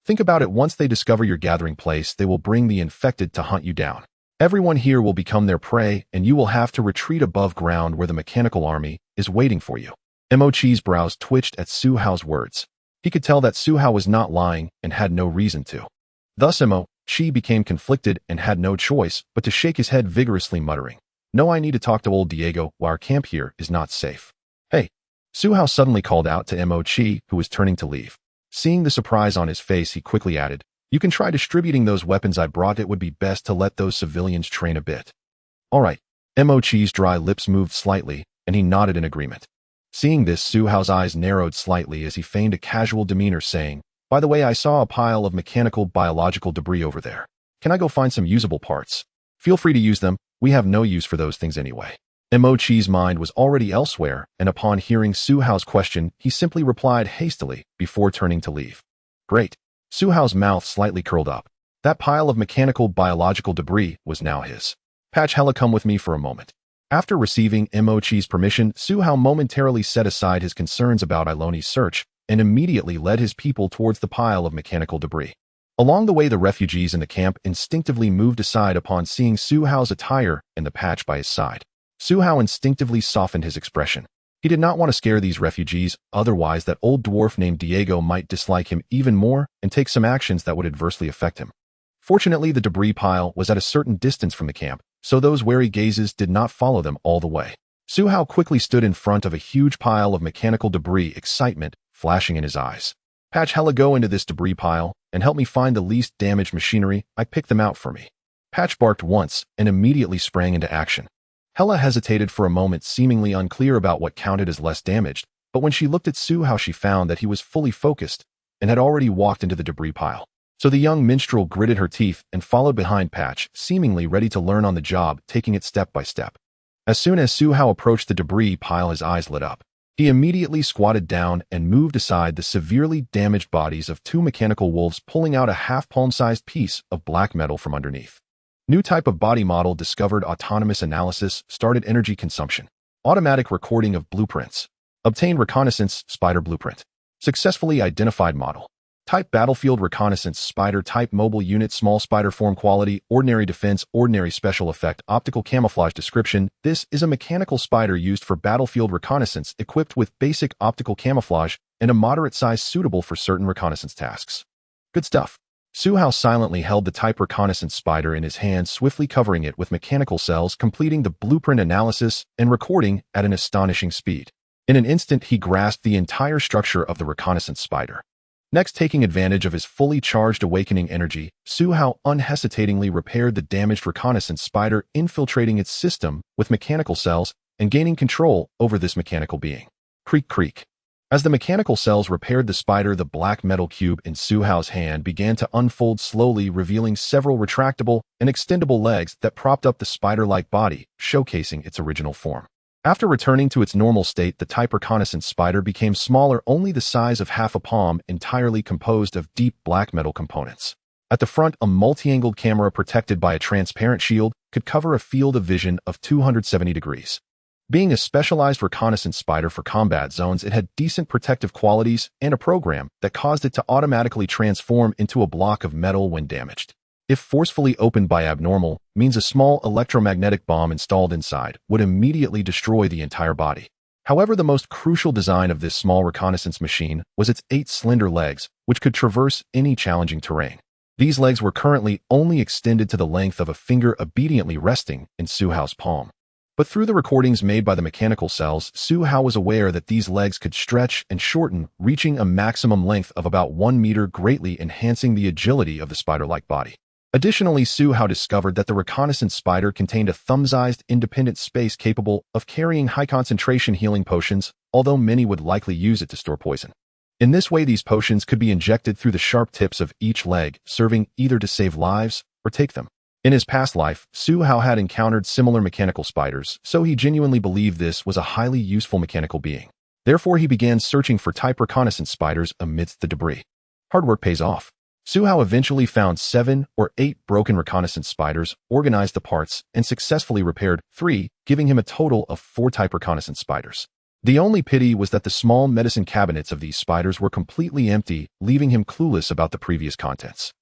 Think about it, once they discover your gathering place, they will bring the infected to hunt you down. Everyone here will become their prey, and you will have to retreat above ground where the mechanical army is waiting for you. Emochi's brows twitched at Su Hao's words. He could tell that Su Hao was not lying and had no reason to. Thus Emochi became conflicted and had no choice but to shake his head vigorously, muttering, no, I need to talk to old Diego while our camp here is not safe. Hey, Su Hao suddenly called out to Mo Chi, who was turning to leave. Seeing the surprise on his face, he quickly added, "You can try distributing those weapons I brought. It would be best to let those civilians train a bit." "All right." Mo Chi's dry lips moved slightly, and he nodded in agreement. Seeing this, Su Hao's eyes narrowed slightly as he feigned a casual demeanor, saying, "By the way, I saw a pile of mechanical biological debris over there. Can I go find some usable parts?" "Feel free to use them. We have no use for those things anyway." Mo Chi's mind was already elsewhere, and upon hearing Su Hao's question, he simply replied hastily before turning to leave. "Great." Su Hao's mouth slightly curled up. That pile of mechanical biological debris was now his. "Patch Hella, come with me for a moment." After receiving Mo Chi's permission, Su Hao momentarily set aside his concerns about Iloni's search and immediately led his people towards the pile of mechanical debris. Along the way, the refugees in the camp instinctively moved aside upon seeing Su Hao's attire and the patch by his side. Su Hao instinctively softened his expression. He did not want to scare these refugees, otherwise that old dwarf named Diego might dislike him even more and take some actions that would adversely affect him. Fortunately, the debris pile was at a certain distance from the camp, so those wary gazes did not follow them all the way. Su Hao quickly stood in front of a huge pile of mechanical debris, excitement flashing in his eyes. "Patch Hella, go into this debris pile and help me find the least damaged machinery. I picked them out for me." Patch barked once and immediately sprang into action. Hella hesitated for a moment, seemingly unclear about what counted as less damaged, but when she looked at Su Hao, she found that he was fully focused and had already walked into the debris pile. So the young minstrel gritted her teeth and followed behind Patch, seemingly ready to learn on the job, taking it step by step. As soon as Su Hao approached the debris pile, his eyes lit up. He immediately squatted down and moved aside the severely damaged bodies of two mechanical wolves, pulling out a half-palm-sized piece of black metal from underneath. New type of body model discovered. Autonomous analysis, started energy consumption. Automatic recording of blueprints. Obtained reconnaissance spider blueprint. Successfully identified model. Type battlefield reconnaissance spider. Type mobile unit small spider. Form quality ordinary defense ordinary special effect optical camouflage. Description: this is a mechanical spider used for battlefield reconnaissance, equipped with basic optical camouflage and a moderate size, suitable for certain reconnaissance tasks. Good stuff. Su Hao silently held the type reconnaissance spider in his hand, swiftly covering it with mechanical cells, completing the blueprint analysis and recording at an astonishing speed. In an instant, he grasped the entire structure of the reconnaissance spider. Next, taking advantage of his fully charged awakening energy, Su Hao unhesitatingly repaired the damaged reconnaissance spider, infiltrating its system with mechanical cells and gaining control over this mechanical being. Creak, creak. As the mechanical cells repaired the spider, the black metal cube in Su Hao's hand began to unfold slowly, revealing several retractable and extendable legs that propped up the spider-like body, showcasing its original form. After returning to its normal state, the type reconnaissance spider became smaller, only the size of half a palm, entirely composed of deep black metal components. At the front, a multi-angled camera protected by a transparent shield could cover a field of vision of 270 degrees. Being a specialized reconnaissance spider for combat zones, it had decent protective qualities and a program that caused it to automatically transform into a block of metal when damaged. If forcefully opened by abnormal, means a small electromagnetic bomb installed inside would immediately destroy the entire body. However, the most crucial design of this small reconnaissance machine was its 8 slender legs, which could traverse any challenging terrain. These legs were currently only extended to the length of a finger, obediently resting in Su Hao's palm. But through the recordings made by the mechanical cells, Su Hao was aware that these legs could stretch and shorten, reaching a maximum length of about 1 meter, greatly enhancing the agility of the spider-like body. Additionally, Su Hao discovered that the reconnaissance spider contained a thumb-sized independent space capable of carrying high-concentration healing potions, although many would likely use it to store poison. In this way, these potions could be injected through the sharp tips of each leg, serving either to save lives or take them. In his past life, Su Hao had encountered similar mechanical spiders, so he genuinely believed this was a highly useful mechanical being. Therefore, he began searching for type reconnaissance spiders amidst the debris. Hard work pays off. Su Hao eventually found 7 or 8 broken reconnaissance spiders, organized the parts, and successfully repaired 3, giving him a total of 4 type reconnaissance spiders. The only pity was that the small medicine cabinets of these spiders were completely empty, leaving him clueless about the previous contents.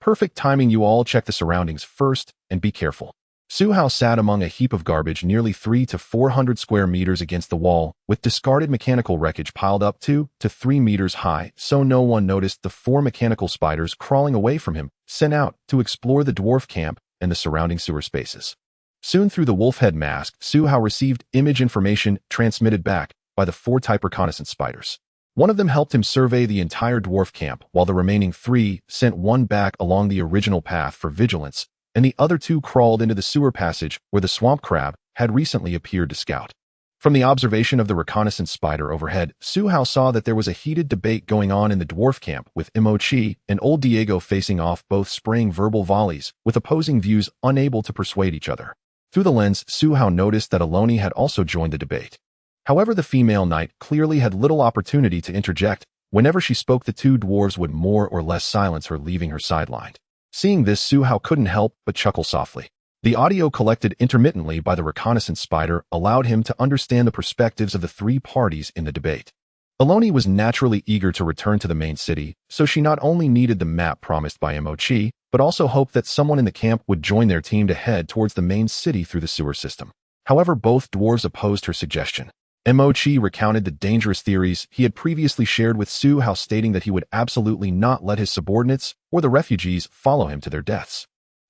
Perfect timing. You all check the surroundings first and be careful. Su Hao sat among a heap of garbage nearly 300 to 400 square meters against the wall, with discarded mechanical wreckage piled up 2 to 3 meters high, so no one noticed the 4 mechanical spiders crawling away from him, sent out to explore the dwarf camp and the surrounding sewer spaces. Soon, through the wolf head mask, Su Hao received image information transmitted back by the 4 type reconnaissance spiders. One of them helped him survey the entire dwarf camp, while the remaining 3 sent one back along the original path for vigilance, and the other 2 crawled into the sewer passage where the swamp crab had recently appeared to scout. From the observation of the reconnaissance spider overhead, Su Hao saw that there was a heated debate going on in the dwarf camp, with Imo-Chi and old Diego facing off, both spraying verbal volleys, with opposing views unable to persuade each other. Through the lens, Su Hao noticed that Aloni had also joined the debate. However, the female knight clearly had little opportunity to interject. Whenever she spoke, the 2 dwarves would more or less silence her, leaving her sidelined. Seeing this, Su Hao couldn't help but chuckle softly. The audio collected intermittently by the reconnaissance spider allowed him to understand the perspectives of the 3 parties in the debate. Aloni was naturally eager to return to the main city, so she not only needed the map promised by Imo-Chi, but also hoped that someone in the camp would join their team to head towards the main city through the sewer system. However, both dwarves opposed her suggestion. Imo-Chi recounted the dangerous theories he had previously shared with Su Hao, stating that he would absolutely not let his subordinates or the refugees follow him to their deaths.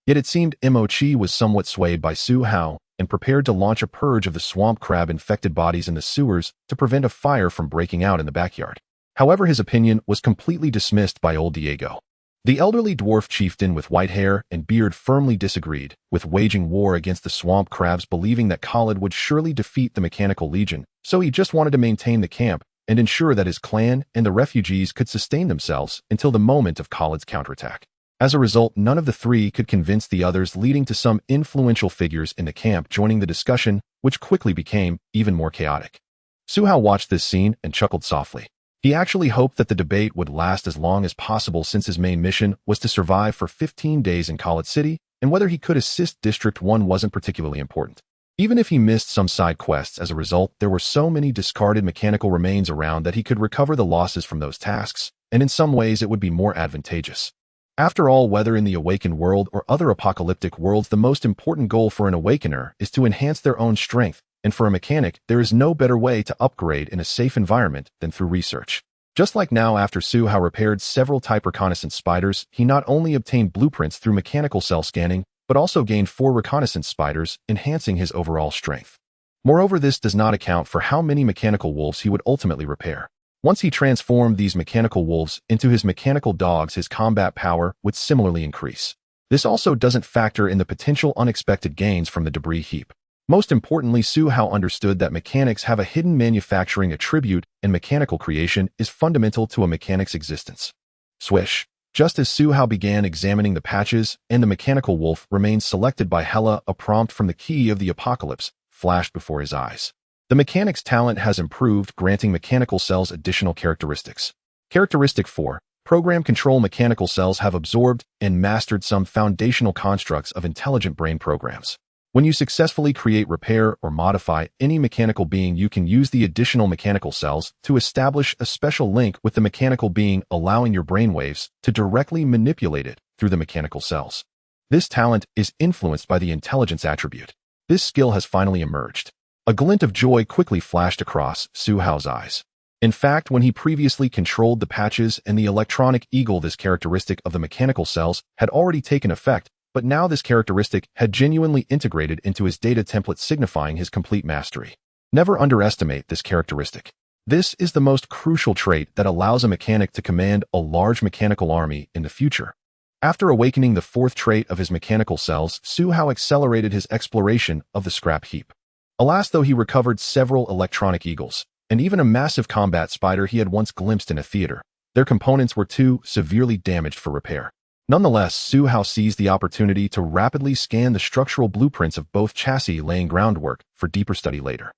Yet it seemed Imo-Chi was somewhat swayed by Su Hao and prepared to launch a purge of the swamp crab-infected bodies in the sewers to prevent a fire from breaking out in the backyard. However, his opinion was completely dismissed by old Diego. The elderly dwarf chieftain with white hair and beard firmly disagreed with waging war against the swamp crabs, believing that Khalid would surely defeat the Mechanical Legion, so he just wanted to maintain the camp and ensure that his clan and the refugees could sustain themselves until the moment of Khalid's counterattack. As a result, none of the 3 could convince the others, leading to some influential figures in the camp joining the discussion, which quickly became even more chaotic. Su Hao watched this scene and chuckled softly. He actually hoped that the debate would last as long as possible, since his main mission was to survive for 15 days in Khalid City, and whether he could assist District 1 wasn't particularly important. Even if he missed some side quests as a result, there were so many discarded mechanical remains around that he could recover the losses from those tasks, and in some ways it would be more advantageous. After all, whether in the awakened world or other apocalyptic worlds, the most important goal for an awakener is to enhance their own strength, and for a mechanic, there is no better way to upgrade in a safe environment than through research. Just like now, after Su Hao repaired several type reconnaissance spiders, he not only obtained blueprints through mechanical cell scanning, but also gained 4 reconnaissance spiders, enhancing his overall strength. Moreover, this does not account for how many mechanical wolves he would ultimately repair. Once he transformed these mechanical wolves into his mechanical dogs, his combat power would similarly increase. This also doesn't factor in the potential unexpected gains from the debris heap. Most importantly, Su Hao understood that mechanics have a hidden manufacturing attribute, and mechanical creation is fundamental to a mechanic's existence. Swish. Just as Su Hao began examining the patches, and the mechanical wolf remained selected by Hela, a prompt from the Key of the Apocalypse flashed before his eyes. The mechanic's talent has improved, granting mechanical cells additional characteristics. Characteristic 4. Program control. Mechanical cells have absorbed and mastered some foundational constructs of intelligent brain programs. When you successfully create, repair, or modify any mechanical being, you can use the additional mechanical cells to establish a special link with the mechanical being, allowing your brainwaves to directly manipulate it through the mechanical cells. This talent is influenced by the intelligence attribute. This skill has finally emerged. A glint of joy quickly flashed across Su Hao's eyes. In fact, when he previously controlled the patches and the electronic eagle, this characteristic of the mechanical cells had already taken effect, but now this characteristic had genuinely integrated into his data template, signifying his complete mastery. Never underestimate this characteristic. This is the most crucial trait that allows a mechanic to command a large mechanical army in the future. After awakening the 4th trait of his mechanical cells, Su Hao accelerated his exploration of the scrap heap. Alas, though, he recovered several electronic eagles, and even a massive combat spider he had once glimpsed in a theater. Their components were too severely damaged for repair. Nonetheless, Su Hao seized the opportunity to rapidly scan the structural blueprints of both chassis, laying groundwork for deeper study later.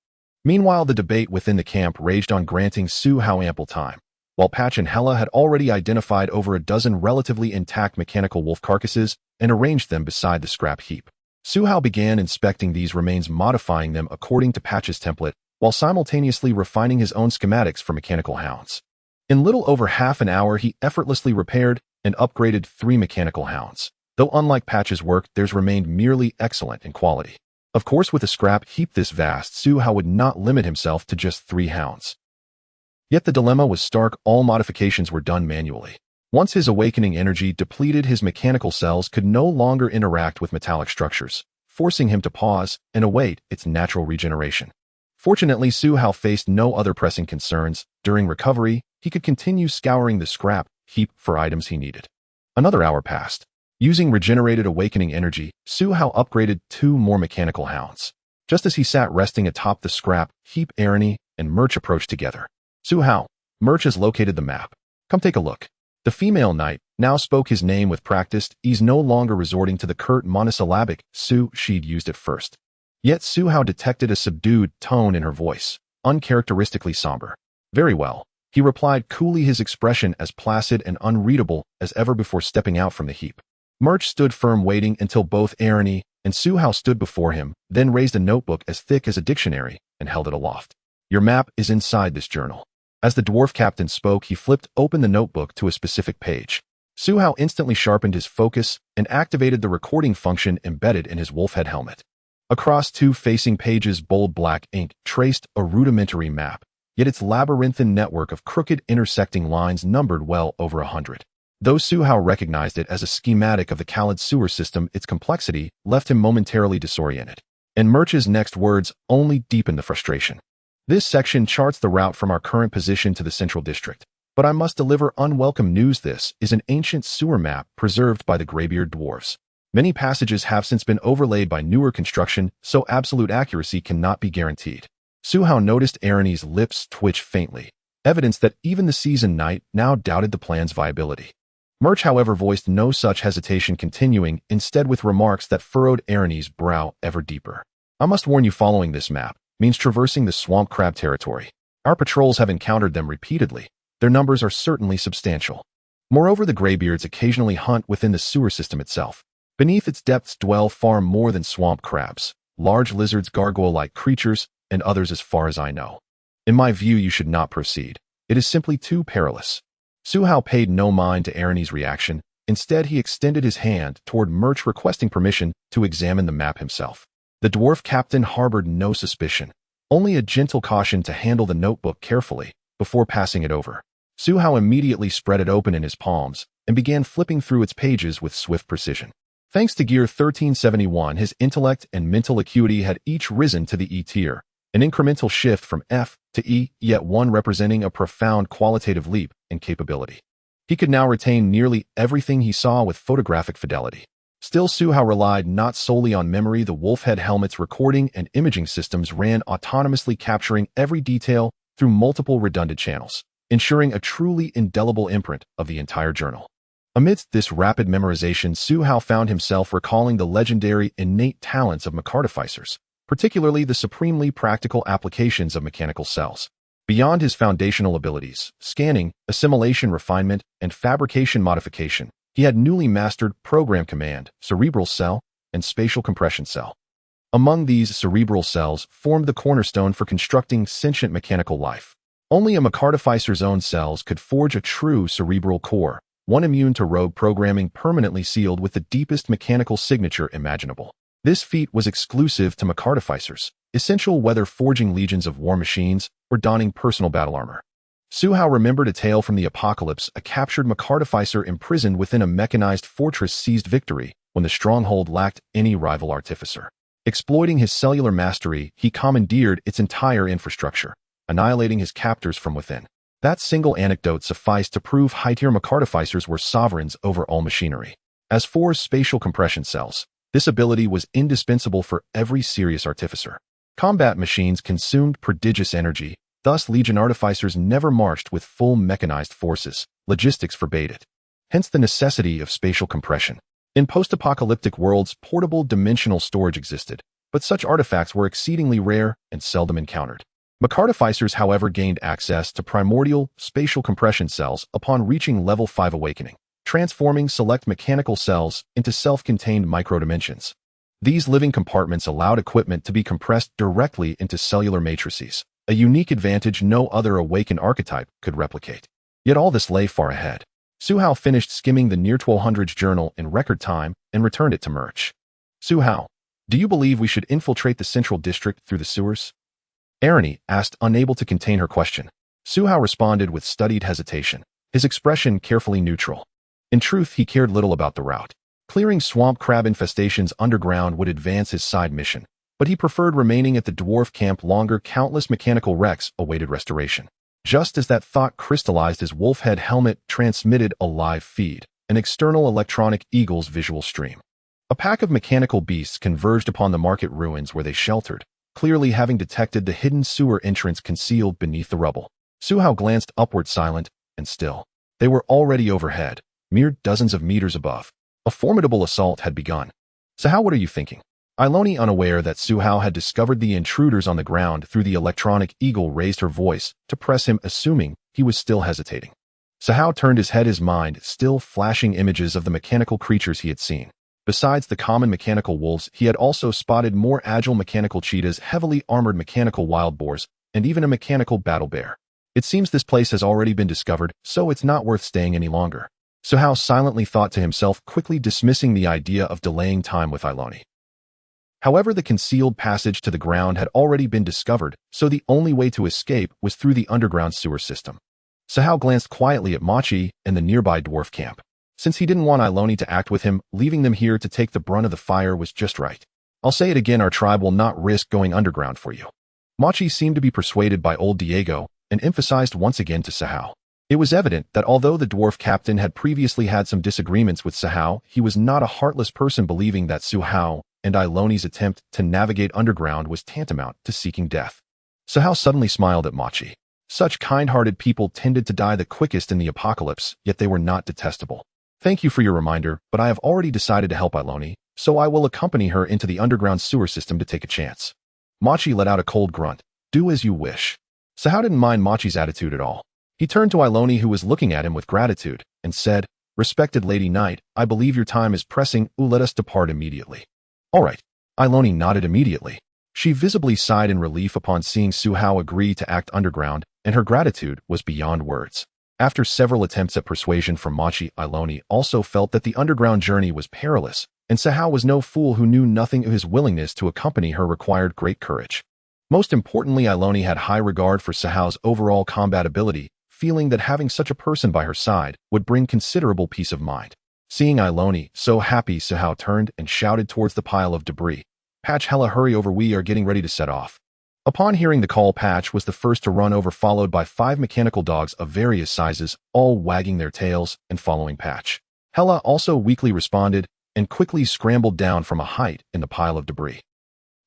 Meanwhile, the debate within the camp raged on, granting Su Hao ample time. While Patch and Hela had already identified over a dozen relatively intact mechanical wolf carcasses and arranged them beside the scrap heap, Su Hao began inspecting these remains, modifying them according to Patch's template, while simultaneously refining his own schematics for mechanical hounds. In little over half an hour, he effortlessly repaired and upgraded 3 mechanical hounds. Though unlike Patch's work, theirs remained merely excellent in quality. Of course, with a scrap heap this vast, Su Hao would not limit himself to just 3 hounds. Yet the dilemma was stark. All modifications were done manually. Once his awakening energy depleted, his mechanical cells could no longer interact with metallic structures, forcing him to pause and await its natural regeneration. Fortunately, Su Hao faced no other pressing concerns. During recovery, he could continue scouring the scrap heap for items he needed. Another hour passed. Using regenerated awakening energy, Su Hao upgraded 2 more mechanical hounds. Just as he sat resting atop the scrap heap, Ryn and Murch approached together. Su Hao, Murch has located the map. Come take a look. The female knight now spoke his name with practiced ease, no longer resorting to the curt monosyllabic Su she'd used at first. Yet Su Hao detected a subdued tone in her voice, uncharacteristically somber. Very well, he replied coolly, his expression as placid and unreadable as ever before stepping out from the heap. Murch stood firm, waiting until both Ryn and Su Hao stood before him, then raised a notebook as thick as a dictionary and held it aloft. Your map is inside this journal. As the dwarf captain spoke, he flipped open the notebook to a specific page. Su Hao instantly sharpened his focus and activated the recording function embedded in his wolf head helmet. Across 2 facing pages, bold black ink traced a rudimentary map, yet its labyrinthine network of crooked intersecting lines numbered well over 100. Though Su Hao recognized it as a schematic of the Khalid sewer system, its complexity left him momentarily disoriented. And Murch's next words only deepened the frustration. This section charts the route from our current position to the central district. But I must deliver unwelcome news. This is an ancient sewer map preserved by the graybeard dwarves. Many passages have since been overlaid by newer construction, so absolute accuracy cannot be guaranteed. Su Hao noticed Ryn's lips twitch faintly, evidence that even the seasoned knight now doubted the plan's viability. Murch, however, voiced no such hesitation, continuing instead with remarks that furrowed Ryn's brow ever deeper. I must warn you, following this map means traversing the swamp crab territory. Our patrols have encountered them repeatedly. Their numbers are certainly substantial. Moreover, the graybeards occasionally hunt within the sewer system itself. Beneath its depths dwell far more than swamp crabs, large lizards, gargoyle-like creatures, and others as far as I know. In my view, you should not proceed. It is simply too perilous. Su Hao paid no mind to Ryn's reaction. Instead, he extended his hand toward Murch, requesting permission to examine the map himself. The dwarf captain harbored no suspicion, only a gentle caution to handle the notebook carefully before passing it over. Su Hao immediately spread it open in his palms and began flipping through its pages with swift precision. Thanks to Gear 1371, his intellect and mental acuity had each risen to the E tier, an incremental shift from F to E, yet one representing a profound qualitative leap in capability. He could now retain nearly everything he saw with photographic fidelity. Still, Su Hao relied not solely on memory. The Wolfhead helmet's recording and imaging systems ran autonomously, capturing every detail through multiple redundant channels, ensuring a truly indelible imprint of the entire journal. Amidst this rapid memorization, Su Hao found himself recalling the legendary innate talents of mechaartificers, particularly the supremely practical applications of mechanical cells. Beyond his foundational abilities, scanning, assimilation, refinement, and fabrication modification, he had newly mastered program command, cerebral cell, and spatial compression cell. Among these, cerebral cells formed the cornerstone for constructing sentient mechanical life. Only a mechaartificer's own cells could forge a true cerebral core, one immune to rogue programming, permanently sealed with the deepest mechanical signature imaginable. This feat was exclusive to mechaartificers, essential whether forging legions of war machines or donning personal battle armor. Su Hao remembered a tale from the apocalypse, a captured mechaartificer imprisoned within a mechanized fortress seized victory when the stronghold lacked any rival artificer. Exploiting his cellular mastery, he commandeered its entire infrastructure, annihilating his captors from within. That single anecdote sufficed to prove high-tier mechaartificers were sovereigns over all machinery. As for spatial compression cells, this ability was indispensable for every serious artificer. Combat machines consumed prodigious energy, thus Legion artificers never marched with full mechanized forces. Logistics forbade it. Hence the necessity of spatial compression. In post-apocalyptic worlds, portable dimensional storage existed, but such artifacts were exceedingly rare and seldom encountered. Mechaartificers, however, gained access to primordial spatial compression cells upon reaching level 5 awakening, transforming select mechanical cells into self-contained microdimensions. These living compartments allowed equipment to be compressed directly into cellular matrices, a unique advantage no other awakened archetype could replicate. Yet all this lay far ahead. Su Hao finished skimming the near 1200s journal in record time and returned it to Murch. Su Hao, do you believe we should infiltrate the central district through the sewers? Ryn asked, unable to contain her question. Su Hao responded with studied hesitation, his expression carefully neutral. In truth, he cared little about the route. Clearing swamp crab infestations underground would advance his side mission, but he preferred remaining at the dwarf camp longer. Countless mechanical wrecks awaited restoration. Just as that thought crystallized, his wolf head helmet transmitted a live feed, an external electronic eagle's visual stream. A pack of mechanical beasts converged upon the market ruins where they sheltered, clearly having detected the hidden sewer entrance concealed beneath the rubble. Su Hao glanced upward, silent and still. They were already overhead, mere dozens of meters above. A formidable assault had begun. "So how, what are you thinking?" Iloni, unaware that Su Hao had discovered the intruders on the ground through the electronic eagle, raised her voice to press him, assuming he was still hesitating. Su Hao turned his head, his mind still flashing images of the mechanical creatures he had seen. Besides the common mechanical wolves, he had also spotted more agile mechanical cheetahs, heavily armored mechanical wild boars, and even a mechanical battle bear. It seems this place has already been discovered, so it's not worth staying any longer. Su Hao silently thought to himself, quickly dismissing the idea of delaying time with Iloni. However, the concealed passage to the ground had already been discovered, so the only way to escape was through the underground sewer system. Su Hao glanced quietly at Machi and the nearby dwarf camp. Since he didn't want Iloni to act with him, leaving them here to take the brunt of the fire was just right. "I'll say it again, our tribe will not risk going underground for you." Machi seemed to be persuaded by old Diego and emphasized once again to Su Hao. It was evident that although the dwarf captain had previously had some disagreements with Su Hao, he was not a heartless person, believing that Su Hao and Iloni's attempt to navigate underground was tantamount to seeking death. Su Hao suddenly smiled at Machi. Such kind-hearted people tended to die the quickest in the apocalypse, yet they were not detestable. "Thank you for your reminder, but I have already decided to help Iloni, so I will accompany her into the underground sewer system to take a chance." Machi let out a cold grunt. "Do as you wish." Su Hao didn't mind Machi's attitude at all. He turned to Iloni, who was looking at him with gratitude, and said, "Respected Lady Knight, I believe your time is pressing. Let us depart immediately." "All right." Iloni nodded immediately. She visibly sighed in relief upon seeing Su Hao agree to act underground, and her gratitude was beyond words. After several attempts at persuasion from Machi, Iloni also felt that the underground journey was perilous, and Su Hao was no fool who knew nothing of his willingness to accompany her required great courage. Most importantly, Iloni had high regard for Su Hao's overall combat ability, feeling that having such a person by her side would bring considerable peace of mind. Seeing Iloni so happy, Su Hao turned and shouted towards the pile of debris, "Patch, Hella, hurry over, we are getting ready to set off." Upon hearing the call, Patch was the first to run over, followed by 5 mechanical dogs of various sizes, all wagging their tails and following Patch. Hella also weakly responded and quickly scrambled down from a height in the pile of debris.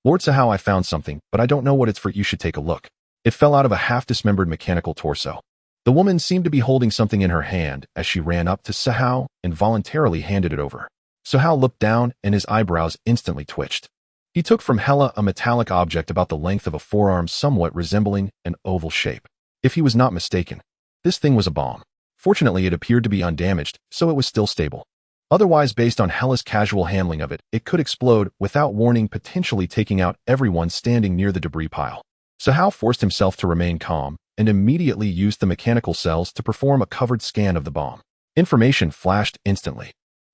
"Lord Su Hao, I found something, but I don't know what it's for. You should take a look." It fell out of a half-dismembered mechanical torso. The woman seemed to be holding something in her hand as she ran up to Su Hao and voluntarily handed it over. Su Hao looked down and his eyebrows instantly twitched. He took from Hella a metallic object about the length of a forearm, somewhat resembling an oval shape. If he was not mistaken, this thing was a bomb. Fortunately, it appeared to be undamaged, so it was still stable. Otherwise, based on Hella's casual handling of it, it could explode without warning, potentially taking out everyone standing near the debris pile. Su Hao forced himself to remain calm and immediately used the mechanical cells to perform a covered scan of the bomb. Information flashed instantly.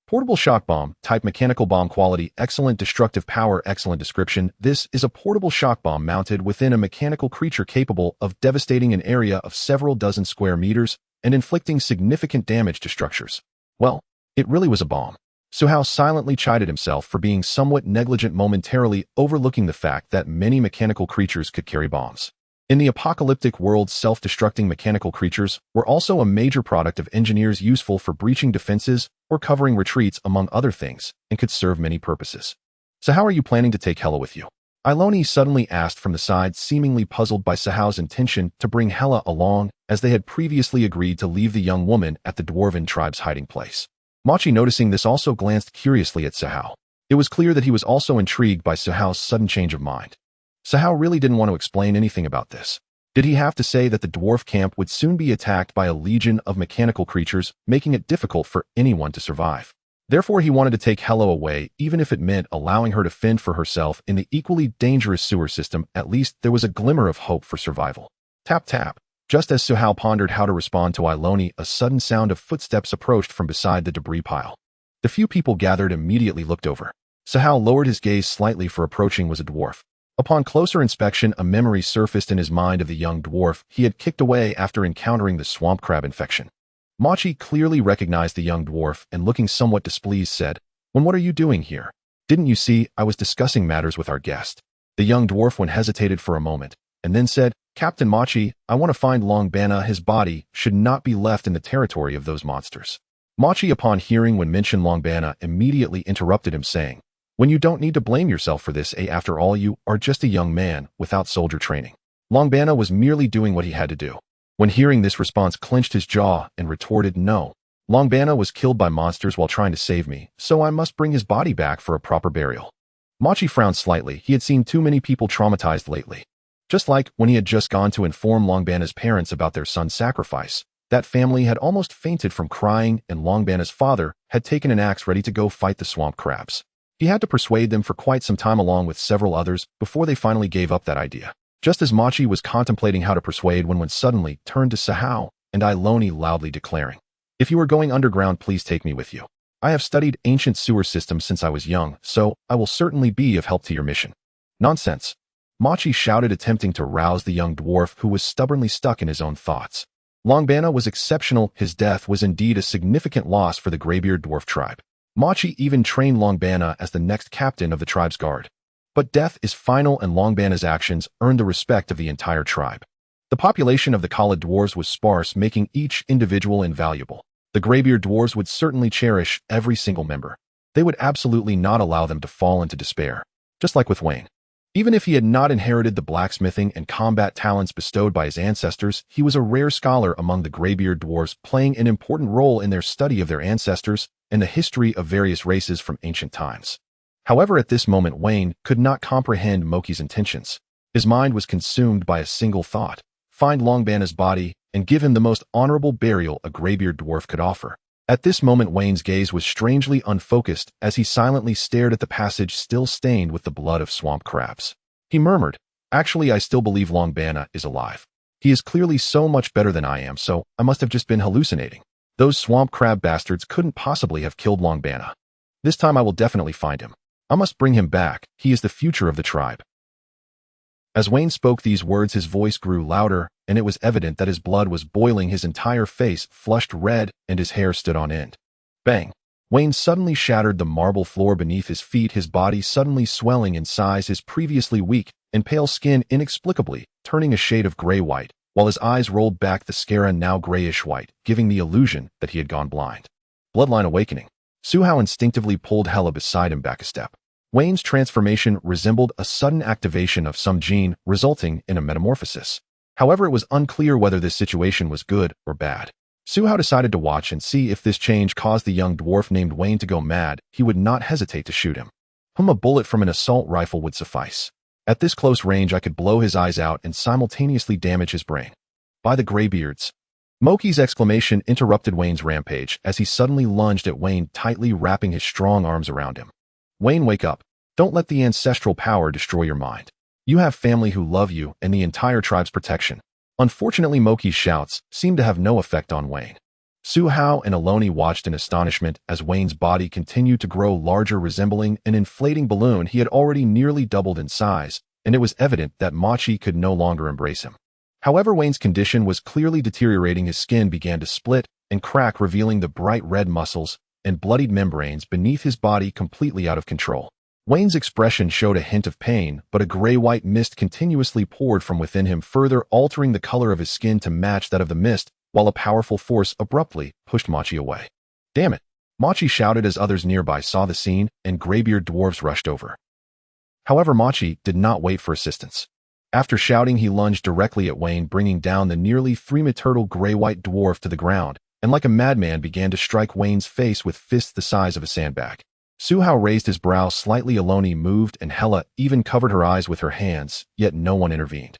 Portable shock bomb, type mechanical bomb, quality, excellent, destructive power, excellent, description. This is a portable shock bomb mounted within a mechanical creature capable of devastating an area of several dozen square meters and inflicting significant damage to structures. Well, it really was a bomb. Su Hao silently chided himself for being somewhat negligent, momentarily overlooking the fact that many mechanical creatures could carry bombs. In the apocalyptic world, self-destructing mechanical creatures were also a major product of engineers, useful for breaching defenses or covering retreats, among other things, and could serve many purposes. "So how are you planning to take Hella with you?" Iloni suddenly asked from the side, seemingly puzzled by Su Hao's intention to bring Hella along, as they had previously agreed to leave the young woman at the dwarven tribe's hiding place. Machi, noticing this, also glanced curiously at Su Hao. It was clear that he was also intrigued by Su Hao's sudden change of mind. Su Hao really didn't want to explain anything about this. Did he have to say that the dwarf camp would soon be attacked by a legion of mechanical creatures, making it difficult for anyone to survive? Therefore, he wanted to take Hella away, even if it meant allowing her to fend for herself in the equally dangerous sewer system. At least there was a glimmer of hope for survival. Tap tap. Just as Su Hao pondered how to respond to Iloni, a sudden sound of footsteps approached from beside the debris pile. The few people gathered immediately looked over. Su Hao lowered his gaze slightly, for approaching was a dwarf. Upon closer inspection, a memory surfaced in his mind of the young dwarf he had kicked away after encountering the swamp crab infection. Machi clearly recognized the young dwarf and, looking somewhat displeased, said, "What are you doing here? Didn't you see I was discussing matters with our guest?" The young dwarf hesitated for a moment, and then said, "Captain Machi, I want to find Long Bana. His body should not be left in the territory of those monsters." Machi, upon hearing Wen mention Long Bana, immediately interrupted him, saying, "When you don't need to blame yourself for this, after all you are just a young man without soldier training." Long Bana was merely doing what he had to do. When hearing this response, clenched his jaw and retorted, "No. Long Bana was killed by monsters while trying to save me, so I must bring his body back for a proper burial." Machi frowned slightly. He had seen too many people traumatized lately. Just like when he had just gone to inform Long Bana's parents about their son's sacrifice, that family had almost fainted from crying, and Long Bana's father had taken an axe ready to go fight the swamp crabs. He had to persuade them for quite some time along with several others before they finally gave up that idea. Just as Machi was contemplating how to persuade when suddenly turned to Sahao and Iloni, loudly declaring, "If you are going underground, please take me with you. I have studied ancient sewer systems since I was young, so I will certainly be of help to your mission." "Nonsense," Machi shouted, attempting to rouse the young dwarf who was stubbornly stuck in his own thoughts. Long Bana was exceptional. His death was indeed a significant loss for the Greybeard dwarf tribe. Machi even trained Long Bana as the next captain of the tribe's guard. But death is final, and Long Bana's actions earned the respect of the entire tribe. The population of the Khala dwarves was sparse, making each individual invaluable. The Greybeard dwarves would certainly cherish every single member. They would absolutely not allow them to fall into despair. Just like with Wayne. Even if he had not inherited the blacksmithing and combat talents bestowed by his ancestors, he was a rare scholar among the Greybeard dwarves, playing an important role in their study of their ancestors and the history of various races from ancient times. However, at this moment, Wayne could not comprehend Moki's intentions. His mind was consumed by a single thought: find Long Bana's body and give him the most honorable burial a Greybeard dwarf could offer. At this moment, Wayne's gaze was strangely unfocused as he silently stared at the passage still stained with the blood of swamp crabs. He murmured, "Actually, I still believe Long Bana is alive. He is clearly so much better than I am, so I must have just been hallucinating. Those swamp crab bastards couldn't possibly have killed Long Bana. This time I will definitely find him. I must bring him back. He is the future of the tribe." As Wayne spoke these words, his voice grew louder, and it was evident that his blood was boiling. His entire face flushed red, and his hair stood on end. Bang! Wayne suddenly shattered the marble floor beneath his feet, his body suddenly swelling in size, his previously weak and pale skin inexplicably turning a shade of gray-white, while his eyes rolled back, the scara now grayish-white, giving the illusion that he had gone blind. Bloodline awakening. Suhao instinctively pulled Hela beside him back a step. Wayne's transformation resembled a sudden activation of some gene, resulting in a metamorphosis. However, it was unclear whether this situation was good or bad. Suhao decided to watch and see if this change caused the young dwarf named Wayne to go mad. He would not hesitate to shoot him. A bullet from an assault rifle would suffice. At this close range, I could blow his eyes out and simultaneously damage his brain. By the Greybeards! Moki's exclamation interrupted Wayne's rampage as he suddenly lunged at Wayne, tightly wrapping his strong arms around him. "Wayne, wake up. Don't let the ancestral power destroy your mind. You have family who love you and the entire tribe's protection." Unfortunately, Moki's shouts seemed to have no effect on Wayne. Suhao and Iloni watched in astonishment as Wayne's body continued to grow larger, resembling an inflating balloon. He had already nearly doubled in size, and it was evident that Machi could no longer embrace him. However, Wayne's condition was clearly deteriorating. His skin began to split and crack, revealing the bright red muscles and bloodied membranes beneath his body, completely out of control. Wayne's expression showed a hint of pain, but a gray-white mist continuously poured from within him, further altering the color of his skin to match that of the mist, while a powerful force abruptly pushed Machi away. "Damn it!" Machi shouted as others nearby saw the scene, and Greybeard dwarves rushed over. However, Machi did not wait for assistance. After shouting, he lunged directly at Wayne, bringing down the nearly 3-meter gray-white dwarf to the ground, and like a madman began to strike Wayne's face with fists the size of a sandbag. Suhao raised his brow slightly. Iloni moved, and Hela even covered her eyes with her hands, yet no one intervened.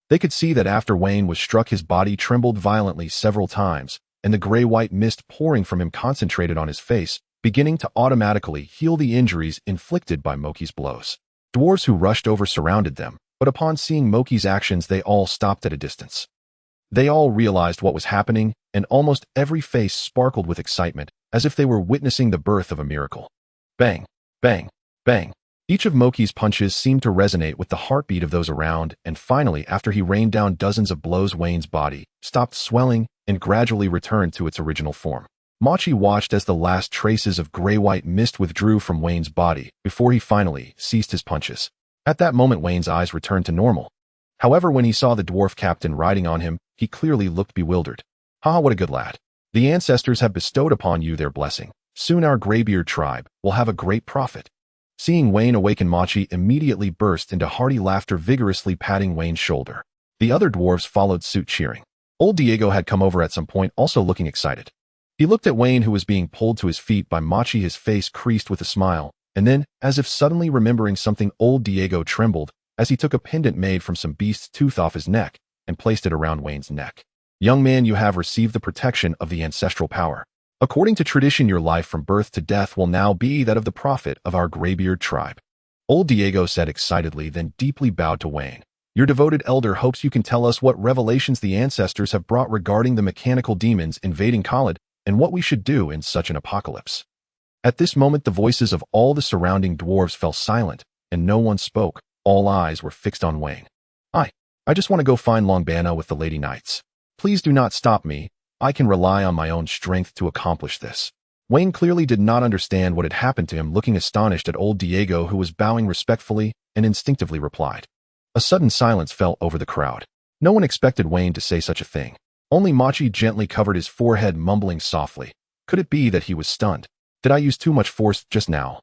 They could see that after Wayne was struck, his body trembled violently several times, and the gray-white mist pouring from him concentrated on his face, beginning to automatically heal the injuries inflicted by Moki's blows. Dwarves who rushed over surrounded them, but upon seeing Moki's actions, they all stopped at a distance. They all realized what was happening, and almost every face sparkled with excitement, as if they were witnessing the birth of a miracle. Bang, bang, bang. Each of Moki's punches seemed to resonate with the heartbeat of those around, and finally, after he rained down dozens of blows, Wayne's body stopped swelling and gradually returned to its original form. Machi watched as the last traces of gray-white mist withdrew from Wayne's body before he finally ceased his punches. At that moment, Wayne's eyes returned to normal. However, when he saw the dwarf captain riding on him, he clearly looked bewildered. "Ha, what a good lad. The ancestors have bestowed upon you their blessing. Soon our graybeard tribe will have a great prophet." Seeing Wayne awaken, Machi immediately burst into hearty laughter, vigorously patting Wayne's shoulder. The other dwarves followed suit, cheering. Old Diego had come over at some point, also looking excited. He looked at Wayne, who was being pulled to his feet by Machi, his face creased with a smile, and then, as if suddenly remembering something, old Diego trembled as he took a pendant made from some beast's tooth off his neck and placed it around Wayne's neck. "Young man, you have received the protection of the ancestral power. According to tradition, your life from birth to death will now be that of the prophet of our graybeard tribe," old Diego said excitedly, then deeply bowed to Wayne. "Your devoted elder hopes you can tell us what revelations the ancestors have brought regarding the mechanical demons invading Khalid and what we should do in such an apocalypse." At this moment, the voices of all the surrounding dwarves fell silent, and no one spoke. All eyes were fixed on Wayne. I just want to go find Longbana with the Lady Knights. Please do not stop me. I can rely on my own strength to accomplish this." Wayne clearly did not understand what had happened to him, looking astonished at old Diego, who was bowing respectfully, and instinctively replied. A sudden silence fell over the crowd. No one expected Wayne to say such a thing. Only Machi gently covered his forehead, mumbling softly. Could it be that he was stunned? Did I use too much force just now?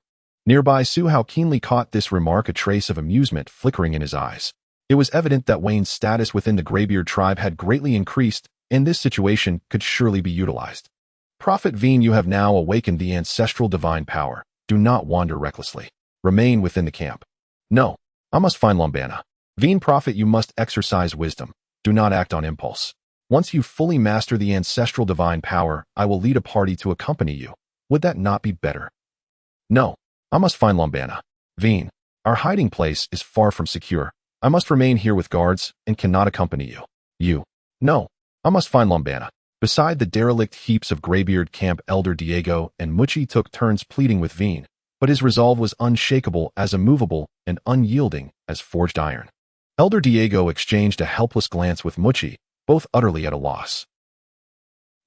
Nearby, Suhao keenly caught this remark, a trace of amusement flickering in his eyes. It was evident that Wayne's status within the graybeard tribe had greatly increased, and this situation could surely be utilized. "Prophet Veen, you have now awakened the ancestral divine power. Do not wander recklessly. Remain within the camp." "No, I must find Longbana." "Veen, Prophet, you must exercise wisdom. Do not act on impulse. Once you fully master the ancestral divine power, I will lead a party to accompany you. Would that not be better?" "No, I must find Longbana." "Veen, our hiding place is far from secure. I must remain here with guards and cannot accompany you." "You." "No, I must find Longbana." Beside the derelict heaps of graybeard camp, Elder Diego and Muchi took turns pleading with Veen, but his resolve was unshakable, as immovable and unyielding as forged iron. Elder Diego exchanged a helpless glance with Muchi, both utterly at a loss.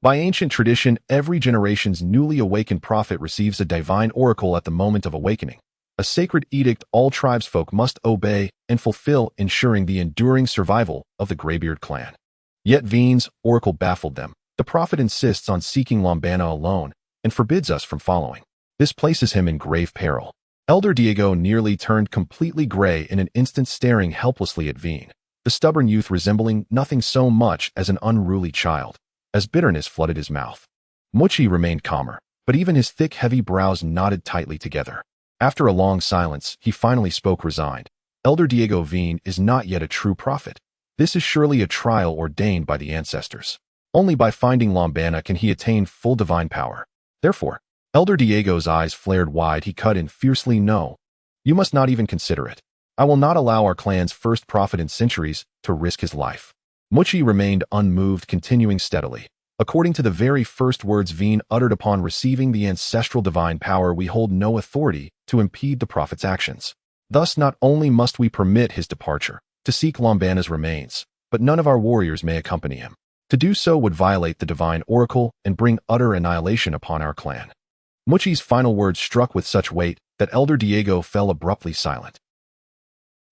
By ancient tradition, every generation's newly awakened prophet receives a divine oracle at the moment of awakening, a sacred edict all tribesfolk must obey and fulfill, ensuring the enduring survival of the Graybeard clan. Yet Veen's oracle baffled them. The prophet insists on seeking Longbana alone and forbids us from following. This places him in grave peril. Elder Diego nearly turned completely gray in an instant, staring helplessly at Veen, the stubborn youth resembling nothing so much as an unruly child, as bitterness flooded his mouth. Muchi remained calmer, but even his thick, heavy brows knotted tightly together. After a long silence, he finally spoke, resigned. "Elder Diego, Veen is not yet a true prophet. This is surely a trial ordained by the ancestors. Only by finding Longbana can he attain full divine power. Therefore," Elder Diego's eyes flared wide. He cut in fiercely, "No, you must not even consider it. I will not allow our clan's first prophet in centuries to risk his life." Muchi remained unmoved, continuing steadily. "According to the very first words Veen uttered upon receiving the ancestral divine power, we hold no authority to impede the prophet's actions. Thus, not only must we permit his departure to seek Longbana's remains, but none of our warriors may accompany him. To do so would violate the divine oracle and bring utter annihilation upon our clan." Muchi's final words struck with such weight that Elder Diego fell abruptly silent.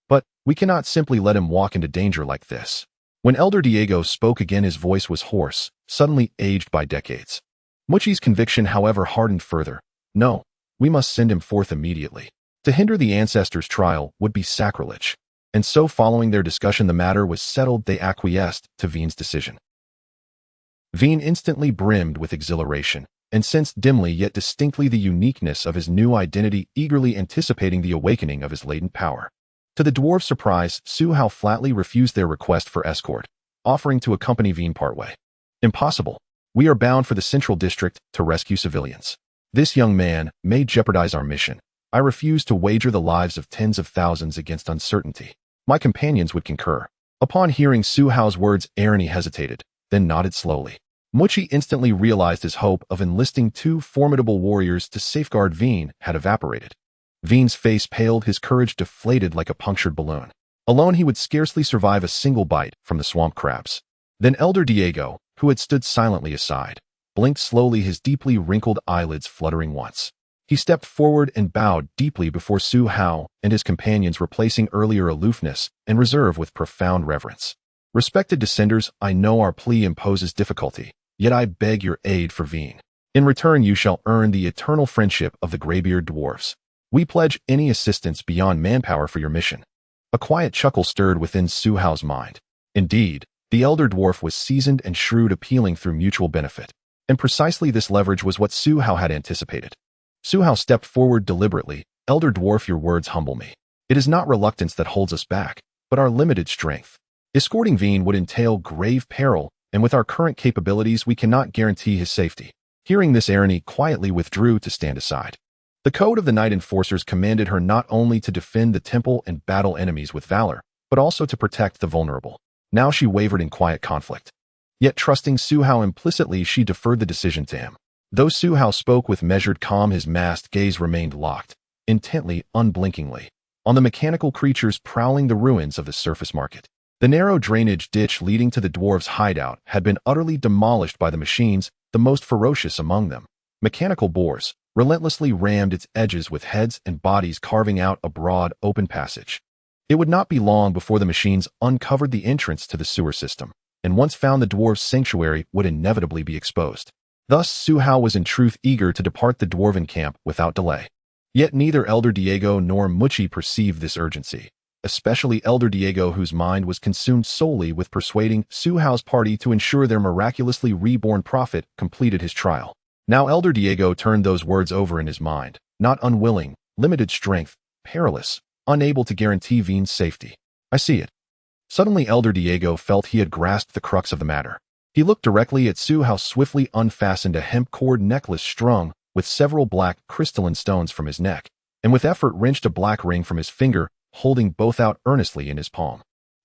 "But we cannot simply let him walk into danger like this." When Elder Diego spoke again, his voice was hoarse, suddenly aged by decades. Muchi's conviction, however, hardened further. "No, we must send him forth immediately. To hinder the ancestors' trial would be sacrilege." And so, following their discussion, the matter was settled. They acquiesced to Veen's decision. Veen instantly brimmed with exhilaration, and sensed dimly yet distinctly the uniqueness of his new identity, eagerly anticipating the awakening of his latent power. To the dwarves' surprise, Suhao flatly refused their request for escort, offering to accompany Veen partway. "Impossible. We are bound for the Central District to rescue civilians. This young man may jeopardize our mission. I refuse to wager the lives of tens of thousands against uncertainty." My companions would concur. Upon hearing Suhao's words, Ernie hesitated, then nodded slowly. Muchi instantly realized his hope of enlisting two formidable warriors to safeguard Veen had evaporated. Veen's face paled, his courage deflated like a punctured balloon. Alone, he would scarcely survive a single bite from the swamp crabs. Then Elder Diego, who had stood silently aside, blinked slowly, his deeply wrinkled eyelids fluttering once. He stepped forward and bowed deeply before Su Hao and his companions, replacing earlier aloofness and reserve with profound reverence. Respected descenders, I know our plea imposes difficulty, yet I beg your aid for Veen. In return, you shall earn the eternal friendship of the graybeard dwarves. We pledge any assistance beyond manpower for your mission. A quiet chuckle stirred within Su Hao's mind. Indeed, the elder dwarf was seasoned and shrewd, appealing through mutual benefit. And precisely this leverage was what Su Hao had anticipated. Su Hao stepped forward deliberately. Elder dwarf, your words humble me. It is not reluctance that holds us back, but our limited strength. Escorting Veen would entail grave peril, and with our current capabilities we cannot guarantee his safety. Hearing this, Arani quietly withdrew to stand aside. The code of the Night Enforcers commanded her not only to defend the temple and battle enemies with valor, but also to protect the vulnerable. Now she wavered in quiet conflict. Yet trusting Su Hao implicitly, she deferred the decision to him. Though Su Hao spoke with measured calm, his masked gaze remained locked, intently, unblinkingly, on the mechanical creatures prowling the ruins of the surface market. The narrow drainage ditch leading to the dwarves' hideout had been utterly demolished by the machines, the most ferocious among them. Mechanical boars relentlessly rammed its edges with heads and bodies, carving out a broad, open passage. It would not be long before the machines uncovered the entrance to the sewer system, and once found, the dwarves' sanctuary would inevitably be exposed. Thus, Su Hao was in truth eager to depart the dwarven camp without delay. Yet neither Elder Diego nor Muchi perceived this urgency, especially Elder Diego, whose mind was consumed solely with persuading Su Hao's party to ensure their miraculously reborn prophet completed his trial. Now Elder Diego turned those words over in his mind, not unwilling, limited strength, perilous, unable to guarantee Veen's safety. I see it. Suddenly Elder Diego felt he had grasped the crux of the matter. He looked directly at Su Hao, swiftly unfastened a hemp cord necklace strung with several black crystalline stones from his neck, and with effort wrenched a black ring from his finger, holding both out earnestly in his palm.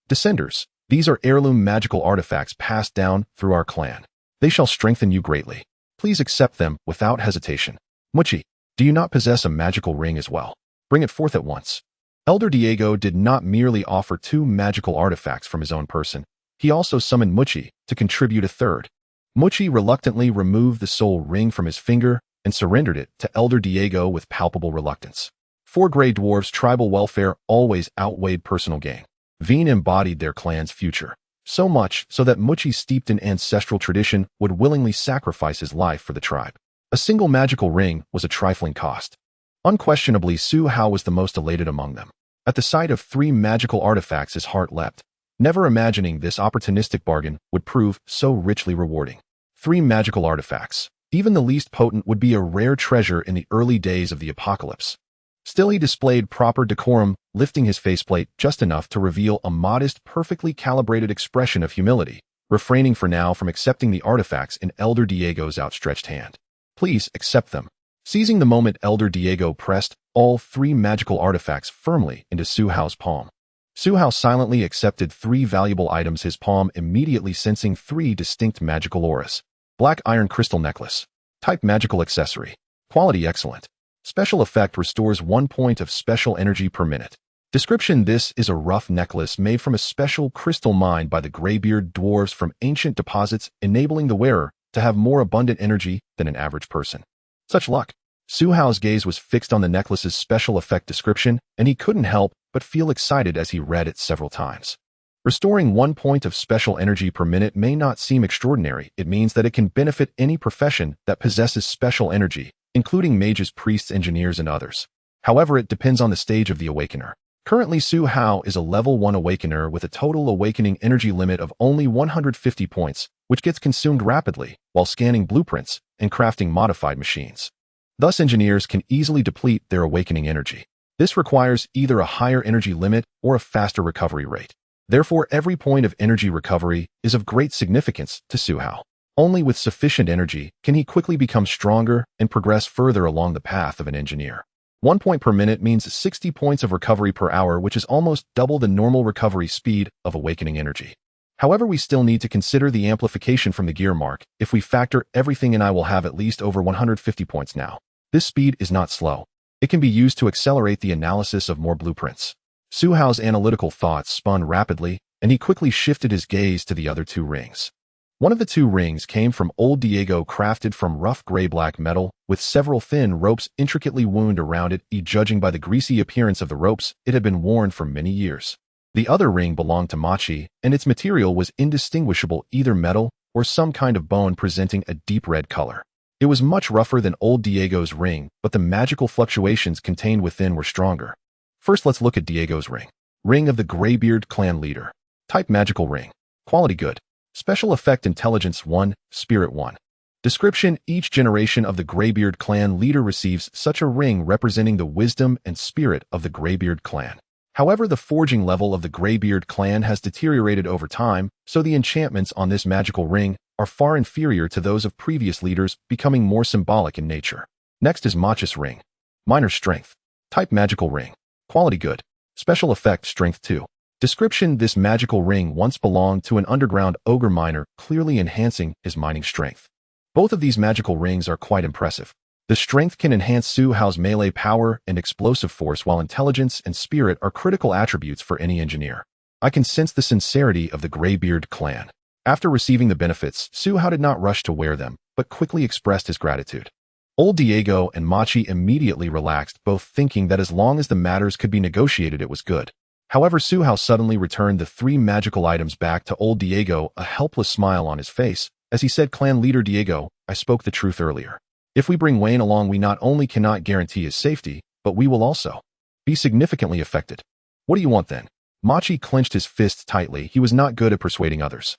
Descenders, these are heirloom magical artifacts passed down through our clan. They shall strengthen you greatly. Please accept them without hesitation. Muchi, do you not possess a magical ring as well? Bring it forth at once. Elder Diego did not merely offer 2 magical artifacts from his own person. He also summoned Muchi to contribute a third. Muchi reluctantly removed the soul ring from his finger and surrendered it to Elder Diego with palpable reluctance. For gray dwarves, tribal welfare always outweighed personal gain. Veen embodied their clan's future, so much so that Muchi, steeped in ancestral tradition, would willingly sacrifice his life for the tribe. A single magical ring was a trifling cost. Unquestionably, Su Hao was the most elated among them. At the sight of 3 magical artifacts, his heart leapt, never imagining this opportunistic bargain would prove so richly rewarding. 3 magical artifacts. Even the least potent would be a rare treasure in the early days of the apocalypse. Still, he displayed proper decorum, lifting his faceplate just enough to reveal a modest, perfectly calibrated expression of humility, refraining for now from accepting the artifacts in Elder Diego's outstretched hand. Please accept them. Seizing the moment, Elder Diego pressed all 3 magical artifacts firmly into Su Hao's palm. Su Hao silently accepted 3 valuable items, his palm immediately sensing 3 distinct magical auras. Black iron crystal necklace. Type magical accessory. Quality excellent. Special effect restores 1 point of special energy per minute. Description: this is a rough necklace made from a special crystal mined by the graybeard dwarves from ancient deposits, enabling the wearer to have more abundant energy than an average person. Such luck. Su Hao's gaze was fixed on the necklace's special effect description, and he couldn't help but feel excited as he read it several times. Restoring 1 point of special energy per minute may not seem extraordinary. It means that it can benefit any profession that possesses special energy, including mages, priests, engineers, and others. However, it depends on the stage of the awakener. Currently, Su Hao is a level 1 awakener with a total awakening energy limit of only 150 points, which gets consumed rapidly while scanning blueprints and crafting modified machines. Thus, engineers can easily deplete their awakening energy. This requires either a higher energy limit or a faster recovery rate. Therefore, every point of energy recovery is of great significance to Su Hao. Only with sufficient energy can he quickly become stronger and progress further along the path of an engineer. 1 point per minute means 60 points of recovery per hour, which is almost double the normal recovery speed of awakening energy. However, we still need to consider the amplification from the gear mark. If we factor everything in, I will have at least over 150 points now. This speed is not slow. It can be used to accelerate the analysis of more blueprints. Su Hao's analytical thoughts spun rapidly, and he quickly shifted his gaze to the other 2 rings. One of the two rings came from old Diego, crafted from rough gray-black metal, with several thin ropes intricately wound around it. Judging by the greasy appearance of the ropes, it had been worn for many years. The other ring belonged to Machi, and its material was indistinguishable, either metal or some kind of bone presenting a deep red color. It was much rougher than old Diego's ring, but the magical fluctuations contained within were stronger. First, let's look at Diego's ring. Ring of the Greybeard clan leader. Type magical ring. Quality good. Special effect intelligence 1, spirit 1. Description: each generation of the Greybeard clan leader receives such a ring representing the wisdom and spirit of the Greybeard clan. However, the forging level of the Greybeard clan has deteriorated over time, so the enchantments on this magical ring are far inferior to those of previous leaders, becoming more symbolic in nature. Next is Machi's ring. Minor strength. Type magical ring. Quality good. Special effect strength 2. Description: this magical ring once belonged to an underground ogre miner, clearly enhancing his mining strength. Both of these magical rings are quite impressive. The strength can enhance Su Hao's melee power and explosive force, while intelligence and spirit are critical attributes for any engineer. I can sense the sincerity of the Greybeard clan. After receiving the benefits, Su Hao did not rush to wear them, but quickly expressed his gratitude. Old Diego and Machi immediately relaxed, both thinking that as long as the matters could be negotiated, it was good. However, Su Hao suddenly returned the 3 magical items back to old Diego, a helpless smile on his face, as he said, "Clan leader Diego, I spoke the truth earlier. If we bring Wayne along, we not only cannot guarantee his safety, but we will also be significantly affected. What do you want then?" Machi clenched his fists tightly. He was not good at persuading others.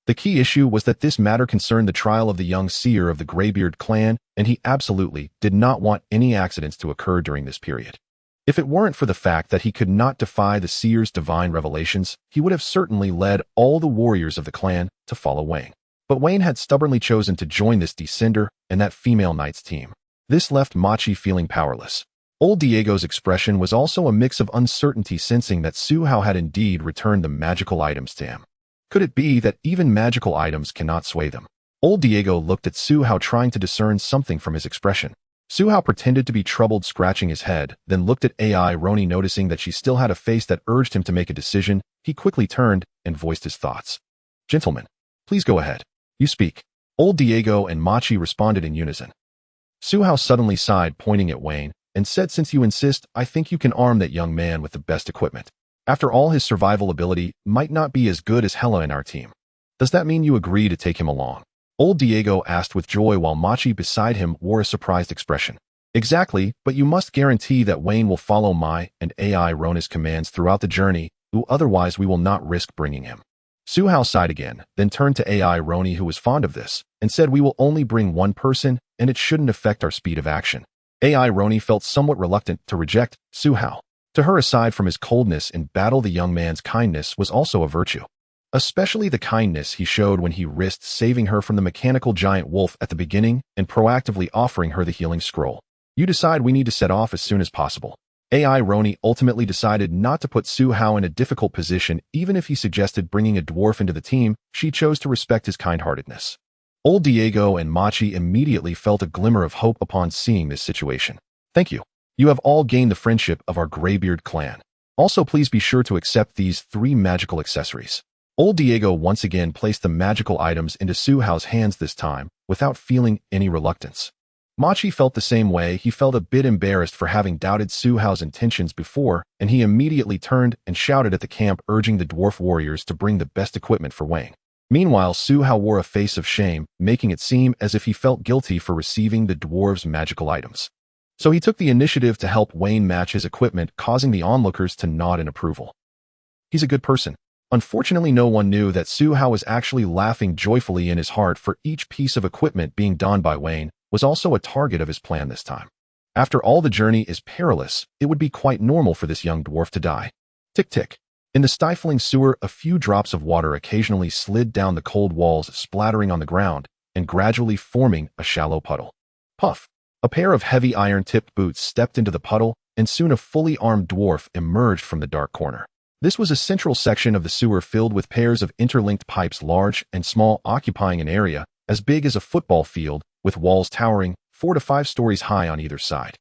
The key issue was that this matter concerned the trial of the young seer of the Greybeard clan, and he absolutely did not want any accidents to occur during this period. If it weren't for the fact that he could not defy the seer's divine revelations, he would have certainly led all the warriors of the clan to follow Wayne. But Wayne had stubbornly chosen to join this descender and that female knight's team. This left Machi feeling powerless. Old Diego's expression was also a mix of uncertainty, sensing that Su Hao had indeed returned the magical items to him. Could it be that even magical items cannot sway them? Old Diego looked at Su Hao, trying to discern something from his expression. Su Hao pretended to be troubled, scratching his head, then looked at AI Roni. Noticing that she still had a face that urged him to make a decision, he quickly turned and voiced his thoughts. "Gentlemen, please go ahead. You speak." Old Diego and Machi responded in unison. Su Hao suddenly sighed, pointing at Wayne, and said, "Since you insist, I think you can arm that young man with the best equipment. After all, his survival ability might not be as good as Hella in our team. Does that mean you agree to take him along?" Old Diego asked with joy, while Machi beside him wore a surprised expression. "Exactly, but you must guarantee that Wayne will follow my and AI Rona's commands throughout the journey, otherwise we will not risk bringing him." Su Hao sighed again, then turned to AI Roni, who was fond of this, and said, "We will only bring one person, and it shouldn't affect our speed of action." AI Roni felt somewhat reluctant to reject Su Hao. To her, aside from his coldness in battle, the young man's kindness was also a virtue. Especially the kindness he showed when he risked saving her from the mechanical giant wolf at the beginning and proactively offering her the healing scroll. "You decide. We need to set off as soon as possible." AI Roni ultimately decided not to put Su Hao in a difficult position. Even if he suggested bringing a dwarf into the team, she chose to respect his kindheartedness. Old Diego and Machi immediately felt a glimmer of hope upon seeing this situation. "Thank you. You have all gained the friendship of our Greybeard clan. Also, please be sure to accept these 3 magical accessories." Old Diego once again placed the magical items into Su Hao's hands, this time without feeling any reluctance. Machi felt the same way. He felt a bit embarrassed for having doubted Su Hao's intentions before, and he immediately turned and shouted at the camp, urging the dwarf warriors to bring the best equipment for Wayne. Meanwhile, Su Hao wore a face of shame, making it seem as if he felt guilty for receiving the dwarves' magical items. So he took the initiative to help Wayne match his equipment, causing the onlookers to nod in approval. "He's a good person." Unfortunately, no one knew that Su Hao was actually laughing joyfully in his heart, for each piece of equipment being donned by Wayne was also a target of his plan this time. After all, the journey is perilous. It would be quite normal for this young dwarf to die. Tick-tick. In the stifling sewer, a few drops of water occasionally slid down the cold walls, splattering on the ground and gradually forming a shallow puddle. Puff. A pair of heavy iron-tipped boots stepped into the puddle, and soon a fully armed dwarf emerged from the dark corner. This was a central section of the sewer filled with pairs of interlinked pipes, large and small, occupying an area as big as a football field, with walls towering 4 to 5 stories high on either side.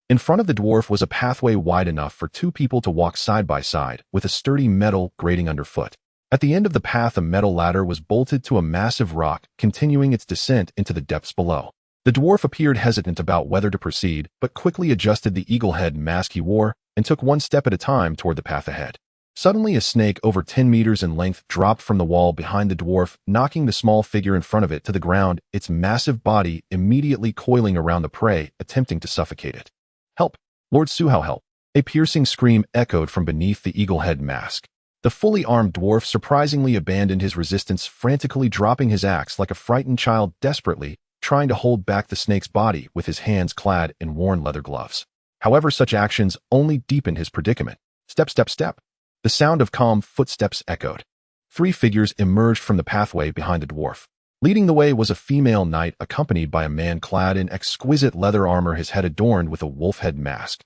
In front of the dwarf was a pathway wide enough for 2 people to walk side by side, with a sturdy metal grating underfoot. At the end of the path, a metal ladder was bolted to a massive rock, continuing its descent into the depths below. The dwarf appeared hesitant about whether to proceed, but quickly adjusted the eagle head mask he wore and took one step at a time toward the path ahead. Suddenly, a snake over 10 meters in length dropped from the wall behind the dwarf, knocking the small figure in front of it to the ground, its massive body immediately coiling around the prey, attempting to suffocate it. "Help! Lord Suhao, help!" A piercing scream echoed from beneath the eagle head mask. The fully armed dwarf surprisingly abandoned his resistance, frantically dropping his axe like a frightened child, desperately trying to hold back the snake's body with his hands clad in worn leather gloves. However, such actions only deepened his predicament. Step, step, step. The sound of calm footsteps echoed. 3 figures emerged from the pathway behind the dwarf. Leading the way was a female knight accompanied by a man clad in exquisite leather armor, his head adorned with a wolf head mask.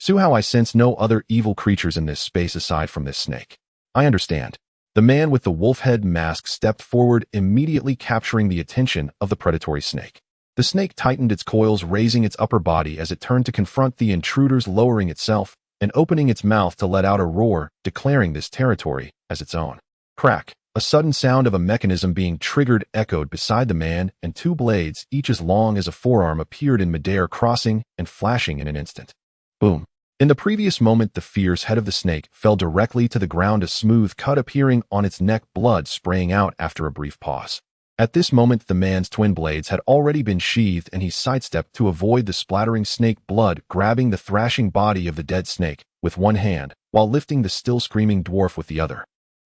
"Suhao, I sense no other evil creatures in this space aside from this snake." "I understand." The man with the wolf head mask stepped forward, immediately capturing the attention of the predatory snake. The snake tightened its coils, raising its upper body as it turned to confront the intruders, lowering itself and opening its mouth to let out a roar, declaring this territory as its own. Crack! A sudden sound of a mechanism being triggered echoed beside the man, and 2 blades, each as long as a forearm, appeared in midair, crossing and flashing in an instant. Boom! In the previous moment, the fierce head of the snake fell directly to the ground, a smooth cut appearing on its neck, blood spraying out after a brief pause. At this moment, the man's twin blades had already been sheathed, and he sidestepped to avoid the splattering snake blood, grabbing the thrashing body of the dead snake with one hand while lifting the still screaming dwarf with the other.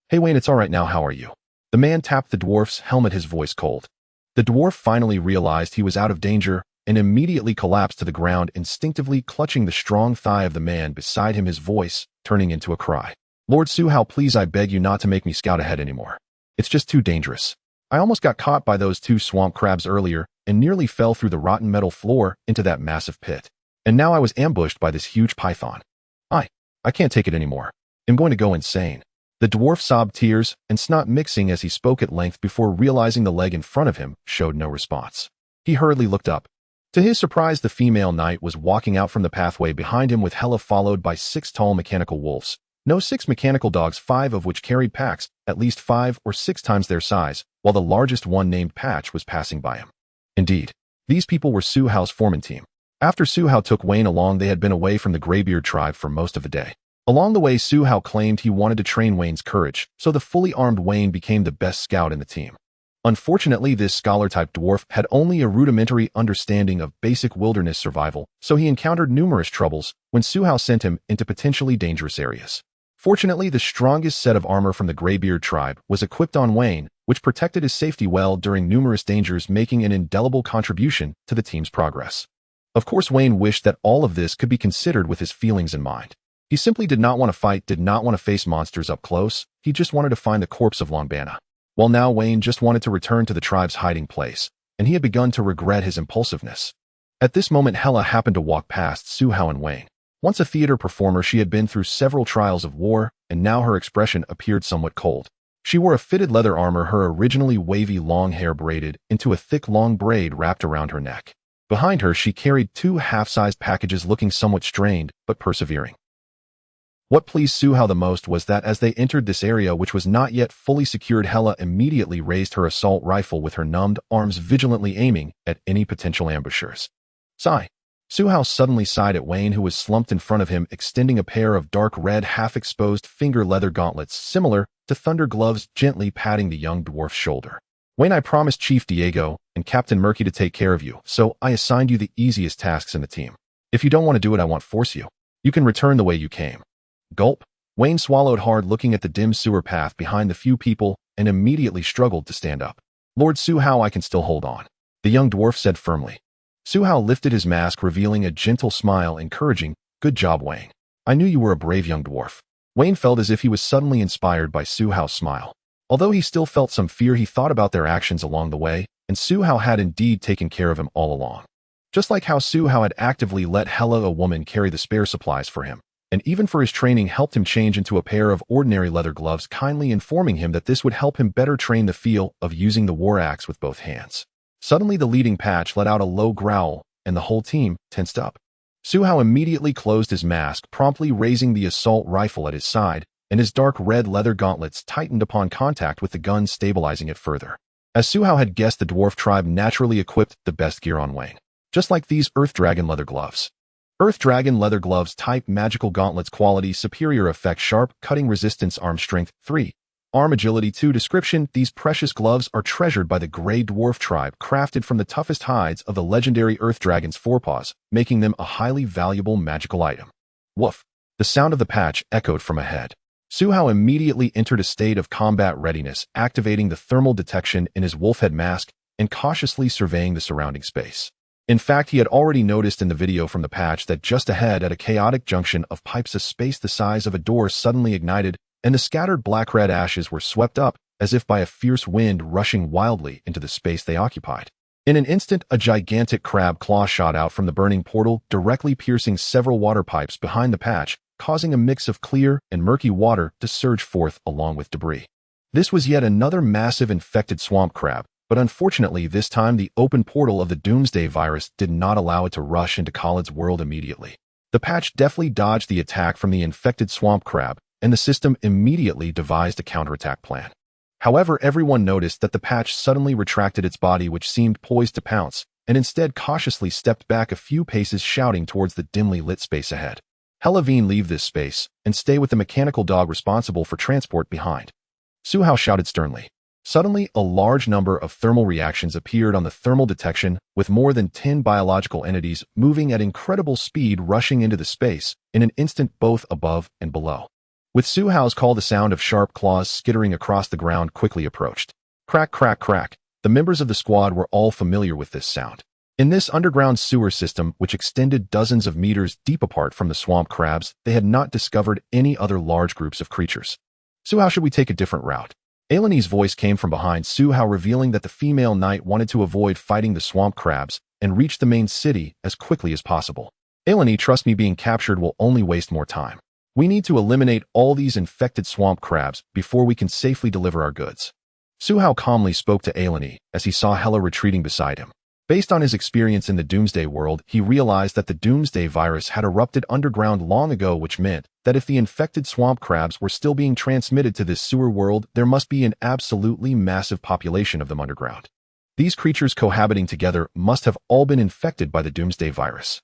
"Hey Wayne, it's all right now, how are you?" The man tapped the dwarf's helmet, his voice cold. The dwarf finally realized he was out of danger and immediately collapsed to the ground, instinctively clutching the strong thigh of the man beside him, his voice turning into a cry. "Lord Suhao, please, I beg you not to make me scout ahead anymore. It's just too dangerous. I almost got caught by those 2 swamp crabs earlier and nearly fell through the rotten metal floor into that massive pit. And now I was ambushed by this huge python. I can't take it anymore. I'm going to go insane." The dwarf sobbed, tears and snot mixing as he spoke at length before realizing the leg in front of him showed no response. He hurriedly looked up. To his surprise, the female knight was walking out from the pathway behind him with Hela, followed by 6 tall mechanical wolves. No, 6 mechanical dogs, 5 of which carried packs, at least 5 or 6 times their size, while the largest one, named Patch, was passing by him. Indeed, these people were Suhao's foreman team. After Suhao took Wayne along, they had been away from the Greybeard tribe for most of the day. Along the way, Suhao claimed he wanted to train Wayne's courage, so the fully armed Wayne became the best scout in the team. Unfortunately, this scholar-type dwarf had only a rudimentary understanding of basic wilderness survival, so he encountered numerous troubles when Suhao sent him into potentially dangerous areas. Fortunately, the strongest set of armor from the Greybeard tribe was equipped on Wayne, which protected his safety well during numerous dangers, making an indelible contribution to the team's progress. Of course, Wayne wished that all of this could be considered with his feelings in mind. He simply did not want to fight, did not want to face monsters up close. He just wanted to find the corpse of Longbana. Well, now Wayne just wanted to return to the tribe's hiding place, and he had begun to regret his impulsiveness. At this moment, Hela happened to walk past Suhao and Wayne. Once a theater performer, she had been through several trials of war, and now her expression appeared somewhat cold. She wore a fitted leather armor, her originally wavy long hair braided into a thick long braid wrapped around her neck. Behind her, she carried 2 half-sized packages, looking somewhat strained, but persevering. What pleased Suhao the most was that as they entered this area, which was not yet fully secured, Hela immediately raised her assault rifle with her numbed arms, vigilantly aiming at any potential ambushers. Sigh. Suhao suddenly sighed at Wayne, who was slumped in front of him, extending a pair of dark red, half-exposed finger leather gauntlets similar to thunder gloves, gently patting the young dwarf's shoulder. "Wayne, I promised Chief Diego and Captain Murky to take care of you, so I assigned you the easiest tasks in the team. If you don't want to do it, I won't force you. You can return the way you came." Gulp. Wayne swallowed hard, looking at the dim sewer path behind the few people, and immediately struggled to stand up. "Lord Suhao, I can still hold on," the young dwarf said firmly. Suhao lifted his mask, revealing a gentle smile, encouraging. "Good job, Wayne. I knew you were a brave young dwarf." Wayne felt as if he was suddenly inspired by Suhao's smile. Although he still felt some fear, he thought about their actions along the way, and Suhao had indeed taken care of him all along. Just like how Suhao had actively let Hela, a woman, carry the spare supplies for him, and even for his training helped him change into a pair of ordinary leather gloves, kindly informing him that this would help him better train the feel of using the war axe with both hands. Suddenly, the leading Patch let out a low growl, and the whole team tensed up. Suhao immediately closed his mask, promptly raising the assault rifle at his side, and his dark red leather gauntlets tightened upon contact with the gun, stabilizing it further. As Su Hao had guessed, the dwarf tribe naturally equipped the best gear on Wang. Just like these Earth Dragon leather gloves. Earth Dragon leather gloves type magical gauntlets quality superior effect sharp cutting resistance arm strength 3. Arm agility 2 description. These precious gloves are treasured by the Grey Dwarf tribe crafted from the toughest hides of the legendary Earth Dragon's forepaws, making them a highly valuable magical item. Woof! The sound of the patch echoed from ahead. Su Hao immediately entered a state of combat readiness, activating the thermal detection in his wolfhead mask and cautiously surveying the surrounding space. In fact, he had already noticed in the video from the patch that just ahead at a chaotic junction of pipes a space the size of a door suddenly ignited, and the scattered black-red ashes were swept up as if by a fierce wind rushing wildly into the space they occupied. In an instant, a gigantic crab claw shot out from the burning portal, directly piercing several water pipes behind the patch, causing a mix of clear and murky water to surge forth along with debris. This was yet another massive infected swamp crab, but unfortunately this time the open portal of the Doomsday virus did not allow it to rush into Khaled's world immediately. The patch deftly dodged the attack from the infected swamp crab, and the system immediately devised a counterattack plan. However, everyone noticed that the patch suddenly retracted its body, which seemed poised to pounce, and instead cautiously stepped back a few paces, shouting towards the dimly lit space ahead. "Helavine, leave this space, and stay with the mechanical dog responsible for transport behind." Su Hao shouted sternly. Suddenly, a large number of thermal reactions appeared on the thermal detection, with more than 10 biological entities moving at incredible speed rushing into the space, in an instant both above and below. With Su Hao's call, the sound of sharp claws skittering across the ground quickly approached. Crack, crack, crack. The members of the squad were all familiar with this sound. In this underground sewer system, which extended dozens of meters deep apart from the swamp crabs, they had not discovered any other large groups of creatures. "Su Hao, should we take a different route?" Ailani's voice came from behind Su Hao, revealing that the female knight wanted to avoid fighting the swamp crabs and reach the main city as quickly as possible. "Ailani, trust me, being captured will only waste more time. We need to eliminate all these infected swamp crabs before we can safely deliver our goods." Su Hao calmly spoke to Ailani as he saw Hela retreating beside him. Based on his experience in the Doomsday world, he realized that the Doomsday virus had erupted underground long ago, which meant that if the infected swamp crabs were still being transmitted to this sewer world, there must be an absolutely massive population of them underground. These creatures cohabiting together must have all been infected by the Doomsday virus.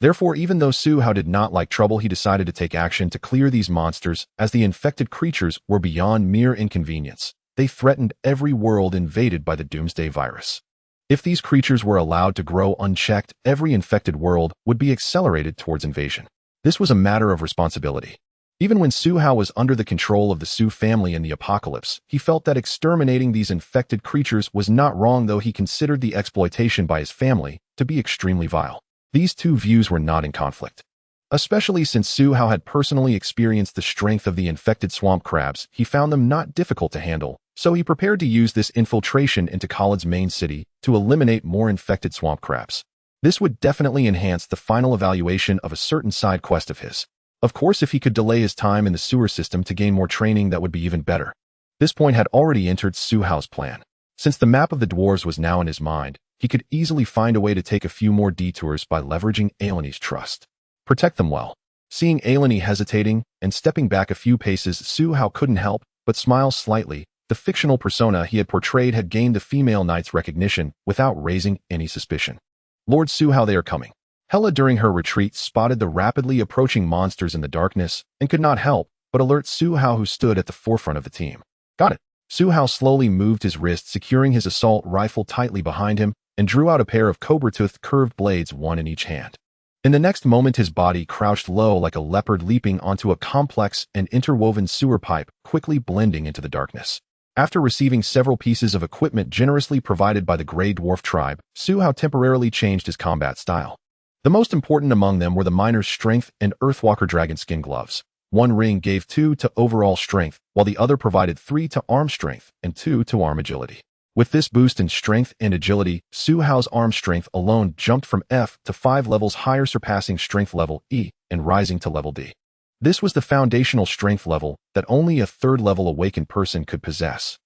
Therefore, even though Su Hao did not like trouble, he decided to take action to clear these monsters, as the infected creatures were beyond mere inconvenience. They threatened every world invaded by the Doomsday virus. If these creatures were allowed to grow unchecked, every infected world would be accelerated towards invasion. This was a matter of responsibility. Even when Su Hao was under the control of the Su family in the apocalypse, he felt that exterminating these infected creatures was not wrong, though he considered the exploitation by his family to be extremely vile. These two views were not in conflict. Especially since Su Hao had personally experienced the strength of the infected swamp crabs, he found them not difficult to handle, so he prepared to use this infiltration into Khaled's main city to eliminate more infected swamp crabs. This would definitely enhance the final evaluation of a certain side quest of his. Of course, if he could delay his time in the sewer system to gain more training, that would be even better. This point had already entered Su Hao's plan. Since the map of the dwarves was now in his mind, he could easily find a way to take a few more detours by leveraging Ailani's trust. Protect them well. Seeing Ailani hesitating and stepping back a few paces, Su Hao couldn't help but smile slightly. The fictional persona he had portrayed had gained the female knight's recognition without raising any suspicion. "Lord Su Hao, they are coming." Hela, during her retreat, spotted the rapidly approaching monsters in the darkness and could not help but alert Su Hao, who stood at the forefront of the team. "Got it." Su Hao slowly moved his wrist, securing his assault rifle tightly behind him, and drew out a pair of cobra-toothed curved blades, one in each hand. In the next moment, his body crouched low like a leopard, leaping onto a complex and interwoven sewer pipe, quickly blending into the darkness. After receiving several pieces of equipment generously provided by the Grey Dwarf tribe, Su Hao temporarily changed his combat style. The most important among them were the Miner's Strength and Earthwalker Dragon Skin Gloves. One ring gave 2 to overall strength, while the other provided 3 to arm strength and 2 to arm agility. With this boost in strength and agility, Su Hao's arm strength alone jumped from F to 5 levels higher, surpassing strength level E and rising to level D. This was the foundational strength level that only a third-level awakened person could possess.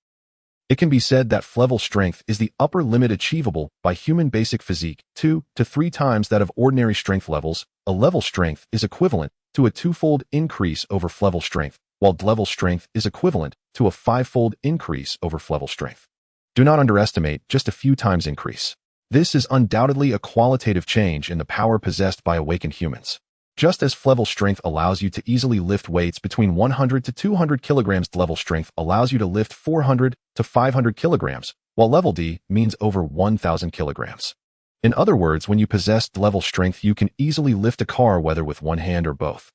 It can be said that level strength is the upper limit achievable by human basic physique, 2 to 3 times that of ordinary strength levels. A level strength is equivalent to a twofold increase over level strength, while level strength is equivalent to a fivefold increase over level strength. Do not underestimate just a few times increase. This is undoubtedly a qualitative change in the power possessed by awakened humans. Just as level strength allows you to easily lift weights between 100 to 200 kilograms, level strength allows you to lift 400 to 500 kilograms, while level D means over 1,000 kilograms. In other words, when you possess level strength, you can easily lift a car, whether with one hand or both.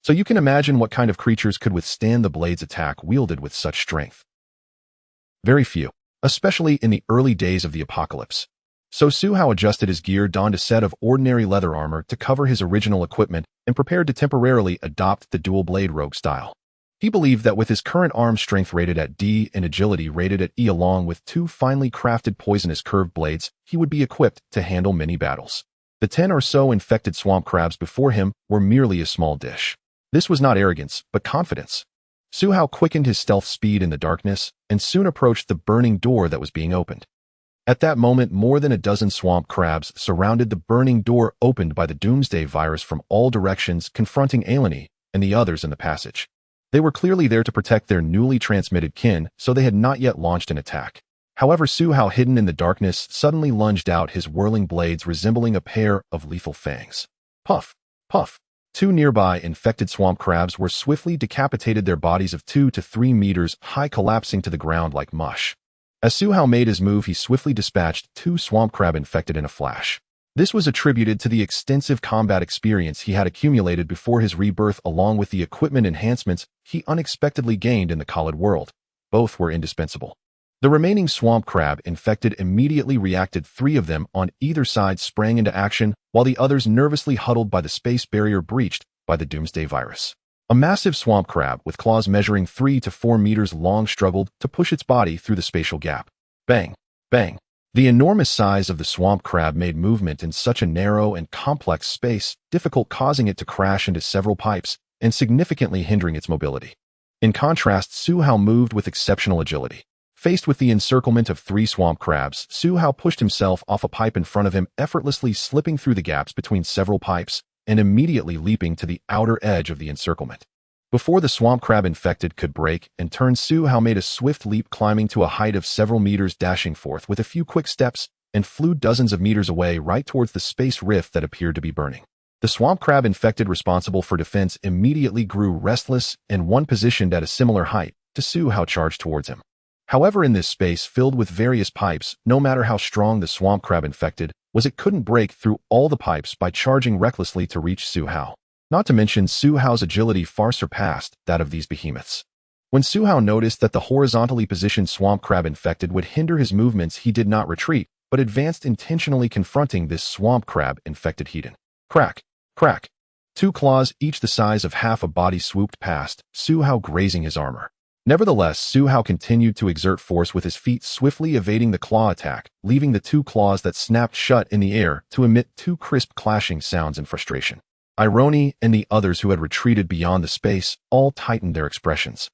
So you can imagine what kind of creatures could withstand the blade's attack wielded with such strength. Very few, especially in the early days of the apocalypse. So Su Hao adjusted his gear, donned a set of ordinary leather armor to cover his original equipment, and prepared to temporarily adopt the dual-blade rogue style. He believed that with his current arm strength rated at D and agility rated at E, along with 2 finely crafted poisonous curved blades, he would be equipped to handle many battles. The 10 or so infected swamp crabs before him were merely a small dish. This was not arrogance, but confidence. Su Hao quickened his stealth speed in the darkness, and soon approached the burning door that was being opened. At that moment, more than a dozen swamp crabs surrounded the burning door opened by the Doomsday virus from all directions, confronting Alani and the others in the passage. They were clearly there to protect their newly transmitted kin, so they had not yet launched an attack. However, Su Hao, hidden in the darkness, suddenly lunged out, his whirling blades resembling a pair of lethal fangs. Puff! Puff! 2 nearby infected swamp crabs were swiftly decapitated, their bodies of 2 to 3 meters high collapsing to the ground like mush. As Su Hao made his move, he swiftly dispatched 2 swamp crab infected in a flash. This was attributed to the extensive combat experience he had accumulated before his rebirth, along with the equipment enhancements he unexpectedly gained in the Khalid world. Both were indispensable. The remaining swamp crab infected immediately reacted. 3 of them on either side sprang into action, while the others nervously huddled by the space barrier breached by the Doomsday virus. A massive swamp crab with claws measuring 3 to 4 meters long struggled to push its body through the spatial gap. Bang! Bang! The enormous size of the swamp crab made movement in such a narrow and complex space difficult, causing it to crash into several pipes and significantly hindering its mobility. In contrast, Su Hao moved with exceptional agility. Faced with the encirclement of 3 swamp crabs, Su Hao pushed himself off a pipe in front of him, effortlessly slipping through the gaps between several pipes and immediately leaping to the outer edge of the encirclement. Before the swamp crab infected could break and turn, Su Hao made a swift leap, climbing to a height of several meters, dashing forth with a few quick steps, and flew dozens of meters away right towards the space rift that appeared to be burning. The swamp crab infected responsible for defense immediately grew restless, and one positioned at a similar height to Su Hao charged towards him. However, in this space filled with various pipes, no matter how strong the swamp crab infected was, it couldn't break through all the pipes by charging recklessly to reach Su Hao. Not to mention, Su Hao's agility far surpassed that of these behemoths. When Su Hao noticed that the horizontally positioned swamp crab infected would hinder his movements, he did not retreat, but advanced, intentionally confronting this swamp crab infected heathen. Crack! Crack! 2 claws, each the size of half a body, swooped past, Su Hao grazing his armor. Nevertheless, Su Hao continued to exert force with his feet, swiftly evading the claw attack, leaving the 2 claws that snapped shut in the air to emit 2 crisp clashing sounds in frustration. Irony and the others who had retreated beyond the space all tightened their expressions.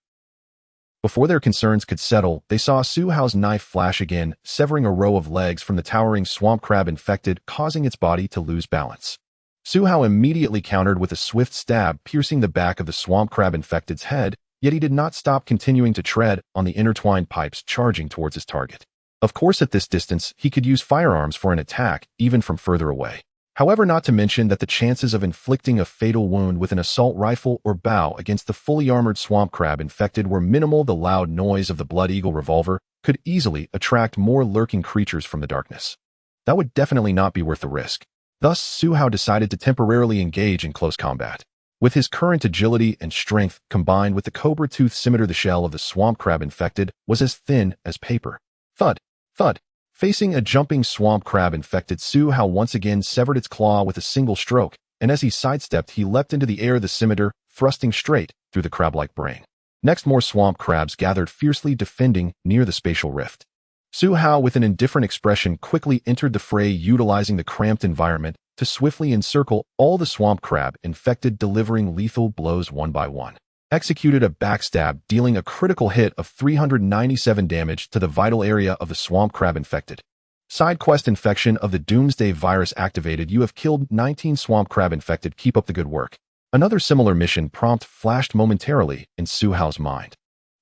Before their concerns could settle, they saw Su Hao's knife flash again, severing a row of legs from the towering swamp crab infected, causing its body to lose balance. Su Hao immediately countered with a swift stab, piercing the back of the swamp crab infected's head, yet he did not stop, continuing to tread on the intertwined pipes, charging towards his target. Of course, at this distance, he could use firearms for an attack, even from further away. However, not to mention that the chances of inflicting a fatal wound with an assault rifle or bow against the fully armored swamp crab infected were minimal. The loud noise of the Blood Eagle revolver could easily attract more lurking creatures from the darkness. That would definitely not be worth the risk. Thus, Su Hao decided to temporarily engage in close combat. With his current agility and strength combined with the cobra tooth scimitar, the shell of the swamp crab infected was as thin as paper. Thud! Thud! Facing a jumping swamp crab infected, Su Hao once again severed its claw with a single stroke, and as he sidestepped, he leapt into the air, the scimitar thrusting straight through the crab-like brain. Next, more swamp crabs gathered, fiercely defending near the spatial rift. Su Hao, with an indifferent expression, quickly entered the fray, utilizing the cramped environment to swiftly encircle all the swamp crab infected, delivering lethal blows one by one. Executed a backstab, dealing a critical hit of 397 damage to the vital area of the swamp crab infected. Side quest: infection of the Doomsday virus activated. You have killed 19 swamp crab infected. Keep up the good work. Another similar mission prompt flashed momentarily in Su Hao's mind.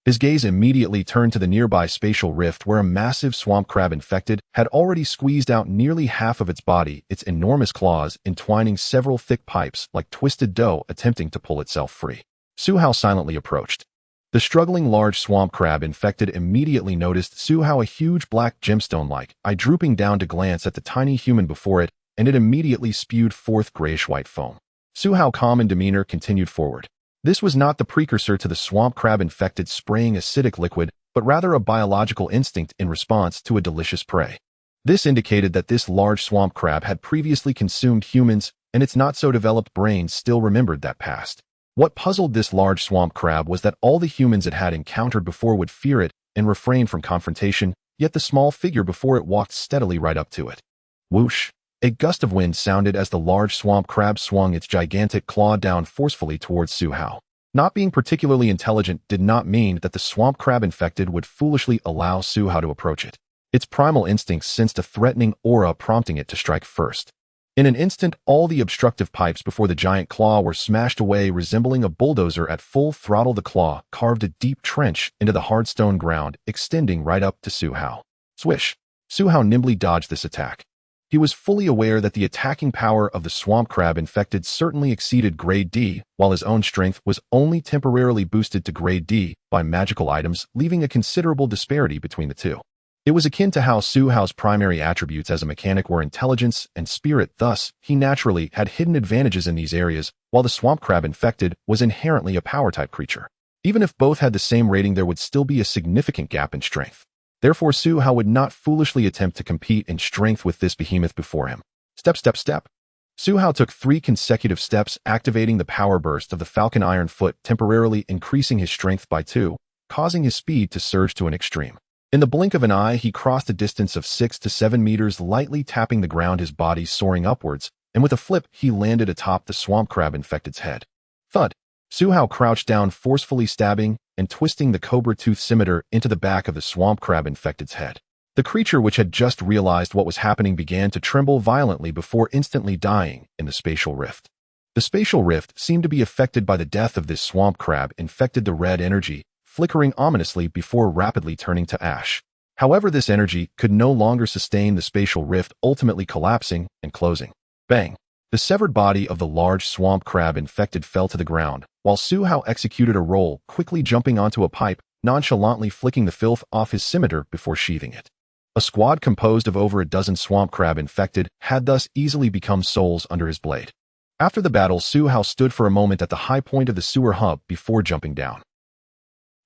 His gaze immediately turned to the nearby spatial rift where a massive swamp crab infected had already squeezed out nearly half of its body, its enormous claws entwining several thick pipes like twisted dough attempting to pull itself free. Su Hao silently approached. The struggling large swamp crab infected immediately noticed Su Hao, a huge black gemstone-like eye drooping down to glance at the tiny human before it, and it immediately spewed forth grayish-white foam. Su Hao, calm in demeanor, continued forward. This was not the precursor to the swamp crab infected spraying acidic liquid, but rather a biological instinct in response to a delicious prey. This indicated that this large swamp crab had previously consumed humans, and its not-so-developed brain still remembered that past. What puzzled this large swamp crab was that all the humans it had encountered before would fear it and refrain from confrontation, yet the small figure before it walked steadily right up to it. Whoosh! A gust of wind sounded as the large swamp crab swung its gigantic claw down forcefully towards Su Hao. Not being particularly intelligent did not mean that the swamp crab infected would foolishly allow Su Hao to approach it. Its primal instincts sensed a threatening aura prompting it to strike first. In an instant, all the obstructive pipes before the giant claw were smashed away, resembling a bulldozer at full throttle. The claw carved a deep trench into the hard stone ground, extending right up to Su Hao. Swish! Su Hao nimbly dodged this attack. He was fully aware that the attacking power of the swamp crab infected certainly exceeded grade D, while his own strength was only temporarily boosted to grade D by magical items, leaving a considerable disparity between the two. It was akin to how Su Hao's primary attributes as a mechanic were intelligence and spirit, thus, he naturally had hidden advantages in these areas, while the swamp crab infected was inherently a power-type creature. Even if both had the same rating, there would still be a significant gap in strength. Therefore, Su Hao would not foolishly attempt to compete in strength with this behemoth before him. Step, step, step. Su Hao took 3 consecutive steps, activating the power burst of the Falcon Iron Foot, temporarily increasing his strength by 2, causing his speed to surge to an extreme. In the blink of an eye, he crossed a distance of 6 to 7 meters, lightly tapping the ground, his body soaring upwards, and with a flip, he landed atop the swamp crab infected's head. Thud! Su Hao crouched down, forcefully stabbing and twisting the cobra tooth scimitar into the back of the swamp crab infected's head. The creature, which had just realized what was happening, began to tremble violently before instantly dying in the spatial rift. The spatial rift seemed to be affected by the death of this swamp crab, infected the red energy, flickering ominously before rapidly turning to ash. However, this energy could no longer sustain the spatial rift, ultimately collapsing and closing. Bang! The severed body of the large swamp crab infected fell to the ground, while Su Hao executed a roll, quickly jumping onto a pipe, nonchalantly flicking the filth off his scimitar before sheathing it. A squad composed of over a dozen swamp crab infected had thus easily become souls under his blade. After the battle, Su Hao stood for a moment at the high point of the sewer hub before jumping down.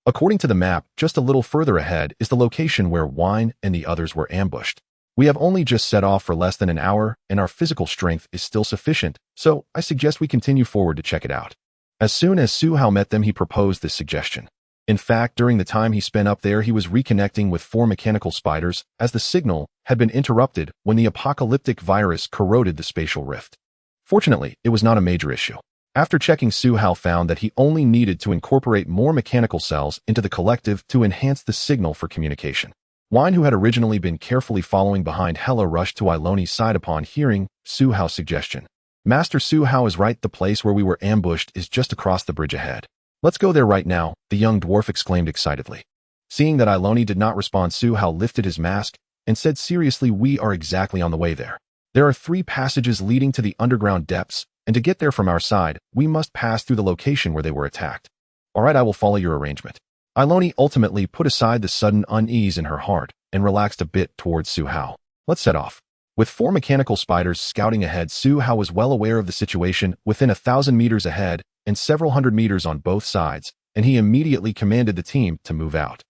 According to the map, just a little further ahead is the location where Wine and the others were ambushed. We have only just set off for less than an hour, and our physical strength is still sufficient, so I suggest we continue forward to check it out. As soon as Su Hao met them, he proposed this suggestion. In fact, during the time he spent up there, he was reconnecting with 4 mechanical spiders, as the signal had been interrupted when the apocalyptic virus corroded the spatial rift. Fortunately, it was not a major issue. After checking, Su Hao found that he only needed to incorporate more mechanical cells into the collective to enhance the signal for communication. Wine, who had originally been carefully following behind Hela, rushed to Iloni's side upon hearing Su Hao's suggestion. Master, Su Hao is right. The place where we were ambushed is just across the bridge ahead. Let's go there right now, the young dwarf exclaimed excitedly. Seeing that Iloni did not respond, Su Hao lifted his mask and said seriously, we are exactly on the way there. There are 3 passages leading to the underground depths, and to get there from our side, we must pass through the location where they were attacked. All right, I will follow your arrangement. Iloni ultimately put aside the sudden unease in her heart and relaxed a bit towards Su Hao. Let's set off. With 4 mechanical spiders scouting ahead, Su Hao was well aware of the situation within 1,000 meters ahead and several hundred meters on both sides, and he immediately commanded the team to move out.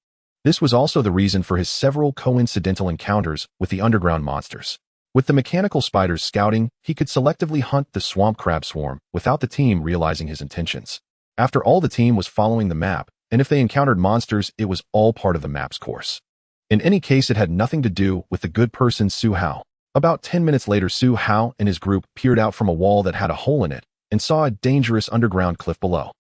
This was also the reason for his several coincidental encounters with the underground monsters. With the mechanical spiders scouting, he could selectively hunt the swamp crab swarm without the team realizing his intentions. After all, the team was following the map, and if they encountered monsters, it was all part of the map's course. In any case, it had nothing to do with the good person Su Hao. About 10 minutes later, Su Hao and his group peered out from a wall that had a hole in it and saw a dangerous underground cliff below.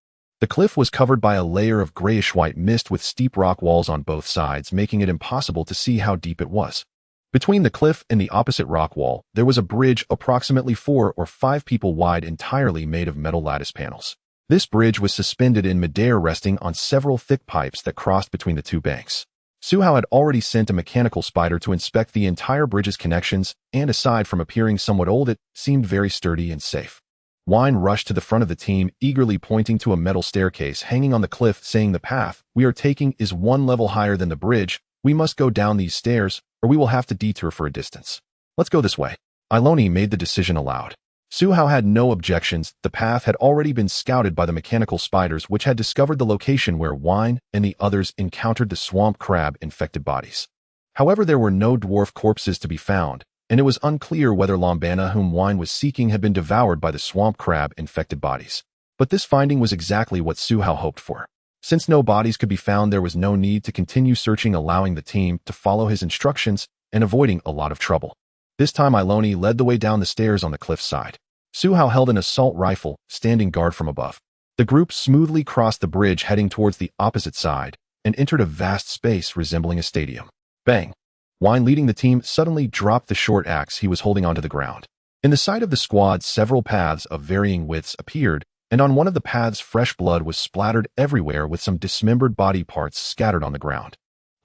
The cliff was covered by a layer of grayish-white mist with steep rock walls on both sides, making it impossible to see how deep it was. Between the cliff and the opposite rock wall, there was a bridge approximately 4 or 5 people wide, entirely made of metal lattice panels. This bridge was suspended in midair, resting on several thick pipes that crossed between the two banks. Suhao had already sent a mechanical spider to inspect the entire bridge's connections, and aside from appearing somewhat old, it seemed very sturdy and safe. Wine rushed to the front of the team, eagerly pointing to a metal staircase hanging on the cliff, saying, "The path we are taking is 1 level higher than the bridge. We must go down these stairs, or we will have to detour for a distance. Let's go this way." Iloni made the decision aloud. Suhao had no objections. The path had already been scouted by the mechanical spiders, which had discovered the location where Wine and the others encountered the swamp crab-infected bodies. However, there were no dwarf corpses to be found, and it was unclear whether Lambana, whom Wine was seeking, had been devoured by the swamp crab-infected bodies. But this finding was exactly what Suhao hoped for. Since no bodies could be found, there was no need to continue searching, allowing the team to follow his instructions and avoiding a lot of trouble. This time Iloni led the way down the stairs on the cliff side. Suhao held an assault rifle, standing guard from above. The group smoothly crossed the bridge, heading towards the opposite side, and entered a vast space resembling a stadium. Bang! Wine, leading the team, suddenly dropped the short axe he was holding onto the ground. In the sight of the squad, several paths of varying widths appeared, and on one of the paths fresh blood was splattered everywhere, with some dismembered body parts scattered on the ground.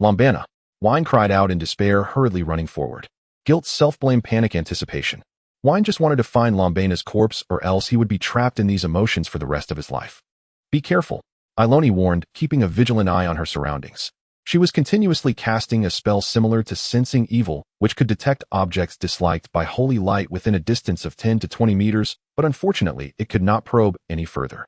"Lambana!" Wine cried out in despair, hurriedly running forward. Guilt, self-blame, panic, anticipation. Wine just wanted to find Lambana's corpse, or else he would be trapped in these emotions for the rest of his life. "Be careful," Iloni warned, keeping a vigilant eye on her surroundings. She was continuously casting a spell similar to sensing evil, which could detect objects disliked by holy light within a distance of 10 to 20 meters, but unfortunately it could not probe any further.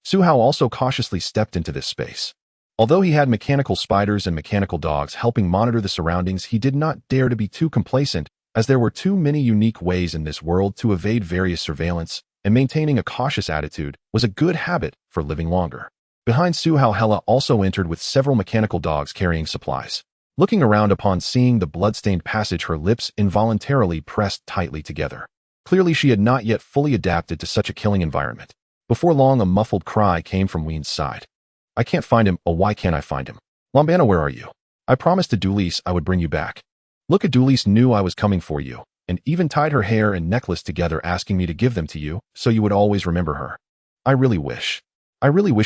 Suhao also cautiously stepped into this space. Although he had mechanical spiders and mechanical dogs helping monitor the surroundings, he did not dare to be too complacent, as there were too many unique ways in this world to evade various surveillance, and maintaining a cautious attitude was a good habit for living longer. Behind Suhao, Hela also entered with several mechanical dogs carrying supplies. Looking around upon seeing the blood-stained passage, her lips involuntarily pressed tightly together. Clearly she had not yet fully adapted to such a killing environment. Before long, a muffled cry came from Ween's side. "I can't find him. Oh, why can't I find him? Lambana, where are you? I promised to Dulis I would bring you back. Look, at Dulis knew I was coming for you, and even tied her hair and necklace together, asking me to give them to you, so you would always remember her. I really wish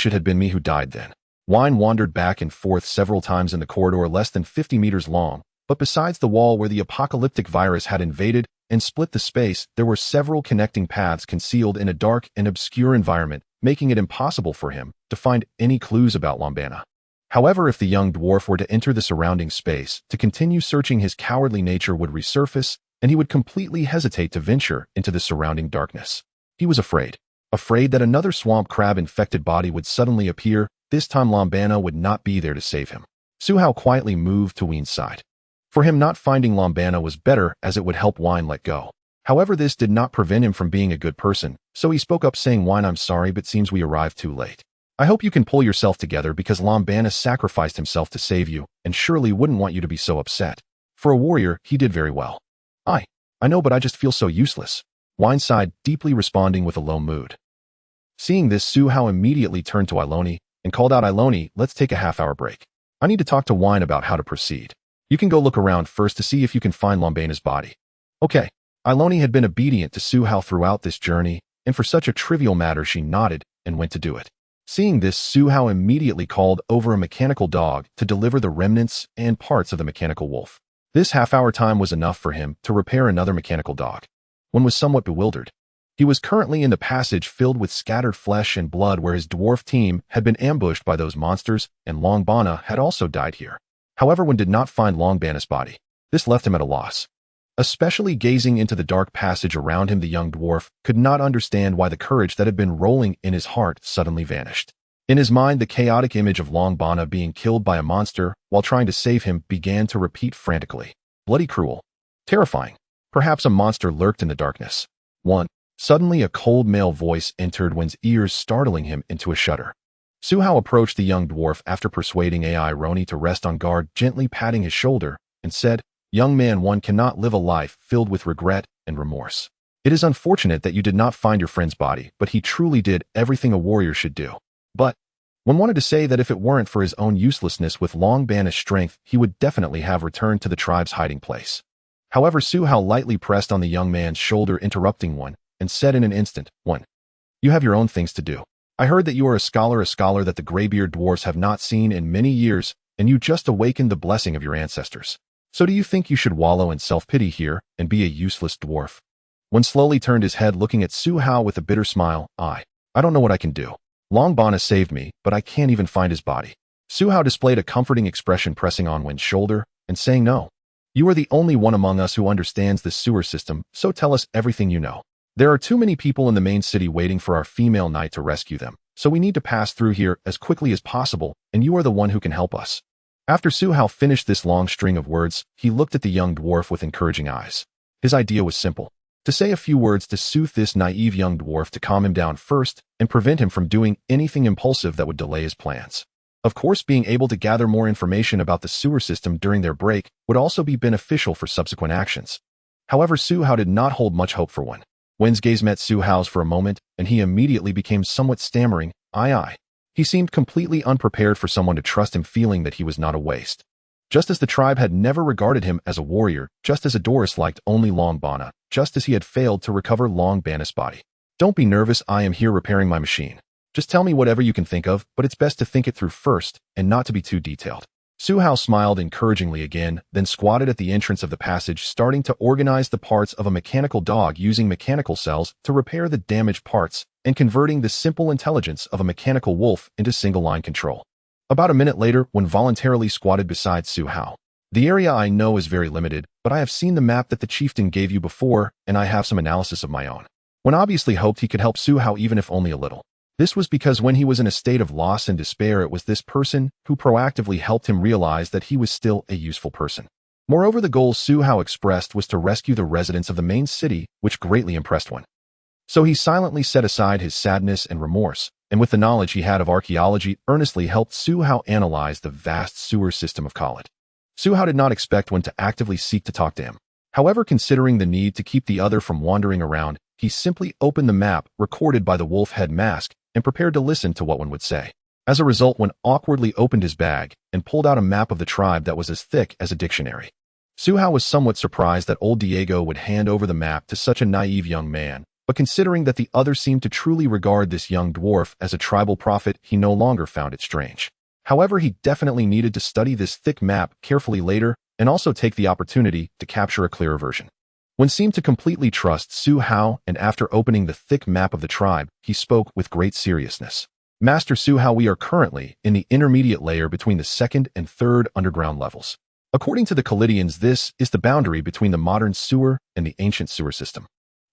it had been me who died then." Wine wandered back and forth several times in the corridor, less than 50 meters long, but besides the wall where the apocalyptic virus had invaded and split the space, there were several connecting paths concealed in a dark and obscure environment, making it impossible for him to find any clues about Lambana. However, if the young dwarf were to enter the surrounding space to continue searching, his cowardly nature would resurface, and he would completely hesitate to venture into the surrounding darkness. He was afraid that another swamp crab-infected body would suddenly appear. This time Lambana would not be there to save him. Suhao quietly moved to Ween's side. For him, not finding Lambana was better, as it would help Wine let go. However, this did not prevent him from being a good person, so he spoke up, saying, "Wine, I'm sorry, but seems we arrived too late. I hope you can pull yourself together, because Lambana sacrificed himself to save you, and surely wouldn't want you to be so upset. For a warrior, he did very well." I know, but I just feel so useless." Wine sighed, deeply, responding with a low mood. Seeing this, Suhao immediately turned to Iloni and called out, "Iloni, let's take a half-hour break. I need to talk to Wine about how to proceed. You can go look around first to see if you can find Lambana's body." "Okay." Iloni had been obedient to Suhao throughout this journey, and for such a trivial matter she nodded and went to do it. Seeing this, Suhao immediately called over a mechanical dog to deliver the remnants and parts of the mechanical wolf. This half-hour time was enough for him to repair another mechanical dog. One was somewhat bewildered. He was currently in the passage filled with scattered flesh and blood, where his dwarf team had been ambushed by those monsters, and Lambana had also died here. However, one did not find Lambana's body. This left him at a loss. Especially gazing into the dark passage around him, the young dwarf could not understand why the courage that had been rolling in his heart suddenly vanished. In his mind, the chaotic image of Lambana being killed by a monster while trying to save him began to repeat frantically. Bloody cruel. Terrifying. Perhaps a monster lurked in the darkness. Suddenly a cold male voice entered one's ears, startling him into a shudder. Suhao approached the young dwarf after persuading AI Roni to rest on guard, gently patting his shoulder, and said, "Young man, one cannot live a life filled with regret and remorse. It is unfortunate that you did not find your friend's body, but he truly did everything a warrior should do. But one wanted to say that if it weren't for his own uselessness with Lambana's strength, he would definitely have returned to the tribe's hiding place." However, Su Hao lightly pressed on the young man's shoulder, interrupting one, and said in an instant, "One, you have your own things to do. I heard that you are a scholar that the graybeard dwarfs have not seen in many years, and you just awakened the blessing of your ancestors. So do you think you should wallow in self-pity here and be a useless dwarf?" Wen slowly turned his head, looking at Su Hao with a bitter smile. I don't know what I can do. Long Bana saved me, but I can't even find his body." Su Hao displayed a comforting expression, pressing on Wen's shoulder and saying, "No. You are the only one among us who understands this sewer system, so tell us everything you know. There are too many people in the main city waiting for our female knight to rescue them, so we need to pass through here as quickly as possible, and you are the one who can help us." After Su Hao finished this long string of words, he looked at the young dwarf with encouraging eyes. His idea was simple: to say a few words to soothe this naive young dwarf, to calm him down first and prevent him from doing anything impulsive that would delay his plans. Of course, being able to gather more information about the sewer system during their break would also be beneficial for subsequent actions. However, Su Hao did not hold much hope for Wen. Wen's gaze met Su Hao's for a moment, and he immediately became somewhat stammering. I. He seemed completely unprepared for someone to trust him, feeling that he was not a waste. Just as the tribe had never regarded him as a warrior, just as Adoris liked only Long Bana, just as he had failed to recover Long Bana's body. "Don't be nervous, I am here repairing my machine. Just tell me whatever you can think of, but it's best to think it through first, and not to be too detailed." Su Hao smiled encouragingly again, then squatted at the entrance of the passage, starting to organize the parts of a mechanical dog using mechanical cells to repair the damaged parts, and converting the simple intelligence of a mechanical wolf into single-line control. About a minute later, Wen voluntarily squatted beside Su Hao. "The area I know is very limited, but I have seen the map that the chieftain gave you before, and I have some analysis of my own." Wen obviously hoped he could help Su Hao, even if only a little. This was because when he was in a state of loss and despair, it was this person who proactively helped him realize that he was still a useful person. Moreover, the goal Su Hao expressed was to rescue the residents of the main city, which greatly impressed Wen. So he silently set aside his sadness and remorse, and with the knowledge he had of archaeology, earnestly helped Su Hao analyze the vast sewer system of Khalid. Su Hao did not expect Wen to actively seek to talk to him. However, considering the need to keep the other from wandering around, he simply opened the map recorded by the wolf head mask and prepared to listen to what Wen would say. As a result, Wen awkwardly opened his bag and pulled out a map of the tribe that was as thick as a dictionary. Su Hao was somewhat surprised that old Diego would hand over the map to such a naive young man, but considering that the other seemed to truly regard this young dwarf as a tribal prophet, he no longer found it strange. However, he definitely needed to study this thick map carefully later and also take the opportunity to capture a clearer version. Wen seemed to completely trust Su Hao, and after opening the thick map of the tribe, he spoke with great seriousness. "Master Su Hao, we are currently in the intermediate layer between the second and third underground levels. According to the Khalidians, this is the boundary between the modern sewer and the ancient sewer system.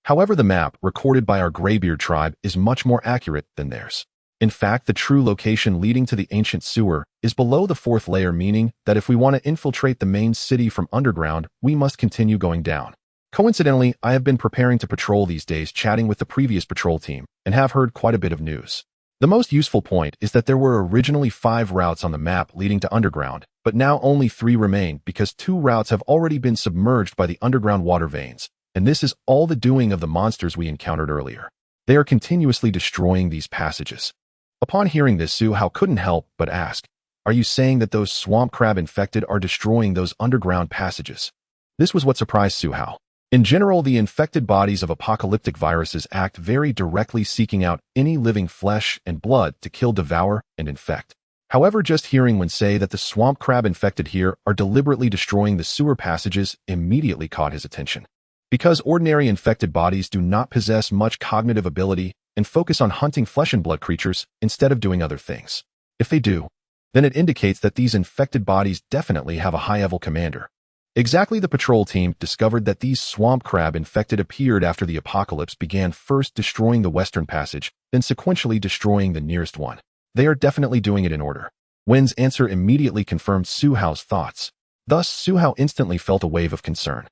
However, the map recorded by our Graybeard tribe is much more accurate than theirs. In fact, the true location leading to the ancient sewer is below the fourth layer, meaning that if we want to infiltrate the main city from underground, we must continue going down. Coincidentally, I have been preparing to patrol these days, chatting with the previous patrol team, and have heard quite a bit of news. The most useful point is that there were originally 5 routes on the map leading to underground, but now only 3 remain because 2 routes have already been submerged by the underground water veins, and this is all the doing of the monsters we encountered earlier. They are continuously destroying these passages." Upon hearing this, Su Hao couldn't help but ask, "Are you saying that those swamp crab infected are destroying those underground passages?" This was what surprised Su Hao. In general, the infected bodies of apocalyptic viruses act very directly, seeking out any living flesh and blood to kill, devour, and infect. However, just hearing Wen say that the swamp crab infected here are deliberately destroying the sewer passages immediately caught his attention. Because ordinary infected bodies do not possess much cognitive ability and focus on hunting flesh and blood creatures instead of doing other things. If they do, then it indicates that these infected bodies definitely have a high-level commander. Exactly, the patrol team discovered that these swamp crab infected appeared after the apocalypse began, first destroying the western passage, then sequentially destroying the nearest one. They are definitely doing it in order. Wen's answer immediately confirmed Su Hao's thoughts. Thus, Su Hao instantly felt a wave of concern.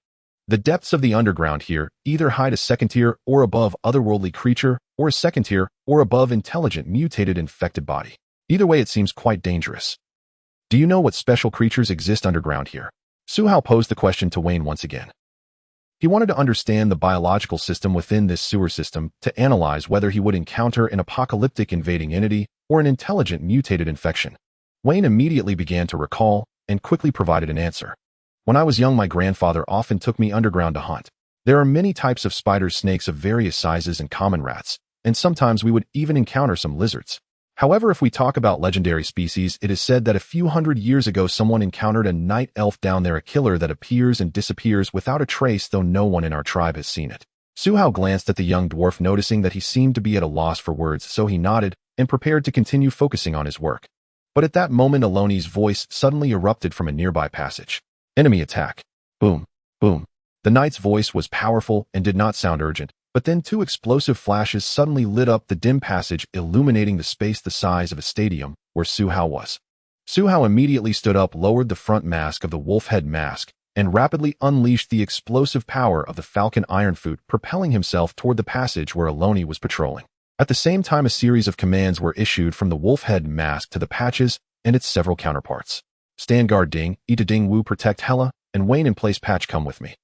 The depths of the underground here either hide a second-tier or above otherworldly creature, or a second-tier or above intelligent mutated infected body. Either way, it seems quite dangerous. "Do you know what special creatures exist underground here?" Su Hao posed the question to Wayne once again. He wanted to understand the biological system within this sewer system to analyze whether he would encounter an apocalyptic invading entity or an intelligent mutated infection. Wayne immediately began to recall and quickly provided an answer. When I was young, my grandfather often took me underground to hunt. There are many types of spiders, snakes of various sizes, and common rats, and sometimes we would even encounter some lizards. However, if we talk about legendary species, it is said that a few hundred years ago someone encountered a night elf down there, a killer that appears and disappears without a trace, though no one in our tribe has seen it. Su Hao glanced at the young dwarf, noticing that he seemed to be at a loss for words, so he nodded and prepared to continue focusing on his work. But at that moment, Aloni's voice suddenly erupted from a nearby passage. Enemy attack. Boom, boom. The knight's voice was powerful and did not sound urgent, but then two explosive flashes suddenly lit up the dim passage, illuminating the space the size of a stadium where Su Hao was. Su Hao immediately stood up, lowered the front mask of the wolf head mask, and rapidly unleashed the explosive power of the falcon iron foot, propelling himself toward the passage where Aloni was patrolling. At the same time, a series of commands were issued from the wolf head mask to the patches and its several counterparts. Stand guard Ding, Ita Ding Wu, protect Hela, and Wayne in place patch, come with me.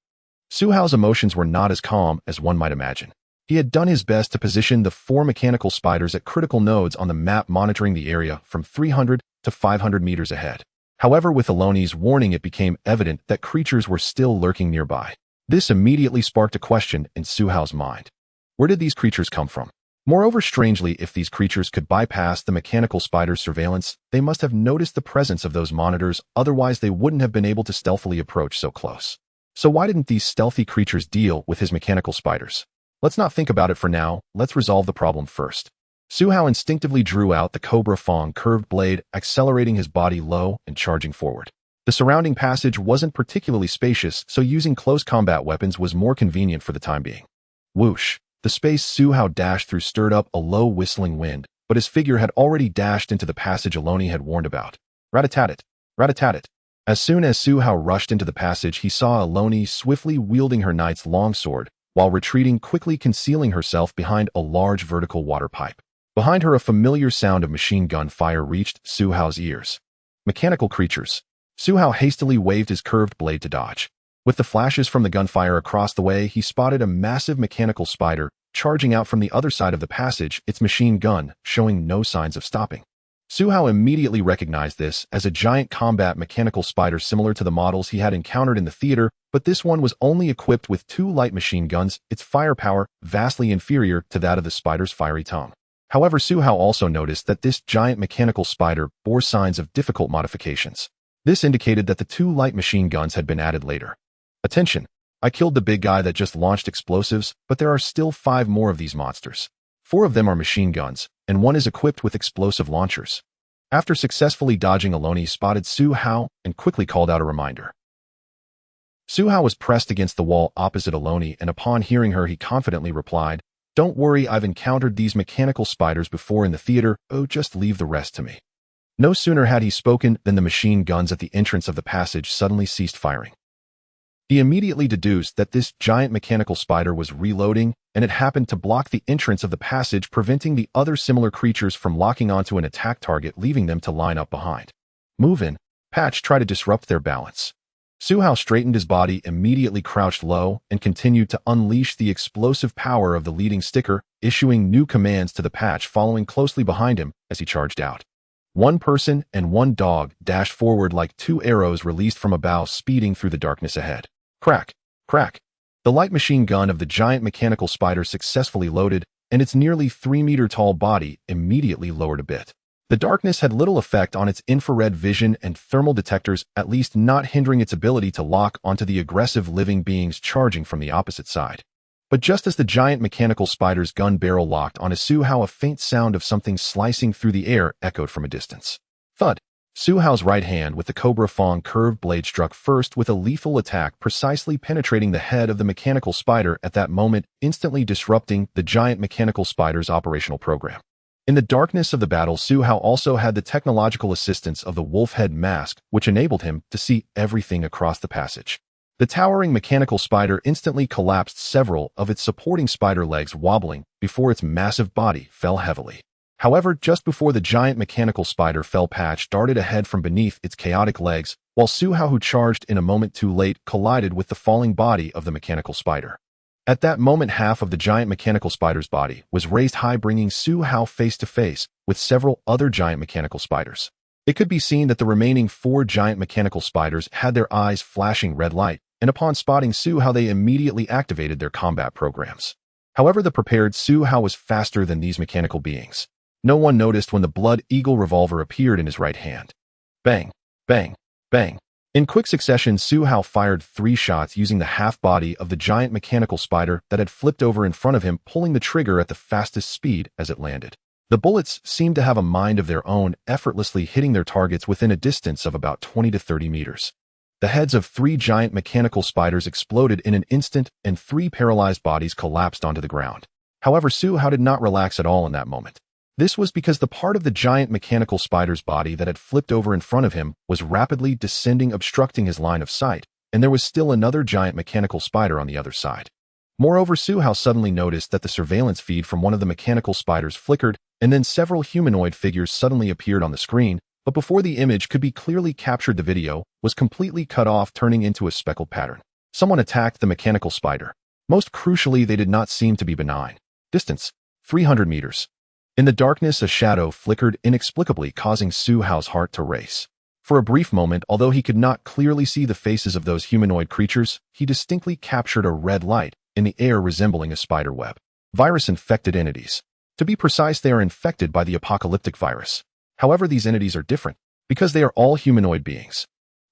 Su Hao's emotions were not as calm as one might imagine. He had done his best to position the 4 mechanical spiders at critical nodes on the map, monitoring the area from 300 to 500 meters ahead. However, with Aloni's warning, it became evident that creatures were still lurking nearby. This immediately sparked a question in Su Hao's mind. Where did these creatures come from? Moreover, strangely, if these creatures could bypass the mechanical spider's surveillance, they must have noticed the presence of those monitors, otherwise they wouldn't have been able to stealthily approach so close. So why didn't these stealthy creatures deal with his mechanical spiders? Let's not think about it for now, let's resolve the problem first. Su Hao instinctively drew out the Cobra Fong curved blade, accelerating his body low and charging forward. The surrounding passage wasn't particularly spacious, so using close combat weapons was more convenient for the time being. Whoosh! The space Su Hao dashed through stirred up a low whistling wind, but his figure had already dashed into the passage Aloni had warned about. Rat-a-tat-tat! Rat-a-tat-tat! As soon as Su Hao rushed into the passage, he saw Aloni swiftly wielding her knight's longsword, while retreating quickly, concealing herself behind a large vertical water pipe. Behind her, a familiar sound of machine gun fire reached Su Hao's ears. Mechanical creatures. Su Hao hastily waved his curved blade to dodge. With the flashes from the gunfire across the way, he spotted a massive mechanical spider charging out from the other side of the passage, its machine gun showing no signs of stopping. Su Hao immediately recognized this as a giant combat mechanical spider similar to the models he had encountered in the theater, but this one was only equipped with 2 light machine guns, its firepower vastly inferior to that of the spider's fiery tongue. However, Su Hao also noticed that this giant mechanical spider bore signs of difficult modifications. This indicated that the 2 light machine guns had been added later. Attention! I killed the big guy that just launched explosives, but there are still 5 more of these monsters. 4 of them are machine guns, and 1 is equipped with explosive launchers. After successfully dodging, Aloni spotted Su Hao and quickly called out a reminder. Su Hao was pressed against the wall opposite Aloni, and upon hearing her, he confidently replied, "Don't worry, I've encountered these mechanical spiders before in the theater, oh, just leave the rest to me." No sooner had he spoken than the machine guns at the entrance of the passage suddenly ceased firing. He immediately deduced that this giant mechanical spider was reloading, and it happened to block the entrance of the passage, preventing the other similar creatures from locking onto an attack target, leaving them to line up behind. Move in, Patch, try to disrupt their balance. Su Hao straightened his body, immediately crouched low, and continued to unleash the explosive power of the leading sticker, issuing new commands to the Patch following closely behind him as he charged out. 1 person and 1 dog dashed forward like 2 arrows released from a bow, speeding through the darkness ahead. Crack! Crack! The light machine gun of the giant mechanical spider successfully loaded, and its nearly 3-meter-tall body immediately lowered a bit. The darkness had little effect on its infrared vision and thermal detectors, at least not hindering its ability to lock onto the aggressive living beings charging from the opposite side. But just as the giant mechanical spider's gun barrel locked onto Su Hao, a faint sound of something slicing through the air echoed from a distance. Thud! Su Hao's right hand with the Cobra Fong curved blade struck first with a lethal attack, precisely penetrating the head of the mechanical spider at that moment, instantly disrupting the giant mechanical spider's operational program. In the darkness of the battle, Su Hao also had the technological assistance of the wolf head mask, which enabled him to see everything across the passage. The towering mechanical spider instantly collapsed, several of its supporting spider legs wobbling before its massive body fell heavily. However, just before the giant mechanical spider fell, Patch darted ahead from beneath its chaotic legs, while Su Hao, who charged in a moment too late, collided with the falling body of the mechanical spider. At that moment, half of the giant mechanical spider's body was raised high, bringing Su Hao face to face with several other giant mechanical spiders. It could be seen that the remaining 4 giant mechanical spiders had their eyes flashing red light, and upon spotting Su Hao they immediately activated their combat programs. However, the prepared Su Hao was faster than these mechanical beings. No one noticed when the Blood Eagle revolver appeared in his right hand. Bang, bang, bang. In quick succession, Su Hao fired 3 shots using the half-body of the giant mechanical spider that had flipped over in front of him, pulling the trigger at the fastest speed as it landed. The bullets seemed to have a mind of their own, effortlessly hitting their targets within a distance of about 20 to 30 meters. The heads of 3 giant mechanical spiders exploded in an instant, and 3 paralyzed bodies collapsed onto the ground. However, Su Hao did not relax at all in that moment. This was because the part of the giant mechanical spider's body that had flipped over in front of him was rapidly descending, obstructing his line of sight, and there was still another giant mechanical spider on the other side. Moreover, Su Hao suddenly noticed that the surveillance feed from one of the mechanical spiders flickered, and then several humanoid figures suddenly appeared on the screen, but before the image could be clearly captured, the video was completely cut off, turning into a speckled pattern. Someone attacked the mechanical spider. Most crucially, they did not seem to be benign. Distance: 300 meters. In the darkness, a shadow flickered inexplicably, causing Su Hao's heart to race. For a brief moment, although he could not clearly see the faces of those humanoid creatures, he distinctly captured a red light in the air resembling a spider web. Virus-infected entities. To be precise, they are infected by the apocalyptic virus. However, these entities are different because they are all humanoid beings.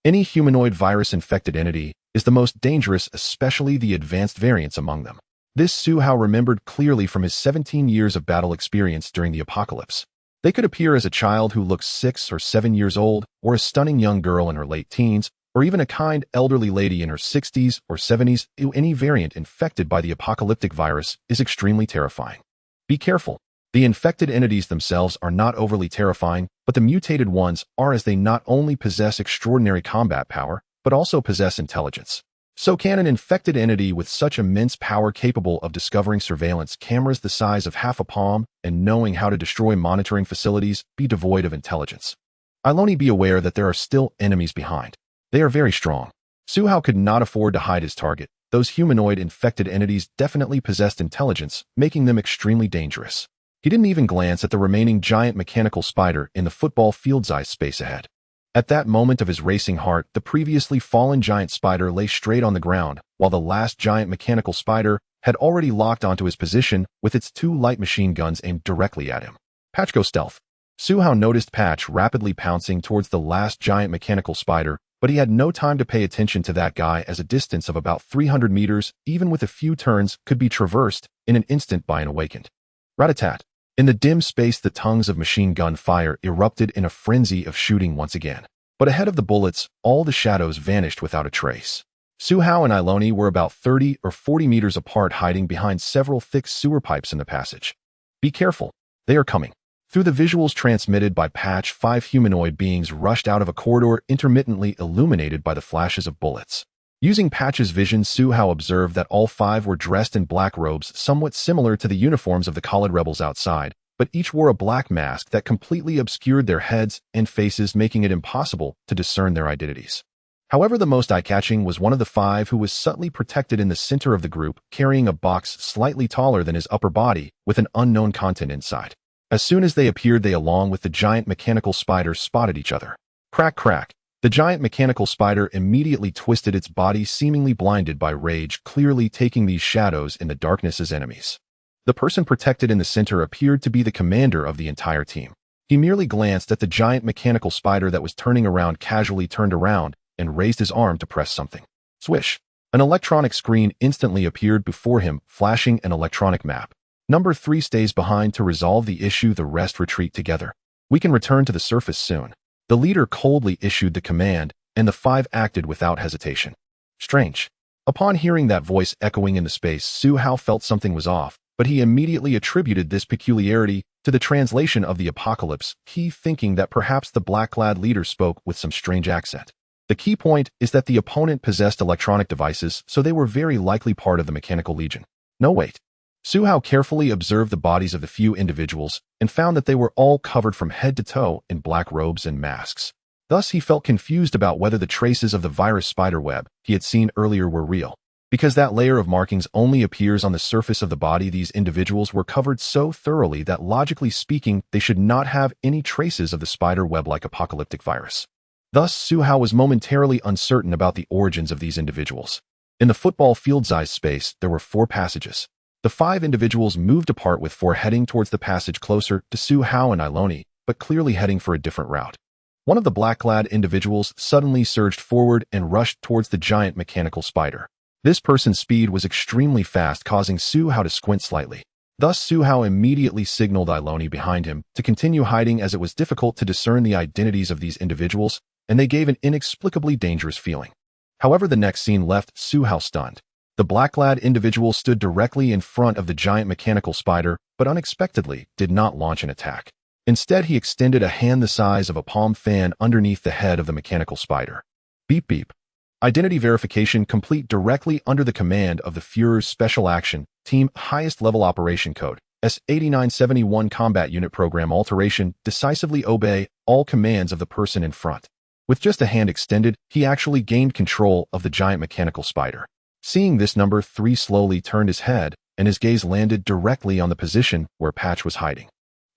Any humanoid virus-infected entity is the most dangerous, especially the advanced variants among them. This Su Hao remembered clearly from his 17 years of battle experience during the apocalypse. They could appear as a child who looks 6 or 7 years old, or a stunning young girl in her late teens, or even a kind elderly lady in her 60s or 70s. Any variant infected by the apocalyptic virus is extremely terrifying. Be careful. The infected entities themselves are not overly terrifying, but the mutated ones are, as they not only possess extraordinary combat power, but also possess intelligence. So can an infected entity with such immense power, capable of discovering surveillance cameras the size of half a palm and knowing how to destroy monitoring facilities, be devoid of intelligence? I'll only be aware that there are still enemies behind. They are very strong. Su Hao could not afford to hide his target. Those humanoid infected entities definitely possessed intelligence, making them extremely dangerous. He didn't even glance at the remaining giant mechanical spider in the football field-sized space ahead. At that moment of his racing heart, the previously fallen giant spider lay straight on the ground, while the last giant mechanical spider had already locked onto his position with its 2 light machine guns aimed directly at him. Patch, go stealth. Su Hao noticed Patch rapidly pouncing towards the last giant mechanical spider, but he had no time to pay attention to that guy, as a distance of about 300 meters, even with a few turns, could be traversed in an instant by an awakened. Rat-a-tat. In the dim space, the tongues of machine gun fire erupted in a frenzy of shooting once again. But ahead of the bullets, all the shadows vanished without a trace. Su Hao and Iloni were about 30 or 40 meters apart, hiding behind several thick sewer pipes in the passage. Be careful. They are coming. Through the visuals transmitted by Patch, 5 humanoid beings rushed out of a corridor intermittently illuminated by the flashes of bullets. Using Patch's vision, Su Hao observed that all 5 were dressed in black robes somewhat similar to the uniforms of the collateral rebels outside, but each wore a black mask that completely obscured their heads and faces, making it impossible to discern their identities. However, the most eye-catching was one of the 5 who was subtly protected in the center of the group, carrying a box slightly taller than his upper body with an unknown content inside. As soon as they appeared, they, along with the giant mechanical spider, spotted each other. Crack, crack. The giant mechanical spider immediately twisted its body, seemingly blinded by rage, clearly taking these shadows in the darkness as enemies. The person protected in the center appeared to be the commander of the entire team. He merely glanced at the giant mechanical spider that was turning around, casually turned around, and raised his arm to press something. Swish! An electronic screen instantly appeared before him, flashing an electronic map. Number 3 stays behind to resolve the issue, the rest retreat together. We can return to the surface soon. The leader coldly issued the command, and the 5 acted without hesitation. Strange. Upon hearing that voice echoing in the space, Su Hao felt something was off, but he immediately attributed this peculiarity to the translation of the apocalypse, he thinking that perhaps the black-clad leader spoke with some strange accent. The key point is that the opponent possessed electronic devices, so they were very likely part of the Mechanical Legion. No, wait. Su Hao carefully observed the bodies of the few individuals and found that they were all covered from head to toe in black robes and masks. Thus, he felt confused about whether the traces of the virus spiderweb he had seen earlier were real. Because that layer of markings only appears on the surface of the body, these individuals were covered so thoroughly that, logically speaking, they should not have any traces of the spider web-like apocalyptic virus. Thus, Su Hao was momentarily uncertain about the origins of these individuals. In the football field-sized space, there were 4 passages. The 5 individuals moved apart, with 4 heading towards the passage closer to Su Hao and Iloni, but clearly heading for a different route. One of the black-clad individuals suddenly surged forward and rushed towards the giant mechanical spider. This person's speed was extremely fast, causing Su Hao to squint slightly. Thus, Su Hao immediately signaled Iloni behind him to continue hiding, as it was difficult to discern the identities of these individuals, and they gave an inexplicably dangerous feeling. However, the next scene left Su Hao stunned. The black-clad individual stood directly in front of the giant mechanical spider, but unexpectedly did not launch an attack. Instead, he extended a hand the size of a palm fan underneath the head of the mechanical spider. Beep beep. Identity verification complete directly under the command of the Führer's Special Action Team Highest Level Operation Code, S-8971 Combat Unit Program Alteration. Decisively obey all commands of the person in front. With just a hand extended, he actually gained control of the giant mechanical spider. Seeing this, number 3 slowly turned his head, and his gaze landed directly on the position where Patch was hiding.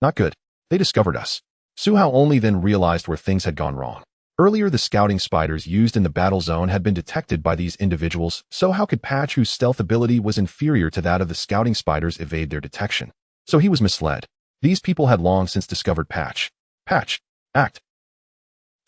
Not good. They discovered us. Su Hao only then realized where things had gone wrong. Earlier, the scouting spiders used in the battle zone had been detected by these individuals, so how could Patch, whose stealth ability was inferior to that of the scouting spiders, evade their detection? So he was misled. These people had long since discovered Patch. Patch, act.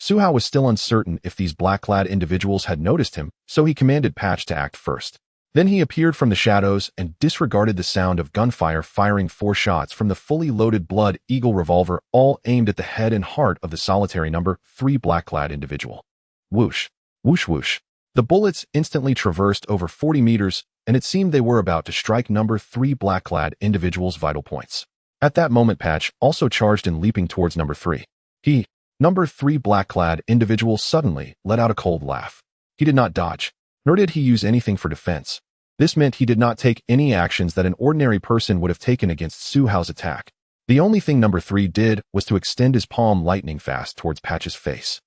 Su Hao was still uncertain if these black-clad individuals had noticed him, so he commanded Patch to act first. Then he appeared from the shadows and disregarded the sound of gunfire, firing 4 shots from the fully loaded Blood Eagle revolver, all aimed at the head and heart of the solitary number 3 black-clad individual. Whoosh, whoosh, whoosh. The bullets instantly traversed over 40 meters, and it seemed they were about to strike number 3 black-clad individual's vital points. At that moment, Patch also charged and leaping towards number 3. Number 3 black-clad individual suddenly let out a cold laugh. He did not dodge, nor did he use anything for defense. This meant he did not take any actions that an ordinary person would have taken against Su Hao's attack. The only thing number 3 did was to extend his palm lightning fast towards Patch's face.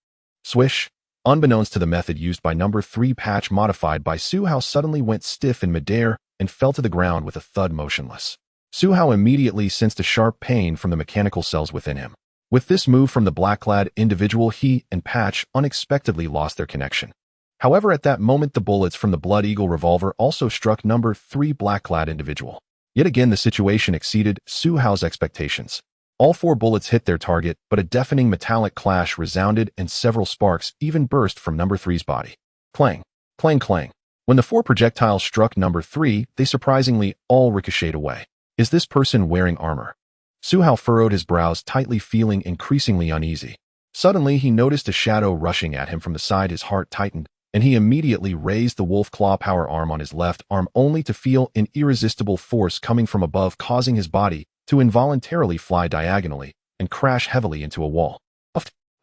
Swish! Unbeknownst to the method used by number 3, Patch, modified by Su Hao, suddenly went stiff in midair and fell to the ground with a thud, motionless. Su Hao immediately sensed a sharp pain from the mechanical cells within him. With this move from the black-clad individual, he and Patch unexpectedly lost their connection. However, at that moment, the bullets from the Blood Eagle revolver also struck number 3 black-clad individual. Yet again, the situation exceeded Su Hao's expectations. All 4 bullets hit their target, but a deafening metallic clash resounded and several sparks even burst from number 3's body. Clang, clang, clang. When the 4 projectiles struck number 3, they surprisingly all ricocheted away. Is this person wearing armor? Su Hao furrowed his brows tightly, feeling increasingly uneasy. Suddenly, he noticed a shadow rushing at him from the side. His heart tightened, and he immediately raised the wolf claw power arm on his left arm, only to feel an irresistible force coming from above, causing his body to involuntarily fly diagonally and crash heavily into a wall.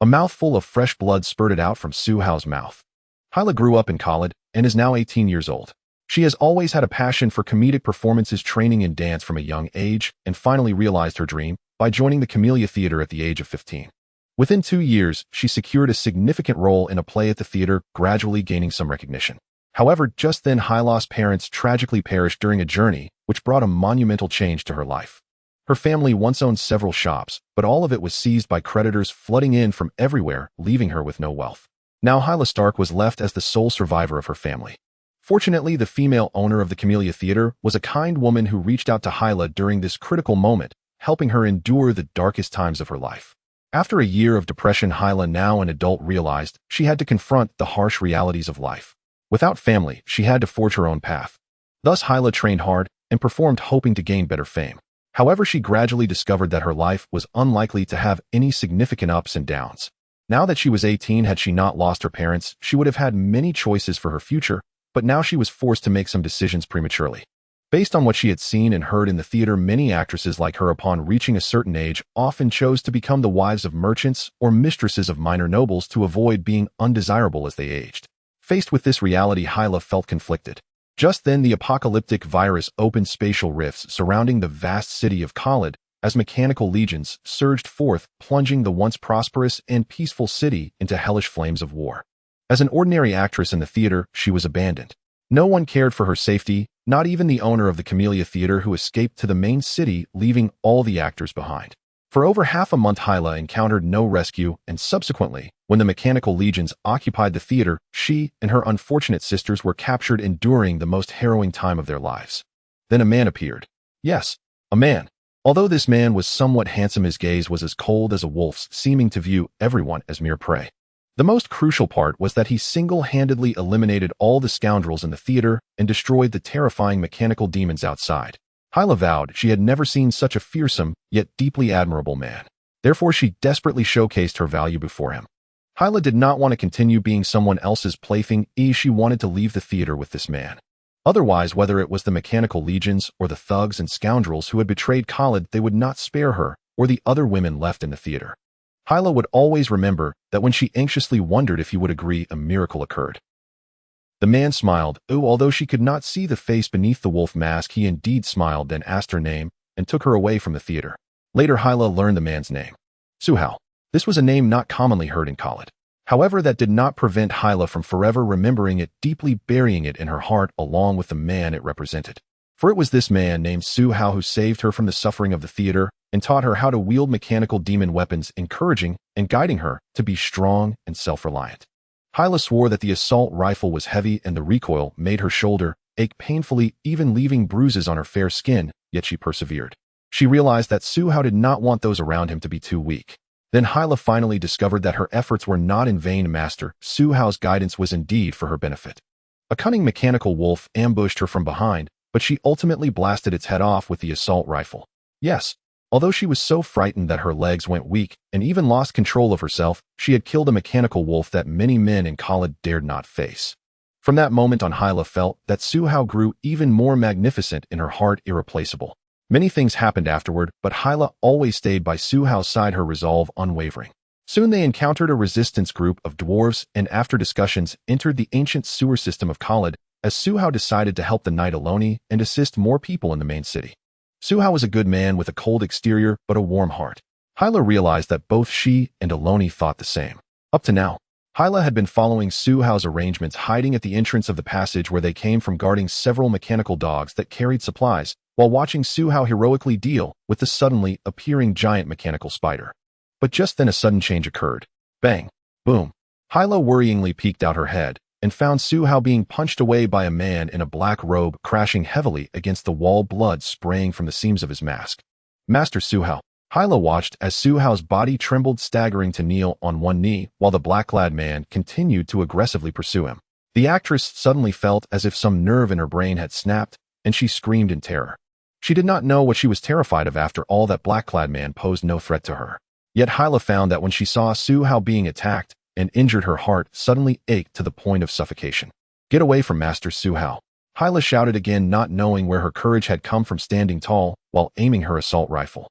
A mouthful of fresh blood spurted out from Su Hao's mouth. Hyla grew up in Khalid and is now 18 years old. She has always had a passion for comedic performances, training in dance from a young age, and finally realized her dream by joining the Camellia Theater at the age of 15. Within 2 years, she secured a significant role in a play at the theater, gradually gaining some recognition. However, just then Hyla's parents tragically perished during a journey which brought a monumental change to her life. Her family once owned several shops, but all of it was seized by creditors flooding in from everywhere, leaving her with no wealth. Now Hyla Stark was left as the sole survivor of her family. Fortunately, the female owner of the Camellia Theater was a kind woman who reached out to Hyla during this critical moment, helping her endure the darkest times of her life. After a year of depression, Hyla, now an adult, realized she had to confront the harsh realities of life. Without family, she had to forge her own path. Thus, Hyla trained hard and performed, hoping to gain better fame. However, she gradually discovered that her life was unlikely to have any significant ups and downs. Now that she was 18, had she not lost her parents, she would have had many choices for her future, but now she was forced to make some decisions prematurely. Based on what she had seen and heard in the theater, many actresses like her, upon reaching a certain age, often chose to become the wives of merchants or mistresses of minor nobles to avoid being undesirable as they aged. Faced with this reality, Hyla felt conflicted. Just then, the apocalyptic virus opened spatial rifts surrounding the vast city of Khalid as mechanical legions surged forth, plunging the once prosperous and peaceful city into hellish flames of war. As an ordinary actress in the theater, she was abandoned. No one cared for her safety, not even the owner of the Camellia Theater who escaped to the main city, leaving all the actors behind. For over half a month, Hyla encountered no rescue, and subsequently, when the mechanical legions occupied the theater, she and her unfortunate sisters were captured, enduring the most harrowing time of their lives. Then a man appeared. Yes, a man. Although this man was somewhat handsome, his gaze was as cold as a wolf's, seeming to view everyone as mere prey. The most crucial part was that he single-handedly eliminated all the scoundrels in the theater and destroyed the terrifying mechanical demons outside. Hyla vowed she had never seen such a fearsome, yet deeply admirable man. Therefore, she desperately showcased her value before him. Hyla did not want to continue being someone else's plaything. She wanted to leave the theater with this man. Otherwise, whether it was the mechanical legions or the thugs and scoundrels who had betrayed Khalid, they would not spare her or the other women left in the theater. Hyla would always remember that when she anxiously wondered if he would agree, a miracle occurred. The man smiled. Although she could not see the face beneath the wolf mask, he indeed smiled, then asked her name and took her away from the theater. Later, Hyla learned the man's name. Suhao. This was a name not commonly heard in Khalid. However, that did not prevent Hyla from forever remembering it, deeply burying it in her heart along with the man it represented. For it was this man named Suhao who saved her from the suffering of the theater and taught her how to wield mechanical demon weapons, encouraging and guiding her to be strong and self-reliant. Hyla swore that the assault rifle was heavy and the recoil made her shoulder ache painfully, even leaving bruises on her fair skin, yet she persevered. She realized that Suhao did not want those around him to be too weak. Then Hyla finally discovered that her efforts were not in vain. Master Suhao's guidance was indeed for her benefit. A cunning mechanical wolf ambushed her from behind, but she ultimately blasted its head off with the assault rifle. Yes, although she was so frightened that her legs went weak and even lost control of herself, she had killed a mechanical wolf that many men in Khalid dared not face. From that moment on, Hyla felt that Suhao grew even more magnificent, in her heart irreplaceable. Many things happened afterward, but Hyla always stayed by Suhao's side, her resolve unwavering. Soon they encountered a resistance group of dwarves and, after discussions, entered the ancient sewer system of Khalid, as Suhao decided to help the Knight Aloni and assist more people in the main city. Suhao was a good man with a cold exterior but a warm heart. Hyla realized that both she and Aloni thought the same. Up to now, Hyla had been following Suhao's arrangements, hiding at the entrance of the passage where they came from, guarding several mechanical dogs that carried supplies, while watching Suhao heroically deal with the suddenly appearing giant mechanical spider. But just then a sudden change occurred. Bang! Boom! Hyla worryingly peeked out her head and found Suhao being punched away by a man in a black robe, crashing heavily against the wall, blood spraying from the seams of his mask. Master Suhao. Hyla watched as Suhao's body trembled, staggering to kneel on one knee, while the black-clad man continued to aggressively pursue him. The actress suddenly felt as if some nerve in her brain had snapped, and she screamed in terror. She did not know what she was terrified of. After all, that black-clad man posed no threat to her. Yet Hyla found that when she saw Suhao being attacked and injured, her heart suddenly ached to the point of suffocation. Get away from Master Suhao! Hyla shouted again, not knowing where her courage had come from, standing tall while aiming her assault rifle.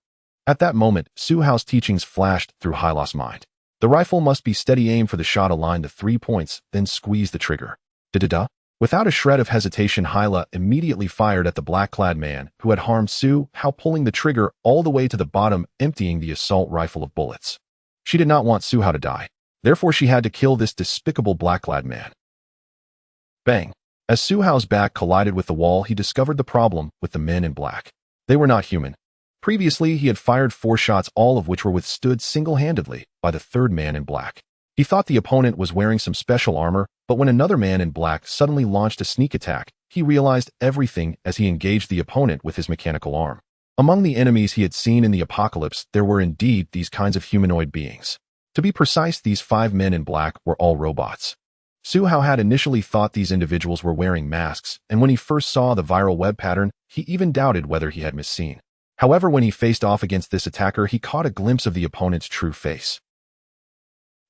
At that moment, Suhao's teachings flashed through Hyla's mind. The rifle must be steady aim for the shot, align the 3 points, then squeeze the trigger. Da-da-da! Without a shred of hesitation, Hyla immediately fired at the black-clad man who had harmed Suhao, pulling the trigger all the way to the bottom, emptying the assault rifle of bullets. She did not want Suhao to die. Therefore, she had to kill this despicable black-clad man. Bang! As Suhao's back collided with the wall, he discovered the problem with the men in black. They were not human. Previously, he had fired 4 shots, all of which were withstood single-handedly by the third man in black. He thought the opponent was wearing some special armor, but when another man in black suddenly launched a sneak attack, he realized everything as he engaged the opponent with his mechanical arm. Among the enemies he had seen in the apocalypse, there were indeed these kinds of humanoid beings. To be precise, these 5 men in black were all robots. Suhao had initially thought these individuals were wearing masks, and when he first saw the viral web pattern, he even doubted whether he had misseen. However, when he faced off against this attacker, he caught a glimpse of the opponent's true face.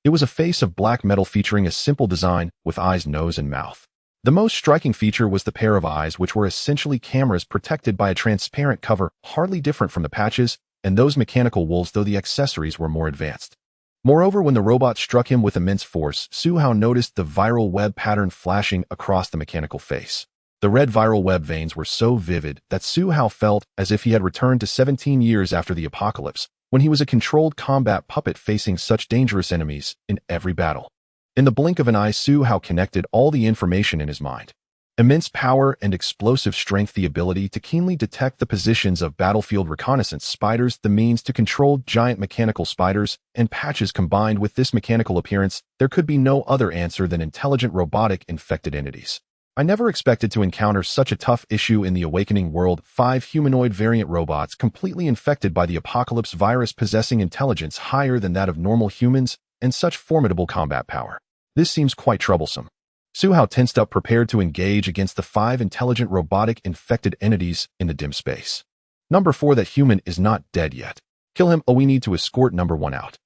It was a face of black metal featuring a simple design with eyes, nose, and mouth. The most striking feature was the pair of eyes, which were essentially cameras protected by a transparent cover, hardly different from the patches and those mechanical wolves, though the accessories were more advanced. Moreover, when the robot struck him with immense force, Suhao noticed the viral web pattern flashing across the mechanical face. The red viral web veins were so vivid that Suhao felt as if he had returned to 17 years after the apocalypse, when he was a controlled combat puppet facing such dangerous enemies in every battle. In the blink of an eye, Suhao connected all the information in his mind. Immense power and explosive strength, the ability to keenly detect the positions of battlefield reconnaissance spiders, the means to control giant mechanical spiders and patches. Combined with this mechanical appearance, there could be no other answer than intelligent robotic infected entities. I never expected to encounter such a tough issue in the awakening world. 5 humanoid variant robots completely infected by the apocalypse virus, possessing intelligence higher than that of normal humans and such formidable combat power. This seems quite troublesome. Suhao tensed up, prepared to engage against the 5 intelligent robotic infected entities in the dim space. Number 4, that human is not dead yet. Kill him, or we need to escort number 1 out.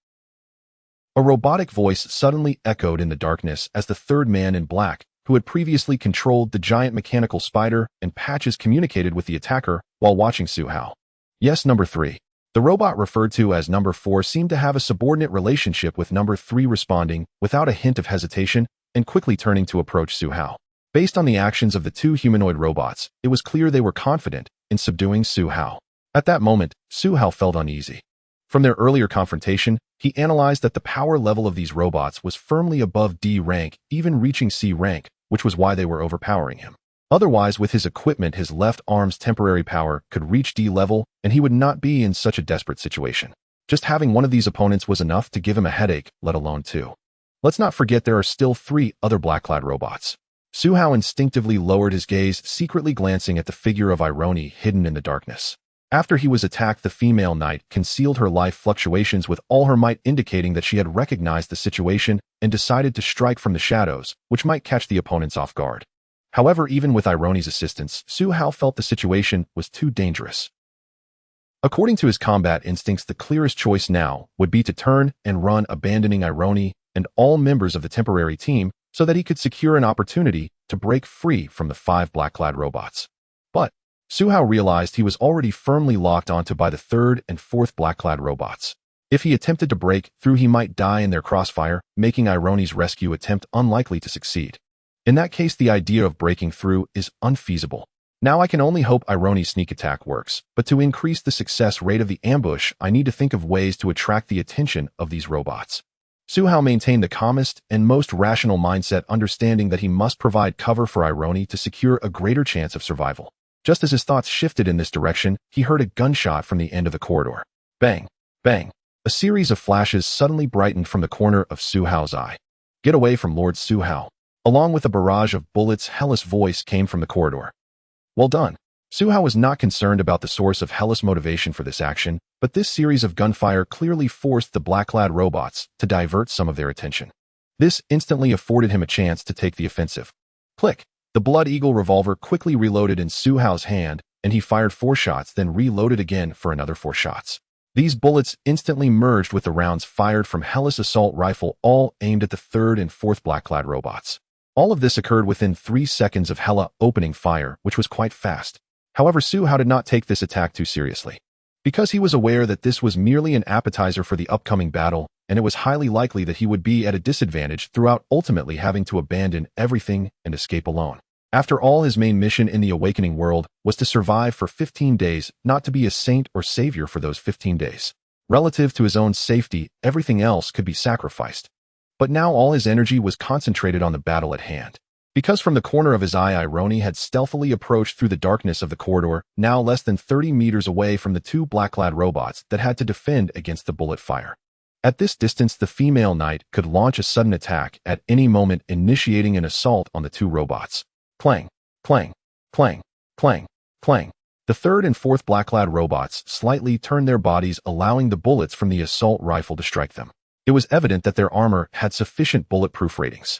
A robotic voice suddenly echoed in the darkness as the third man in black, who had previously controlled the giant mechanical spider and patches, communicated with the attacker while watching Suhao. Yes, number 3. The robot referred to as number 4 seemed to have a subordinate relationship with number 3, responding without a hint of hesitation and quickly turning to approach Suhao. Based on the actions of the 2 humanoid robots, it was clear they were confident in subduing Suhao. At that moment, Suhao felt uneasy. From their earlier confrontation, he analyzed that the power level of these robots was firmly above D rank, even reaching C rank, which was why they were overpowering him. Otherwise, with his equipment, his left arm's temporary power could reach D level, and he would not be in such a desperate situation. Just having one of these opponents was enough to give him a headache, let alone 2. Let's not forget there are still 3 other black-clad robots. Suhao instinctively lowered his gaze, secretly glancing at the figure of Irony hidden in the darkness. After he was attacked, the female knight concealed her life fluctuations with all her might, indicating that she had recognized the situation and decided to strike from the shadows, which might catch the opponents off guard. However, even with Irony's assistance, Suhao felt the situation was too dangerous. According to his combat instincts, the clearest choice now would be to turn and run, abandoning Irony and all members of the temporary team so that he could secure an opportunity to break free from the 5 black-clad robots. But Suhao realized he was already firmly locked onto by the 3rd and 4th black-clad robots. If he attempted to break through, he might die in their crossfire, making Irony's rescue attempt unlikely to succeed. In that case, the idea of breaking through is unfeasible. Now I can only hope Irony's sneak attack works, but to increase the success rate of the ambush, I need to think of ways to attract the attention of these robots. Suhao maintained the calmest and most rational mindset, understanding that he must provide cover for Irony to secure a greater chance of survival. Just as his thoughts shifted in this direction, he heard a gunshot from the end of the corridor. Bang! Bang! A series of flashes suddenly brightened from the corner of Suhao's eye. Get away from Lord Suhao. Along with a barrage of bullets, Hellas' voice came from the corridor. Well done. Suhao was not concerned about the source of Hellas' motivation for this action, but this series of gunfire clearly forced the black-clad robots to divert some of their attention. This instantly afforded him a chance to take the offensive. Click! The Blood Eagle revolver quickly reloaded in Suhao's hand, and he fired 4 shots, then reloaded again for another 4 shots. These bullets instantly merged with the rounds fired from Hellas' assault rifle, all aimed at the 3rd and 4th black-clad robots. All of this occurred within 3 seconds of Hela opening fire, which was quite fast. However, Suhao did not take this attack too seriously. Because he was aware that this was merely an appetizer for the upcoming battle, and it was highly likely that he would be at a disadvantage throughout, ultimately having to abandon everything and escape alone. After all, his main mission in the awakening world was to survive for 15 days, not to be a saint or savior for those 15 days. Relative to his own safety, everything else could be sacrificed. But now all his energy was concentrated on the battle at hand. Because from the corner of his eye, Irony had stealthily approached through the darkness of the corridor, now less than 30 meters away from the 2 black-clad robots that had to defend against the bullet fire. At this distance, the female knight could launch a sudden attack at any moment, initiating an assault on the 2 robots. Clang, clang, clang, clang, clang. The 3rd and 4th black-clad robots slightly turned their bodies, allowing the bullets from the assault rifle to strike them. It was evident that their armor had sufficient bulletproof ratings.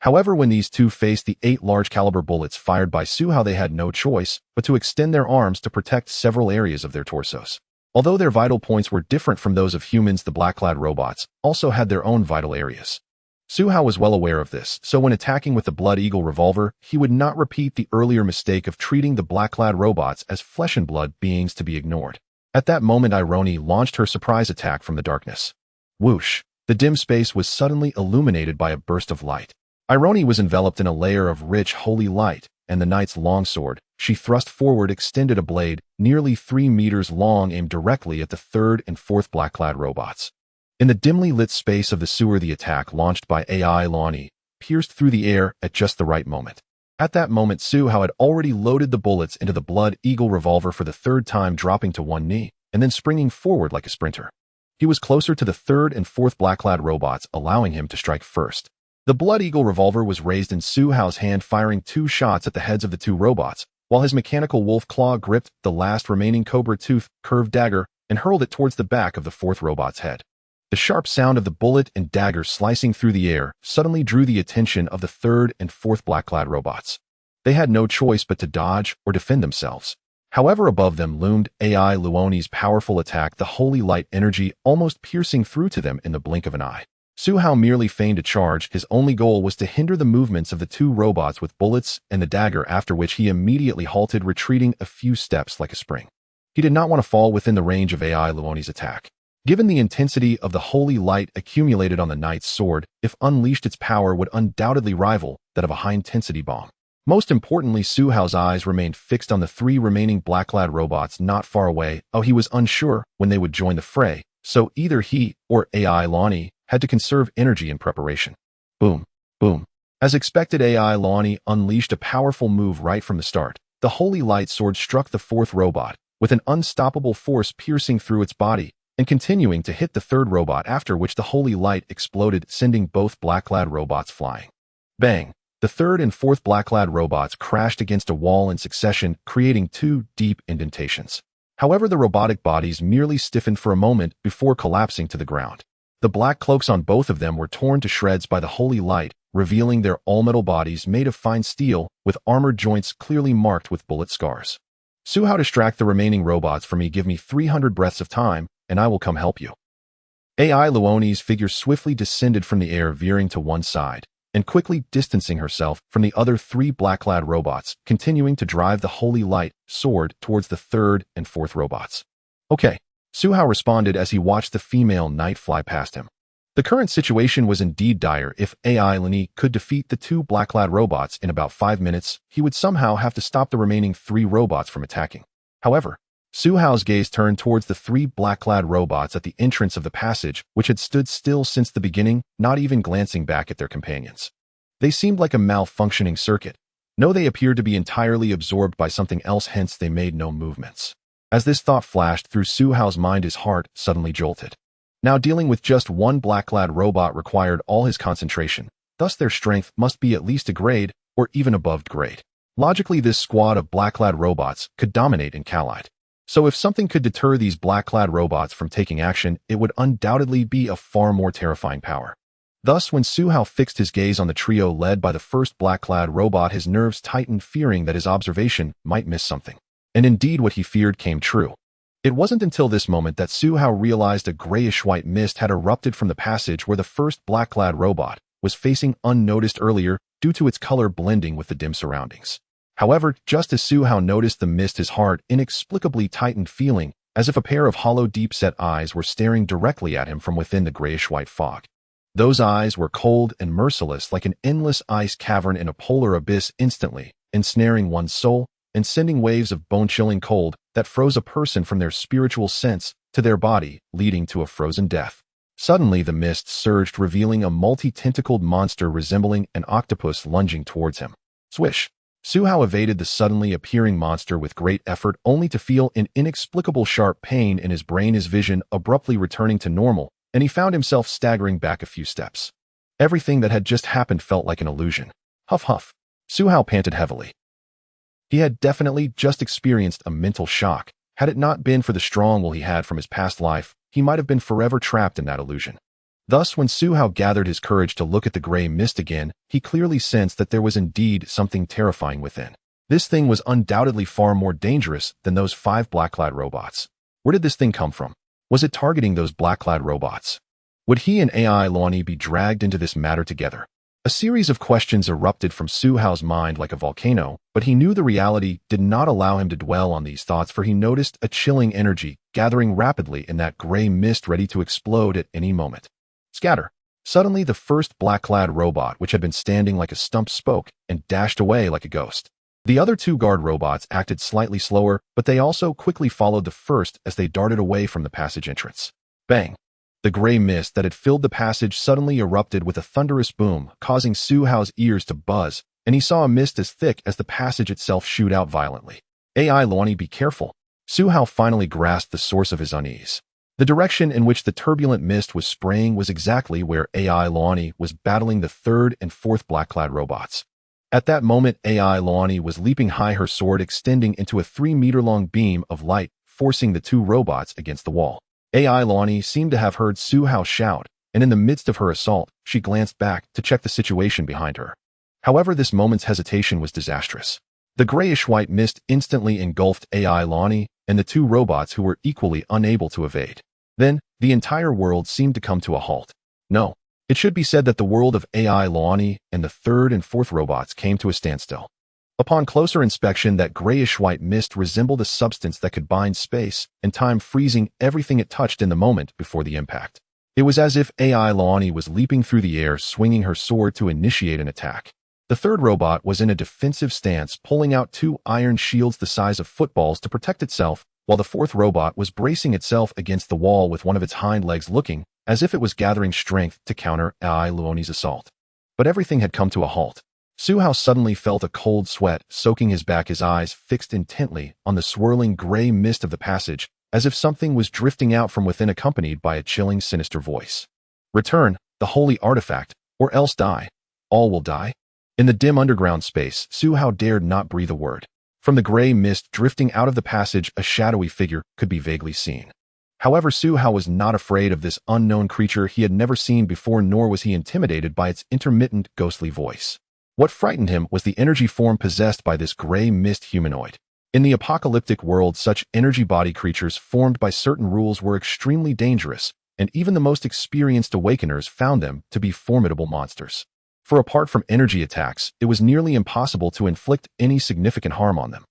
However, when these 2 faced the 8 large-caliber bullets fired by Suhao, they had no choice but to extend their arms to protect several areas of their torsos. Although their vital points were different from those of humans, the black-clad robots also had their own vital areas. Suhao was well aware of this, so when attacking with the Blood Eagle revolver, he would not repeat the earlier mistake of treating the black-clad robots as flesh and blood beings to be ignored. At that moment, Irony launched her surprise attack from the darkness. Whoosh! The dim space was suddenly illuminated by a burst of light. Irony was enveloped in a layer of rich, holy light, and the knight's longsword she thrust forward extended a blade nearly 3 meters long, aimed directly at the 3rd and 4th black-clad robots. In the dimly lit space of the sewer, the attack launched by AI Lonnie pierced through the air at just the right moment. At that moment, Su Hao had already loaded the bullets into the Blood Eagle revolver for the third time, dropping to one knee, and then springing forward like a sprinter. He was closer to the third and fourth black-clad robots, allowing him to strike first. The Blood Eagle revolver was raised in Su Hao's hand, firing 2 shots at the heads of the 2 robots, while his mechanical wolf claw gripped the last remaining cobra tooth curved dagger and hurled it towards the back of the 4th robot's head. The sharp sound of the bullet and dagger slicing through the air suddenly drew the attention of the 3rd and 4th black-clad robots. They had no choice but to dodge or defend themselves. However, above them loomed AI Luoni's powerful attack, the holy light energy almost piercing through to them in the blink of an eye. Su Hao merely feigned a charge. His only goal was to hinder the movements of the 2 robots with bullets and the dagger, after which he immediately halted, retreating a few steps like a spring. He did not want to fall within the range of AI Luoni's attack. Given the intensity of the holy light accumulated on the knight's sword, if unleashed, its power would undoubtedly rival that of a high-intensity bomb. Most importantly, Su Hao's eyes remained fixed on the 3 remaining black-clad robots not far away. He was unsure when they would join the fray, so either he or AI Luoni had to conserve energy in preparation. Boom, boom. As expected, AI Luoni unleashed a powerful move right from the start. The holy light sword struck the 4th robot, with an unstoppable force piercing through its body and continuing to hit the 3rd robot, after which the holy light exploded, sending both black-clad robots flying. Bang! The 3rd and 4th black-clad robots crashed against a wall in succession, creating 2 deep indentations. However, the robotic bodies merely stiffened for a moment before collapsing to the ground. The black cloaks on both of them were torn to shreds by the holy light, revealing their all-metal bodies made of fine steel, with armored joints clearly marked with bullet scars. Su Hao, distract the remaining robots for me. Give me 300 breaths of time, and I will come help you. AI Luoni's figure swiftly descended from the air, veering to one side, and quickly distancing herself from the other 3 black-clad robots, continuing to drive the holy light sword towards the 3rd and 4th robots. Okay, Su Hao responded as he watched the female knight fly past him. The current situation was indeed dire. If AI Luoni could defeat the 2 black-clad robots in about 5 minutes, he would somehow have to stop the remaining 3 robots from attacking. However, Su Hao's gaze turned towards the 3 black-clad robots at the entrance of the passage, which had stood still since the beginning, not even glancing back at their companions. They seemed like a malfunctioning circuit. No, they appeared to be entirely absorbed by something else, hence they made no movements. As this thought flashed through Su Hao's mind, his heart suddenly jolted. Now, dealing with just 1 black-clad robot required all his concentration, thus their strength must be at least a grade, or even above grade. Logically, this squad of black-clad robots could dominate in Khalid. So if something could deter these black-clad robots from taking action, it would undoubtedly be a far more terrifying power. Thus, when Su Hao fixed his gaze on the trio led by the 1st black-clad robot, his nerves tightened, fearing that his observation might miss something. And indeed, what he feared came true. It wasn't until this moment that Su Hao realized a grayish-white mist had erupted from the passage where the 1st black-clad robot was facing, unnoticed earlier due to its color blending with the dim surroundings. However, just as Su Hao noticed the mist, his heart inexplicably tightened, feeling as if a pair of hollow, deep-set eyes were staring directly at him from within the grayish-white fog. Those eyes were cold and merciless, like an endless ice cavern in a polar abyss, instantly ensnaring one's soul and sending waves of bone-chilling cold that froze a person from their spiritual sense to their body, leading to a frozen death. Suddenly, the mist surged, revealing a multi-tentacled monster resembling an octopus lunging towards him. Swish! Su Hao evaded the suddenly appearing monster with great effort, only to feel an inexplicable sharp pain in his brain, his vision abruptly returning to normal, and he found himself staggering back a few steps. Everything that had just happened felt like an illusion. Huff huff. Su Hao panted heavily. He had definitely just experienced a mental shock. Had it not been for the strong will he had from his past life, he might have been forever trapped in that illusion. Thus, when Su Hao gathered his courage to look at the gray mist again, he clearly sensed that there was indeed something terrifying within. This thing was undoubtedly far more dangerous than those 5 black-clad robots. Where did this thing come from? Was it targeting those black-clad robots? Would he and AI Luoni be dragged into this matter together? A series of questions erupted from Su Hao's mind like a volcano, but he knew the reality did not allow him to dwell on these thoughts, for he noticed a chilling energy gathering rapidly in that gray mist, ready to explode at any moment. Scatter! Suddenly, the 1st black-clad robot, which had been standing like a stump, spoke and dashed away like a ghost. The other 2 guard robots acted slightly slower, but they also quickly followed the 1st as they darted away from the passage entrance. Bang! The gray mist that had filled the passage suddenly erupted with a thunderous boom, causing Su Hao's ears to buzz and he saw a mist as thick as the passage itself shoot out violently. "AI Luani, be careful." Su Hao finally grasped the source of his unease. The direction in which the turbulent mist was spraying was exactly where AI Luani was battling the third and fourth black-clad robots. At that moment, AI Luani was leaping high, her sword extending into a 3-meter-long beam of light, forcing the two robots against the wall. AI Luani seemed to have heard Su Hao shout, and in the midst of her assault, she glanced back to check the situation behind her. However, this moment's hesitation was disastrous. The grayish-white mist instantly engulfed AI Luani and the two robots, who were equally unable to evade. Then, the entire world seemed to come to a halt. No, it should be said that the world of AI Luani and the third and fourth robots came to a standstill. Upon closer inspection, that grayish-white mist resembled a substance that could bind space and time, freezing everything it touched in the moment before the impact. It was as if AI Luani was leaping through the air, swinging her sword to initiate an attack. The third robot was in a defensive stance, pulling out 2 iron shields the size of footballs to protect itself, while the fourth robot was bracing itself against the wall with one of its hind legs, looking as if it was gathering strength to counter AI Luani's assault. But everything had come to a halt. Su Hao suddenly felt a cold sweat soaking his back, his eyes fixed intently on the swirling gray mist of the passage, as if something was drifting out from within, accompanied by a chilling, sinister voice. "Return, the holy artifact, or else die. All will die." In the dim underground space, Su Hao dared not breathe a word. From the gray mist drifting out of the passage, a shadowy figure could be vaguely seen. However, Su Hao was not afraid of this unknown creature he had never seen before, nor was he intimidated by its intermittent, ghostly voice. What frightened him was the energy form possessed by this gray mist humanoid. In the apocalyptic world, such energy body creatures formed by certain rules were extremely dangerous, and even the most experienced awakeners found them to be formidable monsters. For apart from energy attacks, it was nearly impossible to inflict any significant harm on them.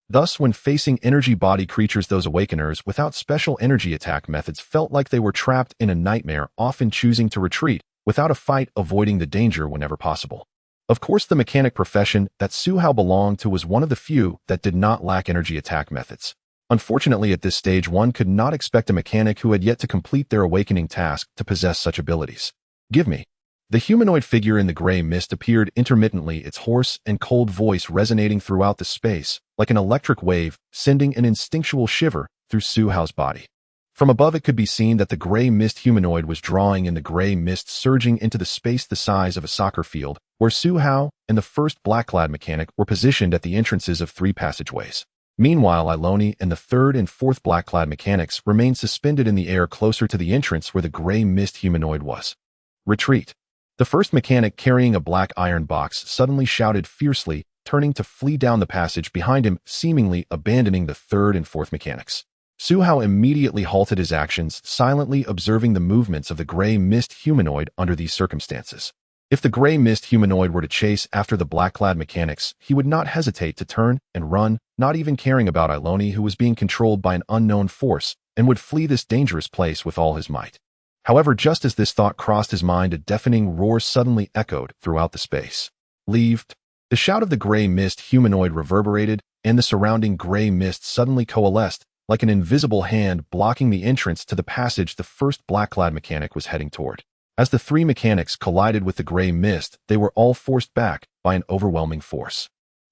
Thus, when facing energy body creatures, those awakeners without special energy attack methods felt like they were trapped in a nightmare, often choosing to retreat without a fight, avoiding the danger whenever possible. Of course, the mechanic profession that Su Hao belonged to was one of the few that did not lack energy attack methods. Unfortunately, at this stage, one could not expect a mechanic who had yet to complete their awakening task to possess such abilities. "Give me." The humanoid figure in the gray mist appeared intermittently, its hoarse and cold voice resonating throughout the space like an electric wave, sending an instinctual shiver through Su Hao's body. From above, it could be seen that the gray mist humanoid was drawing in the gray mist, surging into the space the size of a soccer field, where Su Hao and the first black-clad mechanic were positioned at the entrances of 3 passageways. Meanwhile, Iloni and the third and fourth black-clad mechanics remained suspended in the air closer to the entrance where the gray mist humanoid was. "Retreat." The first mechanic, carrying a black iron box, suddenly shouted fiercely, turning to flee down the passage behind him, seemingly abandoning the third and fourth mechanics. Su Hao immediately halted his actions, silently observing the movements of the gray mist humanoid under these circumstances. If the gray mist humanoid were to chase after the black-clad mechanics, he would not hesitate to turn and run, not even caring about Iloni, who was being controlled by an unknown force, and would flee this dangerous place with all his might. However, just as this thought crossed his mind, a deafening roar suddenly echoed throughout the space. "Leave!" The shout of the gray mist humanoid reverberated, and the surrounding gray mist suddenly coalesced, like an invisible hand blocking the entrance to the passage the first black-clad mechanic was heading toward. As the 3 mechanics collided with the gray mist, they were all forced back by an overwhelming force.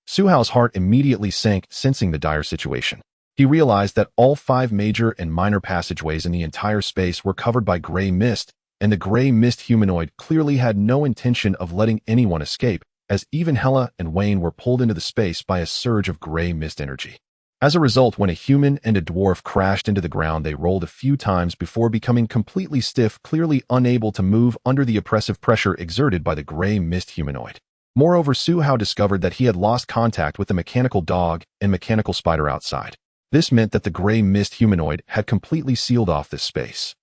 Su Hao's heart immediately sank, sensing the dire situation. He realized that all 5 major and minor passageways in the entire space were covered by gray mist, and the gray mist humanoid clearly had no intention of letting anyone escape, as even Hella and Wayne were pulled into the space by a surge of gray mist energy. As a result, when a human and a dwarf crashed into the ground, they rolled a few times before becoming completely stiff, clearly unable to move under the oppressive pressure exerted by the gray mist humanoid. Moreover, Su Hao discovered that he had lost contact with the mechanical dog and mechanical spider outside. This meant that the gray mist humanoid had completely sealed off this space.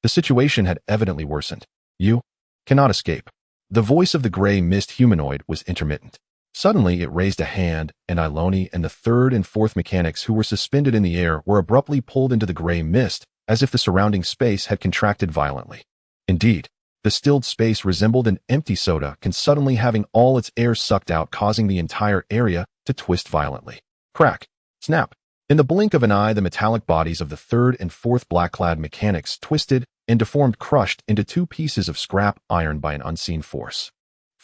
The situation had evidently worsened. "You cannot escape." The voice of the gray mist humanoid was intermittent. Suddenly, it raised a hand, and Iloni and the third and fourth mechanics, who were suspended in the air, were abruptly pulled into the gray mist, as if the surrounding space had contracted violently. Indeed, the stilled space resembled an empty soda can suddenly having all its air sucked out, causing the entire area to twist violently. Crack! Snap! In the blink of an eye, the metallic bodies of the third and fourth black-clad mechanics twisted and deformed, crushed into 2 pieces of scrap iron by an unseen force.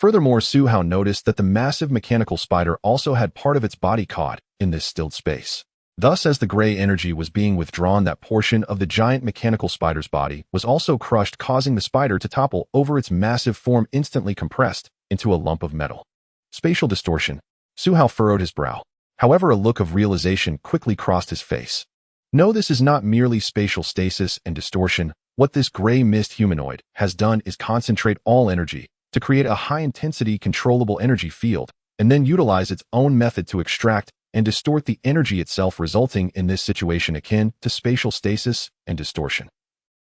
Furthermore, Su Hao noticed that the massive mechanical spider also had part of its body caught in this stilled space. Thus, as the gray energy was being withdrawn, that portion of the giant mechanical spider's body was also crushed, causing the spider to topple over, its massive form instantly compressed into a lump of metal. Spatial distortion. Su Hao furrowed his brow. However, a look of realization quickly crossed his face. No, this is not merely spatial stasis and distortion. What this gray mist humanoid has done is concentrate all energy to create a high-intensity controllable energy field, and then utilize its own method to extract and distort the energy itself, resulting in this situation akin to spatial stasis and distortion.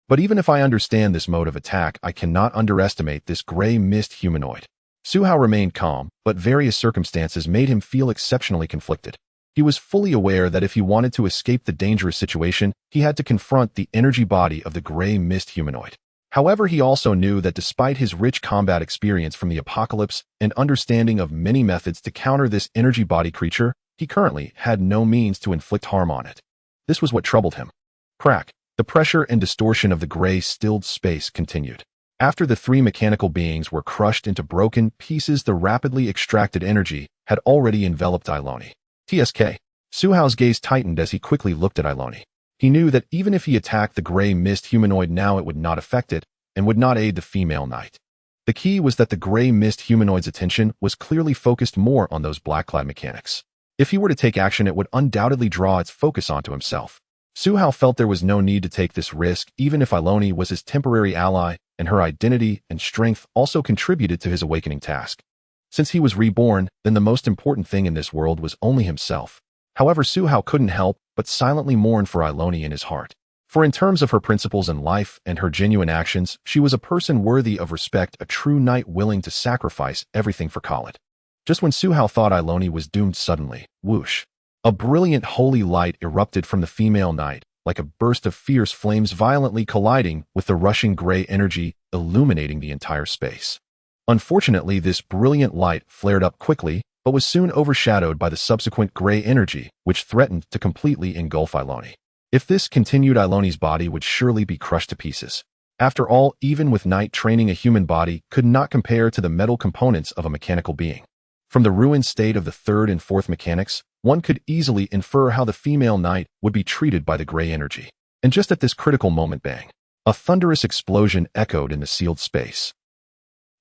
But even if I understand this mode of attack, I cannot underestimate this gray mist humanoid. Su Hao remained calm, but various circumstances made him feel exceptionally conflicted. He was fully aware that if he wanted to escape the dangerous situation, he had to confront the energy body of the gray mist humanoid. However, he also knew that despite his rich combat experience from the apocalypse and understanding of many methods to counter this energy body creature, he currently had no means to inflict harm on it. This was what troubled him. Crack. The pressure and distortion of the gray stilled space continued. After the three mechanical beings were crushed into broken pieces, the rapidly extracted energy had already enveloped Iloni. TSK. Su Hao's gaze tightened as he quickly looked at Iloni. He knew that even if he attacked the gray mist humanoid now, it would not affect it and would not aid the female knight. The key was that the gray mist humanoid's attention was clearly focused more on those black-clad mechanics. If he were to take action, it would undoubtedly draw its focus onto himself. Su Hao felt there was no need to take this risk, even if Iloni was his temporary ally, and her identity and strength also contributed to his awakening task. Since he was reborn, then the most important thing in this world was only himself. However, Su Hao couldn't help but silently mourn for Iloni in his heart. For in terms of her principles in life and her genuine actions, she was a person worthy of respect, a true knight willing to sacrifice everything for Khalid. Just when Su Hao thought Iloni was doomed, suddenly, whoosh, a brilliant holy light erupted from the female knight, like a burst of fierce flames violently colliding with the rushing gray energy, illuminating the entire space. Unfortunately, this brilliant light flared up quickly, but was soon overshadowed by the subsequent gray energy, which threatened to completely engulf Iloni. If this continued, Iloni's body would surely be crushed to pieces. After all, even with night training, a human body could not compare to the metal components of a mechanical being. From the ruined state of the third and fourth mechanics, one could easily infer how the female knight would be treated by the gray energy. And just at this critical moment, bang! A thunderous explosion echoed in the sealed space.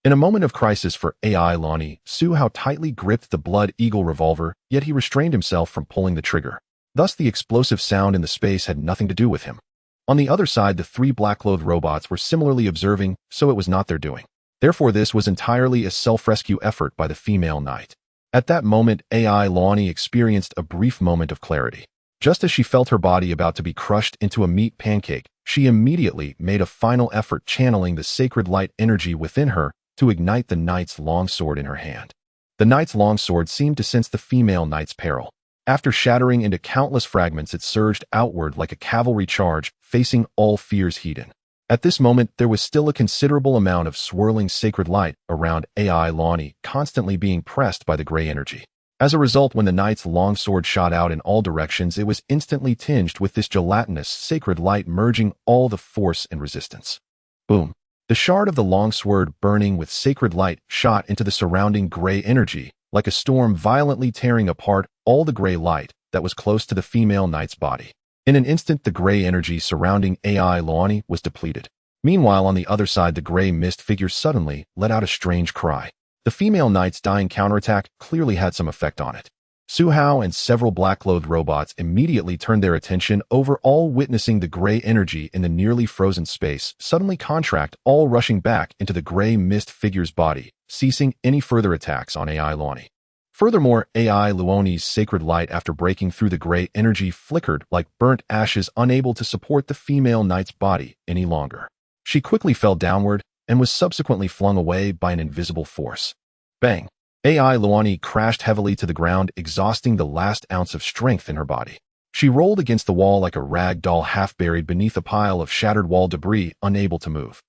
In a moment of crisis for Iloni, Su Hao tightly gripped the Blood Eagle revolver, yet he restrained himself from pulling the trigger. Thus, the explosive sound in the space had nothing to do with him. On the other side, the three black-clothed robots were similarly observing, so it was not their doing. Therefore, this was entirely a self-rescue effort by the female knight. At that moment, Iloni experienced a brief moment of clarity. Just as she felt her body about to be crushed into a meat pancake, she immediately made a final effort, channeling the sacred light energy within her to ignite the knight's longsword in her hand. The knight's longsword seemed to sense the female knight's peril. After shattering into countless fragments, it surged outward like a cavalry charge, facing all fears heeded. At this moment, there was still a considerable amount of swirling sacred light around Iloni, constantly being pressed by the gray energy. As a result, when the knight's longsword shot out in all directions, it was instantly tinged with this gelatinous sacred light, merging all the force and resistance. Boom! The shard of the longsword, burning with sacred light, shot into the surrounding gray energy, like a storm violently tearing apart all the gray light that was close to the female knight's body. In an instant, the gray energy surrounding Iloni was depleted. Meanwhile, on the other side, the gray mist figure suddenly let out a strange cry. The female knight's dying counterattack clearly had some effect on it. Su Hao and several black-clothed robots immediately turned their attention over, all witnessing the gray energy in the nearly frozen space suddenly contract, all rushing back into the gray mist figure's body, ceasing any further attacks on Iloni. Furthermore, Iloni's sacred light, after breaking through the gray energy, flickered like burnt ashes, unable to support the female knight's body any longer. She quickly fell downward and was subsequently flung away by an invisible force. Bang! Iloni crashed heavily to the ground, exhausting the last ounce of strength in her body. She rolled against the wall like a rag doll, half buried beneath a pile of shattered wall debris, unable to move.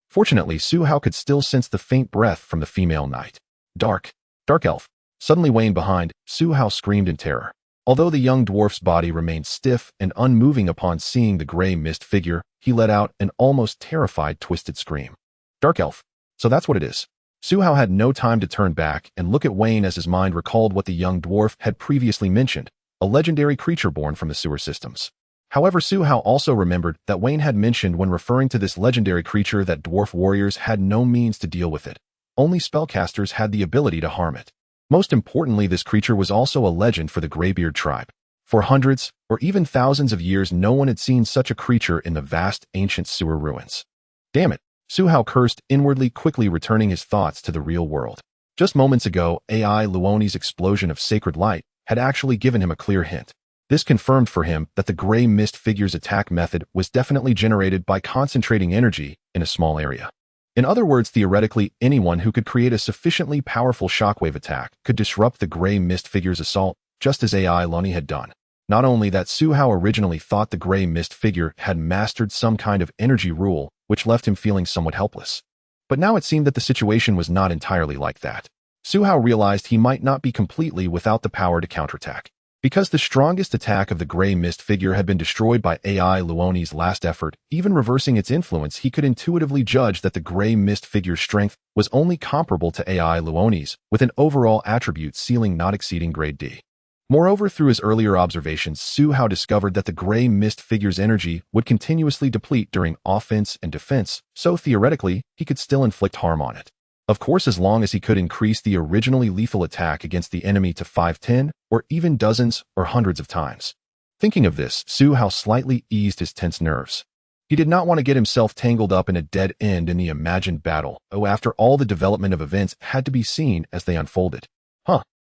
Fortunately, Su Hao could still sense the faint breath from the female knight. Dark elf. Suddenly weighing behind, Su Hao screamed in terror. Although the young dwarf's body remained stiff and unmoving upon seeing the gray mist figure, he let out an almost terrified, twisted scream. Dark elf. So that's what it is. Su Hao had no time to turn back and look at Wayne as his mind recalled what the young dwarf had previously mentioned, a legendary creature born from the sewer systems. However, Su Hao also remembered that Wayne had mentioned when referring to this legendary creature that dwarf warriors had no means to deal with it. Only spellcasters had the ability to harm it. Most importantly, this creature was also a legend for the Greybeard tribe. For hundreds, or even thousands of years, no one had seen such a creature in the vast, ancient sewer ruins. Damn it, Su Hao cursed inwardly, quickly returning his thoughts to the real world. Just moments ago, AI Luoni's explosion of sacred light had actually given him a clear hint. This confirmed for him that the gray mist figure's attack method was definitely generated by concentrating energy in a small area. In other words, theoretically, anyone who could create a sufficiently powerful shockwave attack could disrupt the gray mist figure's assault, just as AI Luoni had done. Not only that, Su Hao originally thought the gray mist figure had mastered some kind of energy rule, which left him feeling somewhat helpless. But now it seemed that the situation was not entirely like that. Su Hao realized he might not be completely without the power to counterattack. Because the strongest attack of the gray mist figure had been destroyed by AI Luoni's last effort, even reversing its influence, he could intuitively judge that the gray mist figure's strength was only comparable to AI Luoni's, with an overall attribute ceiling not exceeding grade D. Moreover, through his earlier observations, Su Hao discovered that the gray mist figure's energy would continuously deplete during offense and defense, so theoretically, he could still inflict harm on it. Of course, as long as he could increase the originally lethal attack against the enemy to 5-10, or even dozens or hundreds of times. Thinking of this, Su Hao slightly eased his tense nerves. He did not want to get himself tangled up in a dead end in the imagined battle, after all the development of events had to be seen as they unfolded.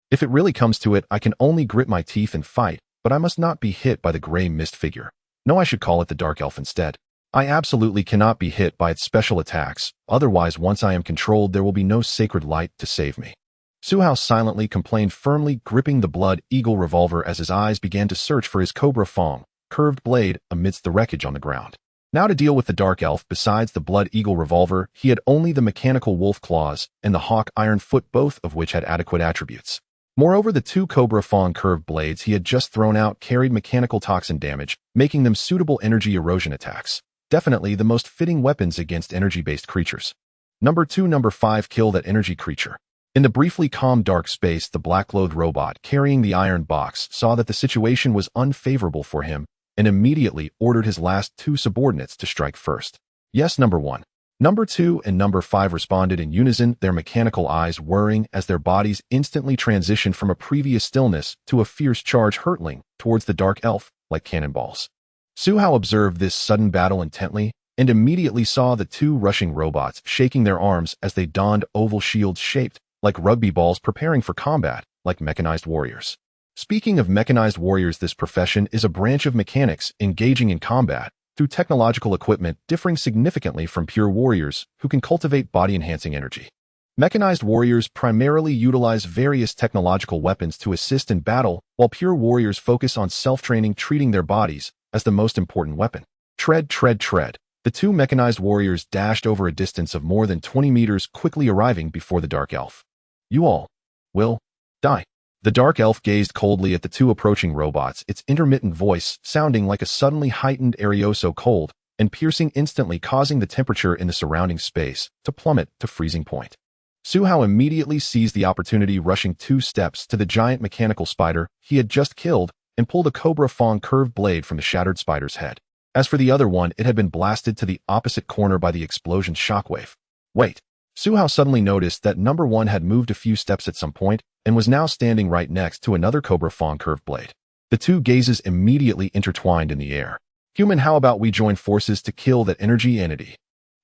If it really comes to it, I can only grit my teeth and fight, but I must not be hit by the gray mist figure. No, I should call it the Dark Elf instead. I absolutely cannot be hit by its special attacks, otherwise once I am controlled there will be no sacred light to save me. Su Hao silently complained, firmly gripping the Blood Eagle revolver as his eyes began to search for his Cobra Fong, curved blade, amidst the wreckage on the ground. Now to deal with the Dark Elf, besides the Blood Eagle revolver, he had only the mechanical wolf claws and the hawk iron foot, both of which had adequate attributes. Moreover, the two Cobra Fong curved blades he had just thrown out carried mechanical toxin damage, making them suitable energy erosion attacks. Definitely the most fitting weapons against energy-based creatures. Number 5. Kill that energy creature. In the briefly calm dark space, the black-clothed robot carrying the iron box saw that the situation was unfavorable for him and immediately ordered his last two subordinates to strike first. Yes, number 1. Number 2 and number 5 responded in unison, their mechanical eyes whirring as their bodies instantly transitioned from a previous stillness to a fierce charge hurtling towards the Dark Elf like cannonballs. Su Hao observed this sudden battle intently and immediately saw the two rushing robots shaking their arms as they donned oval shields shaped like rugby balls, preparing for combat like mechanized warriors. Speaking of mechanized warriors, this profession is a branch of mechanics engaging in combat through technological equipment differing significantly from pure warriors who can cultivate body-enhancing energy. Mechanized warriors primarily utilize various technological weapons to assist in battle, while pure warriors focus on self-training, treating their bodies as the most important weapon. Tread, tread, tread. The two mechanized warriors dashed over a distance of more than 20 meters, quickly arriving before the Dark Elf. You all will die. The Dark Elf gazed coldly at the two approaching robots, its intermittent voice sounding like a suddenly heightened aerioso, cold and piercing, instantly causing the temperature in the surrounding space to plummet to freezing point. Su Hao immediately seized the opportunity, rushing 2 steps to the giant mechanical spider he had just killed and pulled a Cobra Fong curved blade from the shattered spider's head. As for the other one, it had been blasted to the opposite corner by the explosion's shockwave. Wait. Su Hao suddenly noticed that number 1 had moved a few steps at some point and was now standing right next to another Cobra Fong curved blade. The two gazes immediately intertwined in the air. Human, how about we join forces to kill that energy entity?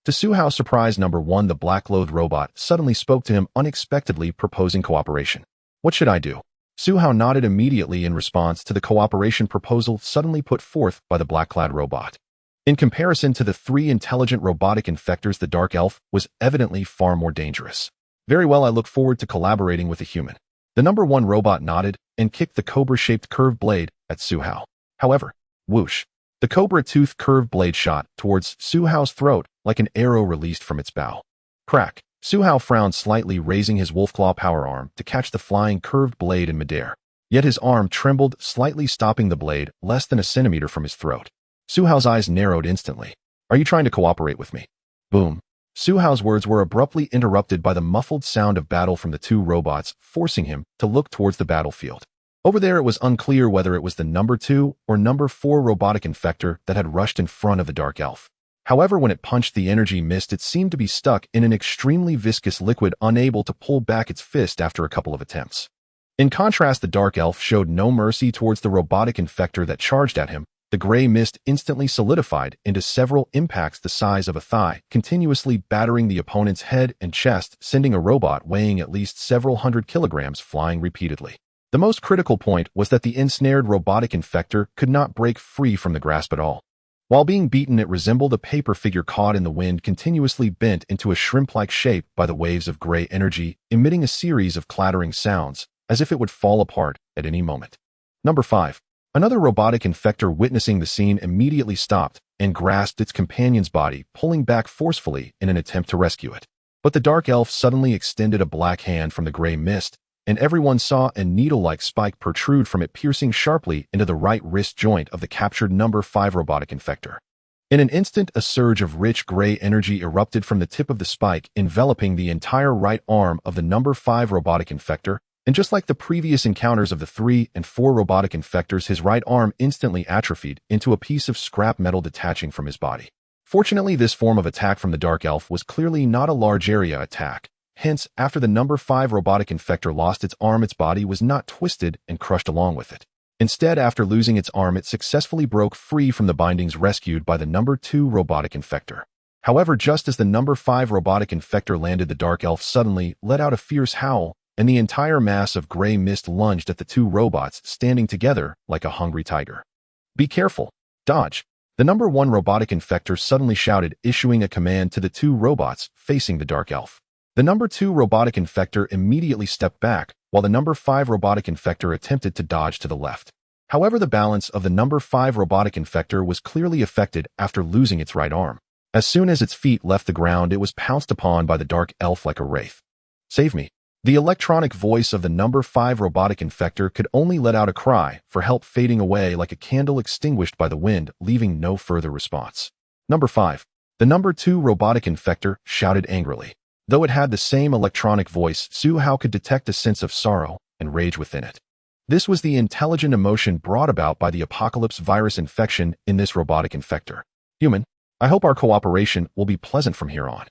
To Su Hao's surprise, number 1, the black-clothed robot, suddenly spoke to him unexpectedly, proposing cooperation. What should I do? Su Hao nodded immediately in response to the cooperation proposal suddenly put forth by the black-clad robot. In comparison to the 3 intelligent robotic infectors, the Dark Elf was evidently far more dangerous. Very well, I look forward to collaborating with a human. The number 1 robot nodded and kicked the cobra-shaped curved blade at Su Hao. However, whoosh! The cobra-toothed curved blade shot towards Su Hao's throat like an arrow released from its bow. Crack! Su Hao frowned slightly, raising his wolf-claw power arm to catch the flying curved blade in midair. Yet his arm trembled slightly, stopping the blade less than a centimeter from his throat. Su Hao's eyes narrowed instantly. Are you trying to cooperate with me? Boom. Su Hao's words were abruptly interrupted by the muffled sound of battle from the two robots, forcing him to look towards the battlefield. Over there, it was unclear whether it was the number 2 or number 4 robotic infector that had rushed in front of the dark elf. However, when it punched the energy mist, it seemed to be stuck in an extremely viscous liquid, unable to pull back its fist after a couple of attempts. In contrast, the dark elf showed no mercy towards the robotic infector that charged at him. The gray mist instantly solidified into several impacts the size of a thigh, continuously battering the opponent's head and chest, sending a robot weighing at least several hundred kilograms flying repeatedly. The most critical point was that the ensnared robotic infector could not break free from the grasp at all. While being beaten, it resembled a paper figure caught in the wind, continuously bent into a shrimp-like shape by the waves of gray energy, emitting a series of clattering sounds, as if it would fall apart at any moment. Number 5. Another robotic infector, witnessing the scene, immediately stopped and grasped its companion's body, pulling back forcefully in an attempt to rescue it. But the dark elf suddenly extended a black hand from the gray mist, and everyone saw a needle-like spike protrude from it, piercing sharply into the right wrist joint of the captured number 5 robotic infector. In an instant, a surge of rich gray energy erupted from the tip of the spike, enveloping the entire right arm of the number 5 robotic infector, and just like the previous encounters of the 3 and 4 robotic infectors, his right arm instantly atrophied into a piece of scrap metal detaching from his body. Fortunately, this form of attack from the dark elf was clearly not a large area attack. Hence, after the number 5 robotic infector lost its arm, its body was not twisted and crushed along with it. Instead, after losing its arm, it successfully broke free from the bindings, rescued by the number 2 robotic infector. However, just as the number 5 robotic infector landed, the dark elf suddenly let out a fierce howl, and the entire mass of gray mist lunged at the 2 robots, standing together like a hungry tiger. "Be careful! Dodge!" The number 1 robotic infector suddenly shouted, issuing a command to the 2 robots facing the dark elf. The number 2 robotic infector immediately stepped back, while the number 5 robotic infector attempted to dodge to the left. However, the balance of the number 5 robotic infector was clearly affected after losing its right arm. As soon as its feet left the ground, it was pounced upon by the dark elf like a wraith. "Save me!" The electronic voice of the number 5 robotic infector could only let out a cry for help, fading away like a candle extinguished by the wind, leaving no further response. Number 5. The number 2 robotic infector shouted angrily. Though it had the same electronic voice, Su Hao could detect a sense of sorrow and rage within it. This was the intelligent emotion brought about by the apocalypse virus infection in this robotic infector. "Human, I hope our cooperation will be pleasant from here on."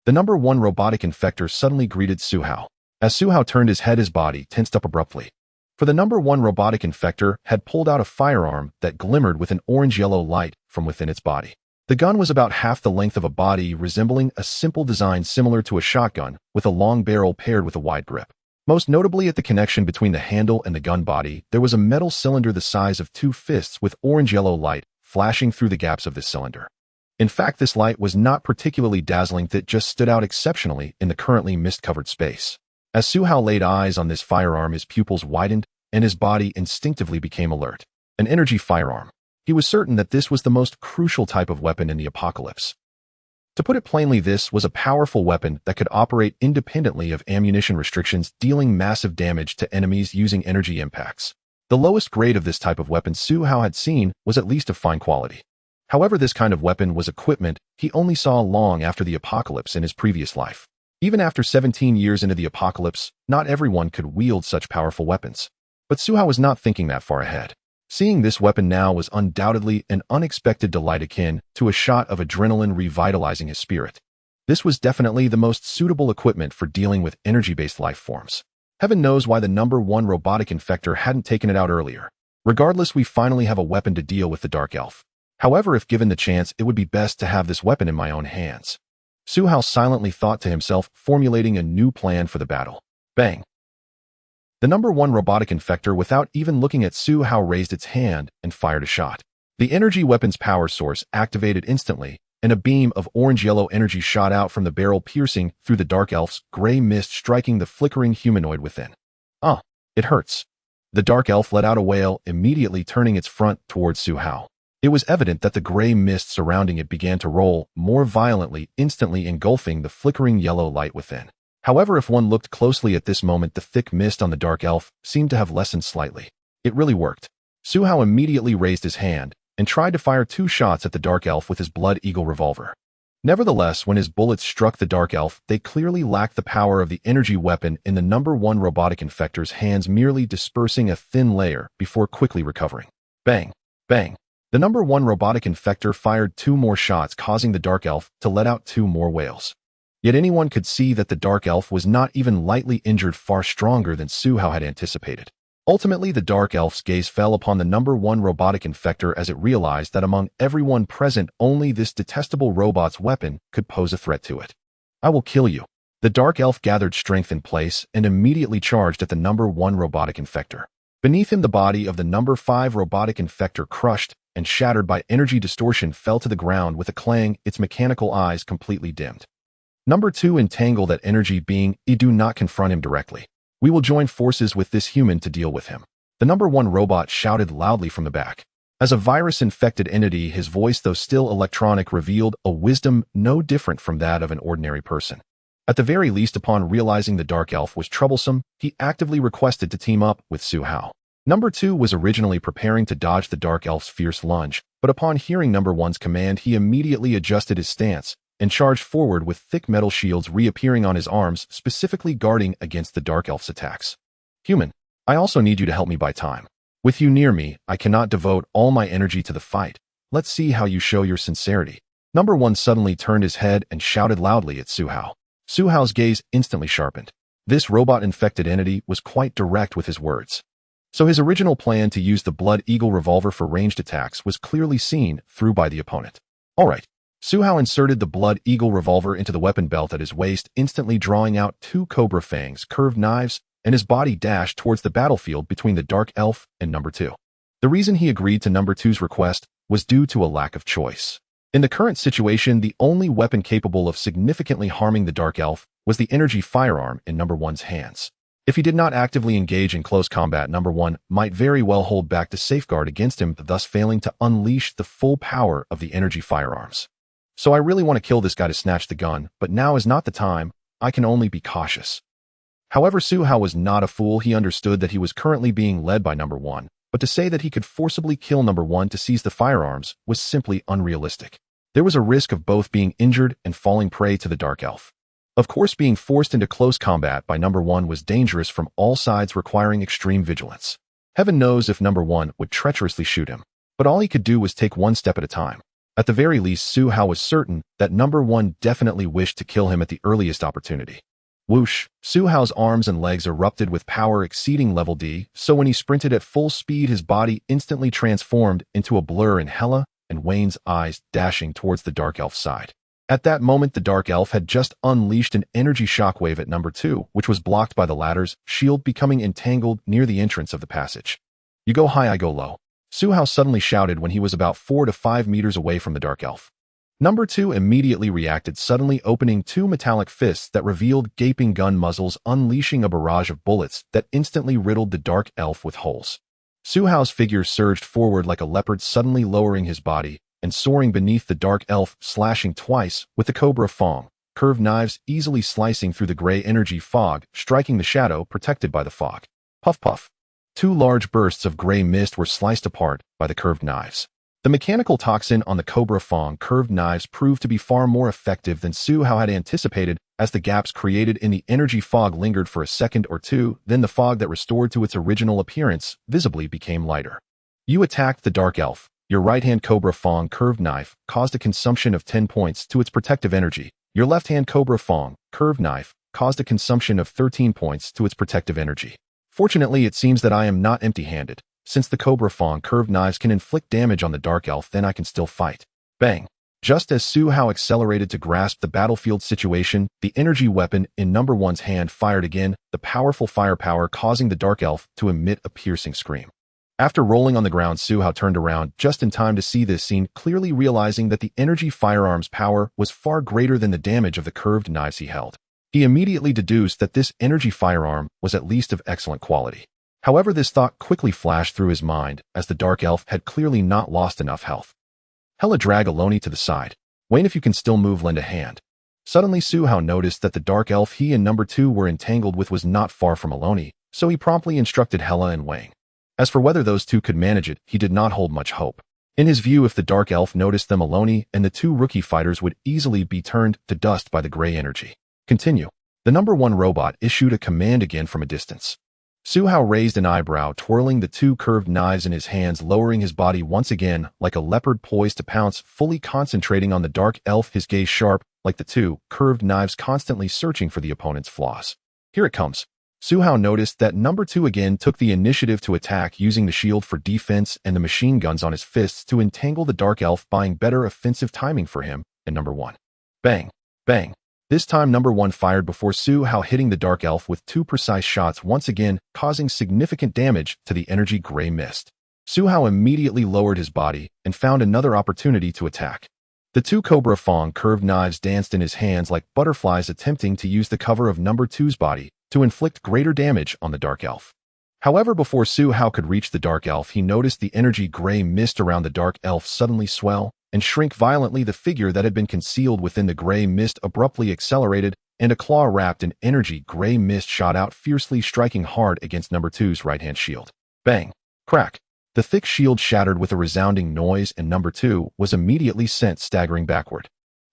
The number 1 robotic infector suddenly greeted Su Hao. As Su Hao turned his head, his body tensed up abruptly. For the number 1 robotic infector had pulled out a firearm that glimmered with an orange-yellow light from within its body. The gun was about half the length of a body, resembling a simple design similar to a shotgun, with a long barrel paired with a wide grip. Most notably, at the connection between the handle and the gun body, there was a metal cylinder the size of 2 fists with orange-yellow light flashing through the gaps of this cylinder. In fact, this light was not particularly dazzling, that just stood out exceptionally in the currently mist-covered space. As Su Hao laid eyes on this firearm, his pupils widened and his body instinctively became alert. An energy firearm. He was certain that this was the most crucial type of weapon in the apocalypse. To put it plainly, this was a powerful weapon that could operate independently of ammunition restrictions, dealing massive damage to enemies using energy impacts. The lowest grade of this type of weapon Su Hao had seen was at least of fine quality. However, this kind of weapon was equipment he only saw long after the apocalypse in his previous life. Even after 17 years into the apocalypse, not everyone could wield such powerful weapons. But Su Hao was not thinking that far ahead. Seeing this weapon now was undoubtedly an unexpected delight, akin to a shot of adrenaline revitalizing his spirit. This was definitely the most suitable equipment for dealing with energy-based life forms. Heaven knows why the number 1 robotic infector hadn't taken it out earlier. Regardless, we finally have a weapon to deal with the dark elf. However, if given the chance, it would be best to have this weapon in my own hands. Su Hao silently thought to himself, formulating a new plan for the battle. Bang! The number 1 robotic infector, without even looking at Su Hao, raised its hand and fired a shot. The energy weapon's power source activated instantly, and a beam of orange-yellow energy shot out from the barrel, piercing through the dark elf's gray mist, striking the flickering humanoid within. "Ah, it hurts." The dark elf let out a wail, immediately turning its front towards Su Hao. It was evident that the gray mist surrounding it began to roll more violently, instantly engulfing the flickering yellow light within. However, if one looked closely at this moment, the thick mist on the dark elf seemed to have lessened slightly. It really worked. Su Hao immediately raised his hand and tried to fire 2 shots at the dark elf with his Blood Eagle revolver. Nevertheless, when his bullets struck the Dark Elf, they clearly lacked the power of the energy weapon in the number 1 robotic infector's hands, merely dispersing a thin layer before quickly recovering. Bang! Bang! The number 1 robotic infector fired 2 more shots, causing the Dark Elf to let out 2 more wails. Yet anyone could see that the Dark Elf was not even lightly injured, far stronger than Su Hao had anticipated. Ultimately, the Dark Elf's gaze fell upon the number 1 robotic infector as it realized that among everyone present, only this detestable robot's weapon could pose a threat to it. I will kill you. The Dark Elf gathered strength in place and immediately charged at the number 1 robotic infector. Beneath him, the body of the number 5 robotic infector, crushed and shattered by energy distortion, fell to the ground with a clang, its mechanical eyes completely dimmed. Number 2 entangled that energy being. Do not confront him directly. We will join forces with this human to deal with him. The number 1 robot shouted loudly from the back. As a virus-infected entity, his voice, though still electronic, revealed a wisdom no different from that of an ordinary person. At the very least, upon realizing the Dark Elf was troublesome, he actively requested to team up with Su Hao. Number 2 was originally preparing to dodge the Dark Elf's fierce lunge, but upon hearing number 1's command, he immediately adjusted his stance and charged forward with thick metal shields reappearing on his arms, specifically guarding against the Dark Elf's attacks. Human, I also need you to help me buy time. With you near me, I cannot devote all my energy to the fight. Let's see how you show your sincerity. Number 1 suddenly turned his head and shouted loudly at Su Hao. Su Hao's gaze instantly sharpened. This robot-infected entity was quite direct with his words. So his original plan to use the Blood Eagle revolver for ranged attacks was clearly seen through by the opponent. All right. Su Hao inserted the Blood Eagle revolver into the weapon belt at his waist, instantly drawing out 2 cobra fangs, curved knives, and his body dashed towards the battlefield between the Dark Elf and number 2. The reason he agreed to number 2's request was due to a lack of choice. In the current situation, the only weapon capable of significantly harming the Dark Elf was the energy firearm in number 1's hands. If he did not actively engage in close combat, number 1 might very well hold back to safeguard against him, thus failing to unleash the full power of the energy firearms. So I really want to kill this guy to snatch the gun, but now is not the time. I can only be cautious. However, Su Hao was not a fool. He understood that he was currently being led by number 1, but to say that he could forcibly kill number 1 to seize the firearms was simply unrealistic. There was a risk of both being injured and falling prey to the Dark Elf. Of course, being forced into close combat by number 1 was dangerous from all sides, requiring extreme vigilance. Heaven knows if number 1 would treacherously shoot him, but all he could do was take one step at a time. At the very least, Su Hao was certain that number 1 definitely wished to kill him at the earliest opportunity. Whoosh! Su Hao's arms and legs erupted with power exceeding level D, so when he sprinted at full speed, his body instantly transformed into a blur in Hela and Wayne's eyes, dashing towards the Dark Elf's side. At that moment, the Dark Elf had just unleashed an energy shockwave at number 2, which was blocked by the latter's shield, becoming entangled near the entrance of the passage. You go high, I go low. Su Hao suddenly shouted when he was about 4 to 5 meters away from the Dark Elf. Number 2 immediately reacted, suddenly opening 2 metallic fists that revealed gaping gun muzzles, unleashing a barrage of bullets that instantly riddled the Dark Elf with holes. Su Hao's figure surged forward like a leopard, suddenly lowering his body and soaring beneath the Dark Elf, slashing twice with the Cobra Fong, curved knives easily slicing through the gray energy fog, striking the shadow protected by the fog. Puff puff. 2 large bursts of gray mist were sliced apart by the curved knives. The mechanical toxin on the Cobra Fong curved knives proved to be far more effective than Su Hao had anticipated, as the gaps created in the energy fog lingered for a second or two, then the fog that restored to its original appearance visibly became lighter. You attacked the Dark Elf. Your right-hand Cobra Fong curved knife caused a consumption of 10 points to its protective energy. Your left-hand Cobra Fong curved knife caused a consumption of 13 points to its protective energy. Fortunately, it seems that I am not empty-handed. Since the Cobra Fong curved knives can inflict damage on the Dark Elf, then I can still fight. Bang! Just as Su Hao accelerated to grasp the battlefield situation, the energy weapon in number 1's hand fired again, the powerful firepower causing the Dark Elf to emit a piercing scream. After rolling on the ground, Su Hao turned around just in time to see this scene, clearly realizing that the energy firearm's power was far greater than the damage of the curved knives he held. He immediately deduced that this energy firearm was at least of excellent quality. However, this thought quickly flashed through his mind, as the Dark Elf had clearly not lost enough health. Hela dragged Aloni to the side. Wayne, if you can still move, lend a hand. Suddenly, Su Hao noticed that the Dark Elf he and number 2 were entangled with was not far from Aloni, so he promptly instructed Hela and Wayne. As for whether those two could manage it, he did not hold much hope. In his view, if the dark elf noticed them alone, and the two rookie fighters would easily be turned to dust by the gray energy. Continue. The number 1 robot issued a command again from a distance. Su Hao raised an eyebrow, twirling the two curved knives in his hands, lowering his body once again like a leopard poised to pounce, fully concentrating on the dark elf, his gaze sharp, like the two curved knives constantly searching for the opponent's flaws. Here it comes. Su Hao noticed that number 2 again took the initiative to attack, using the shield for defense and the machine guns on his fists to entangle the dark elf, buying better offensive timing for him, and number 1. Bang! Bang! This time number 1 fired before Su Hao, hitting the dark elf with 2 precise shots, once again causing significant damage to the energy gray mist. Su Hao immediately lowered his body and found another opportunity to attack. The 2 Cobra Fong curved knives danced in his hands like butterflies, attempting to use the cover of number 2's body to inflict greater damage on the dark elf. However, before Su Hao could reach the dark elf, he noticed the energy gray mist around the dark elf suddenly swell and shrink violently. The figure that had been concealed within the gray mist abruptly accelerated, and a claw wrapped in energy gray mist shot out, fiercely striking hard against number 2's right-hand shield. Bang! Crack! The thick shield shattered with a resounding noise, and number 2 was immediately sent staggering backward.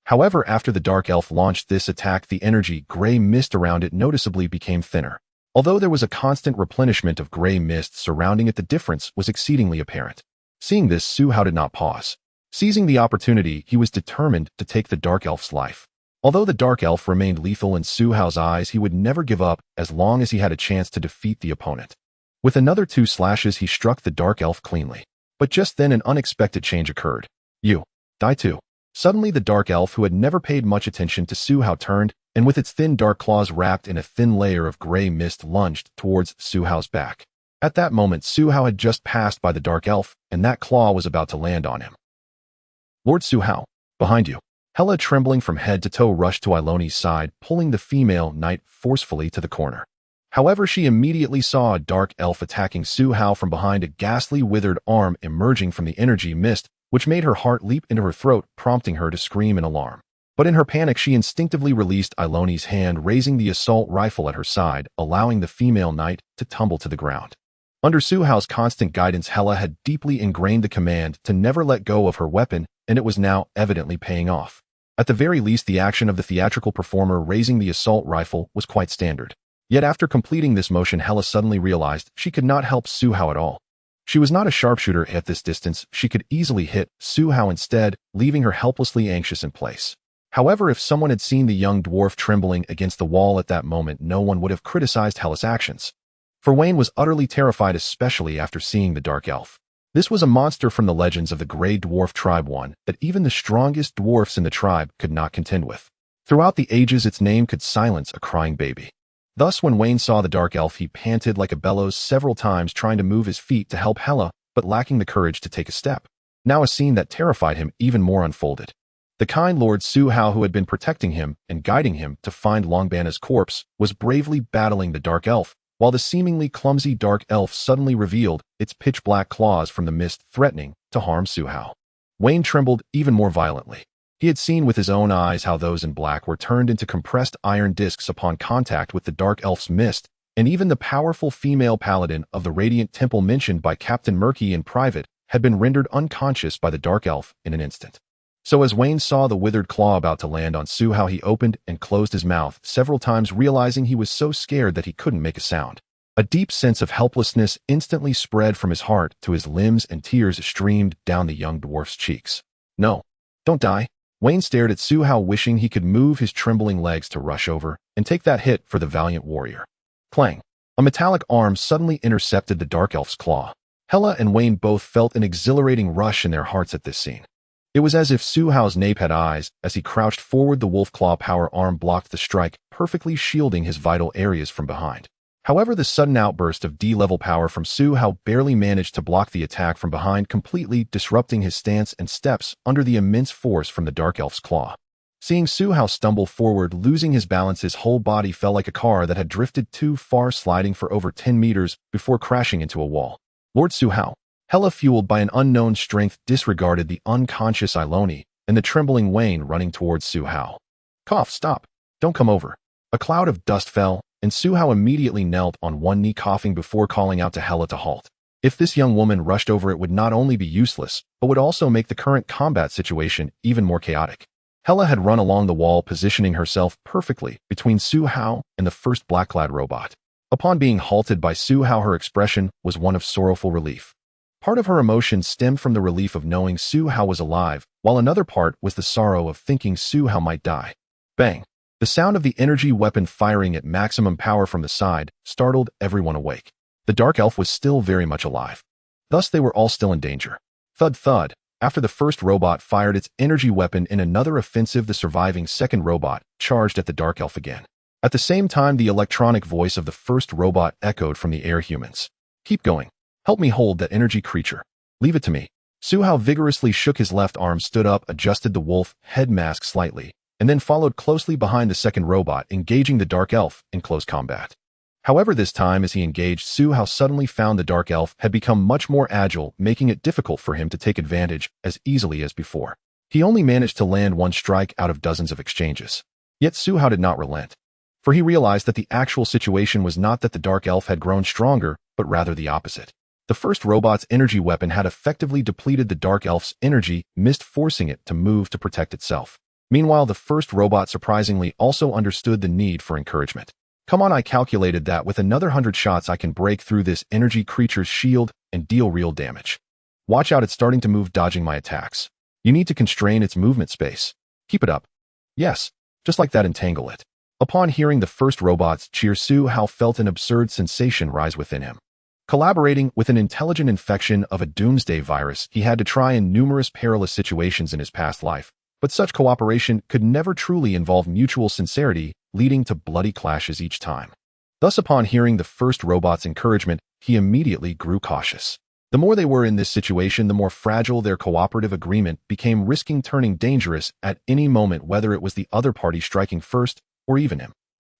However, after the dark elf launched this attack, the energy gray mist around it noticeably became thinner. Although there was a constant replenishment of gray mist surrounding it, the difference was exceedingly apparent. Seeing this, Su Hao did not pause. Seizing the opportunity, he was determined to take the dark elf's life. Although the dark elf remained lethal in Su Hao's eyes, he would never give up as long as he had a chance to defeat the opponent. With another 2 slashes, he struck the dark elf cleanly. But just then an unexpected change occurred. You die too. Suddenly the dark elf, who had never paid much attention to Su Hao, turned, and with its thin dark claws wrapped in a thin layer of gray mist, lunged towards Su Hao's back. At that moment, Su Hao had just passed by the dark elf, and that claw was about to land on him. Lord Su Hao, behind you. Hela, trembling from head to toe, rushed to Iloni's side, pulling the female knight forcefully to the corner. However, she immediately saw a dark elf attacking Su Hao from behind, a ghastly withered arm emerging from the energy mist, which made her heart leap into her throat, prompting her to scream in alarm. But in her panic, she instinctively released Iloni's hand, raising the assault rifle at her side, allowing the female knight to tumble to the ground. Under Su Hao's constant guidance, Hela had deeply ingrained the command to never let go of her weapon, and it was now evidently paying off. At the very least, the action of the theatrical performer raising the assault rifle was quite standard. Yet after completing this motion, Hela suddenly realized she could not help Su Hao at all. She was not a sharpshooter at this distance. She could easily hit Su Hao instead, leaving her helplessly anxious in place. However, if someone had seen the young dwarf trembling against the wall at that moment, no one would have criticized Hela's actions. For Wayne was utterly terrified, especially after seeing the dark elf. This was a monster from the legends of the Grey Dwarf tribe, one that even the strongest dwarfs in the tribe could not contend with. Throughout the ages, its name could silence a crying baby. Thus, when Wayne saw the dark elf, he panted like a bellows several times, trying to move his feet to help Hela, but lacking the courage to take a step. Now a scene that terrified him even more unfolded. The kind Lord Su Hao, who had been protecting him and guiding him to find Longbana's corpse, was bravely battling the dark elf, while the seemingly clumsy dark elf suddenly revealed its pitch-black claws from the mist, threatening to harm Su Hao. Wayne trembled even more violently. He had seen with his own eyes how those in black were turned into compressed iron discs upon contact with the dark elf's mist, and even the powerful female paladin of the Radiant Temple mentioned by Captain Murky in private had been rendered unconscious by the dark elf in an instant. So as Wayne saw the withered claw about to land on Su Hao, he opened and closed his mouth several times, realizing he was so scared that he couldn't make a sound. A deep sense of helplessness instantly spread from his heart to his limbs, and tears streamed down the young dwarf's cheeks. No, don't die. Wayne stared at Su Hao, wishing he could move his trembling legs to rush over and take that hit for the valiant warrior. Clang! A metallic arm suddenly intercepted the dark elf's claw. Hela and Wayne both felt an exhilarating rush in their hearts at this scene. It was as if Su Hao's nape had eyes. As he crouched forward, the wolf claw power arm blocked the strike, perfectly shielding his vital areas from behind. However, the sudden outburst of D-level power from Su Hao barely managed to block the attack from behind, completely disrupting his stance and steps under the immense force from the dark elf's claw. Seeing Su Hao stumble forward, losing his balance, his whole body fell like a car that had drifted too far, sliding for over 10 meters before crashing into a wall. Lord Su Hao. Hela, fueled by an unknown strength, disregarded the unconscious Iloni and the trembling Wayne running towards Su Hao. Cough, stop. Don't come over. A cloud of dust fell, and Su Hao immediately knelt on one knee, coughing before calling out to Hela to halt. If this young woman rushed over, it would not only be useless, but would also make the current combat situation even more chaotic. Hela had run along the wall, positioning herself perfectly between Su Hao and the first black-clad robot. Upon being halted by Su Hao, her expression was one of sorrowful relief. Part of her emotion stemmed from the relief of knowing Su Hao was alive, while another part was the sorrow of thinking Su Hao might die. Bang! The sound of the energy weapon firing at maximum power from the side startled everyone awake. The dark elf was still very much alive. Thus they were all still in danger. Thud thud. After the first robot fired its energy weapon in another offensive, the surviving second robot charged at the dark elf again. At the same time, the electronic voice of the first robot echoed from the air. Humans, keep going. Help me hold that energy creature. Leave it to me. Su Hao vigorously shook his left arm, stood up, adjusted the wolf head mask slightly, and then followed closely behind the second robot, engaging the dark elf in close combat. However, this time as he engaged, Su Hao suddenly found the dark elf had become much more agile, making it difficult for him to take advantage as easily as before. He only managed to land one strike out of dozens of exchanges. Yet Su Hao did not relent, for he realized that the actual situation was not that the dark elf had grown stronger, but rather the opposite. The first robot's energy weapon had effectively depleted the dark elf's energy mist, forcing it to move to protect itself. Meanwhile, the first robot surprisingly also understood the need for encouragement. Come on, I calculated that with another 100 shots I can break through this energy creature's shield and deal real damage. Watch out, it's starting to move, dodging my attacks. You need to constrain its movement space. Keep it up. Yes, just like that, entangle it. Upon hearing the first robot's cheer, Su Hao felt an absurd sensation rise within him. Collaborating with an intelligent infection of a doomsday virus, he had to try in numerous perilous situations in his past life, but such cooperation could never truly involve mutual sincerity, leading to bloody clashes each time. Thus, upon hearing the first robot's encouragement, he immediately grew cautious. The more they were in this situation, the more fragile their cooperative agreement became, risking turning dangerous at any moment, whether it was the other party striking first or even him.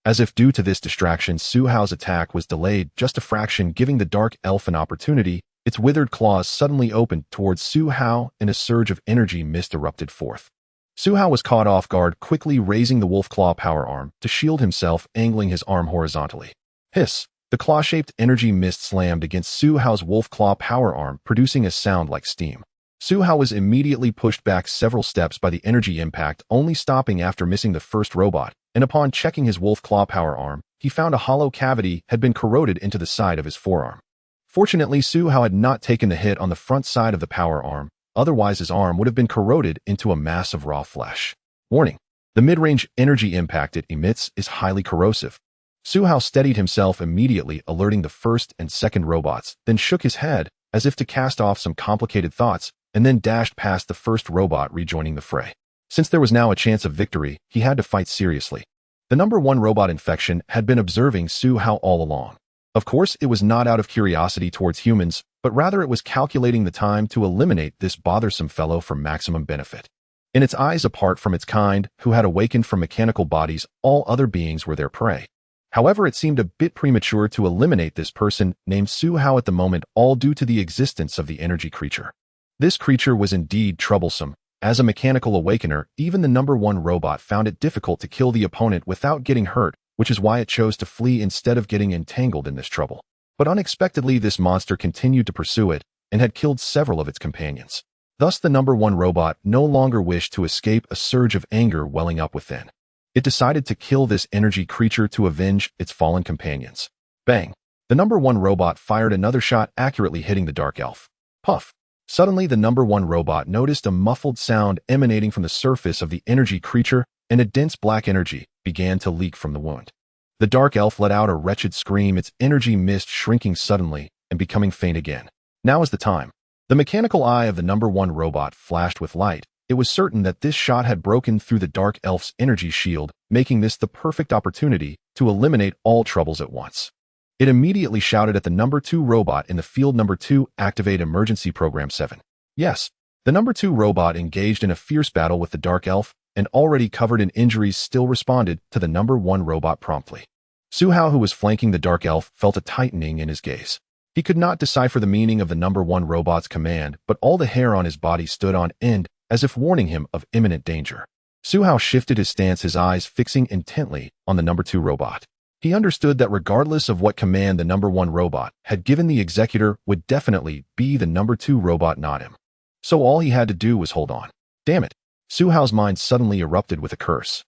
As if due to this distraction, Su Hao's attack was delayed just a fraction, giving the dark elf an opportunity. Its withered claws suddenly opened towards Su Hao, and a surge of energy mist erupted forth. Su Hao was caught off guard, quickly raising the wolf claw power arm to shield himself, angling his arm horizontally. Hiss! The claw-shaped energy mist slammed against Su Hao's wolf claw power arm, producing a sound like steam. Su Hao was immediately pushed back several steps by the energy impact, only stopping after missing the first robot, and upon checking his wolf claw power arm, he found a hollow cavity had been corroded into the side of his forearm. Fortunately, Su Hao had not taken the hit on the front side of the power arm, otherwise his arm would have been corroded into a mass of raw flesh. Warning: the mid-range energy impact it emits is highly corrosive. Su Hao steadied himself immediately, alerting the first and second robots, then shook his head as if to cast off some complicated thoughts, and then dashed past the first robot, rejoining the fray. Since there was now a chance of victory, he had to fight seriously. The number 1 robot infection had been observing Su Hao all along. Of course, it was not out of curiosity towards humans, but rather it was calculating the time to eliminate this bothersome fellow for maximum benefit. In its eyes, apart from its kind, who had awakened from mechanical bodies, all other beings were their prey. However, it seemed a bit premature to eliminate this person named Su Hao at the moment, all due to the existence of the energy creature. This creature was indeed troublesome. As a mechanical awakener, even the number 1 robot found it difficult to kill the opponent without getting hurt, which is why it chose to flee instead of getting entangled in this trouble. But unexpectedly, this monster continued to pursue it and had killed several of its companions. Thus, the number 1 robot no longer wished to escape, a surge of anger welling up within. It decided to kill this energy creature to avenge its fallen companions. Bang! The number 1 robot fired another shot, accurately hitting the dark elf. Puff! Suddenly, the number 1 robot noticed a muffled sound emanating from the surface of the energy creature, and a dense black energy began to leak from the wound. The dark elf let out a wretched scream, its energy mist shrinking suddenly and becoming faint again. Now is the time. The mechanical eye of the number 1 robot flashed with light. It was certain that this shot had broken through the dark elf's energy shield, making this the perfect opportunity to eliminate all troubles at once. It immediately shouted at the number 2 robot in the field, "Number 2, activate emergency program 7. Yes. The number 2 robot, engaged in a fierce battle with the dark elf and already covered in injuries, still responded to the number 1 robot promptly. Su Hao, who was flanking the dark elf, felt a tightening in his gaze. He could not decipher the meaning of the number 1 robot's command, but all the hair on his body stood on end, as if warning him of imminent danger. Su Hao shifted his stance, his eyes fixing intently on the number 2 robot. He understood that regardless of what command the number 1 robot had given, the executor would definitely be the number 2 robot, not him. So all he had to do was hold on. Damn it. Su Hao's mind suddenly erupted with a curse.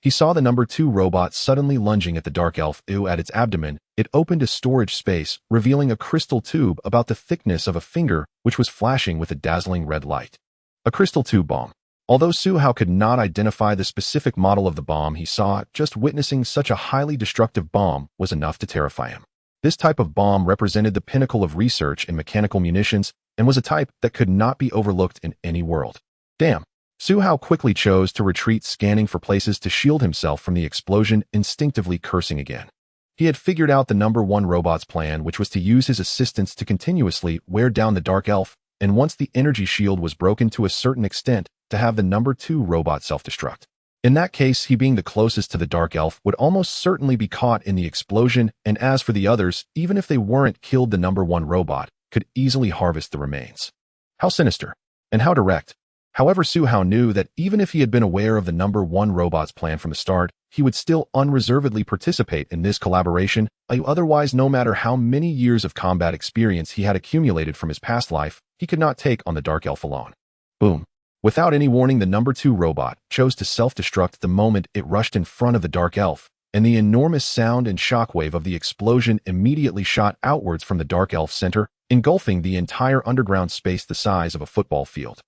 He saw the number 2 robot suddenly lunging at the dark elf. At its abdomen, it opened a storage space, revealing a crystal tube about the thickness of a finger, which was flashing with a dazzling red light. A crystal tube bomb. Although Su Hao could not identify the specific model of the bomb he saw, just witnessing such a highly destructive bomb was enough to terrify him. This type of bomb represented the pinnacle of research in mechanical munitions and was a type that could not be overlooked in any world. Damn. Su Hao quickly chose to retreat, scanning for places to shield himself from the explosion, instinctively cursing again. He had figured out the number 1 robot's plan, which was to use his assistance to continuously wear down the dark elf, and once the energy shield was broken to a certain extent, to have the number 2 robot self-destruct. In that case, he being the closest to the dark elf would almost certainly be caught in the explosion, and as for the others, even if they weren't killed, the number 1 robot could easily harvest the remains. How sinister. And how direct. However, Su Hao knew that even if he had been aware of the number 1 robot's plan from the start, he would still unreservedly participate in this collaboration. Otherwise, no matter how many years of combat experience he had accumulated from his past life, he could not take on the dark elf alone. Boom. Without any warning, the number 2 robot chose to self-destruct the moment it rushed in front of the dark elf, and the enormous sound and shockwave of the explosion immediately shot outwards from the dark elf's center, engulfing the entire underground space the size of a football field.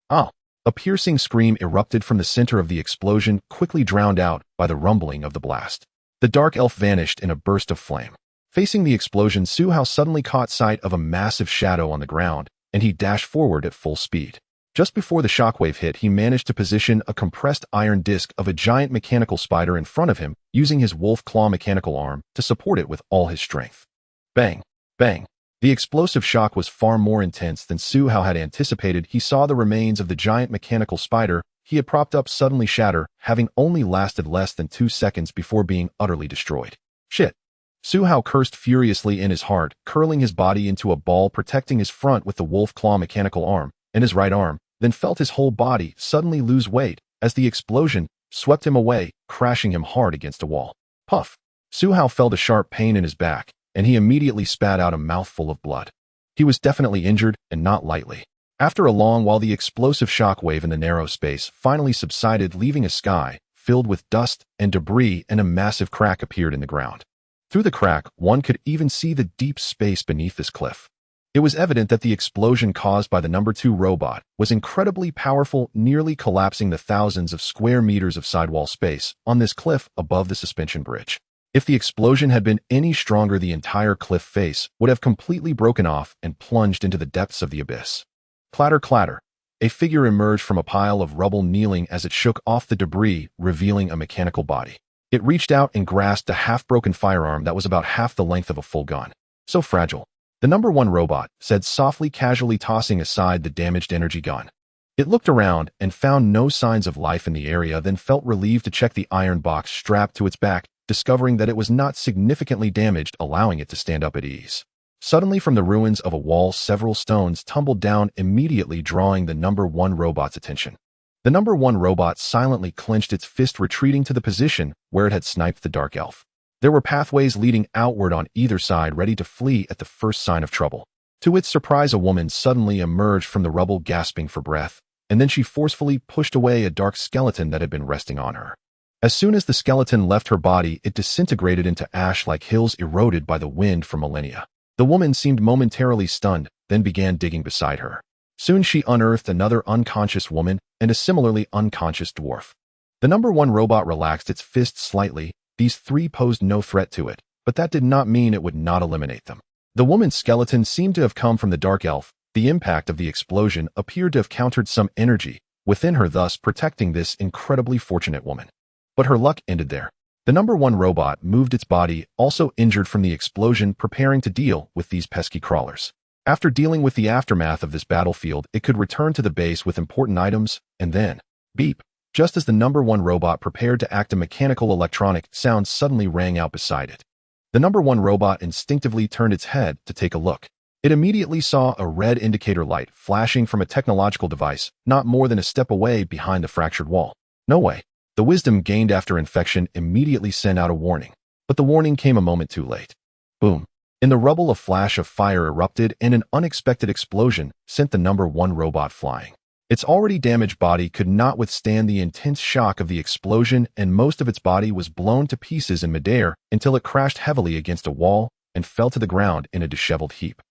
Ah! A piercing scream erupted from the center of the explosion, quickly drowned out by the rumbling of the blast. The dark elf vanished in a burst of flame. Facing the explosion, Su Hao suddenly caught sight of a massive shadow on the ground, and he dashed forward at full speed. Just before the shockwave hit, he managed to position a compressed iron disc of a giant mechanical spider in front of him, using his wolf claw mechanical arm to support it with all his strength. Bang! Bang! The explosive shock was far more intense than Su Hao had anticipated. He saw the remains of the giant mechanical spider he had propped up suddenly shatter, having only lasted less than 2 seconds before being utterly destroyed. Shit! Su Hao cursed furiously in his heart, curling his body into a ball, protecting his front with the wolf claw mechanical arm and his right arm, then felt his whole body suddenly lose weight as the explosion swept him away, crashing him hard against a wall. Puff! Su Hao felt a sharp pain in his back, and he immediately spat out a mouthful of blood. He was definitely injured, and not lightly. After a long while, the explosive shockwave in the narrow space finally subsided, leaving a sky filled with dust and debris, and a massive crack appeared in the ground. Through the crack, one could even see the deep space beneath this cliff. It was evident that the explosion caused by the number 2 robot was incredibly powerful, nearly collapsing the thousands of square meters of sidewall space on this cliff above the suspension bridge. If the explosion had been any stronger, the entire cliff face would have completely broken off and plunged into the depths of the abyss. Clatter, clatter. A figure emerged from a pile of rubble, kneeling as it shook off the debris, revealing a mechanical body. It reached out and grasped a half-broken firearm that was about half the length of a full gun. So fragile. The number 1 robot said softly, casually tossing aside the damaged energy gun. It looked around and found no signs of life in the area, then felt relieved to check the iron box strapped to its back, discovering that it was not significantly damaged, allowing it to stand up at ease. Suddenly, from the ruins of a wall, several stones tumbled down, immediately drawing the number 1 robot's attention. The number 1 robot silently clenched its fist, retreating to the position where it had sniped the dark elf. There were pathways leading outward on either side, ready to flee at the first sign of trouble. To its surprise, a woman suddenly emerged from the rubble, gasping for breath, and then she forcefully pushed away a dark skeleton that had been resting on her. As soon as the skeleton left her body, it disintegrated into ash like hills eroded by the wind for millennia. The woman seemed momentarily stunned, then began digging beside her. Soon she unearthed another unconscious woman and a similarly unconscious dwarf. The number 1 robot relaxed its fist slightly. These 3 posed no threat to it, but that did not mean it would not eliminate them. The woman's skeleton seemed to have come from the dark elf. The impact of the explosion appeared to have countered some energy within her, thus protecting this incredibly fortunate woman. But her luck ended there. The number 1 robot moved its body, also injured from the explosion, preparing to deal with these pesky crawlers. After dealing with the aftermath of this battlefield, it could return to the base with important items, and then, beep. Just as the number 1 robot prepared to act, a mechanical electronic sound suddenly rang out beside it. The number 1 robot instinctively turned its head to take a look. It immediately saw a red indicator light flashing from a technological device not more than a step away behind the fractured wall. No way. The wisdom gained after infection immediately sent out a warning. But the warning came a moment too late. Boom. In the rubble, a flash of fire erupted and an unexpected explosion sent the number 1 robot flying. Its already damaged body could not withstand the intense shock of the explosion, and most of its body was blown to pieces in midair until it crashed heavily against a wall and fell to the ground in a disheveled heap.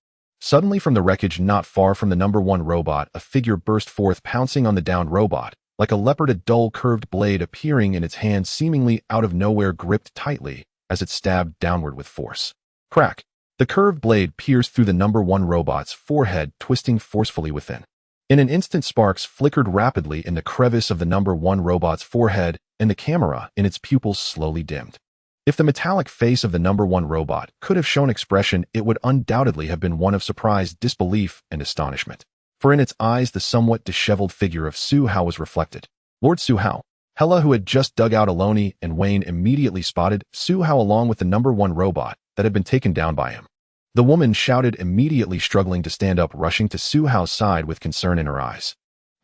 Suddenly, from the wreckage not far from the number 1 robot, a figure burst forth, pouncing on the downed robot, like a leopard, a dull curved blade appearing in its hand seemingly out of nowhere, gripped tightly as it stabbed downward with force. Crack! The curved blade pierced through the number 1 robot's forehead, twisting forcefully within. In an instant, sparks flickered rapidly in the crevice of the number 1 robot's forehead, and the camera in its pupils slowly dimmed. If the metallic face of the number 1 robot could have shown expression, it would undoubtedly have been one of surprise, disbelief, and astonishment. For in its eyes, the somewhat disheveled figure of Su Hao was reflected. Lord Su Hao. Hela, who had just dug out Aloni and Wayne, immediately spotted Su Hao along with the number 1 robot that had been taken down by him. The woman shouted, immediately struggling to stand up, rushing to Su Hao's side with concern in her eyes.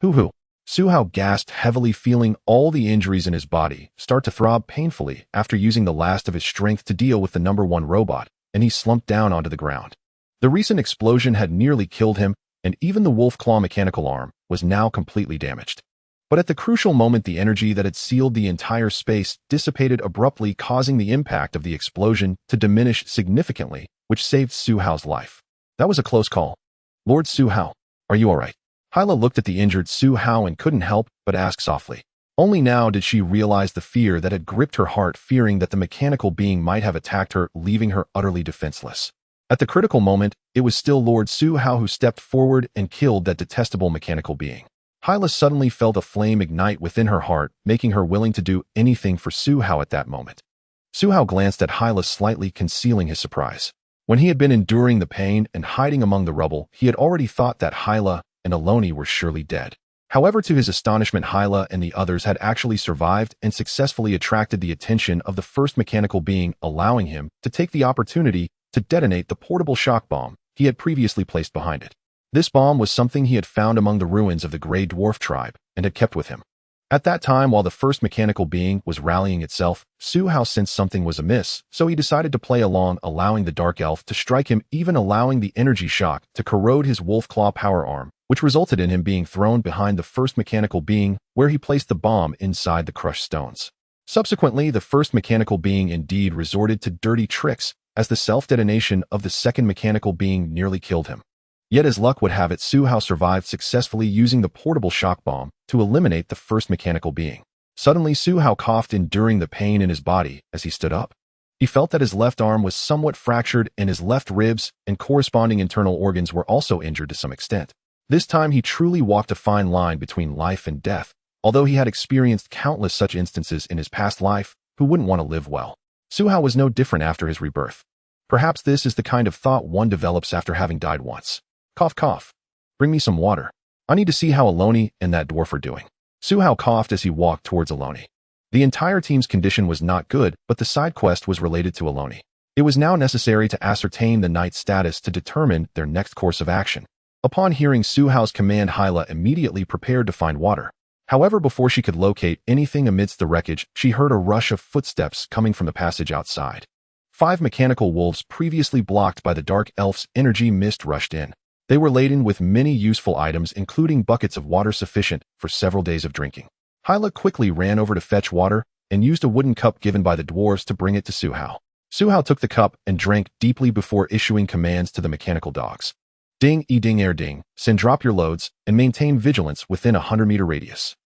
Hoo-hoo! Su Hao gasped heavily, feeling all the injuries in his body start to throb painfully after using the last of his strength to deal with the number 1 robot, and he slumped down onto the ground. The recent explosion had nearly killed him, and even the wolf claw mechanical arm was now completely damaged. But at the crucial moment, the energy that had sealed the entire space dissipated abruptly, causing the impact of the explosion to diminish significantly, which saved Su Hao's life. That was a close call. Lord Su Hao, are you all right? Hyla looked at the injured Su Hao and couldn't help but ask softly. Only now did she realize the fear that had gripped her heart, fearing that the mechanical being might have attacked her, leaving her utterly defenseless. At the critical moment, it was still Lord Su Hao who stepped forward and killed that detestable mechanical being. Hyla suddenly felt a flame ignite within her heart, making her willing to do anything for Su Hao at that moment. Su Hao glanced at Hyla, slightly concealing his surprise. When he had been enduring the pain and hiding among the rubble, he had already thought that Hyla and Aloni were surely dead. However, to his astonishment, Hyla and the others had actually survived and successfully attracted the attention of the first mechanical being, allowing him to take the opportunity to detonate the portable shock bomb he had previously placed behind it. This bomb was something he had found among the ruins of the Grey Dwarf tribe and had kept with him. At that time, while the first mechanical being was rallying itself, Su Hao sensed something was amiss, so he decided to play along, allowing the dark elf to strike him, even allowing the energy shock to corrode his wolf claw power arm, which resulted in him being thrown behind the first mechanical being, where he placed the bomb inside the crushed stones. Subsequently, the first mechanical being indeed resorted to dirty tricks, as the self-detonation of the second mechanical being nearly killed him. Yet as luck would have it, Su Hao survived, successfully using the portable shock bomb to eliminate the first mechanical being. Suddenly, Su Hao coughed, enduring the pain in his body as he stood up. He felt that his left arm was somewhat fractured, and his left ribs and corresponding internal organs were also injured to some extent. This time he truly walked a fine line between life and death. Although he had experienced countless such instances in his past life, who wouldn't want to live well? Su Hao was no different after his rebirth. Perhaps this is the kind of thought one develops after having died once. Cough, cough. Bring me some water. I need to see how Aloni and that dwarf are doing. Su Hao coughed as he walked towards Aloni. The entire team's condition was not good, but the side quest was related to Aloni. It was now necessary to ascertain the knight's status to determine their next course of action. Upon hearing Su Hao's command, Hyla immediately prepared to find water. However, before she could locate anything amidst the wreckage, she heard a rush of footsteps coming from the passage outside. 5 mechanical wolves, previously blocked by the dark elf's energy mist, rushed in. They were laden with many useful items, including buckets of water sufficient for several days of drinking. Hyla quickly ran over to fetch water and used a wooden cup given by the dwarves to bring it to Su Hao. Su Hao took the cup and drank deeply before issuing commands to the mechanical dogs. Ding, ding, ding, send drop your loads and maintain vigilance within a 100-meter radius.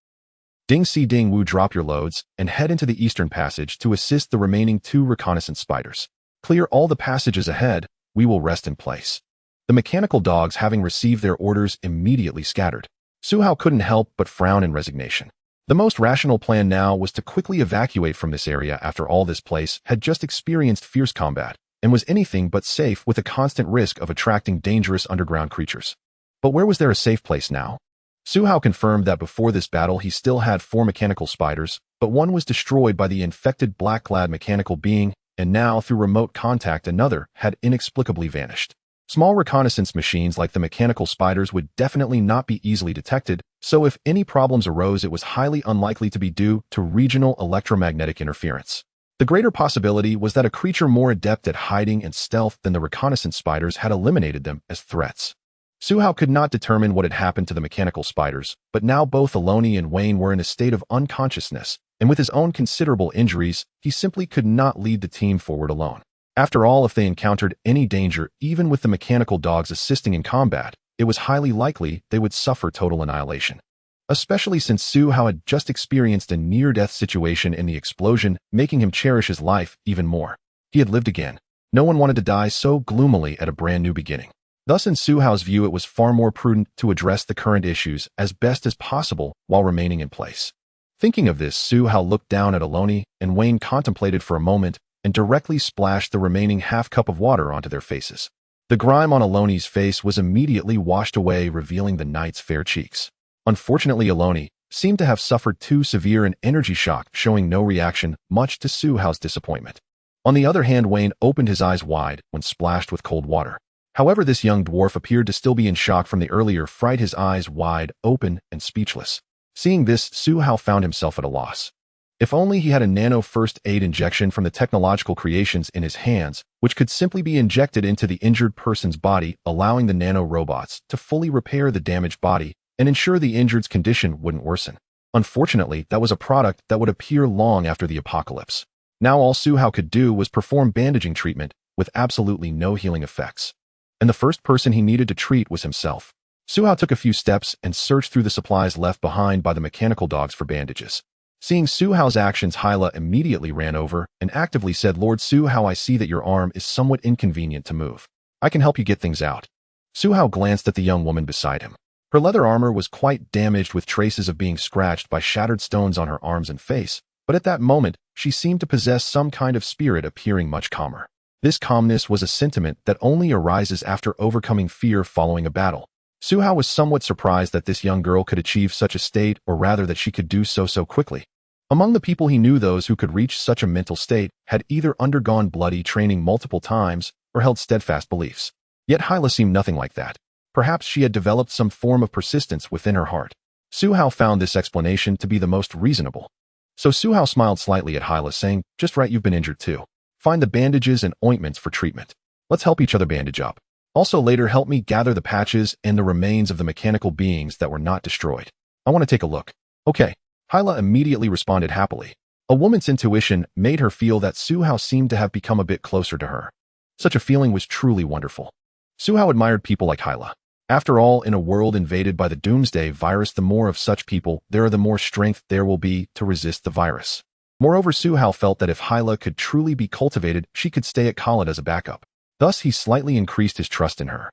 Ding, ding, woo, drop your loads and head into the eastern passage to assist the remaining 2 reconnaissance spiders. Clear all the passages ahead, we will rest in place. The mechanical dogs, having received their orders, immediately scattered. Su Hao couldn't help but frown in resignation. The most rational plan now was to quickly evacuate from this area. After all, this place had just experienced fierce combat and was anything but safe, with a constant risk of attracting dangerous underground creatures. But where was there a safe place now? Su Hao confirmed that before this battle he still had 4 mechanical spiders, but one was destroyed by the infected black-clad mechanical being, and now through remote contact another had inexplicably vanished. Small reconnaissance machines like the mechanical spiders would definitely not be easily detected, so if any problems arose, it was highly unlikely to be due to regional electromagnetic interference. The greater possibility was that a creature more adept at hiding and stealth than the reconnaissance spiders had eliminated them as threats. Suhao could not determine what had happened to the mechanical spiders, but now both Aloni and Wayne were in a state of unconsciousness, and with his own considerable injuries, he simply could not lead the team forward alone. After all, if they encountered any danger, even with the mechanical dogs assisting in combat, it was highly likely they would suffer total annihilation. Especially since Suhao had just experienced a near-death situation in the explosion, making him cherish his life even more. He had lived again. No one wanted to die so gloomily at a brand new beginning. Thus, in Suhao's view, it was far more prudent to address the current issues as best as possible while remaining in place. Thinking of this, Suhao looked down at Aloni, and Wayne contemplated for a moment and directly splashed the remaining half-cup of water onto their faces. The grime on Aloni's face was immediately washed away, revealing the knight's fair cheeks. Unfortunately, Aloni seemed to have suffered too severe an energy shock, showing no reaction, much to Suhao's disappointment. On the other hand, Wayne opened his eyes wide when splashed with cold water. However, this young dwarf appeared to still be in shock from the earlier fright, his eyes wide open and speechless. Seeing this, Suhao found himself at a loss. If only he had a nano first aid injection from the technological creations in his hands, which could simply be injected into the injured person's body, allowing the nano robots to fully repair the damaged body and ensure the injured's condition wouldn't worsen. Unfortunately, that was a product that would appear long after the apocalypse. Now all Suhao could do was perform bandaging treatment with absolutely no healing effects. And the first person he needed to treat was himself. Suhao took a few steps and searched through the supplies left behind by the mechanical dogs for bandages. Seeing Suhao's actions, Hyla immediately ran over and actively said, "Lord Suhao, I see that your arm is somewhat inconvenient to move. I can help you get things out." Suhao glanced at the young woman beside him. Her leather armor was quite damaged with traces of being scratched by shattered stones on her arms and face, but at that moment, she seemed to possess some kind of spirit, appearing much calmer. This calmness was a sentiment that only arises after overcoming fear following a battle. Suhao was somewhat surprised that this young girl could achieve such a state, or rather that she could do so quickly. Among the people he knew, those who could reach such a mental state had either undergone bloody training multiple times or held steadfast beliefs. Yet Hyla seemed nothing like that. Perhaps she had developed some form of persistence within her heart. Suhao found this explanation to be the most reasonable. So Suhao smiled slightly at Hyla, saying, "Just right, you've been injured too. Find the bandages and ointments for treatment. Let's help each other bandage up. Also later, help me gather the patches and the remains of the mechanical beings that were not destroyed. I want to take a look." "Okay." Hyla immediately responded happily. A woman's intuition made her feel that Suhao seemed to have become a bit closer to her. Such a feeling was truly wonderful. Suhao admired people like Hyla. After all, in a world invaded by the Doomsday virus, the more of such people there are, the more strength there will be to resist the virus. Moreover, Suhao felt that if Hyla could truly be cultivated, she could stay at Khalid as a backup. Thus, he slightly increased his trust in her.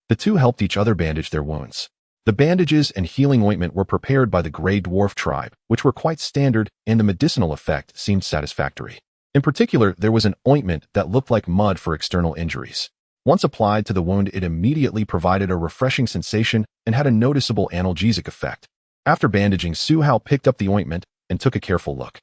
The two helped each other bandage their wounds. The bandages and healing ointment were prepared by the Grey Dwarf tribe, which were quite standard, and the medicinal effect seemed satisfactory. In particular, there was an ointment that looked like mud for external injuries. Once applied to the wound, it immediately provided a refreshing sensation and had a noticeable analgesic effect. After bandaging, Suhao picked up the ointment and took a careful look.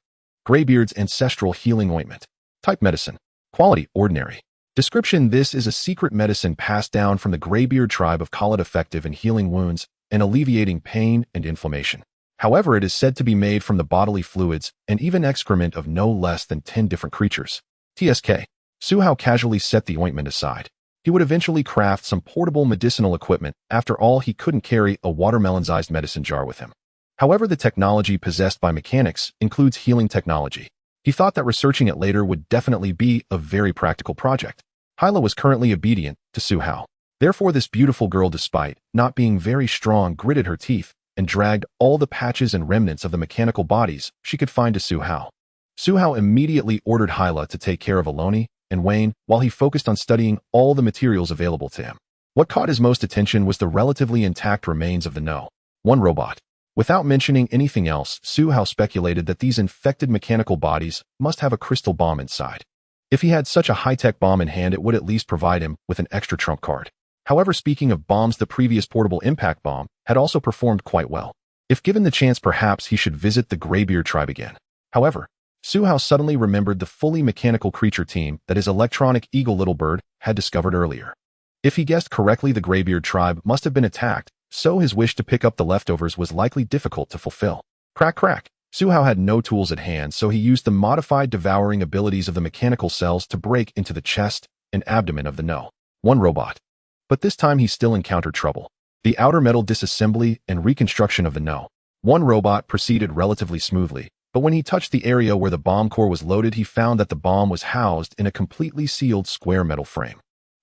Greybeard's Ancestral Healing Ointment. Type: medicine. Quality: ordinary. Description: this is a secret medicine passed down from the Greybeard tribe of Khalid, effective in healing wounds and alleviating pain and inflammation. However, it is said to be made from the bodily fluids and even excrement of no less than 10 different creatures. TSK. Suhao casually set the ointment aside. He would eventually craft some portable medicinal equipment. After all, he couldn't carry a watermelon-sized medicine jar with him. However, the technology possessed by mechanics includes healing technology. He thought that researching it later would definitely be a very practical project. Hyla was currently obedient to Suhao. Therefore, this beautiful girl, despite not being very strong, gritted her teeth and dragged all the patches and remnants of the mechanical bodies she could find to Suhao. Suhao immediately ordered Hyla to take care of Aloni and Wayne while he focused on studying all the materials available to him. What caught his most attention was the relatively intact remains of the No.1 robot. Without mentioning anything else, Suhao speculated that these infected mechanical bodies must have a crystal bomb inside. If he had such a high-tech bomb in hand, it would at least provide him with an extra trump card. However, speaking of bombs, the previous portable impact bomb had also performed quite well. If given the chance, perhaps he should visit the Greybeard tribe again. However, Suhao suddenly remembered the fully mechanical creature team that his electronic eagle Little Bird had discovered earlier. If he guessed correctly, the Greybeard tribe must have been attacked, so his wish to pick up the leftovers was likely difficult to fulfill. Crack crack. Su Hao had no tools at hand, so he used the modified devouring abilities of the mechanical cells to break into the chest and abdomen of the No. 1 robot. But this time he still encountered trouble. The outer metal disassembly and reconstruction of the No. 1 robot proceeded relatively smoothly, but when he touched the area where the bomb core was loaded, he found that the bomb was housed in a completely sealed square metal frame.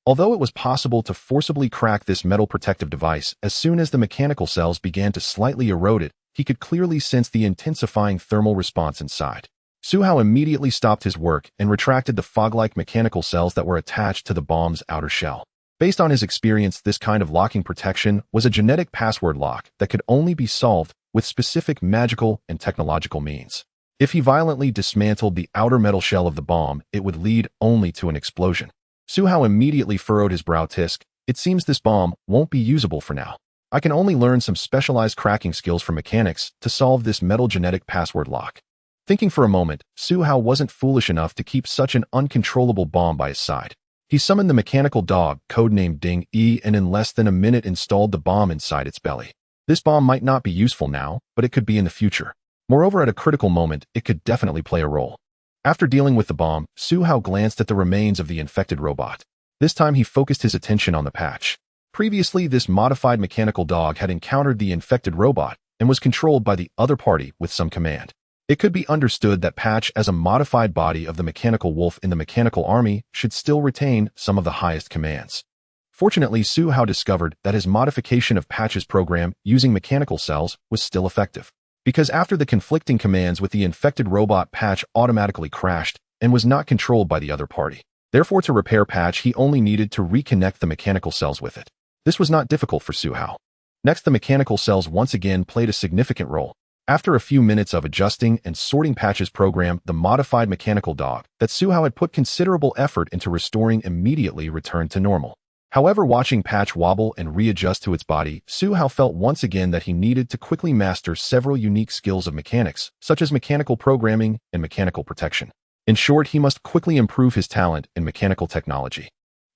Although it was possible to forcibly crack this metal protective device, as soon as the mechanical cells began to slightly erode it, he could clearly sense the intensifying thermal response inside. Su Hao immediately stopped his work and retracted the fog-like mechanical cells that were attached to the bomb's outer shell. Based on his experience, this kind of locking protection was a genetic password lock that could only be solved with specific magical and technological means. If he violently dismantled the outer metal shell of the bomb, it would lead only to an explosion. Su Hao immediately furrowed his brow. Tisk, it seems this bomb won't be usable for now. I can only learn some specialized cracking skills from mechanics to solve this metal genetic password lock. Thinking for a moment, Su Hao wasn't foolish enough to keep such an uncontrollable bomb by his side. He summoned the mechanical dog, codenamed Ding E, and in less than a minute installed the bomb inside its belly. This bomb might not be useful now, but it could be in the future. Moreover, at a critical moment, it could definitely play a role. After dealing with the bomb, Su Hao glanced at the remains of the infected robot. This time he focused his attention on the patch. Previously, this modified mechanical dog had encountered the infected robot and was controlled by the other party with some command. It could be understood that Patch, as a modified body of the mechanical wolf in the mechanical army, should still retain some of the highest commands. Fortunately, Su Hao discovered that his modification of Patch's program using mechanical cells was still effective. Because after the conflicting commands with the infected robot, Patch automatically crashed and was not controlled by the other party. Therefore, to repair Patch, he only needed to reconnect the mechanical cells with it. This was not difficult for Su Hao. Next, the mechanical cells once again played a significant role. After a few minutes of adjusting and sorting Patch's program, the modified mechanical dog that Su Hao had put considerable effort into restoring immediately returned to normal. However, watching Patch wobble and readjust to its body, Su Hao felt once again that he needed to quickly master several unique skills of mechanics, such as mechanical programming and mechanical protection. In short, he must quickly improve his talent in mechanical technology.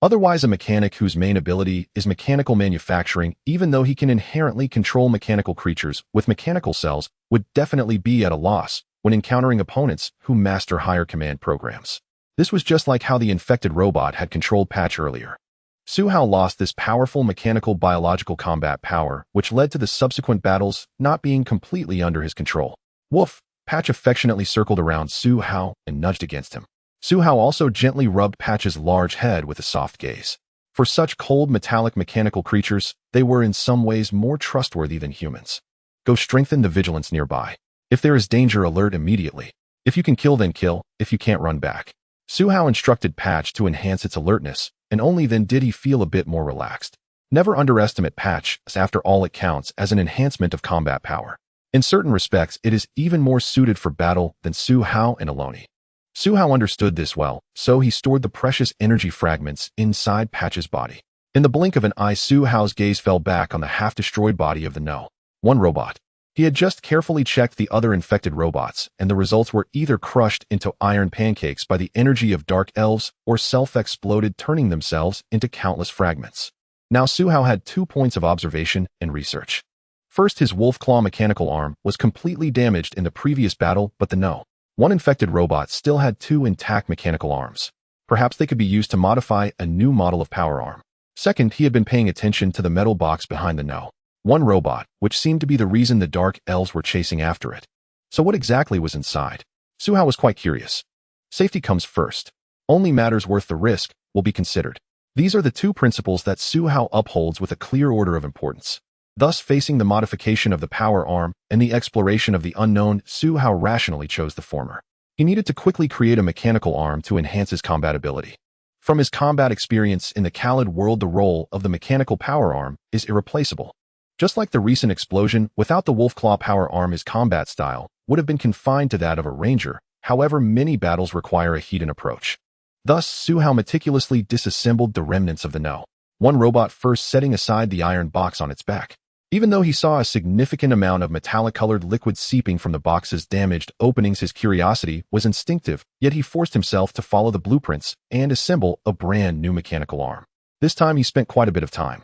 Otherwise, a mechanic whose main ability is mechanical manufacturing, even though he can inherently control mechanical creatures with mechanical cells, would definitely be at a loss when encountering opponents who master higher command programs. This was just like how the infected robot had controlled Patch earlier. Su Hao lost this powerful mechanical biological combat power, which led to the subsequent battles not being completely under his control. Woof! Patch affectionately circled around Su Hao and nudged against him. Su Hao also gently rubbed Patch's large head with a soft gaze. For such cold metallic mechanical creatures, they were in some ways more trustworthy than humans. Go strengthen the vigilance nearby. If there is danger, alert immediately. If you can kill, then kill. If you can't, run back. Su Hao instructed Patch to enhance its alertness, and only then did he feel a bit more relaxed. Never underestimate Patch, as after all it counts as an enhancement of combat power. In certain respects, it is even more suited for battle than Su Hao and Aloni. Su Hao understood this well, so he stored the precious energy fragments inside Patch's body. In the blink of an eye, Su Hao's gaze fell back on the half-destroyed body of the No. 1 robot. He had just carefully checked the other infected robots, and the results were either crushed into iron pancakes by the energy of dark elves or self-exploded, turning themselves into countless fragments. Now Su Hao had 2 points of observation and research. First, his wolf claw mechanical arm was completely damaged in the previous battle, but the No. 1 infected robot still had 2 intact mechanical arms. Perhaps they could be used to modify a new model of power arm. Second, he had been paying attention to the metal box behind the No. 1 robot, which seemed to be the reason the dark elves were chasing after it. So what exactly was inside? Su Hao was quite curious. Safety comes first. Only matters worth the risk will be considered. These are the 2 principles that Su Hao upholds with a clear order of importance. Thus, facing the modification of the power arm and the exploration of the unknown, Su Hao rationally chose the former. He needed to quickly create a mechanical arm to enhance his combat ability. From his combat experience in the Khalid world, the role of the mechanical power arm is irreplaceable. Just like the recent explosion, without the wolf claw power arm, his combat style would have been confined to that of a ranger. However, many battles require a hidden approach. Thus, Su Hao meticulously disassembled the remnants of the No. 1 robot, first setting aside the iron box on its back. Even though he saw a significant amount of metallic-colored liquid seeping from the box's damaged openings, his curiosity was instinctive, yet he forced himself to follow the blueprints and assemble a brand new mechanical arm. This time he spent quite a bit of time.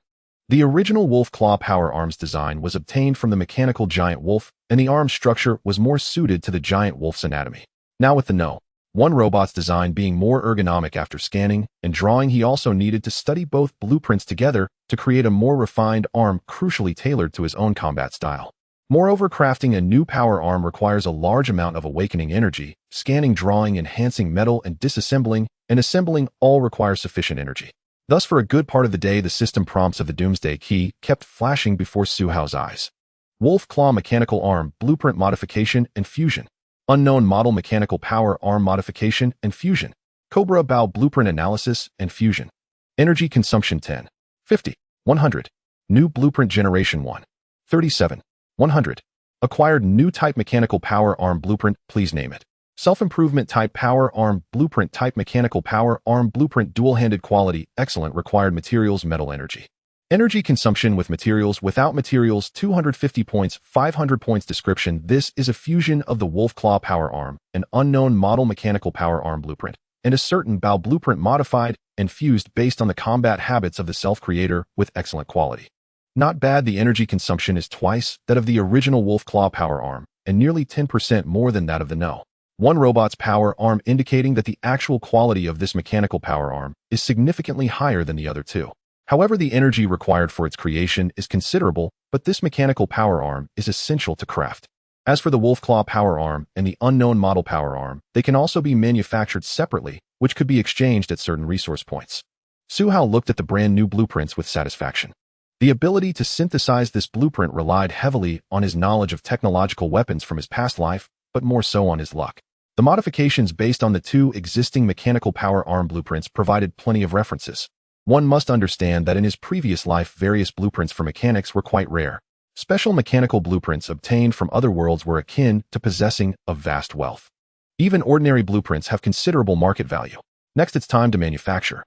The original wolf claw power arms design was obtained from the mechanical giant wolf, and the arm structure was more suited to the giant wolf's anatomy. Now with the No. 1 robot's design being more ergonomic after scanning and drawing, he also needed to study both blueprints together to create a more refined arm crucially tailored to his own combat style. Moreover, crafting a new power arm requires a large amount of awakening energy. Scanning, drawing, enhancing metal, and disassembling and assembling all require sufficient energy. Thus, for a good part of the day, the system prompts of the Doomsday Key kept flashing before Su Hao's eyes. Wolf Claw Mechanical Arm Blueprint Modification and Fusion. Unknown Model Mechanical Power Arm Modification and Fusion. Cobra Bow Blueprint Analysis and Fusion. Energy Consumption 10. 50. 100. New Blueprint Generation 1. 37. 100. Acquired New Type Mechanical Power Arm Blueprint, please name it. Self-Improvement Type Power Arm Blueprint. Type Mechanical Power Arm Blueprint. Dual-handed quality, excellent. Required materials, metal. Energy. Energy consumption with materials, without materials, 250 points, 500 points. Description: this is a fusion of the Wolf Claw Power Arm, an unknown model mechanical power arm blueprint, and a certain bow blueprint modified and fused based on the combat habits of the self-creator with excellent quality. Not bad. The energy consumption is twice that of the original Wolf Claw Power Arm, and nearly 10% more than that of the No. 1 robot's power arm, indicating that the actual quality of this mechanical power arm is significantly higher than the other two. However, the energy required for its creation is considerable, but this mechanical power arm is essential to craft. As for the Wolf Claw Power Arm and the unknown model power arm, they can also be manufactured separately, which could be exchanged at certain resource points. Su Hao looked at the brand new blueprints with satisfaction. The ability to synthesize this blueprint relied heavily on his knowledge of technological weapons from his past life, but more so on his luck. The modifications based on the two existing mechanical power arm blueprints provided plenty of references. One must understand that in his previous life, various blueprints for mechanics were quite rare. Special mechanical blueprints obtained from other worlds were akin to possessing a vast wealth. Even ordinary blueprints have considerable market value. Next, it's time to manufacture.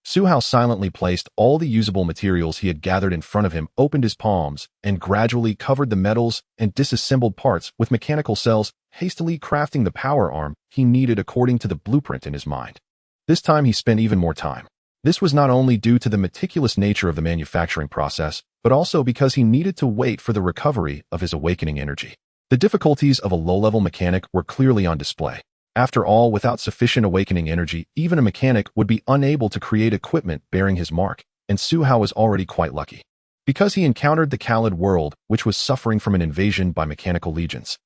Su Hao silently placed all the usable materials he had gathered in front of him, opened his palms, and gradually covered the metals and disassembled parts with mechanical cells, hastily crafting the power arm he needed according to the blueprint in his mind. This time he spent even more time. This was not only due to the meticulous nature of the manufacturing process, but also because he needed to wait for the recovery of his awakening energy. The difficulties of a low-level mechanic were clearly on display. After all, without sufficient awakening energy, even a mechanic would be unable to create equipment bearing his mark, and Su Hao was already quite lucky. Because he encountered the Khalid world, which was suffering from an invasion by mechanical legions.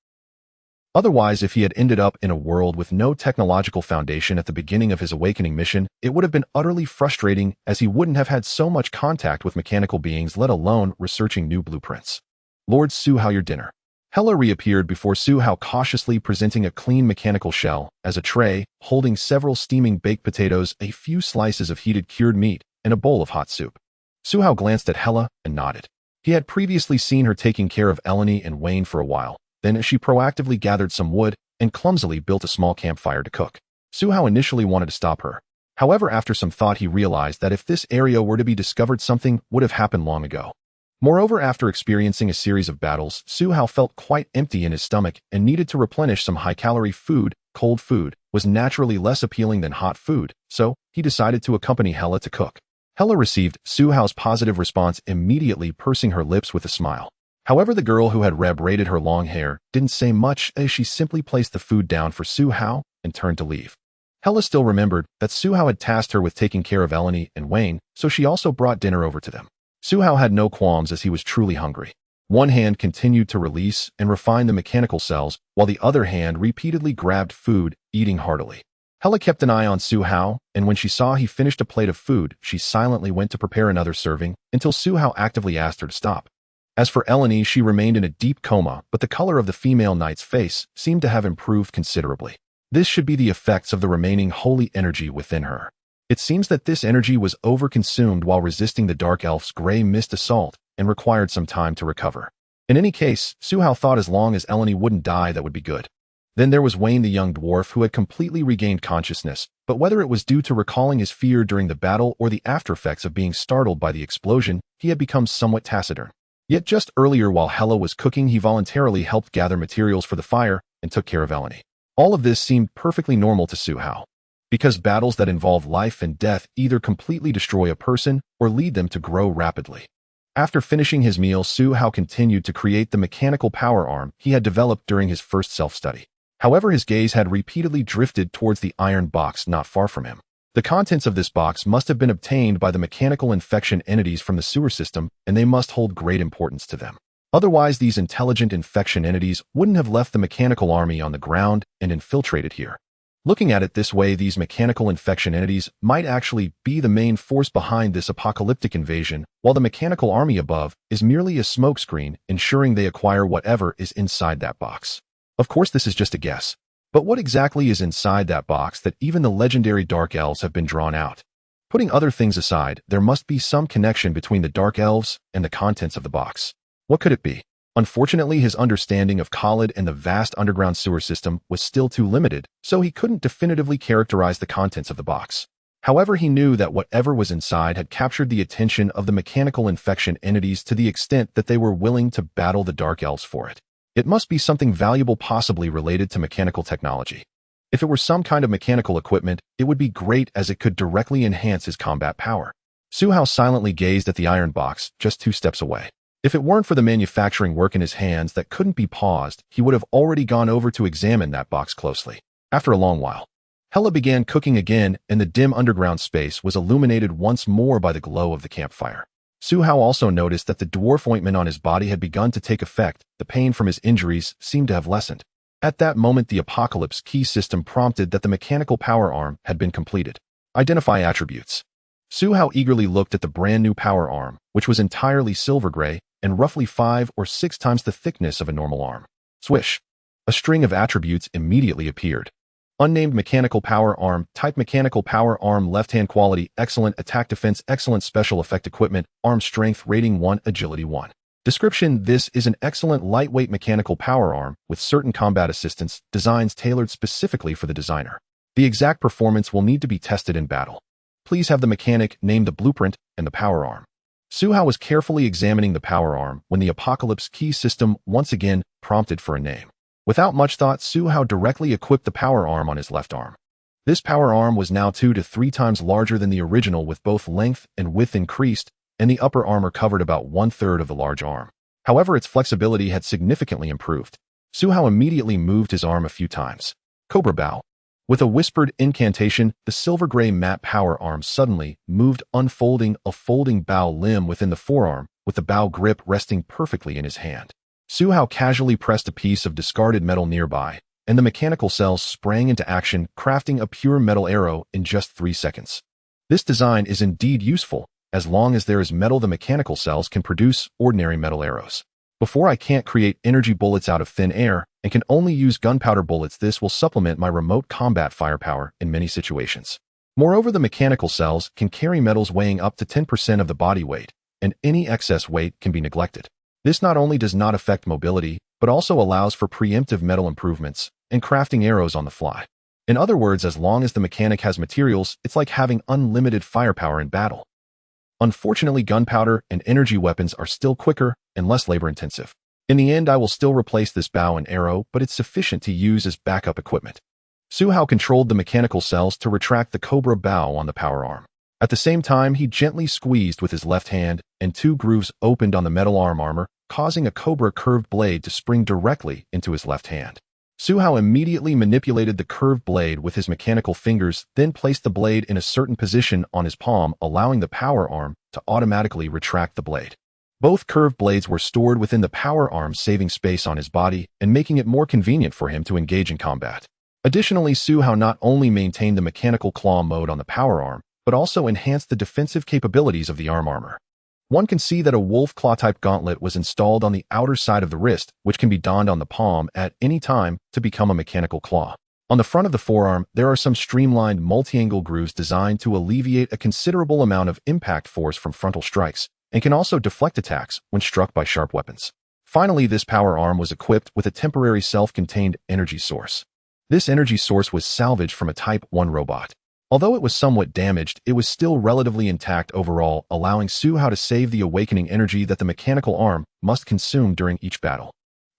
Otherwise, if he had ended up in a world with no technological foundation at the beginning of his awakening mission, it would have been utterly frustrating, as he wouldn't have had so much contact with mechanical beings, let alone researching new blueprints. Lord Su Hao, your dinner. Hela reappeared before Su Hao, cautiously presenting a clean mechanical shell as a tray, holding several steaming baked potatoes, a few slices of heated cured meat, and a bowl of hot soup. Su Hao glanced at Hela and nodded. He had previously seen her taking care of Eleni and Wayne for a while. Then she proactively gathered some wood and clumsily built a small campfire to cook. Su Hao initially wanted to stop her. However, after some thought, he realized that if this area were to be discovered, something would have happened long ago. Moreover, after experiencing a series of battles, Su Hao felt quite empty in his stomach and needed to replenish some high-calorie food. Cold food was naturally less appealing than hot food, so he decided to accompany Hela to cook. Hela received Su Hao's positive response immediately, pursing her lips with a smile. However, the girl who had braided her long hair didn't say much, as she simply placed the food down for Su Hao and turned to leave. Hela still remembered that Su Hao had tasked her with taking care of Eleni and Wayne, so she also brought dinner over to them. Su Hao had no qualms, as he was truly hungry. One hand continued to release and refine the mechanical cells, while the other hand repeatedly grabbed food, eating heartily. Hela kept an eye on Su Hao, and when she saw he finished a plate of food, she silently went to prepare another serving, until Su Hao actively asked her to stop. As for Eleni, she remained in a deep coma, but the color of the female knight's face seemed to have improved considerably. This should be the effects of the remaining holy energy within her. It seems that this energy was overconsumed while resisting the dark elf's gray mist assault and required some time to recover. In any case, Su Hao thought as long as Eleni wouldn't die, that would be good. Then there was Wayne, the young dwarf, who had completely regained consciousness, but whether it was due to recalling his fear during the battle or the aftereffects of being startled by the explosion, he had become somewhat taciturn. Yet just earlier, while Hela was cooking, he voluntarily helped gather materials for the fire and took care of Eleni. All of this seemed perfectly normal to Su Hao. because battles that involve life and death either completely destroy a person or lead them to grow rapidly. After finishing his meal, Su Hao continued to create the mechanical power arm he had developed during his first self-study. However, his gaze had repeatedly drifted towards the iron box not far from him. The contents of this box must have been obtained by the mechanical infection entities from the sewer system, and they must hold great importance to them. Otherwise, these intelligent infection entities wouldn't have left the mechanical army on the ground and infiltrated here. Looking at it this way, these mechanical infection entities might actually be the main force behind this apocalyptic invasion, while the mechanical army above is merely a smokescreen, ensuring they acquire whatever is inside that box. Of course, this is just a guess. But what exactly is inside that box that even the legendary Dark Elves have been drawn out? Putting other things aside, there must be some connection between the Dark Elves and the contents of the box. What could it be? Unfortunately, his understanding of Khalid and the vast underground sewer system was still too limited, so he couldn't definitively characterize the contents of the box. However, he knew that whatever was inside had captured the attention of the mechanical infection entities to the extent that they were willing to battle the Dark Elves for it. It must be something valuable, possibly related to mechanical technology. If it were some kind of mechanical equipment, it would be great as it could directly enhance his combat power. Su Hao silently gazed at the iron box just 2 steps away. If it weren't for the manufacturing work in his hands that couldn't be paused, he would have already gone over to examine that box closely. After a long while, Hela began cooking again, and the dim underground space was illuminated once more by the glow of the campfire. Su Hao also noticed that the dwarf ointment on his body had begun to take effect. The pain from his injuries seemed to have lessened. At that moment, the Apocalypse Key system prompted that the mechanical power arm had been completed. Identify attributes. Su Hao eagerly looked at the brand new power arm, which was entirely silver gray and roughly 5 or 6 times the thickness of a normal arm. Swish. A string of attributes immediately appeared. Unnamed mechanical power arm, type mechanical power arm, left-hand quality, excellent attack defense, excellent special effect equipment, arm strength, rating 1, agility 1. Description: this is an excellent lightweight mechanical power arm with certain combat assistance, designs tailored specifically for the designer. The exact performance will need to be tested in battle. Please have the mechanic name the blueprint and the power arm. Su Hao was carefully examining the power arm when the Apocalypse Key system once again prompted for a name. Without much thought, Su Hao directly equipped the power arm on his left arm. This power arm was now 2 to 3 times larger than the original, with both length and width increased, and the upper armor covered about 1/3 of the large arm. However, its flexibility had significantly improved. Su Hao immediately moved his arm a few times. Cobra Bow. With a whispered incantation, the silver gray matte power arm suddenly moved, unfolding a folding bow limb within the forearm, with the bow grip resting perfectly in his hand. Su Hao casually pressed a piece of discarded metal nearby, and the mechanical cells sprang into action, crafting a pure metal arrow in just 3 seconds. This design is indeed useful. As long as there is metal, the mechanical cells can produce ordinary metal arrows. Before, I can't create energy bullets out of thin air and can only use gunpowder bullets. This will supplement my remote combat firepower in many situations. Moreover, the mechanical cells can carry metals weighing up to 10% of the body weight, and any excess weight can be neglected. This not only does not affect mobility, but also allows for preemptive metal improvements and crafting arrows on the fly. In other words, as long as the mechanic has materials, it's like having unlimited firepower in battle. Unfortunately, gunpowder and energy weapons are still quicker and less labor-intensive. In the end, I will still replace this bow and arrow, but it's sufficient to use as backup equipment. Su Hao controlled the mechanical cells to retract the cobra bow on the power arm. At the same time, he gently squeezed with his left hand, and 2 grooves opened on the metal armor, causing a cobra curved blade to spring directly into his left hand. Su Hao immediately manipulated the curved blade with his mechanical fingers, then placed the blade in a certain position on his palm, allowing the power arm to automatically retract the blade. Both curved blades were stored within the power arm, saving space on his body and making it more convenient for him to engage in combat. Additionally, Su Hao not only maintained the mechanical claw mode on the power arm, but also enhanced the defensive capabilities of the arm armor. One can see that a wolf claw-type gauntlet was installed on the outer side of the wrist, which can be donned on the palm at any time to become a mechanical claw. On the front of the forearm, there are some streamlined multi-angle grooves designed to alleviate a considerable amount of impact force from frontal strikes, and can also deflect attacks when struck by sharp weapons. Finally, this power arm was equipped with a temporary self-contained energy source. This energy source was salvaged from a Type 1 robot. Although it was somewhat damaged, it was still relatively intact overall, allowing Su Hao to save the awakening energy that the mechanical arm must consume during each battle.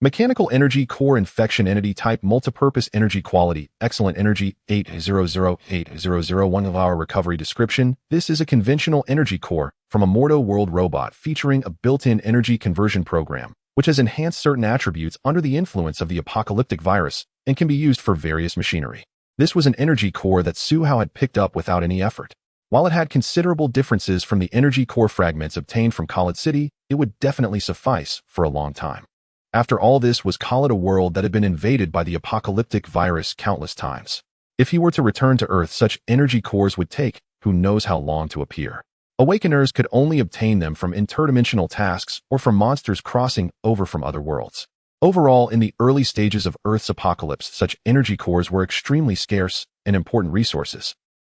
Mechanical energy core infection entity type multipurpose energy quality excellent energy 8008001 of our recovery description. This is a conventional energy core from a Mordo World robot featuring a built-in energy conversion program, which has enhanced certain attributes under the influence of the apocalyptic virus and can be used for various machinery. This was an energy core that Suhao had picked up without any effort. While it had considerable differences from the energy core fragments obtained from Khalid City, it would definitely suffice for a long time. After all, this was Khalid, a world that had been invaded by the apocalyptic virus countless times. If he were to return to Earth, such energy cores would take who knows how long to appear. Awakeners could only obtain them from interdimensional tasks or from monsters crossing over from other worlds. Overall, in the early stages of Earth's apocalypse, such energy cores were extremely scarce and important resources.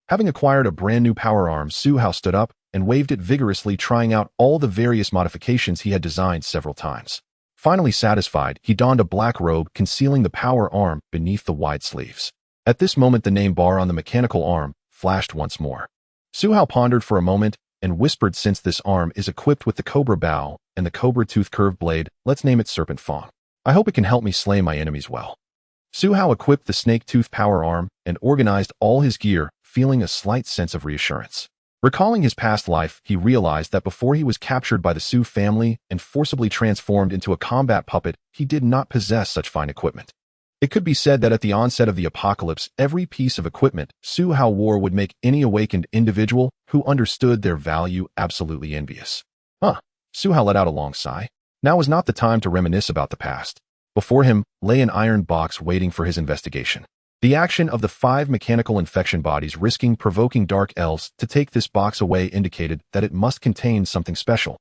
Having acquired a brand new power arm, Suhao stood up and waved it vigorously, trying out all the various modifications he had designed several times. Finally satisfied, he donned a black robe concealing the power arm beneath the wide sleeves. At this moment, the name bar on the mechanical arm flashed once more. Suhao pondered for a moment and whispered, "Since this arm is equipped with the cobra bow and the cobra tooth curved blade, let's name it Serpent Fang. I hope it can help me slay my enemies well." Suhao equipped the snake tooth power arm and organized all his gear, feeling a slight sense of reassurance. Recalling his past life, he realized that before he was captured by the Su family and forcibly transformed into a combat puppet, he did not possess such fine equipment. It could be said that at the onset of the apocalypse, every piece of equipment Suhao wore would make any awakened individual who understood their value absolutely envious. Suhao let out a long sigh. Now was not the time to reminisce about the past. Before him lay an iron box waiting for his investigation. The action of the 5 mechanical infection bodies risking provoking dark elves to take this box away indicated that it must contain something special.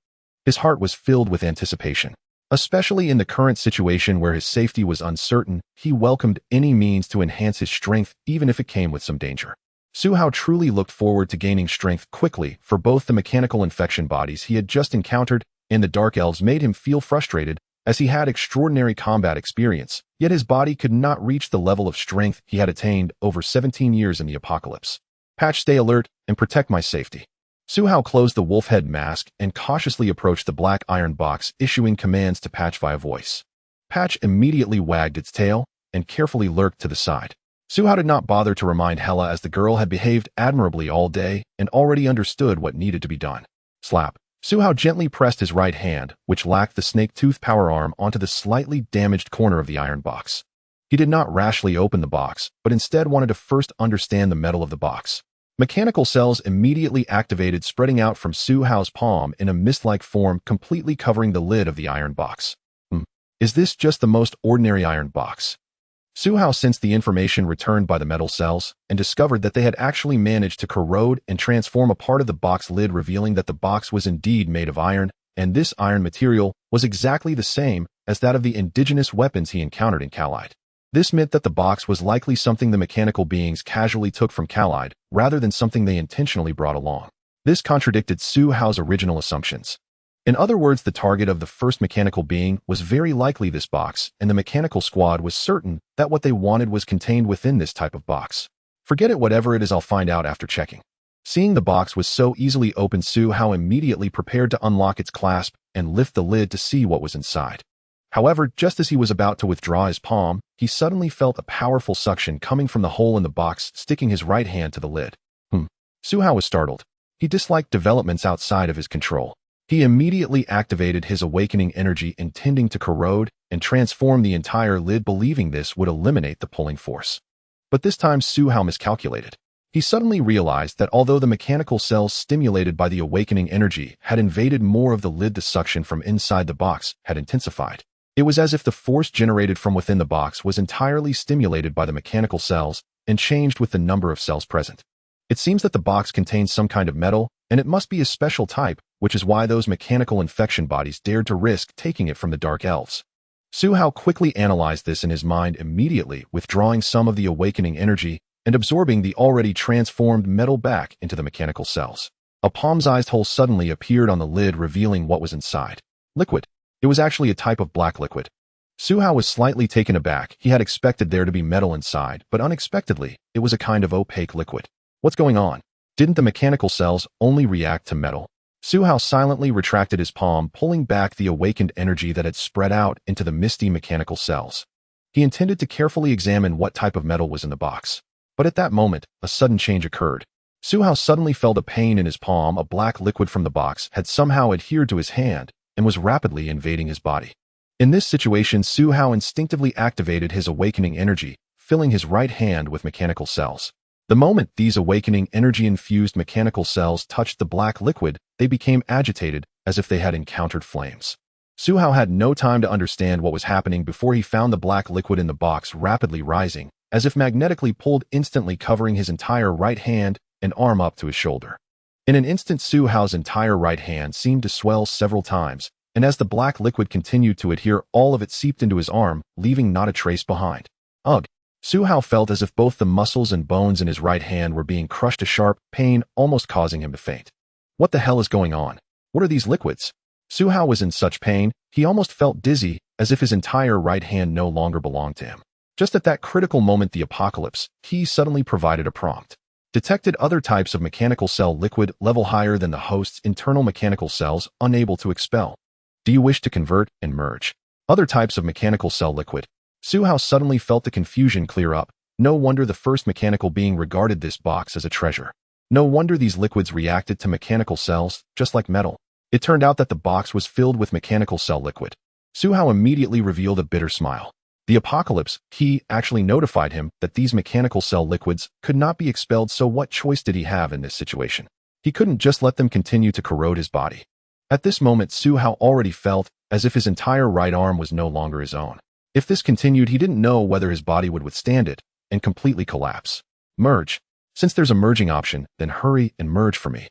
His heart was filled with anticipation. Especially in the current situation where his safety was uncertain, he welcomed any means to enhance his strength, even if it came with some danger. Suhao truly looked forward to gaining strength quickly, for both the mechanical infection bodies he had just encountered and the dark elves made him feel frustrated, as he had extraordinary combat experience, yet his body could not reach the level of strength he had attained over 17 years in the apocalypse. Patch, stay alert and protect my safety. Suhao closed the wolf head mask and cautiously approached the black iron box, issuing commands to Patch via voice. Patch immediately wagged its tail and carefully lurked to the side. Suhao did not bother to remind Hela, as the girl had behaved admirably all day and already understood what needed to be done. Slap. Suhao gently pressed his right hand, which lacked the snake tooth power arm, onto the slightly damaged corner of the iron box. He did not rashly open the box, but instead wanted to first understand the metal of the box. Mechanical cells immediately activated, spreading out from Suhao's palm in a mist-like form, completely covering the lid of the iron box. Is this just the most ordinary iron box? Suhao sensed the information returned by the metal cells and discovered that they had actually managed to corrode and transform a part of the box lid, revealing that the box was indeed made of iron, and this iron material was exactly the same as that of the indigenous weapons he encountered in Khalid. This meant that the box was likely something the mechanical beings casually took from Khalid, rather than something they intentionally brought along. This contradicted Suhao's original assumptions. In other words, the target of the first mechanical being was very likely this box, and the mechanical squad was certain that what they wanted was contained within this type of box. Forget it, whatever it is, I'll find out after checking. Seeing the box was so easily opened, Suhao immediately prepared to unlock its clasp and lift the lid to see what was inside. However, just as he was about to withdraw his palm, he suddenly felt a powerful suction coming from the hole in the box, sticking his right hand to the lid. Suhao was startled. He disliked developments outside of his control. He immediately activated his awakening energy, intending to corrode and transform the entire lid, believing this would eliminate the pulling force. But this time Suhao miscalculated. He suddenly realized that although the mechanical cells stimulated by the awakening energy had invaded more of the lid, the suction from inside the box had intensified. It was as if the force generated from within the box was entirely stimulated by the mechanical cells and changed with the number of cells present. It seems that the box contains some kind of metal, and it must be a special type, which is why those mechanical infection bodies dared to risk taking it from the Dark Elves. Suhao quickly analyzed this in his mind, immediately withdrawing some of the awakening energy and absorbing the already transformed metal back into the mechanical cells. A palm-sized hole suddenly appeared on the lid, revealing what was inside. Liquid. It was actually a type of black liquid. Suhao was slightly taken aback. He had expected there to be metal inside, but unexpectedly, it was a kind of opaque liquid. What's going on? Didn't the mechanical cells only react to metal? Su Hao silently retracted his palm, pulling back the awakened energy that had spread out into the misty mechanical cells. He intended to carefully examine what type of metal was in the box. But at that moment, a sudden change occurred. Su Hao suddenly felt a pain in his palm. A black liquid from the box had somehow adhered to his hand and was rapidly invading his body. In this situation, Su Hao instinctively activated his awakening energy, filling his right hand with mechanical cells. The moment these awakening energy-infused mechanical cells touched the black liquid, they became agitated as if they had encountered flames. Su Hao had no time to understand what was happening before he found the black liquid in the box rapidly rising, as if magnetically pulled, instantly covering his entire right hand and arm up to his shoulder. In an instant, Su Hao's entire right hand seemed to swell several times, and as the black liquid continued to adhere, all of it seeped into his arm, leaving not a trace behind. Ugh! Su Hao felt as if both the muscles and bones in his right hand were being crushed, a sharp pain almost causing him to faint. What the hell is going on? What are these liquids? Su Hao was in such pain, he almost felt dizzy, as if his entire right hand no longer belonged to him. Just at that critical moment, the apocalypse key suddenly provided a prompt. Detected other types of mechanical cell liquid level higher than the host's internal mechanical cells, unable to expel. Do you wish to convert and merge? Other types of mechanical cell liquid. Su Hao suddenly felt the confusion clear up. No wonder the first mechanical being regarded this box as a treasure. No wonder these liquids reacted to mechanical cells, just like metal. It turned out that the box was filled with mechanical cell liquid. Su Hao immediately revealed a bitter smile. The apocalypse key actually notified him that these mechanical cell liquids could not be expelled, so what choice did he have in this situation? He couldn't just let them continue to corrode his body. At this moment, Su Hao already felt as if his entire right arm was no longer his own. If this continued, he didn't know whether his body would withstand it and completely collapse. Merge. Since there's a merging option, then hurry and merge for me.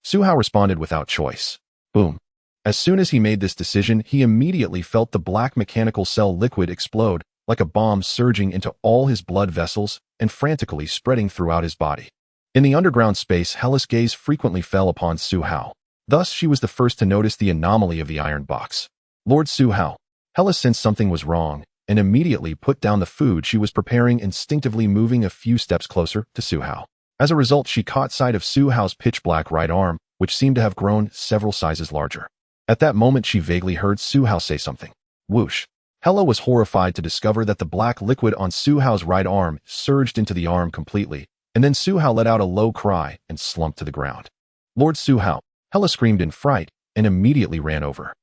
Su Hao responded without choice. Boom. As soon as he made this decision, he immediately felt the black mechanical cell liquid explode, like a bomb, surging into all his blood vessels and frantically spreading throughout his body. In the underground space, Hella's gaze frequently fell upon Su Hao. Thus, she was the first to notice the anomaly of the iron box. Lord Su Hao. Hella sensed something was wrong and immediately put down the food she was preparing, instinctively moving a few steps closer to Su Hao. As a result, she caught sight of Su Hao's pitch-black right arm, which seemed to have grown several sizes larger. At that moment, she vaguely heard Su Hao say something. Whoosh. Hella was horrified to discover that the black liquid on Su Hao's right arm surged into the arm completely, and then Su Hao let out a low cry and slumped to the ground. Lord Su Hao. Hella screamed in fright and immediately ran over.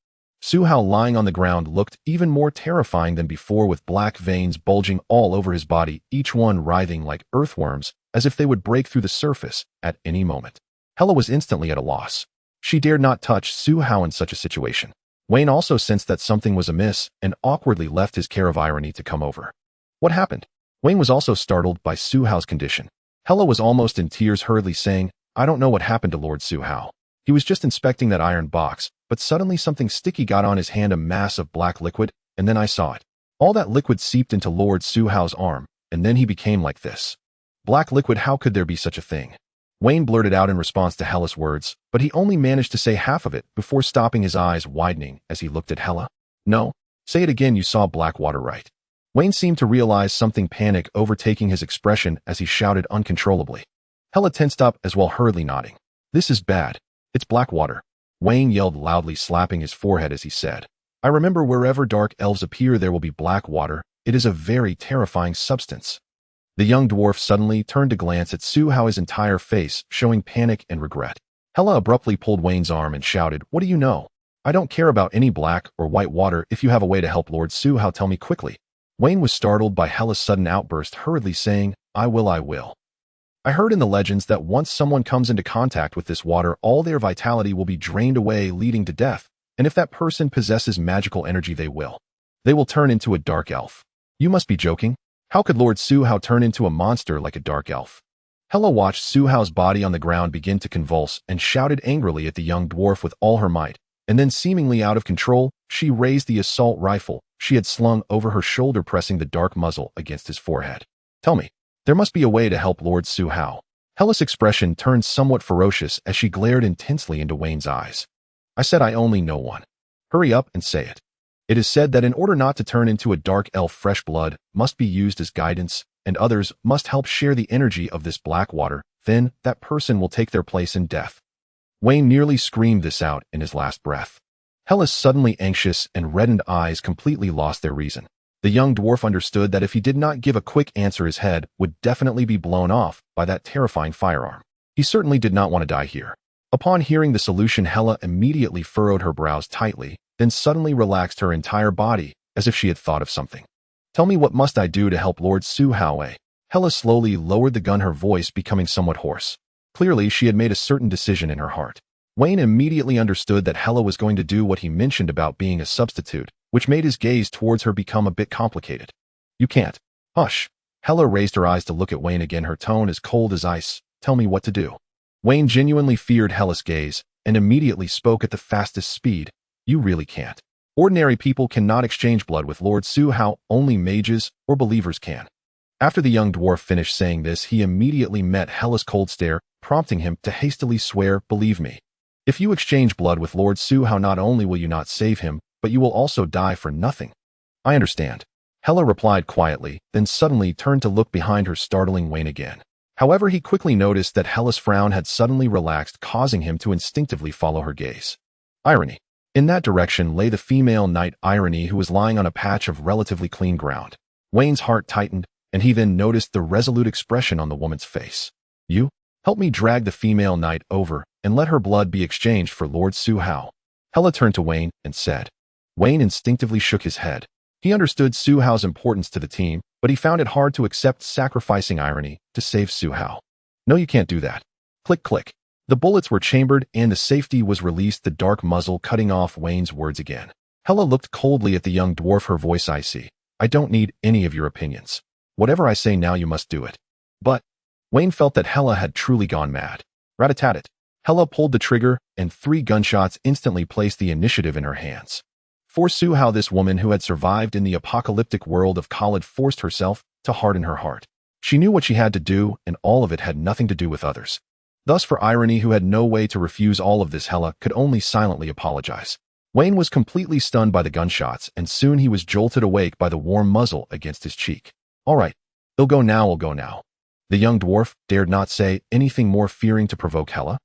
Su Hao, lying on the ground, looked even more terrifying than before, with black veins bulging all over his body, each one writhing like earthworms, as if they would break through the surface at any moment. Hella was instantly at a loss. She dared not touch Su Hao in such a situation. Wayne also sensed that something was amiss and awkwardly left his care of irony to come over. What happened? Wayne was also startled by Su Hao's condition. Hella was almost in tears, hurriedly saying, I don't know what happened to Lord Su Hao. He was just inspecting that iron box, but suddenly something sticky got on his hand, a mass of black liquid, and then I saw it. All that liquid seeped into Lord Su Hao's arm, and then he became like this. Black liquid, how could there be such a thing? Wayne blurted out in response to Hella's words, but he only managed to say half of it before stopping, his eyes widening as he looked at Hella. No, say it again. You saw black water, right? Wayne seemed to realize something, panic overtaking his expression as he shouted uncontrollably. Hella tensed up as well, hurriedly nodding. This is bad. It's black water. Wayne yelled loudly, slapping his forehead as he said, I remember wherever dark elves appear, there will be black water. It is a very terrifying substance. The young dwarf suddenly turned to glance at Su Hao, his entire face showing panic and regret. Hella abruptly pulled Wayne's arm and shouted, What do you know? I don't care about any black or white water. If you have a way to help Lord Su Hao, tell me quickly. Wayne was startled by Hella's sudden outburst, hurriedly saying, I will. I heard in the legends that once someone comes into contact with this water, all their vitality will be drained away, leading to death, and if that person possesses magical energy, they will turn into a dark elf. You must be joking. How could Lord Su Hao turn into a monster like a dark elf? Hella watched Su Hao's body on the ground begin to convulse and shouted angrily at the young dwarf with all her might, and then, seemingly out of control, she raised the assault rifle she had slung over her shoulder, pressing the dark muzzle against his forehead. Tell me. There must be a way to help Lord Su Hao. Hella's expression turned somewhat ferocious as she glared intensely into Wayne's eyes. I said I only know one. Hurry up and say it. It is said that in order not to turn into a dark elf, fresh blood must be used as guidance, and others must help share the energy of this black water. Then that person will take their place in death. Wayne nearly screamed this out in his last breath. Hella's suddenly anxious and reddened eyes completely lost their reason. The young dwarf understood that if he did not give a quick answer, his head would definitely be blown off by that terrifying firearm. He certainly did not want to die here. Upon hearing the solution, Hella immediately furrowed her brows tightly, then suddenly relaxed her entire body, as if she had thought of something. Tell me, what must I do to help Lord Su Hao? Hella slowly lowered the gun, her voice becoming somewhat hoarse. Clearly, she had made a certain decision in her heart. Wayne immediately understood that Hella was going to do what he mentioned about being a substitute, which made his gaze towards her become a bit complicated. You can't. Hush. Hella raised her eyes to look at Wayne again, her tone as cold as ice. Tell me what to do. Wayne genuinely feared Hella's gaze and immediately spoke at the fastest speed. You really can't. Ordinary people cannot exchange blood with Lord Su Hao, only mages or believers can. After the young dwarf finished saying this, he immediately met Hella's cold stare, prompting him to hastily swear, believe me. If you exchange blood with Lord Su Hao, not only will you not save him, but you will also die for nothing. I understand. Hella replied quietly, then suddenly turned to look behind her, startling Wayne again. However, he quickly noticed that Hella's frown had suddenly relaxed, causing him to instinctively follow her gaze. Irony. In that direction lay the female knight Irony, who was lying on a patch of relatively clean ground. Wayne's heart tightened, and he then noticed the resolute expression on the woman's face. You? Help me drag the female knight over, and let her blood be exchanged for Lord Su Hao. Hella turned to Wayne and said. Wayne instinctively shook his head. He understood Su Hao's importance to the team, but he found it hard to accept sacrificing Irony to save Su Hao. No, you can't do that. Click, click. The bullets were chambered and the safety was released, the dark muzzle cutting off Wayne's words again. Hella looked coldly at the young dwarf, her voice icy. I don't need any of your opinions. Whatever I say now, you must do it. But Wayne felt that Hella had truly gone mad. Rat-a-tat-tat. Hella pulled the trigger, and 3 gunshots instantly placed the initiative in her hands. For Su Hao, this woman who had survived in the apocalyptic world of Khalid forced herself to harden her heart. She knew what she had to do, and all of it had nothing to do with others. Thus, for Irony, who had no way to refuse all of this, Hella could only silently apologize. Wayne was completely stunned by the gunshots, and soon he was jolted awake by the warm muzzle against his cheek. All right. I'll go now. The young dwarf dared not say anything more, fearing to provoke Hella.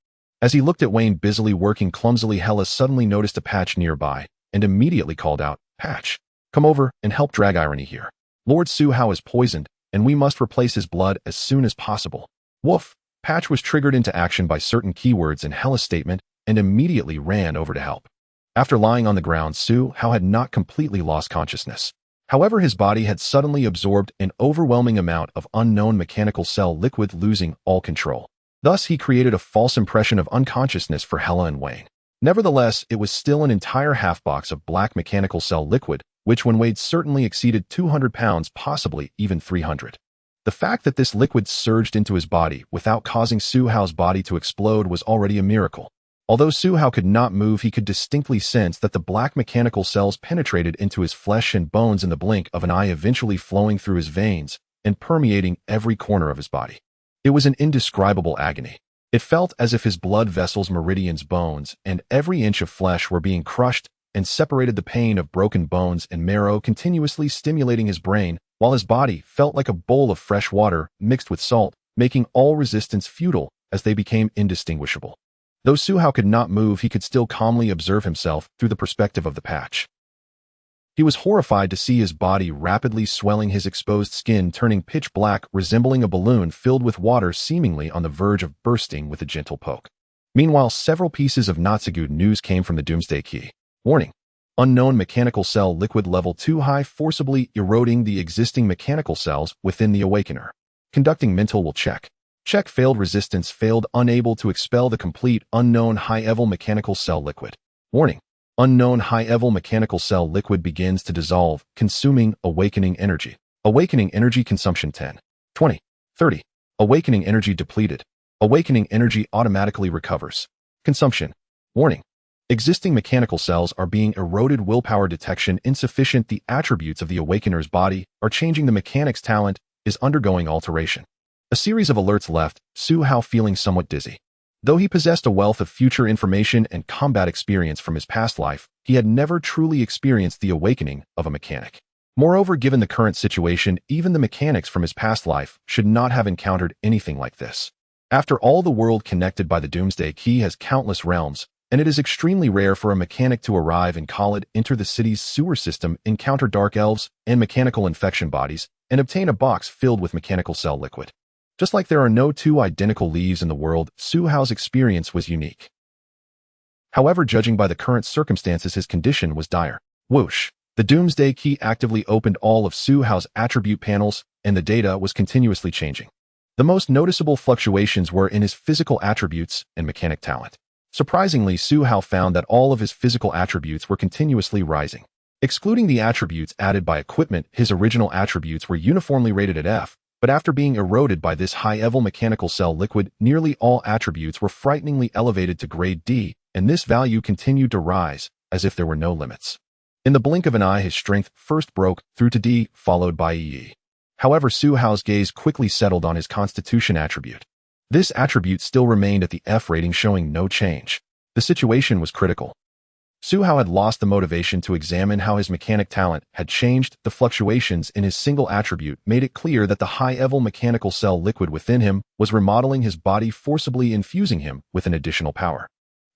As he looked at Wayne busily working clumsily, Hella suddenly noticed a Patch nearby, and immediately called out, Patch, come over and help drag Irony here. Lord Su Hao is poisoned, and we must replace his blood as soon as possible. Woof! Patch was triggered into action by certain keywords in Hella's statement and immediately ran over to help. After lying on the ground, Su Hao had not completely lost consciousness. However, his body had suddenly absorbed an overwhelming amount of unknown mechanical cell liquid, losing all control. Thus, he created a false impression of unconsciousness for Hella and Wayne. Nevertheless, it was still an entire half-box of black mechanical cell liquid, which when weighed certainly exceeded 200 pounds, possibly even 300. The fact that this liquid surged into his body without causing Su Hao's body to explode was already a miracle. Although Su Hao could not move, he could distinctly sense that the black mechanical cells penetrated into his flesh and bones in the blink of an eye, eventually flowing through his veins and permeating every corner of his body. It was an indescribable agony. It felt as if his blood vessels, meridians, bones, and every inch of flesh were being crushed and separated, the pain of broken bones and marrow continuously stimulating his brain, while his body felt like a bowl of fresh water mixed with salt, making all resistance futile as they became indistinguishable. Though Su Hao could not move, he could still calmly observe himself through the perspective of the Patch. He was horrified to see his body rapidly swelling, his exposed skin turning pitch black, resembling a balloon filled with water, seemingly on the verge of bursting with a gentle poke. Meanwhile, several pieces of not so good news came from the Doomsday Key. Warning. Unknown mechanical cell liquid level 2 high, forcibly eroding the existing mechanical cells within the awakener. Conducting mental will check. Check failed. Resistance failed. Unable to expel the complete unknown high-level mechanical cell liquid. Warning. Unknown high-level mechanical cell liquid begins to dissolve, consuming awakening energy. Awakening energy consumption 10, 20, 30. Awakening energy depleted. Awakening energy automatically recovers. Consumption. Warning. Existing mechanical cells are being eroded. Willpower detection insufficient. The attributes of the awakener's body are changing. The mechanic's talent is undergoing alteration. A series of alerts left Su Hao feeling somewhat dizzy. Though he possessed a wealth of future information and combat experience from his past life, he had never truly experienced the awakening of a mechanic. Moreover, given the current situation, even the mechanics from his past life should not have encountered anything like this. After all, the world connected by the Doomsday Key has countless realms, and it is extremely rare for a mechanic to arrive in Khalid, enter the city's sewer system, encounter dark elves and mechanical infection bodies, and obtain a box filled with mechanical cell liquid. Just like there are no two identical leaves in the world, Su Hao's experience was unique. However, judging by the current circumstances, his condition was dire. Whoosh! The Doomsday Key actively opened all of Su Hao's attribute panels, and the data was continuously changing. The most noticeable fluctuations were in his physical attributes and mechanic talent. Surprisingly, Su Hao found that all of his physical attributes were continuously rising. Excluding the attributes added by equipment, his original attributes were uniformly rated at F, but after being eroded by this high-level mechanical cell liquid, nearly all attributes were frighteningly elevated to grade D, and this value continued to rise, as if there were no limits. In the blink of an eye, his strength first broke through to D, followed by E. However, Su Hao's gaze quickly settled on his constitution attribute. This attribute still remained at the F rating, showing no change. The situation was critical. Su Hao had lost the motivation to examine how his mechanic talent had changed. The fluctuations in his single attribute made it clear that the high-level mechanical cell liquid within him was remodeling his body, forcibly infusing him with an additional power.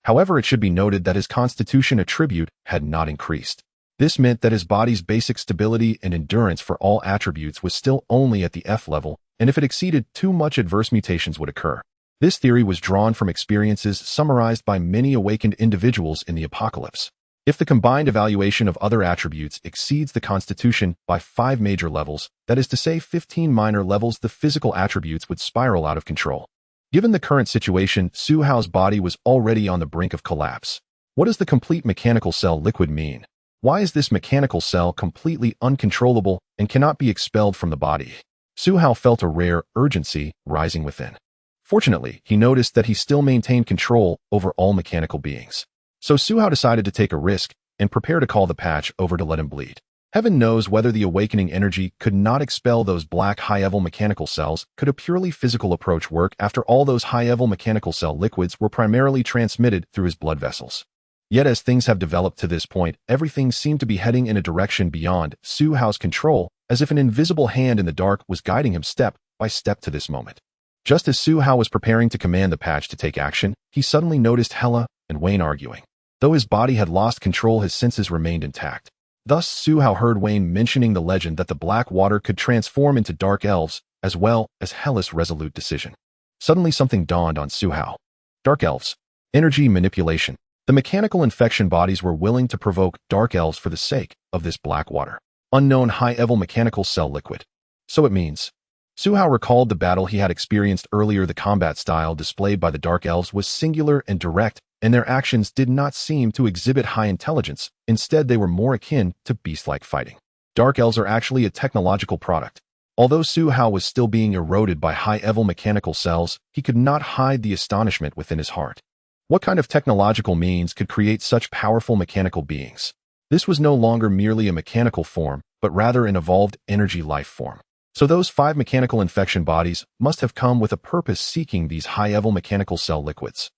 However, it should be noted that his constitution attribute had not increased. This meant that his body's basic stability and endurance for all attributes was still only at the F level, and if it exceeded too much, adverse mutations would occur. This theory was drawn from experiences summarized by many awakened individuals in the apocalypse. If the combined evaluation of other attributes exceeds the constitution by 5 major levels, that is to say 15 minor levels, the physical attributes would spiral out of control. Given the current situation, Su Hao's body was already on the brink of collapse. What does the complete mechanical cell liquid mean? Why is this mechanical cell completely uncontrollable and cannot be expelled from the body? Su Hao felt a rare urgency rising within. Fortunately, he noticed that he still maintained control over all mechanical beings. So Su Hao decided to take a risk and prepare to call the patch over to let him bleed. Heaven knows whether the awakening energy could not expel those black high-level mechanical cells. Could a purely physical approach work? After all, those high-level mechanical cell liquids were primarily transmitted through his blood vessels. Yet as things have developed to this point, everything seemed to be heading in a direction beyond Su Hao's control, as if an invisible hand in the dark was guiding him step by step to this moment. Just as Su Hao was preparing to command the patch to take action, he suddenly noticed Hela and Wayne arguing. Though his body had lost control, his senses remained intact. Thus, Su Hao heard Wayne mentioning the legend that the black water could transform into dark elves, as well as Hela's resolute decision. Suddenly something dawned on Su Hao. Dark elves. Energy manipulation. The mechanical infection bodies were willing to provoke dark elves for the sake of this black water. Unknown high-level mechanical cell liquid. So it means. Su Hao recalled the battle he had experienced earlier. The combat style displayed by the dark elves was singular and direct, and their actions did not seem to exhibit high intelligence. Instead, they were more akin to beast-like fighting. Dark elves are actually a technological product. Although Su Hao was still being eroded by high-level mechanical cells, he could not hide the astonishment within his heart. What kind of technological means could create such powerful mechanical beings? This was no longer merely a mechanical form, but rather an evolved energy life form. So those 5 mechanical infection bodies must have come with a purpose, seeking these high-level mechanical cell liquids.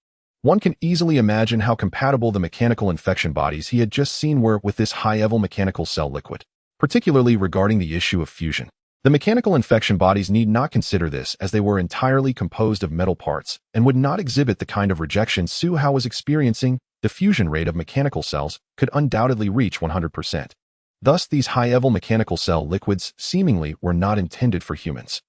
One can easily imagine how compatible the mechanical infection bodies he had just seen were with this high-level mechanical cell liquid, particularly regarding the issue of fusion. The mechanical infection bodies need not consider this, as they were entirely composed of metal parts and would not exhibit the kind of rejection Su Hao was experiencing. The fusion rate of mechanical cells could undoubtedly reach 100%. Thus, these high-level mechanical cell liquids seemingly were not intended for humans.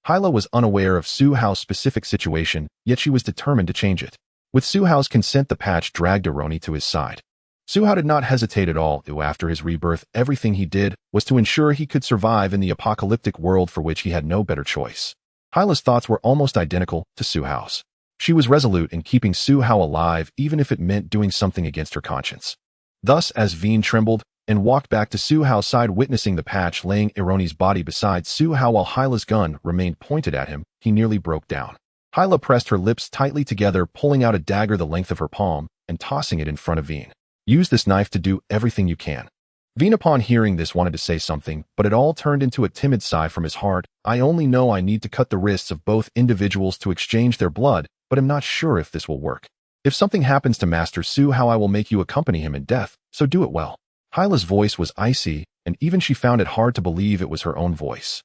Hyla was unaware of Su Hao's specific situation, yet she was determined to change it. With Su Hao's consent, the patch dragged Aroni to his side. Su Hao did not hesitate at all, though after his rebirth, everything he did was to ensure he could survive in the apocalyptic world for which he had no better choice. Hyla's thoughts were almost identical to Su Hao's. She was resolute in keeping Su Hao alive, even if it meant doing something against her conscience. Thus, as Veen trembled and walked back to Su Hao's side, witnessing the patch laying Aroni's body beside Su Hao while Hyla's gun remained pointed at him, he nearly broke down. Hyla pressed her lips tightly together, pulling out a dagger the length of her palm and tossing it in front of Veen. Use this knife to do everything you can. Veen, upon hearing this, wanted to say something, but it all turned into a timid sigh from his heart. I only know I need to cut the wrists of both individuals to exchange their blood, but I'm not sure if this will work. If something happens to Master Su Hao, I will make you accompany him in death, so do it well. Hyla's voice was icy, and even she found it hard to believe it was her own voice.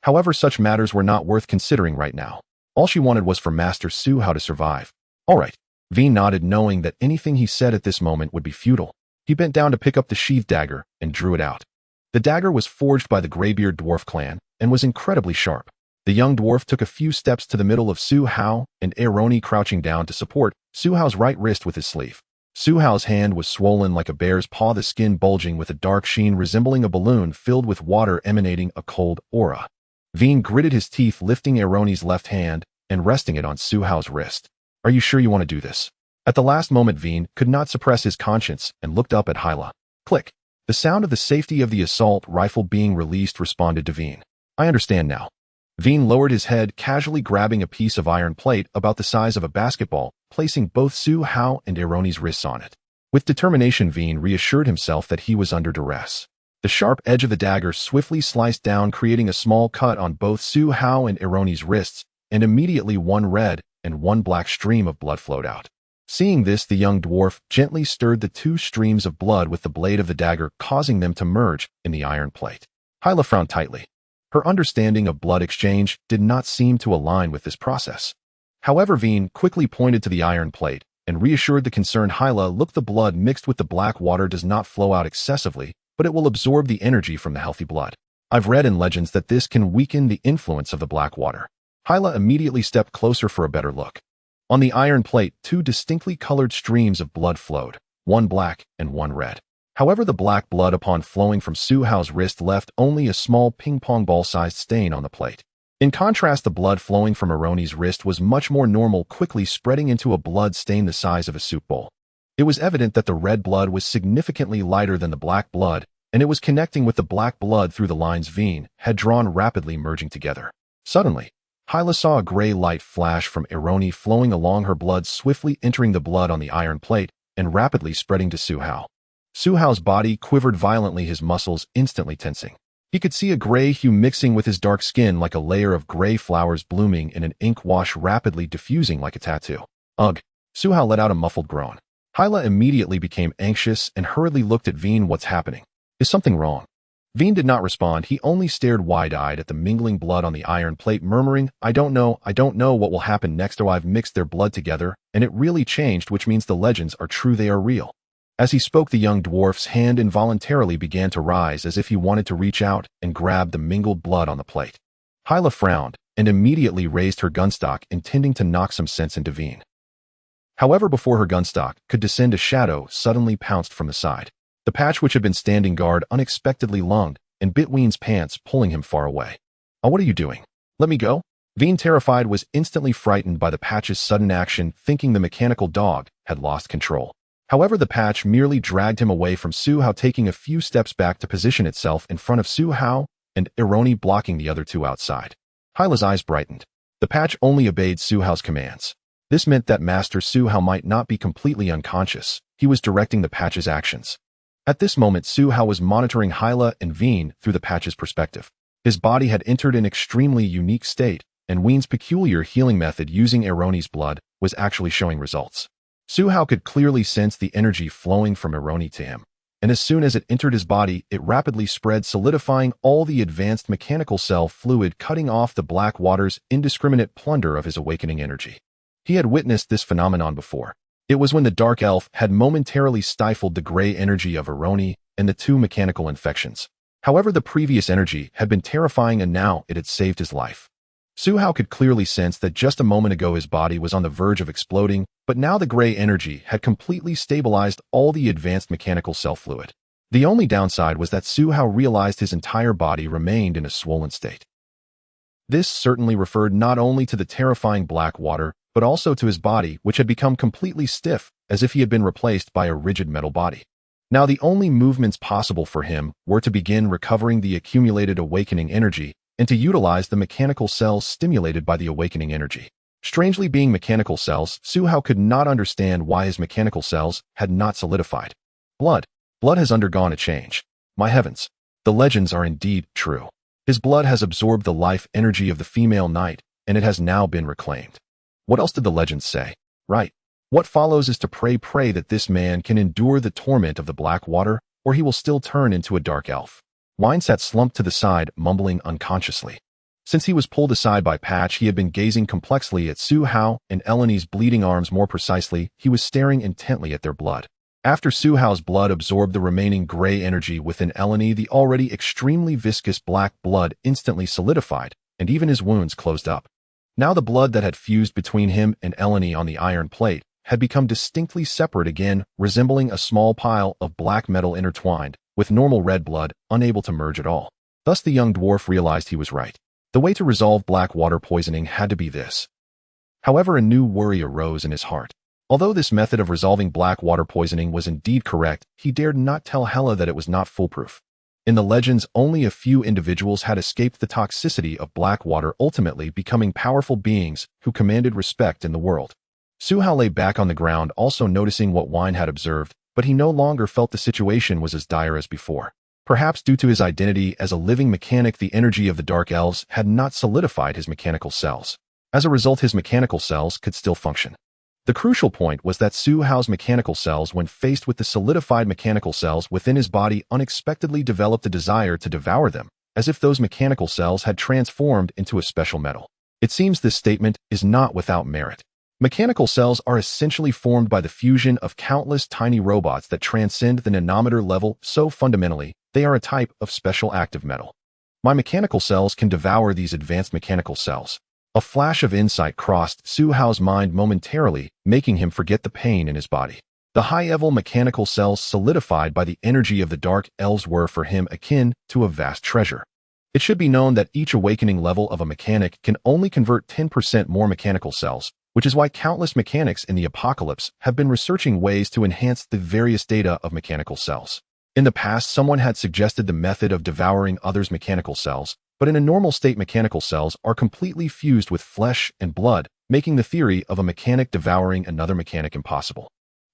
However, such matters were not worth considering right now. All she wanted was for Master Su Hao to survive. All right. Veen nodded, knowing that anything he said at this moment would be futile. He bent down to pick up the sheathed dagger and drew it out. The dagger was forged by the Greybeard dwarf clan and was incredibly sharp. The young dwarf took a few steps to the middle of Su Hao and Aroni, crouching down to support Su Hao's right wrist with his sleeve. Su Hao's hand was swollen like a bear's paw, the skin bulging with a dark sheen resembling a balloon filled with water emanating a cold aura. Veen gritted his teeth, lifting Aroni's left hand and resting it on Su Hao's wrist. Are you sure you want to do this? At the last moment, Veen could not suppress his conscience and looked up at Hyla. Click. The sound of the safety of the assault rifle being released responded to Veen. I understand now. Veen lowered his head, casually grabbing a piece of iron plate about the size of a basketball, placing both Su Hao and Aroni's wrists on it. With determination, Veen reassured himself that he was under duress. The sharp edge of the dagger swiftly sliced down, creating a small cut on both Su Hao and Aroni's wrists, and immediately one red and one black stream of blood flowed out. Seeing this, the young dwarf gently stirred the two streams of blood with the blade of the dagger, causing them to merge in the iron plate. Hyla frowned tightly. Her understanding of blood exchange did not seem to align with this process. However, Veen quickly pointed to the iron plate and reassured the concerned Hyla, look, the blood mixed with the black water does not flow out excessively, but it will absorb the energy from the healthy blood. I've read in legends that this can weaken the influence of the black water. Hyla immediately stepped closer for a better look. On the iron plate, two distinctly colored streams of blood flowed, one black and one red. However, the black blood, upon flowing from Su Hao's wrist, left only a small ping-pong ball-sized stain on the plate. In contrast, the blood flowing from Aroni's wrist was much more normal, quickly spreading into a blood stain the size of a soup bowl. It was evident that the red blood was significantly lighter than the black blood, and it was connecting with the black blood through the lines Veen had drawn, rapidly merging together. Suddenly, Hyla saw a gray light flash from Aroni, flowing along her blood, swiftly entering the blood on the iron plate and rapidly spreading to Su Hao. Su Hao's body quivered violently, his muscles instantly tensing. He could see a gray hue mixing with his dark skin like a layer of gray flowers blooming in an ink wash, rapidly diffusing like a tattoo. Ugh! Su Hao let out a muffled groan. Hyla immediately became anxious and hurriedly looked at Veen. What's happening? Is something wrong? Veen did not respond. He only stared wide-eyed at the mingling blood on the iron plate, murmuring, I don't know what will happen next. Oh, I've mixed their blood together, and it really changed, which means the legends are true, they are real. As he spoke, the young dwarf's hand involuntarily began to rise as if he wanted to reach out and grab the mingled blood on the plate. Hyla frowned and immediately raised her gunstock, intending to knock some sense into Veen. However, before her gunstock could descend, a shadow suddenly pounced from the side. The patch, which had been standing guard, unexpectedly lunged and bit Veen's pants, pulling him far away. Oh, what are you doing? Let me go? Veen, terrified, was instantly frightened by the patch's sudden action, thinking the mechanical dog had lost control. However, the patch merely dragged him away from Su Hao, taking a few steps back to position itself in front of Su Hao and Aroni, blocking the other two outside. Hyla's eyes brightened. The patch only obeyed Su Hao's commands. This meant that Master Su Hao might not be completely unconscious. He was directing the patch's actions. At this moment, Su Hao was monitoring Hyla and Veen through the patch's perspective. His body had entered an extremely unique state, and Veen's peculiar healing method using Aroni's blood was actually showing results. Su Hao could clearly sense the energy flowing from Aroni to him, and as soon as it entered his body, it rapidly spread, solidifying all the advanced mechanical cell fluid, cutting off the black water's indiscriminate plunder of his awakening energy. He had witnessed this phenomenon before. It was when the dark elf had momentarily stifled the gray energy of Aroni and the two mechanical infections. However, the previous energy had been terrifying, and now it had saved his life. Su Hao could clearly sense that just a moment ago his body was on the verge of exploding, but now the gray energy had completely stabilized all the advanced mechanical cell fluid. The only downside was that Su Hao realized his entire body remained in a swollen state. This certainly referred not only to the terrifying black water, but also to his body, which had become completely stiff, as if he had been replaced by a rigid metal body. Now the only movements possible for him were to begin recovering the accumulated awakening energy and to utilize the mechanical cells stimulated by the awakening energy. Strangely, being mechanical cells, Su Hao could not understand why his mechanical cells had not solidified. Blood has undergone a change. My heavens, the legends are indeed true. His blood has absorbed the life energy of the female knight, and it has now been reclaimed. What else did the legends say? Right. What follows is to pray that this man can endure the torment of the black water, or he will still turn into a dark elf. Wine sat slumped to the side, mumbling unconsciously. Since he was pulled aside by Patch, he had been gazing complexly at Su Hao and Eleni's bleeding arms. More precisely, he was staring intently at their blood. After Su Hao's blood absorbed the remaining gray energy within Eleni, the already extremely viscous black blood instantly solidified, and even his wounds closed up. Now the blood that had fused between him and Eleni on the iron plate had become distinctly separate again, resembling a small pile of black metal intertwined, with normal red blood unable to merge at all. Thus the young dwarf realized he was right. The way to resolve black water poisoning had to be this. However, a new worry arose in his heart. Although this method of resolving black water poisoning was indeed correct, he dared not tell Hela that it was not foolproof. In the legends, only a few individuals had escaped the toxicity of black water, ultimately becoming powerful beings who commanded respect in the world. Su Hao lay back on the ground, also noticing what Wine had observed, but he no longer felt the situation was as dire as before. Perhaps due to his identity as a living mechanic, the energy of the Dark Elves had not solidified his mechanical cells. As a result, his mechanical cells could still function. The crucial point was that Su Hao's mechanical cells, when faced with the solidified mechanical cells within his body, unexpectedly developed a desire to devour them, as if those mechanical cells had transformed into a special metal. It seems this statement is not without merit. Mechanical cells are essentially formed by the fusion of countless tiny robots that transcend the nanometer level, so fundamentally, they are a type of special active metal. My mechanical cells can devour these advanced mechanical cells. A flash of insight crossed Su Hao's mind momentarily, making him forget the pain in his body. The high-level mechanical cells solidified by the energy of the Dark Elves were for him akin to a vast treasure. It should be known that each awakening level of a mechanic can only convert 10% more mechanical cells, which is why countless mechanics in the apocalypse have been researching ways to enhance the various data of mechanical cells. In the past, someone had suggested the method of devouring others' mechanical cells, but in a normal state, mechanical cells are completely fused with flesh and blood, making the theory of a mechanic devouring another mechanic impossible.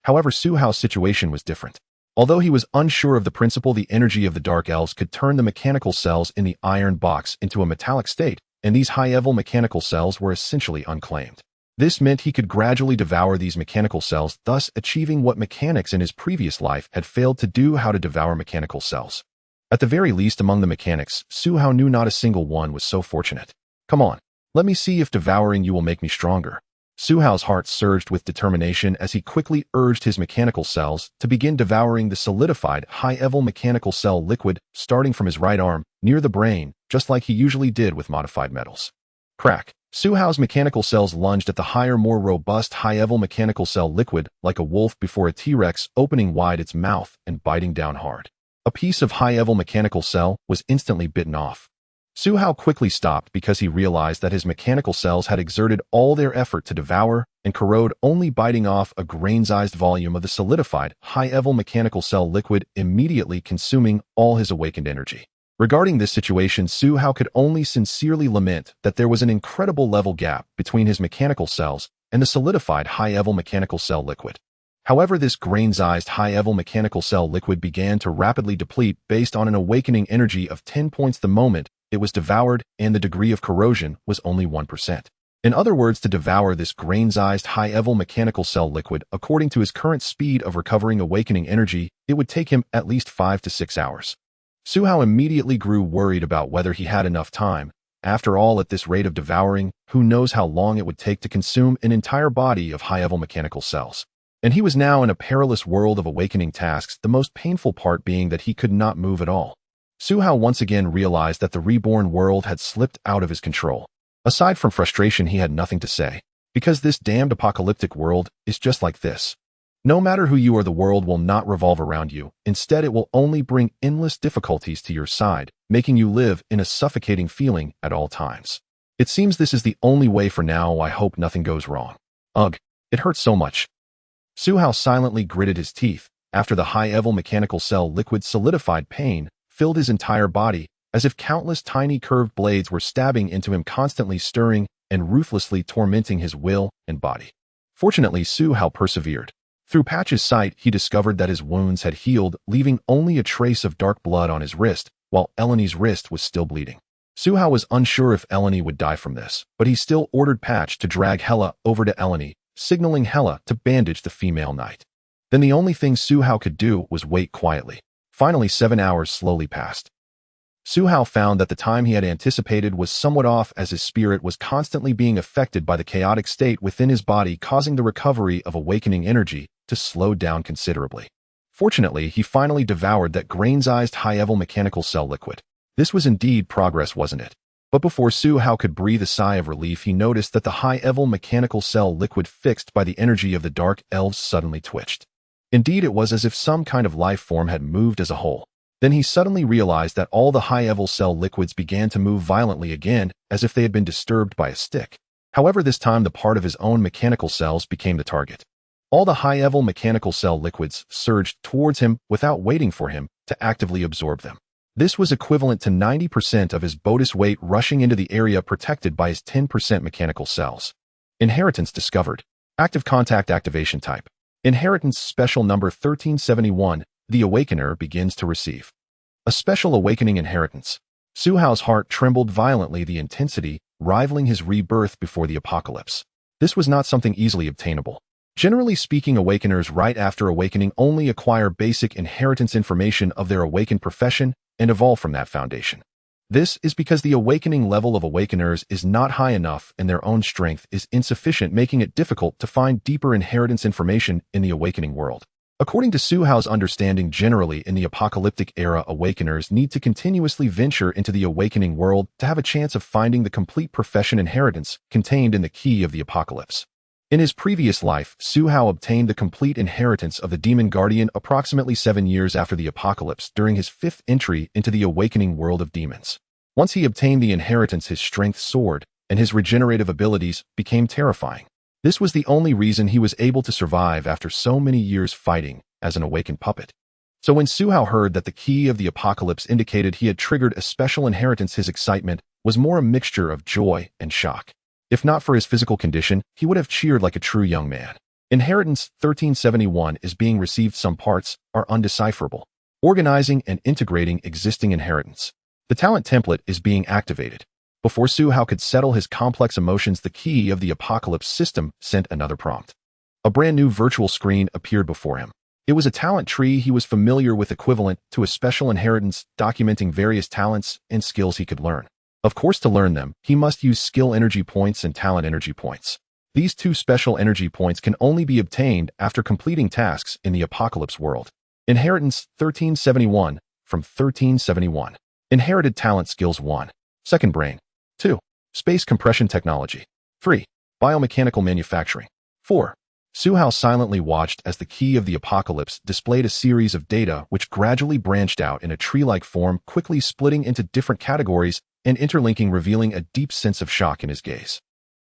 However, Su Hao's situation was different. Although he was unsure of the principle, the energy of the Dark Elves could turn the mechanical cells in the iron box into a metallic state, and these high-level mechanical cells were essentially unclaimed. This meant he could gradually devour these mechanical cells, thus achieving what mechanics in his previous life had failed to do: how to devour mechanical cells. At the very least, among the mechanics, Su Hao knew not a single one was so fortunate. Come on, let me see if devouring you will make me stronger. Su Hao's heart surged with determination as he quickly urged his mechanical cells to begin devouring the solidified high-level mechanical cell liquid, starting from his right arm, near the brain, just like he usually did with modified metals. Crack! Su Hao's mechanical cells lunged at the higher, more robust high-level mechanical cell liquid, like a wolf before a T-Rex, opening wide its mouth and biting down hard. A piece of high-level mechanical cell was instantly bitten off. Su Hao quickly stopped because he realized that his mechanical cells had exerted all their effort to devour and corrode, only biting off a grain-sized volume of the solidified high-level mechanical cell liquid, immediately consuming all his awakened energy. Regarding this situation, Su Hao could only sincerely lament that there was an incredible level gap between his mechanical cells and the solidified high-level mechanical cell liquid. However, this grain-sized high-level mechanical cell liquid began to rapidly deplete based on an awakening energy of 10 points the moment it was devoured, and the degree of corrosion was only 1%. In other words, to devour this grain-sized high-level mechanical cell liquid, according to his current speed of recovering awakening energy, it would take him at least 5 to 6 hours. Su Hao immediately grew worried about whether he had enough time. After all, at this rate of devouring, who knows how long it would take to consume an entire body of high-level mechanical cells. And he was now in a perilous world of awakening tasks, the most painful part being that he could not move at all. Su Hao once again realized that the reborn world had slipped out of his control. Aside from frustration, he had nothing to say, because this damned apocalyptic world is just like this. No matter who you are, the world will not revolve around you. Instead, it will only bring endless difficulties to your side, making you live in a suffocating feeling at all times. It seems this is the only way for now. I hope nothing goes wrong. Ugh, it hurts so much. Su Hao silently gritted his teeth after the high-level mechanical cell liquid solidified. Pain filled his entire body, as if countless tiny curved blades were stabbing into him, constantly stirring and ruthlessly tormenting his will and body. Fortunately, Su Hao persevered. Through Patch's sight, he discovered that his wounds had healed, leaving only a trace of dark blood on his wrist, while Eleni's wrist was still bleeding. Su Hao was unsure if Eleni would die from this, but he still ordered Patch to drag Hela over to Eleni, signaling Hela to bandage the female knight. Then the only thing Su Hao could do was wait quietly. Finally, 7 hours slowly passed. Su Hao found that the time he had anticipated was somewhat off, as his spirit was constantly being affected by the chaotic state within his body, causing the recovery of awakening energy to slow down considerably. Fortunately, he finally devoured that grain-sized high-level mechanical cell liquid. This was indeed progress, wasn't it? But before Su Hao could breathe a sigh of relief, he noticed that the high-level mechanical cell liquid fixed by the energy of the dark elves suddenly twitched. Indeed, it was as if some kind of life form had moved as a whole. Then he suddenly realized that all the high-level cell liquids began to move violently again, as if they had been disturbed by a stick. However, this time the part of his own mechanical cells became the target. All the high-level mechanical cell liquids surged towards him without waiting for him to actively absorb them. This was equivalent to 90% of his bodice weight rushing into the area protected by his 10% mechanical cells. Inheritance discovered. Active contact activation type. Inheritance special number 1371. The awakener begins to receive a special awakening inheritance. Su Hao's heart trembled violently, the intensity rivaling his rebirth before the apocalypse. This was not something easily obtainable. Generally speaking, awakeners right after awakening only acquire basic inheritance information of their awakened profession and evolve from that foundation. This is because the awakening level of awakeners is not high enough and their own strength is insufficient, making it difficult to find deeper inheritance information in the awakening world. According to Su Hao's understanding, generally in the apocalyptic era, awakeners need to continuously venture into the awakening world to have a chance of finding the complete profession inheritance contained in the key of the apocalypse. In his previous life, Su Hao obtained the complete inheritance of the demon guardian approximately 7 years after the apocalypse during his 5th entry into the awakening world of demons. Once he obtained the inheritance, his strength soared, and his regenerative abilities became terrifying. This was the only reason he was able to survive after so many years fighting as an awakened puppet. So when Su Hao heard that the key of the apocalypse indicated he had triggered a special inheritance, his excitement was more a mixture of joy and shock. If not for his physical condition, he would have cheered like a true young man. Inheritance 1371 is being received. Some parts are undecipherable. Organizing and integrating existing inheritance. The talent template is being activated. Before Su Hao could settle his complex emotions, the key of the apocalypse system sent another prompt. A brand new virtual screen appeared before him. It was a talent tree he was familiar with, equivalent to a special inheritance documenting various talents and skills he could learn. Of course, to learn them, he must use skill energy points and talent energy points. These two special energy points can only be obtained after completing tasks in the apocalypse world. Inheritance 1371 from 1371. Inherited talent skills 1. Second brain. 2. Space compression technology. 3. Biomechanical manufacturing. 4. Su Hao silently watched as the key of the apocalypse displayed a series of data which gradually branched out in a tree-like form, quickly splitting into different categories and interlinking, revealing a deep sense of shock in his gaze.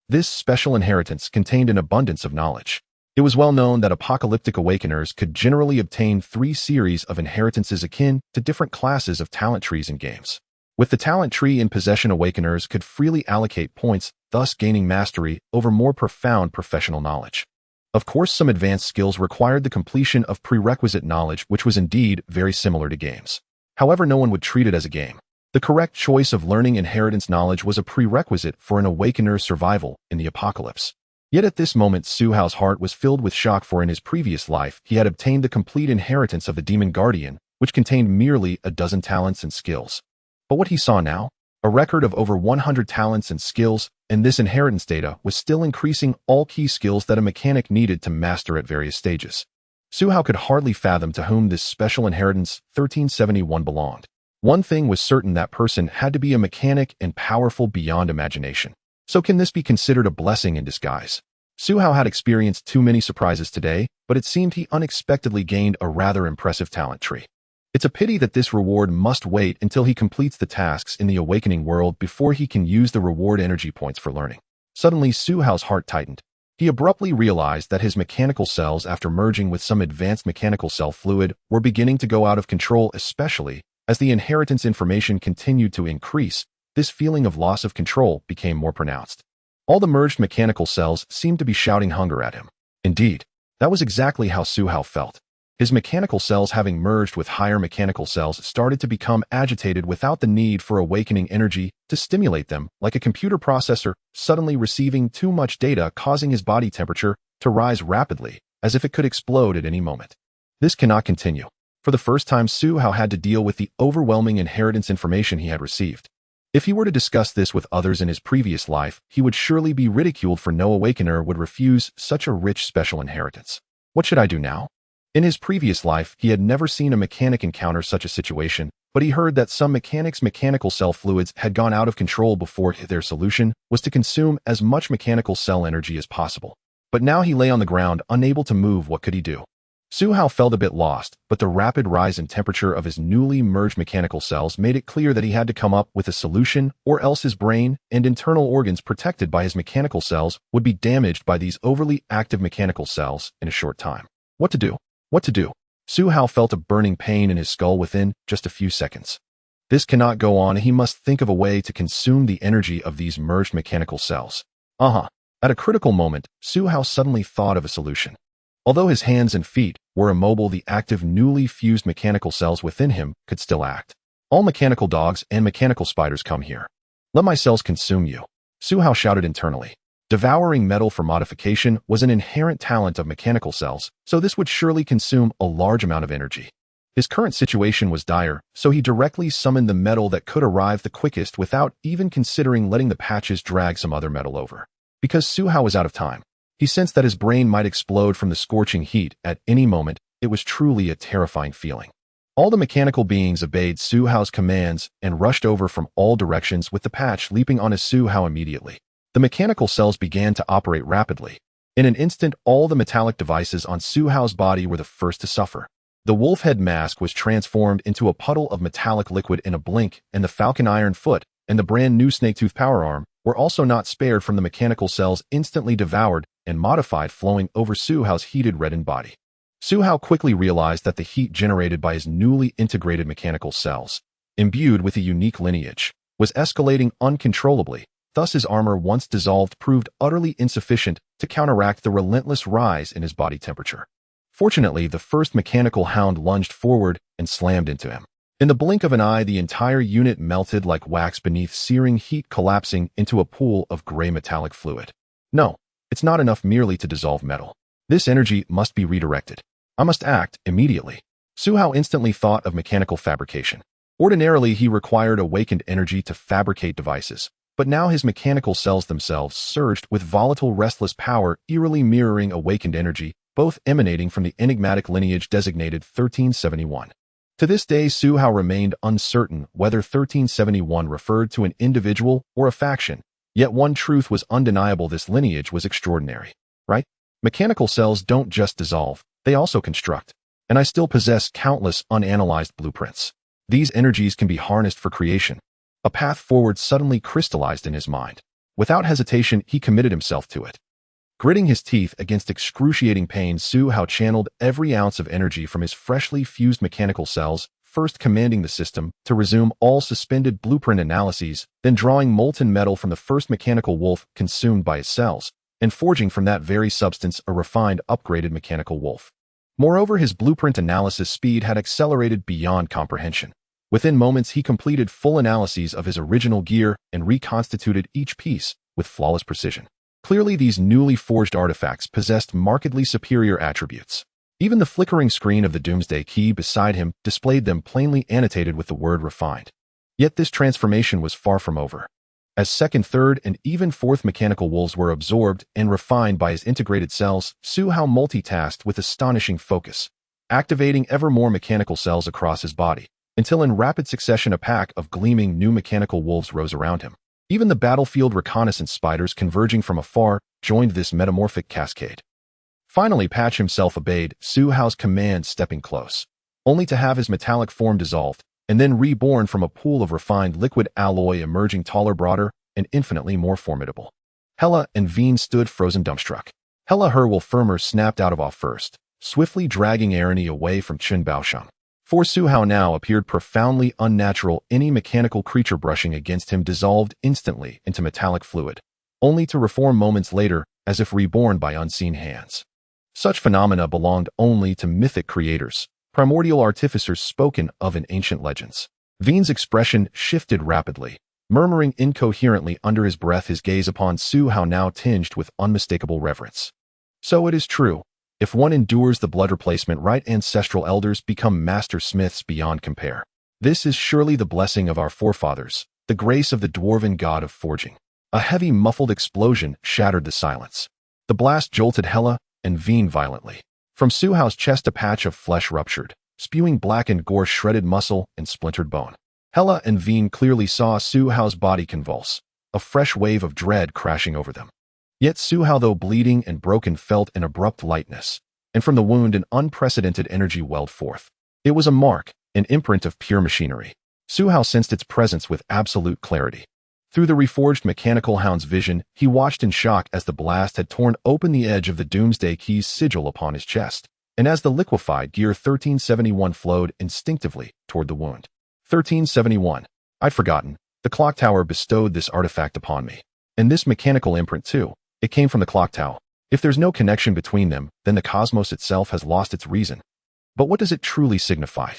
This special inheritance contained an abundance of knowledge. It was well known that apocalyptic awakeners could generally obtain 3 series of inheritances akin to different classes of talent trees in games. With the talent tree in possession, awakeners could freely allocate points, thus gaining mastery over more profound professional knowledge. Of course, some advanced skills required the completion of prerequisite knowledge, which was indeed very similar to games. However, no one would treat it as a game. The correct choice of learning inheritance knowledge was a prerequisite for an awakener's survival in the apocalypse. Yet at this moment, Su Hao's heart was filled with shock, for in his previous life, he had obtained the complete inheritance of the demon guardian, which contained merely a dozen talents and skills. But what he saw now? A record of over 100 talents and skills, and this inheritance data was still increasing all key skills that a mechanic needed to master at various stages. Su Hao could hardly fathom to whom this special inheritance 1371 belonged. One thing was certain: that person had to be a mechanic and powerful beyond imagination. So can this be considered a blessing in disguise? Su Hao had experienced too many surprises today, but it seemed he unexpectedly gained a rather impressive talent tree. It's a pity that this reward must wait until he completes the tasks in the awakening world before he can use the reward energy points for learning. Suddenly, Su Hao's heart tightened. He abruptly realized that his mechanical cells, after merging with some advanced mechanical cell fluid, were beginning to go out of control, especially as the inheritance information continued to increase. This feeling of loss of control became more pronounced. All the merged mechanical cells seemed to be shouting hunger at him. Indeed, that was exactly how Su Hao felt. His mechanical cells, having merged with higher mechanical cells, started to become agitated without the need for awakening energy to stimulate them, like a computer processor suddenly receiving too much data, causing his body temperature to rise rapidly, as if it could explode at any moment. This cannot continue. For the first time, Su Hao had to deal with the overwhelming inheritance information he had received. If he were to discuss this with others in his previous life, he would surely be ridiculed, for no awakener would refuse such a rich special inheritance. What should I do now? In his previous life, he had never seen a mechanic encounter such a situation, but he heard that some mechanics' mechanical cell fluids had gone out of control before. Their solution was to consume as much mechanical cell energy as possible. But now he lay on the ground, unable to move. What could he do? Su Hao felt a bit lost, but the rapid rise in temperature of his newly merged mechanical cells made it clear that he had to come up with a solution, or else his brain and internal organs protected by his mechanical cells would be damaged by these overly active mechanical cells in a short time. What to do? What to do? Su Hao felt a burning pain in his skull within just a few seconds. This cannot go on. He must think of a way to consume the energy of these merged mechanical cells. At a critical moment, Su Hao suddenly thought of a solution. Although his hands and feet were immobile, the active, newly fused mechanical cells within him could still act. All mechanical dogs and mechanical spiders, come here. Let my cells consume you, Su Hao shouted internally. Devouring metal for modification was an inherent talent of mechanical cells, so this would surely consume a large amount of energy. His current situation was dire, so he directly summoned the metal that could arrive the quickest without even considering letting the patches drag some other metal over. Because Su Hao was out of time, he sensed that his brain might explode from the scorching heat at any moment. It was truly a terrifying feeling. All the mechanical beings obeyed Su Hao's commands and rushed over from all directions, with the patch leaping onto Su Hao immediately. The mechanical cells began to operate rapidly. In an instant, all the metallic devices on Su Hao's body were the first to suffer. The wolf head mask was transformed into a puddle of metallic liquid in a blink, and the falcon iron foot and the brand new snake-tooth power arm were also not spared from the mechanical cells, instantly devoured and modified, flowing over Su Hao's heated, reddened body. Su Hao quickly realized that the heat generated by his newly integrated mechanical cells, imbued with a unique lineage, was escalating uncontrollably. Thus his armor, once dissolved, proved utterly insufficient to counteract the relentless rise in his body temperature. Fortunately, the first mechanical hound lunged forward and slammed into him. In the blink of an eye, the entire unit melted like wax beneath searing heat, collapsing into a pool of gray metallic fluid. No, it's not enough merely to dissolve metal. This energy must be redirected. I must act immediately. Su Hao instantly thought of mechanical fabrication. Ordinarily, he required awakened energy to fabricate devices, but now his mechanical cells themselves surged with volatile, restless power, eerily mirroring awakened energy, both emanating from the enigmatic lineage designated 1371. To this day, Su Hao remained uncertain whether 1371 referred to an individual or a faction. Yet one truth was undeniable: this lineage was extraordinary. Right? Mechanical cells don't just dissolve, they also construct. And I still possess countless unanalyzed blueprints. These energies can be harnessed for creation. A path forward suddenly crystallized in his mind. Without hesitation, he committed himself to it. Gritting his teeth against excruciating pain, Su Hao channeled every ounce of energy from his freshly fused mechanical cells, first commanding the system to resume all suspended blueprint analyses, then drawing molten metal from the first mechanical wolf consumed by his cells, and forging from that very substance a refined, upgraded mechanical wolf. Moreover, his blueprint analysis speed had accelerated beyond comprehension. Within moments, he completed full analyses of his original gear and reconstituted each piece with flawless precision. Clearly, these newly forged artifacts possessed markedly superior attributes. Even the flickering screen of the Doomsday Key beside him displayed them, plainly annotated with the word refined. Yet this transformation was far from over. As second, third, and even fourth mechanical wolves were absorbed and refined by his integrated cells, Su Hao multitasked with astonishing focus, activating ever more mechanical cells across his body, until in rapid succession a pack of gleaming new mechanical wolves rose around him. Even the battlefield reconnaissance spiders converging from afar joined this metamorphic cascade. Finally, Patch himself obeyed Su Hao's command, stepping close, only to have his metallic form dissolved, and then reborn from a pool of refined liquid alloy, emerging taller, broader, and infinitely more formidable. Hela and Veen stood frozen, dumbstruck. Hela, her will firmer, snapped out of awe first, swiftly dragging Ernie away from Chun Baosheng. For Su Hao now appeared profoundly unnatural. Any mechanical creature brushing against him dissolved instantly into metallic fluid, only to reform moments later as if reborn by unseen hands. Such phenomena belonged only to mythic creators, primordial artificers spoken of in ancient legends. Veen's expression shifted rapidly, murmuring incoherently under his breath, his gaze upon Su Hao now tinged with unmistakable reverence. So it is true. If one endures the blood replacement rite, ancestral elders become master smiths beyond compare. This is surely the blessing of our forefathers, the grace of the dwarven god of forging. A heavy, muffled explosion shattered the silence. The blast jolted Hela and Veen violently. From Suhao's chest, a patch of flesh ruptured, spewing blackened gore, shredded muscle, and splintered bone. Hela and Veen clearly saw Suhao's body convulse, a fresh wave of dread crashing over them. Yet Suhao, though bleeding and broken, felt an abrupt lightness, and from the wound an unprecedented energy welled forth. It was a mark, an imprint of pure machinery. Suhao sensed its presence with absolute clarity. Through the reforged mechanical hound's vision, he watched in shock as the blast had torn open the edge of the Doomsday Key's sigil upon his chest, and as the liquefied gear 1371 flowed instinctively toward the wound. 1371. I'd forgotten. The clock tower bestowed this artifact upon me. And this mechanical imprint too. It came from the clock tower. If there's no connection between them, then the cosmos itself has lost its reason. But what does it truly signify?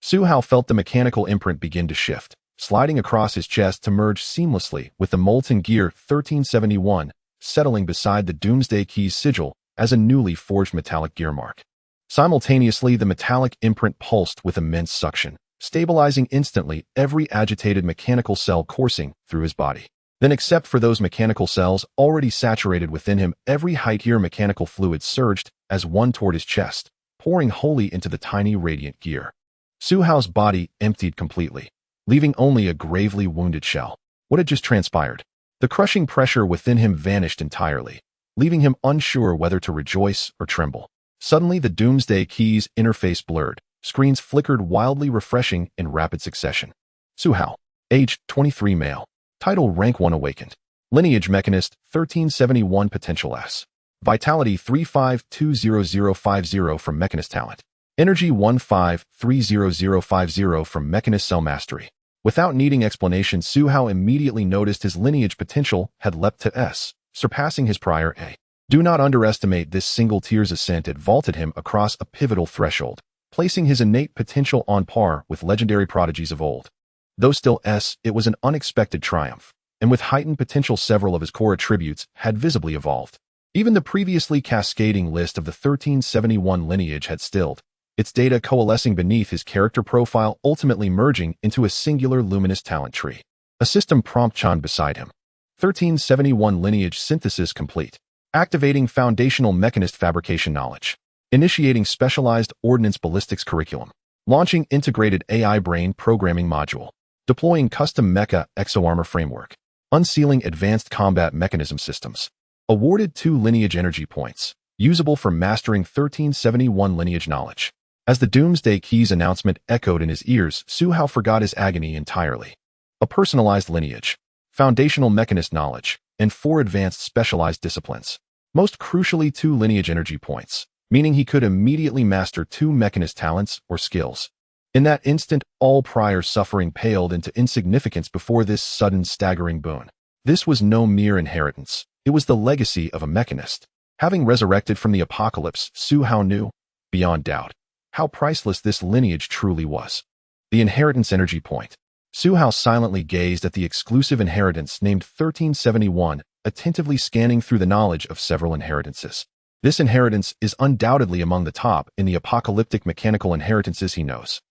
Suhao felt the mechanical imprint begin to shift, sliding across his chest to merge seamlessly with the molten gear 1371, settling beside the Doomsday Key's sigil as a newly forged metallic gear mark. Simultaneously, the metallic imprint pulsed with immense suction, stabilizing instantly every agitated mechanical cell coursing through his body. Then, except for those mechanical cells already saturated within him, every height-gear mechanical fluid surged as one toward his chest, pouring wholly into the tiny radiant gear. Suhao's body emptied completely, leaving only a gravely wounded shell. What had just transpired? The crushing pressure within him vanished entirely, leaving him unsure whether to rejoice or tremble. Suddenly, the Doomsday Key's interface blurred. Screens flickered wildly, refreshing in rapid succession. Suhao. Age, 23, male. Title, Rank 1 Awakened. Lineage, Mechanist, 1371, Potential S. Vitality, 352050 from Mechanist Talent. Energy, 1530050 from Mechanist Cell Mastery. Without needing explanation, Suhao immediately noticed his lineage potential had leapt to S, surpassing his prior A. Do not underestimate this single tier's ascent. It vaulted him across a pivotal threshold, placing his innate potential on par with legendary prodigies of old. Though still S, it was an unexpected triumph, and with heightened potential, several of his core attributes had visibly evolved. Even the previously cascading list of the 1371 lineage had stilled, its data coalescing beneath his character profile, ultimately merging into a singular luminous talent tree. A system prompt chimed beside him. 1371 lineage synthesis complete. Activating foundational mechanist fabrication knowledge. Initiating specialized ordnance ballistics curriculum. Launching integrated AI brain programming module. Deploying custom mecha exoarmor framework. Unsealing advanced combat mechanism systems. Awarded 2 lineage energy points, usable for mastering 1371 lineage knowledge. As the Doomsday Key's announcement echoed in his ears, Suhao forgot his agony entirely. A personalized lineage, foundational mechanist knowledge, and 4 advanced specialized disciplines. Most crucially, 2 lineage energy points, meaning he could immediately master 2 mechanist talents or skills. In that instant, all prior suffering paled into insignificance before this sudden, staggering boon. This was no mere inheritance. It was the legacy of a mechanist. Having resurrected from the apocalypse, Suhao knew, beyond doubt, how priceless this lineage truly was. The inheritance energy point. Suhao silently gazed at the exclusive inheritance named 1371, attentively scanning through the knowledge of several inheritances. This inheritance is undoubtedly among the top in the apocalyptic mechanical inheritances he knows.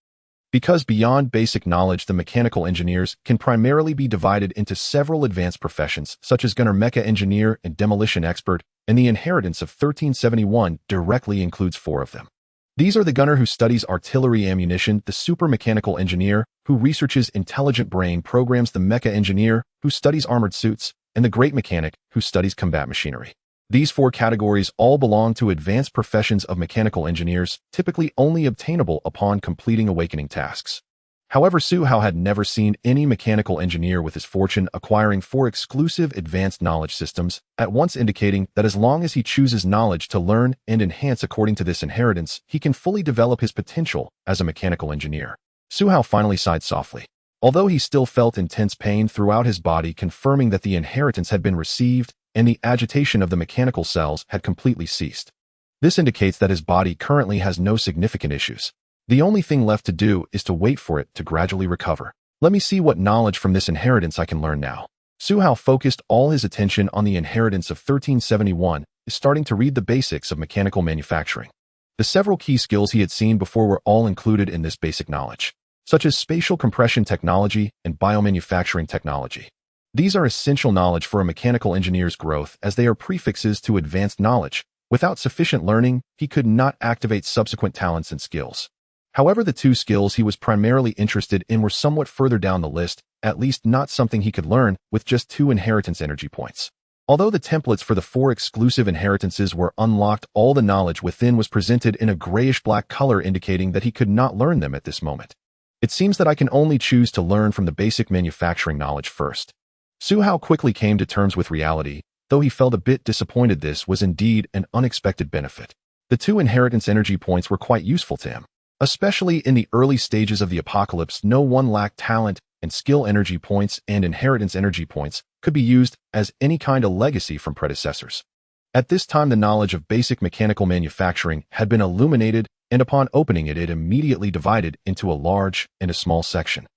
Because beyond basic knowledge, the mechanical engineers can primarily be divided into several advanced professions, such as gunner, mecha engineer, and demolition expert, and the inheritance of 1371 directly includes 4 of them. These are the gunner, who studies artillery ammunition, the super mechanical engineer, who researches intelligent brain programs, the mecha engineer, who studies armored suits, and the great mechanic, who studies combat machinery. These 4 categories all belong to advanced professions of mechanical engineers, typically only obtainable upon completing awakening tasks. However, Suhao had never seen any mechanical engineer with his fortune acquiring 4 exclusive advanced knowledge systems, at once indicating that as long as he chooses knowledge to learn and enhance according to this inheritance, he can fully develop his potential as a mechanical engineer. Suhao finally sighed softly. Although he still felt intense pain throughout his body, confirming that the inheritance had been received, and the agitation of the mechanical cells had completely ceased. This indicates that his body currently has no significant issues. The only thing left to do is to wait for it to gradually recover. Let me see what knowledge from this inheritance I can learn now. Suhao focused all his attention on the inheritance of 1371, is starting to read the basics of mechanical manufacturing. The several key skills he had seen before were all included in this basic knowledge, such as spatial compression technology and biomanufacturing technology. These are essential knowledge for a mechanical engineer's growth as they are prefixes to advanced knowledge. Without sufficient learning, he could not activate subsequent talents and skills. However, the two skills he was primarily interested in were somewhat further down the list, at least not something he could learn with just 2 inheritance energy points. Although the templates for the 4 exclusive inheritances were unlocked, all the knowledge within was presented in a grayish-black color indicating that he could not learn them at this moment. It seems that I can only choose to learn from the basic manufacturing knowledge first. Su Hao quickly came to terms with reality, though he felt a bit disappointed. This was indeed an unexpected benefit. The 2 inheritance energy points were quite useful to him. Especially in the early stages of the apocalypse, no one lacked talent, and skill energy points and inheritance energy points could be used as any kind of legacy from predecessors. At this time, the knowledge of basic mechanical manufacturing had been illuminated, and upon opening it, it immediately divided into a large and a small section.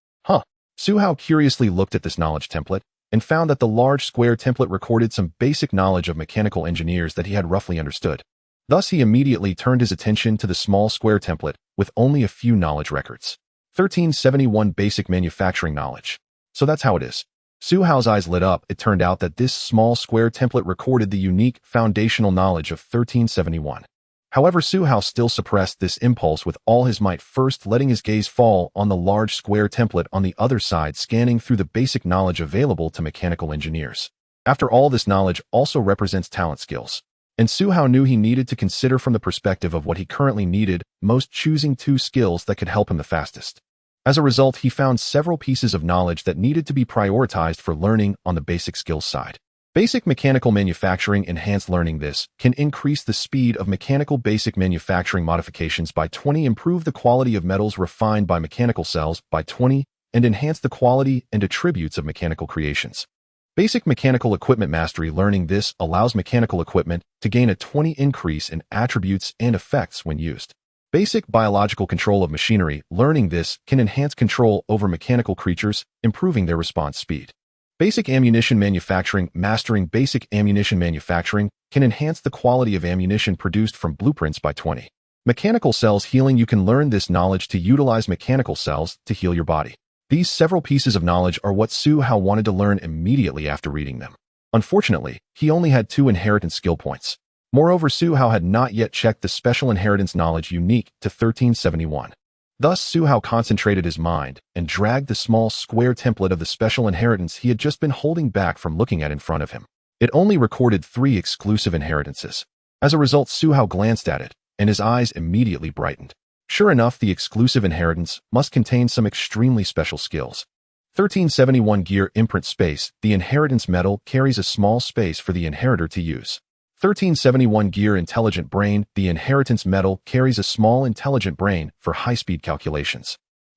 Su Hao curiously looked at this knowledge template and found that the large square template recorded some basic knowledge of mechanical engineers that he had roughly understood. Thus, he immediately turned his attention to the small square template with only a few knowledge records. 1371 Basic Manufacturing Knowledge. So that's how it is. Su Hao's eyes lit up. It turned out that this small square template recorded the unique foundational knowledge of 1371. However, Su Hao still suppressed this impulse with all his might, first letting his gaze fall on the large square template on the other side, scanning through the basic knowledge available to mechanical engineers. After all, this knowledge also represents talent skills. And Su Hao knew he needed to consider from the perspective of what he currently needed most, choosing 2 skills that could help him the fastest. As a result, he found several pieces of knowledge that needed to be prioritized for learning on the basic skills side. Basic mechanical manufacturing enhanced learning. This can increase the speed of mechanical basic manufacturing modifications by 20, improve the quality of metals refined by mechanical cells by 20, and enhance the quality and attributes of mechanical creations. Basic mechanical equipment mastery. Learning this allows mechanical equipment to gain a 20 increase in attributes and effects when used. Basic biological control of machinery. Learning this can enhance control over mechanical creatures, improving their response speed. Basic ammunition manufacturing. Mastering basic ammunition manufacturing can enhance the quality of ammunition produced from blueprints by 20. Mechanical cells healing. You can learn this knowledge to utilize mechanical cells to heal your body. These several pieces of knowledge are what Su Hao wanted to learn immediately after reading them. Unfortunately, he only had 2 inheritance skill points. Moreover, Su Hao had not yet checked the special inheritance knowledge unique to 1371. Thus, Su Hao concentrated his mind and dragged the small square template of the special inheritance he had just been holding back from looking at in front of him. It only recorded 3 exclusive inheritances. As a result, Su Hao glanced at it, and his eyes immediately brightened. Sure enough, the exclusive inheritance must contain some extremely special skills. 1371 Gear Imprint Space. The inheritance metal carries a small space for the inheritor to use. 1371 Gear Intelligent Brain. The inheritance metal carries a small intelligent brain for high-speed calculations.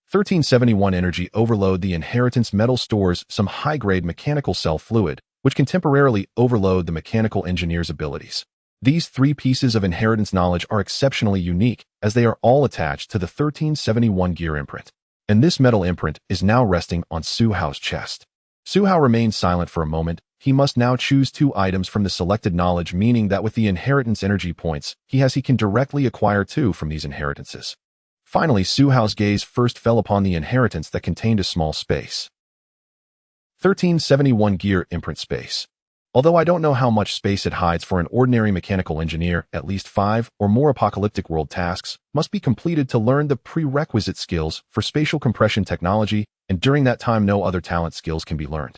1371 Energy Overload. The inheritance metal stores some high-grade mechanical cell fluid, which can temporarily overload the mechanical engineer's abilities. These 3 pieces of inheritance knowledge are exceptionally unique, as they are all attached to the 1371 Gear imprint. And this metal imprint is now resting on Su Hao's chest. Su Hao remained silent for a moment. He must now choose 2 items from the selected knowledge, meaning that with the inheritance energy points he can directly acquire 2 from these inheritances. Finally, Su Hao's gaze first fell upon the inheritance that contained a small space. 1371 Gear Imprint Space. Although I don't know how much space it hides for an ordinary mechanical engineer, at least 5 or more apocalyptic world tasks must be completed to learn the prerequisite skills for spatial compression technology, and during that time no other talent skills can be learned.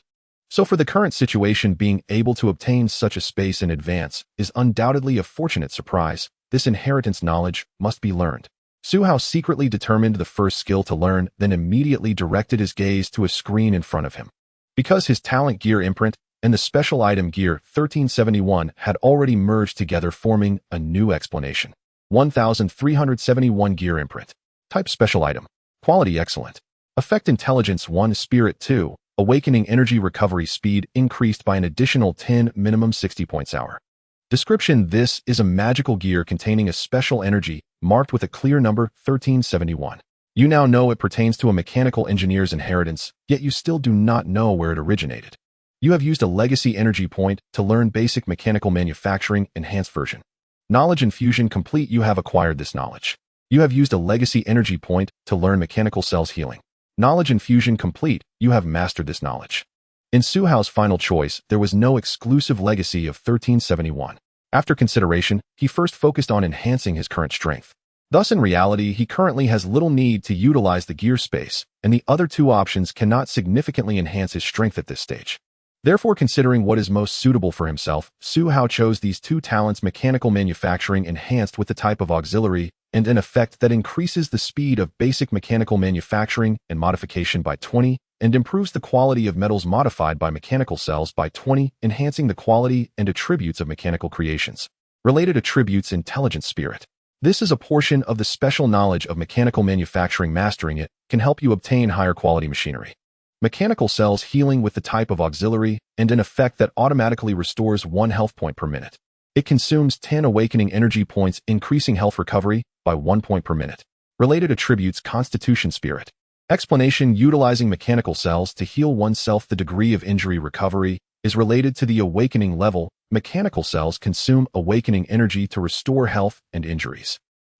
So for the current situation, being able to obtain such a space in advance is undoubtedly a fortunate surprise. This inheritance knowledge must be learned. Su Hao secretly determined the first skill to learn, then immediately directed his gaze to a screen in front of him. Because his talent Gear Imprint and the special item Gear 1371 had already merged together, forming a new explanation. 1371 Gear Imprint. Type Special Item. Quality Excellent. Effect Intelligence 1. Spirit 2. Awakening Energy Recovery Speed increased by an additional 10, minimum 60 points hour. Description: this is a magical gear containing a special energy, marked with a clear number 1371. You now know it pertains to a mechanical engineer's inheritance, yet you still do not know where it originated. You have used a legacy energy point to learn basic mechanical manufacturing enhanced version. Knowledge infusion complete. You have acquired this knowledge. You have used a legacy energy point to learn mechanical cells healing. Knowledge infusion complete. You have mastered this knowledge. In Su Hao's final choice, there was no exclusive legacy of 1371. After consideration, he first focused on enhancing his current strength. Thus, in reality, he currently has little need to utilize the gear space, and the other two options cannot significantly enhance his strength at this stage. Therefore, considering what is most suitable for himself, Su Hao chose these two talents: mechanical manufacturing enhanced with the type of auxiliary, and an effect that increases the speed of basic mechanical manufacturing and modification by 20, and improves the quality of metals modified by mechanical cells by 20, enhancing the quality and attributes of mechanical creations. Related attributes: intelligent spirit. This is a portion of the special knowledge of mechanical manufacturing. Mastering it can help you obtain higher quality machinery. Mechanical cells healing with the type of auxiliary, and an effect that automatically restores 1 health point per minute. It consumes 10 awakening energy points, increasing health recovery by 1 point per minute. Related attributes: constitution spirit. Explanation: utilizing mechanical cells to heal oneself. The degree of injury recovery is related to the awakening level. Mechanical cells consume awakening energy to restore health and injuries.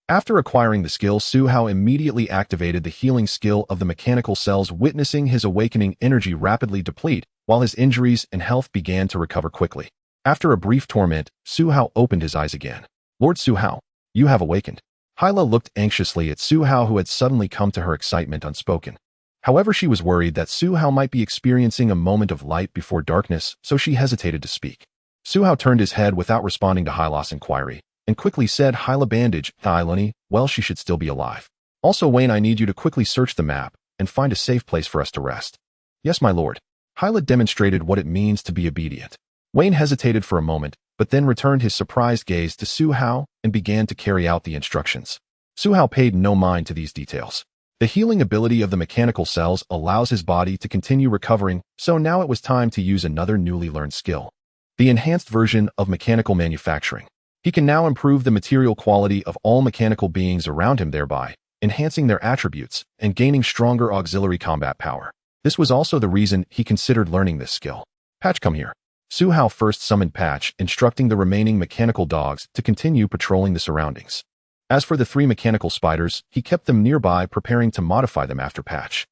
After acquiring the skill, Su Hao immediately activated the healing skill of the mechanical cells, witnessing his awakening energy rapidly deplete, while his injuries and health began to recover quickly. After a brief torment, Su Hao opened his eyes again. Lord Su Hao, you have awakened. Hyla looked anxiously at Su Hao, who had suddenly come to her excitement unspoken. However, she was worried that Su Hao might be experiencing a moment of light before darkness, so she hesitated to speak. Su Hao turned his head without responding to Hyla's inquiry, and quickly said, Hyla bandage, Hyla, well, she should still be alive. Also, Wayne, I need you to quickly search the map and find a safe place for us to rest. Yes, my lord. Hyla demonstrated what it means to be obedient. Wayne hesitated for a moment, but then returned his surprised gaze to Su Hao and began to carry out the instructions. Su Hao paid no mind to these details. The healing ability of the mechanical cells allows his body to continue recovering, so now it was time to use another newly learned skill. The enhanced version of mechanical manufacturing. He can now improve the material quality of all mechanical beings around him, thereby enhancing their attributes and gaining stronger auxiliary combat power. This was also the reason he considered learning this skill. Patch, come here. Su Hao first summoned Patch, instructing the remaining mechanical dogs to continue patrolling the surroundings. As for the 3 mechanical spiders, he kept them nearby, preparing to modify them after Patch.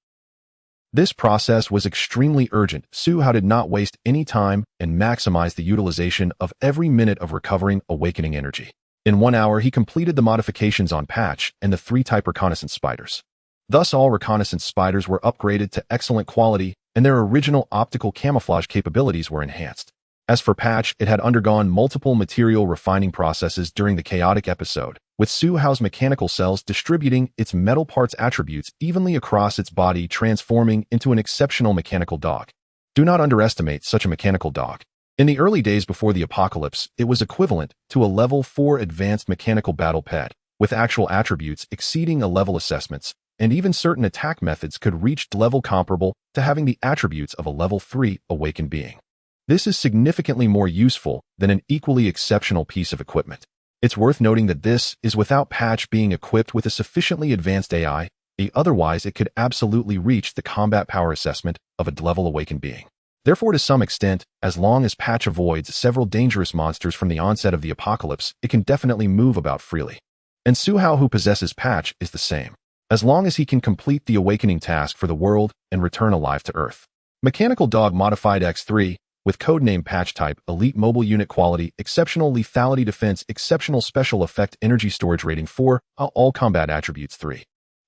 This process was extremely urgent. Su Hao did not waste any time and maximized the utilization of every minute of recovering awakening energy. In 1 hour, he completed the modifications on Patch and the 3-type reconnaissance spiders. Thus, all reconnaissance spiders were upgraded to excellent quality, and their original optical camouflage capabilities were enhanced. As for Patch, it had undergone multiple material refining processes during the chaotic episode, with Su Hao's mechanical cells distributing its metal parts attributes evenly across its body, transforming into an exceptional mechanical dog. Do not underestimate such a mechanical dog. In the early days before the apocalypse, it was equivalent to a level 4 advanced mechanical battle pet, with actual attributes exceeding a level assessments, and even certain attack methods could reach level comparable to having the attributes of a level 3 awakened being. This is significantly more useful than an equally exceptional piece of equipment. It's worth noting that this is without Patch being equipped with a sufficiently advanced AI, otherwise it could absolutely reach the combat power assessment of a level awakened being. Therefore, to some extent, as long as Patch avoids several dangerous monsters from the onset of the apocalypse, it can definitely move about freely. And Su Hao, who possesses Patch, is the same, as long as he can complete the awakening task for the world and return alive to Earth. Mechanical Dog Modified X3, with codename Patch type, elite mobile unit quality, exceptional lethality defense, exceptional special effect, energy storage rating 4, all combat attributes 3.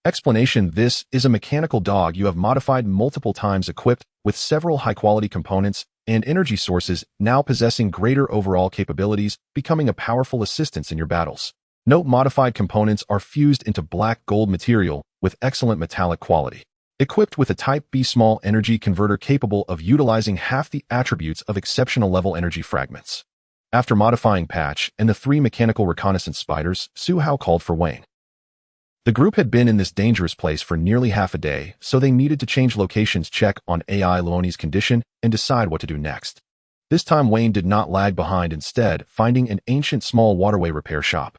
Explanation: this is a mechanical dog you have modified multiple times, equipped with several high-quality components and energy sources, now possessing greater overall capabilities, becoming a powerful assistance in your battles. Note: modified components are fused into black gold material with excellent metallic quality. Equipped with a Type B small energy converter capable of utilizing half the attributes of exceptional level energy fragments. After modifying Patch and the 3 mechanical reconnaissance spiders, Su Hao called for Wayne. The group had been in this dangerous place for nearly half a day, so they needed to change locations, check on AI Leonie's condition, and decide what to do next. This time Wayne did not lag behind, instead finding an ancient small waterway repair shop.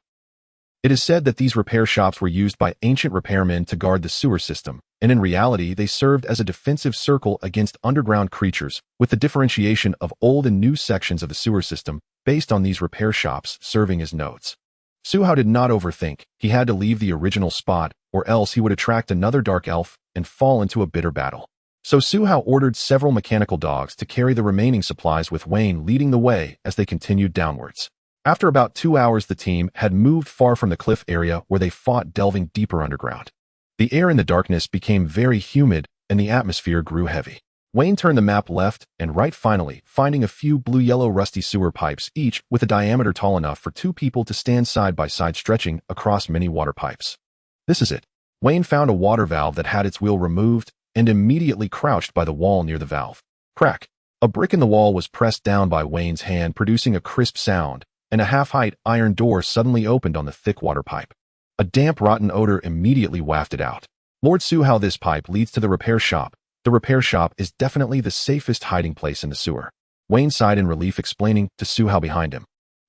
It is said that these repair shops were used by ancient repairmen to guard the sewer system, and in reality they served as a defensive circle against underground creatures, with the differentiation of old and new sections of the sewer system based on these repair shops serving as nodes. Suhao did not overthink. He had to leave the original spot, or else he would attract another dark elf and fall into a bitter battle. So Suhao ordered several mechanical dogs to carry the remaining supplies, with Wayne leading the way as they continued downwards. After about 2 hours, the team had moved far from the cliff area where they fought, delving deeper underground. The air in the darkness became very humid and the atmosphere grew heavy. Wayne turned the map left and right, finally finding a few blue-yellow rusty sewer pipes, each with a diameter tall enough for 2 people to stand side by side, stretching across many water pipes. This is it. Wayne found a water valve that had its wheel removed and immediately crouched by the wall near the valve. Crack! A brick in the wall was pressed down by Wayne's hand, producing a crisp sound, and a half-height iron door suddenly opened on the thick water pipe. A damp, rotten odor immediately wafted out. Lord Suhao, this pipe leads to the repair shop. The repair shop is definitely the safest hiding place in the sewer. Wayne sighed in relief, explaining to Suhao behind him.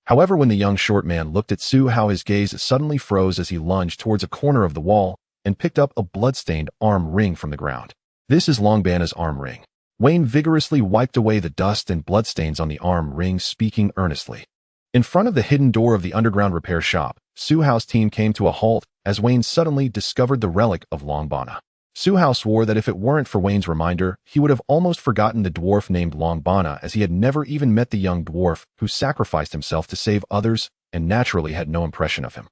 However, when the young short man looked at Suhao, his gaze suddenly froze as he lunged towards a corner of the wall and picked up a blood-stained arm ring from the ground. This is Longbana's arm ring. Wayne vigorously wiped away the dust and bloodstains on the arm ring, speaking earnestly. In front of the hidden door of the underground repair shop, Suhao's team came to a halt as Wayne suddenly discovered the relic of Longbana. Suhao swore that if it weren't for Wayne's reminder, he would have almost forgotten the dwarf named Longbana, as he had never even met the young dwarf who sacrificed himself to save others and naturally had no impression of him.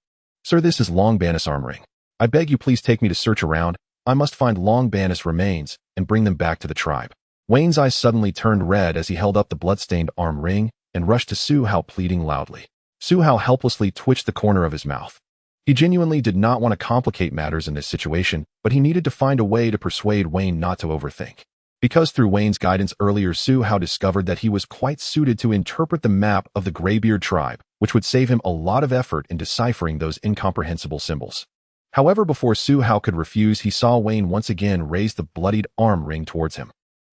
Sir, this is Longbana's arm ring. I beg you, please take me to search around. I must find Longbana's remains and bring them back to the tribe. Wayne's eyes suddenly turned red as he held up the bloodstained arm ring and rushed to Suhao, pleading loudly. Suhao helplessly twitched the corner of his mouth. He genuinely did not want to complicate matters in this situation, but he needed to find a way to persuade Wayne not to overthink. Because through Wayne's guidance earlier, Suhao discovered that he was quite suited to interpret the map of the Greybeard tribe, which would save him a lot of effort in deciphering those incomprehensible symbols. However, before Suhao could refuse, he saw Wayne once again raise the bloodied arm ring towards him.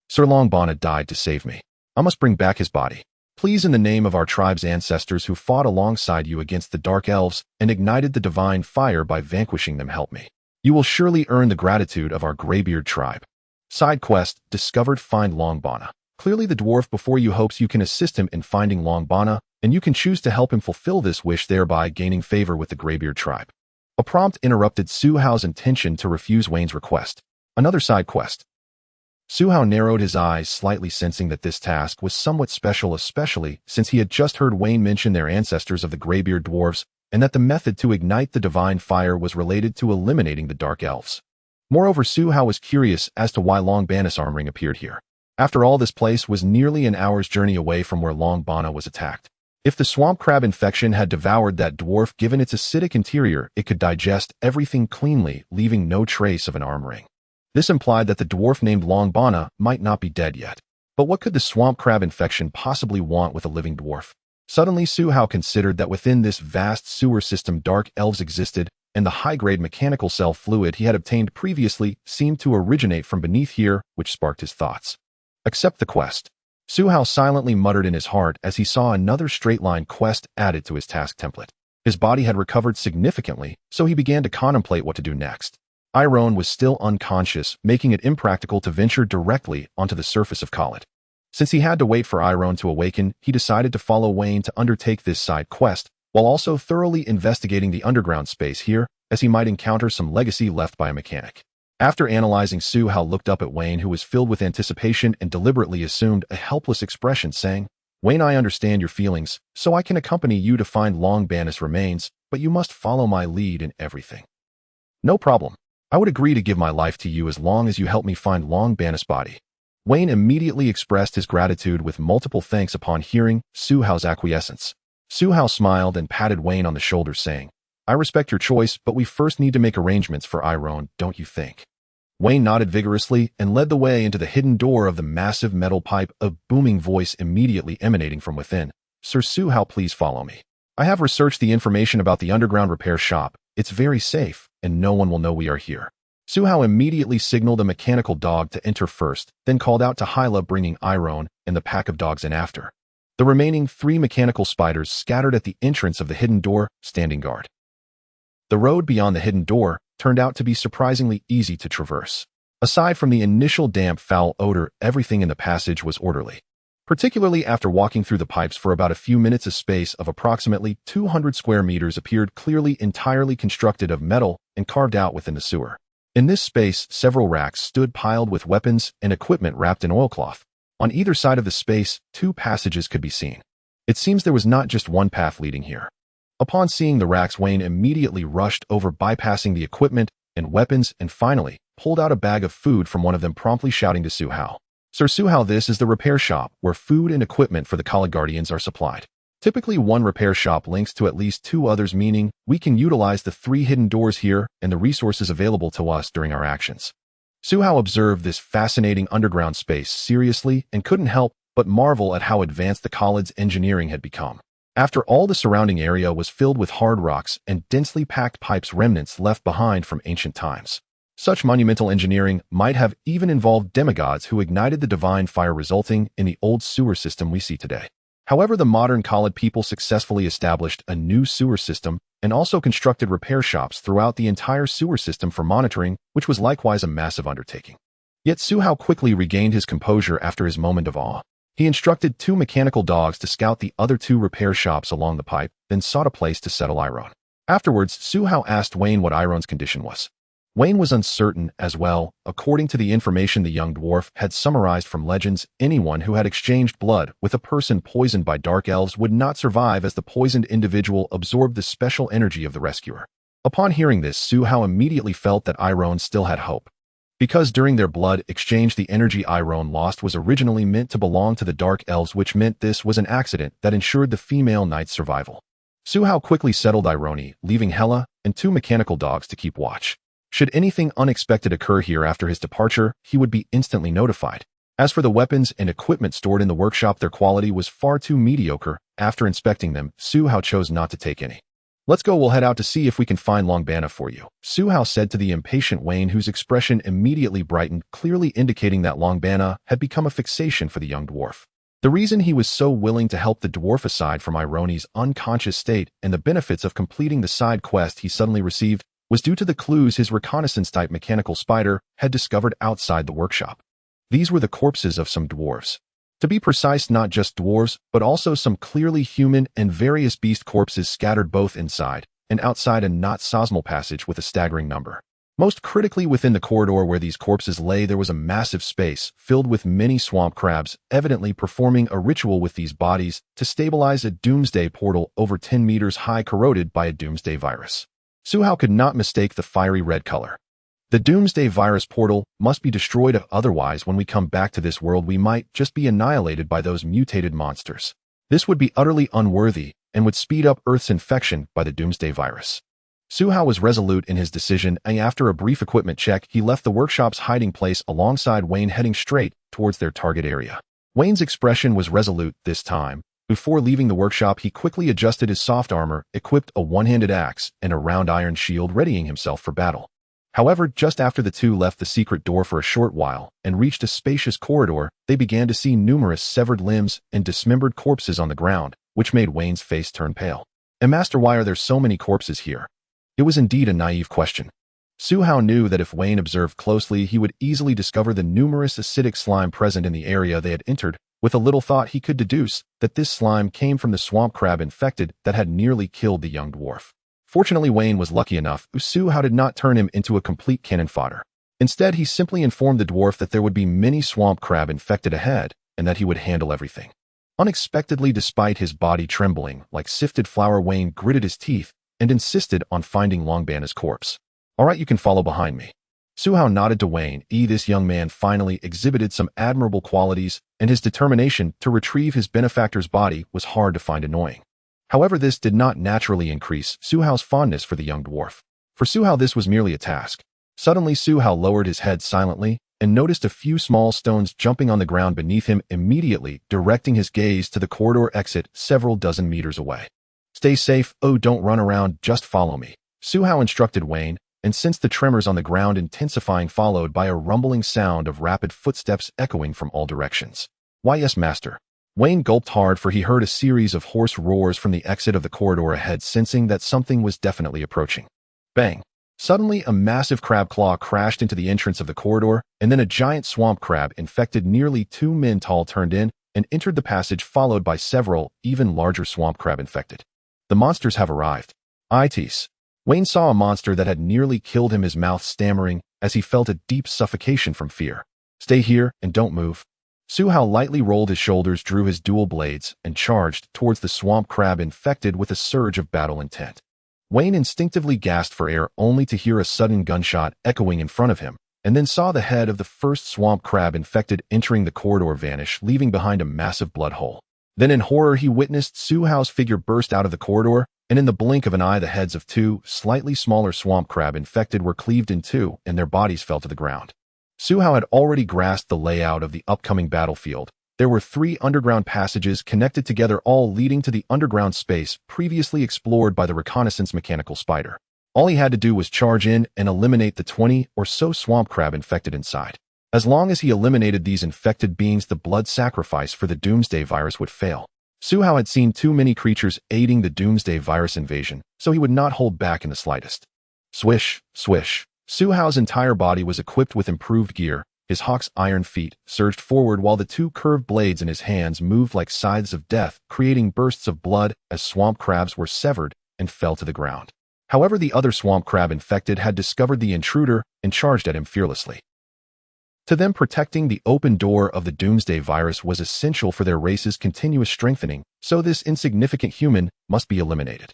Sir Longbana died to save me. I must bring back his body. Please, in the name of our tribe's ancestors who fought alongside you against the Dark Elves and ignited the divine fire by vanquishing them, help me. You will surely earn the gratitude of our Greybeard tribe. Side quest, discovered, find Longbana. Clearly the dwarf before you hopes you can assist him in finding Longbana, and you can choose to help him fulfill this wish, thereby gaining favor with the Greybeard tribe. A prompt interrupted Suhao's intention to refuse Wayne's request. Another side quest. Suhao narrowed his eyes slightly, sensing that this task was somewhat special, especially since he had just heard Wayne mention their ancestors of the Greybeard dwarves, and that the method to ignite the divine fire was related to eliminating the Dark Elves. Moreover, Suhao was curious as to why Longbana's arm ring appeared here. After all, this place was nearly an hour's journey away from where Longbana was attacked. If the swamp crab infection had devoured that dwarf, given its acidic interior, it could digest everything cleanly, leaving no trace of an arm ring. This implied that the dwarf named Longbana might not be dead yet. But what could the swamp crab infection possibly want with a living dwarf? Suddenly, Suhao considered that within this vast sewer system dark elves existed, and the high-grade mechanical cell fluid he had obtained previously seemed to originate from beneath here, which sparked his thoughts. Accept the quest. Suhao silently muttered in his heart as he saw another straight-line quest added to his task template. His body had recovered significantly, so he began to contemplate what to do next. Ryn was still unconscious, making it impractical to venture directly onto the surface of Khalid. Since he had to wait for Ryn to awaken, he decided to follow Wayne to undertake this side quest, while also thoroughly investigating the underground space here, as he might encounter some legacy left by a mechanic. After analyzing, Suhao looked up at Wayne, who was filled with anticipation and deliberately assumed a helpless expression, saying, Wayne, I understand your feelings, so I can accompany you to find Longbana's remains, but you must follow my lead in everything. No problem. I would agree to give my life to you as long as you help me find Longbana's body. Wayne immediately expressed his gratitude with multiple thanks upon hearing Suhao's acquiescence. Suhao smiled and patted Wayne on the shoulder, saying, I respect your choice, but we first need to make arrangements for Ryn, don't you think? Wayne nodded vigorously and led the way into the hidden door of the massive metal pipe, a booming voice immediately emanating from within. Sir Suhao, please follow me. I have researched the information about the underground repair shop. It's very safe, and no one will know we are here. Suhao immediately signaled a mechanical dog to enter first, then called out to Hyla, bringing Ryn and the pack of dogs in after. The remaining 3 mechanical spiders scattered at the entrance of the hidden door, standing guard. The road beyond the hidden door turned out to be surprisingly easy to traverse. Aside from the initial damp, foul odor, everything in the passage was orderly. Particularly after walking through the pipes for about a few minutes, a space of approximately 200 square meters appeared clearly entirely constructed of metal and carved out within the sewer. In this space, several racks stood piled with weapons and equipment wrapped in oilcloth. On either side of the space, 2 passages could be seen. It seems there was not just one path leading here. Upon seeing the racks, Wayne immediately rushed over, bypassing the equipment and weapons, and finally pulled out a bag of food from one of them, promptly shouting to Su Hao. "Sir Su Hao, this is the repair shop where food and equipment for the College Guardians are supplied. Typically, one repair shop links to at least 2 others, meaning we can utilize the 3 hidden doors here and the resources available to us during our actions." Su Hao observed this fascinating underground space seriously and couldn't help but marvel at how advanced the college's engineering had become. After all, the surrounding area was filled with hard rocks and densely packed pipes, remnants left behind from ancient times. Such monumental engineering might have even involved demigods who ignited the divine fire, resulting in the old sewer system we see today. However, the modern college people successfully established a new sewer system and also constructed repair shops throughout the entire sewer system for monitoring, which was likewise a massive undertaking. Yet Su Hao quickly regained his composure after his moment of awe. He instructed 2 mechanical dogs to scout the other 2 repair shops along the pipe, then sought a place to settle Iron. Afterwards, Su Hao asked Wayne what Iron's condition was. Wayne was uncertain as well. According to the information the young dwarf had summarized from legends, anyone who had exchanged blood with a person poisoned by dark elves would not survive, as the poisoned individual absorbed the special energy of the rescuer. Upon hearing this, Su Hao immediately felt that Iron still had hope. Because during their blood exchange, the energy Iron lost was originally meant to belong to the dark elves, which meant this was an accident that ensured the female knight's survival. Su Hao quickly settled Ironi, leaving Hela and 2 mechanical dogs to keep watch. Should anything unexpected occur here after his departure, he would be instantly notified. As for the weapons and equipment stored in the workshop, their quality was far too mediocre. After inspecting them, Su Hao chose not to take any. "Let's go, we'll head out to see if we can find Longbana for you," Su Hao said to the impatient Wayne, whose expression immediately brightened, clearly indicating that Longbana had become a fixation for the young dwarf. The reason he was so willing to help the dwarf, aside from Ironi's unconscious state and the benefits of completing the side quest he suddenly received, was due to the clues his reconnaissance-type mechanical spider had discovered outside the workshop. These were the corpses of some dwarves. To be precise, not just dwarves, but also some clearly human and various beast corpses scattered both inside and outside a not-sosmal passage with a staggering number. Most critically, within the corridor where these corpses lay, there was a massive space filled with many swamp crabs, evidently performing a ritual with these bodies to stabilize a doomsday portal over 10 meters high, corroded by a doomsday virus. Su Hao could not mistake the fiery red color. The doomsday virus portal must be destroyed, otherwise when we come back to this world we might just be annihilated by those mutated monsters. This would be utterly unworthy and would speed up Earth's infection by the doomsday virus. Su Hao was resolute in his decision, and after a brief equipment check, he left the workshop's hiding place alongside Wayne, heading straight towards their target area. Wayne's expression was resolute this time. Before leaving the workshop, he quickly adjusted his soft armor, equipped a one-handed axe and a round iron shield, readying himself for battle. However, just after the 2 left the secret door for a short while and reached a spacious corridor, they began to see numerous severed limbs and dismembered corpses on the ground, which made Wayne's face turn pale. "And Master, why are there so many corpses here?" It was indeed a naive question. Su Hao knew that if Wayne observed closely, he would easily discover the numerous acidic slime present in the area they had entered. With a little thought, he could deduce that this slime came from the swamp crab infected that had nearly killed the young dwarf. Fortunately, Wayne was lucky enough. Su Hao did not turn him into a complete cannon fodder. Instead, he simply informed the dwarf that there would be many swamp crab infected ahead and that he would handle everything. Unexpectedly, despite his body trembling like sifted flour, Wayne gritted his teeth and insisted on finding Longbana's corpse. "All right, you can follow behind me." Su Hao nodded to Wayne. This young man finally exhibited some admirable qualities, and his determination to retrieve his benefactor's body was hard to find annoying. However, this did not naturally increase Su Hao's fondness for the young dwarf. For Su Hao, this was merely a task. Suddenly, Su Hao lowered his head silently and noticed a few small stones jumping on the ground beneath him, immediately directing his gaze to the corridor exit several dozen meters away. "Stay safe. Oh, don't run around, just follow me," Su Hao instructed Wayne, and sensed the tremors on the ground intensifying, followed by a rumbling sound of rapid footsteps echoing from all directions. "Why, yes, master." Wayne gulped hard, for he heard a series of hoarse roars from the exit of the corridor ahead, sensing that something was definitely approaching. Bang! Suddenly, a massive crab claw crashed into the entrance of the corridor, and then a giant swamp crab infected nearly 2 men tall turned in and entered the passage, followed by several, even larger swamp crab infected. The monsters have arrived. Itis. Wayne saw a monster that had nearly killed him, his mouth stammering as he felt a deep suffocation from fear. Stay here and don't move. Suhao lightly rolled his shoulders, drew his dual blades, and charged towards the swamp crab infected with a surge of battle intent. Wayne instinctively gasped for air, only to hear a sudden gunshot echoing in front of him, and then saw the head of the first swamp crab infected entering the corridor vanish, leaving behind a massive blood hole. Then in horror he witnessed Suhao's figure burst out of the corridor, and in the blink of an eye the heads of 2 slightly smaller swamp crab infected were cleaved in 2 and their bodies fell to the ground. Suhao had already grasped the layout of the upcoming battlefield. There were 3 underground passages connected together, all leading to the underground space previously explored by the reconnaissance mechanical spider. All he had to do was charge in and eliminate the 20 or so swamp crab infected inside. As long as he eliminated these infected beings, the blood sacrifice for the Doomsday virus would fail. Suhao had seen too many creatures aiding the Doomsday virus invasion, so he would not hold back in the slightest. Swish, swish. Suhao's entire body was equipped with improved gear. His hawk's iron feet surged forward while the 2 curved blades in his hands moved like scythes of death, creating bursts of blood as swamp crabs were severed and fell to the ground. However, the other swamp crab infected had discovered the intruder and charged at him fearlessly. To them, protecting the open door of the Doomsday virus was essential for their race's continuous strengthening, so this insignificant human must be eliminated.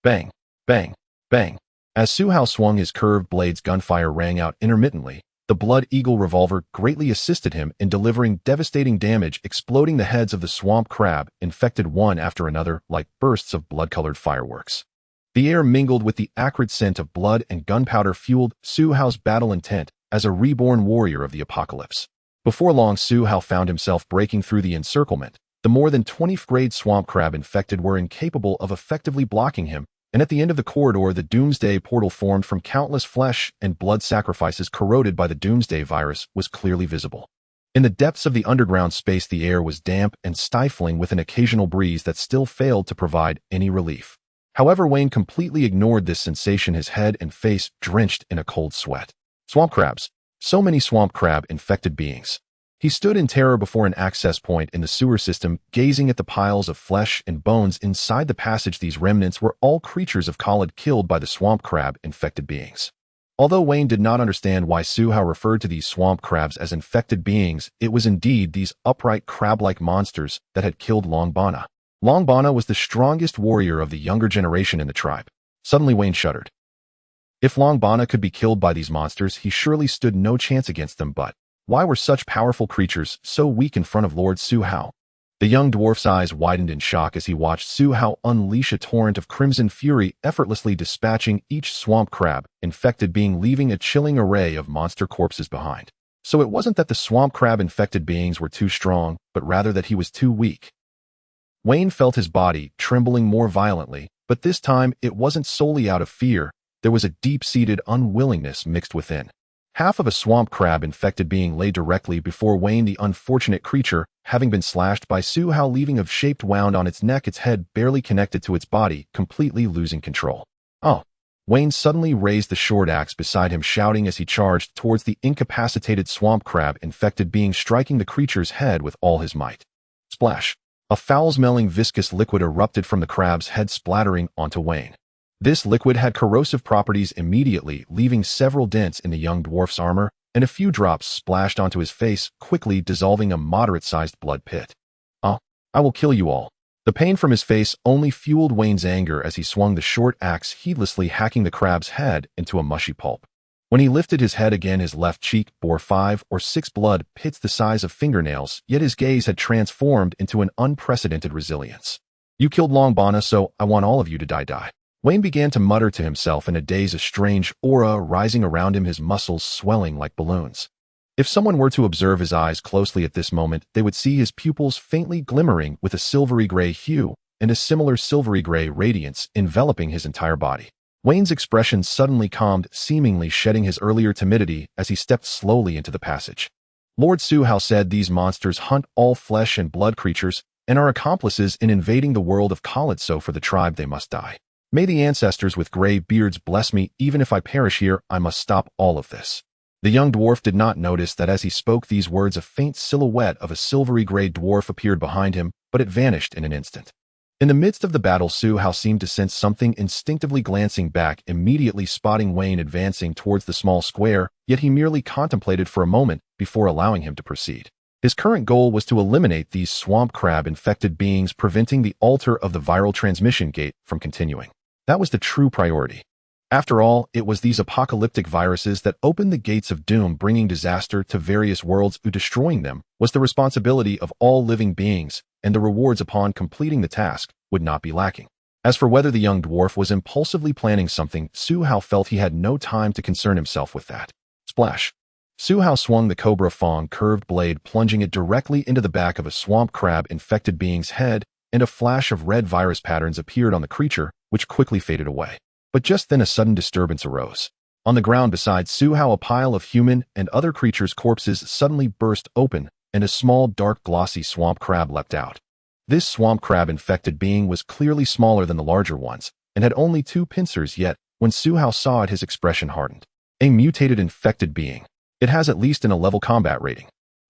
Bang, bang, bang. As Suhao swung his curved blades, gunfire rang out intermittently. The Blood Eagle revolver greatly assisted him in delivering devastating damage, exploding the heads of the swamp crab infected one after another like bursts of blood-colored fireworks. The air mingled with the acrid scent of blood and gunpowder fueled Suhao's battle intent as a reborn warrior of the apocalypse. Before long, Suhao found himself breaking through the encirclement. The more than 20-grade swamp crab infected were incapable of effectively blocking him, and at the end of the corridor the Doomsday portal formed from countless flesh and blood sacrifices corroded by the Doomsday virus was clearly visible. In the depths of the underground space the air was damp and stifling, with an occasional breeze that still failed to provide any relief. However, Wayne completely ignored this sensation, his head and face drenched in a cold sweat. Swamp crabs. So many swamp crab infected beings. He stood in terror before an access point in the sewer system, gazing at the piles of flesh and bones inside the passage. These remnants were all creatures of Khalid killed by the swamp crab-infected beings. Although Wayne did not understand why Suhao referred to these swamp crabs as infected beings, it was indeed these upright crab-like monsters that had killed Long Bana. Long Bana was the strongest warrior of the younger generation in the tribe. Suddenly Wayne shuddered. If Long Bana could be killed by these monsters, he surely stood no chance against them, but why were such powerful creatures so weak in front of Lord Suhao? The young dwarf's eyes widened in shock as he watched Suhao unleash a torrent of crimson fury, effortlessly dispatching each swamp crab infected being, leaving a chilling array of monster corpses behind. So it wasn't that the swamp crab infected beings were too strong, but rather that he was too weak. Wayne felt his body trembling more violently, but this time it wasn't solely out of fear. There was a deep-seated unwillingness mixed within. Half of a swamp crab-infected being lay directly before Wayne, the unfortunate creature, having been slashed by Suhao, leaving a shaped wound on its neck, its head barely connected to its body, completely losing control. Oh! Wayne suddenly raised the short axe beside him, shouting as he charged towards the incapacitated swamp crab-infected being, striking the creature's head with all his might. Splash! A foul-smelling viscous liquid erupted from the crab's head, splattering onto Wayne. This liquid had corrosive properties, immediately leaving several dents in the young dwarf's armor, and a few drops splashed onto his face, quickly dissolving a moderate-sized blood pit. "Oh, I will kill you all." The pain from his face only fueled Wayne's anger as he swung the short axe, heedlessly hacking the crab's head into a mushy pulp. When he lifted his head again, his left cheek bore 5 or 6 blood pits the size of fingernails, yet his gaze had transformed into an unprecedented resilience. "You killed Long Bana, so I want all of you to die." Wayne began to mutter to himself in a daze, a strange aura rising around him, his muscles swelling like balloons. If someone were to observe his eyes closely at this moment, they would see his pupils faintly glimmering with a silvery gray hue and a similar silvery gray radiance enveloping his entire body. Wayne's expression suddenly calmed, seemingly shedding his earlier timidity as he stepped slowly into the passage. Lord Suhao said these monsters hunt all flesh and blood creatures and are accomplices in invading the world of Khalid, so for the tribe they must die. May the ancestors with gray beards bless me. Even if I perish here, I must stop all of this. The young dwarf did not notice that as he spoke these words, a faint silhouette of a silvery gray dwarf appeared behind him, but it vanished in an instant. In the midst of the battle, Su Hao seemed to sense something, instinctively glancing back, immediately spotting Wayne advancing towards the small square, yet he merely contemplated for a moment before allowing him to proceed. His current goal was to eliminate these swamp crab-infected beings, preventing the altar of the viral transmission gate from continuing. That was the true priority. After all, it was these apocalyptic viruses that opened the gates of doom, bringing disaster to various worlds. Destroying them was the responsibility of all living beings, and the rewards upon completing the task would not be lacking. As for whether the young dwarf was impulsively planning something, Su Hao felt he had no time to concern himself with that. Splash! Su Hao swung the Cobra Fong curved blade, plunging it directly into the back of a swamp crab-infected being's head, and a flash of red virus patterns appeared on the creature, which quickly faded away. But just then a sudden disturbance arose. On the ground beside Su Hao, a pile of human and other creatures' corpses suddenly burst open, and a small, dark, glossy swamp crab leapt out. This swamp crab-infected being was clearly smaller than the larger ones, and had only 2 pincers, yet when Su Hao saw it, his expression hardened. A mutated infected being. It has at least an A-level combat rating.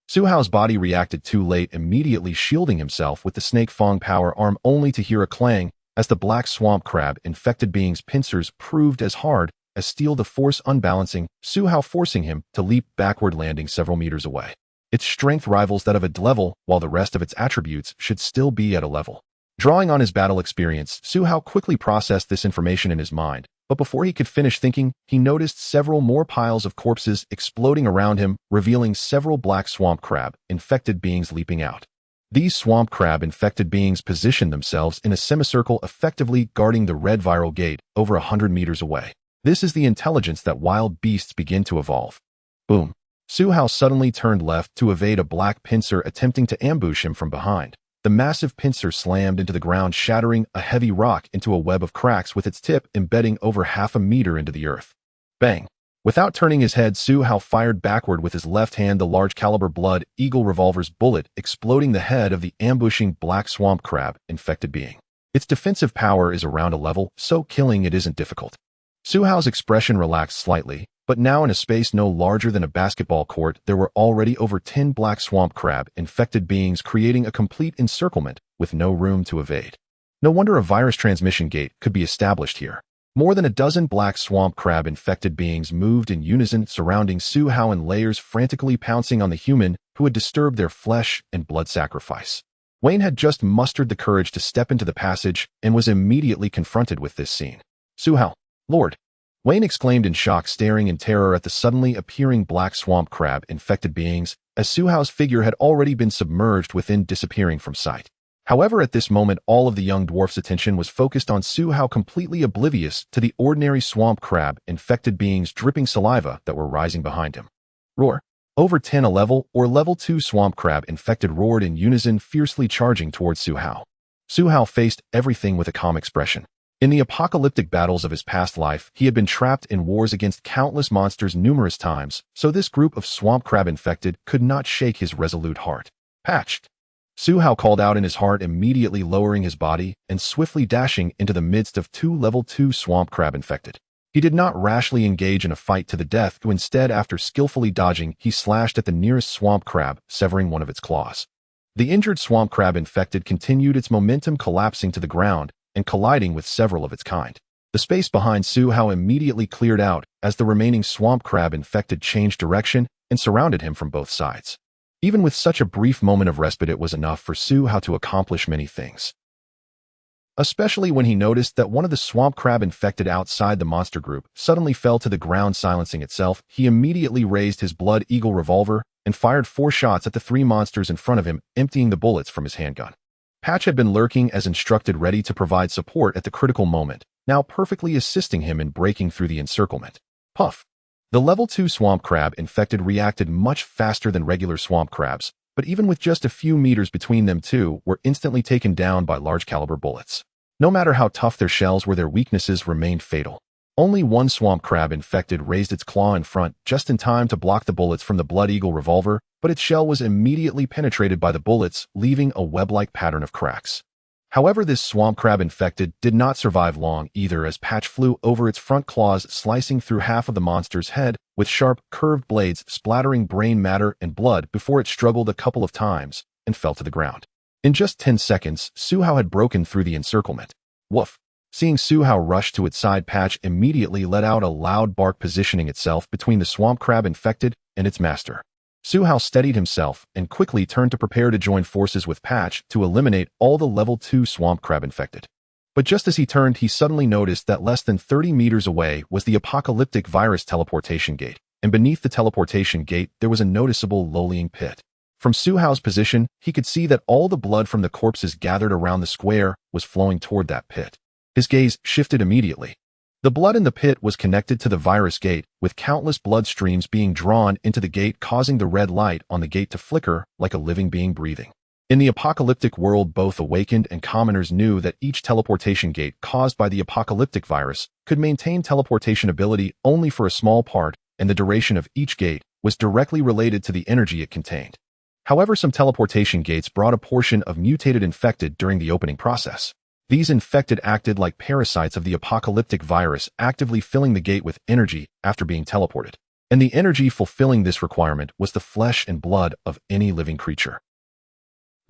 Su Hao's body reacted too late, immediately shielding himself with the snake Fong power arm, only to hear a clang as the black swamp crab-infected being's pincers proved as hard as steel, the force unbalancing Su Hao, forcing him to leap backward, landing several meters away. Its strength rivals that of a level, while the rest of its attributes should still be at a level. Drawing on his battle experience, Su Hao quickly processed this information in his mind, but before he could finish thinking, he noticed several more piles of corpses exploding around him, revealing several black swamp crab-infected beings leaping out. These swamp crab-infected beings positioned themselves in a semicircle, effectively guarding the red viral gate over 100 meters away. This is the intelligence that wild beasts begin to evolve. Boom. Su Hao suddenly turned left to evade a black pincer attempting to ambush him from behind. The massive pincer slammed into the ground, shattering a heavy rock into a web of cracks, with its tip embedding over half a meter into the earth. Bang! Without turning his head, Su Hao fired backward with his left hand the large-caliber Blood Eagle revolver's bullet, exploding the head of the ambushing black swamp crab-infected being. Its defensive power is around a level, so killing it isn't difficult. Su Hao's expression relaxed slightly, but now in a space no larger than a basketball court, there were already over 10 black swamp crab-infected beings, creating a complete encirclement with no room to evade. No wonder a virus transmission gate could be established here. More than a dozen black swamp crab-infected beings moved in unison, surrounding Su Hao in layers, frantically pouncing on the human who had disturbed their flesh and blood sacrifice. Wayne had just mustered the courage to step into the passage and was immediately confronted with this scene. Su Hao, Lord! Wayne exclaimed in shock, staring in terror at the suddenly appearing black swamp crab-infected beings, as Su Hao's figure had already been submerged within, disappearing from sight. However, at this moment, all of the young dwarf's attention was focused on Su Hao, completely oblivious to the ordinary swamp crab-infected beings dripping saliva that were rising behind him. Roar! Over 10 a level, or level 2 swamp crab-infected roared in unison, fiercely charging towards Su Hao. Su Hao faced everything with a calm expression. In the apocalyptic battles of his past life, he had been trapped in wars against countless monsters numerous times, so this group of swamp crab-infected could not shake his resolute heart. Patched! Su Hao called out in his heart, immediately lowering his body and swiftly dashing into the midst of 2 level 2 swamp crab-infected. He did not rashly engage in a fight to the death, instead, after skillfully dodging, he slashed at the nearest swamp crab, severing one of its claws. The injured swamp crab-infected continued its momentum, collapsing to the ground and colliding with several of its kind. The space behind Su Hao immediately cleared out as the remaining swamp crab-infected changed direction and surrounded him from both sides. Even with such a brief moment of respite, it was enough for Su Hao to accomplish many things. Especially when he noticed that one of the swamp crab-infected outside the monster group suddenly fell to the ground, silencing itself. He immediately raised his Blood Eagle revolver and fired 4 shots at the 3 monsters in front of him, emptying the bullets from his handgun. Patch had been lurking as instructed, ready to provide support at the critical moment, now perfectly assisting him in breaking through the encirclement. Puff! The level 2 swamp crab-infected reacted much faster than regular swamp crabs, but even with just a few meters between them, two were instantly taken down by large-caliber bullets. No matter how tough their shells were, their weaknesses remained fatal. Only one swamp crab-infected raised its claw in front, just in time to block the bullets from the Blood Eagle revolver, but its shell was immediately penetrated by the bullets, leaving a web-like pattern of cracks. However, this swamp crab infected did not survive long either, as Patch flew over its front claws, slicing through half of the monster's head with sharp, curved blades splattering brain matter and blood before it struggled a couple of times and fell to the ground. In just 10 seconds, Suhao had broken through the encirclement. Woof! Seeing Suhao rush to its side, Patch immediately let out a loud bark, positioning itself between the swamp crab infected and its master. Suhao steadied himself and quickly turned to prepare to join forces with Patch to eliminate all the level 2 swamp crab infected. But just as he turned, he suddenly noticed that less than 30 meters away was the apocalyptic virus teleportation gate, and beneath the teleportation gate there was a noticeable lowlying pit. From Suhao's position, he could see that all the blood from the corpses gathered around the square was flowing toward that pit. His gaze shifted immediately. The blood in the pit was connected to the virus gate, with countless blood streams being drawn into the gate, causing the red light on the gate to flicker like a living being breathing. In the apocalyptic world, both awakened and commoners knew that each teleportation gate caused by the apocalyptic virus could maintain teleportation ability only for a small part, and the duration of each gate was directly related to the energy it contained. However, some teleportation gates brought a portion of mutated infected during the opening process. These infected acted like parasites of the apocalyptic virus, actively filling the gate with energy after being teleported. And the energy fulfilling this requirement was the flesh and blood of any living creature.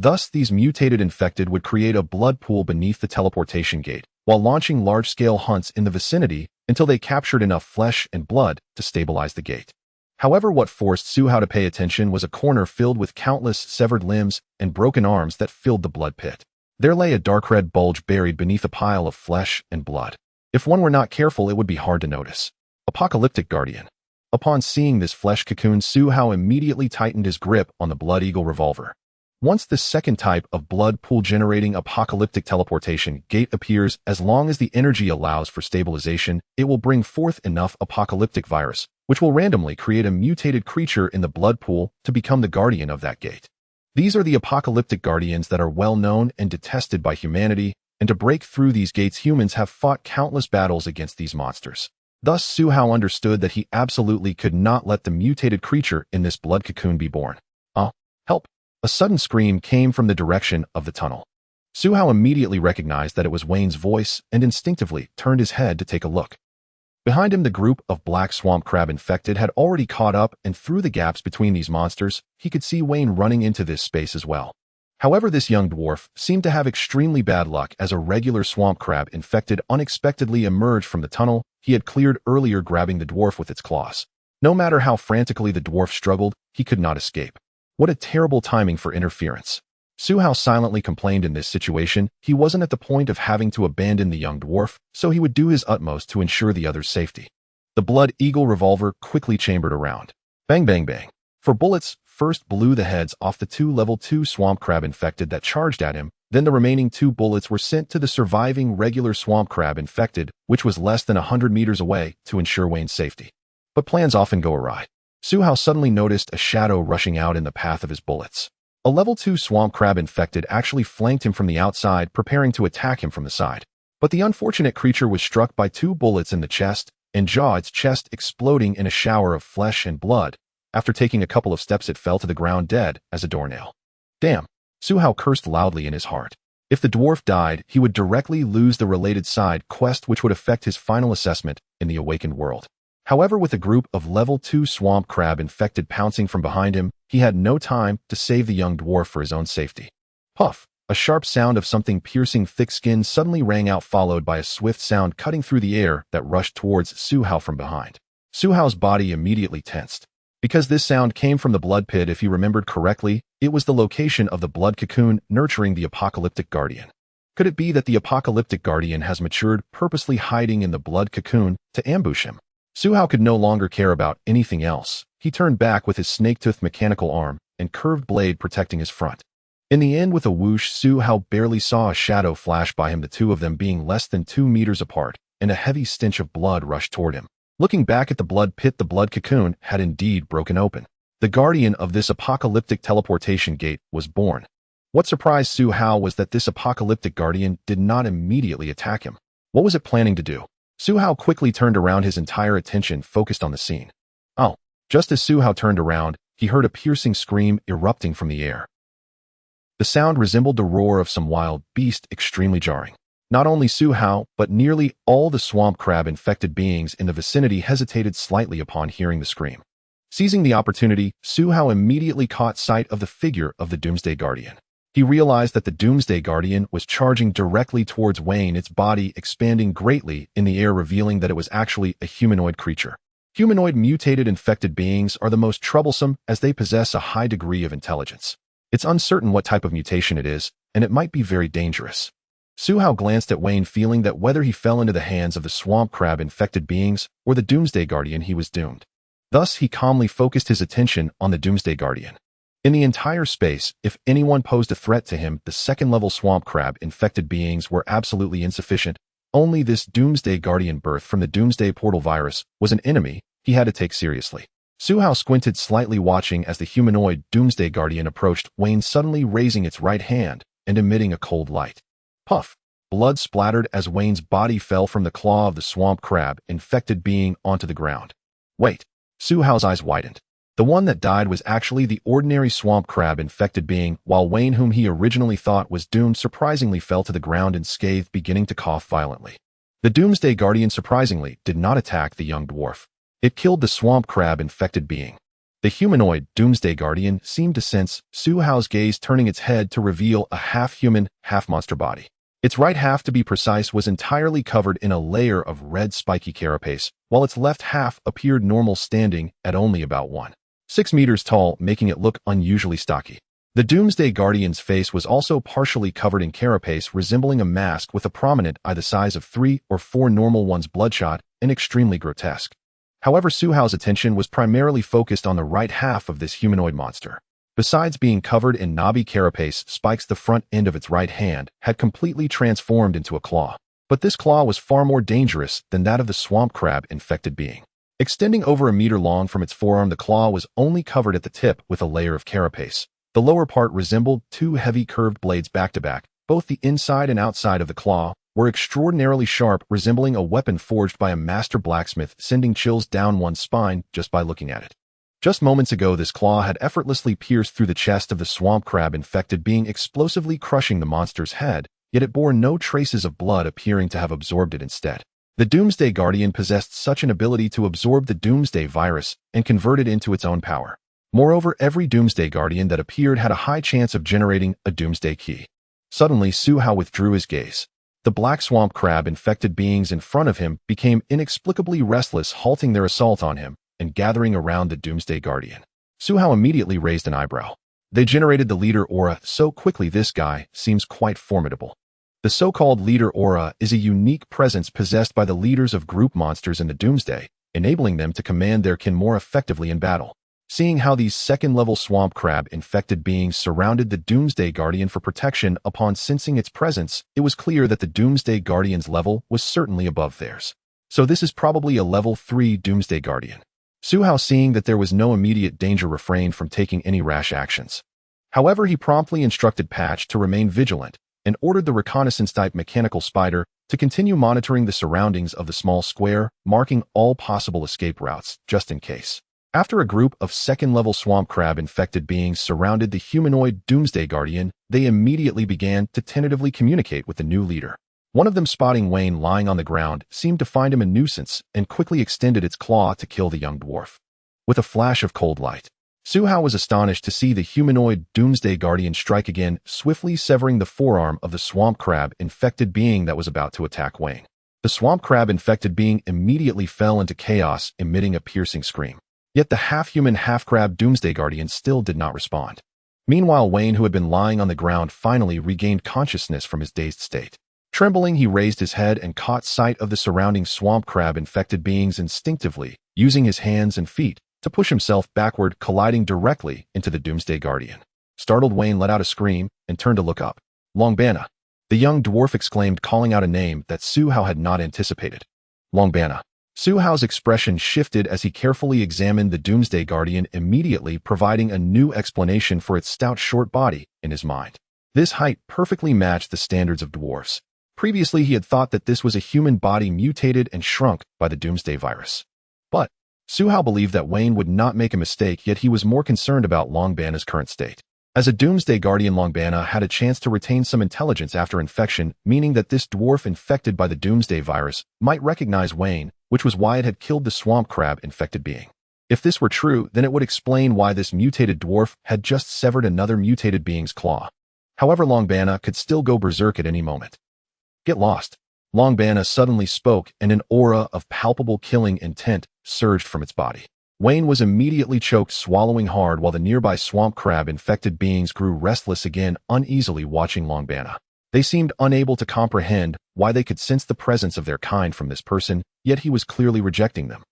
Thus, these mutated infected would create a blood pool beneath the teleportation gate, while launching large-scale hunts in the vicinity until they captured enough flesh and blood to stabilize the gate. However, what forced Suhao to pay attention was a corner filled with countless severed limbs and broken arms that filled the blood pit. There lay a dark red bulge buried beneath a pile of flesh and blood. If one were not careful, it would be hard to notice. Apocalyptic Guardian. Upon seeing this flesh cocoon, Suhao immediately tightened his grip on the Blood Eagle revolver. Once this second type of blood pool generating apocalyptic teleportation gate appears, as long as the energy allows for stabilization, it will bring forth enough apocalyptic virus, which will randomly create a mutated creature in the blood pool to become the guardian of that gate. These are the apocalyptic guardians that are well known and detested by humanity, and to break through these gates, humans have fought countless battles against these monsters. Thus, Suhao understood that he absolutely could not let the mutated creature in this blood cocoon be born. Help! A sudden scream came from the direction of the tunnel. Suhao immediately recognized that it was Wayne's voice and instinctively turned his head to take a look. Behind him, the group of black swamp crab infected had already caught up, and through the gaps between these monsters, he could see Wayne running into this space as well. However, this young dwarf seemed to have extremely bad luck, as a regular swamp crab infected unexpectedly emerged from the tunnel he had cleared earlier, grabbing the dwarf with its claws. No matter how frantically the dwarf struggled, he could not escape. What a terrible timing for interference. Suhao silently complained. In this situation, he wasn't at the point of having to abandon the young dwarf, so he would do his utmost to ensure the other's safety. The Blood Eagle revolver quickly chambered around. Bang, bang, bang. 4 bullets first blew the heads off the 2 level 2 swamp crab infected that charged at him, then the remaining 2 bullets were sent to the surviving regular swamp crab infected, which was less than 100 meters away, to ensure Wayne's safety. But plans often go awry. Suhao suddenly noticed a shadow rushing out in the path of his bullets. A level 2 swamp crab infected actually flanked him from the outside, preparing to attack him from the side. But the unfortunate creature was struck by 2 bullets in the chest and jaw, its chest exploding in a shower of flesh and blood. After taking a couple of steps, it fell to the ground dead as a doornail. Damn! Suhao cursed loudly in his heart. If the dwarf died, he would directly lose the related side quest, which would affect his final assessment in the awakened world. However, with a group of level 2 swamp crab infected pouncing from behind him, he had no time to save the young dwarf for his own safety. Puff! A sharp sound of something piercing thick skin suddenly rang out, followed by a swift sound cutting through the air that rushed towards Suhao from behind. Suhao's body immediately tensed. Because this sound came from the blood pit, if he remembered correctly, it was the location of the blood cocoon nurturing the apocalyptic guardian. Could it be that the apocalyptic guardian has matured, purposely hiding in the blood cocoon to ambush him? Suhao could no longer care about anything else. He turned back with his snake-toothed mechanical arm and curved blade protecting his front. In the end, with a whoosh, Suhao barely saw a shadow flash by him, the 2 of them being less than 2 meters apart, and a heavy stench of blood rushed toward him. Looking back at the blood pit, the blood cocoon had indeed broken open. The guardian of this apocalyptic teleportation gate was born. What surprised Suhao was that this apocalyptic guardian did not immediately attack him. What was it planning to do? Suhao quickly turned around, his entire attention focused on the scene. Just as Suhao turned around, he heard a piercing scream erupting from the air. The sound resembled the roar of some wild beast, extremely jarring. Not only Su Hao, but nearly all the swamp crab-infected beings in the vicinity hesitated slightly upon hearing the scream. Seizing the opportunity, Su Hao immediately caught sight of the figure of the Doomsday Guardian. He realized that the Doomsday Guardian was charging directly towards Wayne, its body expanding greatly in the air, revealing that it was actually a humanoid creature. Humanoid mutated infected beings are the most troublesome as they possess a high degree of intelligence. It's uncertain what type of mutation it is, and it might be very dangerous. Su Hao glanced at Wayne, feeling that whether he fell into the hands of the swamp crab-infected beings or the Doomsday Guardian, he was doomed. Thus, he calmly focused his attention on the Doomsday Guardian. In the entire space, if anyone posed a threat to him, the second-level swamp crab-infected beings were absolutely insufficient. Only this Doomsday Guardian, birthed from the Doomsday Portal virus, was an enemy he had to take seriously. Su Hao squinted slightly, watching as the humanoid Doomsday Guardian approached Wayne, suddenly raising its right hand and emitting a cold light. Puff! Blood splattered as Wayne's body fell from the claw of the swamp crab-infected being onto the ground. Wait! Su Hao's eyes widened. The one that died was actually the ordinary swamp crab-infected being, while Wayne, whom he originally thought was doomed, surprisingly fell to the ground unscathed, beginning to cough violently. The Doomsday Guardian surprisingly did not attack the young dwarf. It killed the swamp crab-infected being. The humanoid Doomsday Guardian seemed to sense Su Hao's gaze, turning its head to reveal a half-human, half-monster body. Its right half, to be precise, was entirely covered in a layer of red spiky carapace, while its left half appeared normal, standing at only about 1.6 meters tall, making it look unusually stocky. The Doomsday Guardian's face was also partially covered in carapace, resembling a mask with a prominent eye the size of 3 or 4 normal ones, bloodshot and extremely grotesque. However, Su Hao's attention was primarily focused on the right half of this humanoid monster. Besides being covered in knobby carapace spikes, the front end of its right hand had completely transformed into a claw. But this claw was far more dangerous than that of the swamp crab-infected being. Extending over a meter long from its forearm, the claw was only covered at the tip with a layer of carapace. The lower part resembled 2 heavy curved blades back to back. Both the inside and outside of the claw were extraordinarily sharp, resembling a weapon forged by a master blacksmith, sending chills down one's spine just by looking at it. Just moments ago, this claw had effortlessly pierced through the chest of the swamp crab-infected being, explosively crushing the monster's head, yet it bore no traces of blood, appearing to have absorbed it instead. The Doomsday Guardian possessed such an ability to absorb the Doomsday virus and convert it into its own power. Moreover, every Doomsday Guardian that appeared had a high chance of generating a Doomsday Key. Suddenly, Su Hao withdrew his gaze. The black swamp crab-infected beings in front of him became inexplicably restless, halting their assault on him and gathering around the Doomsday Guardian. Su Hao immediately raised an eyebrow. They generated the leader aura so quickly. This guy seems quite formidable. The so-called leader aura is a unique presence possessed by the leaders of group monsters in the Doomsday, enabling them to command their kin more effectively in battle. Seeing how these second-level swamp crab-infected beings surrounded the Doomsday Guardian for protection, upon sensing its presence, it was clear that the Doomsday Guardian's level was certainly above theirs. So this is probably a level 3 Doomsday Guardian. Su Hao, seeing that there was no immediate danger, refrained from taking any rash actions. However, he promptly instructed Patch to remain vigilant and ordered the reconnaissance-type mechanical spider to continue monitoring the surroundings of the small square, marking all possible escape routes, just in case. After a group of second-level swamp crab-infected beings surrounded the humanoid Doomsday Guardian, they immediately began to tentatively communicate with the new leader. One of them, spotting Wayne lying on the ground, seemed to find him a nuisance and quickly extended its claw to kill the young dwarf. With a flash of cold light, Su Hao was astonished to see the humanoid Doomsday Guardian strike again, swiftly severing the forearm of the swamp crab-infected being that was about to attack Wayne. The swamp crab-infected being immediately fell into chaos, emitting a piercing scream. Yet the half-human, half-crab Doomsday Guardian still did not respond. Meanwhile, Wayne, who had been lying on the ground, finally regained consciousness from his dazed state. Trembling, he raised his head and caught sight of the surrounding swamp crab-infected beings, instinctively using his hands and feet to push himself backward, colliding directly into the Doomsday Guardian. Startled, Wayne let out a scream and turned to look up. Longbana! The young dwarf exclaimed, calling out a name that Su Hao had not anticipated. Longbana! Su Hao's expression shifted as he carefully examined the Doomsday Guardian, immediately providing a new explanation for its stout, short body in his mind. This height perfectly matched the standards of dwarves. Previously, he had thought that this was a human body mutated and shrunk by the Doomsday virus. But Su Hao believed that Wayne would not make a mistake, yet he was more concerned about Longbana's current state. As a Doomsday Guardian, Longbana had a chance to retain some intelligence after infection, meaning that this dwarf infected by the Doomsday virus might recognize Wayne, which was why it had killed the swamp crab-infected being. If this were true, then it would explain why this mutated dwarf had just severed another mutated being's claw. However, Longbana could still go berserk at any moment. Get lost. Longbana suddenly spoke, and an aura of palpable killing intent surged from its body. Wayne was immediately choked, swallowing hard, while the nearby swamp crab-infected beings grew restless again, uneasily watching Longbana. They seemed unable to comprehend why they could sense the presence of their kind from this person, yet he was clearly rejecting them.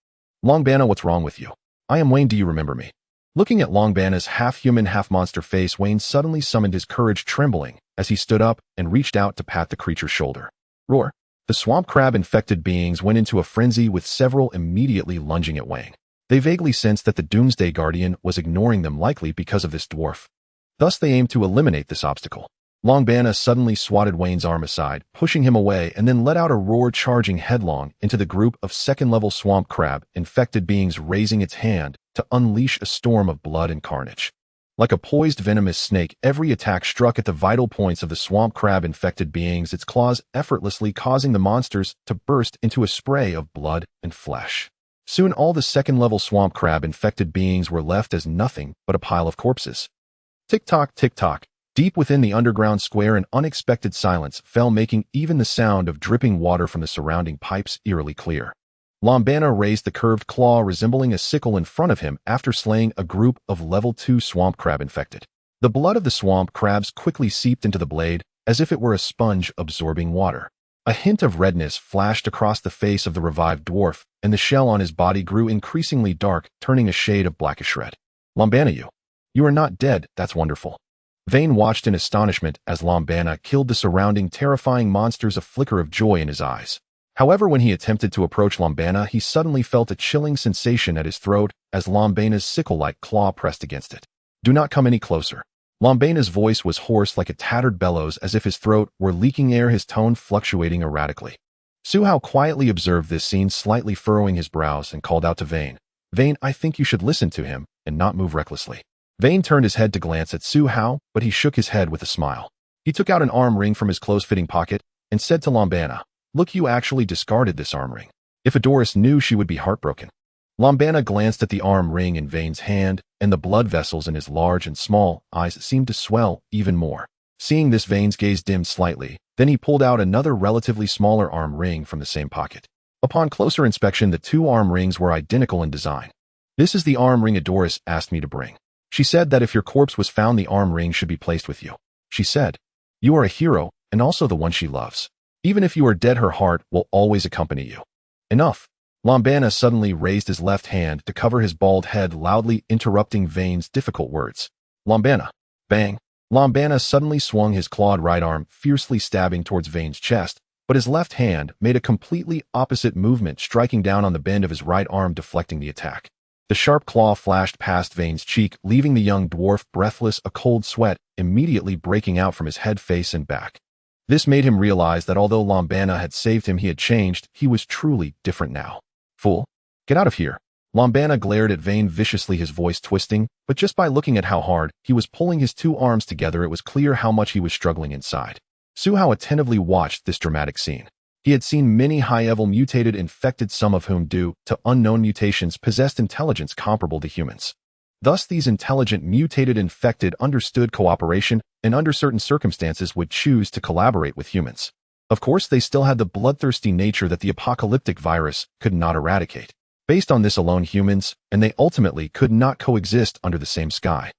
Longbana, what's wrong with you? I am Wayne, do you remember me? Looking at Longbana's half-human, half-monster face, Wayne suddenly summoned his courage, trembling, as he stood up and reached out to pat the creature's shoulder. Roar! The swamp crab-infected beings went into a frenzy, with several immediately lunging at Wayne. They vaguely sensed that the Doomsday Guardian was ignoring them, likely because of this dwarf. Thus they aimed to eliminate this obstacle. Longbana suddenly swatted Wayne's arm aside, pushing him away, and then let out a roar, charging headlong into the group of second-level swamp crab-infected beings, raising its hand to unleash a storm of blood and carnage. Like a poised venomous snake, every attack struck at the vital points of the swamp crab-infected beings, its claws effortlessly causing the monsters to burst into a spray of blood and flesh. Soon all the second-level swamp crab-infected beings were left as nothing but a pile of corpses. Tick-tock, tick-tock. Deep within the underground square, an unexpected silence fell, making even the sound of dripping water from the surrounding pipes eerily clear. Longbana raised the curved claw resembling a sickle in front of him after slaying a group of level 2 swamp crab-infected. The blood of the swamp crabs quickly seeped into the blade, as if it were a sponge absorbing water. A hint of redness flashed across the face of the revived dwarf, and the shell on his body grew increasingly dark, turning a shade of blackish red. Longbana, you are not dead, that's wonderful. Vayne watched in astonishment as Longbana killed the surrounding terrifying monsters, a flicker of joy in his eyes. However, when he attempted to approach Longbana, he suddenly felt a chilling sensation at his throat as Longbana's sickle-like claw pressed against it. Do not come any closer. Longbana's voice was hoarse, like a tattered bellows, as if his throat were leaking air, his tone fluctuating erratically. Suhao quietly observed this scene, slightly furrowing his brows, and called out to Vayne. Vayne, I think you should listen to him and not move recklessly. Vayne turned his head to glance at Suhao, but he shook his head with a smile. He took out an arm ring from his close-fitting pocket and said to Longbana, Look, you actually discarded this arm ring. If Adoris knew, she would be heartbroken. Longbana glanced at the arm ring in Vayne's hand, and the blood vessels in his large and small eyes seemed to swell even more. Seeing this, Vayne's gaze dimmed slightly. Then he pulled out another relatively smaller arm ring from the same pocket. Upon closer inspection, the two arm rings were identical in design. This is the arm ring Adoris asked me to bring. She said that if your corpse was found, the arm ring should be placed with you. She said, You are a hero, and also the one she loves. Even if you are dead, her heart will always accompany you. Enough. Longbana suddenly raised his left hand to cover his bald head, loudly interrupting Vayne's difficult words. Longbana. Bang. Longbana suddenly swung his clawed right arm, fiercely stabbing towards Vayne's chest, but his left hand made a completely opposite movement, striking down on the bend of his right arm, deflecting the attack. The sharp claw flashed past Vayne's cheek, leaving the young dwarf breathless, a cold sweat immediately breaking out from his head, face, and back. This made him realize that although Longbana had saved him, he had changed. He was truly different now. Fool. Get out of here. Longbana glared at Vayne viciously, his voice twisting, but just by looking at how hard he was pulling his two arms together, it was clear how much he was struggling inside. Suhao attentively watched this dramatic scene. He had seen many high-level mutated infected, some of whom, due to unknown mutations, possessed intelligence comparable to humans. Thus, these intelligent mutated infected understood cooperation and under certain circumstances would choose to collaborate with humans. Of course, they still had the bloodthirsty nature that the apocalyptic virus could not eradicate. Based on this alone, humans and they ultimately could not coexist under the same sky.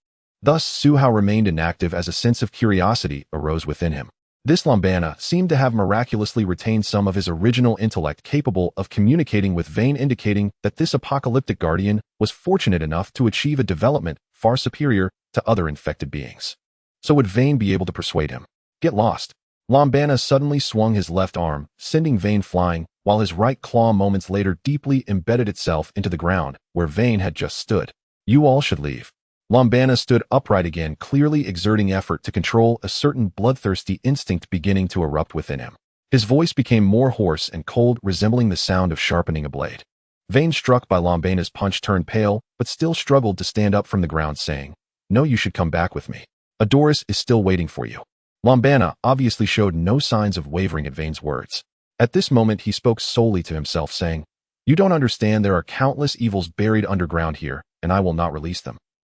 Thus, Suhao remained inactive as a sense of curiosity arose within him. This Longbana seemed to have miraculously retained some of his original intellect, capable of communicating with Vayne, indicating that this apocalyptic guardian was fortunate enough to achieve a development far superior to other infected beings. So would Vayne be able to persuade him? Get lost. Longbana suddenly swung his left arm, sending Vayne flying, while his right claw moments later deeply embedded itself into the ground where Vayne had just stood. You all should leave. Longbana stood upright again, clearly exerting effort to control a certain bloodthirsty instinct beginning to erupt within him. His voice became more hoarse and cold, resembling the sound of sharpening a blade. Vayne, struck by Longbana's punch, turned pale, but still struggled to stand up from the ground, saying, No, you should come back with me. Adoris is still waiting for you. Lombana obviously showed no signs of wavering at Vane's words. At this moment, he spoke solely to himself, saying, "You don't understand, there are countless evils buried underground here, and I will not release them."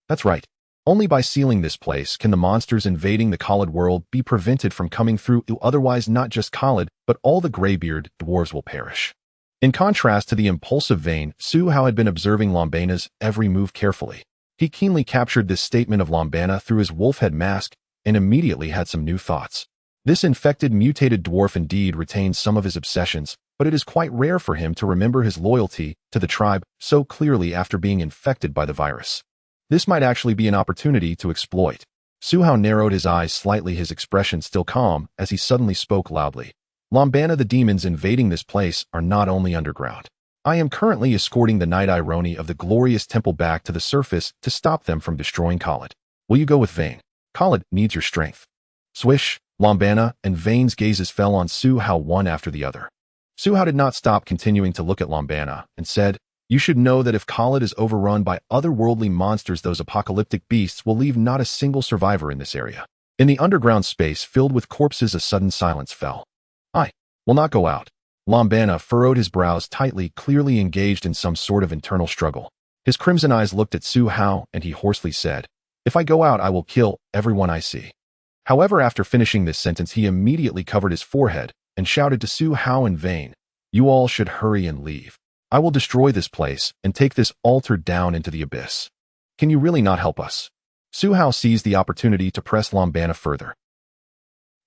That's right. Only by sealing this place can the monsters invading the Khalid world be prevented from coming through, otherwise not just Khalid, but all the graybeard dwarves will perish. In contrast to the impulsive Vane, Su Hao had been observing Lombana's every move carefully. He keenly captured this statement of Lombana through his wolf-head mask and immediately had some new thoughts. This infected, mutated dwarf indeed retains some of his obsessions, but it is quite rare for him to remember his loyalty to the tribe so clearly after being infected by the virus. This might actually be an opportunity to exploit. Su Hao narrowed his eyes slightly, his expression still calm, as he suddenly spoke loudly. "Lombana, the demons invading this place are not only underground. I am currently escorting the Night Irony of the glorious temple back to the surface to stop them from destroying Khalid. Will you go with Vane? Khalid needs your strength." Swish, Lombana and Vane's gazes fell on Su Hao one after the other. Su Hao did not stop continuing to look at Lombana and said, "You should know that if Khalid is overrun by otherworldly monsters, those apocalyptic beasts will leave not a single survivor in this area." In the underground space filled with corpses, a sudden silence fell. "I will not go out." Lombana furrowed his brows tightly, clearly engaged in some sort of internal struggle. His crimson eyes looked at Su Hao and he hoarsely said, "If I go out, I will kill everyone I see." However, after finishing this sentence, he immediately covered his forehead and shouted to Su Hao and Vane, "You all should hurry and leave. I will destroy this place and take this altar down into the abyss. Can you really not help us?" Su Hao seized the opportunity to press Lombana further.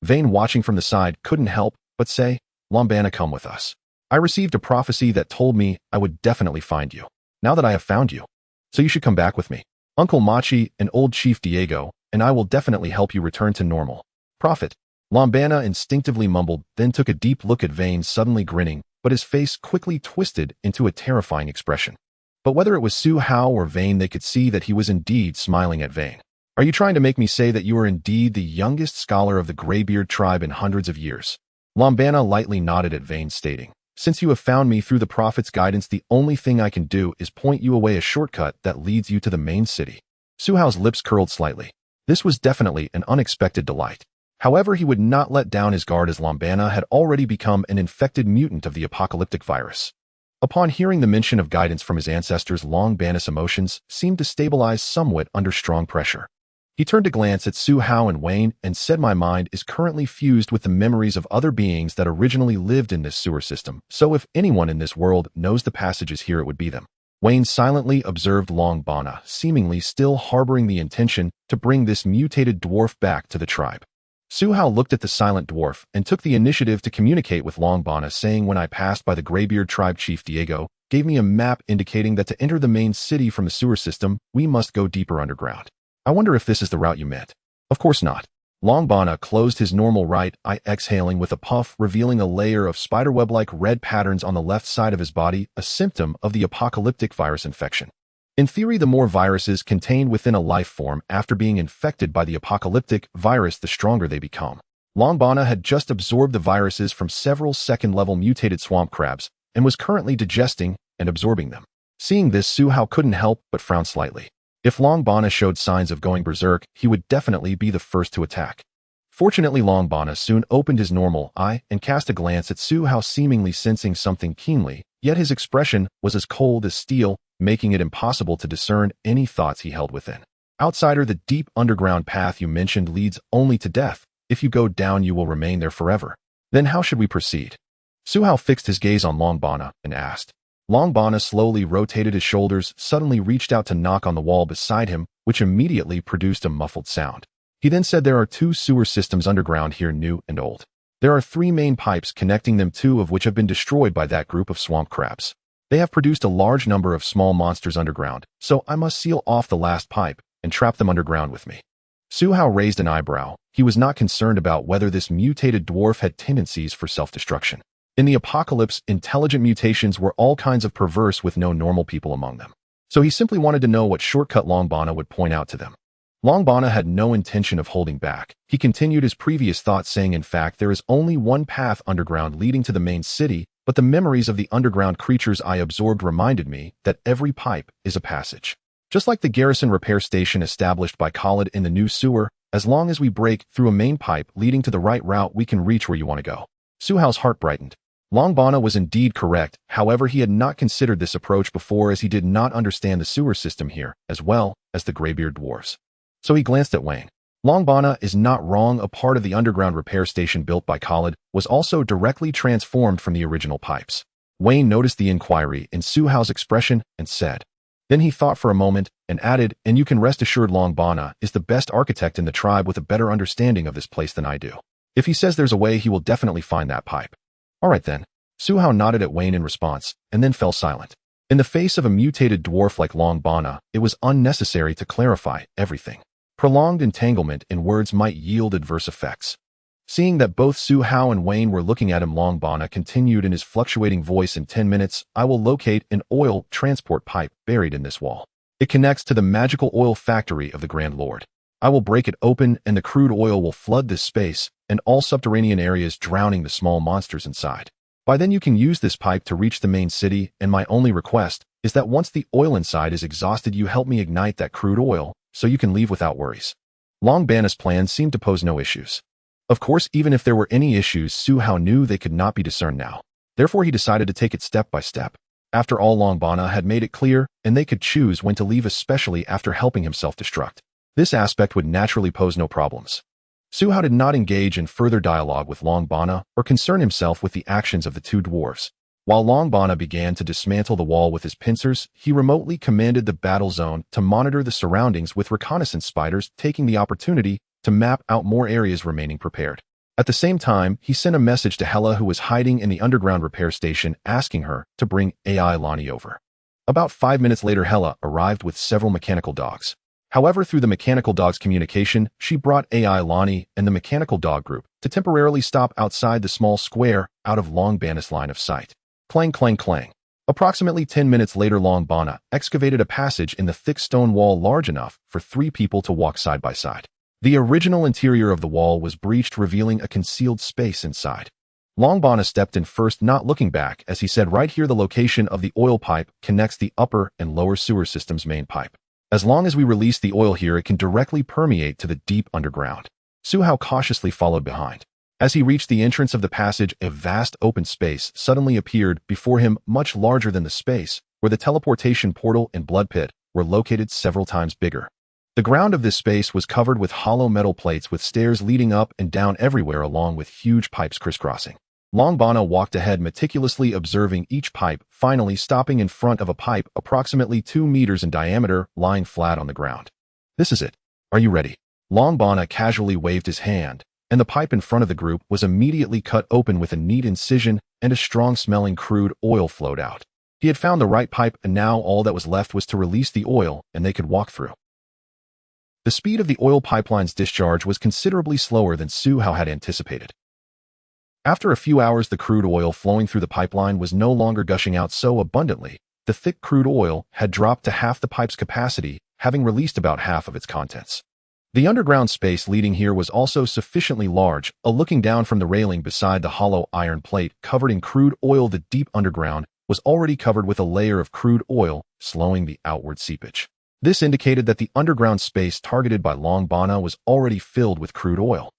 Vane, watching from the side, couldn't help but say, "Lombana, come with us. I received a prophecy that told me I would definitely find you. Now that I have found you, so you should come back with me. Uncle Machi and old Chief Diego and I will definitely help you return to normal." "Prophet," Lombana instinctively mumbled, then took a deep look at Vane, suddenly grinning, but his face quickly twisted into a terrifying expression. But whether it was Su Hao or Vane, they could see that he was indeed smiling at Vane. "Are you trying to make me say that you are indeed the youngest scholar of the Graybeard tribe in hundreds of years?" Lombana lightly nodded at Vane, stating, "Since you have found me through the prophet's guidance, the only thing I can do is point you away a shortcut that leads you to the main city." Su Hao's lips curled slightly. This was definitely an unexpected delight. However, he would not let down his guard as Lombana had already become an infected mutant of the apocalyptic virus. Upon hearing the mention of guidance from his ancestors, Lombana's emotions seemed to stabilize somewhat under strong pressure. He turned to glance at Su Hao and Wayne and said, "My mind is currently fused with the memories of other beings that originally lived in this sewer system, so if anyone in this world knows the passages here, it would be them." Wayne silently observed Lombana, seemingly still harboring the intention to bring this mutated dwarf back to the tribe. Su Hao looked at the silent dwarf and took the initiative to communicate with Lombana, saying, "When I passed by the Graybeard tribe, Chief Diego gave me a map indicating that to enter the main city from the sewer system, we must go deeper underground. I wonder if this is the route you meant." "Of course not." Lombana closed his normal right eye, exhaling with a puff, revealing a layer of spiderweb-like red patterns on the left side of his body, a symptom of the apocalyptic virus infection. In theory, the more viruses contained within a life form after being infected by the apocalyptic virus, the stronger they become. Lombana had just absorbed the viruses from several second-level mutated swamp crabs and was currently digesting and absorbing them. Seeing this, Su Hao couldn't help but frown slightly. If Lombana showed signs of going berserk, he would definitely be the first to attack. Fortunately, Lombana soon opened his normal eye and cast a glance at Su Hao, seemingly sensing something keenly, yet his expression was as cold as steel, making it impossible to discern any thoughts he held within. "Outsider, the deep underground path you mentioned leads only to death. If you go down, you will remain there forever. Then how should we proceed?" Su Hao fixed his gaze on Lombana and asked. Lombana slowly rotated his shoulders, suddenly reached out to knock on the wall beside him, which immediately produced a muffled sound. He then said, "There are 2 sewer systems underground here, new and old. There are 3 main pipes connecting them, 2 of which have been destroyed by that group of swamp crabs. They have produced a large number of small monsters underground, so I must seal off the last pipe and trap them underground with me." Su Hao raised an eyebrow. He was not concerned about whether this mutated dwarf had tendencies for self-destruction. In the apocalypse, intelligent mutations were all kinds of perverse with no normal people among them. So he simply wanted to know what shortcut Lombana would point out to them. Lombana had no intention of holding back. He continued his previous thought, saying, "In fact, there is only one path underground leading to the main city, but the memories of the underground creatures I absorbed reminded me that every pipe is a passage. Just like the garrison repair station established by Khalid in the new sewer, As long as we break through a main pipe leading to the right route, we can reach where you want to go. Su Hao's heart brightened. Long Bana was indeed correct, however he had not considered this approach before as he did not understand the sewer system here, as well as the graybeard dwarves. So he glanced at Wayne. Long Bana is not wrong, a part of the underground repair station built by Khalid was also directly transformed from the original pipes. Wayne noticed the inquiry in Su Hao's expression and said. Then he thought for a moment and added, and you can rest assured Long Bana is the best architect in the tribe with a better understanding of this place than I do. If he says there's a way, he will definitely find that pipe. All right then. Su Hao nodded at Wayne in response, and then fell silent. In the face of a mutated dwarf like Long Bana, it was unnecessary to clarify everything. Prolonged entanglement in words might yield adverse effects. Seeing that both Su Hao and Wayne were looking at him, Long Bana continued in his fluctuating voice, in 10 minutes, I will locate an oil transport pipe buried in this wall. It connects to the magical oil factory of the Grand Lord. I will break it open and the crude oil will flood this space and all subterranean areas, drowning the small monsters inside. By then you can use this pipe to reach the main city, and my only request is that once the oil inside is exhausted, you help me ignite that crude oil so you can leave without worries. Long Bana's plan seemed to pose no issues. Of course, even if there were any issues, Su Hao knew they could not be discerned now. Therefore, he decided to take it step by step. After all, Long Bana had made it clear, and they could choose when to leave, especially after helping him self-destruct. This aspect would naturally pose no problems. Su Hao did not engage in further dialogue with Long Bana or concern himself with the actions of the two dwarves. While Long Bana began to dismantle the wall with his pincers, he remotely commanded the battle zone to monitor the surroundings with reconnaissance spiders, taking the opportunity to map out more areas remaining prepared. At the same time, he sent a message to Hela, who was hiding in the underground repair station, asking her to bring AI Lonnie over. About 5 minutes later, Hela arrived with several mechanical dogs. However, through the mechanical dog's communication, she brought AI Lonnie and the mechanical dog group to temporarily stop outside the small square out of Long Bana's line of sight. Clang, clang, clang. Approximately 10 minutes later, Long Bana excavated a passage in the thick stone wall large enough for 3 people to walk side by side. The original interior of the wall was breached, revealing a concealed space inside. Long Bana stepped in first, not looking back, as he said, right here the location of the oil pipe connects the upper and lower sewer system's main pipe. As long as we release the oil here, it can directly permeate to the deep underground. Su Hao cautiously followed behind. As he reached the entrance of the passage, a vast open space suddenly appeared before him, much larger than the space where the teleportation portal and blood pit were located, several times bigger. The ground of this space was covered with hollow metal plates with stairs leading up and down everywhere, along with huge pipes crisscrossing. Long Bana walked ahead, meticulously observing each pipe, finally stopping in front of a pipe approximately 2 meters in diameter, lying flat on the ground. This is it. Are you ready? Long Bana casually waved his hand, and the pipe in front of the group was immediately cut open with a neat incision, and a strong-smelling crude oil flowed out. He had found the right pipe, and now all that was left was to release the oil, and they could walk through. The speed of the oil pipeline's discharge was considerably slower than Su Hao had anticipated. After a few hours, the crude oil flowing through the pipeline was no longer gushing out so abundantly. The thick crude oil had dropped to half the pipe's capacity, having released about half of its contents. The underground space leading here was also sufficiently large. Looking down from the railing beside the hollow iron plate covered in crude oil, the deep underground was already covered with a layer of crude oil, slowing the outward seepage. This indicated that the underground space targeted by Long Bana was already filled with crude oil.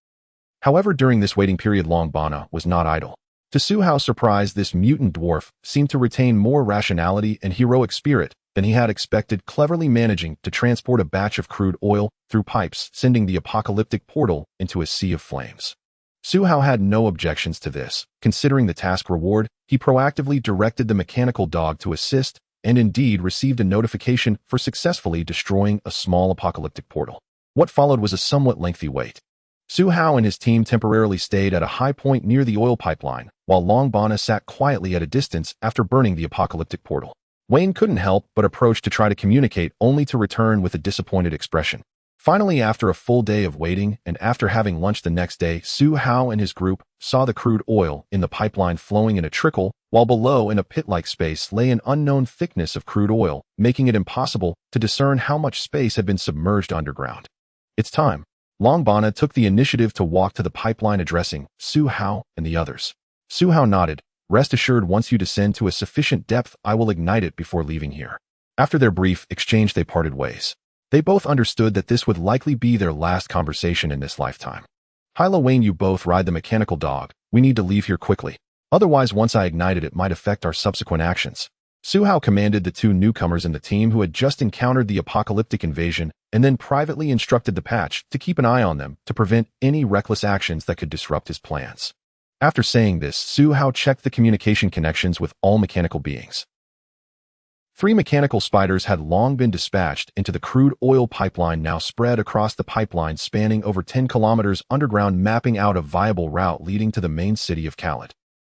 However, during this waiting period, Long Bana was not idle. To Su Hao's surprise, this mutant dwarf seemed to retain more rationality and heroic spirit than he had expected, cleverly managing to transport a batch of crude oil through pipes, sending the apocalyptic portal into a sea of flames. Su Hao had no objections to this. Considering the task reward, he proactively directed the mechanical dog to assist, and indeed received a notification for successfully destroying a small apocalyptic portal. What followed was a somewhat lengthy wait. Su Hao and his team temporarily stayed at a high point near the oil pipeline, while Long Bana sat quietly at a distance after burning the apocalyptic portal. Wayne couldn't help but approach to try to communicate, only to return with a disappointed expression. Finally, after a full day of waiting and after having lunch the next day, Su Hao and his group saw the crude oil in the pipeline flowing in a trickle, while below in a pit-like space lay an unknown thickness of crude oil, making it impossible to discern how much space had been submerged underground. It's time. Long Bana took the initiative to walk to the pipeline, addressing Su Hao and the others. Su Hao nodded. Rest assured, once you descend to a sufficient depth, I will ignite it before leaving here. After their brief exchange, they parted ways. They both understood that this would likely be their last conversation in this lifetime. Hyla Wayne, you both ride the mechanical dog. We need to leave here quickly. Otherwise, once I ignited it might affect our subsequent actions. Su Hao commanded the two newcomers in the team who had just encountered the apocalyptic invasion and then privately instructed the patch to keep an eye on them to prevent any reckless actions that could disrupt his plans. After saying this, Su Hao checked the communication connections with all mechanical beings. 3 mechanical spiders had long been dispatched into the crude oil pipeline now spread across the pipeline spanning over 10 kilometers underground, mapping out a viable route leading to the main city of Khaled.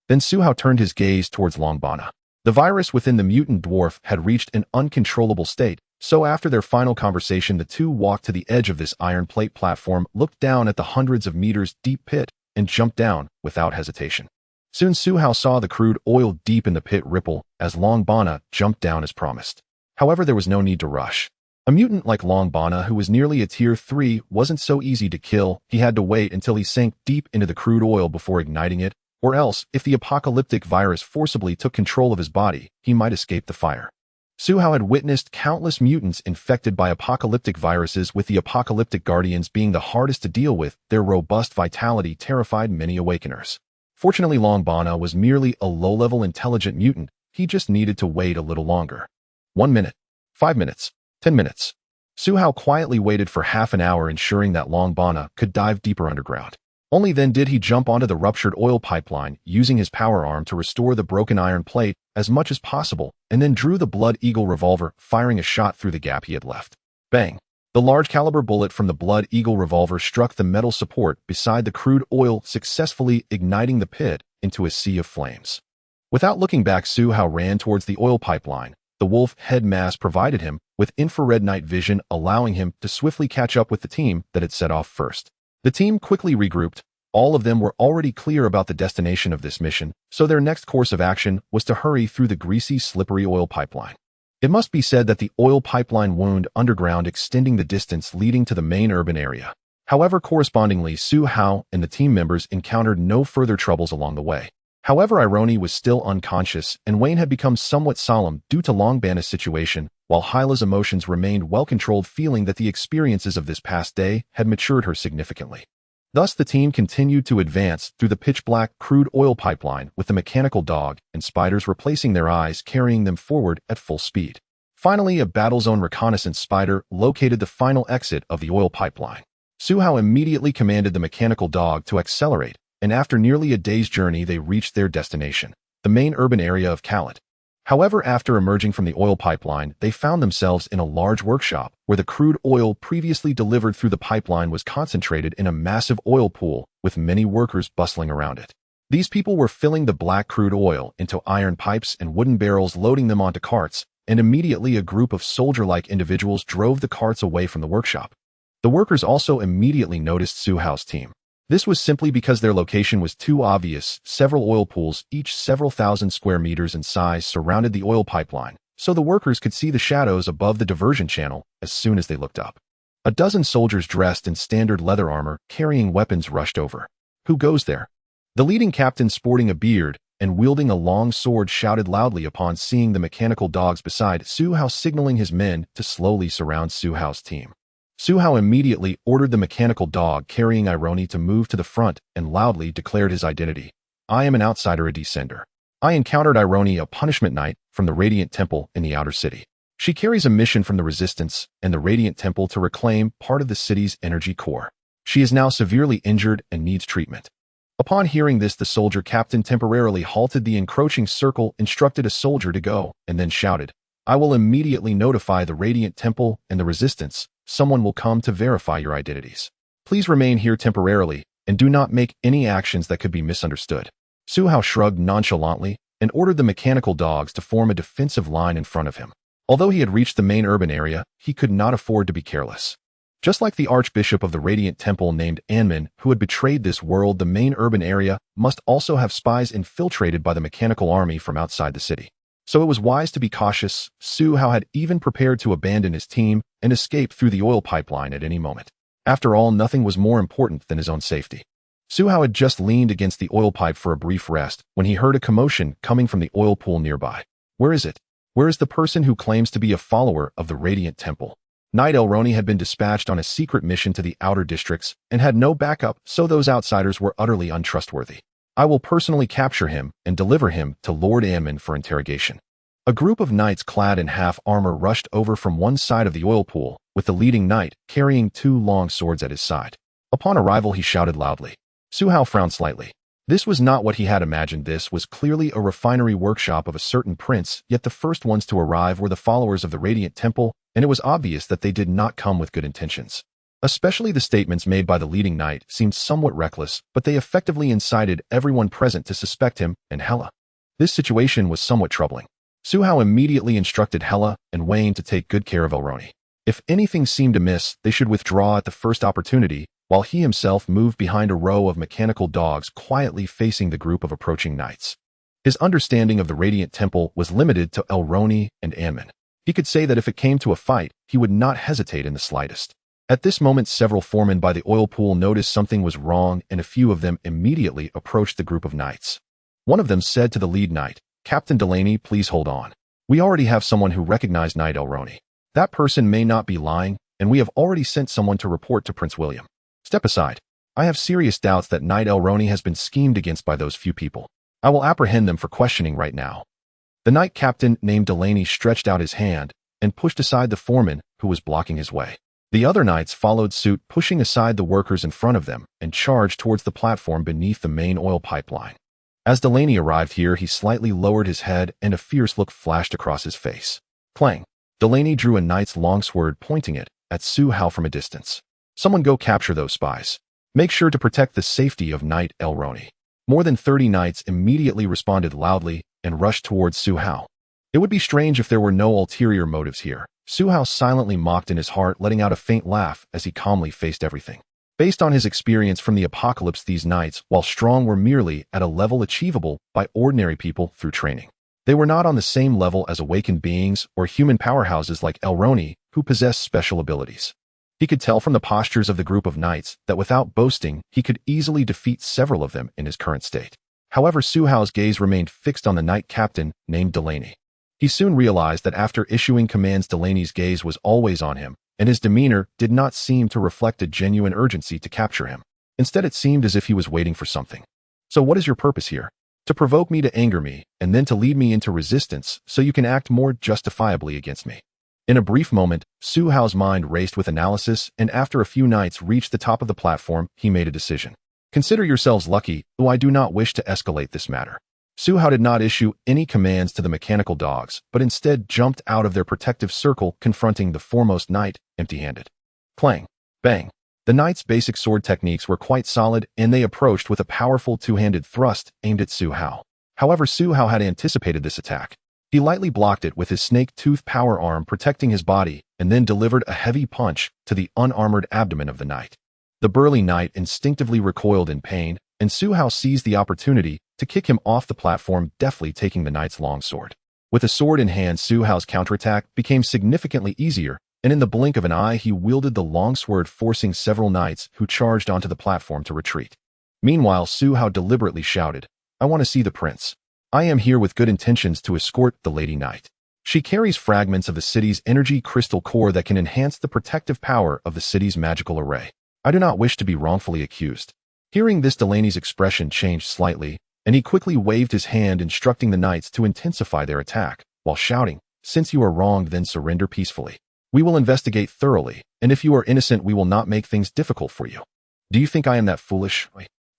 Then Su Hao turned his gaze towards Longbana. The virus within the mutant dwarf had reached an uncontrollable state, so after their final conversation the two walked to the edge of this iron plate platform, looked down at the hundreds of meters deep pit, and jumped down without hesitation. Soon Su Hao saw the crude oil deep in the pit ripple as Longbana jumped down as promised. However, there was no need to rush. A mutant like Longbana, who was nearly a tier 3, wasn't so easy to kill. He had to wait until he sank deep into the crude oil before igniting it, or else, if the apocalyptic virus forcibly took control of his body, he might escape the fire. Su Hao had witnessed countless mutants infected by apocalyptic viruses, with the apocalyptic guardians being the hardest to deal with. Their robust vitality terrified many awakeners. Fortunately, Longbana was merely a low-level intelligent mutant. He just needed to wait a little longer. 1 minute, 5 minutes, 10 minutes. Su Hao quietly waited for half an hour, ensuring that Longbana could dive deeper underground. Only then did he jump onto the ruptured oil pipeline, using his power arm to restore the broken iron plate as much as possible, and then drew the Blood Eagle revolver, firing a shot through the gap he had left. Bang! The large-caliber bullet from the Blood Eagle revolver struck the metal support beside the crude oil, successfully igniting the pit into a sea of flames. Without looking back, Su Hao ran towards the oil pipeline. The wolf head mask provided him with infrared night vision, allowing him to swiftly catch up with the team that had set off first. The team quickly regrouped. All of them were already clear about the destination of this mission, so their next course of action was to hurry through the greasy, slippery oil pipeline. It must be said that the oil pipeline wound underground, extending the distance leading to the main urban area. However, correspondingly, Su Hao and the team members encountered no further troubles along the way. However, Ironi was still unconscious, and Wayne had become somewhat solemn due to Longbana's situation, while Hyla's emotions remained well-controlled, feeling that the experiences of this past day had matured her significantly. Thus, the team continued to advance through the pitch-black crude oil pipeline, with the mechanical dog and spiders replacing their eyes, carrying them forward at full speed. Finally, a battle zone reconnaissance spider located the final exit of the oil pipeline. Su Hao immediately commanded the mechanical dog to accelerate, and after nearly a day's journey they reached their destination, the main urban area of Khaled. However, after emerging from the oil pipeline, they found themselves in a large workshop where the crude oil previously delivered through the pipeline was concentrated in a massive oil pool, with many workers bustling around it. These people were filling the black crude oil into iron pipes and wooden barrels, loading them onto carts, and immediately a group of soldier-like individuals drove the carts away from the workshop. The workers also immediately noticed Su Hao's team. This was simply because their location was too obvious. Several oil pools, each several thousand square meters in size, surrounded the oil pipeline, so the workers could see the shadows above the diversion channel as soon as they looked up. A dozen soldiers dressed in standard leather armor, carrying weapons, rushed over. "Who goes there?" The leading captain, sporting a beard and wielding a long sword, shouted loudly upon seeing the mechanical dogs beside Su Hao, signaling his men to slowly surround Su Hao's team. Su Hao immediately ordered the mechanical dog carrying Ironi to move to the front and loudly declared his identity. "I am an outsider, a descender. I encountered Ironi, a punishment knight from the Radiant Temple in the outer city. She carries a mission from the Resistance and the Radiant Temple to reclaim part of the city's energy core. She is now severely injured and needs treatment." Upon hearing this, the soldier captain temporarily halted the encroaching circle, instructed a soldier to go, and then shouted, "I will immediately notify the Radiant Temple and the Resistance. Someone will come to verify your identities. Please remain here temporarily and do not make any actions that could be misunderstood." Su Hao shrugged nonchalantly and ordered the mechanical dogs to form a defensive line in front of him. Although he had reached the main urban area, he could not afford to be careless. Just like the Archbishop of the Radiant Temple named Anmin, who had betrayed this world, the main urban area must also have spies infiltrated by the mechanical army from outside the city. So it was wise to be cautious. Su Hao had even prepared to abandon his team and escape through the oil pipeline at any moment. After all, nothing was more important than his own safety. Su Hao had just leaned against the oil pipe for a brief rest when he heard a commotion coming from the oil pool nearby. "Where is it? Where is the person who claims to be a follower of the Radiant Temple?" Knight Elroni had been dispatched on a secret mission to the outer districts and had no backup, so those outsiders were utterly untrustworthy. I will personally capture him and deliver him to Lord Ammon for interrogation. A group of knights clad in half armor rushed over from one side of the oil pool, with the leading knight carrying 2 long swords at his side. Upon arrival, he shouted loudly. Su Hao frowned slightly. This was not what he had imagined. This was clearly a refinery workshop of a certain prince, yet the first ones to arrive were the followers of the Radiant Temple, and it was obvious that they did not come with good intentions. Especially the statements made by the leading knight seemed somewhat reckless, but they effectively incited everyone present to suspect him and Hela. This situation was somewhat troubling. Su Hao immediately instructed Hela and Wayne to take good care of Elroni. If anything seemed amiss, they should withdraw at the first opportunity, while he himself moved behind a row of mechanical dogs quietly facing the group of approaching knights. His understanding of the Radiant Temple was limited to Elroni and Ammon. He could say that if it came to a fight, he would not hesitate in the slightest. At this moment, several foremen by the oil pool noticed something was wrong, and a few of them immediately approached the group of knights. One of them said to the lead knight, "Captain Delaney, please hold on. We already have someone who recognized Knight Elroni. That person may not be lying, and we have already sent someone to report to Prince William. Step aside. I have serious doubts that Knight Elroni has been schemed against by those few people. I will apprehend them for questioning right now." The knight captain named Delaney stretched out his hand and pushed aside the foreman who was blocking his way. The other knights followed suit, pushing aside the workers in front of them and charged towards the platform beneath the main oil pipeline. As Delaney arrived here, he slightly lowered his head and a fierce look flashed across his face. Clang! Delaney drew a knight's longsword, pointing it at Su Hao from a distance. "Someone go capture those spies. Make sure to protect the safety of Knight Elroni." More than 30 knights immediately responded loudly and rushed towards Su Hao. It would be strange if there were no ulterior motives here. Su Hao silently mocked in his heart, letting out a faint laugh as he calmly faced everything. Based on his experience from the apocalypse, these knights, while strong, were merely at a level achievable by ordinary people through training. They were not on the same level as awakened beings or human powerhouses like Elroni, who possessed special abilities. He could tell from the postures of the group of knights that without boasting, he could easily defeat several of them in his current state. However, Su Hao's gaze remained fixed on the knight captain named Delaney. He soon realized that after issuing commands, Delaney's gaze was always on him, and his demeanor did not seem to reflect a genuine urgency to capture him. Instead, it seemed as if he was waiting for something. "So what is your purpose here? To provoke me, to anger me, and then to lead me into resistance so you can act more justifiably against me?" In a brief moment, Su Hao's mind raced with analysis, and after a few knights reached the top of the platform, he made a decision. "Consider yourselves lucky, though I do not wish to escalate this matter." Su Hao did not issue any commands to the mechanical dogs, but instead jumped out of their protective circle, confronting the foremost knight, empty-handed. Clang! Bang! The knight's basic sword techniques were quite solid, and they approached with a powerful two-handed thrust aimed at Su Hao. However, Su Hao had anticipated this attack. He lightly blocked it with his snake-tooth power arm, protecting his body, and then delivered a heavy punch to the unarmored abdomen of the knight. The burly knight instinctively recoiled in pain, and Su Hao seized the opportunity to kick him off the platform, deftly taking the knight's longsword. With a sword in hand, Su Hao's counterattack became significantly easier, and in the blink of an eye he wielded the longsword, forcing several knights who charged onto the platform to retreat. Meanwhile, Su Hao deliberately shouted, "I want to see the prince. I am here with good intentions to escort the Lady Knight. She carries fragments of the city's energy crystal core that can enhance the protective power of the city's magical array. I do not wish to be wrongfully accused." Hearing this, Delaney's expression changed slightly, and he quickly waved his hand, instructing the knights to intensify their attack, while shouting, "Since you are wronged, then surrender peacefully. We will investigate thoroughly, and if you are innocent, we will not make things difficult for you." "Do you think I am that foolish?"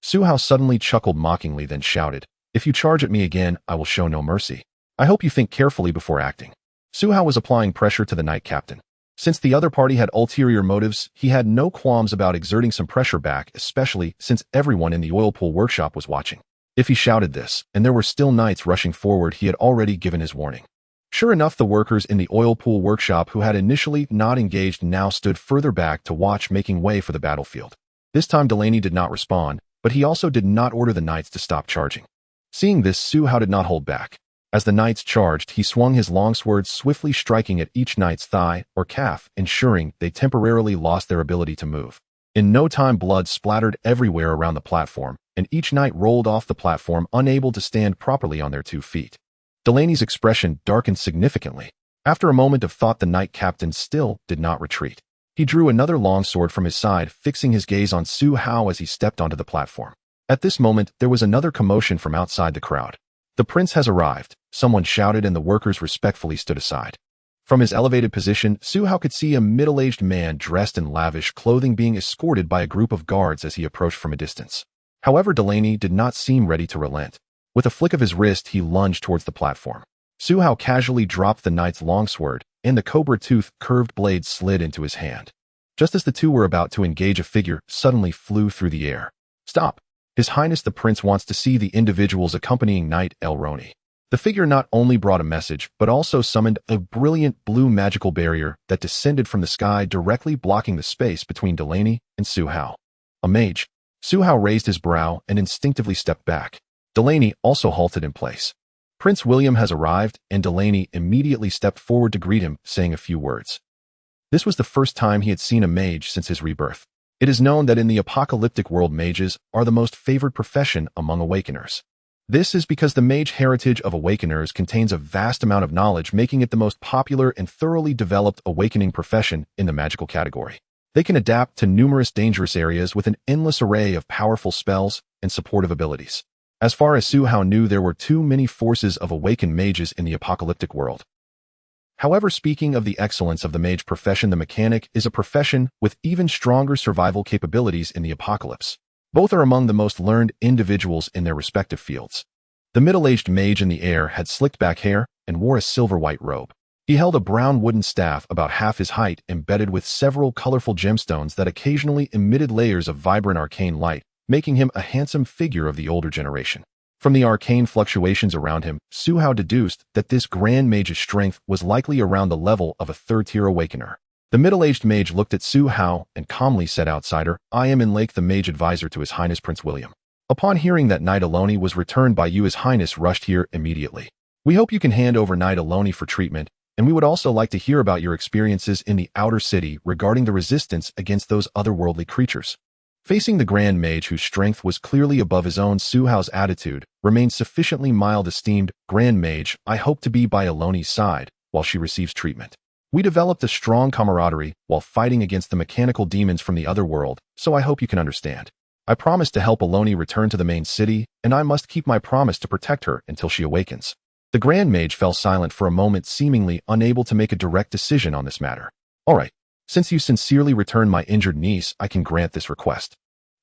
Su Hao suddenly chuckled mockingly, then shouted, "If you charge at me again, I will show no mercy. I hope you think carefully before acting." Su Hao was applying pressure to the knight captain. Since the other party had ulterior motives, he had no qualms about exerting some pressure back, especially since everyone in the oil pool workshop was watching. If he shouted this, and there were still knights rushing forward, he had already given his warning. Sure enough, the workers in the oil pool workshop who had initially not engaged now stood further back to watch, making way for the battlefield. This time Delaney did not respond, but he also did not order the knights to stop charging. Seeing this, Su Hao did not hold back. As the knights charged, he swung his longsword, swiftly striking at each knight's thigh or calf, ensuring they temporarily lost their ability to move. In no time, blood splattered everywhere around the platform, and each knight rolled off the platform, unable to stand properly on their 2 feet. Delaney's expression darkened significantly. After a moment of thought, the knight captain still did not retreat. He drew another longsword from his side, fixing his gaze on Su Hao as he stepped onto the platform. At this moment, there was another commotion from outside the crowd. "The prince has arrived," someone shouted, and the workers respectfully stood aside. From his elevated position, Su Hao could see a middle-aged man dressed in lavish clothing being escorted by a group of guards as he approached from a distance. However, Delaney did not seem ready to relent. With a flick of his wrist, he lunged towards the platform. Su Hao casually dropped the knight's longsword, and the cobra-toothed curved blade slid into his hand. Just as the two were about to engage, a figure suddenly flew through the air. "Stop! His Highness the Prince wants to see the individuals accompanying Knight Elroni." The figure not only brought a message, but also summoned a brilliant blue magical barrier that descended from the sky, directly blocking the space between Delaney and Su Hao. "A mage." Su Hao raised his brow and instinctively stepped back. Delaney also halted in place. Prince William has arrived, and Delaney immediately stepped forward to greet him, saying a few words. This was the first time he had seen a mage since his rebirth. It is known that in the apocalyptic world, mages are the most favored profession among awakeners. This is because the mage heritage of awakeners contains a vast amount of knowledge, making it the most popular and thoroughly developed awakening profession in the magical category. They can adapt to numerous dangerous areas with an endless array of powerful spells and supportive abilities. As far as Su Hao knew, there were too many forces of awakened mages in the apocalyptic world. However, speaking of the excellence of the mage profession, the mechanic is a profession with even stronger survival capabilities in the apocalypse. Both are among the most learned individuals in their respective fields. The middle-aged mage in the air had slicked back hair and wore a silver-white robe. He held a brown wooden staff about half his height, embedded with several colorful gemstones that occasionally emitted layers of vibrant arcane light, making him a handsome figure of the older generation. From the arcane fluctuations around him, Su Hao deduced that this grand mage's strength was likely around the level of a third-tier awakener. The middle-aged mage looked at Su Hao and calmly said, "Outsider, I am in Lake, the mage advisor to His Highness Prince William. Upon hearing that Knight Elroni was returned by you, His Highness rushed here immediately. We hope you can hand over Knight Elroni for treatment, and we would also like to hear about your experiences in the outer city regarding the resistance against those otherworldly creatures." Facing the grand mage, whose strength was clearly above his own, Su Hao's attitude remained sufficiently mild. "Esteemed Grand Mage, I hope to be by Elroni's side while she receives treatment. We developed a strong camaraderie while fighting against the mechanical demons from the other world, so I hope you can understand. I promise to help Elroni return to the main city, and I must keep my promise to protect her until she awakens." The grand mage fell silent for a moment, seemingly unable to make a direct decision on this matter. "All right. Since you sincerely returned my injured niece, I can grant this request."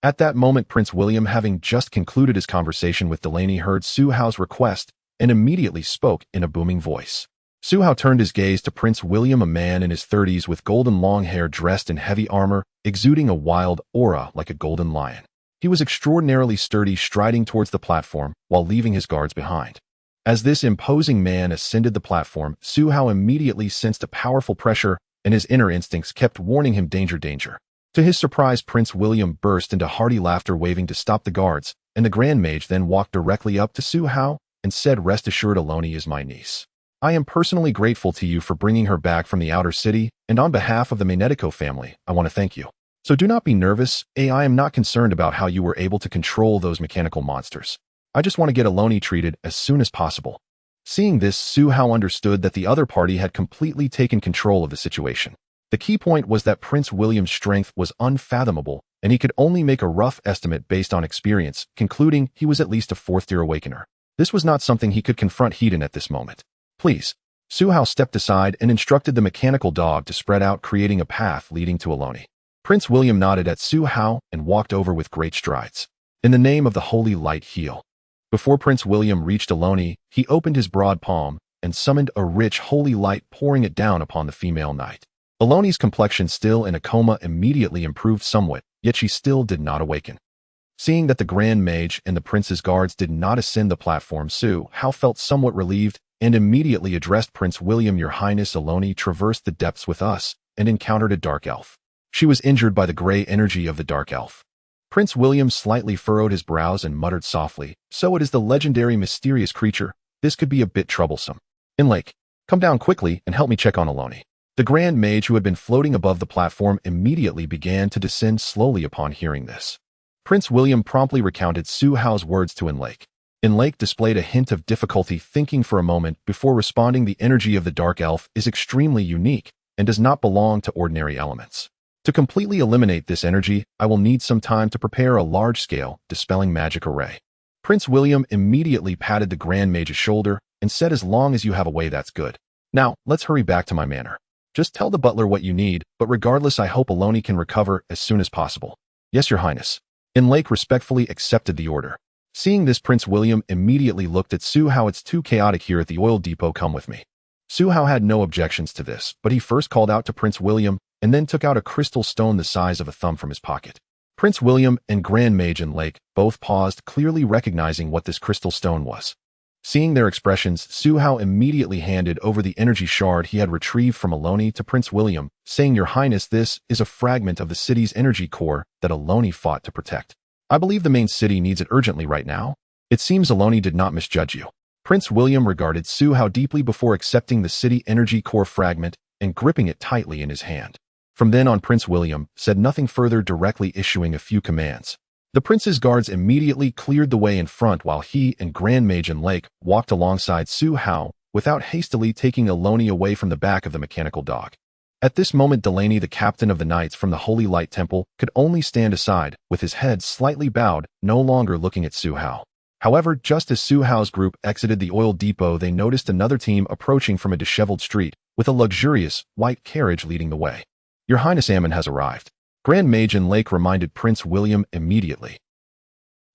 At that moment, Prince William, having just concluded his conversation with Delaney, heard Su Hao's request and immediately spoke in a booming voice. Su Hao turned his gaze to Prince William, a man in his 30s with golden long hair, dressed in heavy armor, exuding a wild aura like a golden lion. He was extraordinarily sturdy, striding towards the platform while leaving his guards behind. As this imposing man ascended the platform, Su Hao immediately sensed a powerful pressure, and his inner instincts kept warning him, "Danger, danger." To his surprise, Prince William burst into hearty laughter, waving to stop the guards, and the Grand Mage then walked directly up to Su Hao and said, "Rest assured, Elroni is my niece. I am personally grateful to you for bringing her back from the outer city, and on behalf of the Magnetico family, I want to thank you. So do not be nervous. I am not concerned about how you were able to control those mechanical monsters. I just want to get Elroni treated as soon as possible." Seeing this, Su Hao understood that the other party had completely taken control of the situation. The key point was that Prince William's strength was unfathomable, and he could only make a rough estimate based on experience, concluding he was at least a fourth-tier awakener. This was not something he could confront Hedon at this moment. "Please." Su Hao stepped aside and instructed the mechanical dog to spread out, creating a path leading to Elroni. Prince William nodded at Su Hao and walked over with great strides. "In the name of the Holy Light, heal." Before Prince William reached Elroni, he opened his broad palm and summoned a rich holy light, pouring it down upon the female knight. Elroni's complexion, still in a coma, immediately improved somewhat, yet she still did not awaken. Seeing that the Grand Mage and the prince's guards did not ascend the platform, Su Hao felt somewhat relieved and immediately addressed Prince William, "Your Highness, Elroni traversed the depths with us and encountered a dark elf. She was injured by the gray energy of the dark elf." Prince William slightly furrowed his brows and muttered softly, "So it is the legendary mysterious creature. This could be a bit troublesome. In Lake, come down quickly and help me check on Elroni." The Grand Mage, who had been floating above the platform, immediately began to descend slowly upon hearing this. Prince William promptly recounted Su Hao's words to Enlake. Lake displayed a hint of difficulty thinking for a moment before responding. The energy of the dark elf is extremely unique and does not belong to ordinary elements. To completely eliminate this energy, I will need some time to prepare a large-scale, dispelling magic array. Prince William immediately patted the Grand Mage's shoulder and said, as long as you have a way, that's good. Now, let's hurry back to my manor. Just tell the butler what you need, but regardless, I hope Aloni can recover as soon as possible. Yes, Your Highness. Lake respectfully accepted the order. Seeing this, Prince William immediately looked at Su Hao. It's too chaotic here at the oil depot, come with me. Su Hao had no objections to this, but he first called out to Prince William and then took out a crystal stone the size of a thumb from his pocket. Prince William and Grand Mage Lake both paused, clearly recognizing what this crystal stone was. Seeing their expressions, Su Hao immediately handed over the energy shard he had retrieved from Aloni to Prince William, saying, Your Highness, this is a fragment of the city's energy core that Aloni fought to protect. I believe the main city needs it urgently right now. It seems Aloni did not misjudge you. Prince William regarded Su Hao deeply before accepting the city energy core fragment and gripping it tightly in his hand. From then on, Prince William said nothing further, directly issuing a few commands. The prince's guards immediately cleared the way in front while he and Grand Mage Lake walked alongside Su Hao without hastily taking Aloni away from the back of the mechanical dog. At this moment, Delaney, the captain of the knights from the Holy Light Temple, could only stand aside, with his head slightly bowed, no longer looking at Su Hao. However, just as Su Hao's group exited the oil depot, they noticed another team approaching from a disheveled street, with a luxurious, white carriage leading the way. Your Highness, Ammon has arrived. Grand Mage Lake reminded Prince William immediately.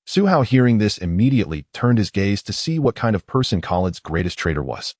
Su Hao, hearing this, immediately turned his gaze to see what kind of person Khaled's greatest traitor was.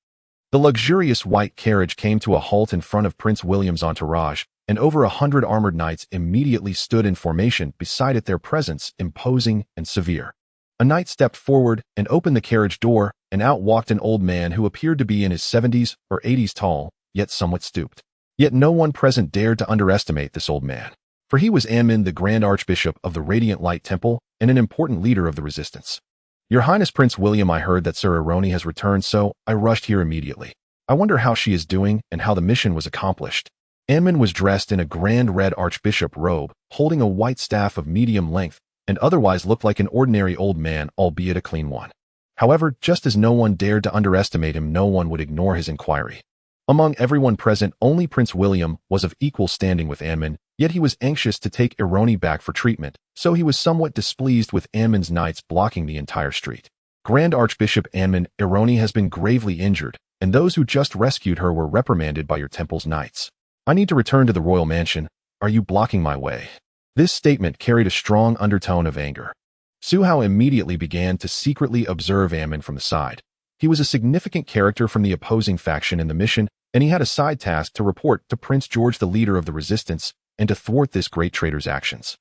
The luxurious white carriage came to a halt in front of Prince William's entourage, and over 100 armored knights immediately stood in formation beside it, their presence imposing and severe. A knight stepped forward and opened the carriage door, and out walked an old man who appeared to be in his 70s or 80s tall, yet somewhat stooped. Yet no one present dared to underestimate this old man, for he was Anmin, the Grand Archbishop of the Radiant Light Temple and an important leader of the resistance. Your Highness, Prince William, I heard that Sir Aroni has returned, so I rushed here immediately. I wonder how she is doing and how the mission was accomplished. Anmin was dressed in a grand red archbishop robe, holding a white staff of medium length, and otherwise looked like an ordinary old man, albeit a clean one. However, just as no one dared to underestimate him, no one would ignore his inquiry. Among everyone present, only Prince William was of equal standing with Anmin, yet he was anxious to take Aroni back for treatment, so he was somewhat displeased with Anmin's knights blocking the entire street. Grand Archbishop Anmin, Aroni has been gravely injured, and those who just rescued her were reprimanded by your temple's knights. I need to return to the royal mansion. Are you blocking my way? This statement carried a strong undertone of anger. Su Hao immediately began to secretly observe Anmin from the side. He was a significant character from the opposing faction in the mission, and he had a side task to report to Prince George, the leader of the resistance, and to thwart this great traitor's actions.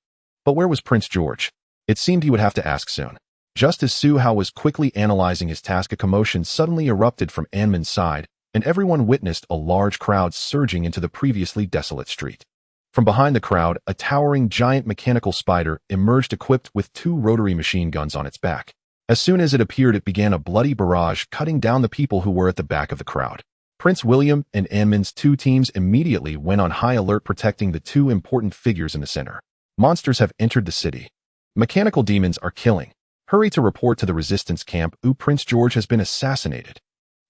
But where was Prince George? It seemed he would have to ask soon. Just as Su Hao was quickly analyzing his task, a commotion suddenly erupted from Anmin's side, and everyone witnessed a large crowd surging into the previously desolate street. From behind the crowd, a towering giant mechanical spider emerged, equipped with 2 rotary machine guns on its back. As soon as it appeared, it began a bloody barrage, cutting down the people who were at the back of the crowd. Prince William and Anmin's 2 teams immediately went on high alert, protecting the 2 important figures in the center. Monsters have entered the city. Mechanical demons are killing. Hurry to report to the resistance camp. Prince George has been assassinated.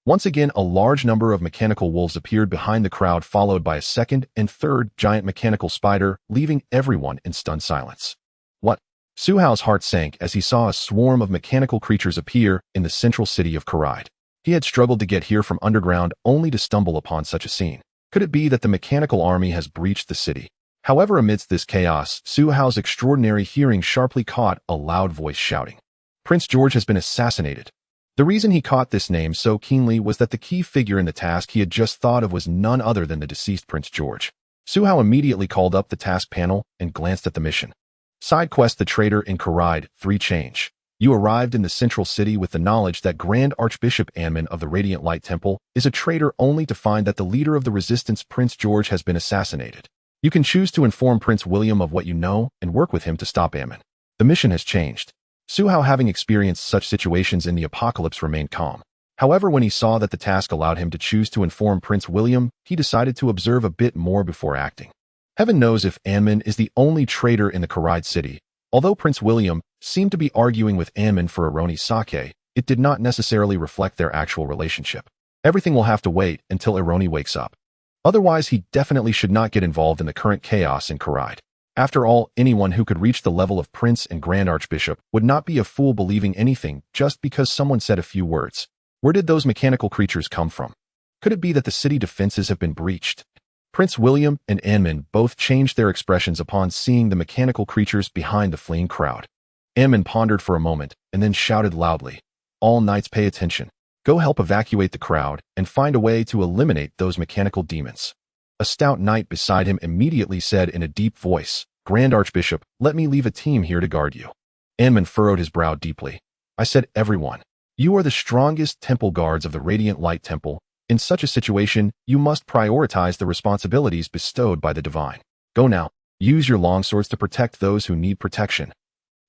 Once again, a large number of mechanical wolves appeared behind the crowd, followed by a second and third giant mechanical spider, leaving everyone in stunned silence. What? Su Hao's heart sank as he saw a swarm of mechanical creatures appear in the central city of Karide. He had struggled to get here from underground, only to stumble upon such a scene. Could it be that the mechanical army has breached the city? However, amidst this chaos, Su Hao's extraordinary hearing sharply caught a loud voice shouting, Prince George has been assassinated. The reason he caught this name so keenly was that the key figure in the task he had just thought of was none other than the deceased Prince George. Su Hao immediately called up the task panel and glanced at the mission. Side quest: The Traitor in Karide, 3 change. You arrived in the central city with the knowledge that Grand Archbishop Anmin of the Radiant Light Temple is a traitor, only to find that the leader of the resistance, Prince George, has been assassinated. You can choose to inform Prince William of what you know and work with him to stop Anmin. The mission has changed. Su Hao, having experienced such situations in the apocalypse, remained calm. However, when he saw that the task allowed him to choose to inform Prince William, he decided to observe a bit more before acting. Heaven knows if Anmin is the only traitor in the Karide city. Although Prince William seemed to be arguing with Anmin for Aroni's sake, it did not necessarily reflect their actual relationship. Everything will have to wait until Ironi wakes up. Otherwise, he definitely should not get involved in the current chaos in Karide. After all, anyone who could reach the level of Prince and Grand Archbishop would not be a fool believing anything just because someone said a few words. Where did those mechanical creatures come from? Could it be that the city defenses have been breached? Prince William and Anmin both changed their expressions upon seeing the mechanical creatures behind the fleeing crowd. Anmin pondered for a moment and then shouted loudly, "All knights pay attention. Go help evacuate the crowd and find a way to eliminate those mechanical demons." A stout knight beside him immediately said in a deep voice, "Grand Archbishop, let me leave a team here to guard you." Anmin furrowed his brow deeply. "I said everyone. You are the strongest temple guards of the Radiant Light Temple. In such a situation, you must prioritize the responsibilities bestowed by the divine. Go now. Use your longswords to protect those who need protection."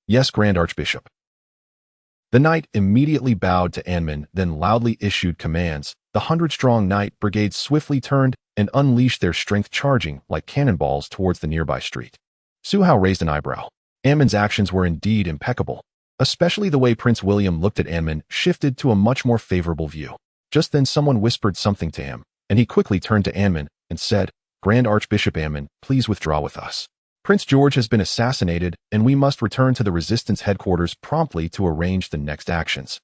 "Yes, Grand Archbishop." The knight immediately bowed to Anmin, then loudly issued commands. The 100-strong knight brigade swiftly turned and unleashed their strength, charging like cannonballs towards the nearby street. Su Hao raised an eyebrow. Anmin's actions were indeed impeccable. Especially the way Prince William looked at Anmin shifted to a much more favorable view. Just then someone whispered something to him, and he quickly turned to Anmin and said, "Grand Archbishop Anmin, please withdraw with us. Prince George has been assassinated, and we must return to the Resistance headquarters promptly to arrange the next actions."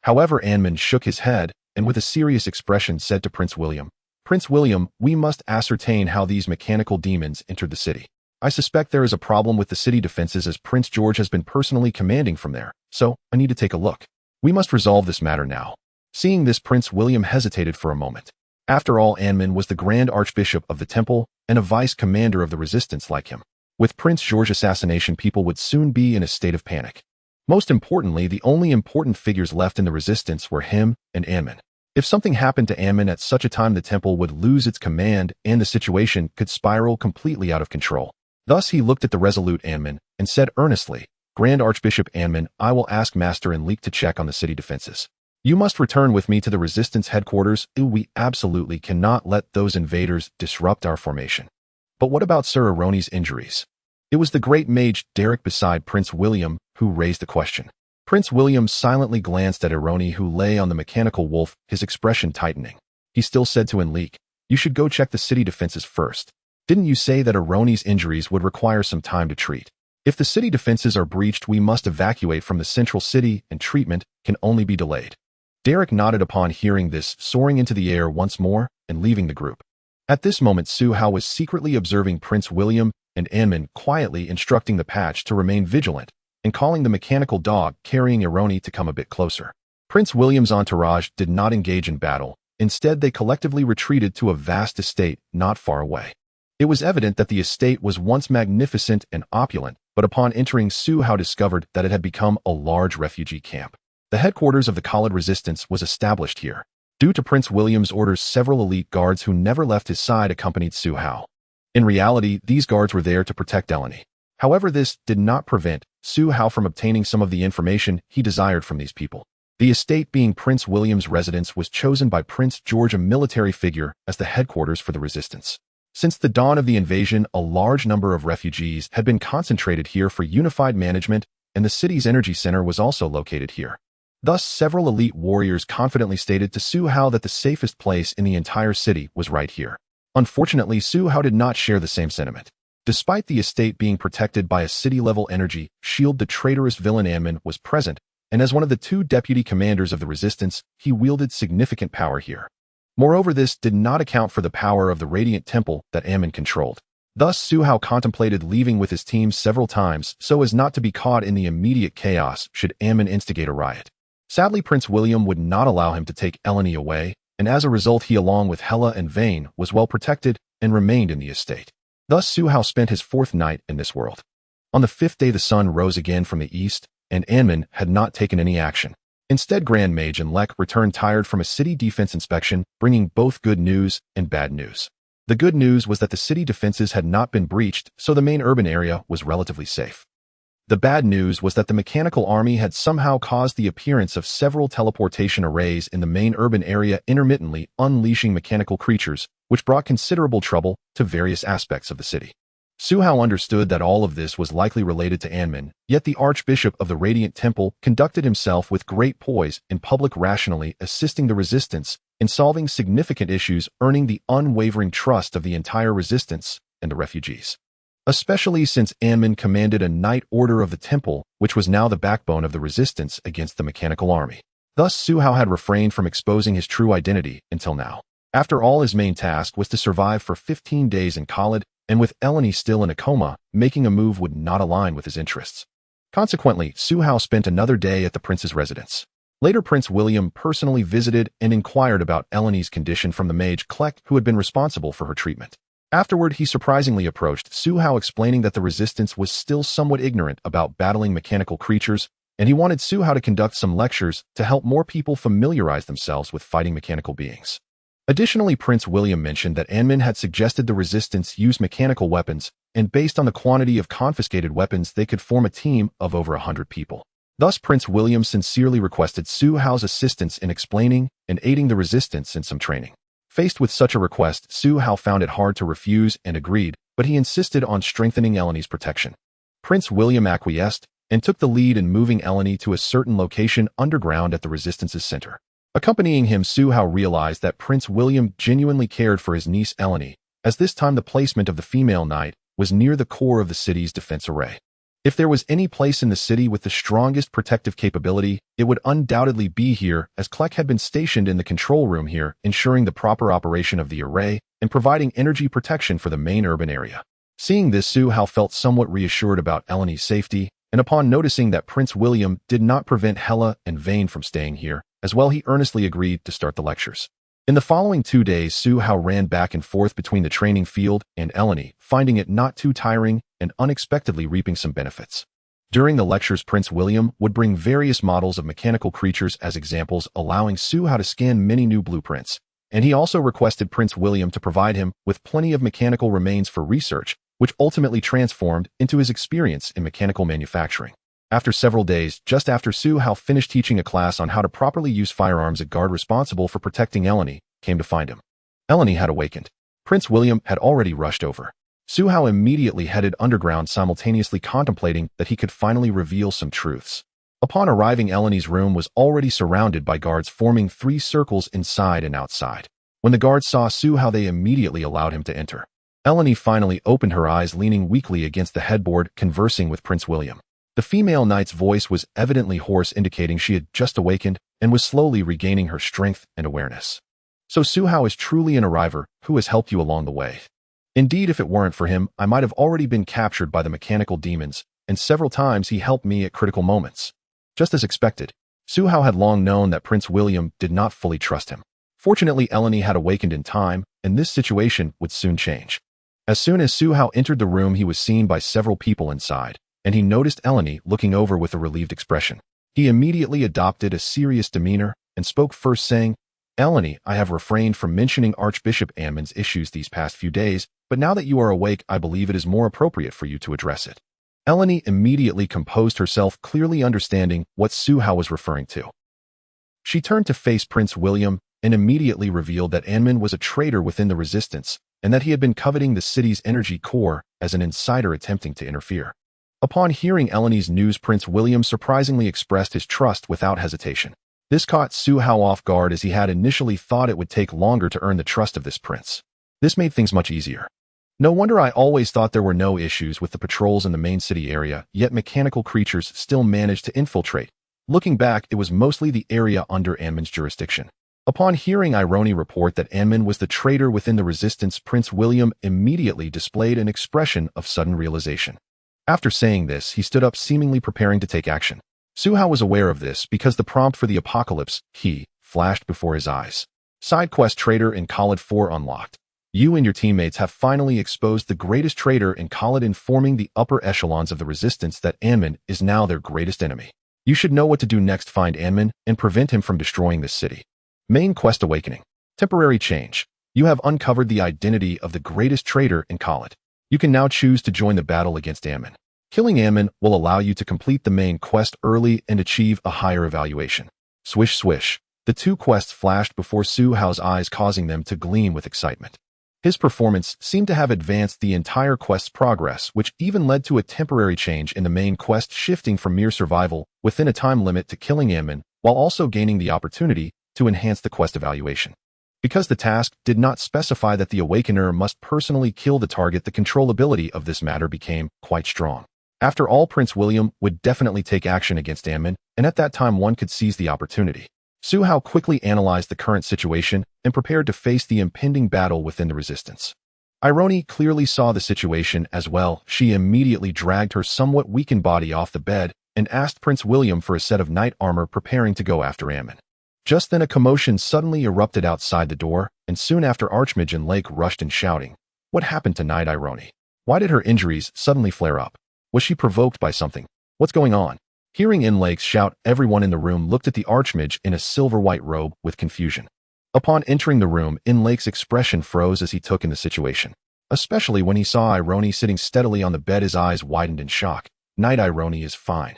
However, Anmin shook his head, and with a serious expression said to Prince William, "Prince William, we must ascertain how these mechanical demons entered the city. I suspect there is a problem with the city defenses as Prince George has been personally commanding from there, so I need to take a look. We must resolve this matter now." Seeing this, Prince William hesitated for a moment. After all, Anmin was the Grand Archbishop of the temple and a vice-commander of the Resistance like him. With Prince George assassination, people would soon be in a state of panic. Most importantly, the only important figures left in the Resistance were him and Anmin. If something happened to Anmin at such a time, the temple would lose its command and the situation could spiral completely out of control. Thus he looked at the resolute Anmin and said earnestly, "Grand Archbishop Anmin, I will ask Master and Leek to check on the city defenses. You must return with me to the Resistance headquarters. We absolutely cannot let those invaders disrupt our formation." But what about Sir Ironi's injuries? It was the great mage Derek beside Prince William who raised the question. Prince William silently glanced at Ironi, who lay on the mechanical wolf, his expression tightening. He still said to Enleek, "You should go check the city defenses first. Didn't you say that Ironi's injuries would require some time to treat? If the city defenses are breached, we must evacuate from the central city and treatment can only be delayed." Derek nodded upon hearing this, soaring into the air once more and leaving the group. At this moment, Su Hao was secretly observing Prince William and Anmin, quietly instructing the patch to remain vigilant and calling the mechanical dog carrying Ironi to come a bit closer. Prince William's entourage did not engage in battle. Instead, they collectively retreated to a vast estate not far away. It was evident that the estate was once magnificent and opulent, but upon entering, Su Hao discovered that it had become a large refugee camp. The headquarters of the Khalid Resistance was established here. Due to Prince William's orders, several elite guards who never left his side accompanied Su Hao. In reality, these guards were there to protect Eleni. However, this did not prevent Su Hao from obtaining some of the information he desired from these people. The estate, being Prince William's residence, was chosen by Prince George, a military figure, as the headquarters for the Resistance. Since the dawn of the invasion, a large number of refugees had been concentrated here for unified management, and the city's energy center was also located here. Thus, several elite warriors confidently stated to Su Hao that the safest place in the entire city was right here. Unfortunately, Su Hao did not share the same sentiment. Despite the estate being protected by a city-level energy shield, the traitorous villain Anmin was present, and as one of the two deputy commanders of the Resistance, he wielded significant power here. Moreover, this did not account for the power of the Radiant Temple that Anmin controlled. Thus, Su Hao contemplated leaving with his team several times so as not to be caught in the immediate chaos should Anmin instigate a riot. Sadly, Prince William would not allow him to take Eleni away, and as a result he, along with Hela and Vane, was well protected and remained in the estate. Thus Su Hao spent his 4th night in this world. On the 5th day the sun rose again from the east, and Anmin had not taken any action. Instead, Grand Mage and Lek returned tired from a city defense inspection, bringing both good news and bad news. The good news was that the city defenses had not been breached, so the main urban area was relatively safe. The bad news was that the mechanical army had somehow caused the appearance of several teleportation arrays in the main urban area, intermittently unleashing mechanical creatures, which brought considerable trouble to various aspects of the city. Su Hao understood that all of this was likely related to Anmin, yet the Archbishop of the Radiant Temple conducted himself with great poise in public, rationally assisting the resistance in solving significant issues, earning the unwavering trust of the entire resistance and the refugees. Especially since Anmin commanded a Knight Order of the Temple, which was now the backbone of the resistance against the mechanical army. Thus, Su Hao had refrained from exposing his true identity until now. After all, his main task was to survive for 15 days in Khalid, and with Eleni still in a coma, making a move would not align with his interests. Consequently, Su Hao spent another day at the prince's residence. Later, Prince William personally visited and inquired about Eleni's condition from the mage Klek, who had been responsible for her treatment. Afterward, he surprisingly approached Su Hao, explaining that the resistance was still somewhat ignorant about battling mechanical creatures, and he wanted Su Hao to conduct some lectures to help more people familiarize themselves with fighting mechanical beings. Additionally, Prince William mentioned that Anmin had suggested the resistance use mechanical weapons, and based on the quantity of confiscated weapons, they could form a team of over 100 people. Thus, Prince William sincerely requested Su Hao's assistance in explaining and aiding the resistance in some training. Faced with such a request, Su Hao found it hard to refuse and agreed, but he insisted on strengthening Eleni's protection. Prince William acquiesced and took the lead in moving Eleni to a certain location underground at the resistance's center. Accompanying him, Su Hao realized that Prince William genuinely cared for his niece Eleni, as this time the placement of the female knight was near the core of the city's defense array. If there was any place in the city with the strongest protective capability, it would undoubtedly be here, as Klek had been stationed in the control room here, ensuring the proper operation of the array and providing energy protection for the main urban area. Seeing this, Su Hao felt somewhat reassured about Eleni's safety, and upon noticing that Prince William did not prevent Hela and Vane from staying here, as well, he earnestly agreed to start the lectures. In the following 2 days, Su Hao ran back and forth between the training field and Eleni, finding it not too tiring and unexpectedly reaping some benefits. During the lectures, Prince William would bring various models of mechanical creatures as examples, allowing Su Hao to scan many new blueprints, and he also requested Prince William to provide him with plenty of mechanical remains for research, which ultimately transformed into his experience in mechanical manufacturing. After several days, just after Su Hao finished teaching a class on how to properly use firearms, a guard responsible for protecting Eleni came to find him. Eleni had awakened. Prince William had already rushed over. Su Hao immediately headed underground, simultaneously contemplating that he could finally reveal some truths. Upon arriving, Eleni's room was already surrounded by guards, forming 3 circles inside and outside. When the guards saw Su Hao, they immediately allowed him to enter. Eleni finally opened her eyes, leaning weakly against the headboard, conversing with Prince William. The female knight's voice was evidently hoarse, indicating she had just awakened and was slowly regaining her strength and awareness. So Su Hao is truly an arriver who has helped you along the way. Indeed, if it weren't for him, I might have already been captured by the mechanical demons, and several times he helped me at critical moments. Just as expected, Su Hao had long known that Prince William did not fully trust him. Fortunately, Eleni had awakened in time, and this situation would soon change. As soon as Su Hao entered the room, he was seen by several people inside, and he noticed Eleni looking over with a relieved expression. He immediately adopted a serious demeanor and spoke first, saying, "Eleni, I have refrained from mentioning Archbishop Anmin's issues these past few days, but now that you are awake, I believe it is more appropriate for you to address it." Eleni immediately composed herself, clearly understanding what Su Hao was referring to. She turned to face Prince William and immediately revealed that Anmin was a traitor within the resistance, and that he had been coveting the city's energy core as an insider attempting to interfere. Upon hearing Eleni's news, Prince William surprisingly expressed his trust without hesitation. This caught Su Hao off guard, as he had initially thought it would take longer to earn the trust of this prince. This made things much easier. No wonder I always thought there were no issues with the patrols in the main city area, yet mechanical creatures still managed to infiltrate. Looking back, it was mostly the area under Anmin's jurisdiction. Upon hearing Ironi report that Anmin was the traitor within the resistance, Prince William immediately displayed an expression of sudden realization. After saying this, he stood up, seemingly preparing to take action. Su Hao was aware of this because the prompt for the apocalypse key flashed before his eyes. Side quest traitor in Khalid 4 unlocked. You and your teammates have finally exposed the greatest traitor in Khalid, informing the upper echelons of the resistance that Anmin is now their greatest enemy. You should know what to do next. Find Anmin and prevent him from destroying this city. Main quest awakening. Temporary change. You have uncovered the identity of the greatest traitor in Khalid. You can now choose to join the battle against Anmin. Killing Anmin will allow you to complete the main quest early and achieve a higher evaluation. Swish swish. The 2 quests flashed before Su Hao's eyes, causing them to gleam with excitement. His performance seemed to have advanced the entire quest's progress, which even led to a temporary change in the main quest, shifting from mere survival within a time limit to killing Amon, while also gaining the opportunity to enhance the quest evaluation. Because the task did not specify that the awakener must personally kill the target, the controllability of this matter became quite strong. After all, Prince William would definitely take action against Amon, and at that time one could seize the opportunity. Su Hao quickly analyzed the current situation and prepared to face the impending battle within the resistance. Irony clearly saw the situation as well. She immediately dragged her somewhat weakened body off the bed and asked Prince William for a set of knight armor, preparing to go after Amon. Just then a commotion suddenly erupted outside the door, and soon after Archmage and Lake rushed in shouting, "What happened to Knight Irony? Why did her injuries suddenly flare up? Was she provoked by something? What's going on?" Hearing in Lake's shout, everyone in the room looked at the Archmage in a silver-white robe with confusion. Upon entering the room, in Lake's expression froze as he took in the situation. Especially when he saw Irony sitting steadily on the bed, his eyes widened in shock. "Knight Irony is fine.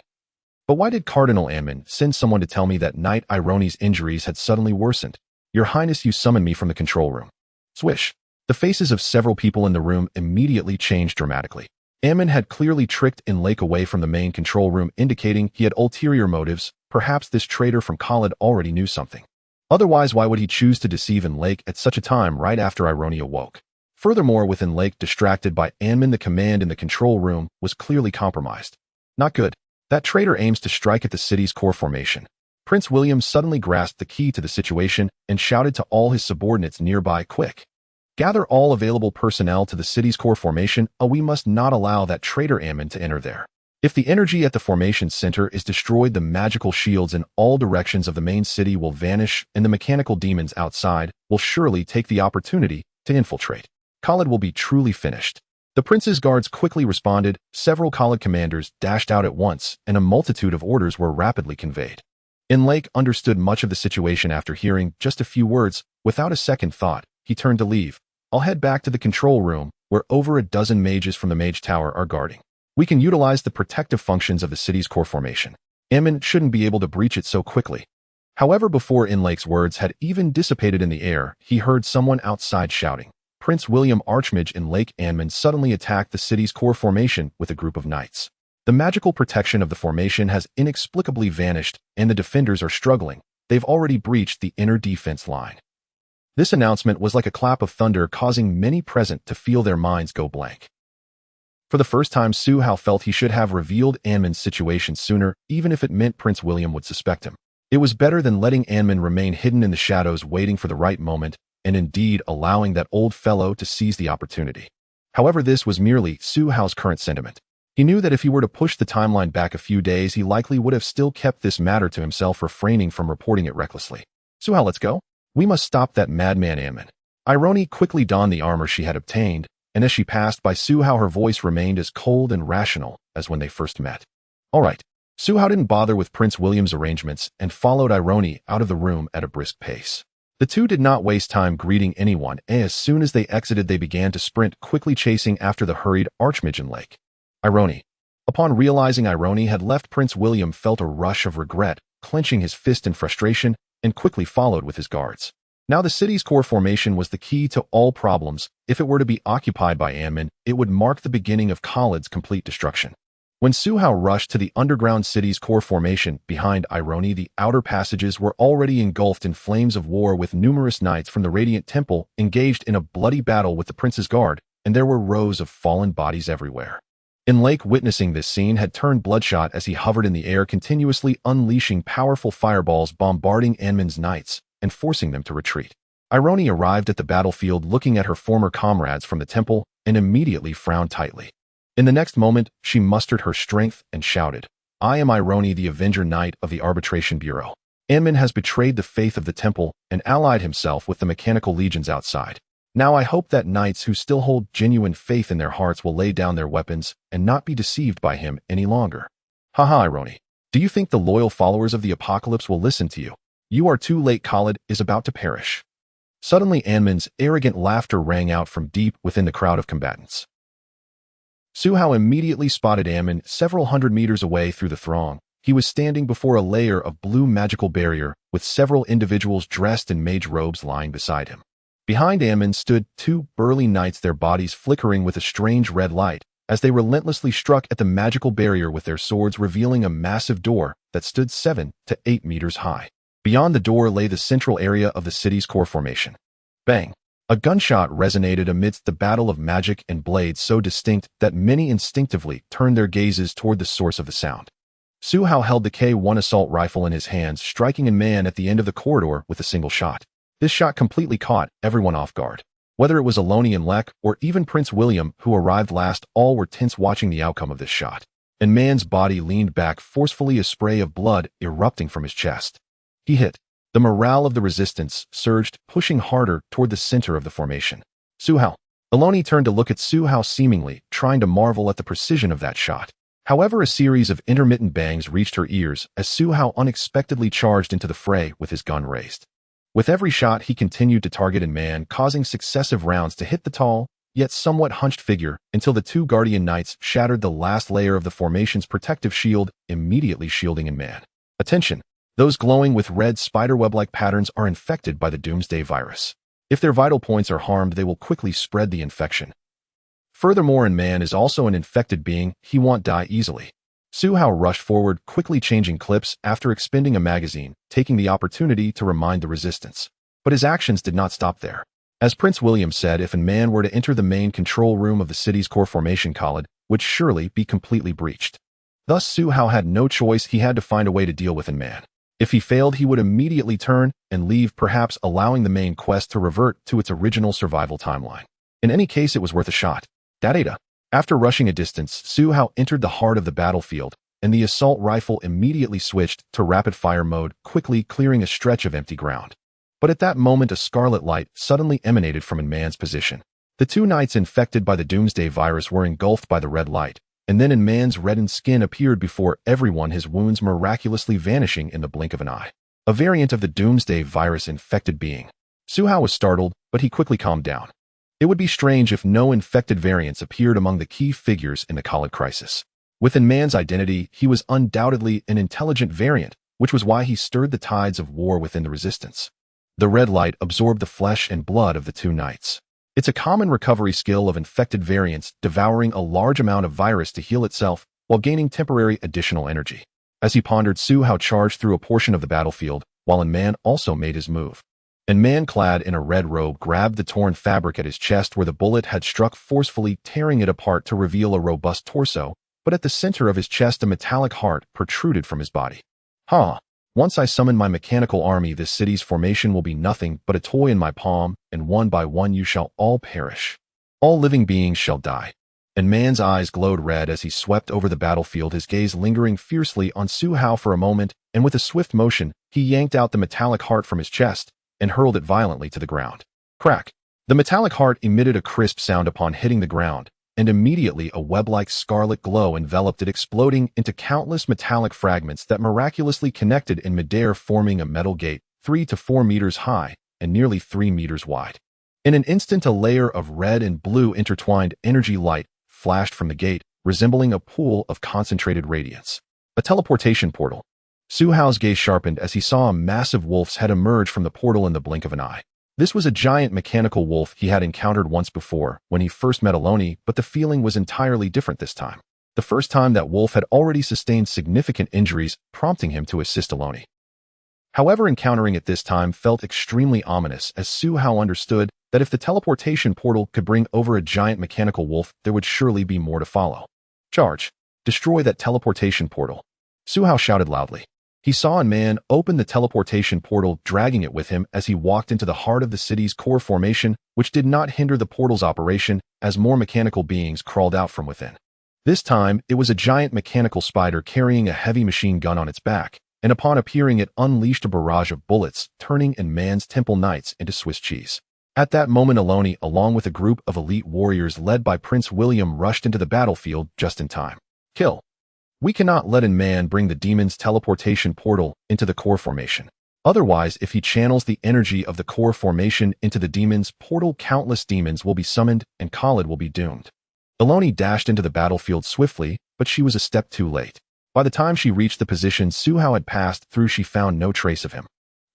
But why did Cardinal Amon send someone to tell me that Knight Irony's injuries had suddenly worsened? Your Highness, you summoned me from the control room." Swish. The faces of several people in the room immediately changed dramatically. Amon had clearly tricked in Lake away from the main control room, indicating he had ulterior motives. Perhaps this traitor from Khalid already knew something. Otherwise, why would he choose to deceive in Lake at such a time right after Irony awoke? Furthermore, with in Lake distracted by Amon, the command in the control room was clearly compromised. Not good. That traitor aims to strike at the city's core formation. Prince William suddenly grasped the key to the situation and shouted to all his subordinates nearby, "Quick! Gather all available personnel to the city's core formation. We must not allow that traitor Amon to enter there. If the energy at the formation center is destroyed, the magical shields in all directions of the main city will vanish, and the mechanical demons outside will surely take the opportunity to infiltrate. Khalid will be truly finished." The prince's guards quickly responded. Several Khalid commanders dashed out at once, and a multitude of orders were rapidly conveyed. In Lake understood much of the situation after hearing just a few words. Without a second thought, he turned to leave. "I'll head back to the control room, where over a dozen mages from the Mage Tower are guarding. We can utilize the protective functions of the city's core formation. Amon shouldn't be able to breach it so quickly." However, before Inlake's words had even dissipated in the air, he heard someone outside shouting. Prince William, Archmage and Lake Amon suddenly attacked the city's core formation with a group of knights. The magical protection of the formation has inexplicably vanished, and the defenders are struggling. They've already breached the inner defense line. This announcement was like a clap of thunder, causing many present to feel their minds go blank. For the first time, Su Hao felt he should have revealed Amon's situation sooner, even if it meant Prince William would suspect him. It was better than letting Amon remain hidden in the shadows, waiting for the right moment, and indeed allowing that old fellow to seize the opportunity. However, this was merely Su Hao's current sentiment. He knew that if he were to push the timeline back a few days, he likely would have still kept this matter to himself, refraining from reporting it recklessly. "Su Hao, let's go. We must stop that madman Amon." Irony quickly donned the armor she had obtained, and as she passed by Su Hao, her voice remained as cold and rational as when they first met. "All right." Su Hao didn't bother with Prince William's arrangements and followed Irony out of the room at a brisk pace. The two did not waste time greeting anyone, and as soon as they exited, they began to sprint, quickly chasing after the hurried Archmage and Lake. Irony. Upon realizing Irony had left, Prince William felt a rush of regret, clenching his fist in frustration, and quickly followed with his guards. Now the city's core formation was the key to all problems. If it were to be occupied by Amon, it would mark the beginning of Khalid's complete destruction. When Su Hao rushed to the underground city's core formation behind Irony, the outer passages were already engulfed in flames of war, with numerous knights from the Radiant Temple engaged in a bloody battle with the prince's guard, and there were rows of fallen bodies everywhere. In Lake, witnessing this scene, had turned bloodshot as he hovered in the air, continuously unleashing powerful fireballs, bombarding Amon's knights and forcing them to retreat. Irony arrived at the battlefield looking at her former comrades from the temple and immediately frowned tightly. In the next moment, she mustered her strength and shouted, "I am Irony, the Avenger Knight of the Arbitration Bureau. Amon has betrayed the faith of the temple and allied himself with the mechanical legions outside. Now I hope that knights who still hold genuine faith in their hearts will lay down their weapons and not be deceived by him any longer." Haha, Irony. Do you think the loyal followers of the apocalypse will listen to you? You are too late. Khalid is about to perish. Suddenly, Amon's arrogant laughter rang out from deep within the crowd of combatants. Su Hao immediately spotted Amon several hundred meters away through the throng. He was standing before a layer of blue magical barrier, with several individuals dressed in mage robes lying beside him. Behind Ammon stood two burly knights, their bodies flickering with a strange red light, as they relentlessly struck at the magical barrier with their swords, revealing a massive door that stood 7 to 8 meters high. Beyond the door lay the central area of the city's core formation. Bang! A gunshot resonated amidst the battle of magic and blades, so distinct that many instinctively turned their gazes toward the source of the sound. Su Hao held the K1 assault rifle in his hands, striking a man at the end of the corridor with a single shot. This shot completely caught everyone off guard. Whether it was Aloni and Lek, or even Prince William, who arrived last, all were tense watching the outcome of this shot. And man's body leaned back forcefully, a spray of blood erupting from his chest. He hit. The morale of the resistance surged, pushing harder toward the center of the formation. Su Hao. Aloni turned to look at Su Hao, seemingly trying to marvel at the precision of that shot. However, a series of intermittent bangs reached her ears as Su Hao unexpectedly charged into the fray with his gun raised. With every shot, he continued to target in man, causing successive rounds to hit the tall, yet somewhat hunched figure until the two Guardian Knights shattered the last layer of the formation's protective shield, immediately shielding in man. Attention! Those glowing with red spiderweb-like patterns are infected by the Doomsday virus. If their vital points are harmed, they will quickly spread the infection. Furthermore, in man is also an infected being, he won't die easily. Su Hao rushed forward, quickly changing clips after expending a magazine, taking the opportunity to remind the resistance. But his actions did not stop there. As Prince William said, if a man were to enter the main control room of the city's core formation, Khalid would surely be completely breached. Thus, Su Hao had no choice. He had to find a way to deal with in man. If he failed, he would immediately turn and leave, perhaps allowing the main quest to revert to its original survival timeline. In any case, it was worth a shot. Data. After rushing a distance, Su Hao entered the heart of the battlefield, and the assault rifle immediately switched to rapid-fire mode, quickly clearing a stretch of empty ground. But at that moment, a scarlet light suddenly emanated from in man's position. The two knights infected by the Doomsday virus were engulfed by the red light, and then in man's reddened skin appeared before everyone, his wounds miraculously vanishing in the blink of an eye. A variant of the Doomsday virus-infected being. Su Hao was startled, but he quickly calmed down. It would be strange if no infected variants appeared among the key figures in the Khalid crisis. Within man's identity, he was undoubtedly an intelligent variant, which was why he stirred the tides of war within the resistance. The red light absorbed the flesh and blood of the two knights. It's a common recovery skill of infected variants, devouring a large amount of virus to heal itself while gaining temporary additional energy. As he pondered, Su Hao charged through a portion of the battlefield, while in man also made his move. And man, clad in a red robe, grabbed the torn fabric at his chest where the bullet had struck, forcefully tearing it apart to reveal a robust torso, but at the center of his chest a metallic heart protruded from his body. Once I summon my mechanical army, this city's formation will be nothing but a toy in my palm, and one by one you shall all perish. All living beings shall die. And man's eyes glowed red as he swept over the battlefield, his gaze lingering fiercely on Su Hao for a moment, and with a swift motion, he yanked out the metallic heart from his chest and hurled it violently to the ground. Crack! The metallic heart emitted a crisp sound upon hitting the ground, and immediately a web-like scarlet glow enveloped it, exploding into countless metallic fragments that miraculously connected in midair, forming a metal gate 3 to 4 meters high and nearly 3 meters wide. In an instant, a layer of red and blue intertwined energy light flashed from the gate, resembling a pool of concentrated radiance. A teleportation portal. Su Hao's gaze sharpened as he saw a massive wolf's head emerge from the portal in the blink of an eye. This was a giant mechanical wolf he had encountered once before when he first met Aloni, but the feeling was entirely different this time. The first time, that wolf had already sustained significant injuries, prompting him to assist Aloni. However, encountering it this time felt extremely ominous, as Su Hao understood that if the teleportation portal could bring over a giant mechanical wolf, there would surely be more to follow. Charge! Destroy that teleportation portal! Su Hao shouted loudly. He saw a man open the teleportation portal, dragging it with him as he walked into the heart of the city's core formation, which did not hinder the portal's operation as more mechanical beings crawled out from within. This time, it was a giant mechanical spider carrying a heavy machine gun on its back, and upon appearing it unleashed a barrage of bullets, turning in man's temple knights into Swiss cheese. At that moment, Aloni, along with a group of elite warriors led by Prince William, rushed into the battlefield just in time. Kill! We cannot let in man bring the demon's teleportation portal into the core formation. Otherwise, if he channels the energy of the core formation into the demon's portal, countless demons will be summoned and Khalid will be doomed. Aloni dashed into the battlefield swiftly, but she was a step too late. By the time she reached the position Su Hao had passed through, she found no trace of him.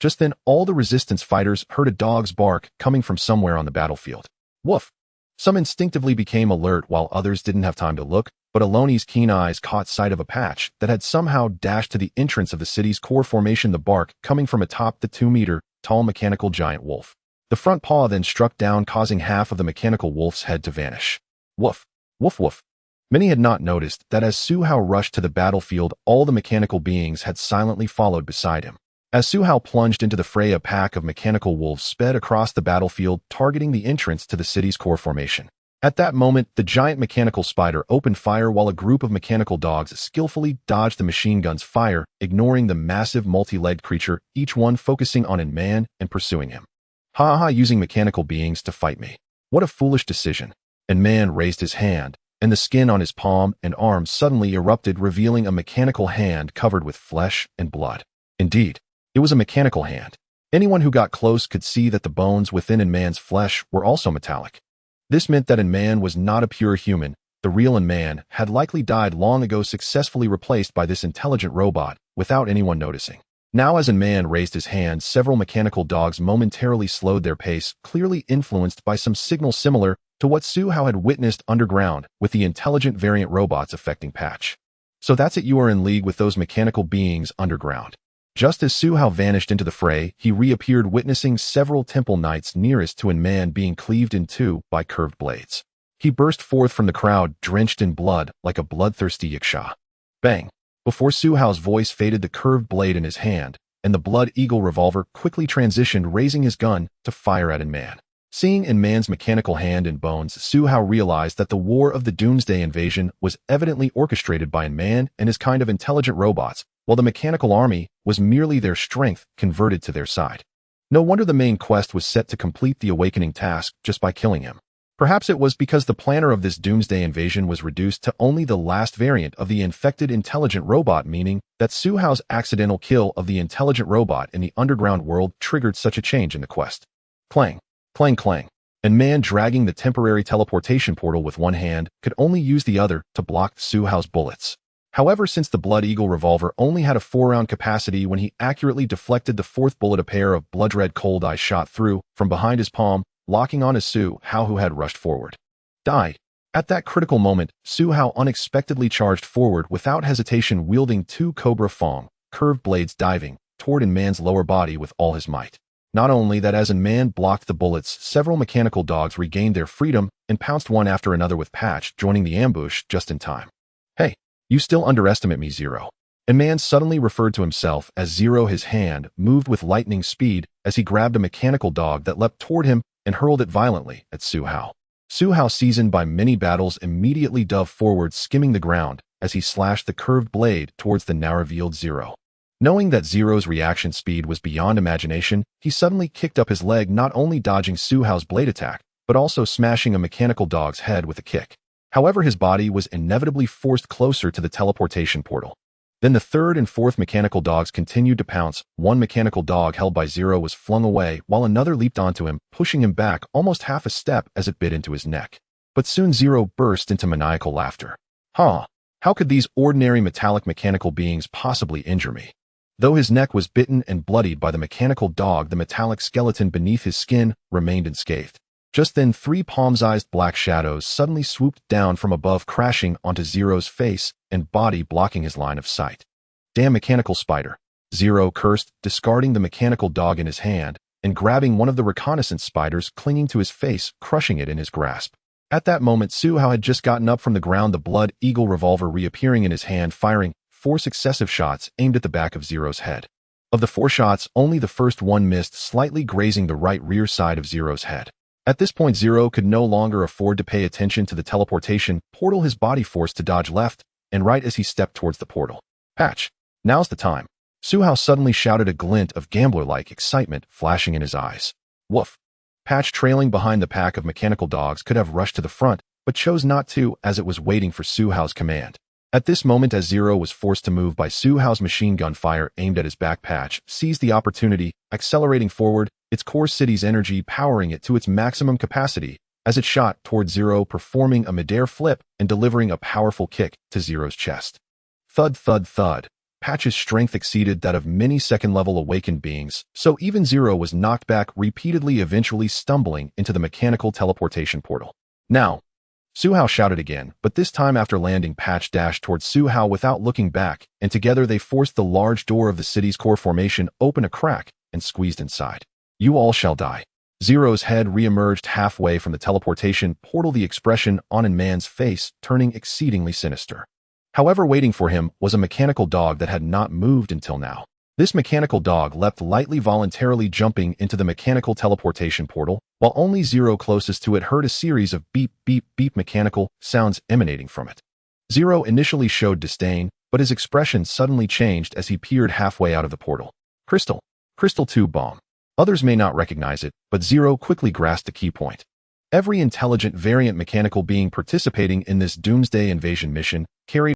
Just then, all the resistance fighters heard a dog's bark coming from somewhere on the battlefield. Woof! Some instinctively became alert while others didn't have time to look, but Aloni's keen eyes caught sight of a patch that had somehow dashed to the entrance of the city's core formation, the bark coming from atop the 2-meter-tall mechanical giant wolf. The front paw then struck down, causing half of the mechanical wolf's head to vanish. Woof! Woof woof! Many had not noticed that as Su Hao rushed to the battlefield, all the mechanical beings had silently followed beside him. As Su Hao plunged into the fray, a pack of mechanical wolves sped across the battlefield, targeting the entrance to the city's core formation. At that moment, the giant mechanical spider opened fire while a group of mechanical dogs skillfully dodged the machine gun's fire, ignoring the massive multi-legged creature, each one focusing on an man and pursuing him. Ha ha, using mechanical beings to fight me. What a foolish decision. And man raised his hand, and the skin on his palm and arm suddenly erupted, revealing a mechanical hand covered with flesh and blood. Indeed, it was a mechanical hand. Anyone who got close could see that the bones within in man's flesh were also metallic. This meant that in man was not a pure human. The real in man had likely died long ago, successfully replaced by this intelligent robot, without anyone noticing. Now as in man raised his hand, several mechanical dogs momentarily slowed their pace, clearly influenced by some signal similar to what Su Hao had witnessed underground with the intelligent variant robots affecting Patch. So that's it, you are in league with those mechanical beings underground. Just as Su Hao vanished into the fray, he reappeared, witnessing several temple knights nearest to an man being cleaved in two by curved blades. He burst forth from the crowd, drenched in blood like a bloodthirsty yiksha. Bang! Before Su Hao's voice faded, the curved blade in his hand, and the Blood Eagle revolver quickly transitioned, raising his gun to fire at Man. Seeing in man's mechanical hand and bones, Su Hao realized that the war of the Doomsday invasion was evidently orchestrated by man and his kind of intelligent robots, while the mechanical army was merely their strength converted to their side. No wonder the main quest was set to complete the awakening task just by killing him. Perhaps it was because the planner of this Doomsday invasion was reduced to only the last variant of the infected intelligent robot, meaning that Su Hao's accidental kill of the intelligent robot in the underground world triggered such a change in the quest. Clang, clang, clang. And man, dragging the temporary teleportation portal with one hand, could only use the other to block Su Hao's bullets. However, since the Blood Eagle revolver only had a 4-round capacity, when he accurately deflected the fourth bullet, a pair of blood-red cold eyes shot through from behind his palm, locking on Su Hao, who had rushed forward. Die! At that critical moment, Su Hao unexpectedly charged forward without hesitation, wielding two Cobra Fong, curved blades, diving toward in man's lower body with all his might. Not only that, as in man blocked the bullets, several mechanical dogs regained their freedom and pounced one after another, with Patch joining the ambush just in time. Hey! You still underestimate me, Zero. And man suddenly referred to himself as Zero. His hand moved with lightning speed as he grabbed a mechanical dog that leapt toward him and hurled it violently at Su Hao. Su Hao, seasoned by many battles, immediately dove forward, skimming the ground as he slashed the curved blade towards the now revealed Zero. Knowing that Zero's reaction speed was beyond imagination, he suddenly kicked up his leg, not only dodging Su Hao's blade attack, but also smashing a mechanical dog's head with a kick. However, his body was inevitably forced closer to the teleportation portal. Then the third and fourth mechanical dogs continued to pounce. One mechanical dog held by Zero was flung away, while another leaped onto him, pushing him back almost half a step as it bit into his neck. But soon Zero burst into maniacal laughter. Huh! How could these ordinary metallic mechanical beings possibly injure me? Though his neck was bitten and bloodied by the mechanical dog, the metallic skeleton beneath his skin remained unscathed. Just then, 3 palm-sized black shadows suddenly swooped down from above, crashing onto Zero's face and body, blocking his line of sight. Damn mechanical spider! Zero cursed, discarding the mechanical dog in his hand and grabbing one of the reconnaissance spiders clinging to his face, crushing it in his grasp. At that moment, Su Hao had just gotten up from the ground, the Blood Eagle revolver reappearing in his hand, firing 4 successive shots aimed at the back of Zero's head. Of the 4 shots, only the first one missed, slightly grazing the right rear side of Zero's head. At this point, Zero could no longer afford to pay attention to the teleportation portal, his body forced to dodge left and right as he stepped towards the portal. Patch, now's the time. Su Hao suddenly shouted, a glint of gambler-like excitement flashing in his eyes. Woof! Patch, trailing behind the pack of mechanical dogs, could have rushed to the front, but chose not to, as it was waiting for Su Hao's command. At this moment, as Zero was forced to move by Su Hao's machine gun fire aimed at his back, Patch seized the opportunity, accelerating forward, its core city's energy powering it to its maximum capacity as it shot toward Zero, performing a midair flip and delivering a powerful kick to Zero's chest. Thud, thud, thud. Patch's strength exceeded that of many second-level awakened beings, so even Zero was knocked back repeatedly, eventually stumbling into the mechanical teleportation portal. Now, Su Hao shouted again, but this time after landing, Patch dashed towards Su Hao without looking back, and together they forced the large door of the city's core formation open a crack and squeezed inside. You all shall die. Zero's head re-emerged halfway from the teleportation portal, the expression on an man's face turning exceedingly sinister. However, waiting for him was a mechanical dog that had not moved until now. This mechanical dog leapt lightly, voluntarily jumping into the mechanical teleportation portal, while only Zero closest to it heard a series of beep, beep, beep mechanical sounds emanating from it. Zero initially showed disdain, but his expression suddenly changed as he peered halfway out of the portal. Crystal. Crystal 2 bomb. Others may not recognize it, but Zero quickly grasped the key point. Every intelligent variant mechanical being participating in this Doomsday invasion mission carried